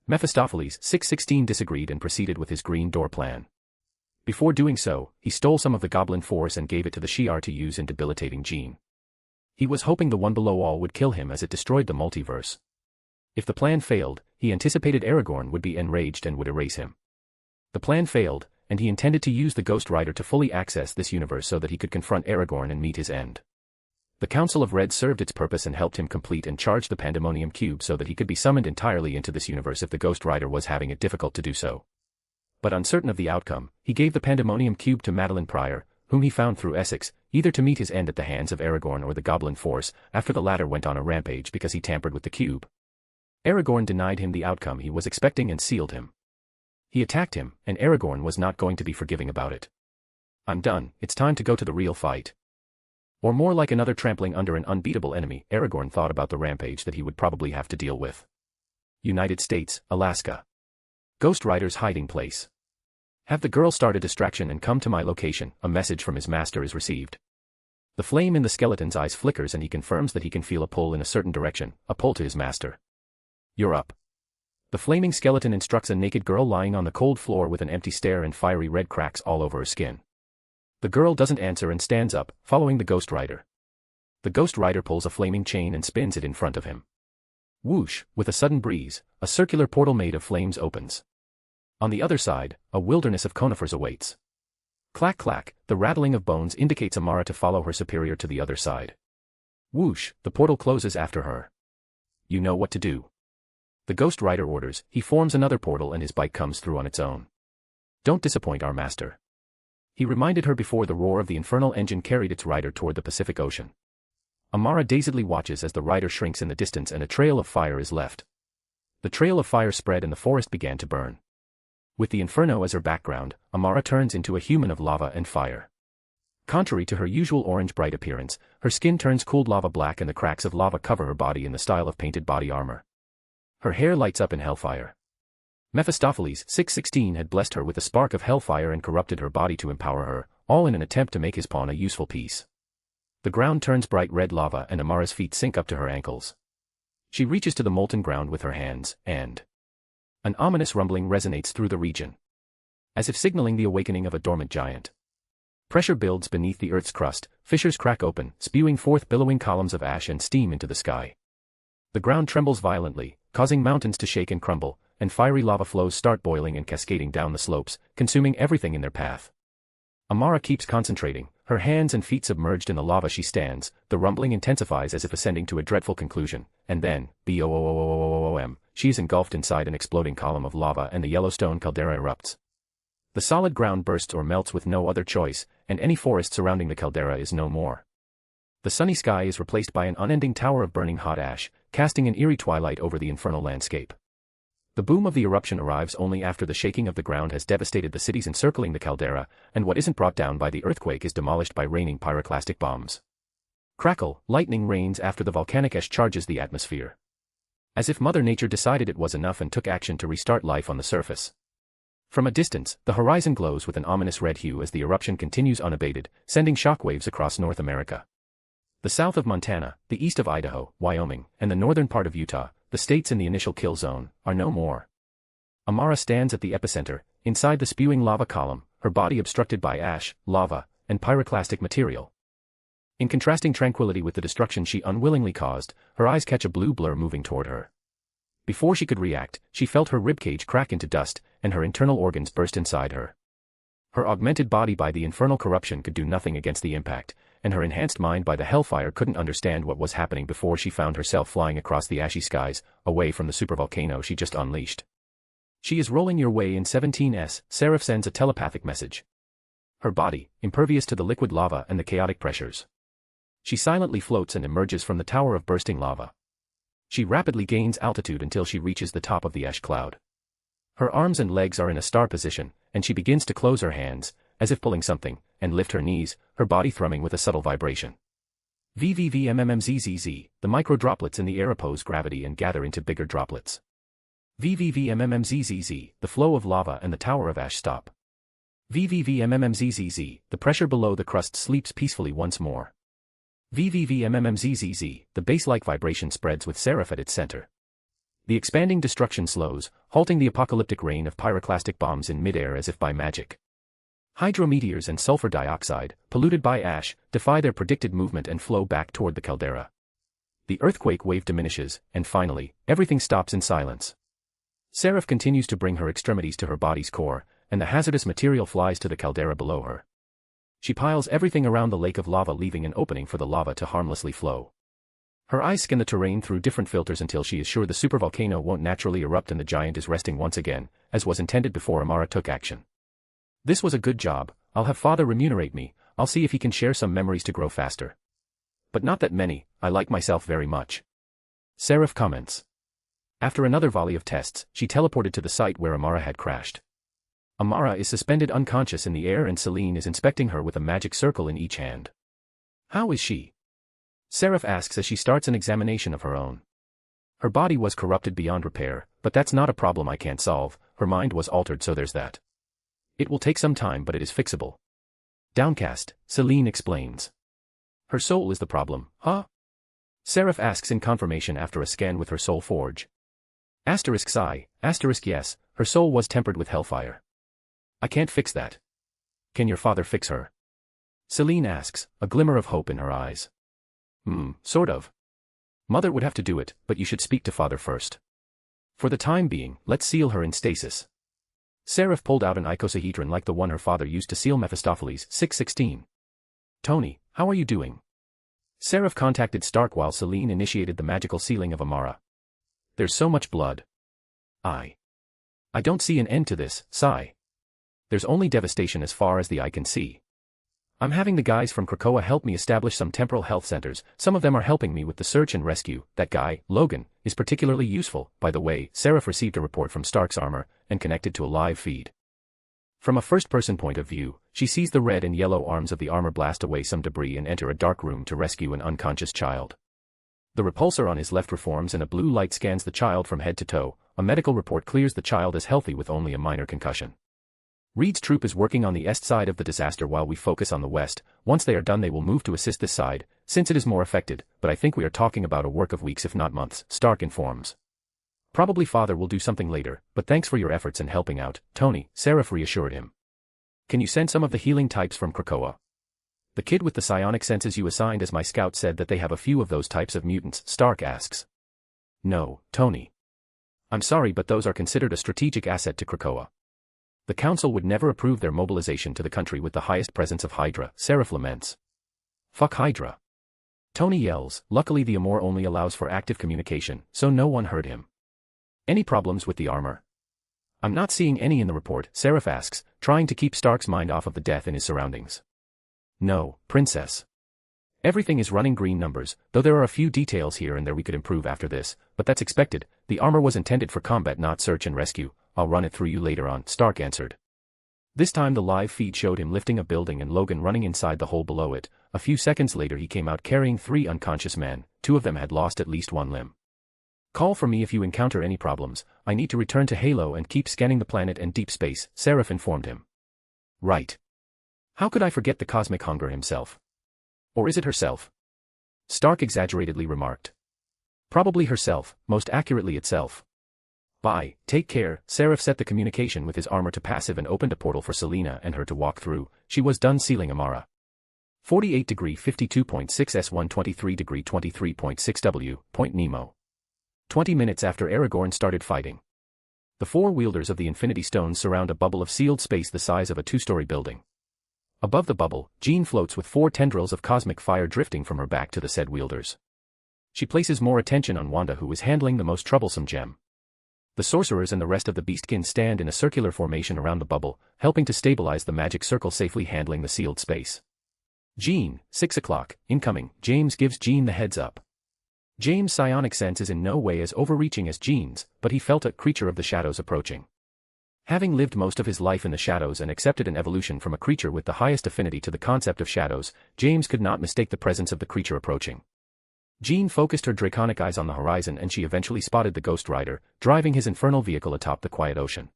Mephistopheles 616 disagreed and proceeded with his green door plan. Before doing so, he stole some of the goblin force and gave it to the Shi'ar to use in debilitating Jean. He was hoping the one below all would kill him as it destroyed the multiverse. If the plan failed, he anticipated Aragorn would be enraged and would erase him. The plan failed, and he intended to use the Ghost Rider to fully access this universe so that he could confront Aragorn and meet his end. The Council of Red served its purpose and helped him complete and charge the Pandemonium Cube so that he could be summoned entirely into this universe if the Ghost Rider was having it difficult to do so. But uncertain of the outcome, he gave the Pandemonium Cube to Madeline Pryor, whom he found through Essex, either to meet his end at the hands of Aragorn or the Goblin Force, after the latter went on a rampage because he tampered with the cube. Aragorn denied him the outcome he was expecting and sealed him. He attacked him, and Aragorn was not going to be forgiving about it. I'm done, it's time to go to the real fight. Or more like another trampling under an unbeatable enemy, Aragorn thought about the rampage that he would probably have to deal with. United States, Alaska. Ghost Rider's hiding place. Have the girl start a distraction and come to my location, a message from his master is received. The flame in the skeleton's eyes flickers and he confirms that he can feel a pull in a certain direction, a pull to his master. You're up. The flaming skeleton instructs a naked girl lying on the cold floor with an empty stare and fiery red cracks all over her skin. The girl doesn't answer and stands up, following the Ghost Rider. The Ghost Rider pulls a flaming chain and spins it in front of him. Whoosh, with a sudden breeze, a circular portal made of flames opens. On the other side, a wilderness of conifers awaits. Clack clack, the rattling of bones indicates Amara to follow her superior to the other side. Whoosh, the portal closes after her. You know what to do. The Ghost Rider orders, he forms another portal and his bike comes through on its own. Don't disappoint our master. He reminded her before the roar of the infernal engine carried its rider toward the Pacific Ocean. Amara dazedly watches as the rider shrinks in the distance and a trail of fire is left. The trail of fire spread and the forest began to burn. With the inferno as her background, Amara turns into a human of lava and fire. Contrary to her usual orange-bright appearance, her skin turns cooled lava black and the cracks of lava cover her body in the style of painted body armor. Her hair lights up in hellfire. Mephistopheles 616 had blessed her with a spark of hellfire and corrupted her body to empower her, all in an attempt to make his pawn a useful piece. The ground turns bright red lava and Amara's feet sink up to her ankles. She reaches to the molten ground with her hands, and an ominous rumbling resonates through the region, as if signaling the awakening of a dormant giant. Pressure builds beneath the Earth's crust, fissures crack open, spewing forth billowing columns of ash and steam into the sky. The ground trembles violently, causing mountains to shake and crumble, and fiery lava flows start boiling and cascading down the slopes, consuming everything in their path. Amara keeps concentrating, her hands and feet submerged in the lava she stands, the rumbling intensifies as if ascending to a dreadful conclusion, and then, boom, she is engulfed inside an exploding column of lava and the Yellowstone caldera erupts. The solid ground bursts or melts with no other choice, and any forest surrounding the caldera is no more. The sunny sky is replaced by an unending tower of burning hot ash, casting an eerie twilight over the infernal landscape. The boom of the eruption arrives only after the shaking of the ground has devastated the cities encircling the caldera, and what isn't brought down by the earthquake is demolished by raining pyroclastic bombs. Crackle, lightning rains after the volcanic ash charges the atmosphere. As if Mother Nature decided it was enough and took action to restart life on the surface. From a distance, the horizon glows with an ominous red hue as the eruption continues unabated, sending shockwaves across North America. The south of Montana, the east of Idaho, Wyoming, and the northern part of Utah, the states in the initial kill zone, are no more. Amara stands at the epicenter, inside the spewing lava column, her body obstructed by ash, lava, and pyroclastic material. In contrasting tranquility with the destruction she unwillingly caused, her eyes catch a blue blur moving toward her. Before she could react, she felt her ribcage crack into dust, and her internal organs burst inside her. Her augmented body by the infernal corruption could do nothing against the impact, and her enhanced mind by the hellfire couldn't understand what was happening before she found herself flying across the ashy skies, away from the supervolcano she just unleashed. She is rolling your way in 17S, Seraph sends a telepathic message. Her body, impervious to the liquid lava and the chaotic pressures. She silently floats and emerges from the tower of bursting lava. She rapidly gains altitude until she reaches the top of the ash cloud. Her arms and legs are in a star position, and she begins to close her hands, as if pulling something, and lift her knees, her body thrumming with a subtle vibration. VVVMMMZZZ, the micro-droplets in the air oppose gravity and gather into bigger droplets. VVVMMMZZZ, the flow of lava and the tower of ash stop. VVVMMMZZZ, the pressure below the crust sleeps peacefully once more. VVVMMMZZZ, the bass-like vibration spreads with Seraph at its center. The expanding destruction slows, halting the apocalyptic rain of pyroclastic bombs in midair as if by magic. Hydrometeors and sulfur dioxide, polluted by ash, defy their predicted movement and flow back toward the caldera. The earthquake wave diminishes, and finally, everything stops in silence. Seraph continues to bring her extremities to her body's core, and the hazardous material flies to the caldera below her. She piles everything around the lake of lava, leaving an opening for the lava to harmlessly flow. Her eyes scan the terrain through different filters until she is sure the supervolcano won't naturally erupt and the giant is resting once again, as was intended before Amara took action. This was a good job, I'll have Father remunerate me, I'll see if he can share some memories to grow faster. But not that many, I like myself very much. Seraph comments. After another volley of tests, she teleported to the site where Amara had crashed. Amara is suspended unconscious in the air and Celine is inspecting her with a magic circle in each hand. How is she? Seraph asks as she starts an examination of her own. Her body was corrupted beyond repair, but that's not a problem I can't solve, her mind was altered, so there's that. It will take some time, but it is fixable. Downcast, Celine explains. Her soul is the problem, huh? Seraph asks in confirmation after a scan with her soul forge. Asterisk sigh, asterisk yes, her soul was tempered with hellfire. I can't fix that. Can your father fix her? Celine asks, a glimmer of hope in her eyes. Sort of. Mother would have to do it, but you should speak to Father first. For the time being, let's seal her in stasis. Seraph pulled out an icosahedron like the one her father used to seal Mephistopheles, 616. Tony, how are you doing? Seraph contacted Stark while Celine initiated the magical sealing of Amara. There's so much blood. I don't see an end to this, sigh. There's only devastation as far as the eye can see. I'm having the guys from Krakoa help me establish some temporal health centers, some of them are helping me with the search and rescue. That guy, Logan, is particularly useful. By the way, Seraph received a report from Stark's armor, and connected to a live feed. From a first-person point of view, she sees the red and yellow arms of the armor blast away some debris and enter a dark room to rescue an unconscious child. The repulsor on his left reforms and a blue light scans the child from head to toe. A medical report clears the child as healthy with only a minor concussion. Reed's troop is working on the east side of the disaster while we focus on the west. Once they are done they will move to assist this side, since it is more affected, but I think we are talking about a work of weeks if not months, Stark informs. Probably Father will do something later, but thanks for your efforts and helping out, Tony, Seraph reassured him. Can you send some of the healing types from Krakoa? The kid with the psionic senses you assigned as my scout said that they have a few of those types of mutants, Stark asks. No, Tony. I'm sorry, but those are considered a strategic asset to Krakoa. The council would never approve their mobilization to the country with the highest presence of Hydra, Seraph laments. Fuck Hydra. Tony yells. Luckily the Amor only allows for active communication, so no one heard him. Any problems with the armor? I'm not seeing any in the report, Seraph asks, trying to keep Stark's mind off of the death in his surroundings. No, Princess. Everything is running green numbers, though there are a few details here and there we could improve after this, but that's expected. The armor was intended for combat, not search and rescue. I'll run it through you later on, Stark answered. This time the live feed showed him lifting a building and Logan running inside the hole below it. A few seconds later he came out carrying 3 unconscious men. 2 of them had lost at least 1 limb. Call for me if you encounter any problems. I need to return to Halo and keep scanning the planet and deep space, Seraph informed him. Right. How could I forget the cosmic hunger himself? Or is it herself? Stark exaggeratedly remarked. Probably herself, most accurately itself. Bye, take care. Seraph set the communication with his armor to passive and opened a portal for Selena and her to walk through. She was done sealing Amara. 48 degree 52.6 S1 23 degree 23.6 W. Point Nemo. 20 minutes after Aragorn started fighting. The 4 wielders of the Infinity Stones surround a bubble of sealed space the size of a 2-story building. Above the bubble, Jean floats with 4 tendrils of cosmic fire drifting from her back to the said wielders. She places more attention on Wanda, who is handling the most troublesome gem. The sorcerers and the rest of the beastkin stand in a circular formation around the bubble, helping to stabilize the magic circle, safely handling the sealed space. Jean, 6 o'clock, incoming. James gives Jean the heads up. James' psionic sense is in no way as overreaching as Jean's, but he felt a creature of the shadows approaching. Having lived most of his life in the shadows and accepted an evolution from a creature with the highest affinity to the concept of shadows, James could not mistake the presence of the creature approaching. Jean focused her draconic eyes on the horizon and she eventually spotted the Ghost Rider, driving his infernal vehicle atop the quiet ocean.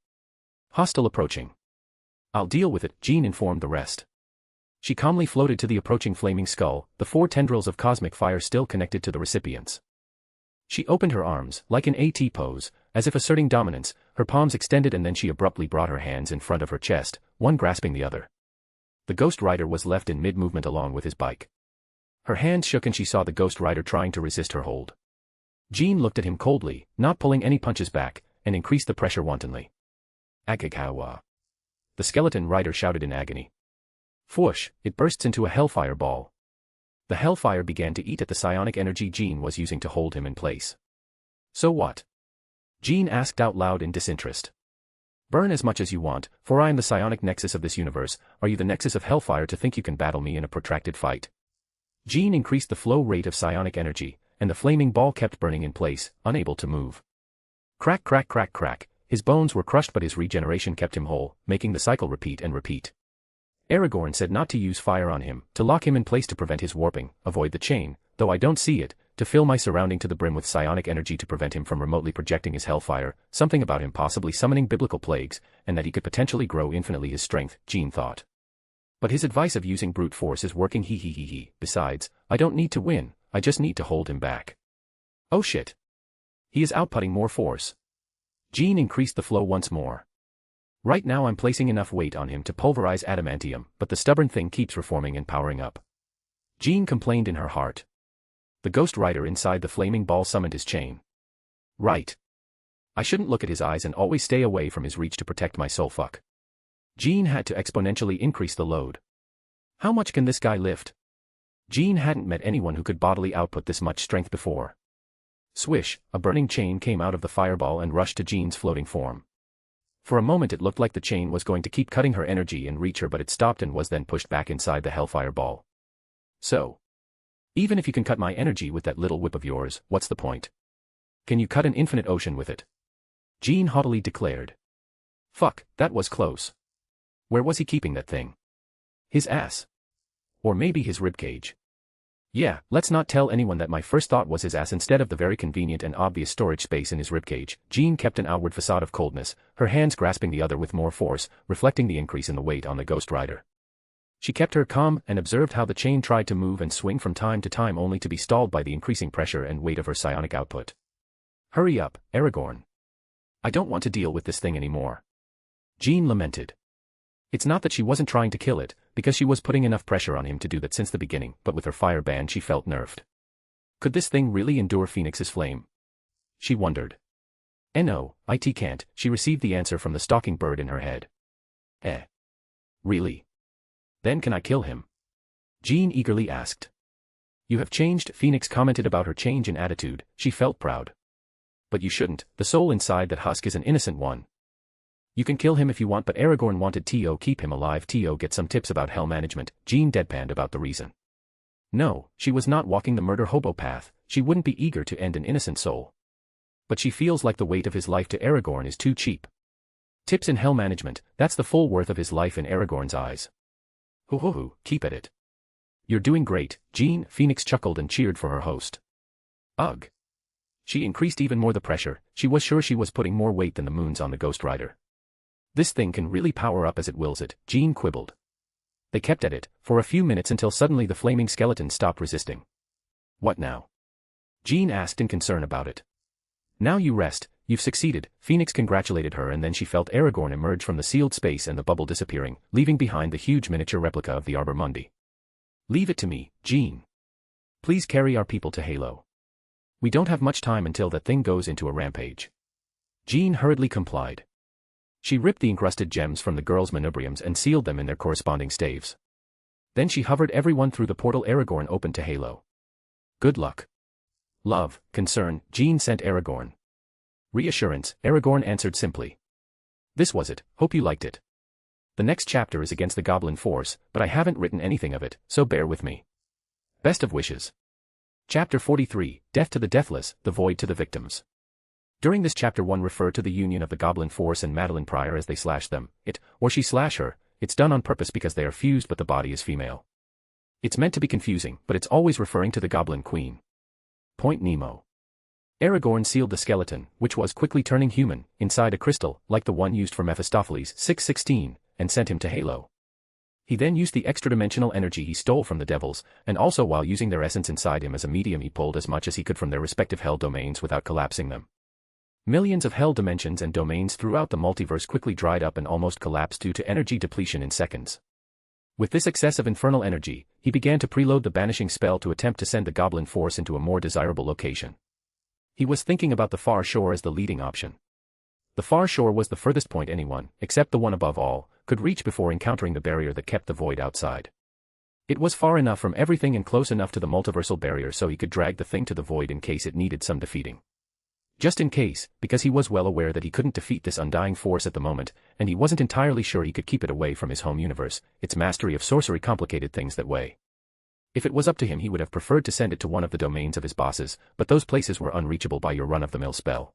Hostile approaching. I'll deal with it, Jean informed the rest. She calmly floated to the approaching flaming skull, the 4 tendrils of cosmic fire still connected to the recipients. She opened her arms, like an AT pose, as if asserting dominance, her palms extended, and then she abruptly brought her hands in front of her chest, one grasping the other. The Ghost Rider was left in mid-movement along with his bike. Her hands shook and she saw the Ghost Rider trying to resist her hold. Jean looked at him coldly, not pulling any punches back, and increased the pressure wantonly. Agagawa. The skeleton rider shouted in agony. Fwoosh, it bursts into a hellfire ball. The hellfire began to eat at the psionic energy Jean was using to hold him in place. So what? Jean asked out loud in disinterest. Burn as much as you want, for I am the psionic nexus of this universe. Are you the nexus of hellfire to think you can battle me in a protracted fight? Jean increased the flow rate of psionic energy, and the flaming ball kept burning in place, unable to move. Crack, crack, crack, crack. His bones were crushed, but his regeneration kept him whole, making the cycle repeat and repeat. Aragorn said not to use fire on him, to lock him in place to prevent his warping, avoid the chain, though I don't see it, to fill my surrounding to the brim with psionic energy to prevent him from remotely projecting his hellfire, something about him possibly summoning biblical plagues, and that he could potentially grow infinitely his strength, Jean thought. But his advice of using brute force is working, he. Besides, I don't need to win, I just need to hold him back. Oh shit. He is outputting more force. Jean increased the flow once more. Right now I'm placing enough weight on him to pulverize adamantium, but the stubborn thing keeps reforming and powering up. Jean complained in her heart. The Ghost Rider inside the flaming ball summoned his chain. Right. I shouldn't look at his eyes and always stay away from his reach to protect my soul. Fuck. Jean had to exponentially increase the load. How much can this guy lift? Jean hadn't met anyone who could bodily output this much strength before. Swish, a burning chain came out of the fireball and rushed to Jean's floating form. For a moment it looked like the chain was going to keep cutting her energy and reach her, but it stopped and was then pushed back inside the hellfire ball. So, even if you can cut my energy with that little whip of yours, what's the point? Can you cut an infinite ocean with it? Jean haughtily declared. Fuck, that was close. Where was he keeping that thing? His ass. Or maybe his ribcage. Yeah, let's not tell anyone that my first thought was his ass instead of the very convenient and obvious storage space in his ribcage. Jean kept an outward facade of coldness, her hands grasping the other with more force, reflecting the increase in the weight on the Ghost Rider. She kept her calm and observed how the chain tried to move and swing from time to time, only to be stalled by the increasing pressure and weight of her psionic output. Hurry up, Aragorn. I don't want to deal with this thing anymore. Jean lamented. It's not that she wasn't trying to kill it, because she was putting enough pressure on him to do that since the beginning, but with her fire band she felt nerfed. Could this thing really endure Phoenix's flame? She wondered. No, it can't, she received the answer from the stalking bird in her head. Eh. Really? Then can I kill him? Jean eagerly asked. You have changed, Phoenix commented about her change in attitude. She felt proud. But you shouldn't, the soul inside that husk is an innocent one. You can kill him if you want, but Aragorn wanted to keep him alive. To get some tips about hell management. Jean deadpanned about the reason. No, she was not walking the murder hobo path. She wouldn't be eager to end an innocent soul. But she feels like the weight of his life to Aragorn is too cheap. Tips in hell management, that's the full worth of his life in Aragorn's eyes. Hoo, keep at it. You're doing great, Jean. Phoenix chuckled and cheered for her host. Ugh. She increased even more the pressure. She was sure she was putting more weight than the moons on the Ghost Rider. This thing can really power up as it wills it, Jean quibbled. They kept at it, for a few minutes until suddenly the flaming skeleton stopped resisting. What now? Jean asked in concern about it. Now you rest, you've succeeded, Phoenix congratulated her, and then she felt Aragorn emerge from the sealed space and the bubble disappearing, leaving behind the huge miniature replica of the Arbor Mundi. Leave it to me, Jean. Please carry our people to Halo. We don't have much time until that thing goes into a rampage. Jean hurriedly complied. She ripped the encrusted gems from the girls' manubriums and sealed them in their corresponding staves. Then she hovered everyone through the portal Aragorn opened to Halo. Good luck. Love, concern, Jean sent Aragorn. Reassurance, Aragorn answered simply. This was it, hope you liked it. The next chapter is against the goblin force, but I haven't written anything of it, so bear with me. Best of wishes. Chapter 43, Death to the Deathless, the Void to the Victims. During this chapter 1 refer to the union of the goblin force and Madeline Pryor as they slash them, it, or she slash her, it's done on purpose because they are fused but the body is female. It's meant to be confusing, but it's always referring to the goblin queen. Point Nemo. Aragorn sealed the skeleton, which was quickly turning human, inside a crystal, like the one used for Mephistopheles 616, and sent him to Halo. He then used the extra-dimensional energy he stole from the devils, and also while using their essence inside him as a medium he pulled as much as he could from their respective hell domains without collapsing them. Millions of hell dimensions and domains throughout the multiverse quickly dried up and almost collapsed due to energy depletion in seconds. With this excess of infernal energy, he began to preload the banishing spell to attempt to send the goblin force into a more desirable location. He was thinking about the far shore as the leading option. The far shore was the furthest point anyone, except the one above all, could reach before encountering the barrier that kept the void outside. It was far enough from everything and close enough to the multiversal barrier so he could drag the thing to the void in case it needed some defeating. Just in case, because he was well aware that he couldn't defeat this undying force at the moment, and he wasn't entirely sure he could keep it away from his home universe. Its mastery of sorcery complicated things that way. If it was up to him he would have preferred to send it to one of the domains of his bosses, but those places were unreachable by your run-of-the-mill spell.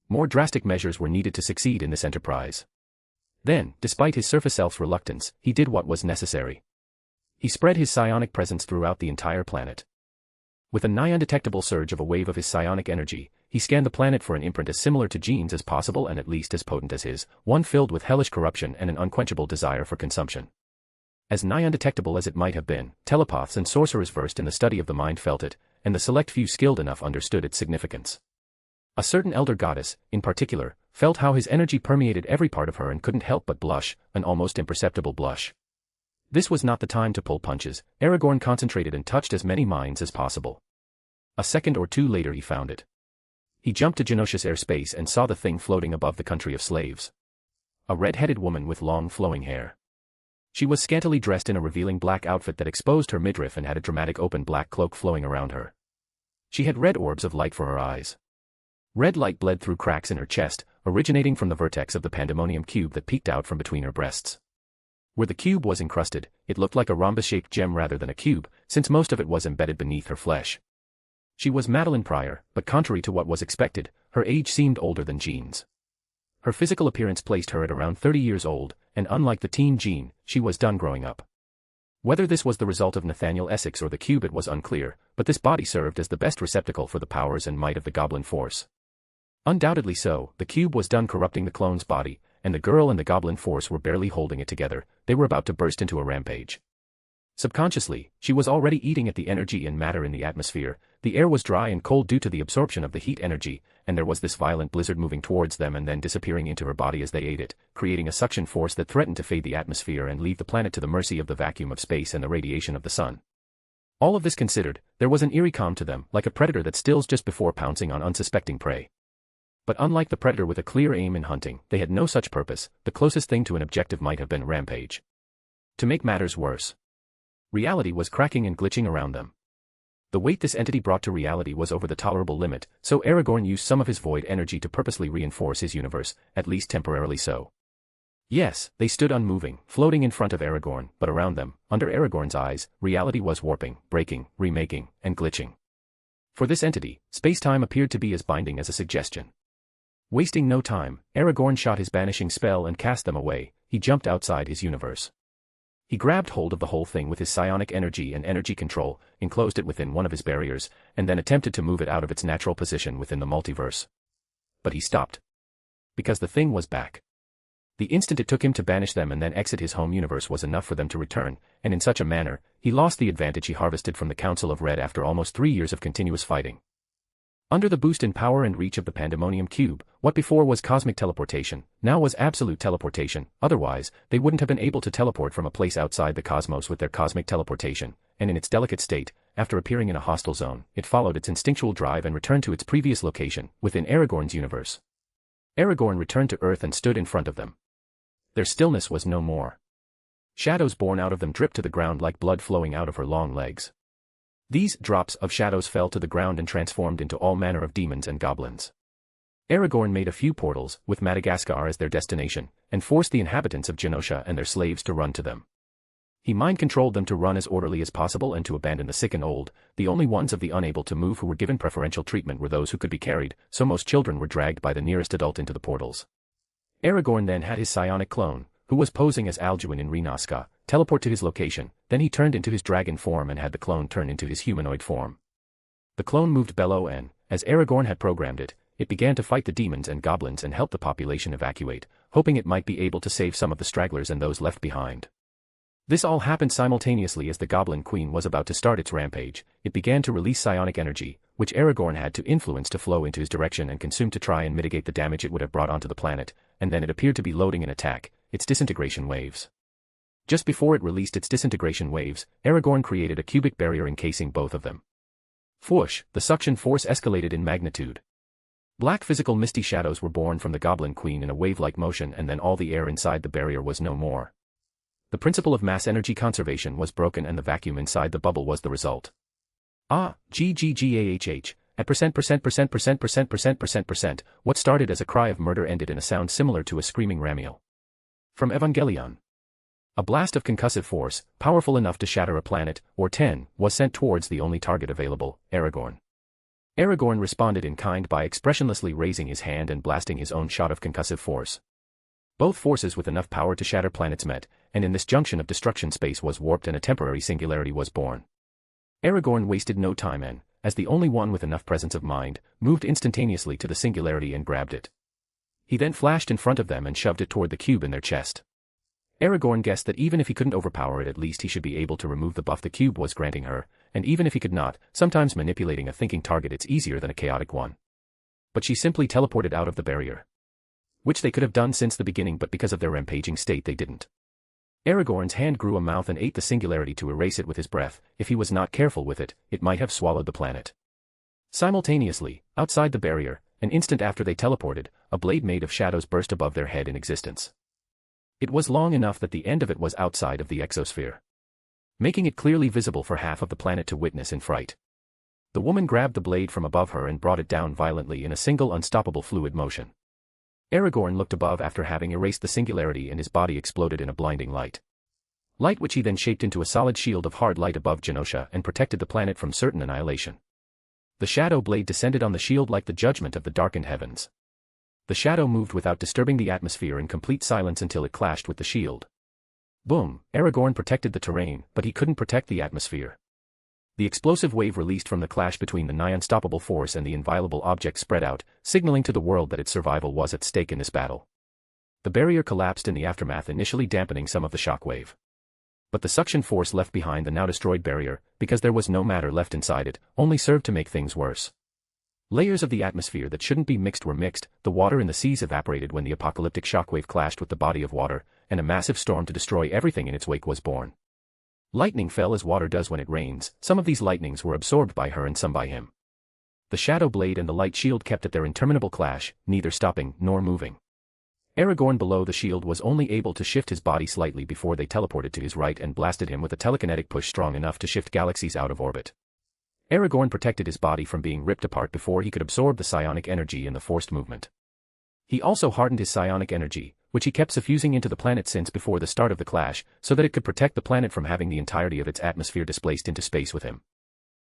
More drastic measures were needed to succeed in this enterprise. Then, despite his surface self's reluctance, he did what was necessary. He spread his psionic presence throughout the entire planet. With a nigh undetectable surge of a wave of his psionic energy, he scanned the planet for an imprint as similar to Jean's as possible and at least as potent as his, one filled with hellish corruption and an unquenchable desire for consumption. As nigh undetectable as it might have been, telepaths and sorcerers versed in the study of the mind felt it, and the select few skilled enough understood its significance. A certain elder goddess, in particular, felt how his energy permeated every part of her and couldn't help but blush, an almost imperceptible blush. This was not the time to pull punches. Aragorn concentrated and touched as many minds as possible. A second or two later he found it. He jumped to Genosha's airspace and saw the thing floating above the country of slaves. A red-headed woman with long flowing hair. She was scantily dressed in a revealing black outfit that exposed her midriff and had a dramatic open black cloak flowing around her. She had red orbs of light for her eyes. Red light bled through cracks in her chest, originating from the vertex of the pandemonium cube that peeked out from between her breasts. Where the cube was encrusted, it looked like a rhombus-shaped gem rather than a cube, since most of it was embedded beneath her flesh. She was Madeline Pryor, but contrary to what was expected, her age seemed older than Jean's. Her physical appearance placed her at around 30 years old, and unlike the teen Jean, she was done growing up. Whether this was the result of Nathaniel Essex or the cube it was unclear, but this body served as the best receptacle for the powers and might of the goblin force. Undoubtedly so, the cube was done corrupting the clone's body, and the girl and the goblin force were barely holding it together. They were about to burst into a rampage. Subconsciously, she was already eating at the energy and matter in the atmosphere. The air was dry and cold due to the absorption of the heat energy, and there was this violent blizzard moving towards them and then disappearing into her body as they ate it, creating a suction force that threatened to fade the atmosphere and leave the planet to the mercy of the vacuum of space and the radiation of the sun. All of this considered, there was an eerie calm to them, like a predator that stills just before pouncing on unsuspecting prey. But unlike the predator with a clear aim in hunting, they had no such purpose. The closest thing to an objective might have been rampage. To make matters worse, reality was cracking and glitching around them. The weight this entity brought to reality was over the tolerable limit, so Aragorn used some of his void energy to purposely reinforce his universe, at least temporarily so. Yes, they stood unmoving, floating in front of Aragorn, but around them, under Aragorn's eyes, reality was warping, breaking, remaking, and glitching. For this entity, space-time appeared to be as binding as a suggestion. Wasting no time, Aragorn shot his banishing spell and cast them away. He jumped outside his universe. He grabbed hold of the whole thing with his psionic energy and energy control, enclosed it within one of his barriers, and then attempted to move it out of its natural position within the multiverse. But he stopped. Because the thing was back. The instant it took him to banish them and then exit his home universe was enough for them to return, and in such a manner, he lost the advantage he harvested from the Council of Red after almost 3 years of continuous fighting. Under the boost in power and reach of the Pandemonium Cube, what before was cosmic teleportation, now was absolute teleportation. Otherwise, they wouldn't have been able to teleport from a place outside the cosmos with their cosmic teleportation, and in its delicate state, after appearing in a hostile zone, it followed its instinctual drive and returned to its previous location, within Aragorn's universe. Aragorn returned to Earth and stood in front of them. Their stillness was no more. Shadows born out of them dripped to the ground like blood flowing out of her long legs. These drops of shadows fell to the ground and transformed into all manner of demons and goblins. Aragorn made a few portals, with Madagascar as their destination, and forced the inhabitants of Genosha and their slaves to run to them. He mind-controlled them to run as orderly as possible and to abandon the sick and old. The only ones of the unable to move who were given preferential treatment were those who could be carried, so most children were dragged by the nearest adult into the portals. Aragorn then had his psionic clone, who was posing as Alduin in Rhinaska, teleport to his location. Then he turned into his dragon form and had the clone turn into his humanoid form. The clone moved bellow and, as Aragorn had programmed it, it began to fight the demons and goblins and help the population evacuate, hoping it might be able to save some of the stragglers and those left behind. This all happened simultaneously as the Goblin Queen was about to start its rampage. It began to release psionic energy, which Aragorn had to influence to flow into his direction and consume to try and mitigate the damage it would have brought onto the planet, and then it appeared to be loading an attack, its disintegration waves. Just before it released its disintegration waves, Aragorn created a cubic barrier encasing both of them. Whoosh, the suction force escalated in magnitude. Black physical misty shadows were born from the Goblin Queen in a wave-like motion, and then all the air inside the barrier was no more. The principle of mass energy conservation was broken and the vacuum inside the bubble was the result. At %%, what started as a cry of murder ended in a sound similar to a screaming Ramiel. From Evangelion. A blast of concussive force, powerful enough to shatter a planet, or 10, was sent towards the only target available, Aragorn. Aragorn responded in kind by expressionlessly raising his hand and blasting his own shot of concussive force. Both forces with enough power to shatter planets met, and in this junction of destruction space was warped and a temporary singularity was born. Aragorn wasted no time and, as the only one with enough presence of mind, moved instantaneously to the singularity and grabbed it. He then flashed in front of them and shoved it toward the cube in their chest. Aragorn guessed that even if he couldn't overpower it, at least he should be able to remove the buff the cube was granting her, and even if he could not, sometimes manipulating a thinking target is easier than a chaotic one. But she simply teleported out of the barrier. Which they could have done since the beginning, but because of their rampaging state they didn't. Aragorn's hand grew a mouth and ate the singularity to erase it with his breath. If he was not careful with it, it might have swallowed the planet. Simultaneously, outside the barrier, an instant after they teleported, a blade made of shadows burst above their head in existence. It was long enough that the end of it was outside of the exosphere, making it clearly visible for half of the planet to witness in fright. The woman grabbed the blade from above her and brought it down violently in a single unstoppable fluid motion. Aragorn looked above after having erased the singularity, and his body exploded in a blinding light. Light which he then shaped into a solid shield of hard light above Genosha and protected the planet from certain annihilation. The shadow blade descended on the shield like the judgment of the darkened heavens. The shadow moved without disturbing the atmosphere in complete silence until it clashed with the shield. Boom! Aragorn protected the terrain, but he couldn't protect the atmosphere. The explosive wave released from the clash between the nigh unstoppable force and the inviolable object spread out, signaling to the world that its survival was at stake in this battle. The barrier collapsed in the aftermath, initially dampening some of the shockwave. But the suction force left behind the now destroyed barrier, because there was no matter left inside it, only served to make things worse. Layers of the atmosphere that shouldn't be mixed were mixed, the water in the seas evaporated when the apocalyptic shockwave clashed with the body of water, and a massive storm to destroy everything in its wake was born. Lightning fell as water does when it rains. Some of these lightnings were absorbed by her and some by him. The shadow blade and the light shield kept at their interminable clash, neither stopping nor moving. Aragorn below the shield was only able to shift his body slightly before they teleported to his right and blasted him with a telekinetic push strong enough to shift galaxies out of orbit. Aragorn protected his body from being ripped apart before he could absorb the psionic energy in the forced movement. He also hardened his psionic energy, which he kept suffusing into the planet since before the start of the clash, so that it could protect the planet from having the entirety of its atmosphere displaced into space with him.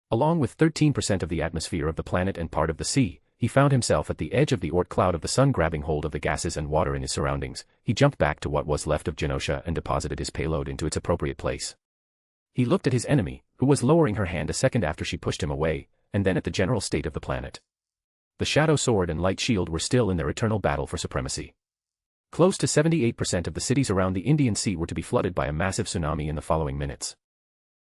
Along with 13% of the atmosphere of the planet and part of the sea, he found himself at the edge of the Oort cloud of the sun. Grabbing hold of the gases and water in his surroundings, he jumped back to what was left of Genosha and deposited his payload into its appropriate place. He looked at his enemy, who was lowering her hand a second after she pushed him away, and then at the general state of the planet. The shadow sword and light shield were still in their eternal battle for supremacy. Close to 78% of the cities around the Indian Sea were to be flooded by a massive tsunami in the following minutes.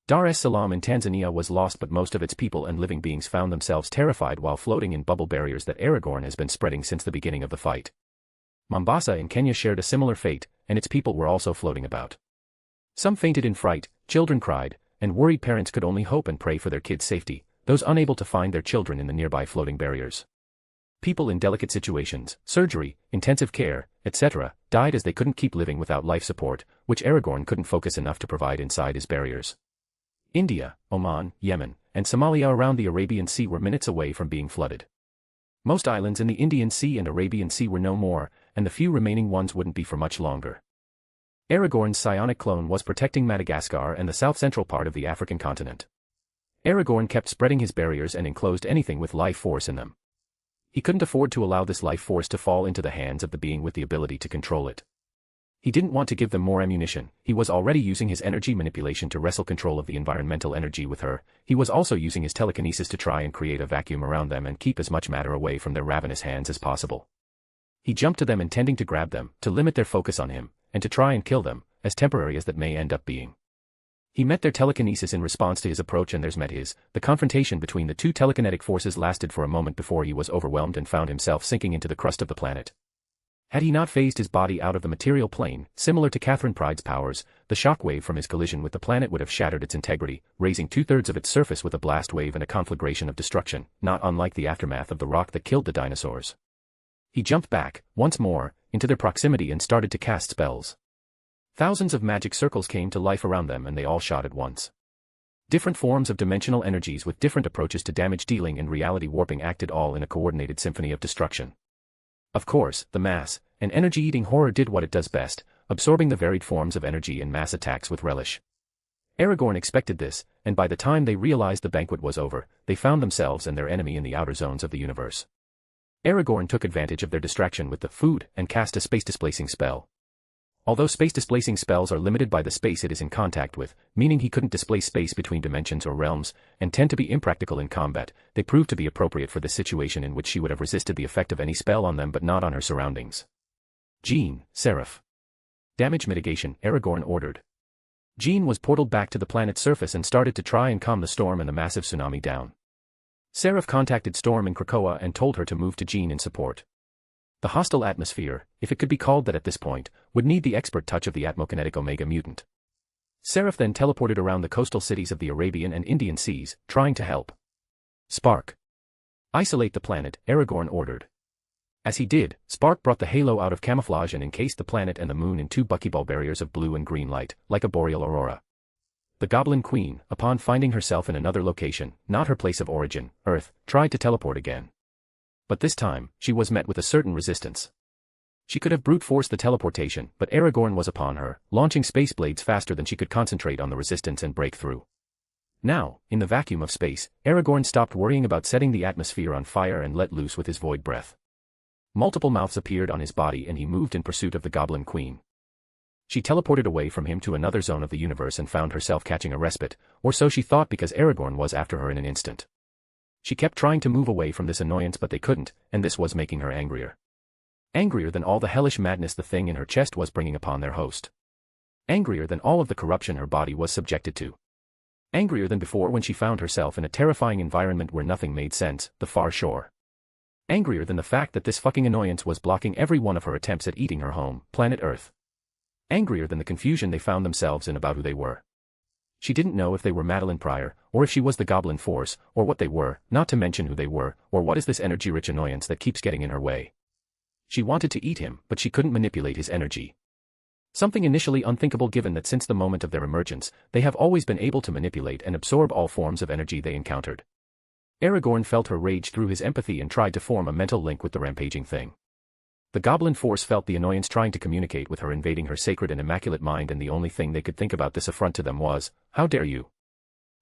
Dar es Salaam in Tanzania was lost, but most of its people and living beings found themselves terrified while floating in bubble barriers that Aragorn has been spreading since the beginning of the fight. Mombasa in Kenya shared a similar fate, and its people were also floating about. Some fainted in fright, children cried, and worried parents could only hope and pray for their kids' safety, those unable to find their children in the nearby floating barriers. People in delicate situations, surgery, intensive care, etc., died as they couldn't keep living without life support, which Aragorn couldn't focus enough to provide inside his barriers. India, Oman, Yemen, and Somalia around the Arabian Sea were minutes away from being flooded. Most islands in the Indian Sea and Arabian Sea were no more, and the few remaining ones wouldn't be for much longer. Aragorn's psionic clone was protecting Madagascar and the south-central part of the African continent. Aragorn kept spreading his barriers and enclosed anything with life force in them. He couldn't afford to allow this life force to fall into the hands of the being with the ability to control it. He didn't want to give them more ammunition. He was already using his energy manipulation to wrestle control of the environmental energy with her. He was also using his telekinesis to try and create a vacuum around them and keep as much matter away from their ravenous hands as possible. He jumped to them intending to grab them, to limit their focus on him, and to try and kill them, as temporary as that may end up being. He met their telekinesis in response to his approach and theirs met his. The confrontation between the two telekinetic forces lasted for a moment before he was overwhelmed and found himself sinking into the crust of the planet. Had he not phased his body out of the material plane, similar to Catherine Pryde's powers, the shockwave from his collision with the planet would have shattered its integrity, raising 2/3 of its surface with a blast wave and a conflagration of destruction, not unlike the aftermath of the rock that killed the dinosaurs. He jumped back, once more, into their proximity and started to cast spells. Thousands of magic circles came to life around them and they all shot at once. Different forms of dimensional energies with different approaches to damage dealing and reality warping acted all in a coordinated symphony of destruction. Of course, the mass, and energy-eating horror did what it does best, absorbing the varied forms of energy and mass attacks with relish. Aragorn expected this, and by the time they realized the banquet was over, they found themselves and their enemy in the outer zones of the universe. Aragorn took advantage of their distraction with the food and cast a space-displacing spell. Although space-displacing spells are limited by the space it is in contact with, meaning he couldn't displace space between dimensions or realms, and tend to be impractical in combat, they proved to be appropriate for this situation in which she would have resisted the effect of any spell on them but not on her surroundings. Jean, Seraph. Damage mitigation, Aragorn ordered. Jean was portaled back to the planet's surface and started to try and calm the storm and the massive tsunami down. Seraph contacted Storm in Krakoa and told her to move to Jean in support. The hostile atmosphere, if it could be called that at this point, would need the expert touch of the atmokinetic Omega mutant. Seraph then teleported around the coastal cities of the Arabian and Indian Seas, trying to help. Spark. Isolate the planet, Aragorn ordered. As he did, Spark brought the halo out of camouflage and encased the planet and the moon in two buckyball barriers of blue and green light, like a boreal aurora. The Goblin Queen, upon finding herself in another location, not her place of origin, Earth, tried to teleport again. But this time, she was met with a certain resistance. She could have brute forced the teleportation, but Aragorn was upon her, launching space blades faster than she could concentrate on the resistance and break through. Now, in the vacuum of space, Aragorn stopped worrying about setting the atmosphere on fire and let loose with his void breath. Multiple mouths appeared on his body and he moved in pursuit of the Goblin Queen. She teleported away from him to another zone of the universe and found herself catching a respite, or so she thought because Aragorn was after her in an instant. She kept trying to move away from this annoyance but they couldn't, and this was making her angrier. Angrier than all the hellish madness the thing in her chest was bringing upon their host. Angrier than all of the corruption her body was subjected to. Angrier than before when she found herself in a terrifying environment where nothing made sense, the far shore. Angrier than the fact that this fucking annoyance was blocking every one of her attempts at eating her home, planet Earth. Angrier than the confusion they found themselves in about who they were. She didn't know if they were Madeline Pryor, or if she was the Goblin Force, or what they were, not to mention who they were, or what is this energy-rich annoyance that keeps getting in her way. She wanted to eat him, but she couldn't manipulate his energy. Something initially unthinkable given that since the moment of their emergence, they have always been able to manipulate and absorb all forms of energy they encountered. Aragorn felt her rage through his empathy and tried to form a mental link with the rampaging thing. The Goblin Force felt the annoyance trying to communicate with her, invading her sacred and immaculate mind, and the only thing they could think about this affront to them was, "How dare you?"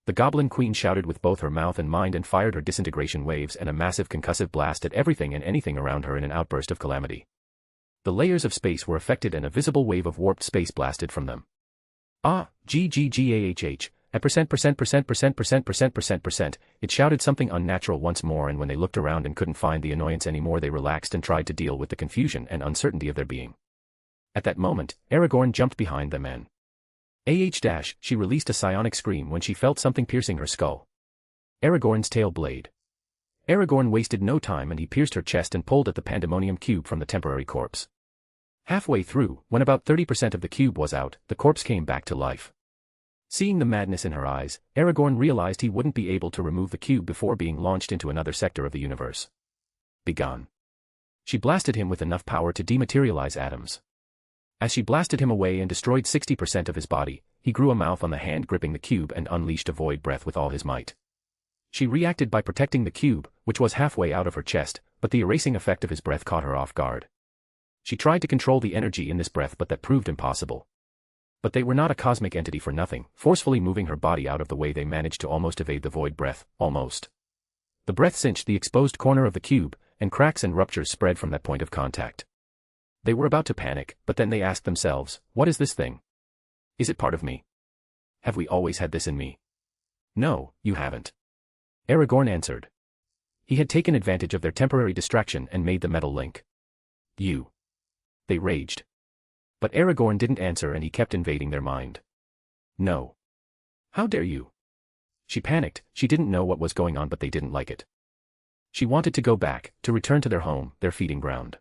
The Goblin Queen shouted with both her mouth and mind and fired her disintegration waves and a massive concussive blast at everything and anything around her in an outburst of calamity. The layers of space were affected and a visible wave of warped space blasted from them. G-G-G-A-H-H, at %%%%%%%%, it shouted something unnatural once more, and when they looked around and couldn't find the annoyance anymore, they relaxed and tried to deal with the confusion and uncertainty of their being. At that moment, Aragorn jumped behind them and she released a psionic scream when she felt something piercing her skull. Aragorn's tail blade. Aragorn wasted no time and he pierced her chest and pulled at the pandemonium cube from the temporary corpse. Halfway through, when about 30% of the cube was out, the corpse came back to life. Seeing the madness in her eyes, Aragorn realized he wouldn't be able to remove the cube before being launched into another sector of the universe. Begone. She blasted him with enough power to dematerialize atoms. As she blasted him away and destroyed 60% of his body, he grew a mouth on the hand gripping the cube and unleashed a void breath with all his might. She reacted by protecting the cube, which was halfway out of her chest, but the erasing effect of his breath caught her off guard. She tried to control the energy in this breath, but that proved impossible. But they were not a cosmic entity for nothing, forcefully moving her body out of the way they managed to almost evade the void breath, almost. The breath cinched the exposed corner of the cube, and cracks and ruptures spread from that point of contact. They were about to panic, but then they asked themselves, what is this thing? Is it part of me? Have we always had this in me? No, you haven't. Aragorn answered. He had taken advantage of their temporary distraction and made the metal link. You. They raged. But Aragorn didn't answer and he kept invading their mind. No. How dare you? She panicked, she didn't know what was going on, but they didn't like it. She wanted to go back, to return to their home, their feeding ground.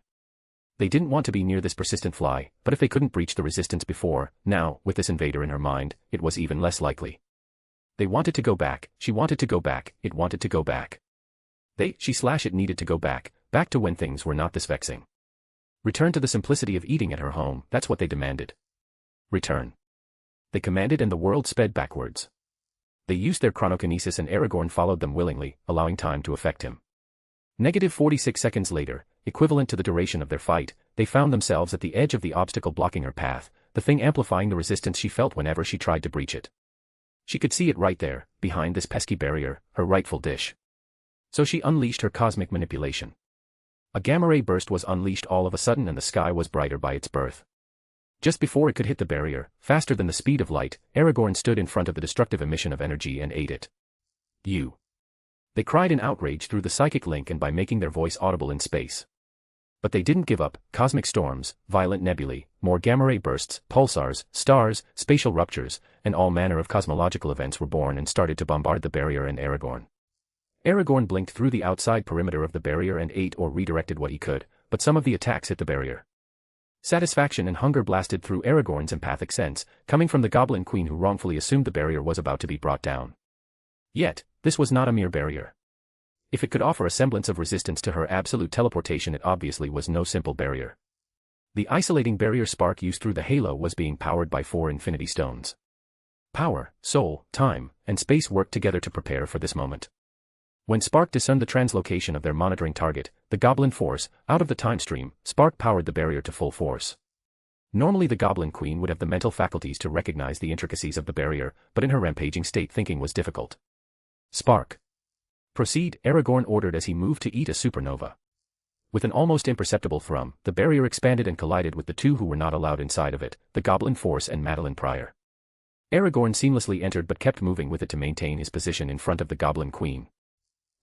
They didn't want to be near this persistent fly, but if they couldn't breach the resistance before, now, with this invader in her mind, it was even less likely. They wanted to go back, she wanted to go back, it wanted to go back. It needed to go back to when things were not this vexing. Return to the simplicity of eating at her home, that's what they demanded. Return. They commanded and the world sped backwards. They used their chronokinesis and Aragorn followed them willingly, allowing time to affect him. -46 seconds later, equivalent to the duration of their fight, they found themselves at the edge of the obstacle blocking her path, the thing amplifying the resistance she felt whenever she tried to breach it. She could see it right there, behind this pesky barrier, her rightful dish. So she unleashed her cosmic manipulation. A gamma-ray burst was unleashed all of a sudden and the sky was brighter by its birth. Just before it could hit the barrier, faster than the speed of light, Aragorn stood in front of the destructive emission of energy and ate it. You. They cried in outrage through the psychic link and by making their voice audible in space. But they didn't give up. Cosmic storms, violent nebulae, more gamma-ray bursts, pulsars, stars, spatial ruptures, and all manner of cosmological events were born and started to bombard the barrier and Aragorn. Aragorn blinked through the outside perimeter of the barrier and ate or redirected what he could, but some of the attacks hit the barrier. Satisfaction and hunger blasted through Aragorn's empathic sense, coming from the Goblin Queen who wrongfully assumed the barrier was about to be brought down. Yet, this was not a mere barrier. If it could offer a semblance of resistance to her absolute teleportation, it obviously was no simple barrier. The isolating barrier spark used through the halo was being powered by 4 infinity stones. Power, soul, time, and space worked together to prepare for this moment. When Spark discerned the translocation of their monitoring target, the Goblin Force, out of the time stream, Spark powered the barrier to full force. Normally the Goblin Queen would have the mental faculties to recognize the intricacies of the barrier, but in her rampaging state thinking was difficult. Spark. Proceed, Aragorn ordered as he moved to eat a supernova. With an almost imperceptible thrum, the barrier expanded and collided with the two who were not allowed inside of it, the Goblin Force and Madeline Pryor. Aragorn seamlessly entered but kept moving with it to maintain his position in front of the Goblin Queen.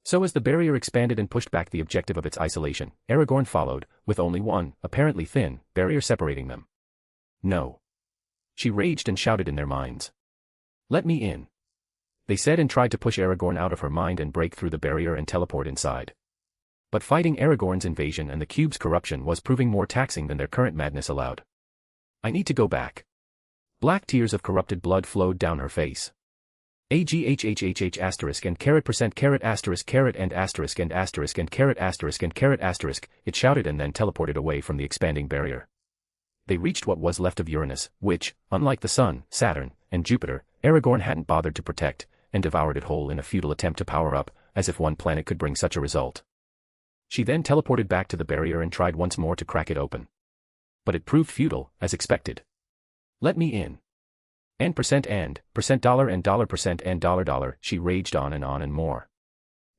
So as the barrier expanded and pushed back the objective of its isolation, Aragorn followed, with only one, apparently thin, barrier separating them. No. She raged and shouted in their minds. Let me in. They said and tried to push Aragorn out of her mind and break through the barrier and teleport inside. But fighting Aragorn's invasion and the cube's corruption was proving more taxing than their current madness allowed. I need to go back. Black tears of corrupted blood flowed down her face. AGHHHH asterisk and caret percent caret asterisk caret and asterisk and asterisk and caret asterisk and caret asterisk, it shouted and then teleported away from the expanding barrier. They reached what was left of Uranus, which, unlike the Sun, Saturn, and Jupiter, Aragorn hadn't bothered to protect, and devoured it whole in a futile attempt to power up, as if one planet could bring such a result. She then teleported back to the barrier and tried once more to crack it open. But it proved futile, as expected. "Let me in. And percent dollar and dollar percent and dollar," she raged on and more.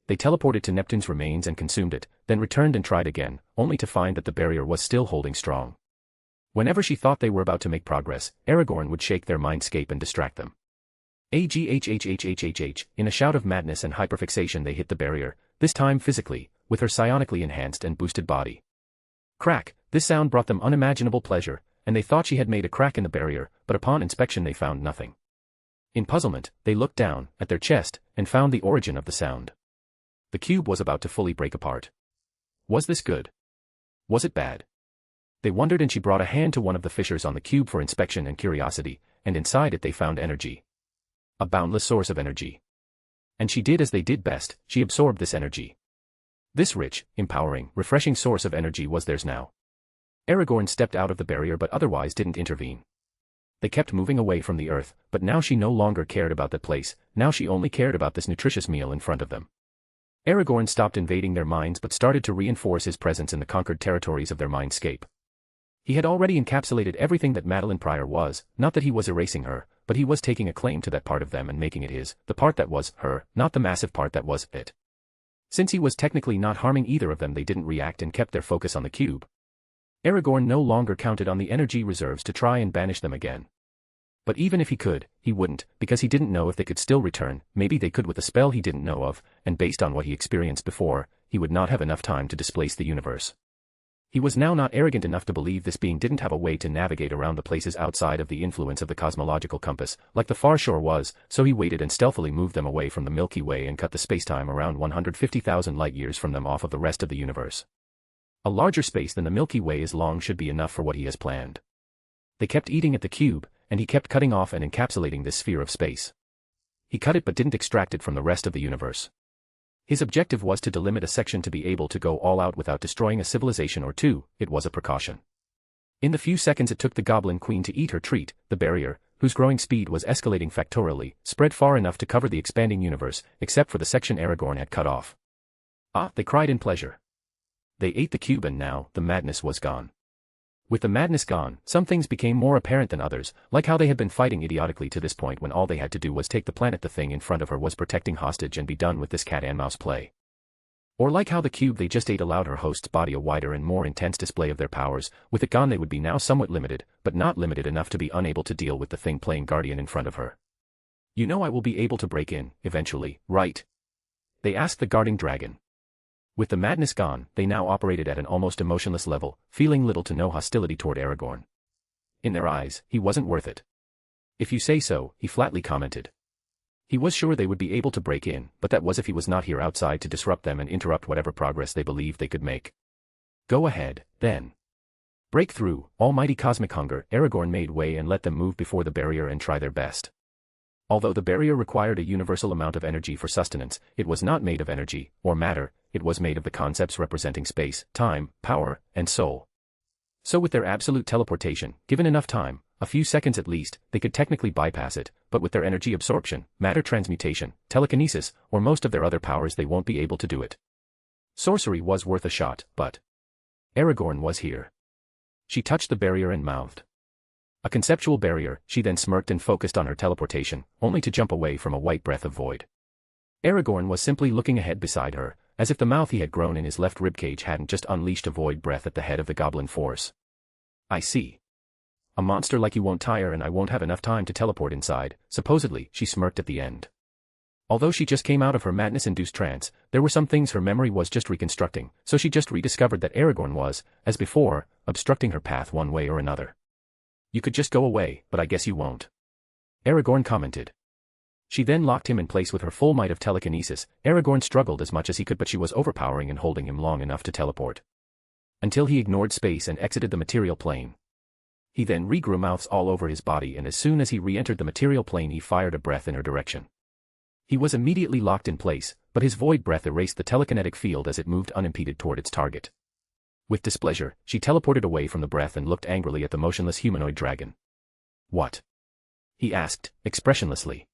They teleported to Neptune's remains and consumed it, then returned and tried again, only to find that the barrier was still holding strong. Whenever she thought they were about to make progress, Aragorn would shake their mindscape and distract them. AGHHHHHH, in a shout of madness and hyperfixation they hit the barrier, this time physically, with her psionically enhanced and boosted body. Crack, this sound brought them unimaginable pleasure, and they thought she had made a crack in the barrier, but upon inspection they found nothing. In puzzlement, they looked down, at their chest, and found the origin of the sound. The cube was about to fully break apart. Was this good? Was it bad? They wondered, and she brought a hand to one of the fissures on the cube for inspection and curiosity, and inside it they found energy. A boundless source of energy. And she did as they did best, she absorbed this energy. This rich, empowering, refreshing source of energy was theirs now. Aragorn stepped out of the barrier but otherwise didn't intervene. They kept moving away from the earth, but now she no longer cared about that place, now she only cared about this nutritious meal in front of them. Aragorn stopped invading their minds but started to reinforce his presence in the conquered territories of their mindscape. He had already encapsulated everything that Madeline Pryor was, not that he was erasing her, but he was taking a claim to that part of them and making it his, the part that was her, not the massive part that was it. Since he was technically not harming either of them, they didn't react and kept their focus on the cube. Aragorn no longer counted on the energy reserves to try and banish them again. But even if he could, he wouldn't, because he didn't know if they could still return. Maybe they could with a spell he didn't know of, and based on what he experienced before, he would not have enough time to displace the universe. He was now not arrogant enough to believe this being didn't have a way to navigate around the places outside of the influence of the cosmological compass, like the far shore was, so he waited and stealthily moved them away from the Milky Way and cut the spacetime around 150,000 light-years from them off of the rest of the universe. A larger space than the Milky Way is long should be enough for what he has planned. They kept eating at the cube, and he kept cutting off and encapsulating this sphere of space. He cut it but didn't extract it from the rest of the universe. His objective was to delimit a section to be able to go all out without destroying a civilization or two. It was a precaution. In the few seconds it took the Goblin Queen to eat her treat, the barrier, whose growing speed was escalating factorially, spread far enough to cover the expanding universe, except for the section Aragorn had cut off. Ah, they cried in pleasure. They ate the cube and now, the madness was gone. With the madness gone, some things became more apparent than others, like how they had been fighting idiotically to this point when all they had to do was take the planet the thing in front of her was protecting hostage and be done with this cat-and-mouse play. Or like how the cube they just ate allowed her host's body a wider and more intense display of their powers. With it gone they would be now somewhat limited, but not limited enough to be unable to deal with the thing playing guardian in front of her. "You know I will be able to break in, eventually, right?" they asked the guarding dragon. With the madness gone, they now operated at an almost emotionless level, feeling little to no hostility toward Aragorn. In their eyes, he wasn't worth it. "If you say so," he flatly commented. He was sure they would be able to break in, but that was if he was not here outside to disrupt them and interrupt whatever progress they believed they could make. "Go ahead, then. Break through, almighty cosmic hunger." Aragorn made way and let them move before the barrier and try their best. Although the barrier required a universal amount of energy for sustenance, it was not made of energy, or matter, it was made of the concepts representing space, time, power, and soul. So with their absolute teleportation, given enough time, a few seconds at least, they could technically bypass it, but with their energy absorption, matter transmutation, telekinesis, or most of their other powers they won't be able to do it. Sorcery was worth a shot, but Aragorn was here. She touched the barrier and mouthed. A conceptual barrier, she then smirked and focused on her teleportation, only to jump away from a white breath of void. Aragorn was simply looking ahead beside her, as if the mouth he had grown in his left ribcage hadn't just unleashed a void breath at the head of the goblin force. "I see. A monster like you won't tire and I won't have enough time to teleport inside," supposedly, she smirked at the end. Although she just came out of her madness-induced trance, there were some things her memory was just reconstructing, so she just rediscovered that Aragorn was, as before, obstructing her path one way or another. "You could just go away, but I guess you won't," Aragorn commented. She then locked him in place with her full might of telekinesis. Aragorn struggled as much as he could, but she was overpowering and holding him long enough to teleport. Until he ignored space and exited the material plane. He then regrew mouths all over his body, and as soon as he re-entered the material plane he fired a breath in her direction. He was immediately locked in place, but his void breath erased the telekinetic field as it moved unimpeded toward its target. With displeasure, she teleported away from the breath and looked angrily at the motionless humanoid dragon. "What?" he asked, expressionlessly.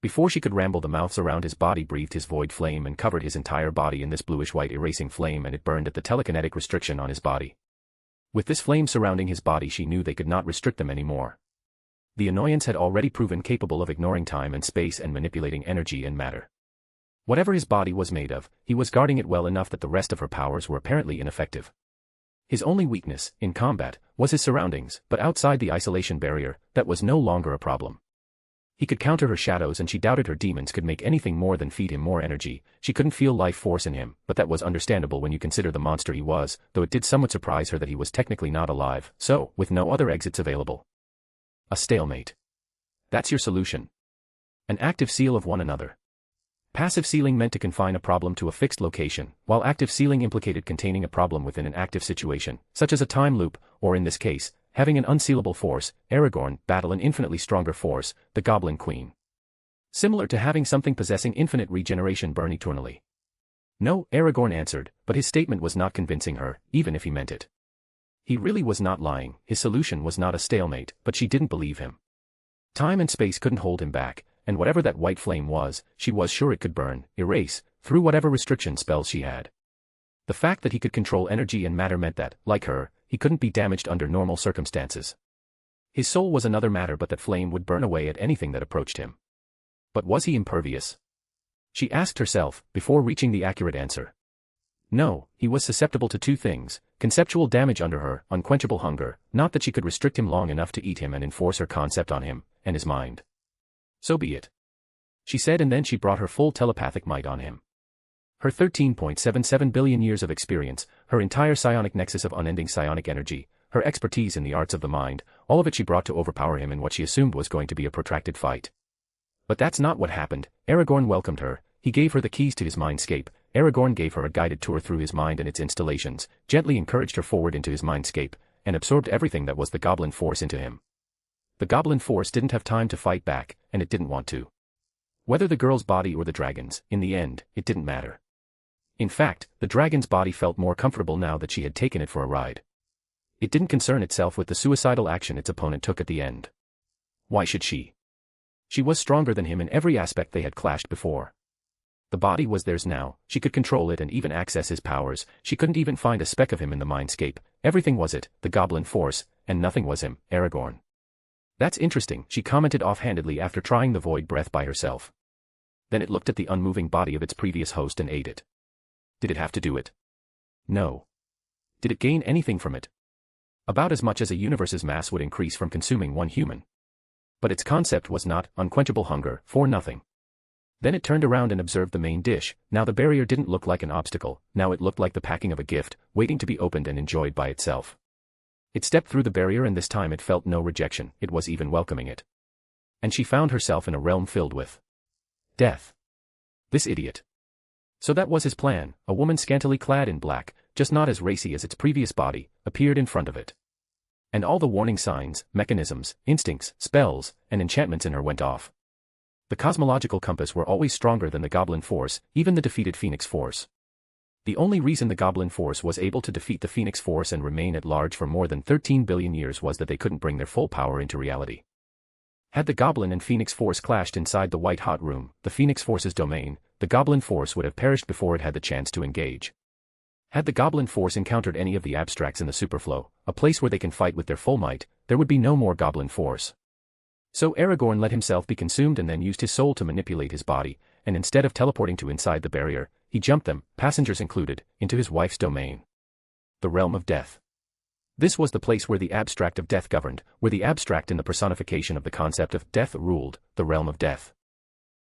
Before she could ramble, the mouths around his body breathed his void flame and covered his entire body in this bluish-white erasing flame, and it burned at the telekinetic restriction on his body. With this flame surrounding his body, she knew they could not restrict them anymore. The annoyance had already proven capable of ignoring time and space and manipulating energy and matter. Whatever his body was made of, he was guarding it well enough that the rest of her powers were apparently ineffective. His only weakness, in combat, was his surroundings, but outside the isolation barrier, that was no longer a problem. He could counter her shadows, and she doubted her demons could make anything more than feed him more energy. She couldn't feel life force in him, but that was understandable when you consider the monster he was, though it did somewhat surprise her that he was technically not alive, so, with no other exits available. A stalemate. That's your solution. An active seal of one another. Passive sealing meant to confine a problem to a fixed location, while active sealing implicated containing a problem within an active situation, such as a time loop, or in this case, having an unsealable force. Aragorn battle an infinitely stronger force, the Goblin Queen. Similar to having something possessing infinite regeneration burn eternally. No, Aragorn answered, but his statement was not convincing her, even if he meant it. He really was not lying. His solution was not a stalemate, but she didn't believe him. Time and space couldn't hold him back, and whatever that white flame was, she was sure it could burn, erase, through whatever restriction spells she had. The fact that he could control energy and matter meant that, like her, he couldn't be damaged under normal circumstances. His soul was another matter, but that flame would burn away at anything that approached him. But was he impervious? She asked herself, before reaching the accurate answer. No, he was susceptible to two things: conceptual damage under her, unquenchable hunger, not that she could restrict him long enough to eat him and enforce her concept on him, and his mind. So be it, she said, and then she brought her full telepathic might on him. Her 13.77 billion years of experience, her entire psionic nexus of unending psionic energy, her expertise in the arts of the mind, all of it she brought to overpower him in what she assumed was going to be a protracted fight. But that's not what happened. Aragorn welcomed her. He gave her the keys to his mindscape. Aragorn gave her a guided tour through his mind and its installations, gently encouraged her forward into his mindscape, and absorbed everything that was the Goblin Force into him. The Goblin Force didn't have time to fight back, and it didn't want to. Whether the girl's body or the dragon's, in the end, it didn't matter. In fact, the dragon's body felt more comfortable now that she had taken it for a ride. It didn't concern itself with the suicidal action its opponent took at the end. Why should she? She was stronger than him in every aspect. They had clashed before. The body was theirs now. She could control it and even access his powers. She couldn't even find a speck of him in the mindscape. Everything was it, the Goblin Force, and nothing was him, Aragorn. That's interesting, she commented offhandedly after trying the void breath by herself. Then it looked at the unmoving body of its previous host and ate it. Did it have to do it? No. Did it gain anything from it? About as much as a universe's mass would increase from consuming one human. But its concept was not unquenchable hunger, for nothing. Then it turned around and observed the main dish. Now the barrier didn't look like an obstacle, now it looked like the packing of a gift, waiting to be opened and enjoyed by itself. It stepped through the barrier, and this time it felt no rejection, it was even welcoming it. And she found herself in a realm filled with death. This idiot. So that was his plan. A woman scantily clad in black, just not as racy as its previous body, appeared in front of it. And all the warning signs, mechanisms, instincts, spells, and enchantments in her went off. The cosmological compass were always stronger than the Goblin Force, even the defeated Phoenix Force. The only reason the Goblin Force was able to defeat the Phoenix Force and remain at large for more than 13 billion years was that they couldn't bring their full power into reality. Had the Goblin and Phoenix Force clashed inside the White Hot Room, the Phoenix Force's domain, the Goblin Force would have perished before it had the chance to engage. Had the Goblin Force encountered any of the abstracts in the Superflow, a place where they can fight with their full might, there would be no more Goblin Force. So Aragorn let himself be consumed and then used his soul to manipulate his body, and instead of teleporting to inside the barrier, he jumped them, passengers included, into his wife's domain. The realm of death. This was the place where the abstract of death governed, where the abstract in the personification of the concept of death ruled, the realm of death.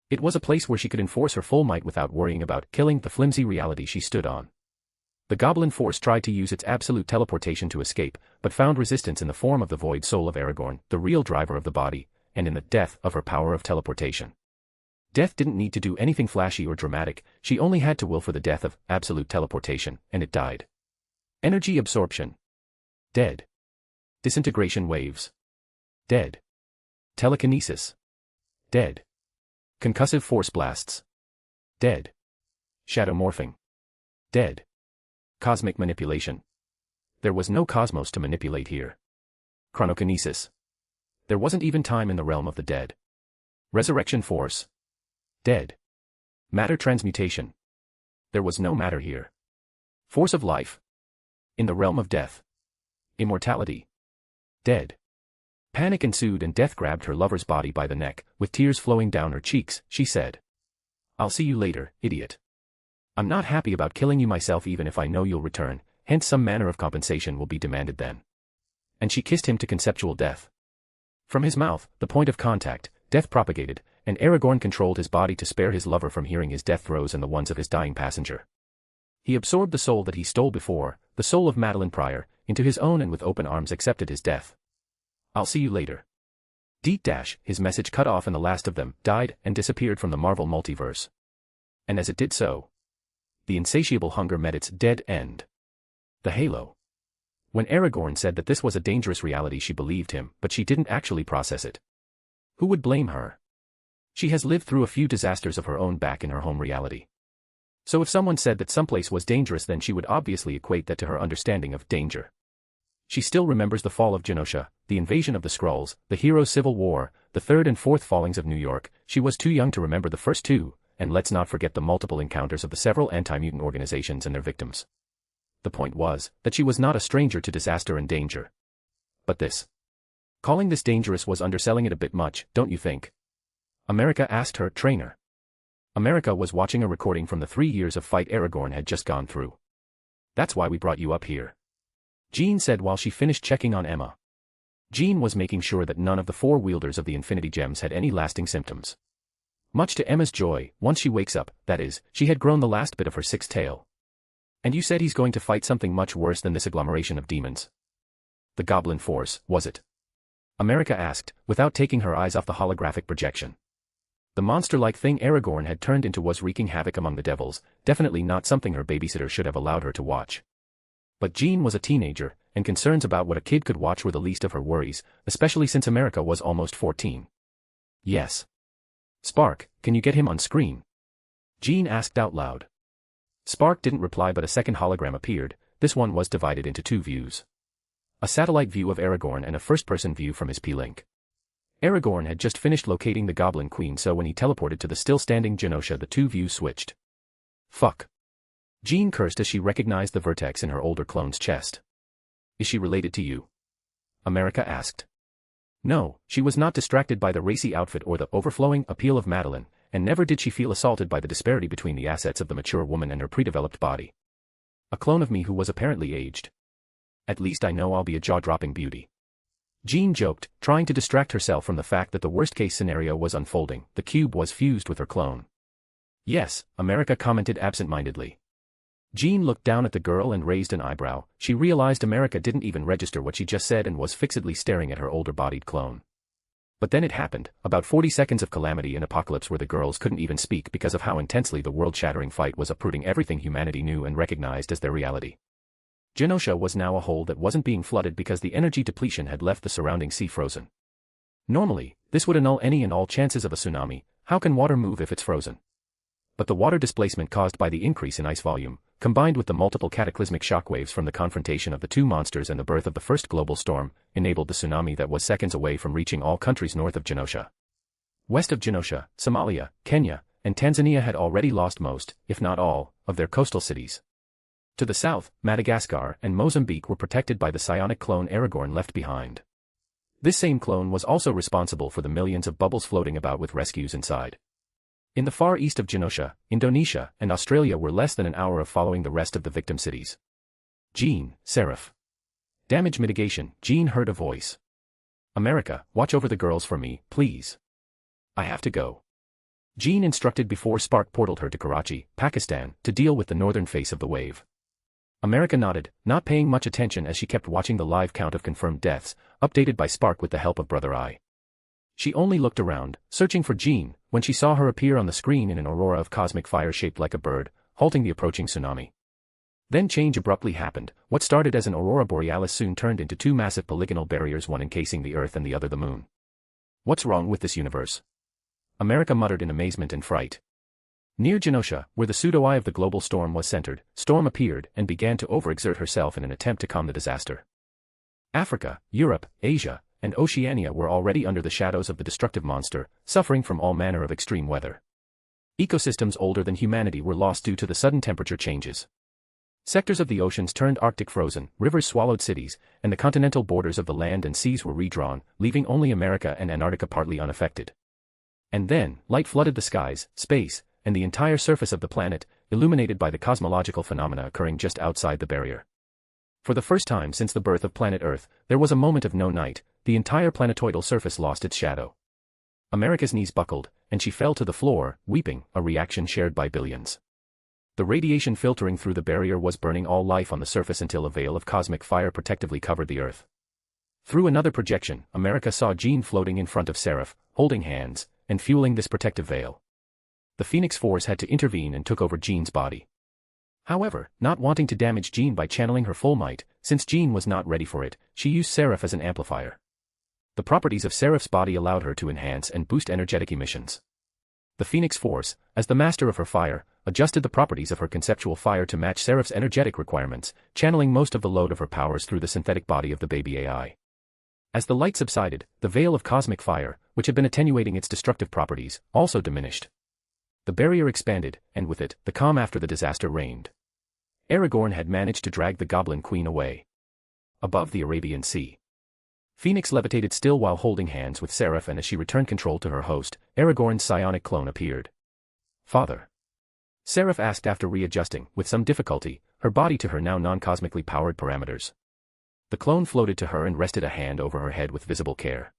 It was a place where she could enforce her full might without worrying about killing the flimsy reality she stood on. The Goblin Force tried to use its absolute teleportation to escape, but found resistance in the form of the void soul of Aragorn, the real driver of the body, and in the death of her power of teleportation. Death didn't need to do anything flashy or dramatic, she only had to will for the death of absolute teleportation, and it died. Energy absorption. Dead. Disintegration waves. Dead. Telekinesis. Dead. Concussive force blasts. Dead. Shadow morphing. Dead. Cosmic manipulation. There was no cosmos to manipulate here. Chronokinesis. There wasn't even time in the realm of the dead. Resurrection force. Dead. Matter transmutation. There was no matter here. Force of life. In the realm of death. Immortality. Dead. Panic ensued and Death grabbed her lover's body by the neck, with tears flowing down her cheeks. She said, "I'll see you later, idiot. I'm not happy about killing you myself even if I know you'll return, hence some manner of compensation will be demanded then." And she kissed him to conceptual death. From his mouth, the point of contact, death propagated, and Aragorn controlled his body to spare his lover from hearing his death throes and the ones of his dying passenger. He absorbed the soul that he stole before, the soul of Madeline Pryor, into his own and with open arms accepted his death. "I'll see you later." His message cut off and the last of them died and disappeared from the Marvel multiverse. And as it did so, the insatiable hunger met its dead end. The halo. When Aragorn said that this was a dangerous reality, she believed him, but she didn't actually process it. Who would blame her? She has lived through a few disasters of her own back in her home reality. So if someone said that someplace was dangerous, then she would obviously equate that to her understanding of danger. She still remembers the fall of Genosha, the invasion of the Skrulls, the hero's civil war, the third and fourth fallings of New York. She was too young to remember the first two, and let's not forget the multiple encounters of the several anti-mutant organizations and their victims. The point was that she was not a stranger to disaster and danger. But this. Calling this dangerous was underselling it a bit much, don't you think? America asked her trainer. America was watching a recording from the 3 years of fight Aragorn had just gone through. "That's why we brought you up here," Jean said while she finished checking on Emma. Jean was making sure that none of the four wielders of the Infinity Gems had any lasting symptoms. Much to Emma's joy, once she wakes up, that is, she had grown the last bit of her sixth tail. "And you said he's going to fight something much worse than this agglomeration of demons." "The Goblin Force, was it?" America asked, without taking her eyes off the holographic projection. The monster-like thing Aragorn had turned into was wreaking havoc among the devils, definitely not something her babysitter should have allowed her to watch. But Jean was a teenager, and concerns about what a kid could watch were the least of her worries, especially since America was almost 14. "Yes. Spark, can you get him on screen?" Jean asked out loud. Spark didn't reply, but a second hologram appeared. This one was divided into two views. A satellite view of Aragorn and a first-person view from his P-Link. Aragorn had just finished locating the Goblin Queen, so when he teleported to the still-standing Genosha, the two views switched. "Fuck." Jean cursed as she recognized the vertex in her older clone's chest. "Is she related to you?" America asked. No, she was not distracted by the racy outfit or the overflowing appeal of Madeline, and never did she feel assaulted by the disparity between the assets of the mature woman and her pre-developed body. "A clone of me who was apparently aged. At least I know I'll be a jaw-dropping beauty." Jean joked, trying to distract herself from the fact that the worst-case scenario was unfolding. The cube was fused with her clone. "Yes," America commented absent-mindedly. Jean looked down at the girl and raised an eyebrow. She realized America didn't even register what she just said and was fixedly staring at her older-bodied clone. But then it happened, about 40 seconds of calamity and apocalypse where the girls couldn't even speak because of how intensely the world-shattering fight was uprooting everything humanity knew and recognized as their reality. Genosha was now a hole that wasn't being flooded because the energy depletion had left the surrounding sea frozen. Normally, this would annul any and all chances of a tsunami. How can water move if it's frozen? But the water displacement caused by the increase in ice volume, combined with the multiple cataclysmic shockwaves from the confrontation of the two monsters and the birth of the first global storm, enabled the tsunami that was seconds away from reaching all countries north of Genosha. West of Genosha, Somalia, Kenya, and Tanzania had already lost most, if not all, of their coastal cities. To the south, Madagascar and Mozambique were protected by the psionic clone Aragorn left behind. This same clone was also responsible for the millions of bubbles floating about with rescues inside. In the far east of Genosha, Indonesia and Australia were less than an hour of following the rest of the victim cities. "Jean, Seraph. Damage mitigation." Jean heard a voice. "America, watch over the girls for me, please. I have to go." Jean instructed before Spark portaled her to Karachi, Pakistan, to deal with the northern face of the wave. America nodded, not paying much attention as she kept watching the live count of confirmed deaths, updated by Spark with the help of Brother Eye. She only looked around, searching for Jean, when she saw her appear on the screen in an aurora of cosmic fire shaped like a bird, halting the approaching tsunami. Then change abruptly happened. What started as an aurora borealis soon turned into two massive polygonal barriers, one encasing the Earth and the other the Moon. What's wrong with this universe? America muttered in amazement and fright. Near Genosha, where the pseudo-eye of the global storm was centered, Storm appeared and began to overexert herself in an attempt to calm the disaster. Africa, Europe, Asia, and Oceania were already under the shadows of the destructive monster, suffering from all manner of extreme weather. Ecosystems older than humanity were lost due to the sudden temperature changes. Sectors of the oceans turned Arctic frozen, rivers swallowed cities, and the continental borders of the land and seas were redrawn, leaving only America and Antarctica partly unaffected. And then, light flooded the skies, space, and the entire surface of the planet, illuminated by the cosmological phenomena occurring just outside the barrier. For the first time since the birth of planet Earth, there was a moment of no night. The entire planetoidal surface lost its shadow. America's knees buckled, and she fell to the floor, weeping, a reaction shared by billions. The radiation filtering through the barrier was burning all life on the surface until a veil of cosmic fire protectively covered the Earth. Through another projection, America saw Jean floating in front of Seraph, holding hands, and fueling this protective veil. The Phoenix Force had to intervene and took over Jean's body. However, not wanting to damage Jean by channeling her full might, since Jean was not ready for it, she used Seraph as an amplifier. The properties of Seraph's body allowed her to enhance and boost energetic emissions. The Phoenix Force, as the master of her fire, adjusted the properties of her conceptual fire to match Seraph's energetic requirements, channeling most of the load of her powers through the synthetic body of the baby AI. As the light subsided, the veil of cosmic fire, which had been attenuating its destructive properties, also diminished. The barrier expanded, and with it, the calm after the disaster reigned. Aragorn had managed to drag the Goblin Queen away. Above the Arabian Sea, Phoenix levitated still while holding hands with Seraph, and as she returned control to her host, Aragorn's psionic clone appeared. "Father?" Seraph asked after readjusting, with some difficulty, her body to her now non-cosmically powered parameters. The clone floated to her and rested a hand over her head with visible care.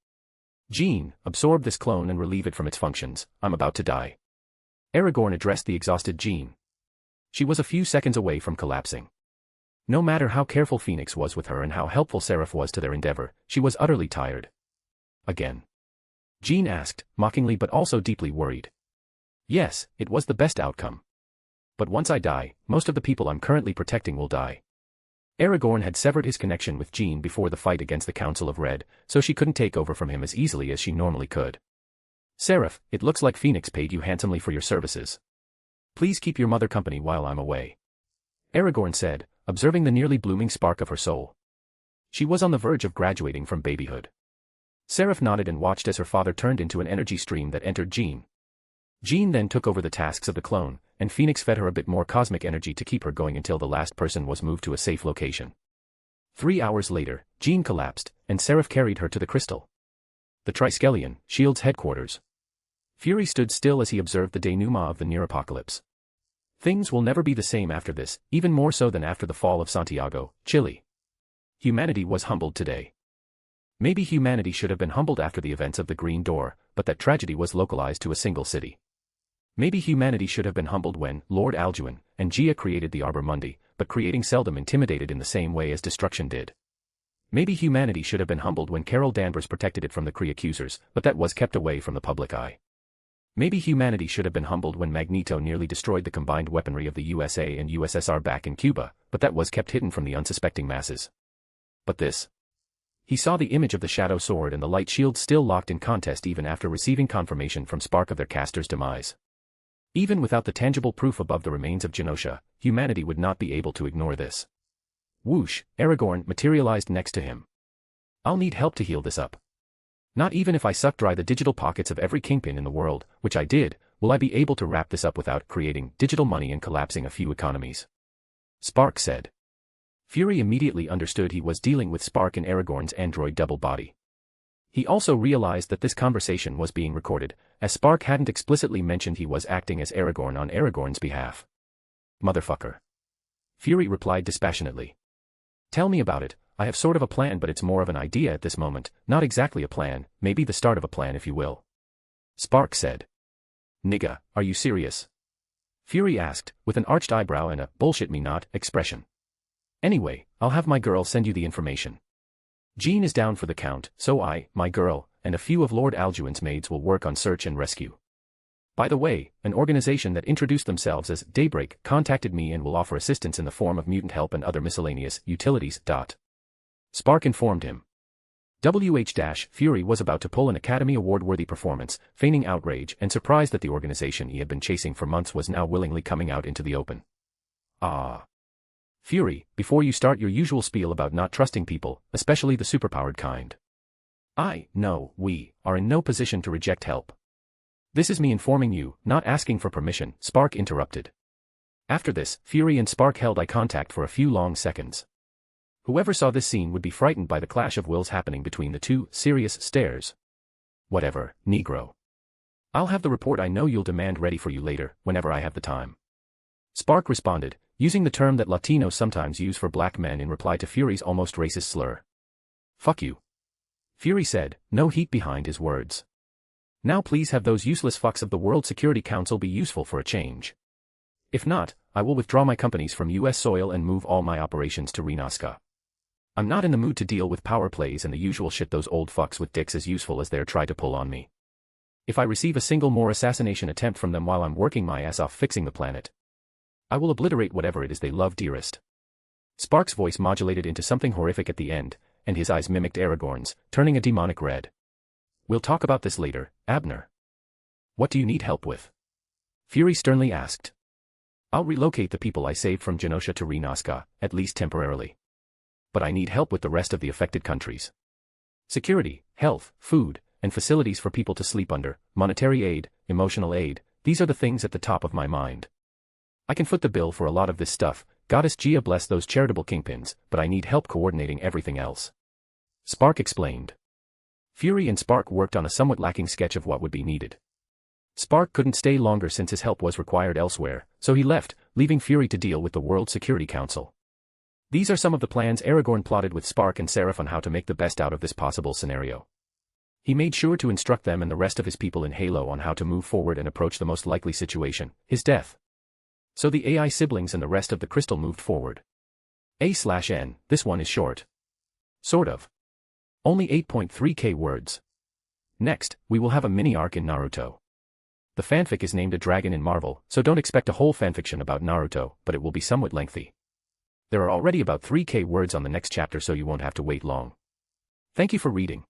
"Jean, absorb this clone and relieve it from its functions. I'm about to die." Aragorn addressed the exhausted Jean. She was a few seconds away from collapsing. No matter how careful Phoenix was with her and how helpful Seraph was to their endeavor, she was utterly tired. "Again?" Jean asked, mockingly but also deeply worried. "Yes, it was the best outcome. But once I die, most of the people I'm currently protecting will die." Aragorn had severed his connection with Jean before the fight against the Council of Red, so she couldn't take over from him as easily as she normally could. "Seraph, it looks like Phoenix paid you handsomely for your services. Please keep your mother company while I'm away," Aragorn said, observing the nearly blooming spark of her soul. She was on the verge of graduating from babyhood. Seraph nodded and watched as her father turned into an energy stream that entered Jean. Jean then took over the tasks of the clone, and Phoenix fed her a bit more cosmic energy to keep her going until the last person was moved to a safe location. 3 hours later, Jean collapsed, and Seraph carried her to the crystal. The Triskelion, S.H.I.E.L.D.'s headquarters. Fury stood still as he observed the denouement of the near apocalypse. Things will never be the same after this, even more so than after the fall of Santiago, Chile. Humanity was humbled today. Maybe humanity should have been humbled after the events of the Green Door, but that tragedy was localized to a single city. Maybe humanity should have been humbled when Lord Alduin and Gia created the Arbor Mundi, but creating seldom intimidated in the same way as destruction did. Maybe humanity should have been humbled when Carol Danvers protected it from the Kree accusers, but that was kept away from the public eye. Maybe humanity should have been humbled when Magneto nearly destroyed the combined weaponry of the USA and USSR back in Cuba, but that was kept hidden from the unsuspecting masses. But this. He saw the image of the Shadow Sword and the Light Shield still locked in contest even after receiving confirmation from Spark of their caster's demise. Even without the tangible proof above the remains of Genosha, humanity would not be able to ignore this. Whoosh, Aragorn materialized next to him. "I'll need help to heal this up. Not even if I suck dry the digital pockets of every kingpin in the world, which I did, will I be able to wrap this up without creating digital money and collapsing a few economies," Spark said. Fury immediately understood he was dealing with Spark in Aragorn's android double body. He also realized that this conversation was being recorded, as Spark hadn't explicitly mentioned he was acting as Aragorn on Aragorn's behalf. "Motherfucker," Fury replied dispassionately. "Tell me about it. I have sort of a plan, but it's more of an idea at this moment, not exactly a plan, maybe the start of a plan if you will," Spark said. "Nigga, are you serious?" Fury asked, with an arched eyebrow and a "bullshit me not" expression. "Anyway, I'll have my girl send you the information. Jean is down for the count, so I, my girl, and a few of Lord Alduin's maids will work on search and rescue. By the way, an organization that introduced themselves as Daybreak contacted me and will offer assistance in the form of mutant help and other miscellaneous utilities. Spark informed him. Fury was about to pull an Academy Award-worthy performance, feigning outrage and surprise that the organization he had been chasing for months was now willingly coming out into the open. Fury, before you start your usual spiel about not trusting people, especially the superpowered kind. We are in no position to reject help. This is me informing you, not asking for permission, Spark interrupted. After this, Fury and Spark held eye contact for a few long seconds. Whoever saw this scene would be frightened by the clash of wills happening between the two. Serious stares. Whatever, Negro. I'll have the report I know you'll demand ready for you later, whenever I have the time. Spark responded, using the term that Latinos sometimes use for black men in reply to Fury's almost racist slur. Fuck you. Fury said, no heat behind his words. Now please have those useless fucks of the World Security Council be useful for a change. If not, I will withdraw my companies from US soil and move all my operations to Renasca. I'm not in the mood to deal with power plays and the usual shit those old fucks with dicks as useful as they're try to pull on me. If I receive a single more assassination attempt from them while I'm working my ass off fixing the planet, I will obliterate whatever it is they love dearest. Spark's voice modulated into something horrific at the end, and his eyes mimicked Aragorn's, turning a demonic red. We'll talk about this later, Abner. What do you need help with? Fury sternly asked. I'll relocate the people I saved from Genosha to Renasca, at least temporarily. But I need help with the rest of the affected countries. Security, health, food, and facilities for people to sleep under, monetary aid, emotional aid, these are the things at the top of my mind. I can foot the bill for a lot of this stuff, Goddess Gia bless those charitable kingpins, but I need help coordinating everything else. Spark explained. Fury and Spark worked on a somewhat lacking sketch of what would be needed. Spark couldn't stay longer since his help was required elsewhere, so he left, leaving Fury to deal with the World Security Council. These are some of the plans Aragorn plotted with Spark and Seraph on how to make the best out of this possible scenario. He made sure to instruct them and the rest of his people in Halo on how to move forward and approach the most likely situation, his death. So the AI siblings and the rest of the crystal moved forward. A/N, this one is short. Sort of. Only 8.3k words. Next, we will have a mini-arc in Naruto. The fanfic is named A Dragon in Marvel, so don't expect a whole fanfiction about Naruto, but it will be somewhat lengthy. There are already about 3k words on the next chapter so you won't have to wait long. Thank you for reading.